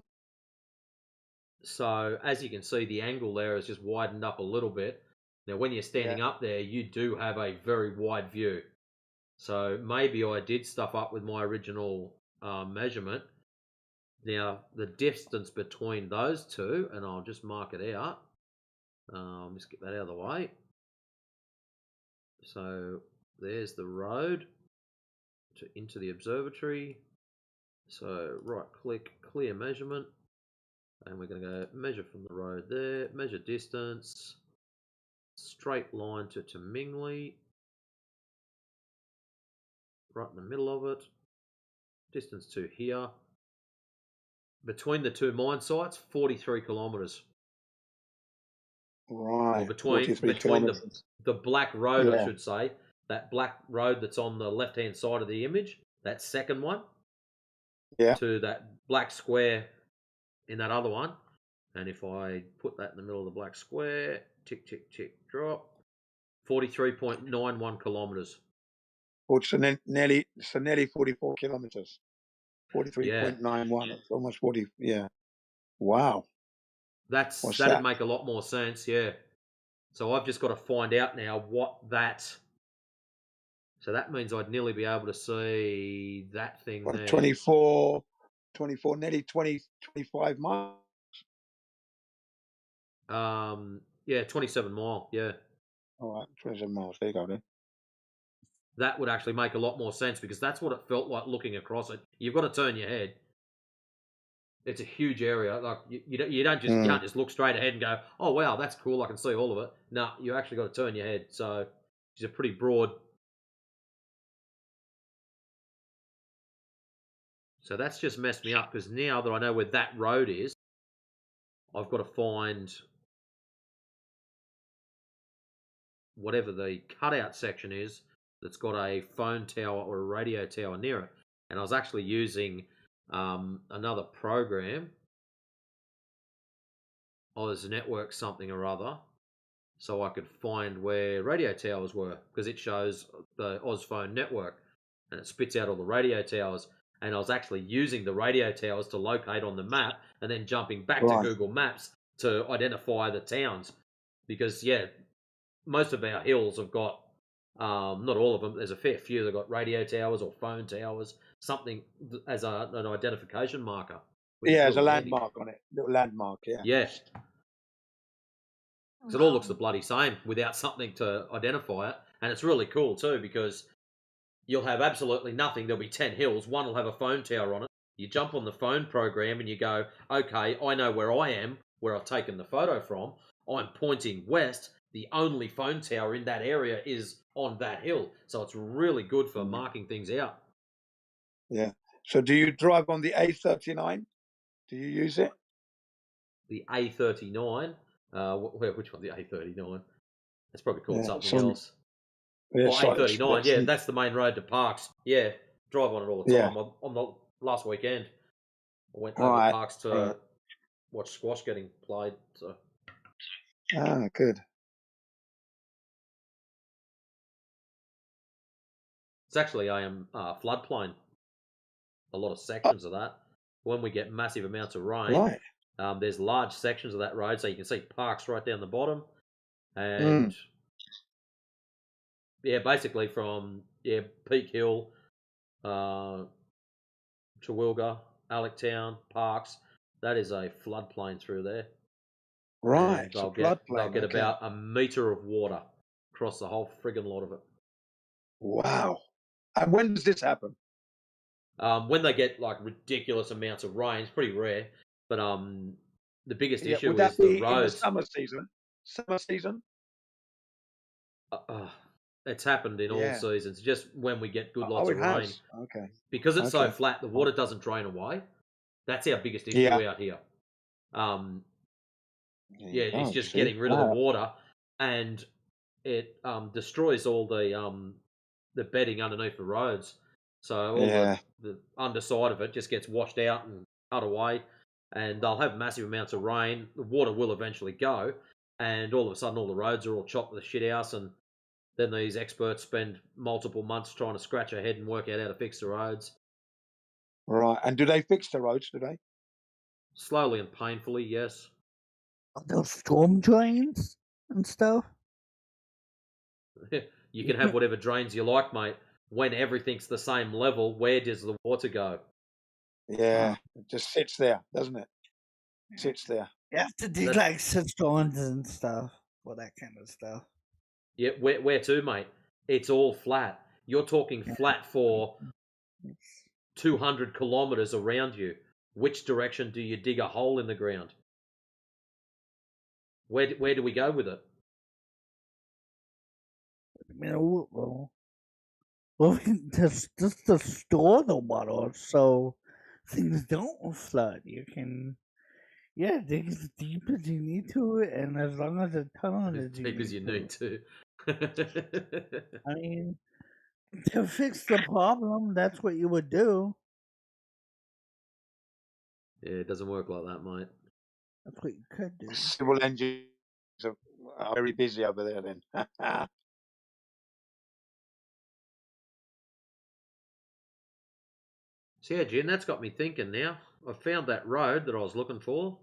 So, as you can see, the angle there has just widened up a little bit. Now, when you're standing up there, you do have a very wide view. So, maybe I did stuff up with my original measurement. Now, the distance between those two, and I'll just mark it out. Just get that out of the way. So, there's the road into the observatory. So, right click, clear measurement. And we're going to go measure from the road there, measure distance, straight line to Mingley, right in the middle of it, distance to here. Between the two mine sites, 43 kilometres. Right. Or between the black road, I should say, that black road that's on the left-hand side of the image, that second one, to that black square in that other one. And if I put that in the middle of the black square, tick, tick, tick, drop, 43.91 kilometres. So nearly 44 kilometers. 43.91. It's almost 40. Yeah. Wow. That'd make a lot more sense, yeah. So I've just got to find out now what that... So that means I'd nearly be able to see that thing there. 24, nearly 25 miles. Yeah, 27 mile, yeah. All right, 27 miles. There you go then. That would actually make a lot more sense because that's what it felt like looking across it. You've got to turn your head. It's a huge area. Like you can't just look straight ahead and go, oh wow, that's cool. I can see all of it. No, you actually got to turn your head. So it's a pretty broad. So that's just messed me up because now that I know where that road is, I've got to find whatever the cutout section is that's got a phone tower or a radio tower near it. And I was actually using another program Oz network something or other, so I could find where radio towers were, because it shows the Oz phone network and it spits out all the radio towers. And I was actually using the radio towers to locate on the map and then jumping back to Right. Google Maps to identify the towns. Because, yeah, most of our hills have got, not all of them, there's a fair few that got radio towers or phone towers, something as an identification marker. Which Yeah, is there's a really handy. landmark on it. Little landmark, yeah. Yeah. Because it all looks the bloody same without something to identify it. And it's really cool too, because you'll have absolutely nothing. There'll be 10 hills. One will have a phone tower on it. You jump on the phone program and you go, okay, I know where I am, where I've taken the photo from. I'm pointing west. The only phone tower in that area is on that hill. So it's really good for marking things out. Yeah. So do you drive on the A39? Do you use it? The A39, which one? The A39? That's probably called Yeah, something some- else. Yeah, Oh, sorry, A39, yeah, that's the main road to Parks. Yeah, drive on it all the Yeah. time. On the last weekend, I went All over right, to Parks to right. watch squash getting played. So Ah, good. it's actually a floodplain. A lot of sections of that. When we get massive amounts of rain, Right. There's large sections of that road, so you can see Parks right down the bottom, and yeah, basically from Peak Hill, Chewilga, Allectown, Parks. That is a floodplain through there. Right, And it's a they'll get floodplain, okay. about a meter of water across the whole friggin' lot of it. Wow. And when does this happen? When they get like ridiculous amounts of rain, it's pretty rare. But the biggest Yeah, issue would that is the be in the roads. summer season? Summer season? It's happened in all Yeah. seasons. Just when we get good Oh, lots it of rain, has. Okay. because it's so Okay. flat, the water doesn't drain away. That's our biggest issue Yeah. out here. Yeah, It's oh, just see? getting rid of the Wow. water, and it destroys all the bedding underneath the roads. So all Yeah. the underside of it just gets washed out and cut away, and they'll have massive amounts of rain. The water will eventually go, and all of a sudden all the roads are all chopped to the shit house, and then these experts spend multiple months trying to scratch ahead and work out how to fix the roads. Right. And do they fix the roads, do they? Slowly and painfully, yes. Are those storm drains and stuff? You can have whatever drains you like, mate. When everything's the same level, where does the water go? Yeah. It just sits there, doesn't it? Sits there. You have to dig That's- like cisterns and stuff for that kind of stuff. Yeah, where to, mate? It's all flat. You're talking flat for 200 kilometers around you. Which direction do you dig a hole in the ground? Where do we go with it? You know, well, just to store the water so things don't flood. You can, dig as deep as you need to, and as long as the tunnel As is deep as you need to. I mean, to fix the problem, that's what you would do. Yeah, it doesn't work like that, mate. That's what you could do. Civil engineers are very busy over there then. So yeah, Jim, that's got me thinking now. I've found that road that I was looking for,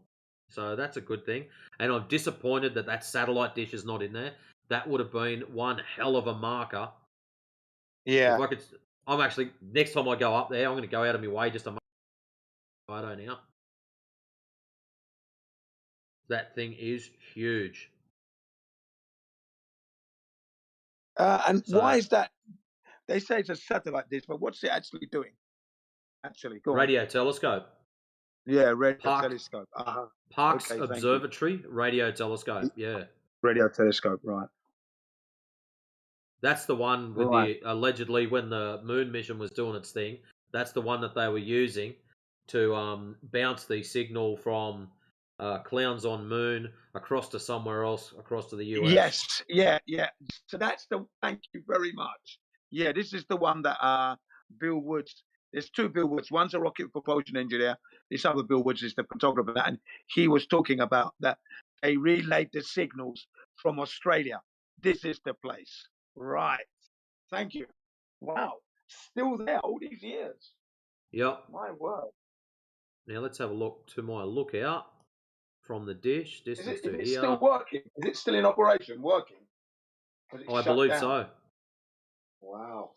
so that's a good thing. And I'm disappointed that that satellite dish is not in there. That would have been one hell of a marker. Yeah. If I could, I'm actually next time I go up there, I'm going to go out of my way just to make a photo now. That thing is huge. And So- why is that? They say it's a satellite dish, but what's it actually doing? Actually, go on. Radio telescope. Yeah, radio Park- telescope. Uh-huh. Parkes Okay, thank you. Observatory radio telescope. Yeah. Radio telescope, right. That's the one with Right. the allegedly when the moon mission was doing its thing. That's the one that they were using to bounce the signal from clowns on moon across to somewhere else, across to the US. Yes, yeah. So that's the. Thank you very much. Yeah, this is the one that Bill Woods There's two billboards. One's a rocket propulsion engineer. This other billboards is the photographer. And he was talking about that they relayed the signals from Australia. This is the place. Right. Thank you. Wow. Still there all these years. Yep. My word. Now let's have a look to my lookout from the dish. Distance Is to it here. still working? Is it still in operation? Working? I believe so. Wow.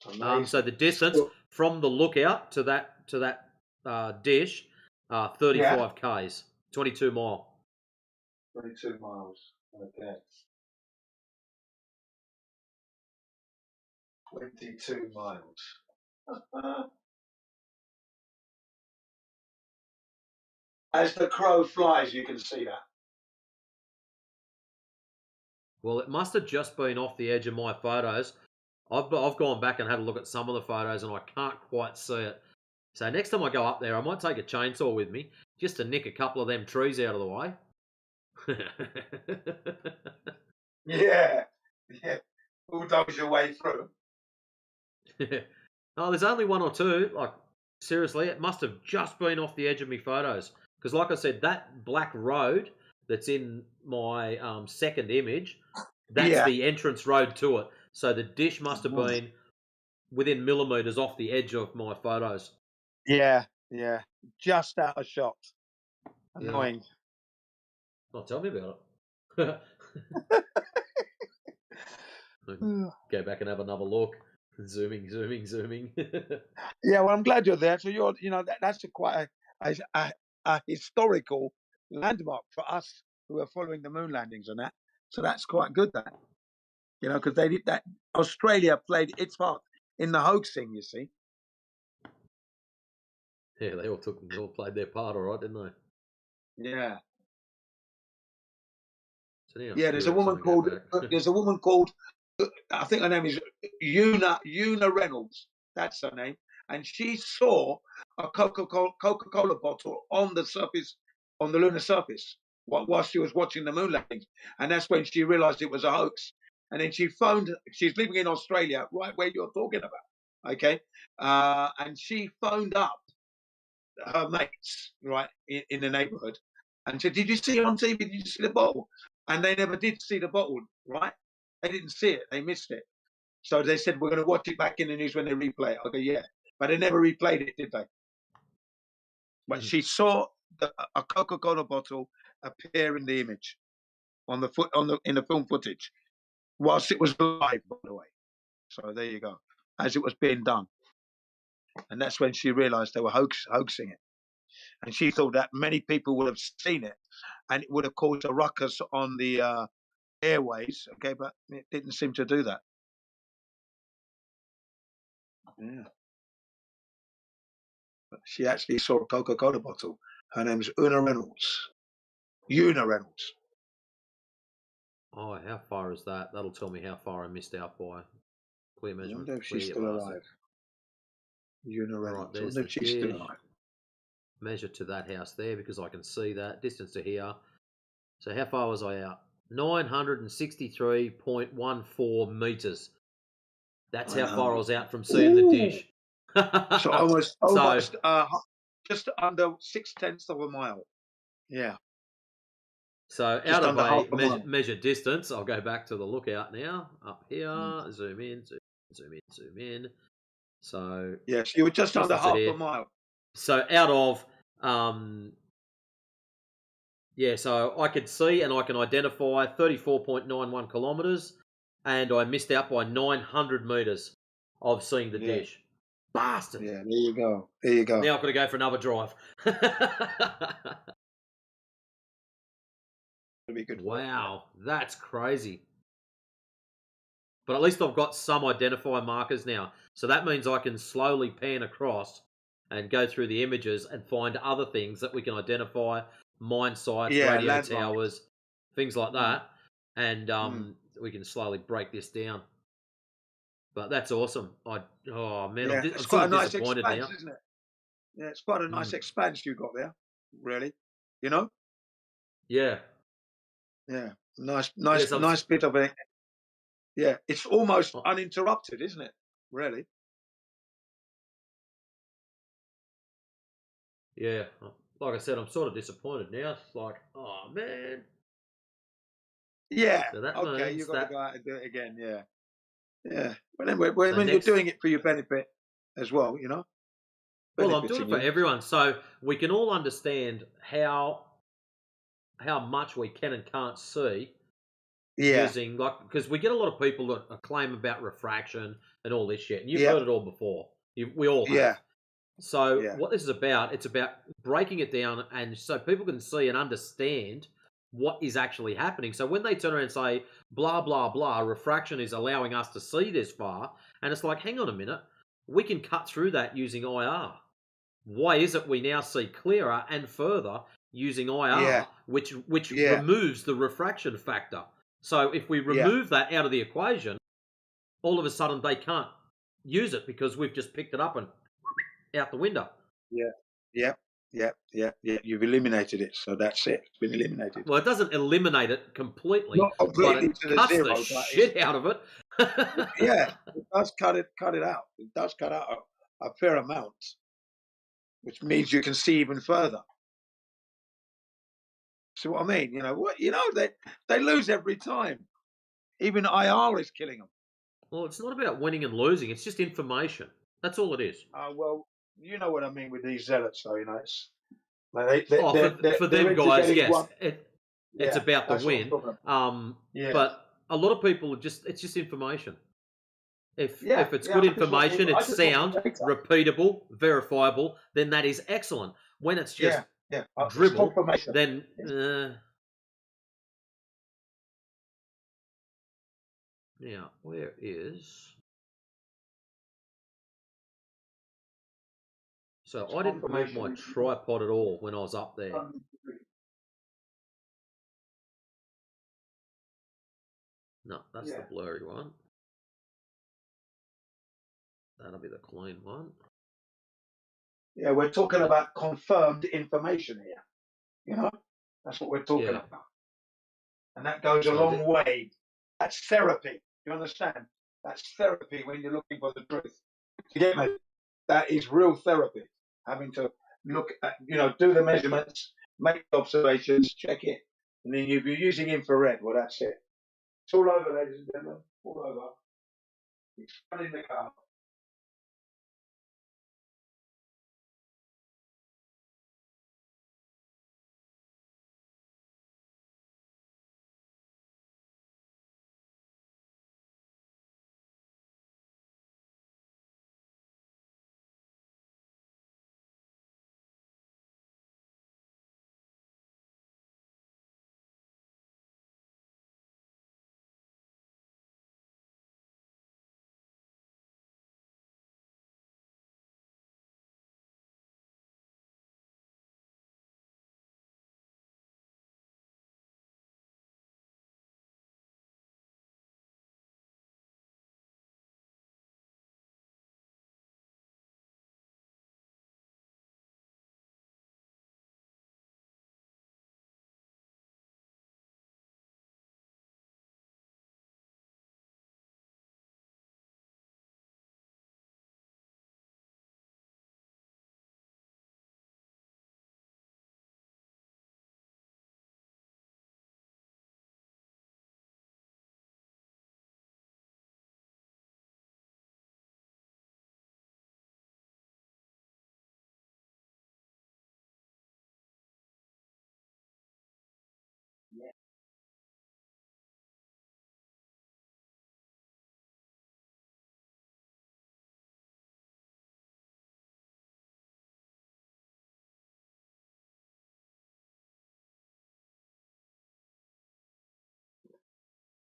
Amazing. So the distance from the lookout to that dish, 35 k's, 22 mile. 22 miles. Okay. 22 miles. As the crow flies, you can see that. Well, it must have just been off the edge of my photos. I've gone back and had a look at some of the photos, and I can't quite see it. So next time I go up there, I might take a chainsaw with me just to nick a couple of them trees out of the way. Yeah. Bulldoze your way through. Oh, there's only one or two. Like, seriously, it must have just been off the edge of my photos. Because, like I said, that black road that's in my second image, that's the entrance road to it. So the dish must have been within millimetres off the edge of my photos. Yeah. Just out of shot. Annoying. Well, tell me about it. Go back and have another look. Zooming. Yeah, well, I'm glad you're there. So that's quite a historical landmark for us who are following the moon landings and that. So that's quite good, that. Because they did that. Australia played its part in the hoaxing, you see. Yeah, they all played their part, all right, didn't they? Yeah. So now I'm Yeah, there's a curious. woman called I think her name is Una Reynolds. That's her name. And she saw a Coca-Cola bottle on the surface, on the lunar surface, while she was watching the moon landings. And that's when she realized it was a hoax. And then she's living in Australia, right where you're talking about. Okay. And she phoned up her mates, right, in the neighborhood and said, "Did you see it on TV? Did you see the bottle?" And they never did see the bottle, right? They didn't see it. They missed it. So they said, "We're going to watch it back in the news when they replay it." I go, "Yeah." But they never replayed it, did they? But she saw a Coca-Cola bottle appear in the image in the film footage whilst it was live, by the way. So there you go, as it was being done. And that's when she realized they were hoaxing it. And she thought that many people would have seen it and it would have caused a ruckus on the airways. Okay, but it didn't seem to do that. Yeah. But she actually saw a Coca-Cola bottle. Her name's Una Reynolds. Oh, how far is that? That'll tell me how far I missed out by. Clear I measurement. wonder if Clear she's your still bastard. alive. Una Right, Reynolds. I there's wonder the if she's still dish. alive. Measure to that house there because I can see that. Distance to here. So how far was I out? 963.14 metres. That's how far I was out from seeing the dish. So almost just under 0.6 of a mile. Yeah. So Just out of under half a a mile. measured distance, I'll go back to the lookout now. Up here, zoom in. So yes, you were just under half a mile. So out of so I could see and I can identify 34.91 kilometres, and I missed out by 900 metres of seeing the dish. Bastard. Yeah, there you go. Now I've got to go for another drive. Wow, that's crazy. But at least I've got some identifier markers now. So that means I can slowly pan across and go through the images and find other things that we can identify, mine sites, radio landmarks. towers, things like that. And we can slowly break this down. But that's awesome. I'm it's sort quite a of nice disappointed expanse, now. isn't it? Yeah, it's quite a nice expanse you got there, really. You know? Yeah. Yeah. Nice bit of it. Yeah, it's almost uninterrupted, isn't it? Really. Yeah, like I said, I'm sort of disappointed now. It's like, oh man. Yeah. So that Okay, means you've got to that. go out and do it again. Yeah. Yeah. But anyway, when, So when you're next, doing it for your benefit as well, you know, well, I'm doing it benefiting for you. everyone, so we can all understand how much we can and can't see Yeah. using, like, because we get a lot of people that claim about refraction and all this shit, and you've Yep. heard it all before. We all have. Yeah. So Yeah. what this is about, it's about breaking it down, and so people can see and understand what is actually happening. So when they turn around and say blah blah blah, refraction is allowing us to see this far, and it's like, hang on a minute, we can cut through that using IR. Why is it we now see clearer and further using Yeah. IR, which Yeah. removes the refraction factor? So if we Yeah. remove that out of the equation, all of a sudden they can't use it because we've just picked it up and out the window. Yeah. Yep. Yep. Yep. Yeah. You've eliminated it, so that's it. It's been eliminated. Well, it doesn't eliminate it completely, Not but completely it to the cuts zero, the but shit out of it. yeah, it does cut it out. It does cut out a fair amount, which means you can see even further. See what I mean? You know what? You know they lose every time. Even IR is killing them. Well, it's not about winning and losing. It's just information. That's all it is. Well, you know what I mean with these zealots, though. You know, it's like they're, Oh, for they're them into guys, getting yes, one. it's Yeah, about the that's what I'm win. talking about. Yeah, But a lot of people it's just information. yeah, If it's yeah. good information, it's sound, repeatable, verifiable, then that is excellent. When it's just yeah. It's dribble, confirmation. then now where is? So It's I didn't move my confirmation. tripod at all when I was up there. No, that's the Yeah. blurry one. That'll be the clean one. Yeah, we're talking about confirmed information here. You know, that's what we're talking Yeah. about. And that goes a So long way. That's therapy. You understand? That's therapy when you're looking for the truth. You get me? That is real therapy. Having to look at, do the measurements, make observations, check it, and then if you're using infrared, well, that's it. It's all over, ladies and gentlemen. All over. It's fun in the car.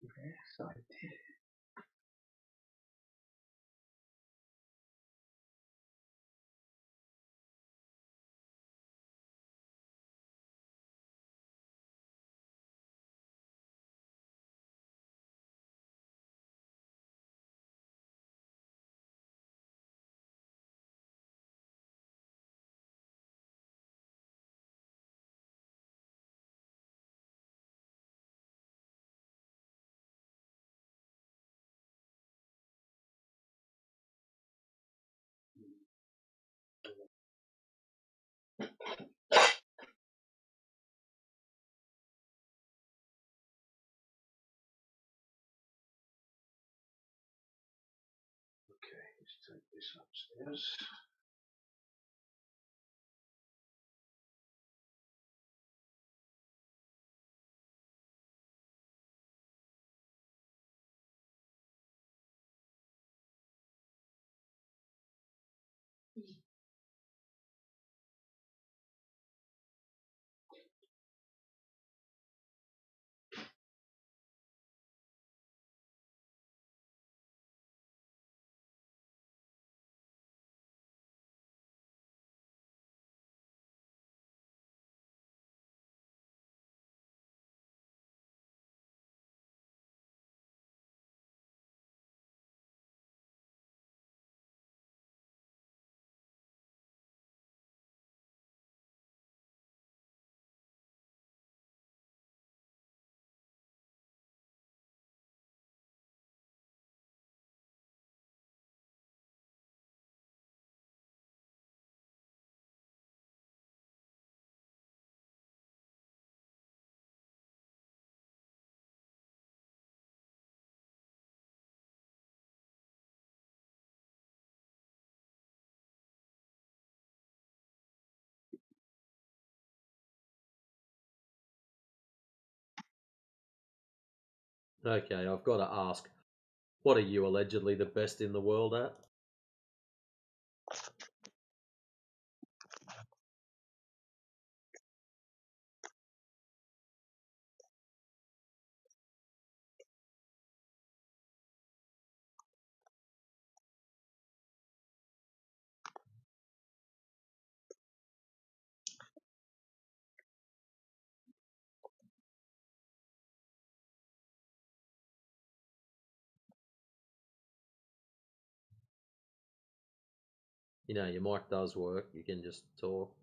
Yes, I did. take this upstairs. Okay, I've got to ask, what are you allegedly the best in the world at? You know, your mic does work. You can just talk.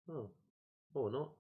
Oh, or not.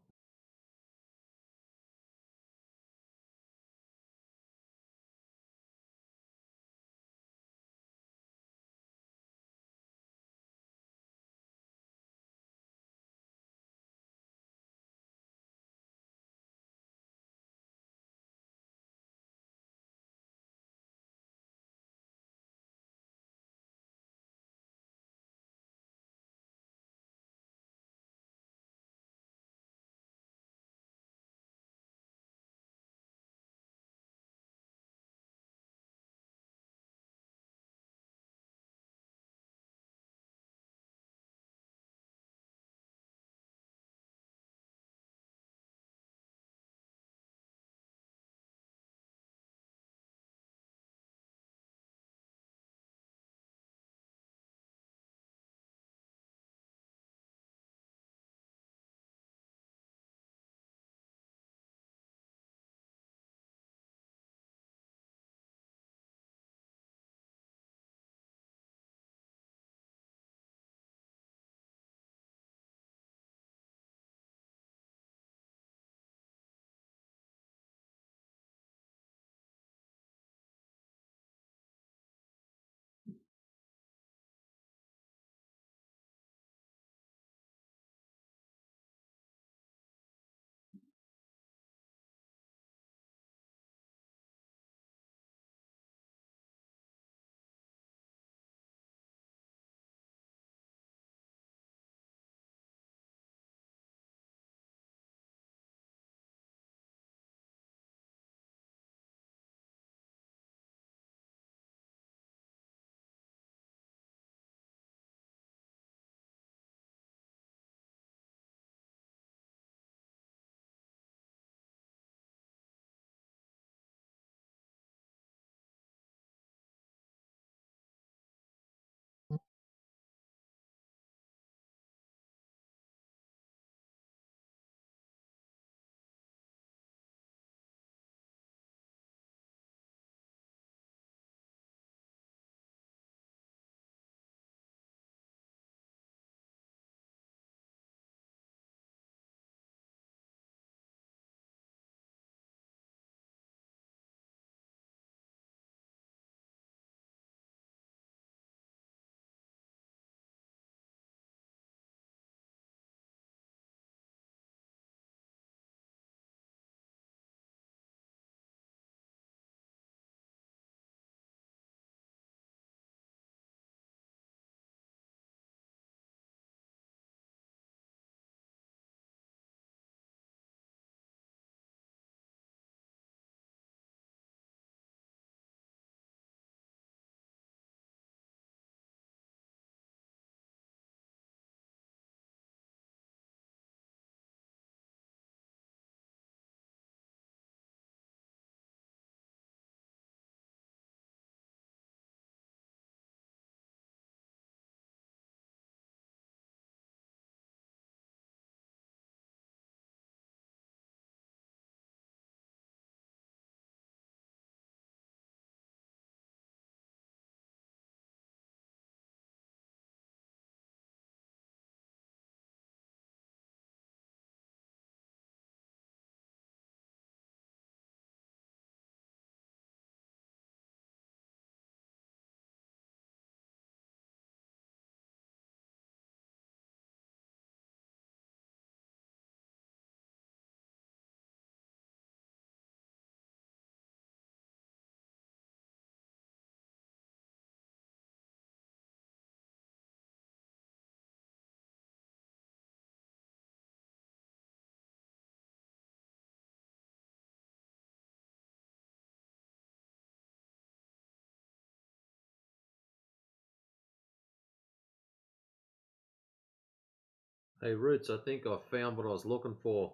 Hey, Roots, I think I found what I was looking for.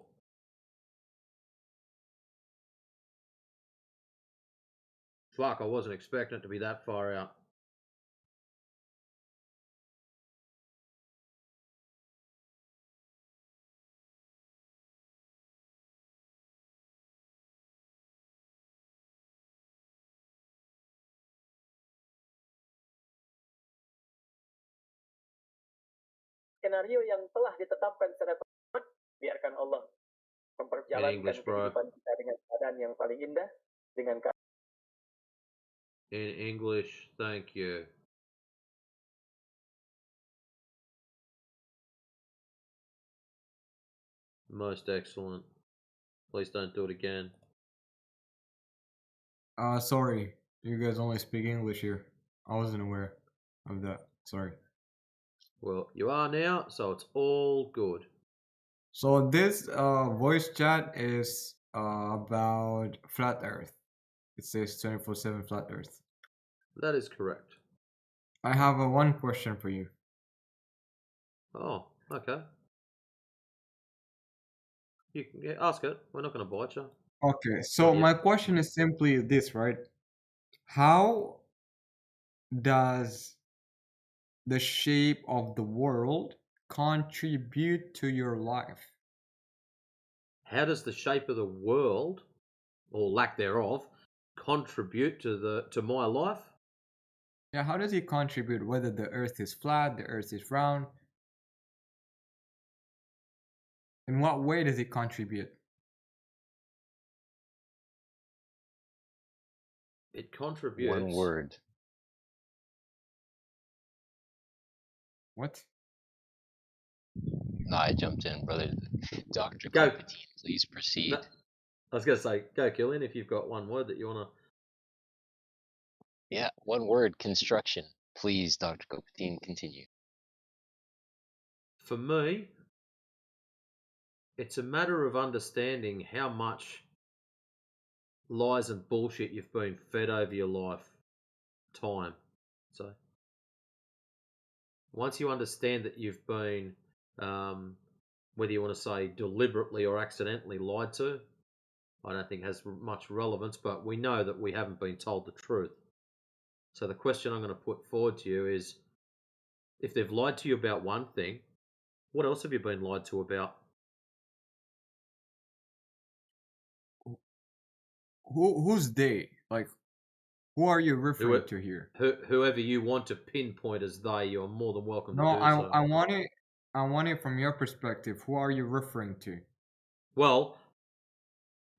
Fuck, I wasn't expecting it to be that far out. Skenario yang telah ditetapkan secara tepat, biarkan Allah memperjalankan English, bro. kehidupan kita dengan keadaan yang paling indah, dengan In English, thank you. Most excellent. Please don't do it again. Sorry. You guys only speak English here. I wasn't aware of that. Sorry. Well, you are now, so it's all good. So this voice chat is about flat Earth. It says 24/7 flat Earth. That is correct. I have one question for you. Oh, okay. You can ask it. We're not going to bite you. Okay, so my question is simply this, right? How does the shape of the world contribute to your life? How does the shape of the world, or lack thereof, contribute to my life? Yeah, how does it contribute? Whether the Earth is flat, the Earth is round. In what way does it contribute? It contributes. One word. What? No, I jumped in, brother. Dr. Go. Palpatine, please proceed. No, I was going to say, go, Killian, if you've got one word that you want to. Yeah, one word, construction. Please, Dr. Palpatine, continue. For me, it's a matter of understanding how much lies and bullshit you've been fed over your lifetime. So, once you understand that you've been, whether you want to say deliberately or accidentally lied to, I don't think has much relevance, but we know that we haven't been told the truth. So the question I'm going to put forward to you is, if they've lied to you about one thing, what else have you been lied to about? Who's they? Like, who are you referring to here? Whoever you want to pinpoint as they, you're more than welcome No, to do so. I want it from your perspective. Who are you referring to? Well,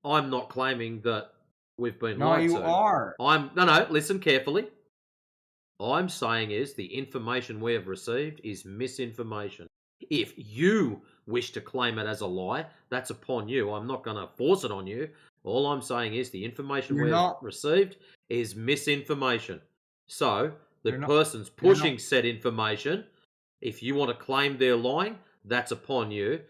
I'm not claiming that we've been No, lied you to. are. No, listen carefully. All I'm saying is the information we have received is misinformation. If you wish to claim it as a lie, that's upon you. I'm not going to force it on you. All I'm saying is the information You're we've not- received is misinformation. So the You're not- person's you're pushing not- said information. If you want to claim they're lying, that's upon you.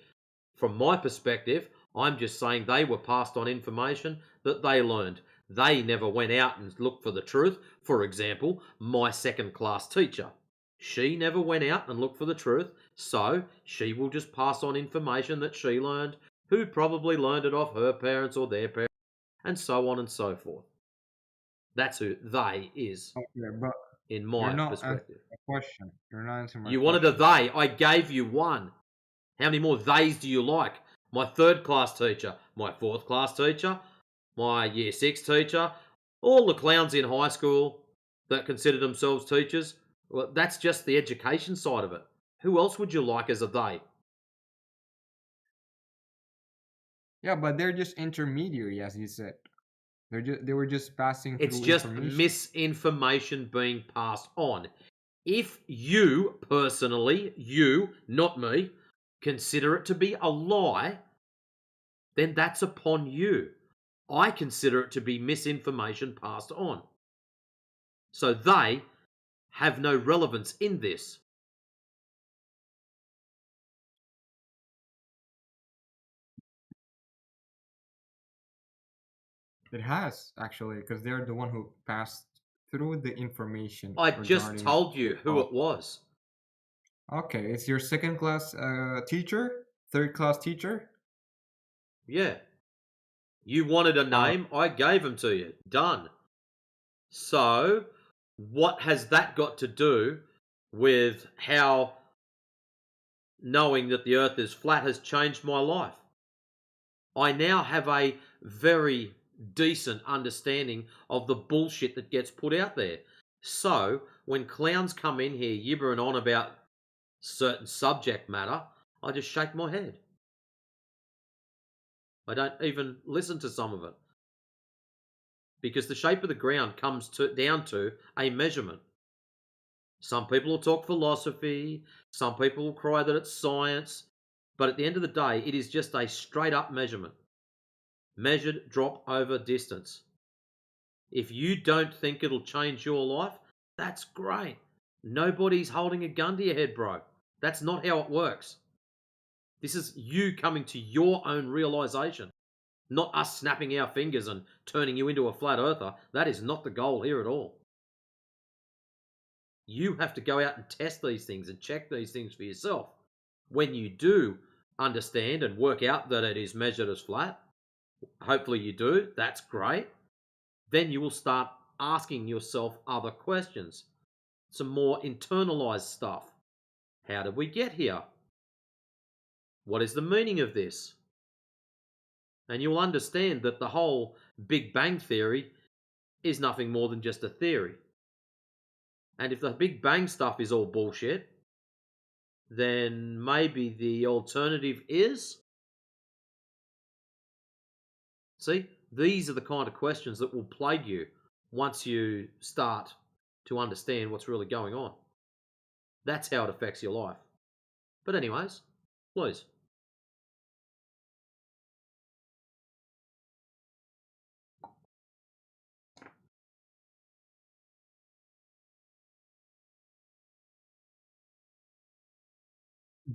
From my perspective, I'm just saying they were passed on information that they learned. They never went out and looked for the truth. For example, my second class teacher. She never went out and looked for the truth, so she will just pass on information that she learned, who probably learned it off her parents or their parents, and so on and so forth. That's who they is, Okay, but in you're my not perspective. answering my question. You're not answering my You question. wanted a they. I gave you one. How many more theys do you like? My third class teacher, my fourth class teacher, my year 6 teacher, all the clowns in high school that consider themselves teachers. Well, that's just the education side of it. Who else would you like as a they? Yeah, but they're just intermediary, as you said. They were just passing It's through just information. misinformation being passed on. If you personally, you, not me, consider it to be a lie, then that's upon you. I consider it to be misinformation passed on. So they have no relevance in this. It has, actually, because they're the one who passed through the information. I just regarding told you the who it was. Okay, it's your second class teacher, third class teacher. Yeah. You wanted a name, I gave them to you. Done. So, what has that got to do with how knowing that the earth is flat has changed my life? I now have a very decent understanding of the bullshit that gets put out there. So, when clowns come in here gibbering on about certain subject matter, I just shake my head. I don't even listen to some of it. Because the shape of the ground comes down to a measurement. Some people will talk philosophy, some people will cry that it's science, but at the end of the day, it is just a straight up measurement. Measured drop over distance. If you don't think it'll change your life, that's great. Nobody's holding a gun to your head, bro. That's not how it works. This is you coming to your own realization, not us snapping our fingers and turning you into a flat earther. That is not the goal here at all. You have to go out and test these things and check these things for yourself. When you do understand and work out that it is measured as flat, hopefully you do, that's great. Then you will start asking yourself other questions, some more internalized stuff. How did we get here? What is the meaning of this? And you'll understand that the whole Big Bang Theory is nothing more than just a theory. And if the Big Bang stuff is all bullshit, then maybe the alternative is... See, these are the kind of questions that will plague you once you start to understand what's really going on. That's how it affects your life. But anyways, please.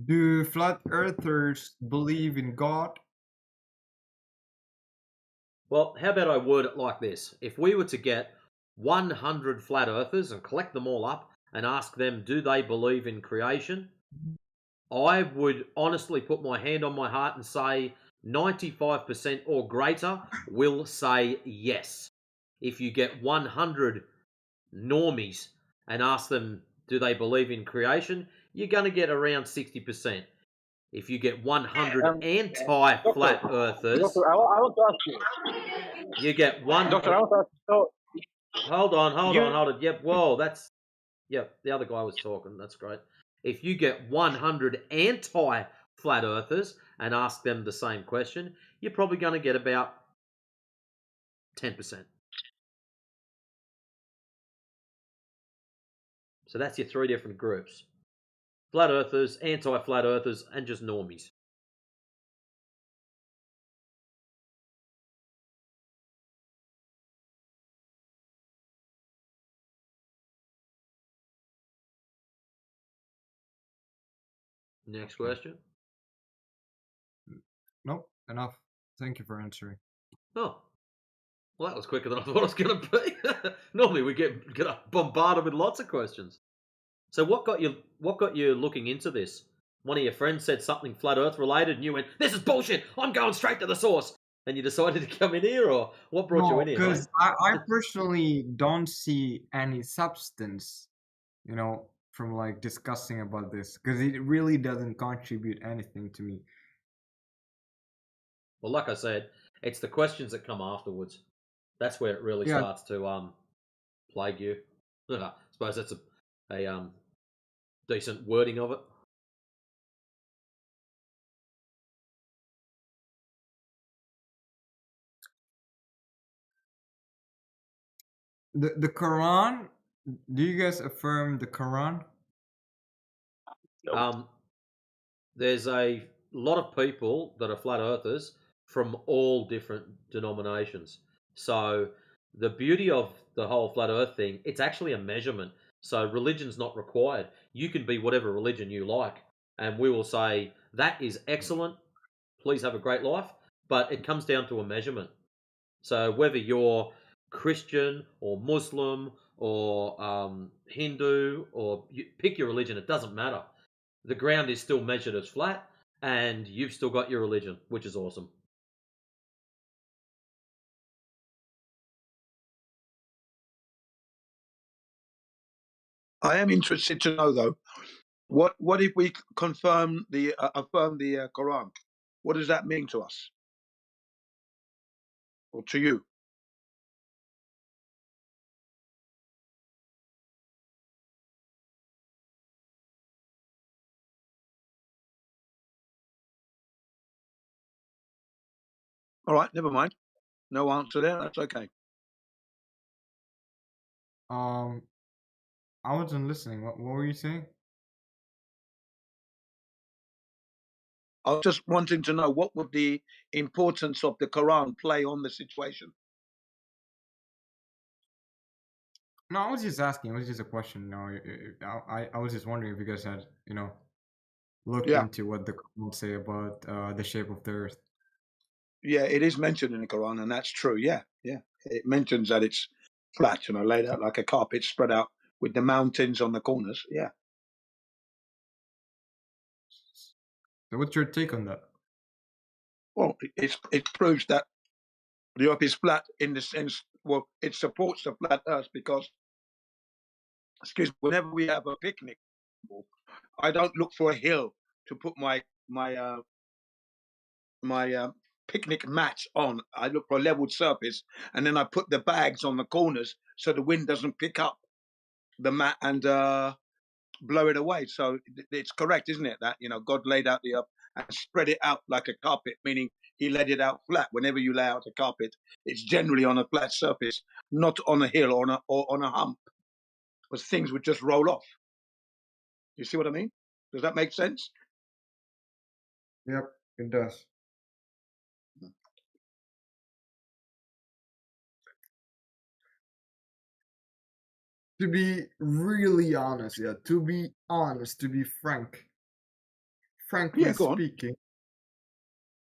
Do flat earthers believe in God? Well, how about I word it like this? If we were to get 100 flat earthers and collect them all up and ask them, do they believe in creation? I would honestly put my hand on my heart and say 95% or greater will say yes. If you get 100 normies and ask them, do they believe in creation? You're going to get around 60%. If you get 100 anti-flat earthers, Doctor, I want to ask you. you get one. Doctor, I want to ask you. So, hold on. Yep, whoa, that's... Yep, the other guy was talking. That's great. If you get 100 anti-flat earthers and ask them the same question, you're probably going to get about 10%. So that's your three different groups. Flat earthers, anti-flat earthers, and just normies. Next question. Nope, enough. Thank you for answering. Oh, well, that was quicker than I thought it was going to be. Normally we get bombarded with lots of questions. So what got you looking into this? One of your friends said something flat Earth related, and you went, "This is bullshit. I'm going straight to the source." And you decided to come in here, or what brought you in here? Because I personally don't see any substance, from like discussing about this, because it really doesn't contribute anything to me. Well, like I said, it's the questions that come afterwards. That's where it really starts to plague you. I suppose that's a decent wording of it. The Quran. Do you guys affirm the Quran? There's a lot of people that are flat earthers from all different denominations. So the beauty of the whole flat earth thing, it's actually a measurement. So religion's not required. You can be whatever religion you like, and we will say that is excellent. Please have a great life. But it comes down to a measurement. So whether you're Christian or Muslim or Hindu, or you pick your religion, it doesn't matter. the ground is still measured as flat, and you've still got your religion, which is awesome. I am interested to know though, what if we confirm the affirm the Quran? What does that mean to us or to you? All right, never mind. No answer there. That's okay. I wasn't listening. What were you saying? I was just wanting to know what would the importance of the Quran play on the situation. No, I was just asking. It was just a question. No, I was just wondering if you guys had, looked Yeah. into what the Quran say about the shape of the earth. Yeah, it is mentioned in the Quran, and that's true. Yeah, yeah. It mentions that it's flat, laid out like a carpet, spread out with the mountains on the corners. Yeah. So, what's your take on that? Well, it proves that the earth is flat in the sense. Well, it supports the flat earth because, whenever we have a picnic, I don't look for a hill to put my picnic mat on. I look for a leveled surface, and then I put the bags on the corners so the wind doesn't pick up the mat and blow it away. So it's correct, isn't it? That God laid out the earth and spread it out like a carpet, meaning He laid it out flat. Whenever you lay out a carpet, it's generally on a flat surface, not on a hill or on a hump, because things would just roll off. You see what I mean? Does that make sense? Yep, it does. To be really honest, to be frankly go on. speaking,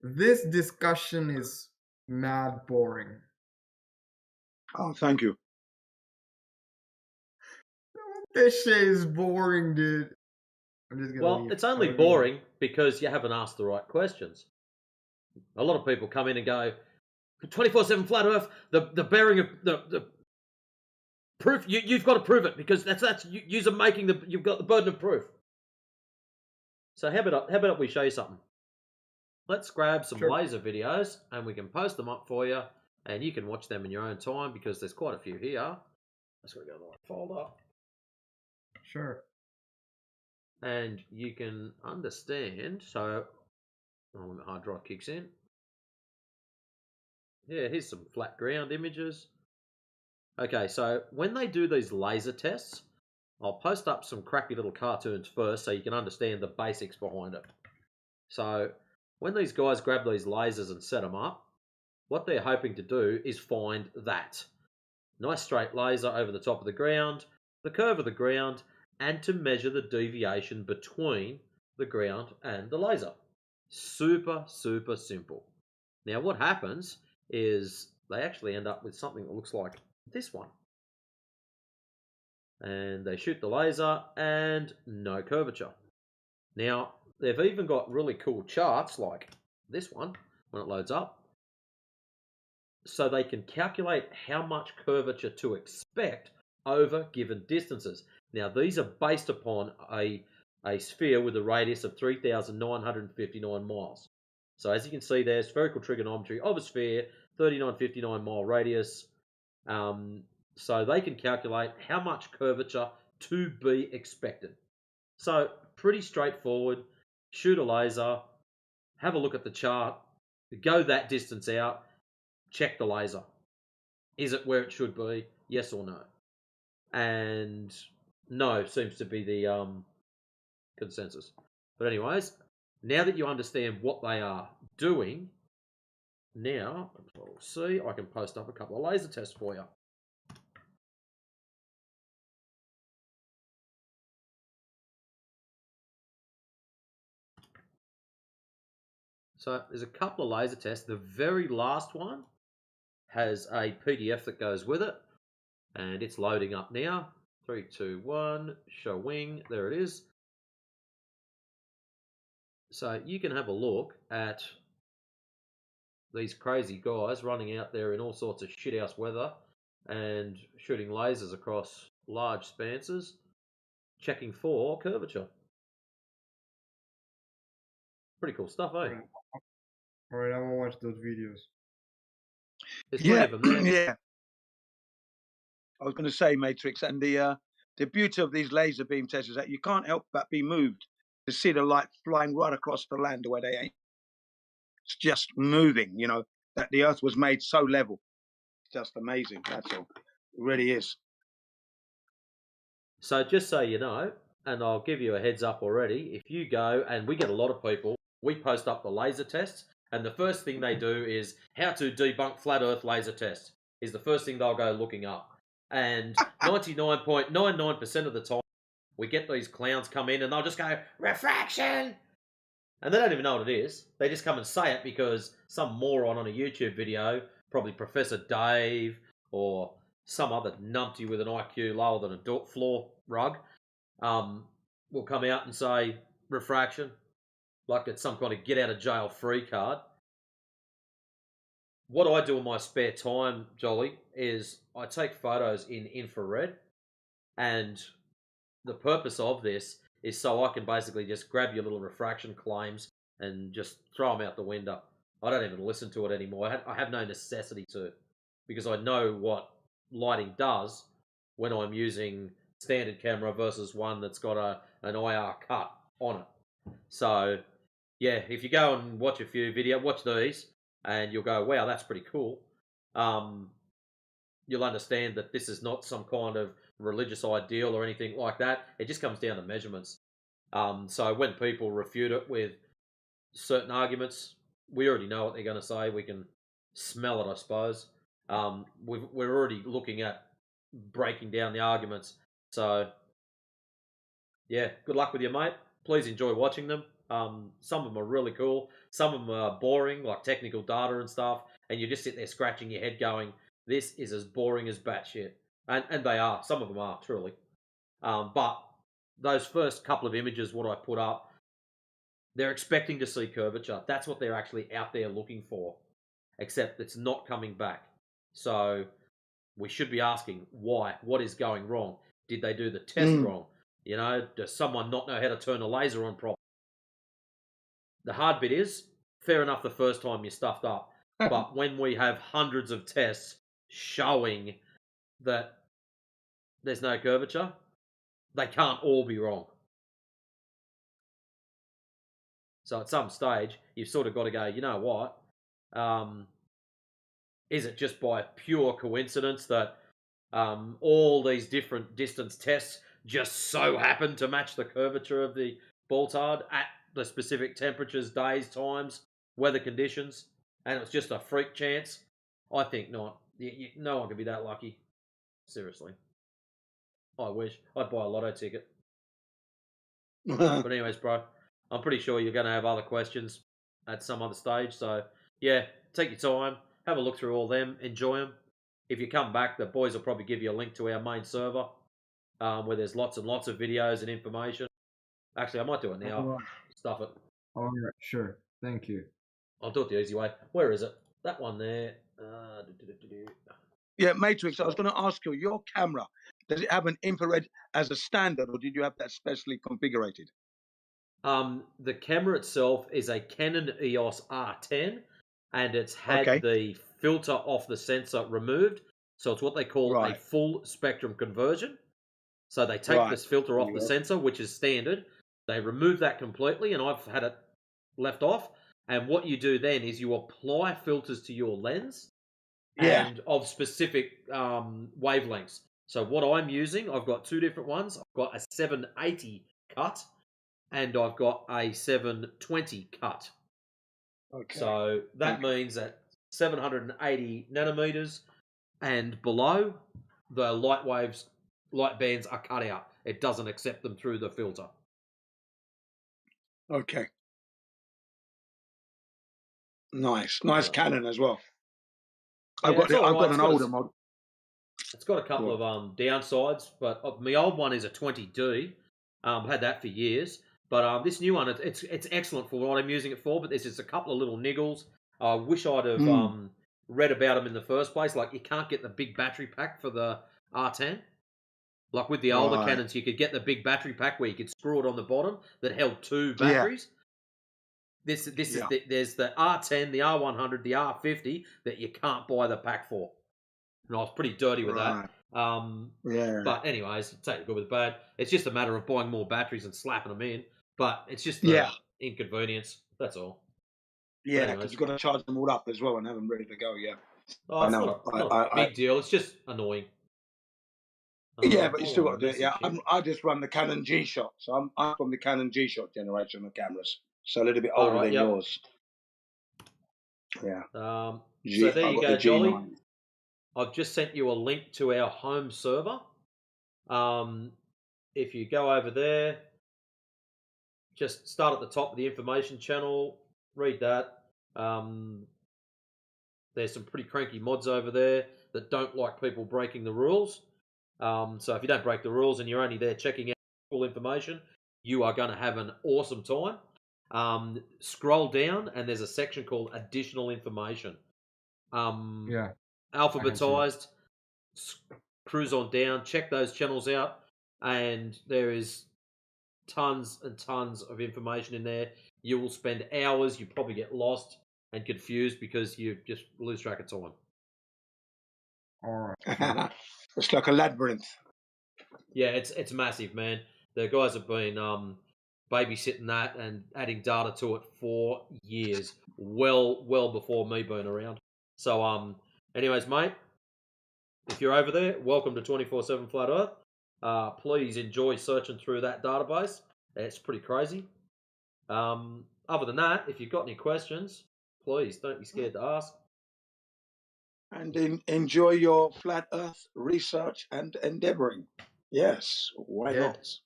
this discussion is mad boring. Oh, thank you. This shit is boring, dude. I'm just gonna Well, leave. it's only boring because you haven't asked the right questions. A lot of people come in and go, 24/7 flat Earth, the bearing of the proof. You've got to prove it because that's you're making you've got the burden of proof. So how about we show you something? Let's grab some laser videos and we can post them up for you, and you can watch them in your own time because there's quite a few here. Let's go to the right folder. Sure. And you can understand. So, when the hard drive kicks in. Yeah, here's some flat ground images. Okay, so when they do these laser tests, I'll post up some crappy little cartoons first so you can understand the basics behind it. So when these guys grab these lasers and set them up, what they're hoping to do is find that. Nice straight laser over the top of the ground, the curve of the ground, and to measure the deviation between the ground and the laser. Super, super simple. Now what happens is they actually end up with something that looks like this one. And they shoot the laser and no curvature. Now, they've even got really cool charts like this one when it loads up. So they can calculate how much curvature to expect over given distances. Now, these are based upon a sphere with a radius of 3,959 miles. So as you can see there, spherical trigonometry of a sphere, 3959 mile radius. So they can calculate how much curvature to be expected. So pretty straightforward. Shoot a laser, have a look at the chart, go that distance out, check the laser. Is it where it should be? Yes or no? And no seems to be the consensus. But anyways, now that you understand what they are doing, now we'll see. I can post up a couple of laser tests for you. So there's a couple of laser tests. The very last one has a PDF that goes with it, and it's loading up now. 3, 2, 1, showing. There it is. So you can have a look at these crazy guys running out there in all sorts of shithouse weather and shooting lasers across large spanses, checking for curvature. Pretty cool stuff, eh? Alright, I will watch those videos. There's plenty Yeah, of them there. yeah. I was going to say, Matrix, and the beauty of these laser beam tests is that you can't help but be moved to see the light flying right across the land the way they aim. It's just moving, you know, that the earth was made so level. It's just amazing, that's all. It really is. So just so you know, and I'll give you a heads up already, if you go, and we get a lot of people, we post up the laser tests, and the first thing they do is how to debunk flat earth laser test is the first thing they'll go looking up. And 99.99% of the time, we get these clowns come in and they'll just go, refraction! And they don't even know what it is. They just come and say it because some moron on a YouTube video, probably Professor Dave or some other numpty with an IQ lower than a floor rug, will come out and say refraction, like it's some kind of get out of jail free card. What I do in my spare time, Jolly, is I take photos in infrared, and the purpose of this is so I can basically just grab your little refraction claims and just throw them out the window. I don't even listen to it anymore. I have no necessity to, because I know what lighting does when I'm using standard camera versus one that's got an IR cut on it. So, yeah, if you go and watch a few videos, watch these, and you'll go, wow, that's pretty cool. You'll understand that this is not some kind of religious ideal or anything like that. It just comes down to measurements. So when people refute it with certain arguments, we already know what they're going to say. We can smell it, I suppose. We're already looking at breaking down the arguments. So, yeah, good luck with you, mate. Please enjoy watching them. Some of them are really cool. Some of them are boring, like technical data and stuff. And you just sit there scratching your head going, this is as boring as batshit. And they are. Some of them are, truly. But those first couple of images, what I put up, they're expecting to see curvature. That's what they're actually out there looking for. Except it's not coming back. So we should be asking why. What is going wrong? Did they do the test wrong? You know, does someone not know how to turn a laser on properly? The hard bit is, fair enough the first time you stuffed up. But when we have hundreds of tests showing that there's no curvature, they can't all be wrong. So at some stage, you've sort of got to go, you know what? Is it just by pure coincidence that all these different distance tests just so happen to match the curvature of the Baltard at the specific temperatures, days, times, weather conditions, and it's just a freak chance? I think not. No one can be that lucky. Seriously. I wish. I'd buy a lotto ticket. But anyways, bro, I'm pretty sure you're going to have other questions at some other stage. So, yeah, take your time. Have a look through all them. Enjoy them. If you come back, the boys will probably give you a link to our main server where there's lots and lots of videos and information. Actually, I might do it now. Alright. Stuff it. Alright, sure. Thank you. I'll do it the easy way. Where is it? That one there. Yeah, Matrix, I was going to ask you, your camera, does it have an infrared as a standard, or did you have that specially configured? The camera itself is a Canon EOS R10, and it's had the filter off the sensor removed. So it's what they call a full spectrum conversion. So they take this filter off the sensor, which is standard. They remove that completely, and I've had it left off. And what you do then is you apply filters to your lens and of specific wavelengths. So what I'm using, I've got two different ones. I've got a 780 cut, and I've got a 720 cut. So that means that 780 nanometers and below, the light bands are cut out. It doesn't accept them through the filter. Okay. Nice Canon as well. Yeah, I've got an older model. It's got a couple of downsides, but my old one is a 20D. Had that for years, But this new one, it's excellent for what I'm using it for. But there's just a couple of little niggles. I wish I'd have read about them in the first place. Like you can't get the big battery pack for the R10. Like with the older Right. cannons, you could get the big battery pack where you could screw it on the bottom that held 2 Yeah. batteries. This is there's the R10, the R100, the R50 that you can't buy the pack for. And I was pretty dirty with Right. that. Yeah. But anyways, take the good with the bad. It's just a matter of buying more batteries and slapping them in. But it's just the Yeah. inconvenience. That's all. Yeah, anyways. because you've got to charge them all up as well and have them ready to go. Yeah. Oh, I it's know. not a big deal. It's just annoying. Yeah, but you hold still on, got to do it. Yeah, message here. I just run the Canon G-Shot, so I'm from the Canon G-Shot generation of cameras, so a little bit All older right, than yep. yours. Yeah. So G- there I you got go, the Jolly. G9. I've just sent you a link to our home server. If you go over there, just start at the top of the information channel, read that. There's some pretty cranky mods over there that don't like people breaking the rules. So if you don't break the rules and you're only there checking out full information, you are going to have an awesome time. Scroll down and there's a section called additional information. Yeah. Alphabetized. Cruise on down, check those channels out, and there is tons and tons of information in there. You will spend hours. You probably get lost and confused because you just lose track of time. All right. It's like a labyrinth. Yeah, it's massive, man. The guys have been babysitting that and adding data to it for years, well before me being around. So anyways, mate, if you're over there, welcome to 24/7 Flat Earth. Please enjoy searching through that database. It's pretty crazy. Other than that, if you've got any questions, please don't be scared to ask. And enjoy your flat Earth research and endeavoring. Yes, why Yeah. not?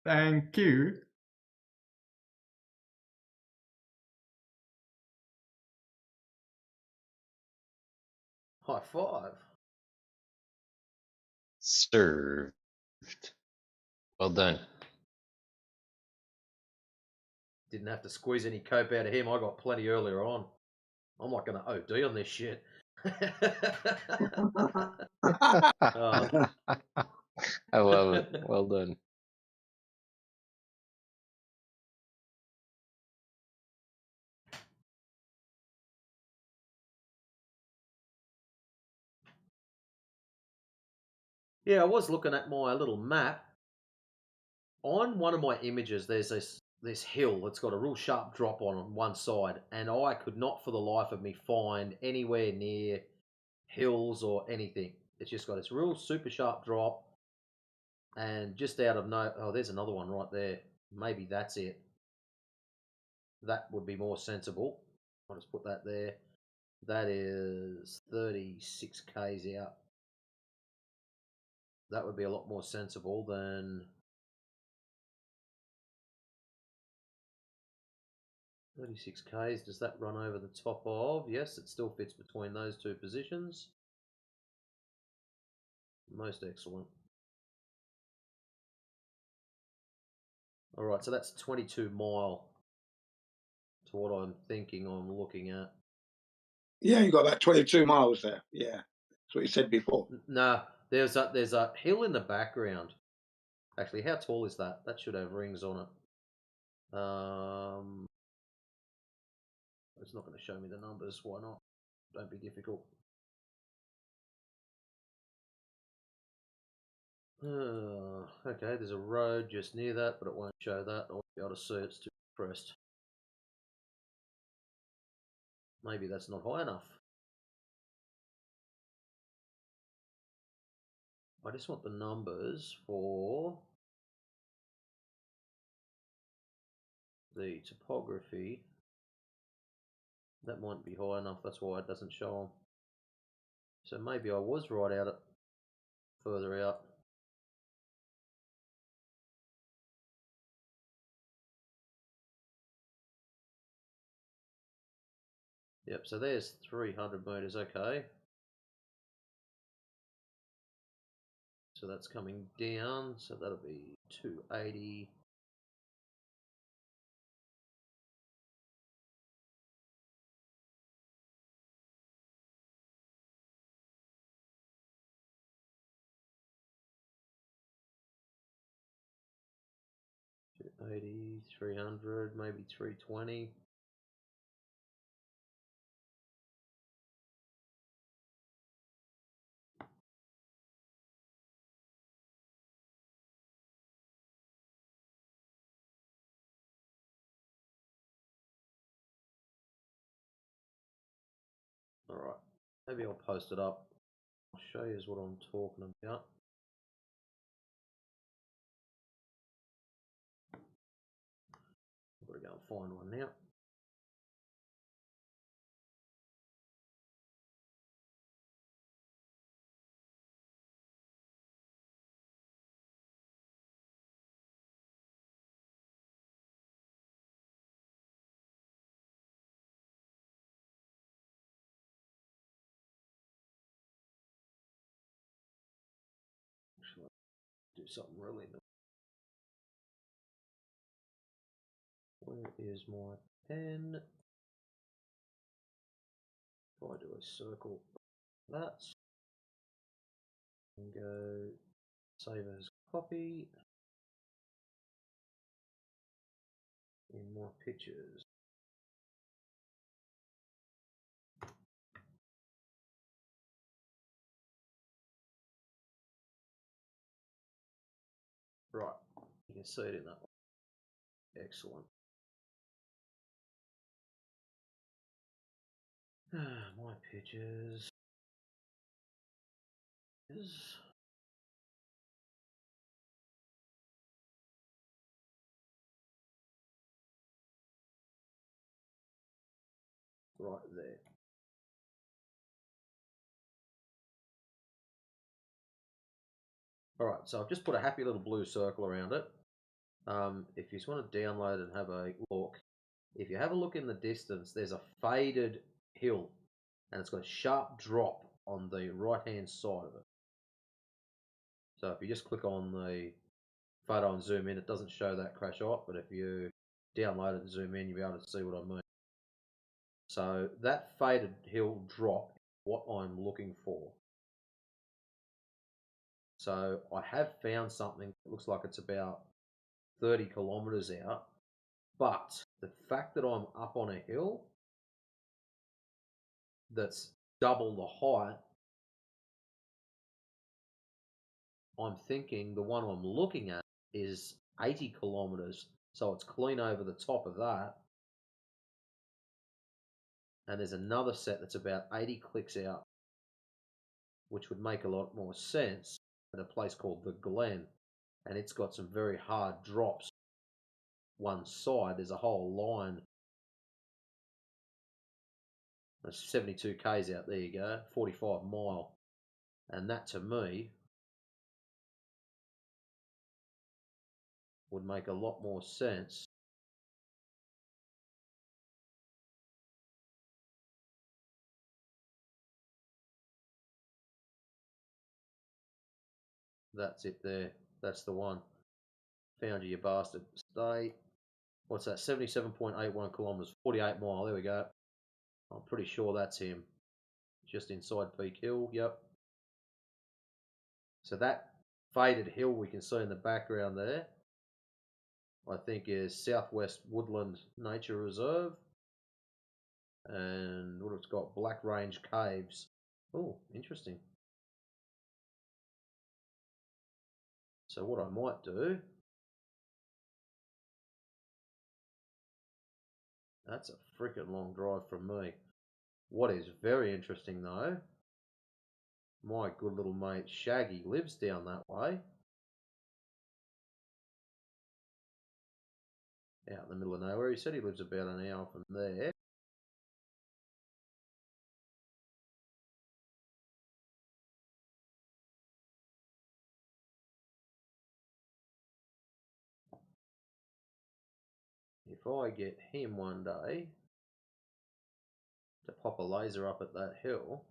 Thank you. High five. Served. Well done. Didn't have to squeeze any cope out of him. I got plenty earlier on. I'm not going to OD on this shit. Oh. I love it. Well done. Yeah, I was looking at my little map. On one of my images, there's this hill that's got a real sharp drop on one side, and I could not for the life of me find anywhere near hills or anything. It's just got this real super sharp drop, and just out of no, oh, there's another one right there. Maybe that's it. That would be more sensible. I'll just put that there. That is 36 k's out. That would be a lot more sensible than 36 k's. Does that run over the top of? Yes, it still fits between those two positions. Most excellent. Alright, so that's 22 mile to what I'm thinking I'm looking at. Yeah, you got about 22 miles there. Yeah, that's what you said before. Nah, there's a hill in the background. Actually, how tall is that? That should have rings on it. It's not going to show me the numbers. Why not? Don't be difficult. Okay, there's a road just near that, but it won't show that. I won't be able to see it. It's too compressed. Maybe that's not high enough. I just want the numbers for the topography. That might be high enough. That's why it doesn't show them. So maybe I was right out further out. Yep, so there's 300 meters, okay. So that's coming down, so that'll be 280. 80, 300, maybe 320. Alright, maybe I'll post it up. I'll show you what I'm talking about. I've got to go and find one now. Actually, do something really nice. Where is my pen? If I do a circle, that, and go save as copy in my pictures. Right, you can see it in that one. Excellent. My pictures is right there. Alright, so I've just put a happy little blue circle around it. If you just want to download and have a look, if you have a look in the distance, there's a faded hill and it's got a sharp drop on the right hand side of it. So if you just click on the photo and zoom in, it doesn't show that crash out, but if you download it and zoom in, you'll be able to see what I mean. So that faded hill drop is what I'm looking for. So I have found something that looks like it's about 30 kilometers out, but the fact that I'm up on a hill that's double the height, I'm thinking the one I'm looking at is 80 kilometers, so it's clean over the top of that. And there's another set that's about 80 clicks out, which would make a lot more sense at a place called the Glen, and it's got some very hard drops. One side, there's a whole line. That's 72 k's out, there you go, 45 mile. And that to me would make a lot more sense. That's it there. That's the one. Found you, you bastard. Stay. What's that? 77.81 kilometers, 48 mile. There we go. I'm pretty sure that's him. Just inside Peak Hill. Yep. So that faded hill we can see in the background there, I think is Southwest Woodland Nature Reserve. And what it's got, Black Range Caves. Oh, interesting. So what I might do, that's a freaking long drive from me. What is very interesting though, my good little mate Shaggy lives down that way. Out in the middle of nowhere. He said he lives about an hour from there. If I get him one day to pop a laser up at that hill,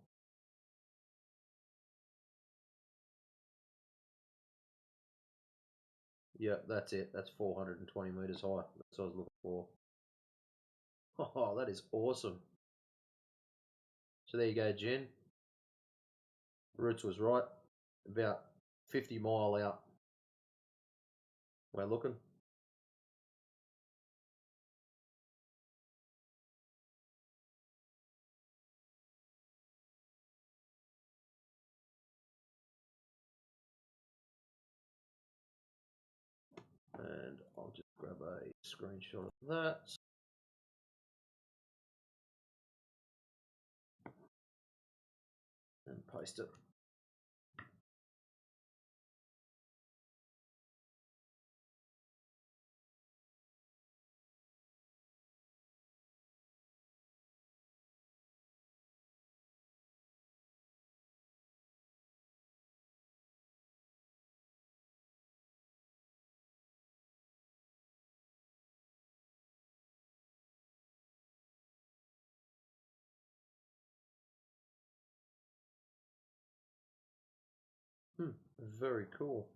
yep, that's it. That's 420 meters high. That's what I was looking for. Oh, that is awesome. So there you go, Jen. Roots was right. About 50 mile out. We're looking. And I'll just grab a screenshot of that. And paste it. Very cool.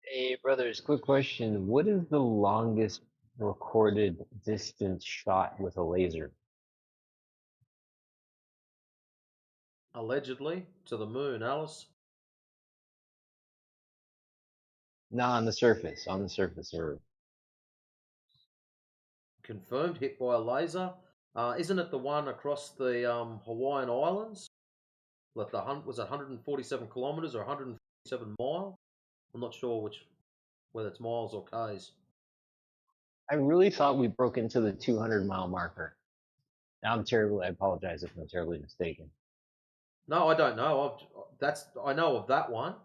Hey, brothers, quick question. What is the longest recorded distance shot with a laser? Allegedly to the moon, Alice. No, on the surface, or Confirmed hit by a laser. Isn't it the one across the Hawaiian Islands? Like was it 147 kilometers or 147 miles? I'm not sure whether it's miles or k's. I really thought we broke into the 200-mile marker. Now I apologize if I'm terribly mistaken. No, I don't know. I know of that one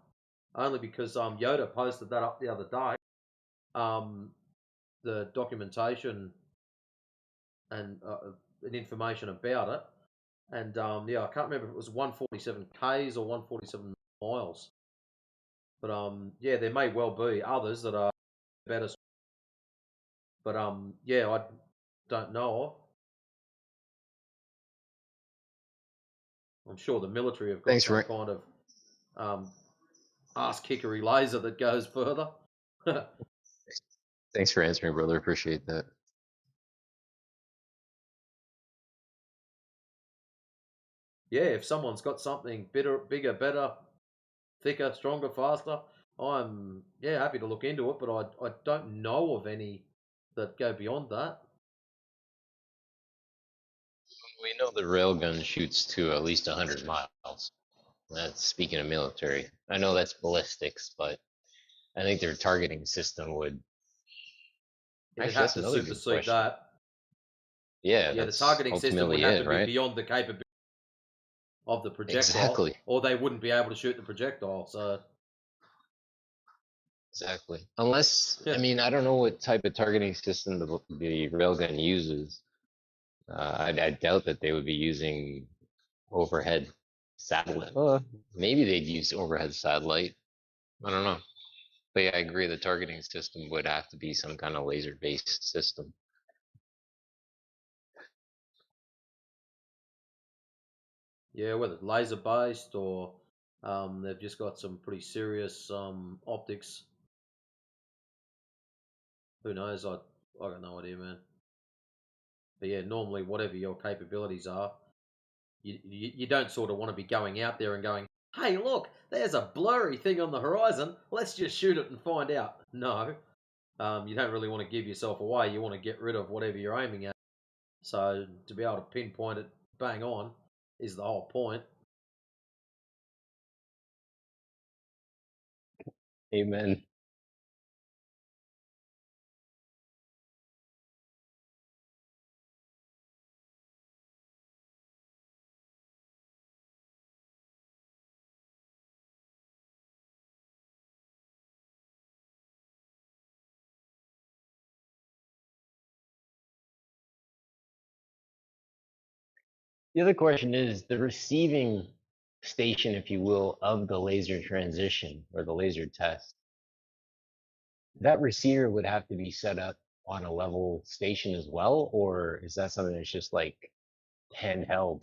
only because Yoda posted that up the other day. The documentation and information about it, and yeah, I can't remember if it was 147 k's or 147 miles. But yeah, there may well be others that are better. But yeah, I don't know of. I'm sure the military have got Thanks some for kind of ass kickery laser that goes further. Thanks for answering, brother. Appreciate that. Yeah, if someone's got something bigger, better, thicker, stronger, faster, I'm happy to look into it. But I don't know of any that go beyond that. We know the railgun shoots to at least 100 miles. That's speaking of military. I know that's ballistics, but I think their targeting system would. It'd Actually, have that's to another good supersede question. that. Yeah, Yeah, the that's targeting system would ultimately have it, to be right? beyond the capability of the projectile, Exactly. or they wouldn't be able to shoot the projectile. So Exactly. Unless, Yeah. I mean, I don't know what type of targeting system the railgun uses. I doubt that they would be using overhead satellite. Maybe they'd use overhead satellite. I don't know. But yeah, I agree. The targeting system would have to be some kind of laser-based system. Yeah, whether it's laser based or they've just got some pretty serious optics. Who knows? I got no idea, man. But yeah, normally whatever your capabilities are, you don't sort of want to be going out there and going, hey, look, there's a blurry thing on the horizon. Let's just shoot it and find out. No, you don't really want to give yourself away. You want to get rid of whatever you're aiming at. So to be able to pinpoint it bang on is the whole point. Amen. The other question is the receiving station, if you will, of the laser transition or the laser test. That receiver would have to be set up on a level station as well, or is that something that's just like handheld?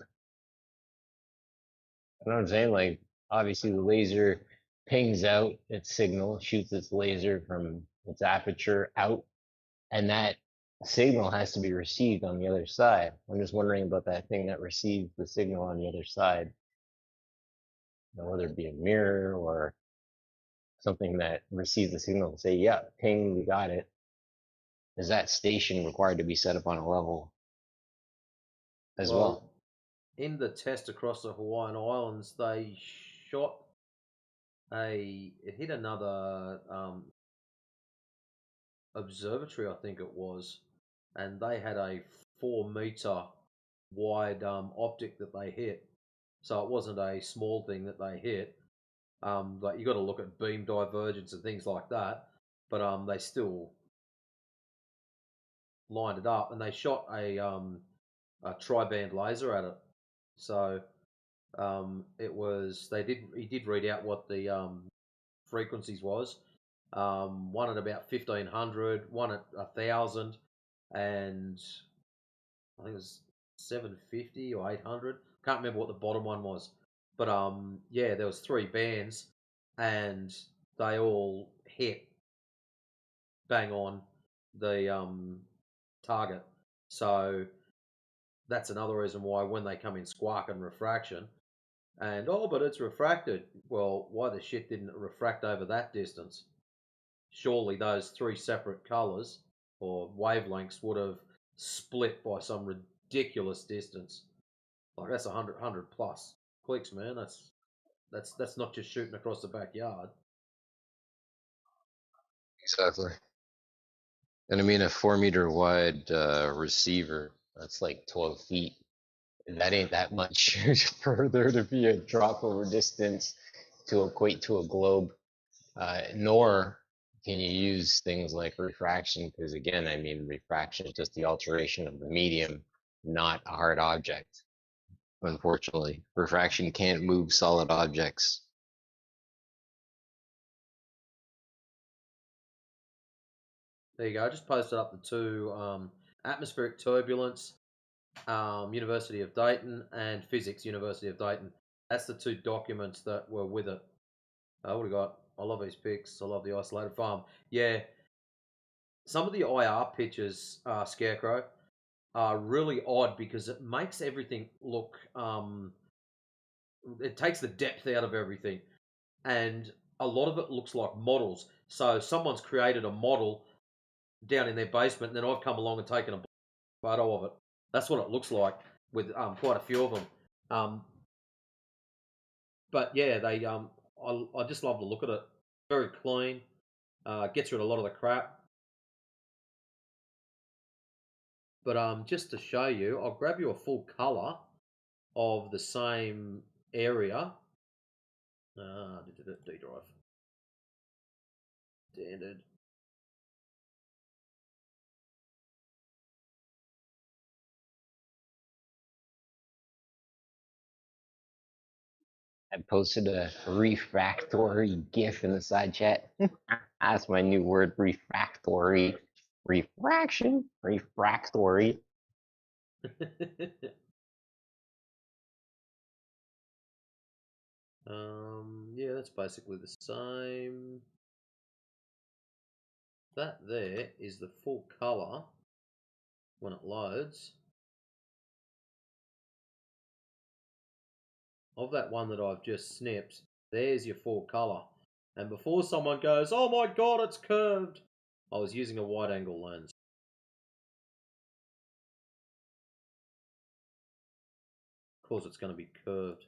You know what I'm saying? Like, obviously, the laser pings out its signal, shoots its laser from its aperture out, and that signal has to be received on the other side. I'm just wondering about that thing that receives the signal on the other side. You know, whether it be a mirror or something that receives the signal and say, yeah, ping, we got it. Is that station required to be set up on a level as well? In the test across the Hawaiian Islands, they shot it hit another observatory, I think it was, and they had a 4 meter wide optic that they hit. So it wasn't a small thing that they hit. Like you got to look at beam divergence and things like that, but they still lined it up, and they shot a tri-band laser at it. So it was he did read out what the frequencies was. One at about 1500, one at 1000, and I think it was 750 or 800. Can't remember what the bottom one was, but yeah, there was 3 bands, and they all hit bang on the target. So that's another reason why when they come in squark and refraction, and but it's refracted. Well, why the shit didn't it refract over that distance? Surely those 3 separate colors or wavelengths would have split by some ridiculous distance. Like that's 100 plus clicks, man. That's not just shooting across the backyard. Exactly. And I mean, a 4 meter wide receiver, that's like 12 feet. That ain't that much further to be a drop over distance to equate to a globe. Nor can you use things like refraction, because again, I mean, refraction is just the alteration of the medium, not a hard object. Unfortunately, refraction can't move solid objects. There you go. I just posted up the 2 atmospheric turbulence, University of Dayton, and physics, University of Dayton. That's the 2 documents that were with it. What do we got? I love these pics. I love the isolated farm. Yeah, some of the IR pictures, Scarecrow, are really odd because it makes everything look. It takes the depth out of everything, and a lot of it looks like models. So someone's created a model down in their basement, and then I've come along and taken a photo of it. That's what it looks like with quite a few of them. But yeah, they I just love the look at it. Very clean. Gets rid of a lot of the crap. But just to show you, I'll grab you a full color of the same area. D drive. Standard. I posted a refractory GIF in the side chat. That's my new word, refractory. Refraction, refractory. Yeah, that's basically the same. That there is the full color when it loads of that one that I've just snipped. There's your full color. And before someone goes, oh my god, it's curved, I was using a wide angle lens. Of course it's going to be curved.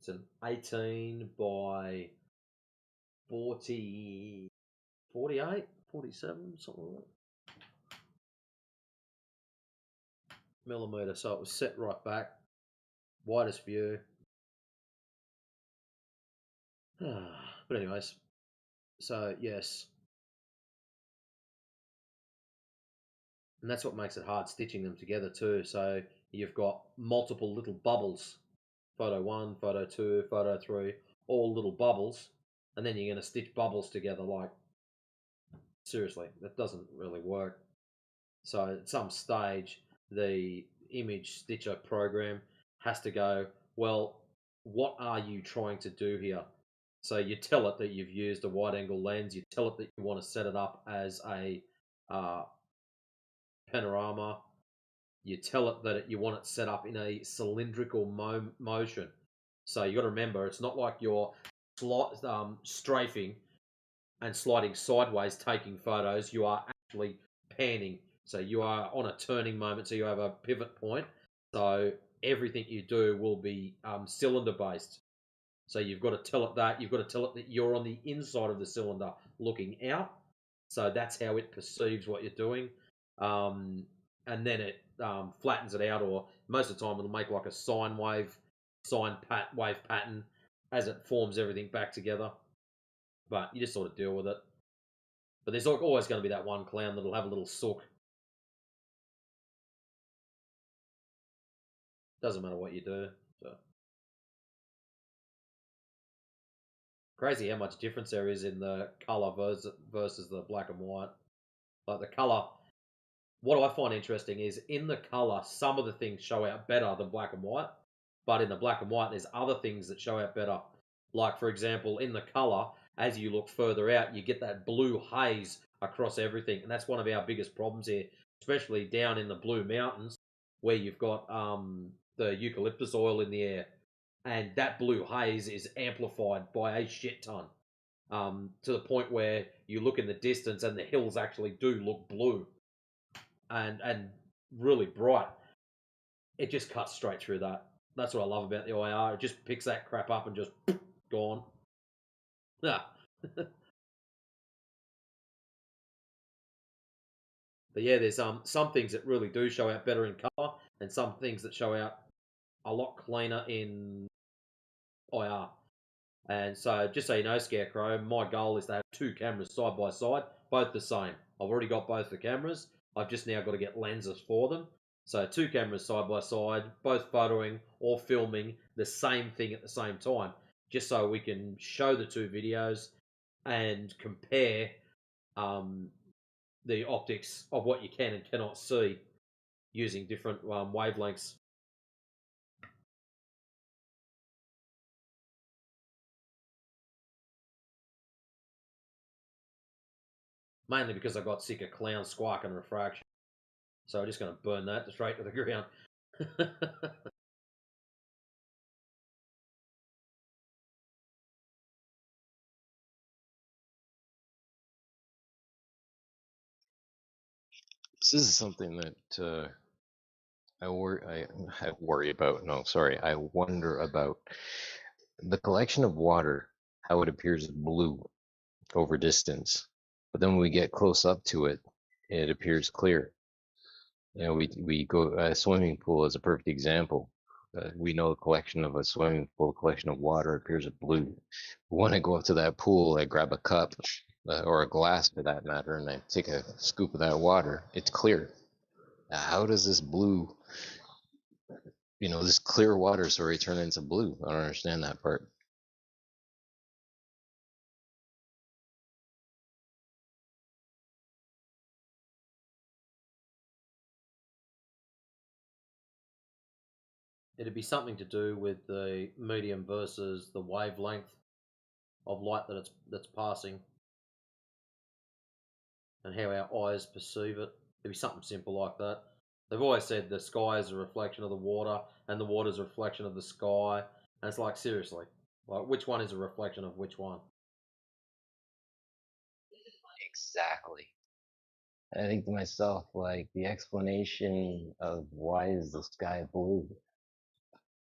It's an 18 by 40, 48, 47, something like that. Millimeter, so it was set right back, widest view. But anyways, so yes, and that's what makes it hard stitching them together too. So you've got multiple little bubbles, photo 1, photo 2, photo 3, all little bubbles, and then you're going to stitch bubbles together. Like, seriously, that doesn't really work. So at some stage, the image stitcher program has to go, well, what are you trying to do here? So you tell it that you've used a wide angle lens, you tell it that you want to set it up as a panorama, you tell it that you want it set up in a cylindrical motion. So you got to remember, it's not like you're strafing and sliding sideways taking photos. You are actually panning. So you are on a turning moment, so you have a pivot point. So everything you do will be cylinder based. So you've got to tell it that. You've got to tell it that you're on the inside of the cylinder looking out. So that's how it perceives what you're doing. And then it flattens it out, or most of the time it'll make like a sine wave pattern as it forms everything back together. But you just sort of deal with it. But there's always going to be that one clown that'll have a little sook. Doesn't matter what you do. So crazy how much difference there is in the color versus the black and white. Like the color, what I find interesting is in the color, some of the things show out better than black and white. But in the black and white, there's other things that show out better. Like, for example, in the color, as you look further out, you get that blue haze across everything. And that's one of our biggest problems here, especially down in the Blue Mountains, where you've got the eucalyptus oil in the air. And that blue haze is amplified by a shit ton, to the point where you look in the distance and the hills actually do look blue and really bright. It just cuts straight through that. That's what I love about the IR. It just picks that crap up and just gone. Yeah. But yeah, there's some things that really do show out better in color, and some things that show out a lot cleaner in IR. And so, just so you know, Scarecrow, my goal is to have 2 cameras side by side, both the same. I've already got both the cameras. I've just now got to get lenses for them. So 2 cameras side by side, both photoing or filming the same thing at the same time, just so we can show the 2 videos and compare the optics of what you can and cannot see using different wavelengths. Mainly because I got sick of clown squawk and refraction. So I'm just going to burn that straight to the ground. This is something that I worry about. No, sorry, I wonder about the collection of water, how it appears blue over distance, but then when we get close up to it, it appears clear. You know, we go a swimming pool is a perfect example. We know a collection of water appears blue. When I go up to that pool, I grab a cup or a glass for that matter, and I take a scoop of that water. It's clear. How does this blue, this clear water, turn into blue? I don't understand that part. It'd be something to do with the medium versus the wavelength of light that's passing, and how our eyes perceive it. It'd be something simple like that. They've always said the sky is a reflection of the water, and the water is a reflection of the sky. And it's like, seriously, like, which one is a reflection of which one? Exactly. I think to myself, like, the explanation of why is the sky blue,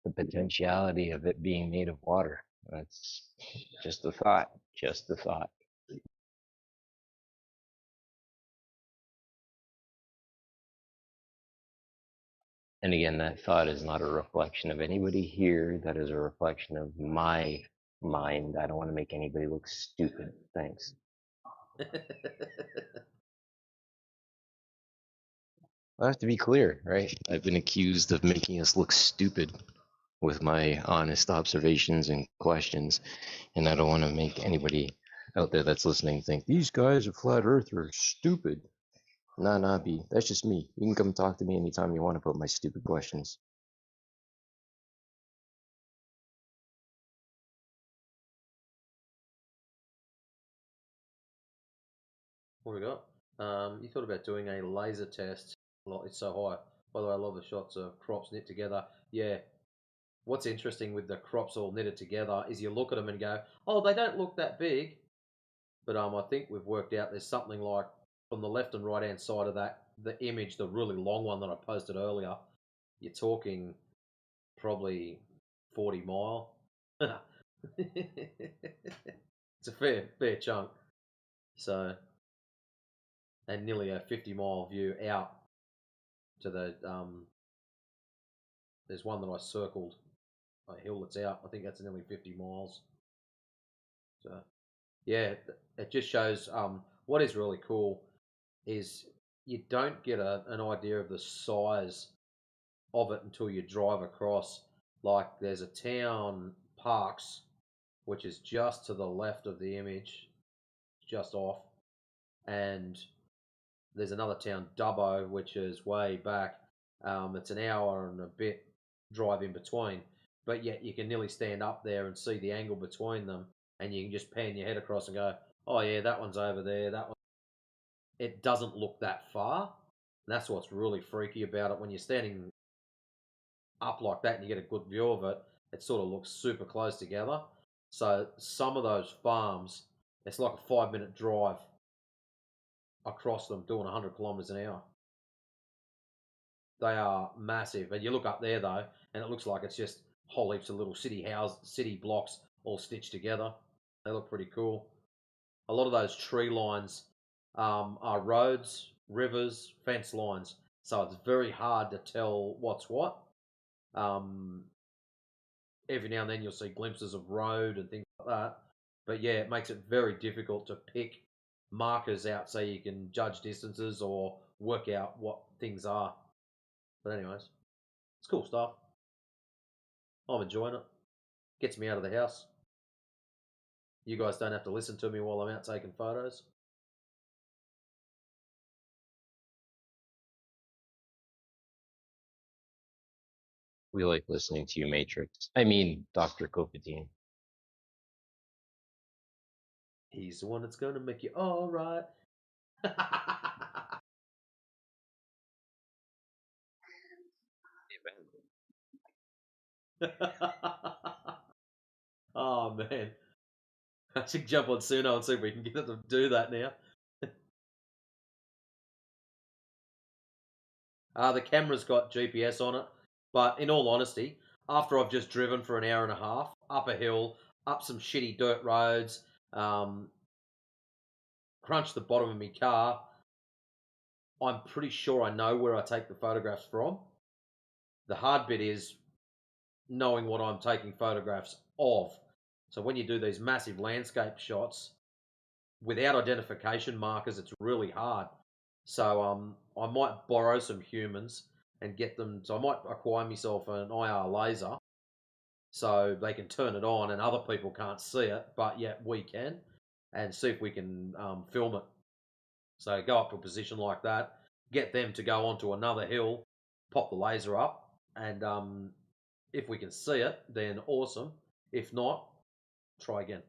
the potentiality of it being made of water. That's just a thought. Just a thought. And again, that thought is not a reflection of anybody here. That is a reflection of my mind. I don't want to make anybody look stupid. Thanks. I have to be clear, right? I've been accused of making us look stupid with my honest observations and questions, and I don't want to make anybody out there that's listening think these guys are flat earthers stupid. Nah, B. That's just me. You can come talk to me anytime you want about my stupid questions. What we got? You thought about doing a laser test. It's so high. By the way, I love the shots of crops knit together. Yeah. What's interesting with the crops all knitted together is you look at them and go, oh, they don't look that big. But I think we've worked out there's something like from the left and right hand side of that, the image, the really long one that I posted earlier, you're talking probably 40 mile. It's a fair chunk. So, and nearly a 50-mile view out to the there's one that I circled, a hill that's out. I think that's nearly 50 miles. So yeah, it just shows what is really cool is you don't get an idea of the size of it until you drive across. Like there's a town, Parks, which is just to the left of the image, just off, and there's another town, Dubbo, which is way back. It's an hour and a bit drive in between, but yet you can nearly stand up there and see the angle between them, and you can just pan your head across and go, oh yeah, that one's over there, that one. It doesn't look that far. And that's what's really freaky about it. When you're standing up like that and you get a good view of it, it sort of looks super close together. So some of those farms, it's like a 5-minute drive across them doing 100 kilometers an hour. They are massive. And you look up there though, and it looks like it's just whole heaps of little city blocks all stitched together. They look pretty cool. A lot of those tree lines are roads, rivers, fence lines. So it's very hard to tell what's what. Every now and then you'll see glimpses of road and things like that. But yeah, it makes it very difficult to pick markers out so you can judge distances or work out what things are. But anyways, it's cool stuff. I'm enjoying it. Gets me out of the house. You guys don't have to listen to me while I'm out taking photos. We like listening to you, Matrix. I mean, Dr. Copatine. He's the one that's going to make you all right. Oh man, I should jump on Suno and see if we can get them to do that now. The camera's got GPS on it, but in all honesty, after I've just driven for an hour and a half up a hill, up some shitty dirt roads, crunched the bottom of my car, I'm pretty sure I know where I take the photographs from. The hard bit is knowing what I'm taking photographs of. So when you do these massive landscape shots, without identification markers, it's really hard. So I might borrow some humans and get them. So I might acquire myself an IR laser so they can turn it on and other people can't see it, but yet we can, and see if we can film it. So go up to a position like that, get them to go onto another hill, pop the laser up, and If we can see it, then awesome. If not, try again.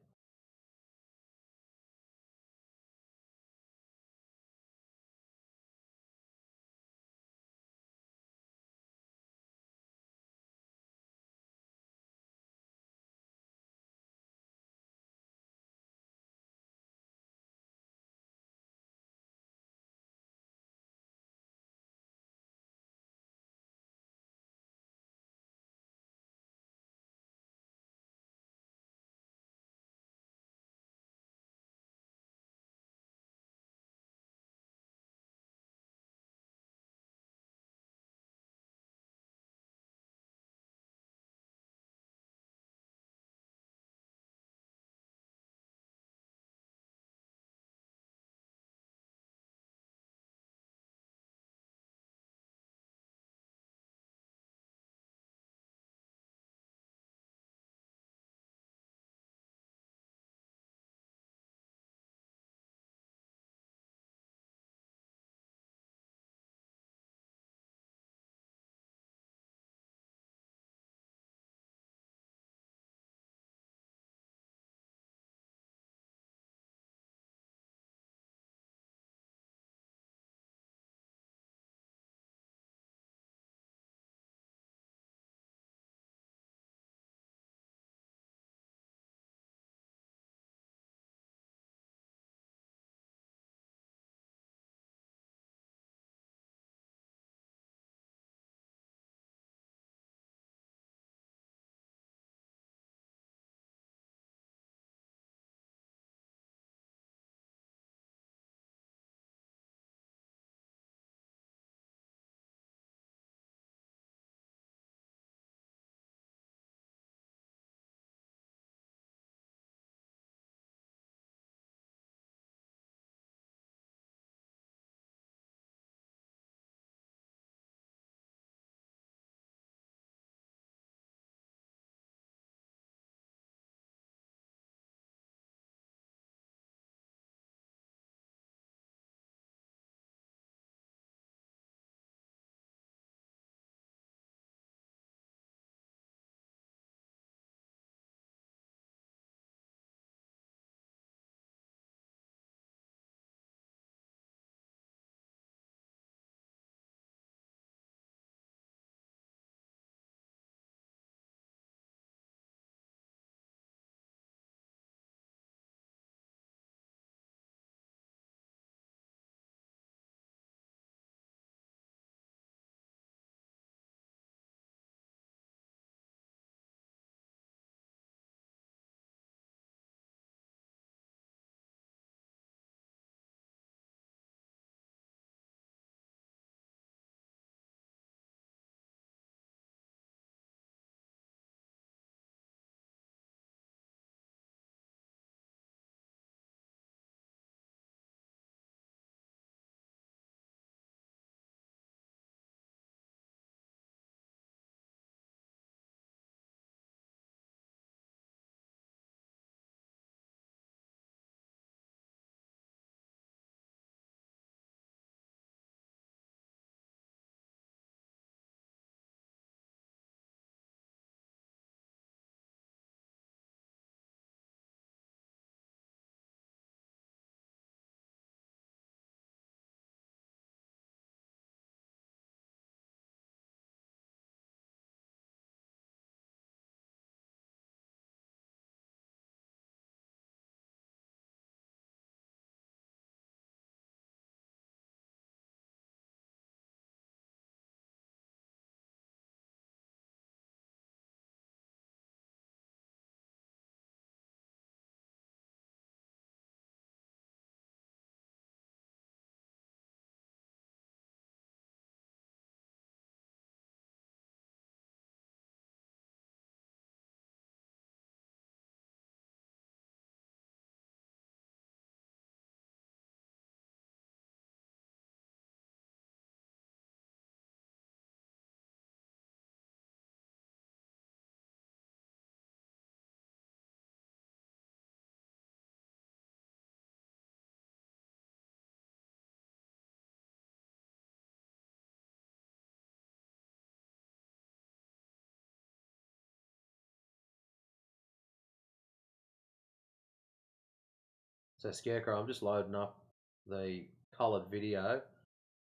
So Scarecrow, I'm just loading up the coloured video.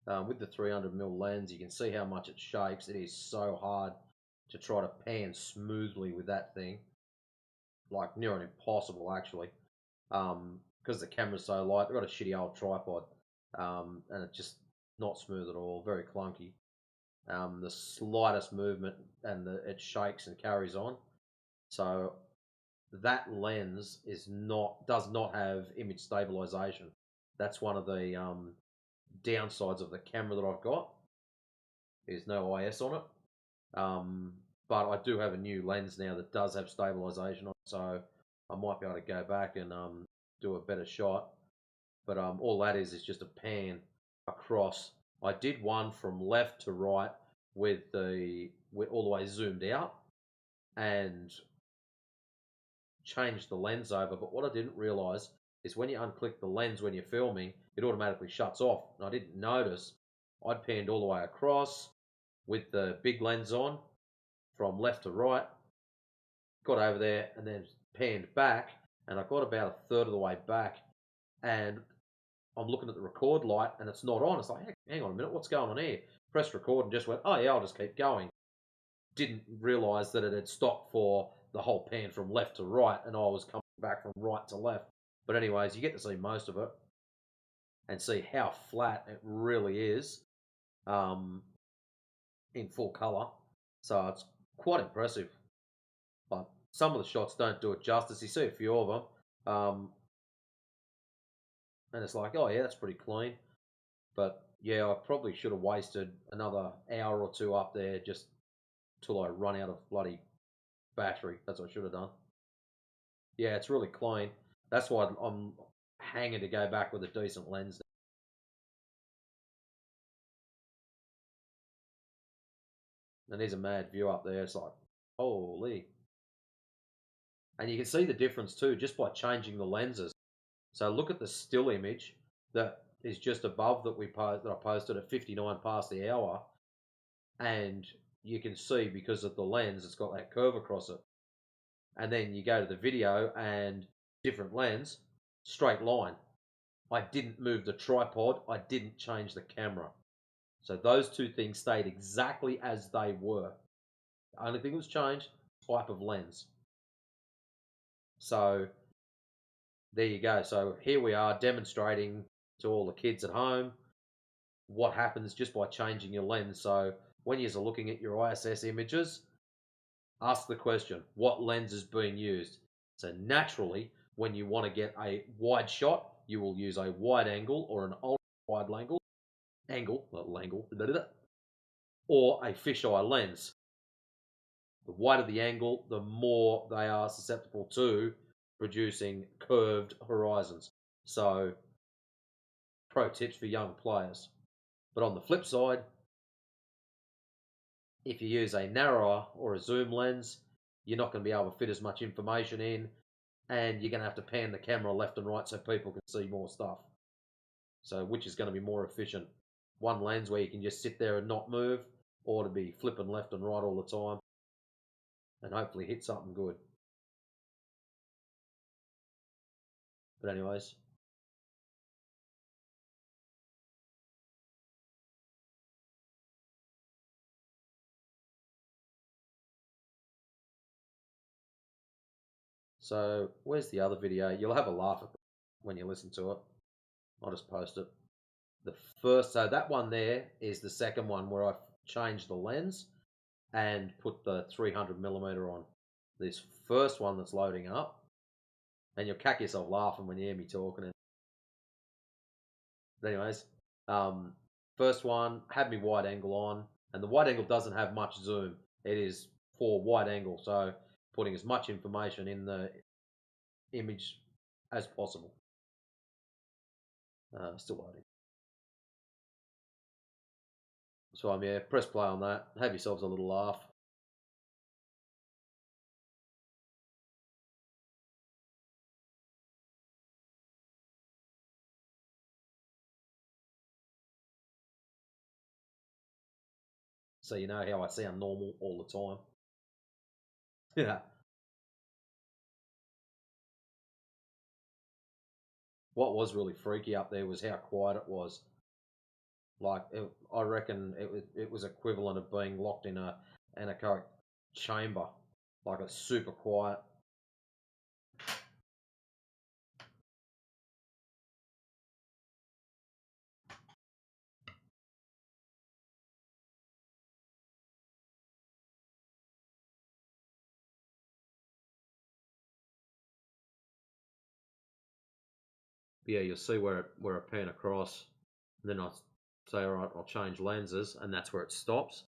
With the 300mm lens, you can see how much it shakes. It is so hard to try to pan smoothly with that thing. Like near on impossible, actually. Because the camera's so light. I've got a shitty old tripod. And it's just not smooth at all. Very clunky. The slightest movement and it shakes and carries on. So that lens does not have image stabilization. That's one of the downsides of the camera that I've got. There's no IS on it. But I do have a new lens now that does have stabilization on it, so I might be able to go back and do a better shot. But all that is just a pan across. I did one from left to right with all the way zoomed out and changed the lens over. But what I didn't realize is when you unclick the lens when you're filming, it automatically shuts off. And I didn't notice. I'd panned all the way across with the big lens on from left to right, got over there and then panned back, and I got about a third of the way back, and I'm looking at the record light and it's not on. It's like, hang on a minute, what's going on here? Pressed record and just went, oh yeah, I'll just keep going. Didn't realise that it had stopped for the whole pan from left to right, and I was coming back from right to left. But anyways, you get to see most of it and see how flat it really is in full colour. So it's quite impressive. But some of the shots don't do it justice. You see a few of them. And it's like, oh yeah, that's pretty clean. But yeah, I probably should have wasted another hour or two up there just till I run out of bloody battery. That's what I should have done. Yeah, it's really clean. That's why I'm hanging to go back with a decent lens. And there's a mad view up there. It's like, holy. And you can see the difference too just by changing the lenses. So look at the still image that is just above that I posted at 59 past the hour, and you can see because of the lens it's got that curve across it. And then you go to the video and different lens, straight line. I didn't move the tripod, I didn't change the camera. So those two things stayed exactly as they were. The only thing that was changed, type of lens. So there you go. So here we are demonstrating to all the kids at home what happens just by changing your lens. So when you're looking at your ISS images, ask the question, what lens is being used? So naturally, when you want to get a wide shot, you will use a wide angle or an ultra wide angle, or a fisheye lens. The wider the angle, the more they are susceptible to producing curved horizons. So, pro tips for young players. But on the flip side, if you use a narrower or a zoom lens, you're not going to be able to fit as much information in, and you're going to have to pan the camera left and right so people can see more stuff. So which is going to be more efficient? One lens where you can just sit there and not move, or to be flipping left and right all the time and hopefully hit something good. But anyways, so where's the other video? You'll have a laugh at when you listen to it. I'll just post it. So that one there is the second one where I've changed the lens and put the 300mm on. This first one that's loading up, and you'll cack yourself laughing when you hear me talking. But anyways, first one had me wide angle on, and the wide angle doesn't have much zoom. It is for wide angle, so putting as much information in the image as possible. Still loading. So yeah, press play on that. Have yourselves a little laugh. So you know how I sound normal all the time. Yeah. what was really freaky up there was how quiet it was. Like, I reckon it was equivalent of being locked in a anechoic chamber. Like, it's super quiet. Yeah, you'll see where I pan across, and then I say, all right, I'll change lenses, and that's where it stops.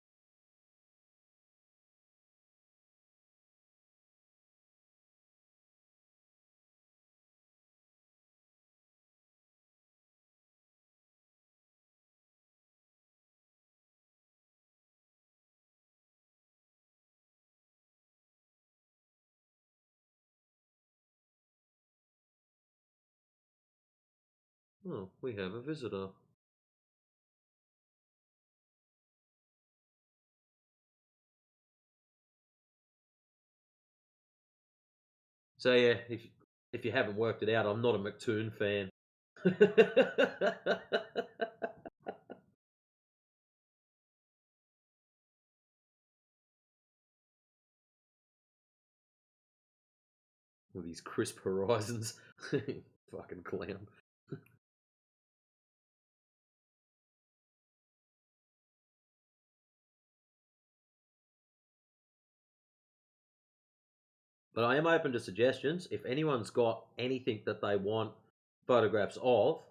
Oh, we have a visitor. So yeah, if you haven't worked it out, I'm not a McToon fan. With these crisp horizons. Fucking clown. But I am open to suggestions. If anyone's got anything that they want photographs of,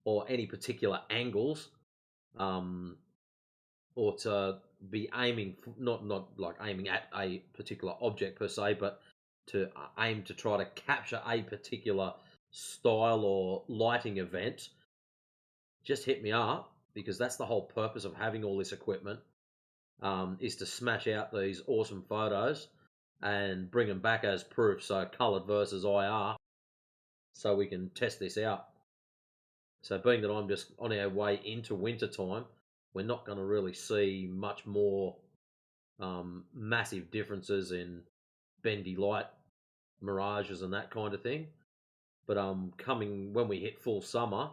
or any particular angles, or to be aiming, not like aiming at a particular object per se, but to aim to try to capture a particular style or lighting event, just hit me up, because that's the whole purpose of having all this equipment, is to smash out these awesome photos and bring them back as proof, so coloured versus IR, so we can test this out. So being that I'm just on our way into winter time, we're not going to really see much more massive differences in bendy light mirages and that kind of thing. But coming when we hit full summer,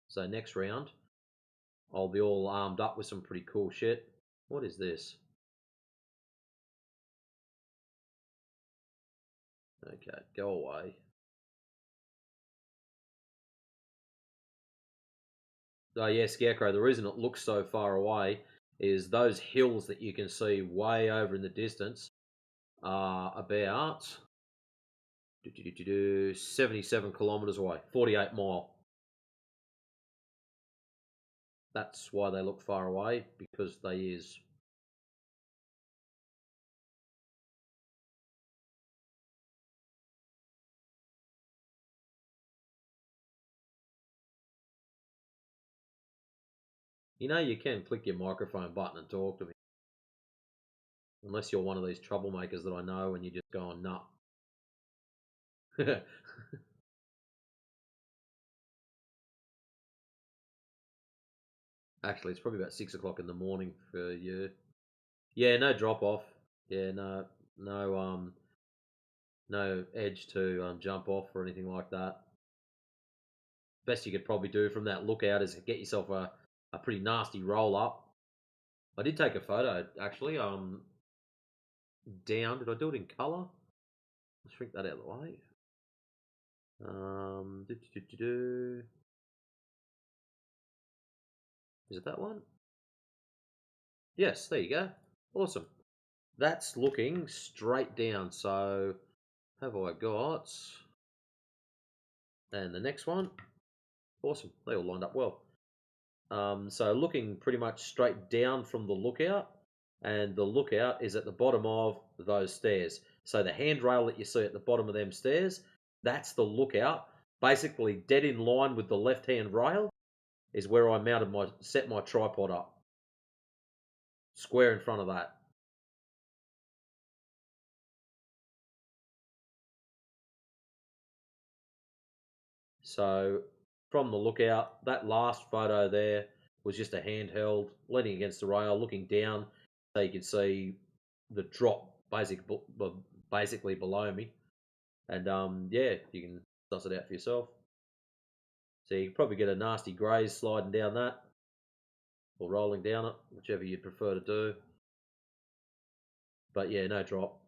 so next round, I'll be all armed up with some pretty cool shit. What is this? Okay, go away. Oh yeah, Scarecrow, the reason it looks so far away is those hills that you can see way over in the distance are about 77 kilometres away, 48 mile. That's why they look far away, because they is. You know, you can click your microphone button and talk to me. Unless you're one of these troublemakers that I know and you're just going, nah. Actually, it's probably about 6 o'clock in the morning for you. Yeah, no drop off. Yeah, no edge to jump off or anything like that. Best you could probably do from that lookout is get yourself a pretty nasty roll up. I did take a photo actually. Down. Did I do it in color? Let's shrink that out of the way. Is it that one? Yes, there you go. Awesome. That's looking straight down. So, have I got? And the next one. Awesome. They all lined up well. So looking pretty much straight down from the lookout, and the lookout is at the bottom of those stairs. So the handrail that you see at the bottom of them stairs, that's the lookout. Basically, dead in line with the left-hand rail is where I set my tripod up. Square in front of that. So from the lookout, that last photo there was just a handheld, leaning against the rail, looking down, so you could see the drop basically below me. And yeah, you can suss it out for yourself. So you can probably get a nasty graze sliding down that, or rolling down it, whichever you'd prefer to do. But yeah, no drop.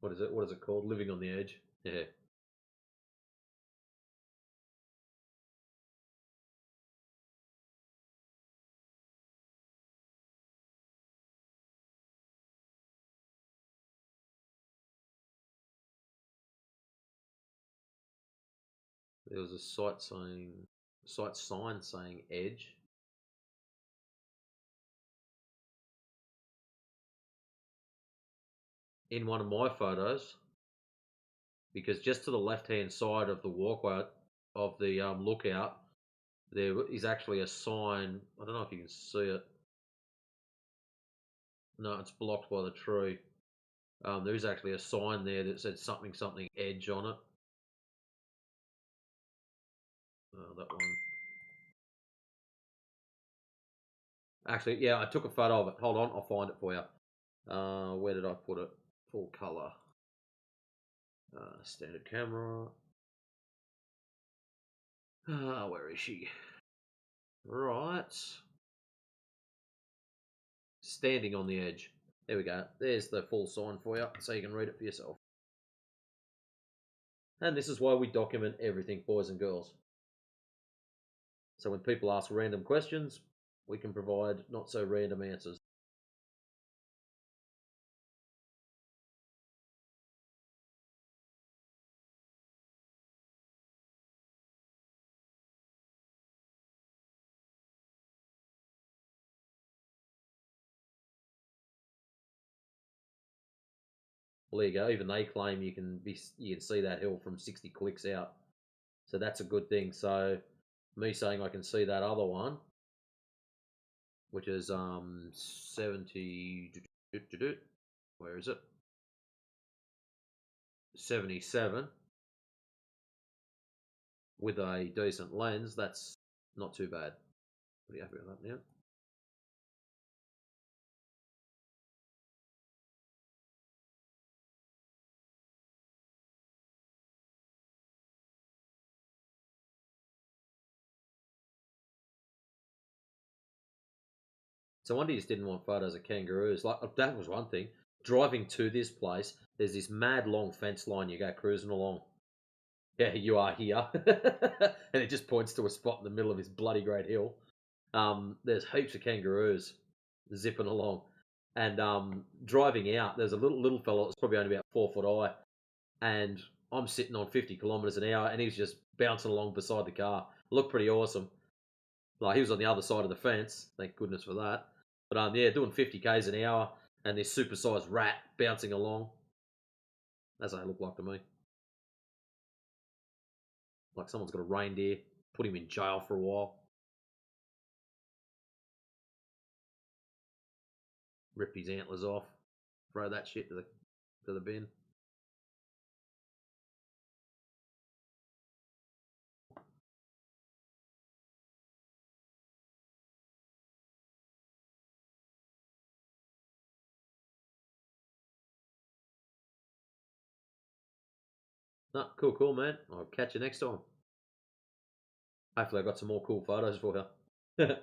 What is it? What is it called? Living on the edge. Yeah. There was a site sign saying edge. In one of my photos, because just to the left-hand side of the walkway of the lookout, there is actually a sign. I don't know if you can see it. No, it's blocked by the tree. There is actually a sign there that said something edge on it. That one. Actually, yeah, I took a photo of it. Hold on, I'll find it for you. Where did I put it? Full color. Standard camera. Where is she? Right. Standing on the edge. There we go. There's the full sign for you, so you can read it for yourself. And this is why we document everything, boys and girls. So when people ask random questions, we can provide not so random answers. Well, there you go. Even they claim you can see that hill from 60 clicks out. So that's a good thing. So me saying I can see that other one, which is 70. Where is it? 77 with a decent lens. That's not too bad. Pretty happy with that now. So I wonder you just didn't want photos of kangaroos. Like that was one thing. Driving to this place, there's this mad long fence line you go cruising along. Yeah, you are here. And it just points to a spot in the middle of this bloody great hill. There's heaps of kangaroos zipping along. And driving out, there's a little fella that's probably only about 4 foot high. And I'm sitting on 50 kilometres an hour and he's just bouncing along beside the car. It looked pretty awesome. Like he was on the other side of the fence, thank goodness for that. But yeah, doing 50 k's an hour and this supersized rat bouncing along. That's what it looked like to me. Like someone's got a reindeer, put him in jail for a while. Rip his antlers off, throw that shit to the bin. No, cool, man. I'll catch you next time. Hopefully I got some more cool photos for you.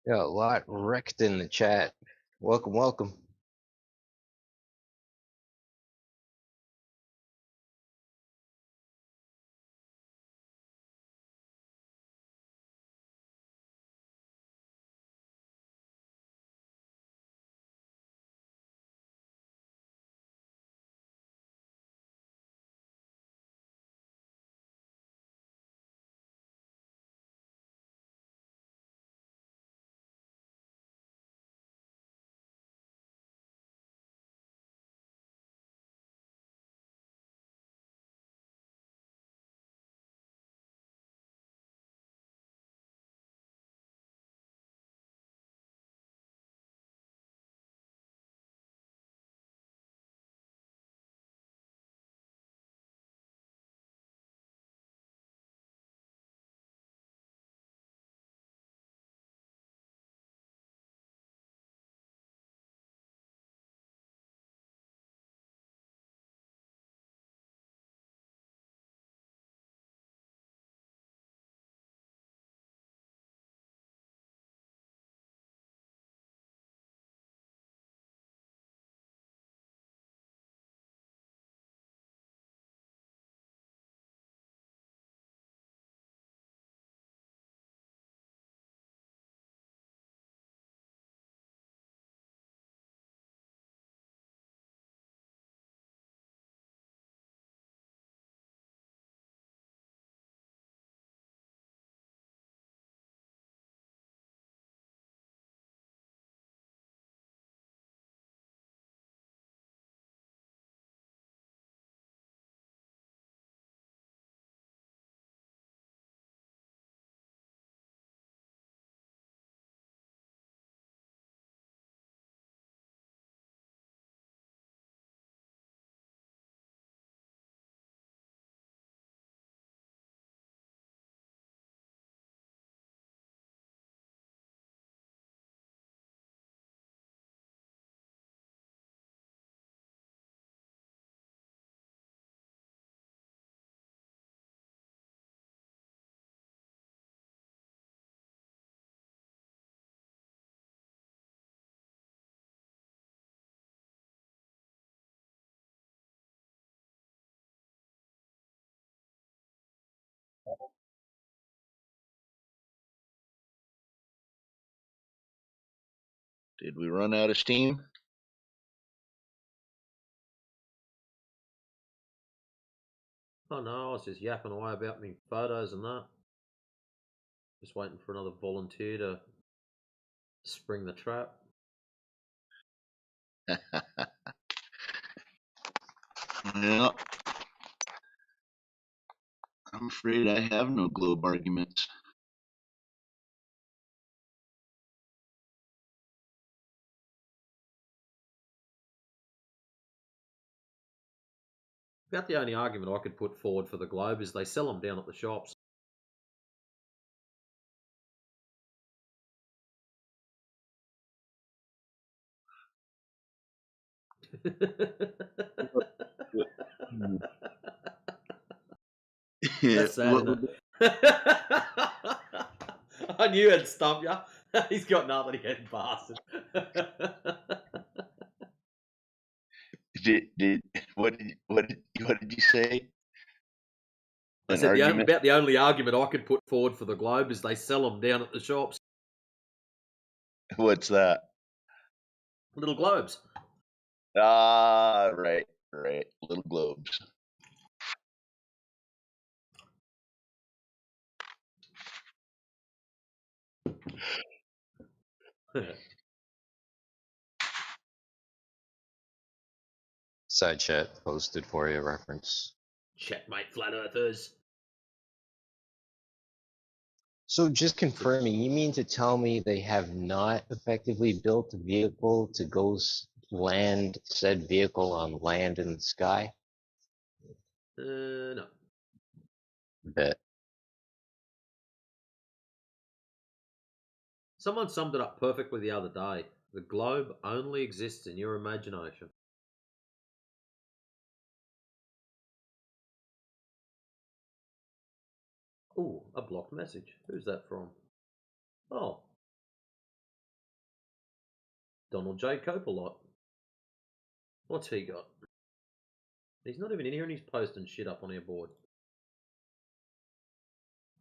Yeah, a lot wrecked in the chat. Welcome, welcome. Did we run out of steam? Oh no, I was just yapping away about me photos and that. Just waiting for another volunteer to spring the trap. Well, I'm afraid I have no globe arguments. About the only argument I could put forward for the globe is they sell them down at the shops. That's sad, What isn't would it? I knew it'd stump you. He's got nothing again, bastard. what did you say? I An said argument? about the only argument I could put forward for the globe is they sell them down at the shops. What's that? Little globes. Ah, right. Little globes. Side chat posted for you reference. Checkmate, flat earthers. So just confirming, you mean to tell me they have not effectively built a vehicle to go land said vehicle on land in the sky? No. Bet. Someone summed it up perfectly the other day. The globe only exists in your imagination. Ooh, a blocked message. Who's that from? Oh, Donald J. Copelot. What's he got? He's not even in here and he's posting shit up on our board.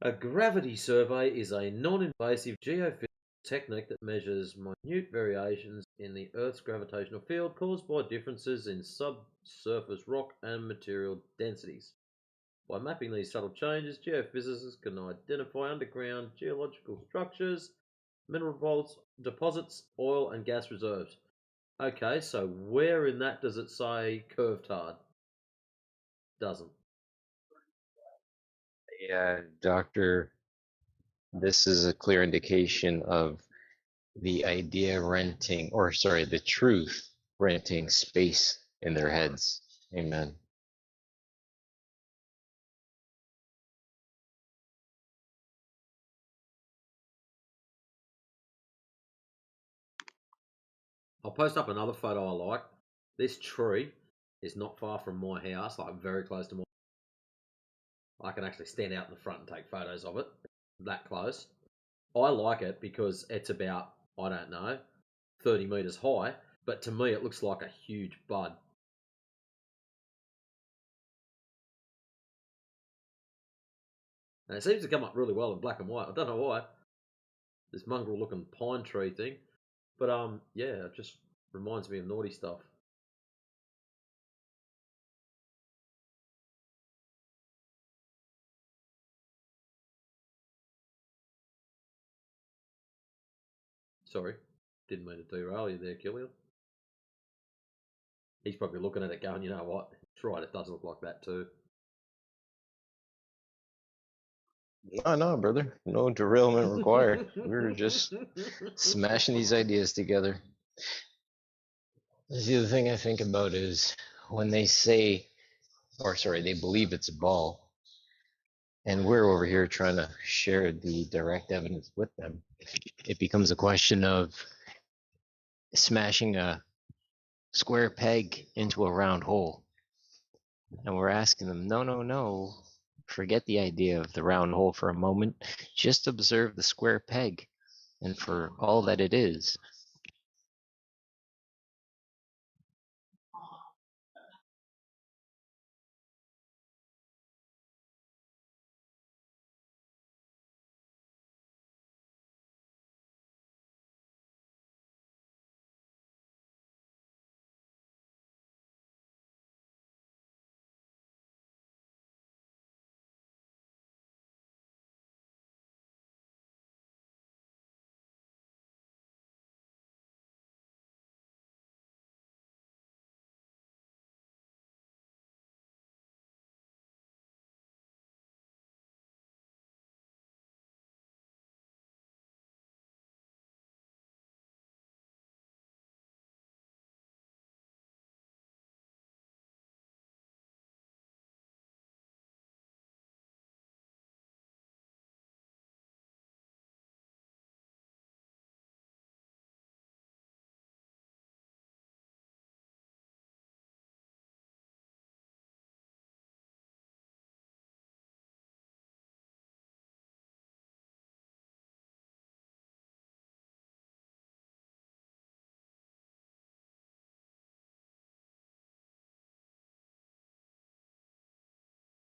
A gravity survey is a non-invasive geophysical technique that measures minute variations in the Earth's gravitational field caused by differences in subsurface rock and material densities. By mapping these subtle changes, geophysicists can identify underground geological structures, mineral deposits, oil and gas reserves. Okay, so where in that does it say curved hard? Doesn't. Yeah, Doctor, this is a clear indication of the idea renting, or sorry, the truth renting space in their heads. Amen. I'll post up another photo I like. This tree is not far from my house, like very close to my. I can actually stand out in the front and take photos of it. That close. I like it because it's about, I don't know, 30 metres high, but to me it looks like a huge bud. And it seems to come up really well in black and white. I don't know why. This mongrel looking pine tree thing. But yeah, it just reminds me of naughty stuff. Sorry, didn't mean to derail you there, Killian. He's probably looking at it going, you know what? It's right, it does look like that too. No, brother. No derailment required. We're just smashing these ideas together. The other thing I think about is when they say, or sorry, they believe it's a ball, and we're over here trying to share the direct evidence with them. It becomes a question of smashing a square peg into a round hole. And we're asking them, no. Forget the idea of the round hole for a moment. Just observe the square peg, and for all that it is.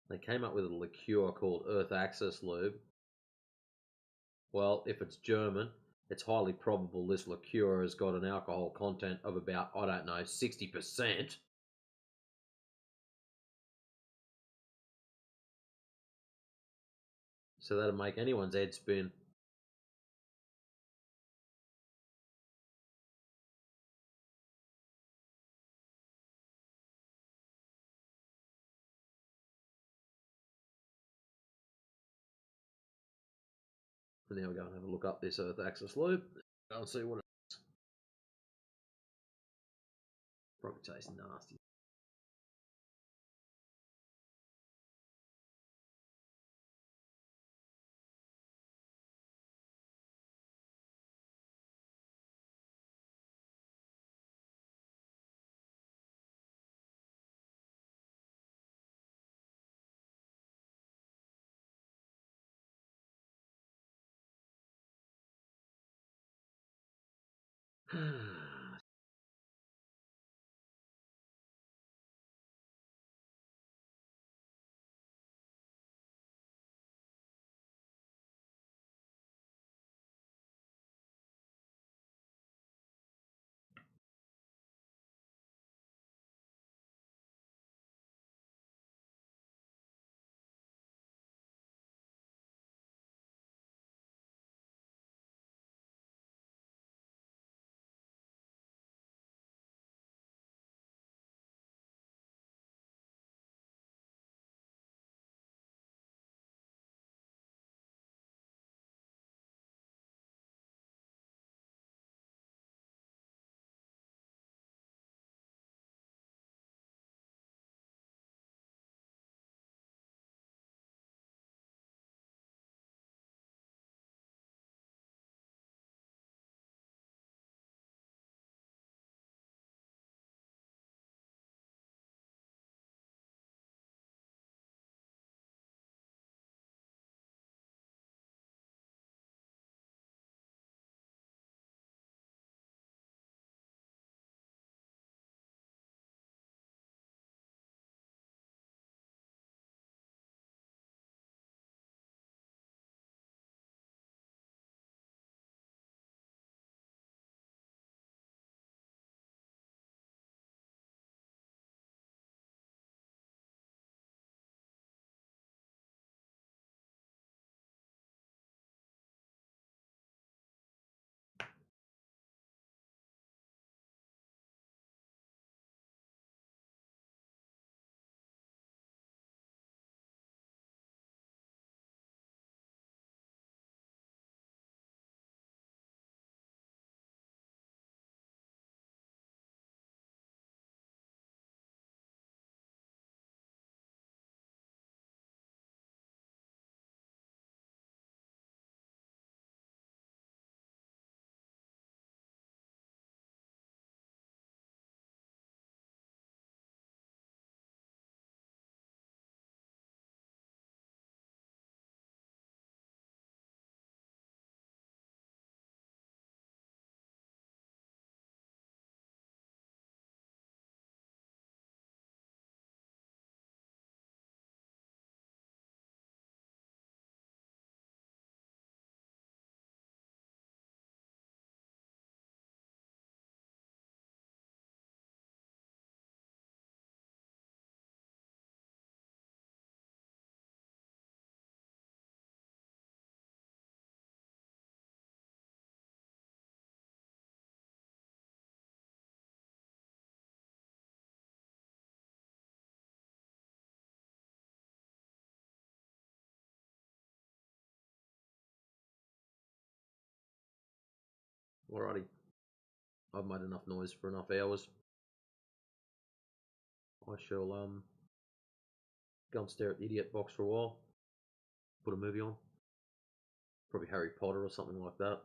They came up with a liqueur called Earth Access Lube. Well, if it's German, it's highly probable this liqueur has got an alcohol content of about, I don't know, 60%. So that'll make anyone's head spin. And now we're going to have a look up this Earth Access Lube. Go and see what it is. Probably tastes nasty. Alrighty. I've made enough noise for enough hours. I shall go and stare at the idiot box for a while. Put a movie on. Probably Harry Potter or something like that.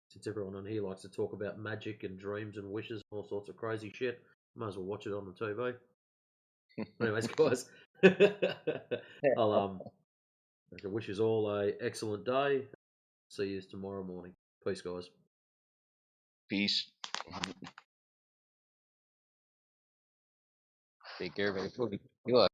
Since everyone on here likes to talk about magic and dreams and wishes and all sorts of crazy shit, might as well watch it on the TV. Anyways, guys, I'll I wish you all a excellent day. See you tomorrow morning. Peace, guys. Peace. Take care, everybody. Good luck.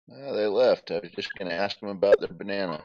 They left. I was just going to ask them about their banana.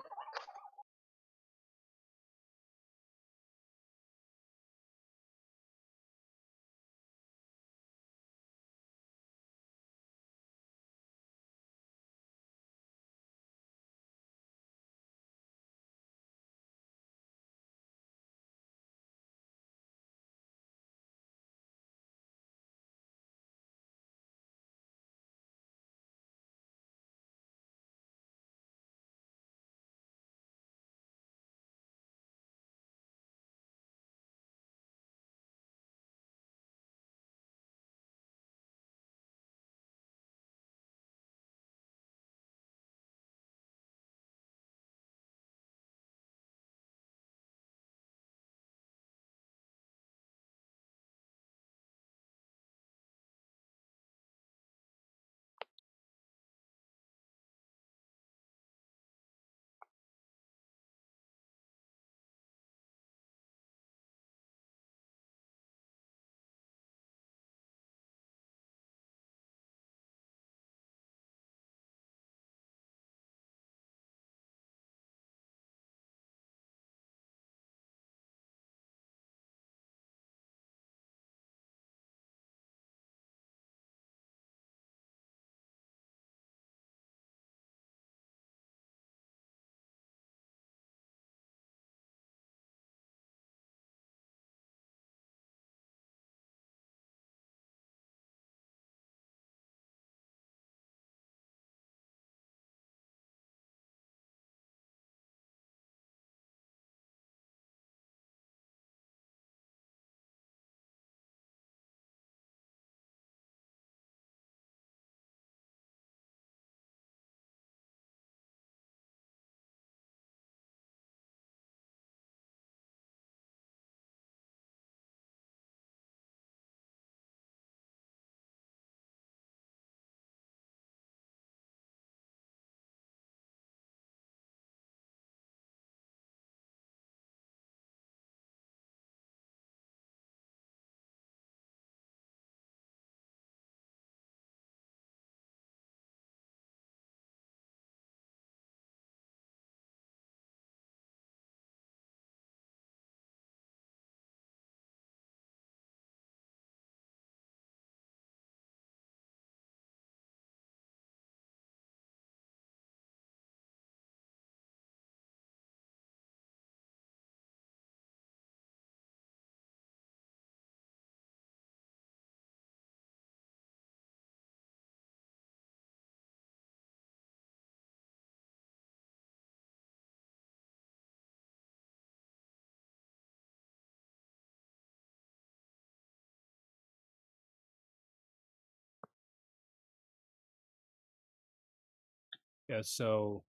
Yeah, so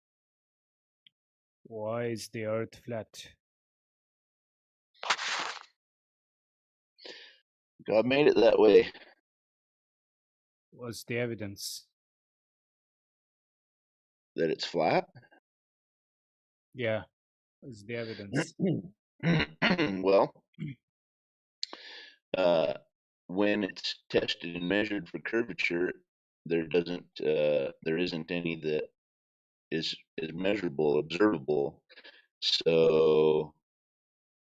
why is the Earth flat? God made it that way. What's the evidence? That it's flat? Yeah, what's the evidence? Well, when it's tested and measured for curvature, there isn't any that is measurable, observable. So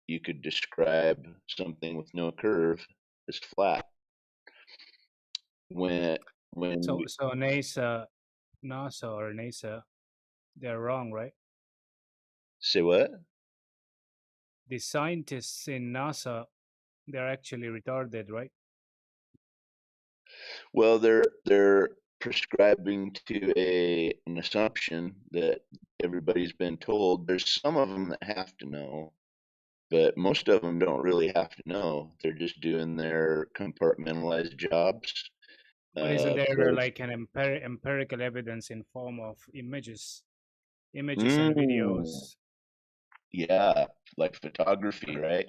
you could describe something with no curve as flat. When So we, so NASA or NASA, they're wrong, right? say what? The scientists in NASA, they're actually retarded, right? Well, they're prescribing to an assumption that everybody's been told. There's some of them that have to know, but most of them don't really have to know. They're just doing their compartmentalized jobs. But isn't there For like an empirical evidence in form of images and Mm, videos? yeah, like photography, right?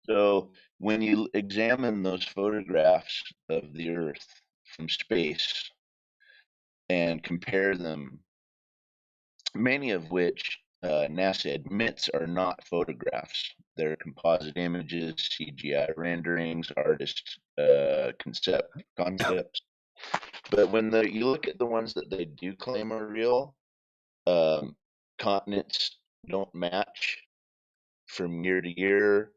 So when you examine those photographs of the Earth from space and compare them, many of which NASA admits are not photographs. They're composite images, CGI renderings, artist concepts. But when you look at the ones that they do claim are real, continents don't match from year to year.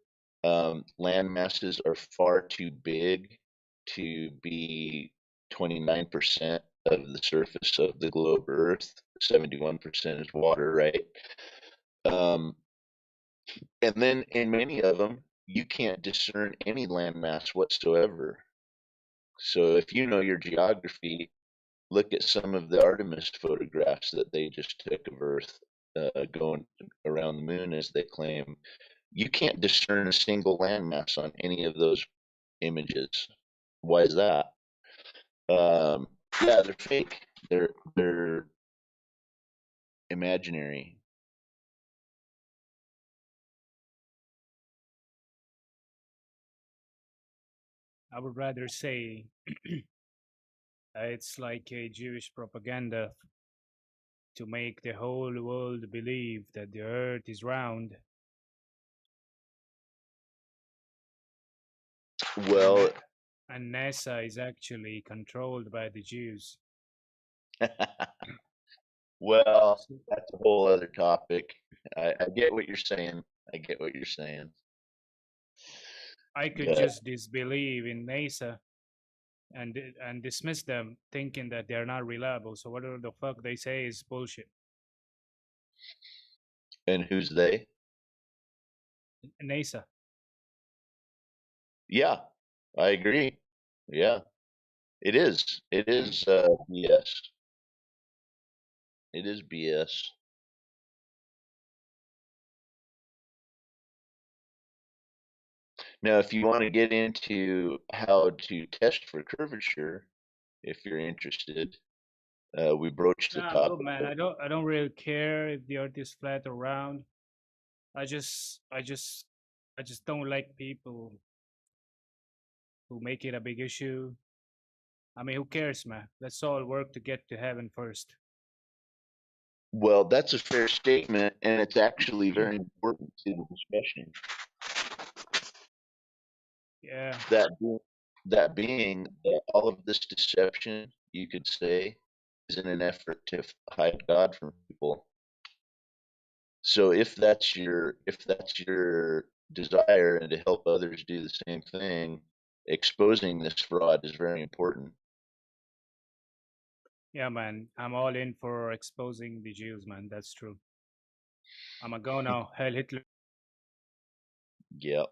Land masses are far too big to be 29% of the surface of the globe Earth. 71% is water, right? And then in many of them, you can't discern any landmass whatsoever. So if you know your geography, look at some of the Artemis photographs that they just took of Earth going around the moon, as they claim. You can't discern a single landmass on any of those images. Why is that? Yeah, they're fake. They're imaginary. I would rather say it's like a Jewish propaganda to make the whole world believe that the earth is round. Well, And NASA is actually controlled by the Jews. well, that's a whole other topic. I get what you're saying. I get what you're saying. I could But, just disbelieve in NASA and dismiss them, thinking that they're not reliable. So whatever the fuck they say is bullshit. and who's they? NASA. Yeah, I agree. Yeah, it is. It is BS. It is BS. Now, if you want to get into how to test for curvature, if you're interested, we broached the Nah, I'm good, topic. man. I don't really care if the earth is flat or round. I just don't like people who make it a big issue. I mean, who cares, man? Let's all work to get to heaven first. Well, that's a fair statement, and it's actually very important to the discussion. Yeah. That being that all of this deception, you could say, is in an effort to hide God from people. So if that's your desire and to help others do the same thing, exposing this fraud is very important. Yeah, man. I'm all in for exposing the Jews, man. That's true. I'm a go now. Hell Hitler. Yep.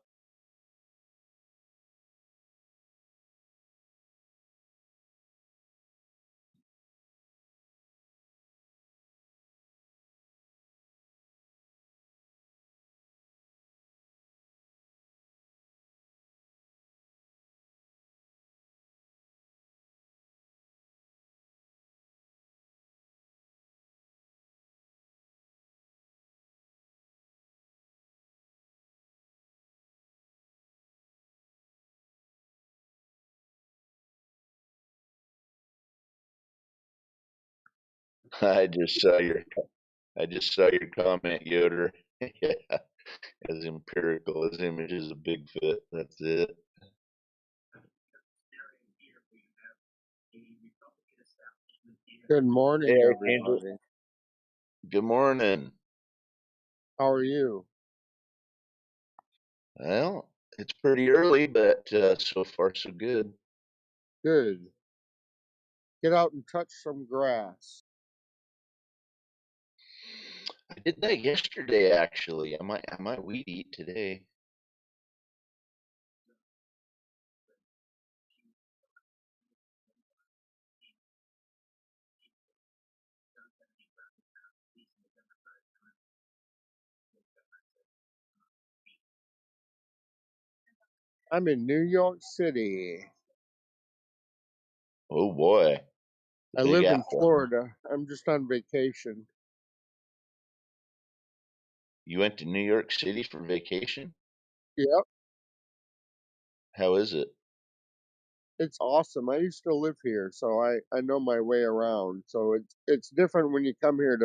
I just saw your comment, Yoder. Yeah. As empirical as images of Bigfoot. That's it. Good Hey, morning, Archangel. everybody. Good morning. How are you? Well, it's pretty early, but so far so good. Good. Get out and touch some grass. I did that yesterday, actually. I might weed eat today. I'm in New York City. Oh boy, I the Big live in Apple. Florida. I'm just on vacation. You went to New York City for vacation? Yep, How is it? it's awesome. I used to live here, so I know my way around. So it's different when you come here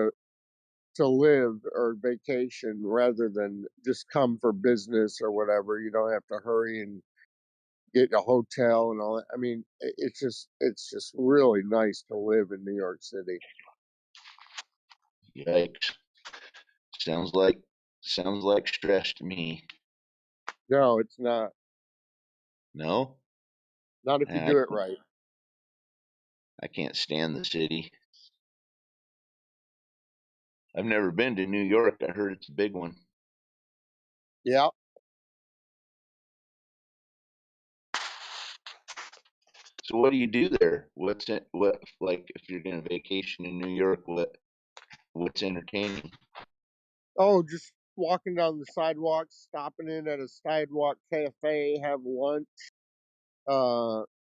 to live or vacation rather than just come for business or whatever. You don't have to hurry and get a hotel and all that. I mean, it's just really nice to live in New York City. Yikes! Sounds like stress to me. No, it's not. No, Not if you do it right. I can't stand the city. I've never been to New York. I heard it's a big one. Yeah. So what do you do there? What like if you're going to vacation in New York? What's entertaining? Oh, just walking down the sidewalk, stopping in at a sidewalk cafe, have lunch,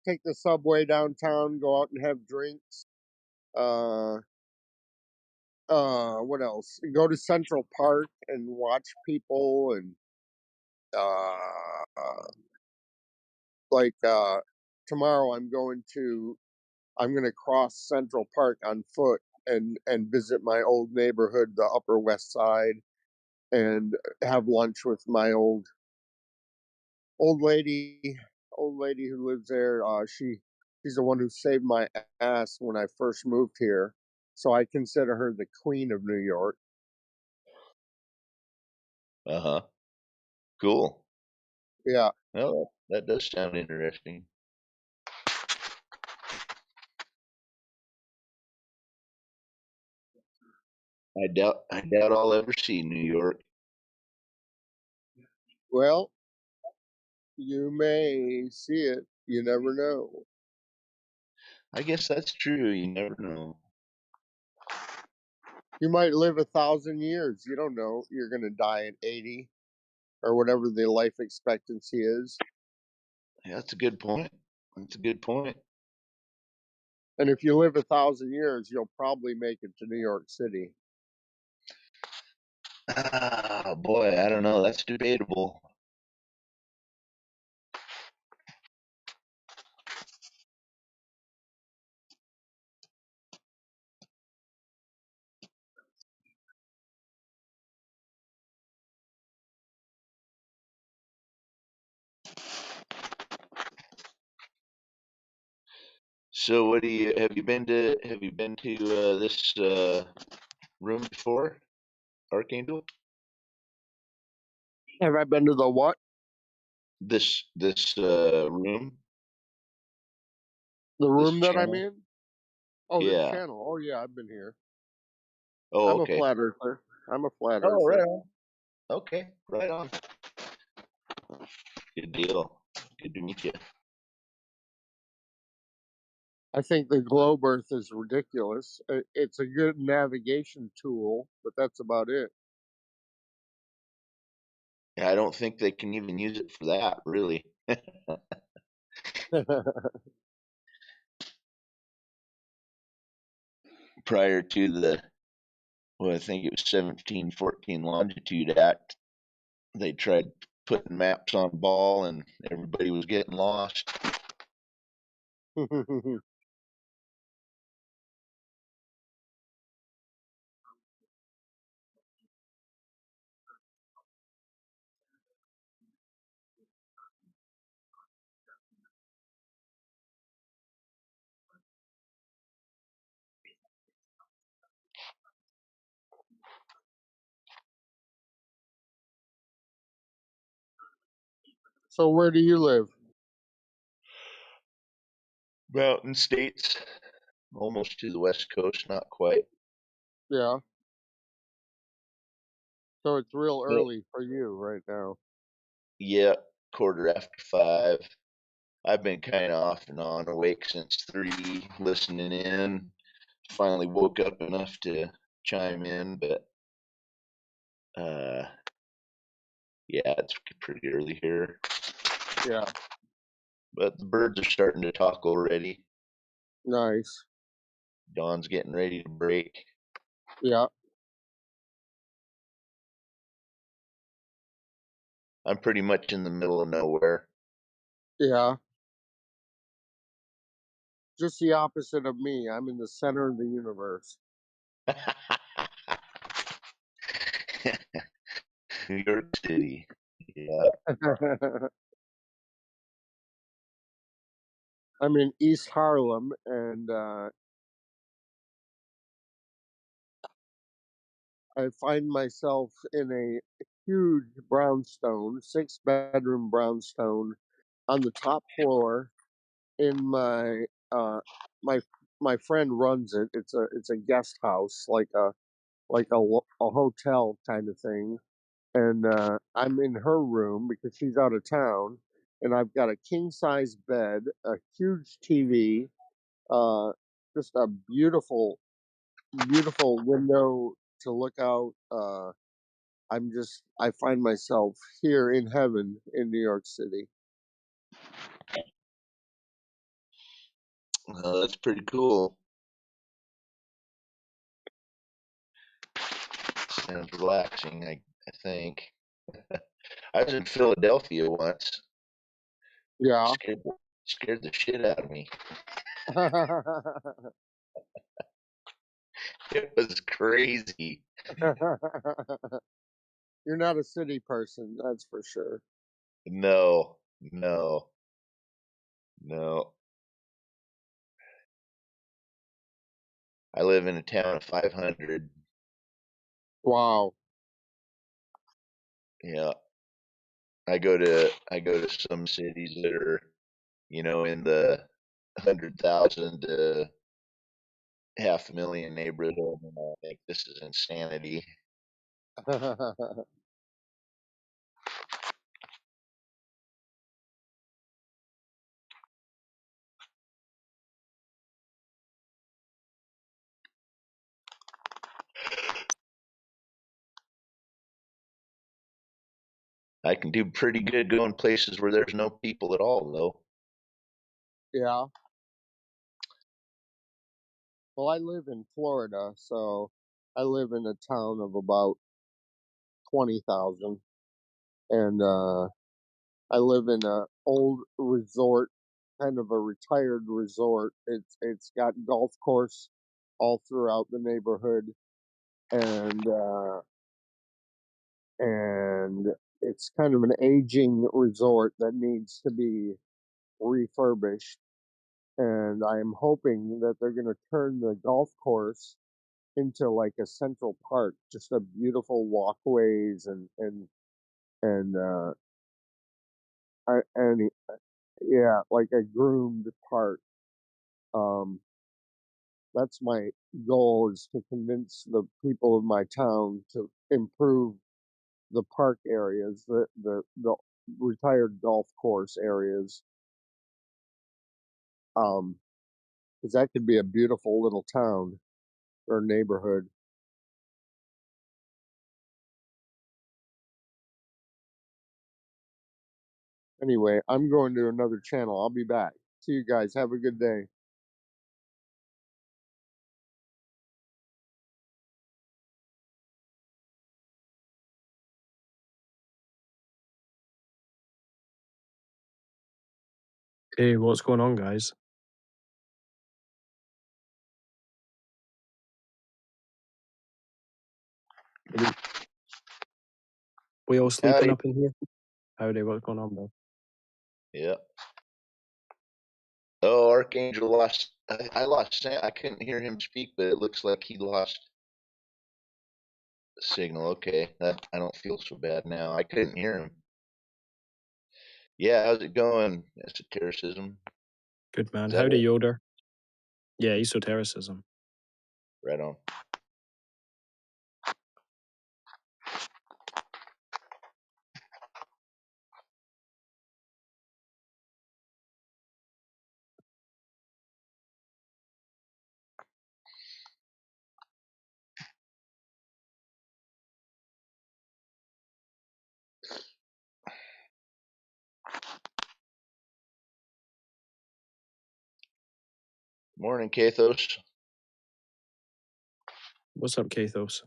take the subway downtown, go out and have drinks. What else? Go to Central Park and watch people and like tomorrow I'm gonna cross Central Park on foot and visit my old neighborhood, the Upper West Side, and have lunch with my old lady who lives there. She's the one who saved my ass when I first moved here, so I consider her the queen of New York. Uh-huh. Cool. Yeah. Oh, that does sound interesting. I doubt I'll ever see New York. Well, you may see it. You never know. I guess that's true. You never know. You might live 1,000 years. You don't know. You're gonna die at 80 or whatever the life expectancy is. Yeah, that's a good point. That's a good point. And if you live 1,000 years, you'll probably make it to New York City. Ah, boy, I don't know. That's debatable. So, what do you have you been to? Have you been to this room before, Archangel? Have I been to the what? This room, The this room that I'm channel? in? Oh, this Yeah. channel. Oh, yeah, I've been here. Oh, I'm a okay. flat earther. I'm a flat Oh, right earther. on. Okay, right on. Good deal. Good to meet you. I think the globe Earth is ridiculous. It's a good navigation tool, but that's about it. Yeah, I don't think they can even use it for that, really. Prior to the, well, I think it was 1714 Longitude Act, they tried putting maps on ball and everybody was getting lost. So where do you live? Mountain states, almost to the West Coast, not quite. Yeah. So it's real But, early for you right now. yeah, 5:15. I've been kind of off and on awake since 3, listening in. Finally woke up enough to chime in, but yeah, it's pretty early here. Yeah. But the birds are starting to talk already. Nice. Dawn's getting ready to break. Yeah. I'm pretty much in the middle of nowhere. Yeah. Just the opposite of me. I'm in the center of the universe. New York City. Yeah. I'm in East Harlem, and I find myself in a huge brownstone, 6-bedroom brownstone, on the top floor. In uh, my my friend runs it. It's a guest house, like a hotel kind of thing. And I'm in her room because she's out of town, and I've got a king size bed, a huge TV, uh, just a beautiful window to look out. I find myself here in heaven in New York City. Well, that's pretty cool. Sounds relaxing, I think. I was in Philadelphia once. Yeah. Scared the shit out of me. It was crazy. You're not a city person, that's for sure. No, no, no. I live in a town of 500. Wow. Yeah. I go to some cities that are, in the 100,000 to 500,000 neighborhood, and I think this is insanity. I can do pretty good going places where there's no people at all, though. Yeah. Well, I live in Florida, so I live in a town of about 20,000, and I live in a old resort, kind of a retired resort. It's got golf course all throughout the neighborhood, and it's kind of an aging resort that needs to be refurbished. And I am hoping that they're going to turn the golf course into like a central park, just a beautiful walkways and and yeah, like a groomed park. Um, that's my goal, is to convince the people of my town to improve the park areas, the retired golf course areas, because that could be a beautiful little town or neighborhood. Anyway, I'm going to another channel. I'll be back. See you guys. Have a good day. Hey, what's going on, guys? We all sleeping Howdy. up in here? Howdy, what's going on, bro? Yeah. Oh, Archangel lost. I lost Sam. I couldn't hear him speak, but it looks like he lost the signal. Okay, that I don't feel so bad now. I couldn't hear him. Yeah, how's it going? Esotericism. Good, man. Is that Howdy, it? Yoder. Yeah, esotericism. Right on. Morning, Kathos. What's up, Kathos?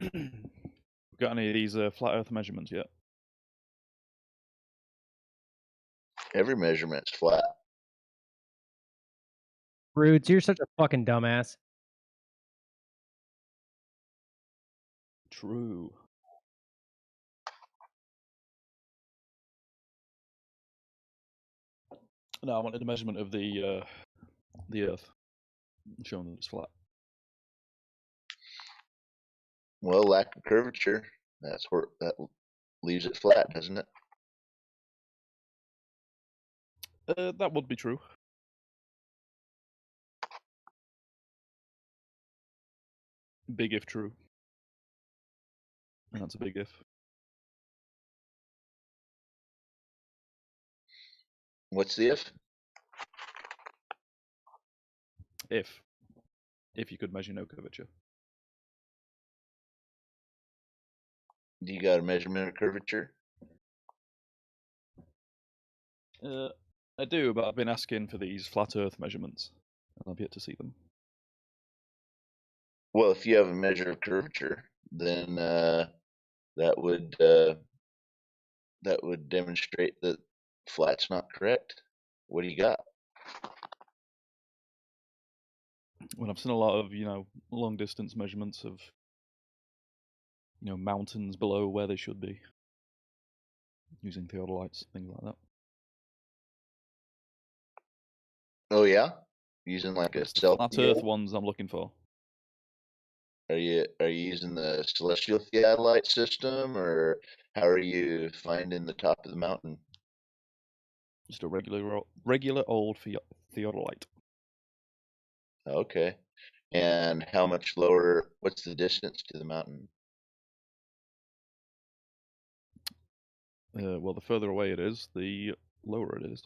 Got any of these flat Earth measurements yet? Every measurement's flat. Roots, you're such a fucking dumbass. True. No, I wanted a measurement of the Earth, showing that it's flat. Well, lack of curvature. That leaves it flat, doesn't it? That would be true. Big if true. And that's a big if. What's the if? If you could measure no curvature. Do you got a measurement of curvature? I do, but I've been asking for these flat Earth measurements, and I've yet to see them. Well, if you have a measure of curvature, then that would demonstrate that flat's not correct. What do you got? Well, I've seen a lot of, long distance measurements of, mountains below where they should be, using theodolites, things like that. Oh yeah, using like a Flat Earth ones I'm looking for. Are you using the celestial theodolite system, or how are you finding the top of the mountain? Just a regular old theodolite. Okay. And how much lower? What's the distance to the mountain? Well, the further away it is, the lower it is.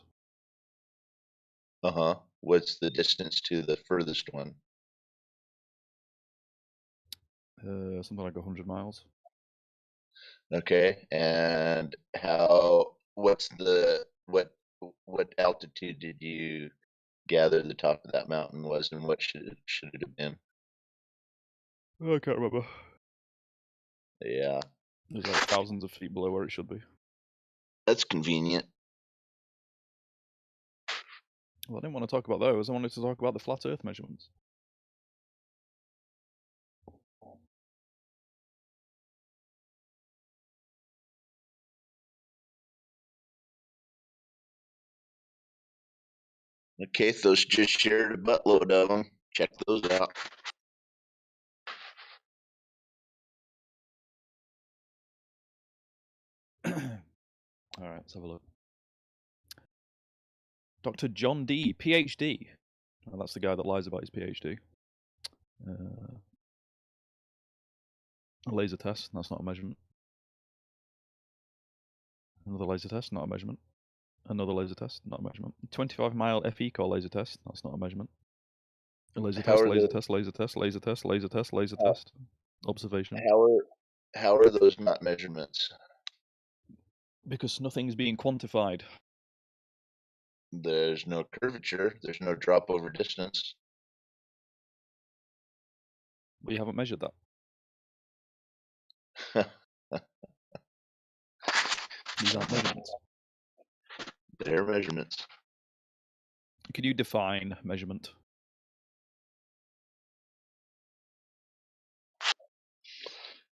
Uh-huh. What's the distance to the furthest one? Something like 100 miles. Okay. And what altitude did you gather the top of that mountain was, and what should it have been? I can't remember. Yeah. There's like thousands of feet below where it should be. That's convenient. Well, I didn't want to talk about those. I wanted to talk about the flat Earth measurements. Okay, those just shared a buttload of them. Check those out. All right, let's have a look. Dr. John D, PhD. Oh, that's the guy that lies about his PhD. A laser test, that's not a measurement. Another laser test, not a measurement. Another laser test, not a measurement. 25-mile FE core laser test, that's not a measurement. A laser test, laser test, laser test, laser test, laser test, laser test. Observation. How are those not measurements? Because nothing's being quantified. There's no curvature. There's no drop over distance. We haven't measured that. These aren't measurements. They're measurements. Could you define measurement?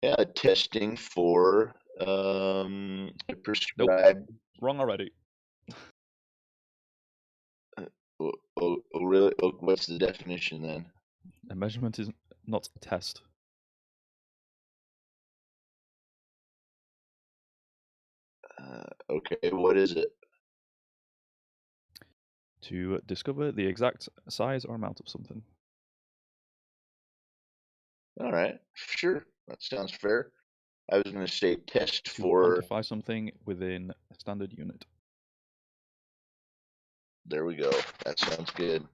Yeah, testing for prescribed. Nope. Wrong already. Oh, really? Oh, what's the definition then? A measurement is not a test. Okay, what is it? To discover the exact size or amount of something. All right, sure. That sounds fair. I was going to say test to for. Quantify something within a standard unit. There we go. That sounds good.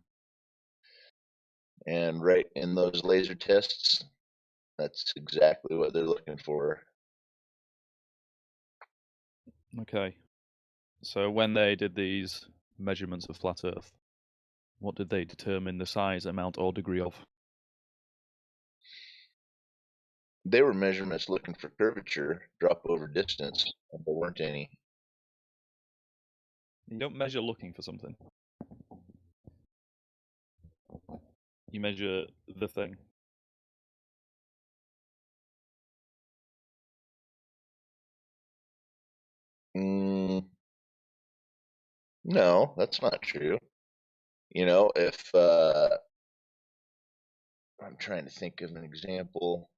And right in those laser tests, that's exactly what they're looking for. Okay. So when they did these measurements of flat Earth, what did they determine the size, amount, or degree of? They were measurements looking for curvature, drop over distance, and there weren't any. You don't measure looking for something. You measure the thing. No, that's not true. You know, if I'm trying to think of an example.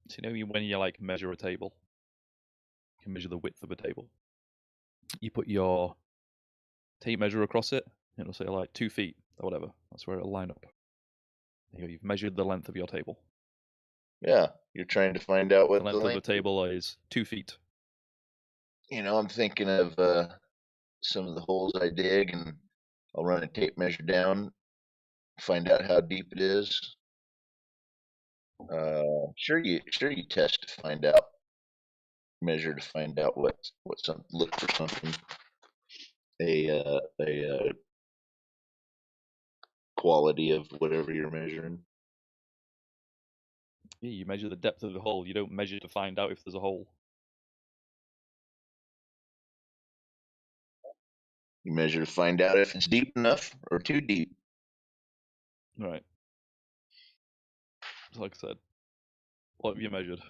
So you know when you like measure a table, you can measure the width of a table. You put your tape measure across it, it'll say like 2 feet or whatever. That's where it'll line up. You've measured the length of your table. Yeah, you're trying to find out what The length of the table is 2 feet. You know, I'm thinking of some of the holes I dig, and I'll run a tape measure down, find out how deep it is. Sure you test to find out, measure to find out what some look for something, a quality of whatever you're measuring. Yeah, you measure the depth of the hole. You don't measure to find out if there's a hole. You measure to find out if it's deep enough or too deep. Right. So like I said, what have you measured?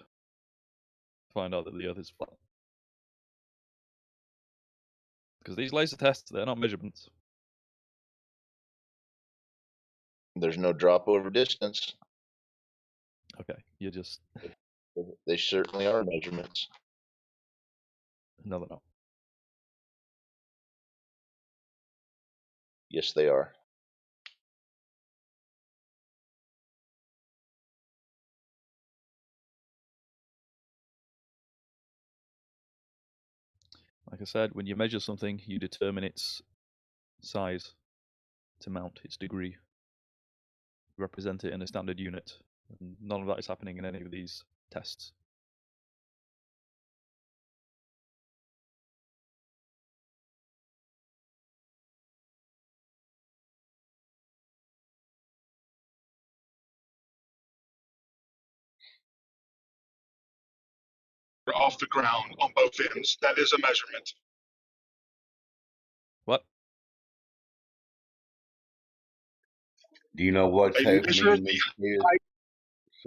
Find out that the Earth is flat. Because these laser tests, they're not measurements. There's no drop over distance. Okay, you just... They certainly are measurements. No, they're not. Yes, they are. Like I said, when you measure something, you determine its size to mount, its degree. Represent it in a standard unit. And none of that is happening in any of these tests. Off the ground on both ends. That is a measurement. What? Do you know what's They happening measure in these the kids? height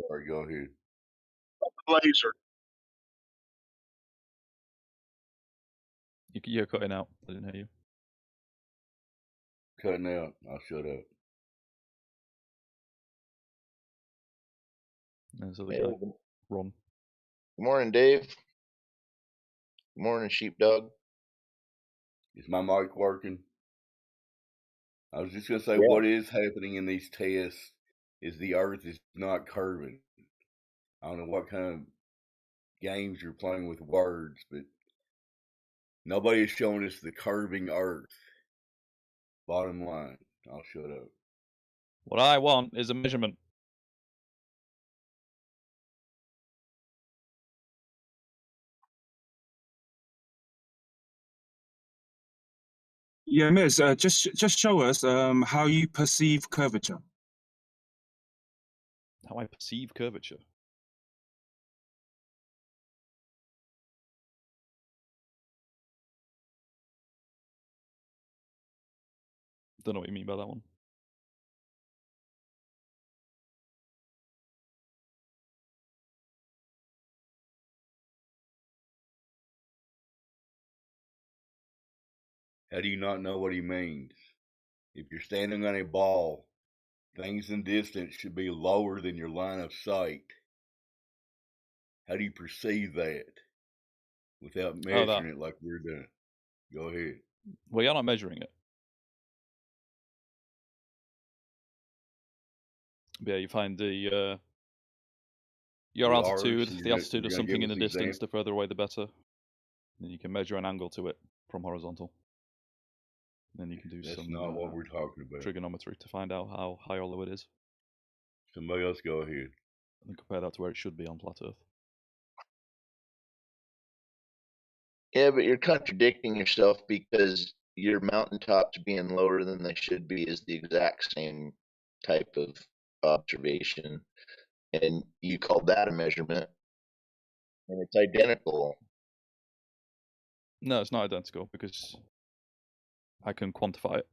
Sorry, go ahead. of the laser. You're cutting out. I didn't hear you. Cutting out. I'll shut up. And so Hey, the guy, Ron. Good morning, Dave. Good morning, Sheepdog. Is my mic working? I was just going to say, Yeah. what is happening in these tests is the Earth is not curving. I don't know what kind of games you're playing with words, but nobody is showing us the curving Earth. Bottom line. I'll shut up. What I want is a measurement. Yeah, Miss, just show us how you perceive curvature. How I perceive curvature. Don't know what you mean by that one. How do you not know what he means? If you're standing on a ball, things in distance should be lower than your line of sight. How do you perceive that without measuring it like we're doing? Go ahead. Well, you're not measuring it. But yeah, you find the your altitude, the altitude of something in the distance, the further away the better. Then you can measure an angle to it from horizontal. Then you can do That's some not what we're talking about. trigonometry to find out how high or low it is. Somebody else go ahead. And compare that to where it should be on flat Earth. Yeah, but you're contradicting yourself because your mountaintops being lower than they should be is the exact same type of observation, and you call that a measurement, and it's identical. No, it's not identical because I can quantify it.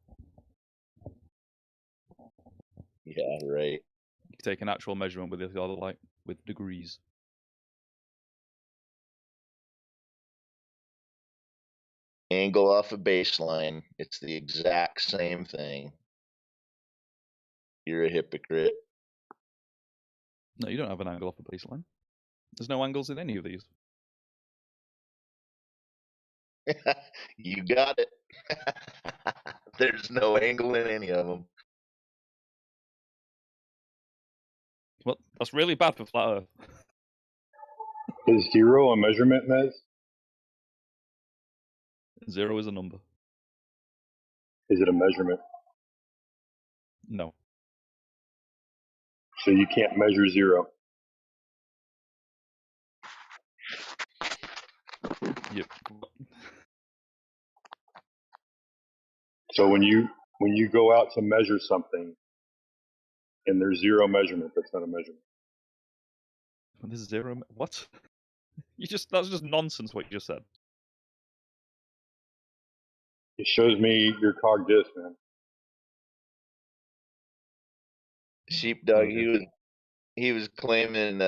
Yeah, right. You take an actual measurement with the other light with degrees. Angle off a baseline. It's the exact same thing. You're a hypocrite. No, you don't have an angle off a baseline. There's no angles in any of these. You got it. There's no angle in any of them. Well, that's really bad for flat Earth. Is 0 a measurement, Mez? 0 is a number. Is it a measurement? No. So you can't measure 0. Yep. So when you go out to measure something and there's 0 measurement, that's not a measurement. There's 0. What? That's just nonsense. What you just said. It shows me your cog disc, man. Sheepdog. Okay. He was claiming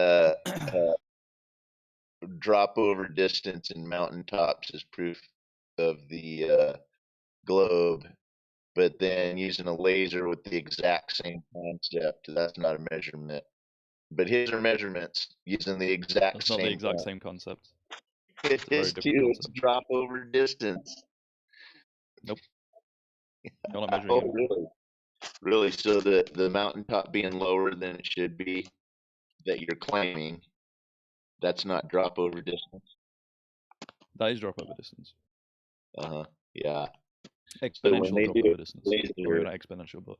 drop over distance in mountaintops as proof of the globe, but then using a laser with the exact same concept, that's not a measurement. But his are measurements using the exact That's not the exact same concept. It is too. It's drop over distance. Nope. You're not measuring Oh, anything. really? Really? So the mountaintop being lower than it should be, that you're claiming, that's not drop over distance? That is drop over distance. Yeah. Exponential drop over distance. laser, Maybe not exponential, but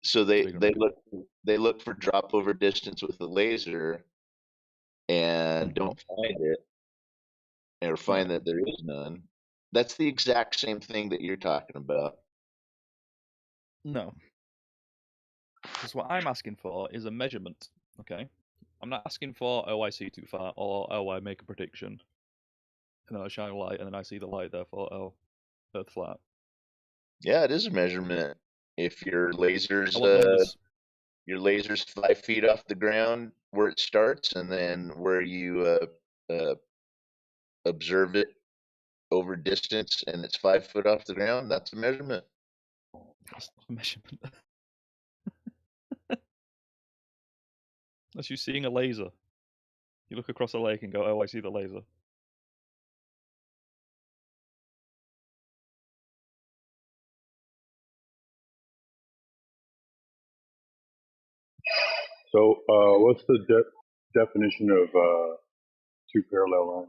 so they look for drop over distance with the laser and don't find it, or find that there is none. That's the exact same thing that you're talking about. no. Because what I'm asking for is a measurement. Okay. I'm not asking for I see too far or I make a prediction and then I shine a light and then I see the light, therefore Earth flat. Yeah, it is a measurement. If your laser's I want numbers. your laser's 5 feet off the ground where it starts, and then where you observe it over distance, and it's 5 foot off the ground, that's a measurement. That's not a measurement. That's you seeing a laser. You look across a lake and go, oh, I see the laser. So what's the definition of 2 parallel lines?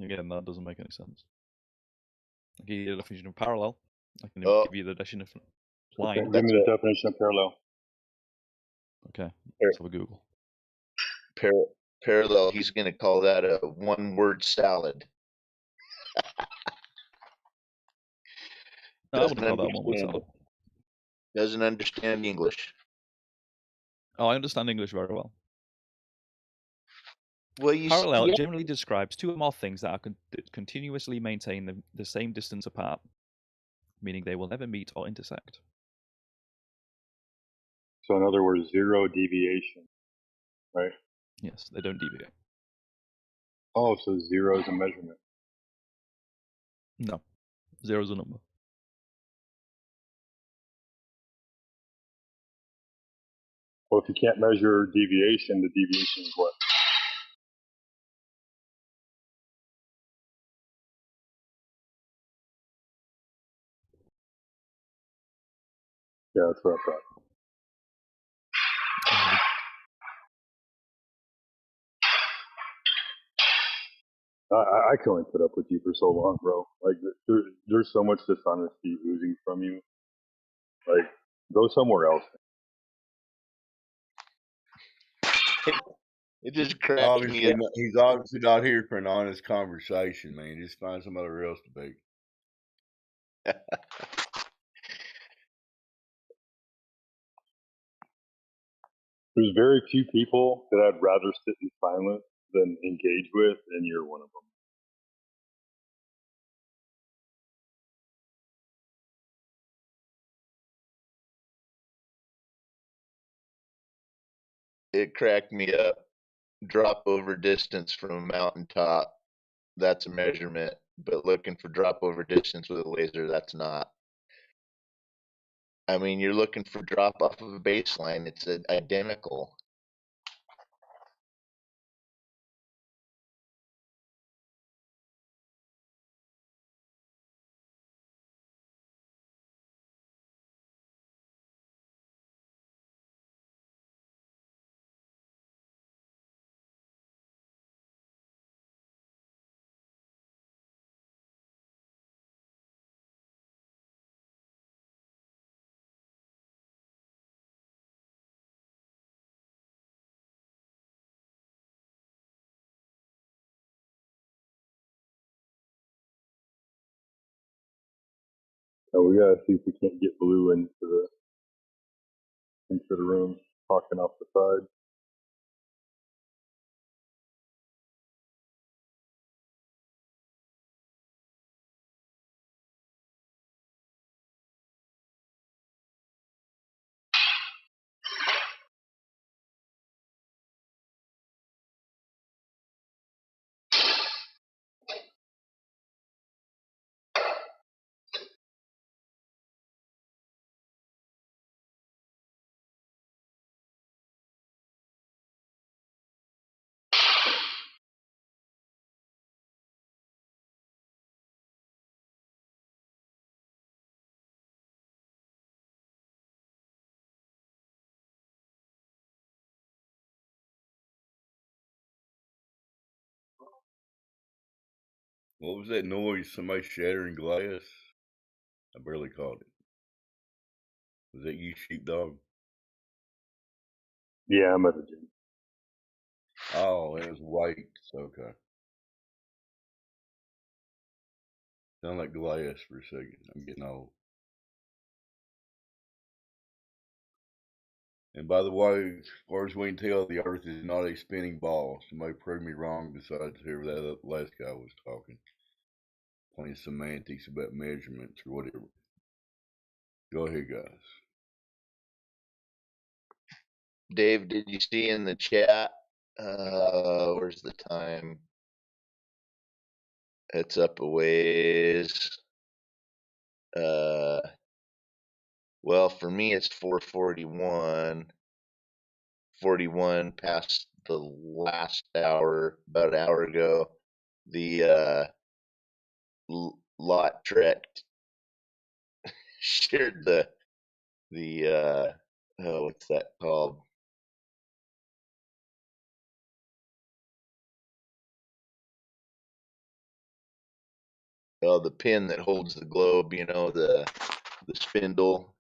Again, that doesn't make any sense. I give you the definition of parallel. I can Oh. give you the definition of Okay, line. give me the definition of parallel. Okay, let's have a Google. Parallel, he's going to call that a one-word salad. No, I wouldn't call that one word salad. Doesn't understand English. Oh, I understand English very well. Well, Parallel generally describes two or more things that are continuously maintain the same distance apart, meaning they will never meet or intersect. So in other words, 0 deviation, right? Yes, they don't deviate. Oh, so 0 is a measurement. No, 0 is a number. Well, if you can't measure deviation, the deviation is what? Yeah, that's what I thought. I can only put up with you for so long, bro. Like, there's so much dishonesty oozing from you. Like, go somewhere else. It just cracked me up. He's obviously not here for an honest conversation, man. Just find somebody else to be. There's very few people that I'd rather sit in silence than engage with, and you're one of them. It cracked me up. Drop over distance from a mountaintop, that's a measurement. But looking for drop over distance with a laser, that's not. I mean, you're looking for drop off of a baseline. It's identical. So we gotta see if we can't get Blue into the room, talking off the side. What was that noise? Somebody shattering glass? I barely caught it. Was that you, sheepdog? Yeah, I'm at the gym. Oh, it was weights. Okay. Sound like glass for a second. I'm getting old. And by the way, as far as we can tell, the Earth is not a spinning ball. Somebody proved me wrong besides whoever that last guy was talking. Playing semantics about measurements or whatever. Go ahead, guys. Dave, did you see in the chat? Where's the time? It's up a ways. Well, for me, it's 4:41. 41 past the last hour, about an hour ago. The lot trek shared the what's that called? Oh, the pin that holds the globe, you know, the spindle.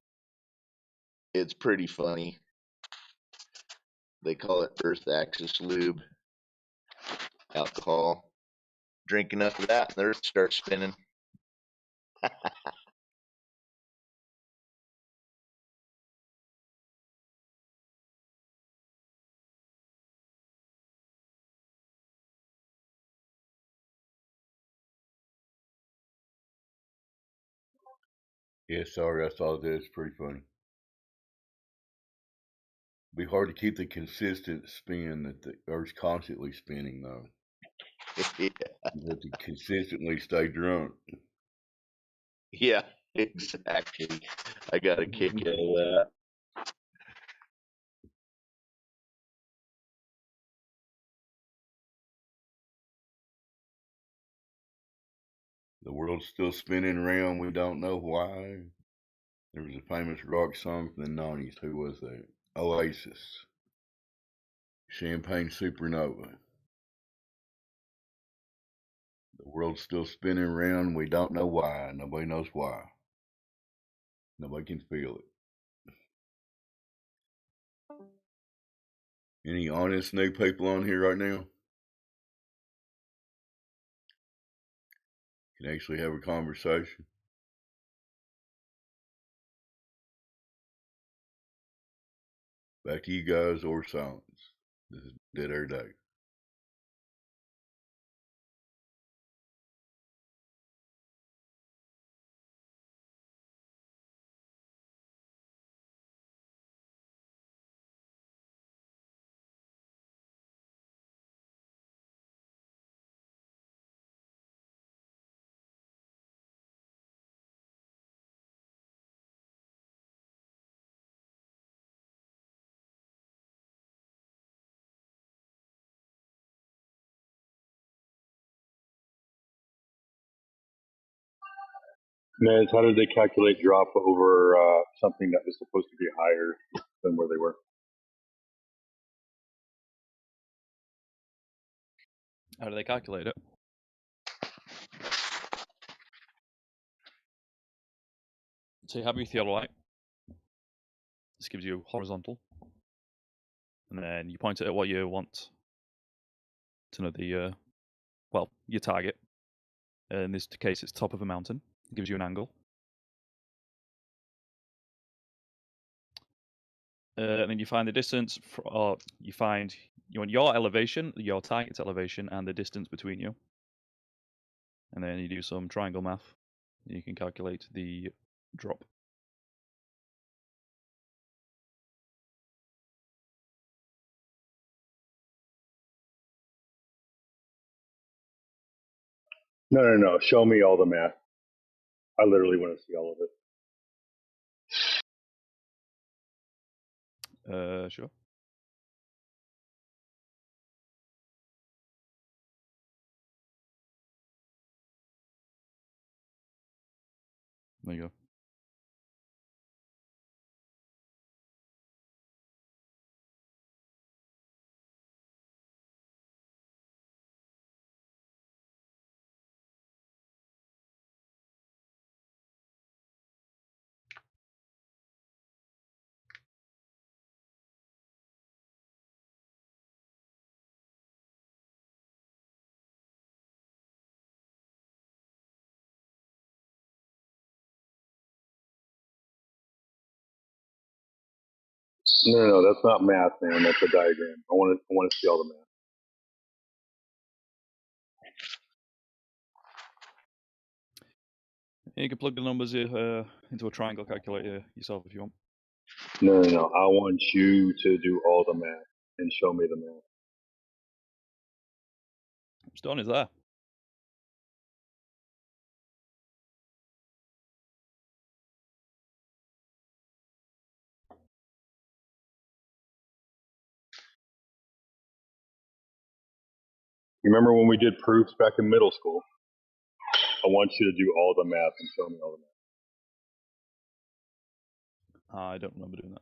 It's pretty funny. They call it Earth Axis Lube. Alcohol. Drink enough of that, and the Earth starts spinning. Yeah, sorry, I saw that. It's pretty funny. Be hard to keep the consistent spin that the Earth's constantly spinning, though. Yeah. You have to consistently stay drunk. Yeah, exactly. I got a kick out of that. The world's still spinning around. We don't know why. There was a famous rock song from the 90s. Who was that? Oasis. Champagne Supernova. The world's still spinning around. We don't know why. Nobody knows why. Nobody can feel it. Any honest new people on here right now? Can actually have a conversation. Back to you guys or silence. This is Dead Air Day. Nez, how did they calculate drop over something that was supposed to be higher than where they were? How do they calculate it? So you have your theodolite. This gives you horizontal. And then you point it at what you want to know the, well, your target. In this case, it's top of a mountain. It gives you an angle. And then you find the distance, or you find your elevation, your target's elevation, and the distance between you. And then you do some triangle math. You can calculate the drop. No. Show me all the math. I literally want to see all of it. Sure. There you go. No, that's not math, man. That's a diagram. I want to see all the math. You can plug the numbers into a triangle calculator yourself if you want. No. I want you to do all the math and show me the math. It's done, is there? You remember when we did proofs back in middle school? I want you to do all the math and show me all the math. I don't remember doing that.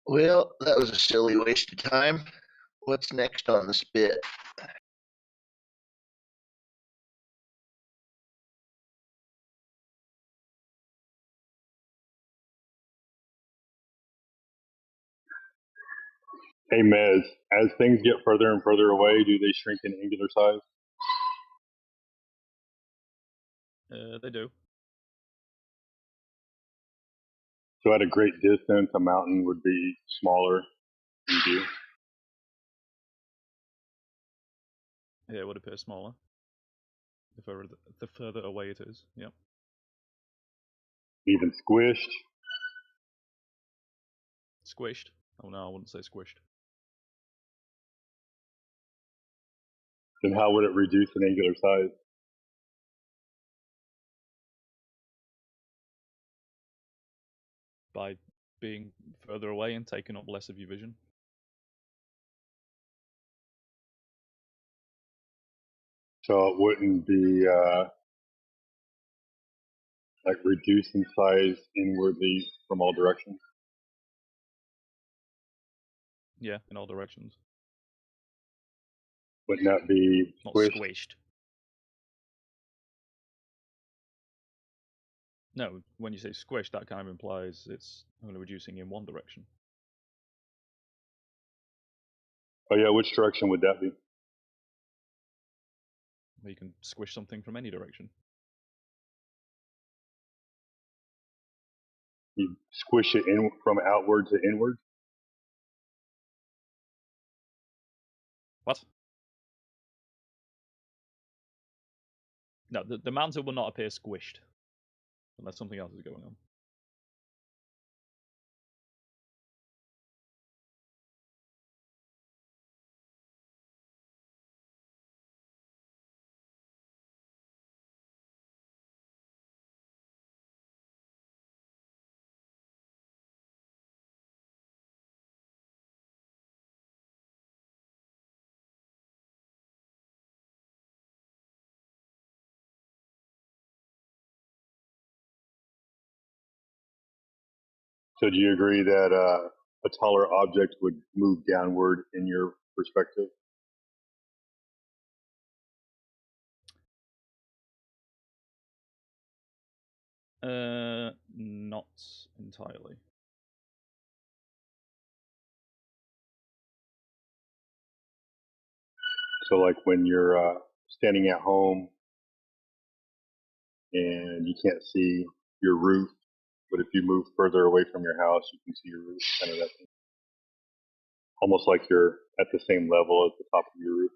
Well, that was a silly waste of time. What's next on the spit? Hey, Mez, as things get further and further away, do they shrink in angular size? They do. So at a great distance, a mountain would be smaller in view. Yeah, it would appear smaller the further away it is. Yep. Even squished. Squished? Oh no, I wouldn't say squished. Then how would it reduce in angular size? By being further away and taking up less of your vision. So it wouldn't be like reduce in size inwardly from all directions. Yeah, in all directions. Wouldn't that be Not squished? squished. No, when you say squished, that kind of implies it's only reducing in one direction. Oh yeah, which direction would that be? Where you can squish something from any direction. You squish it in from outward to inward? What? No, the mountain will not appear squished. Unless something else is going on. So do you agree that a taller object would move downward in your perspective? Not entirely. So like when you're standing at home and you can't see your roof, but if you move further away from your house, you can see your roof, kind of that thing. Almost like you're at the same level as the top of your roof.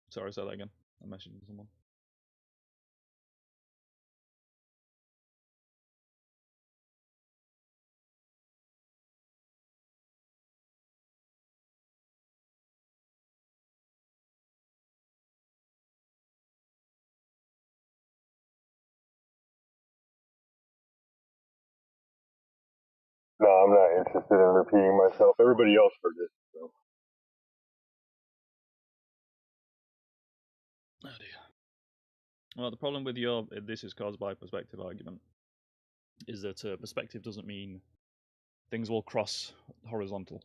Sorry, say that again. I mentioned someone. No, I'm not interested in repeating myself. Everybody else heard it. So. Oh dear. Well, the problem with your "this is caused by perspective" argument is that perspective doesn't mean things will cross horizontal.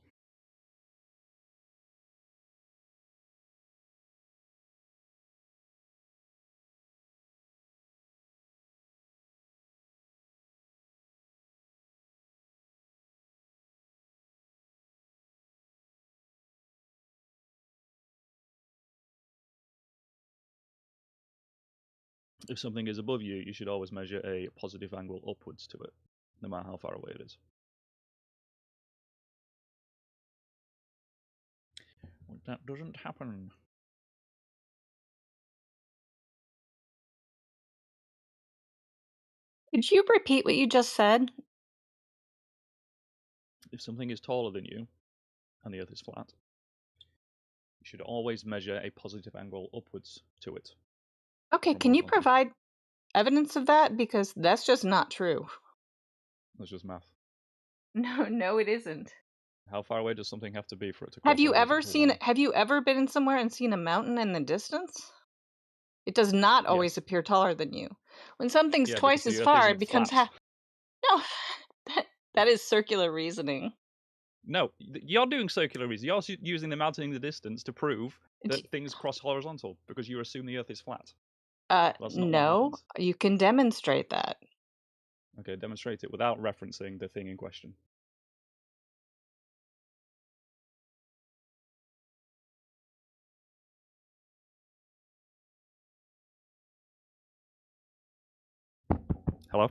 If something is above you, you should always measure a positive angle upwards to it, no matter how far away it is. Well, that doesn't happen. Could you repeat what you just said? if something is taller than you and the Earth is flat, you should always measure a positive angle upwards to it. Okay, from can you horizontal. provide evidence of that? Because that's just not true. That's just math. No, it isn't. How far away does something have to be for it to Have cross a you ever horizontal seen? line? Have you ever been somewhere and seen a mountain in the distance? It does not always Yes. appear taller than you. When something's Yeah, because twice the as Earth far, isn't it becomes flat. half. No, that is circular reasoning. No, you're doing circular reason. You're using the mountain in the distance to prove that things cross horizontal because you assume the Earth is flat. That's not what No, happens. you can demonstrate that. Okay, demonstrate it without referencing the thing in question. Hello?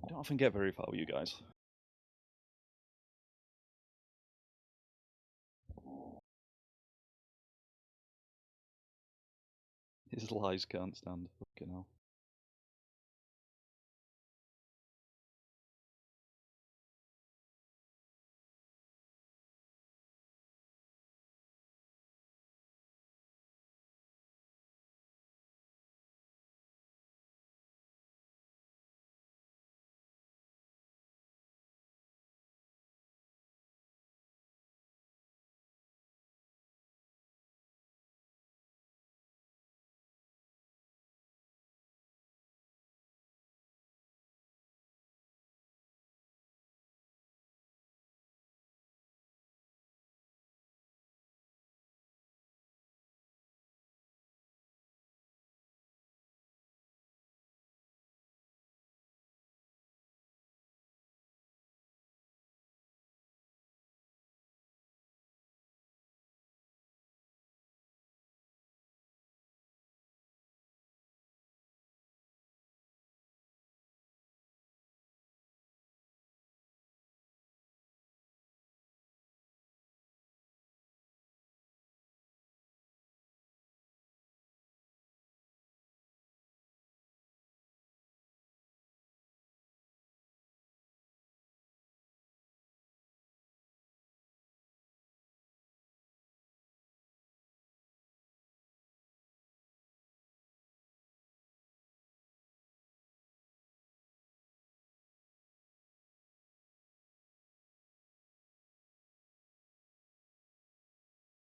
I don't often get very far with you guys. His lies can't stand. Fucking hell.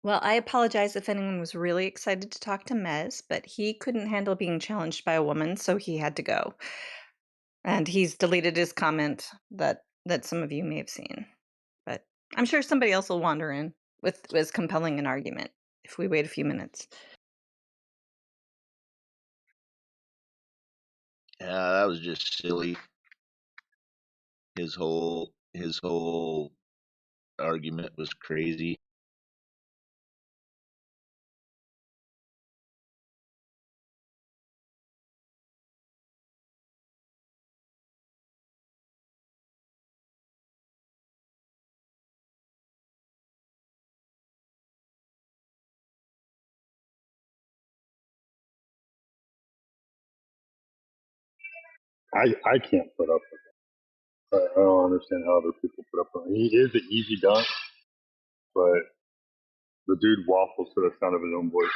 Well, I apologize if anyone was really excited to talk to Mez, but he couldn't handle being challenged by a woman, so he had to go. And he's deleted his comment that some of you may have seen. But I'm sure somebody else will wander in with as compelling an argument if we wait a few minutes. Yeah, that was just silly. His whole argument was crazy. I can't put up with it. I don't understand how other people put up with it. He is an easy dunk, but the dude waffles to the sound of his own voice.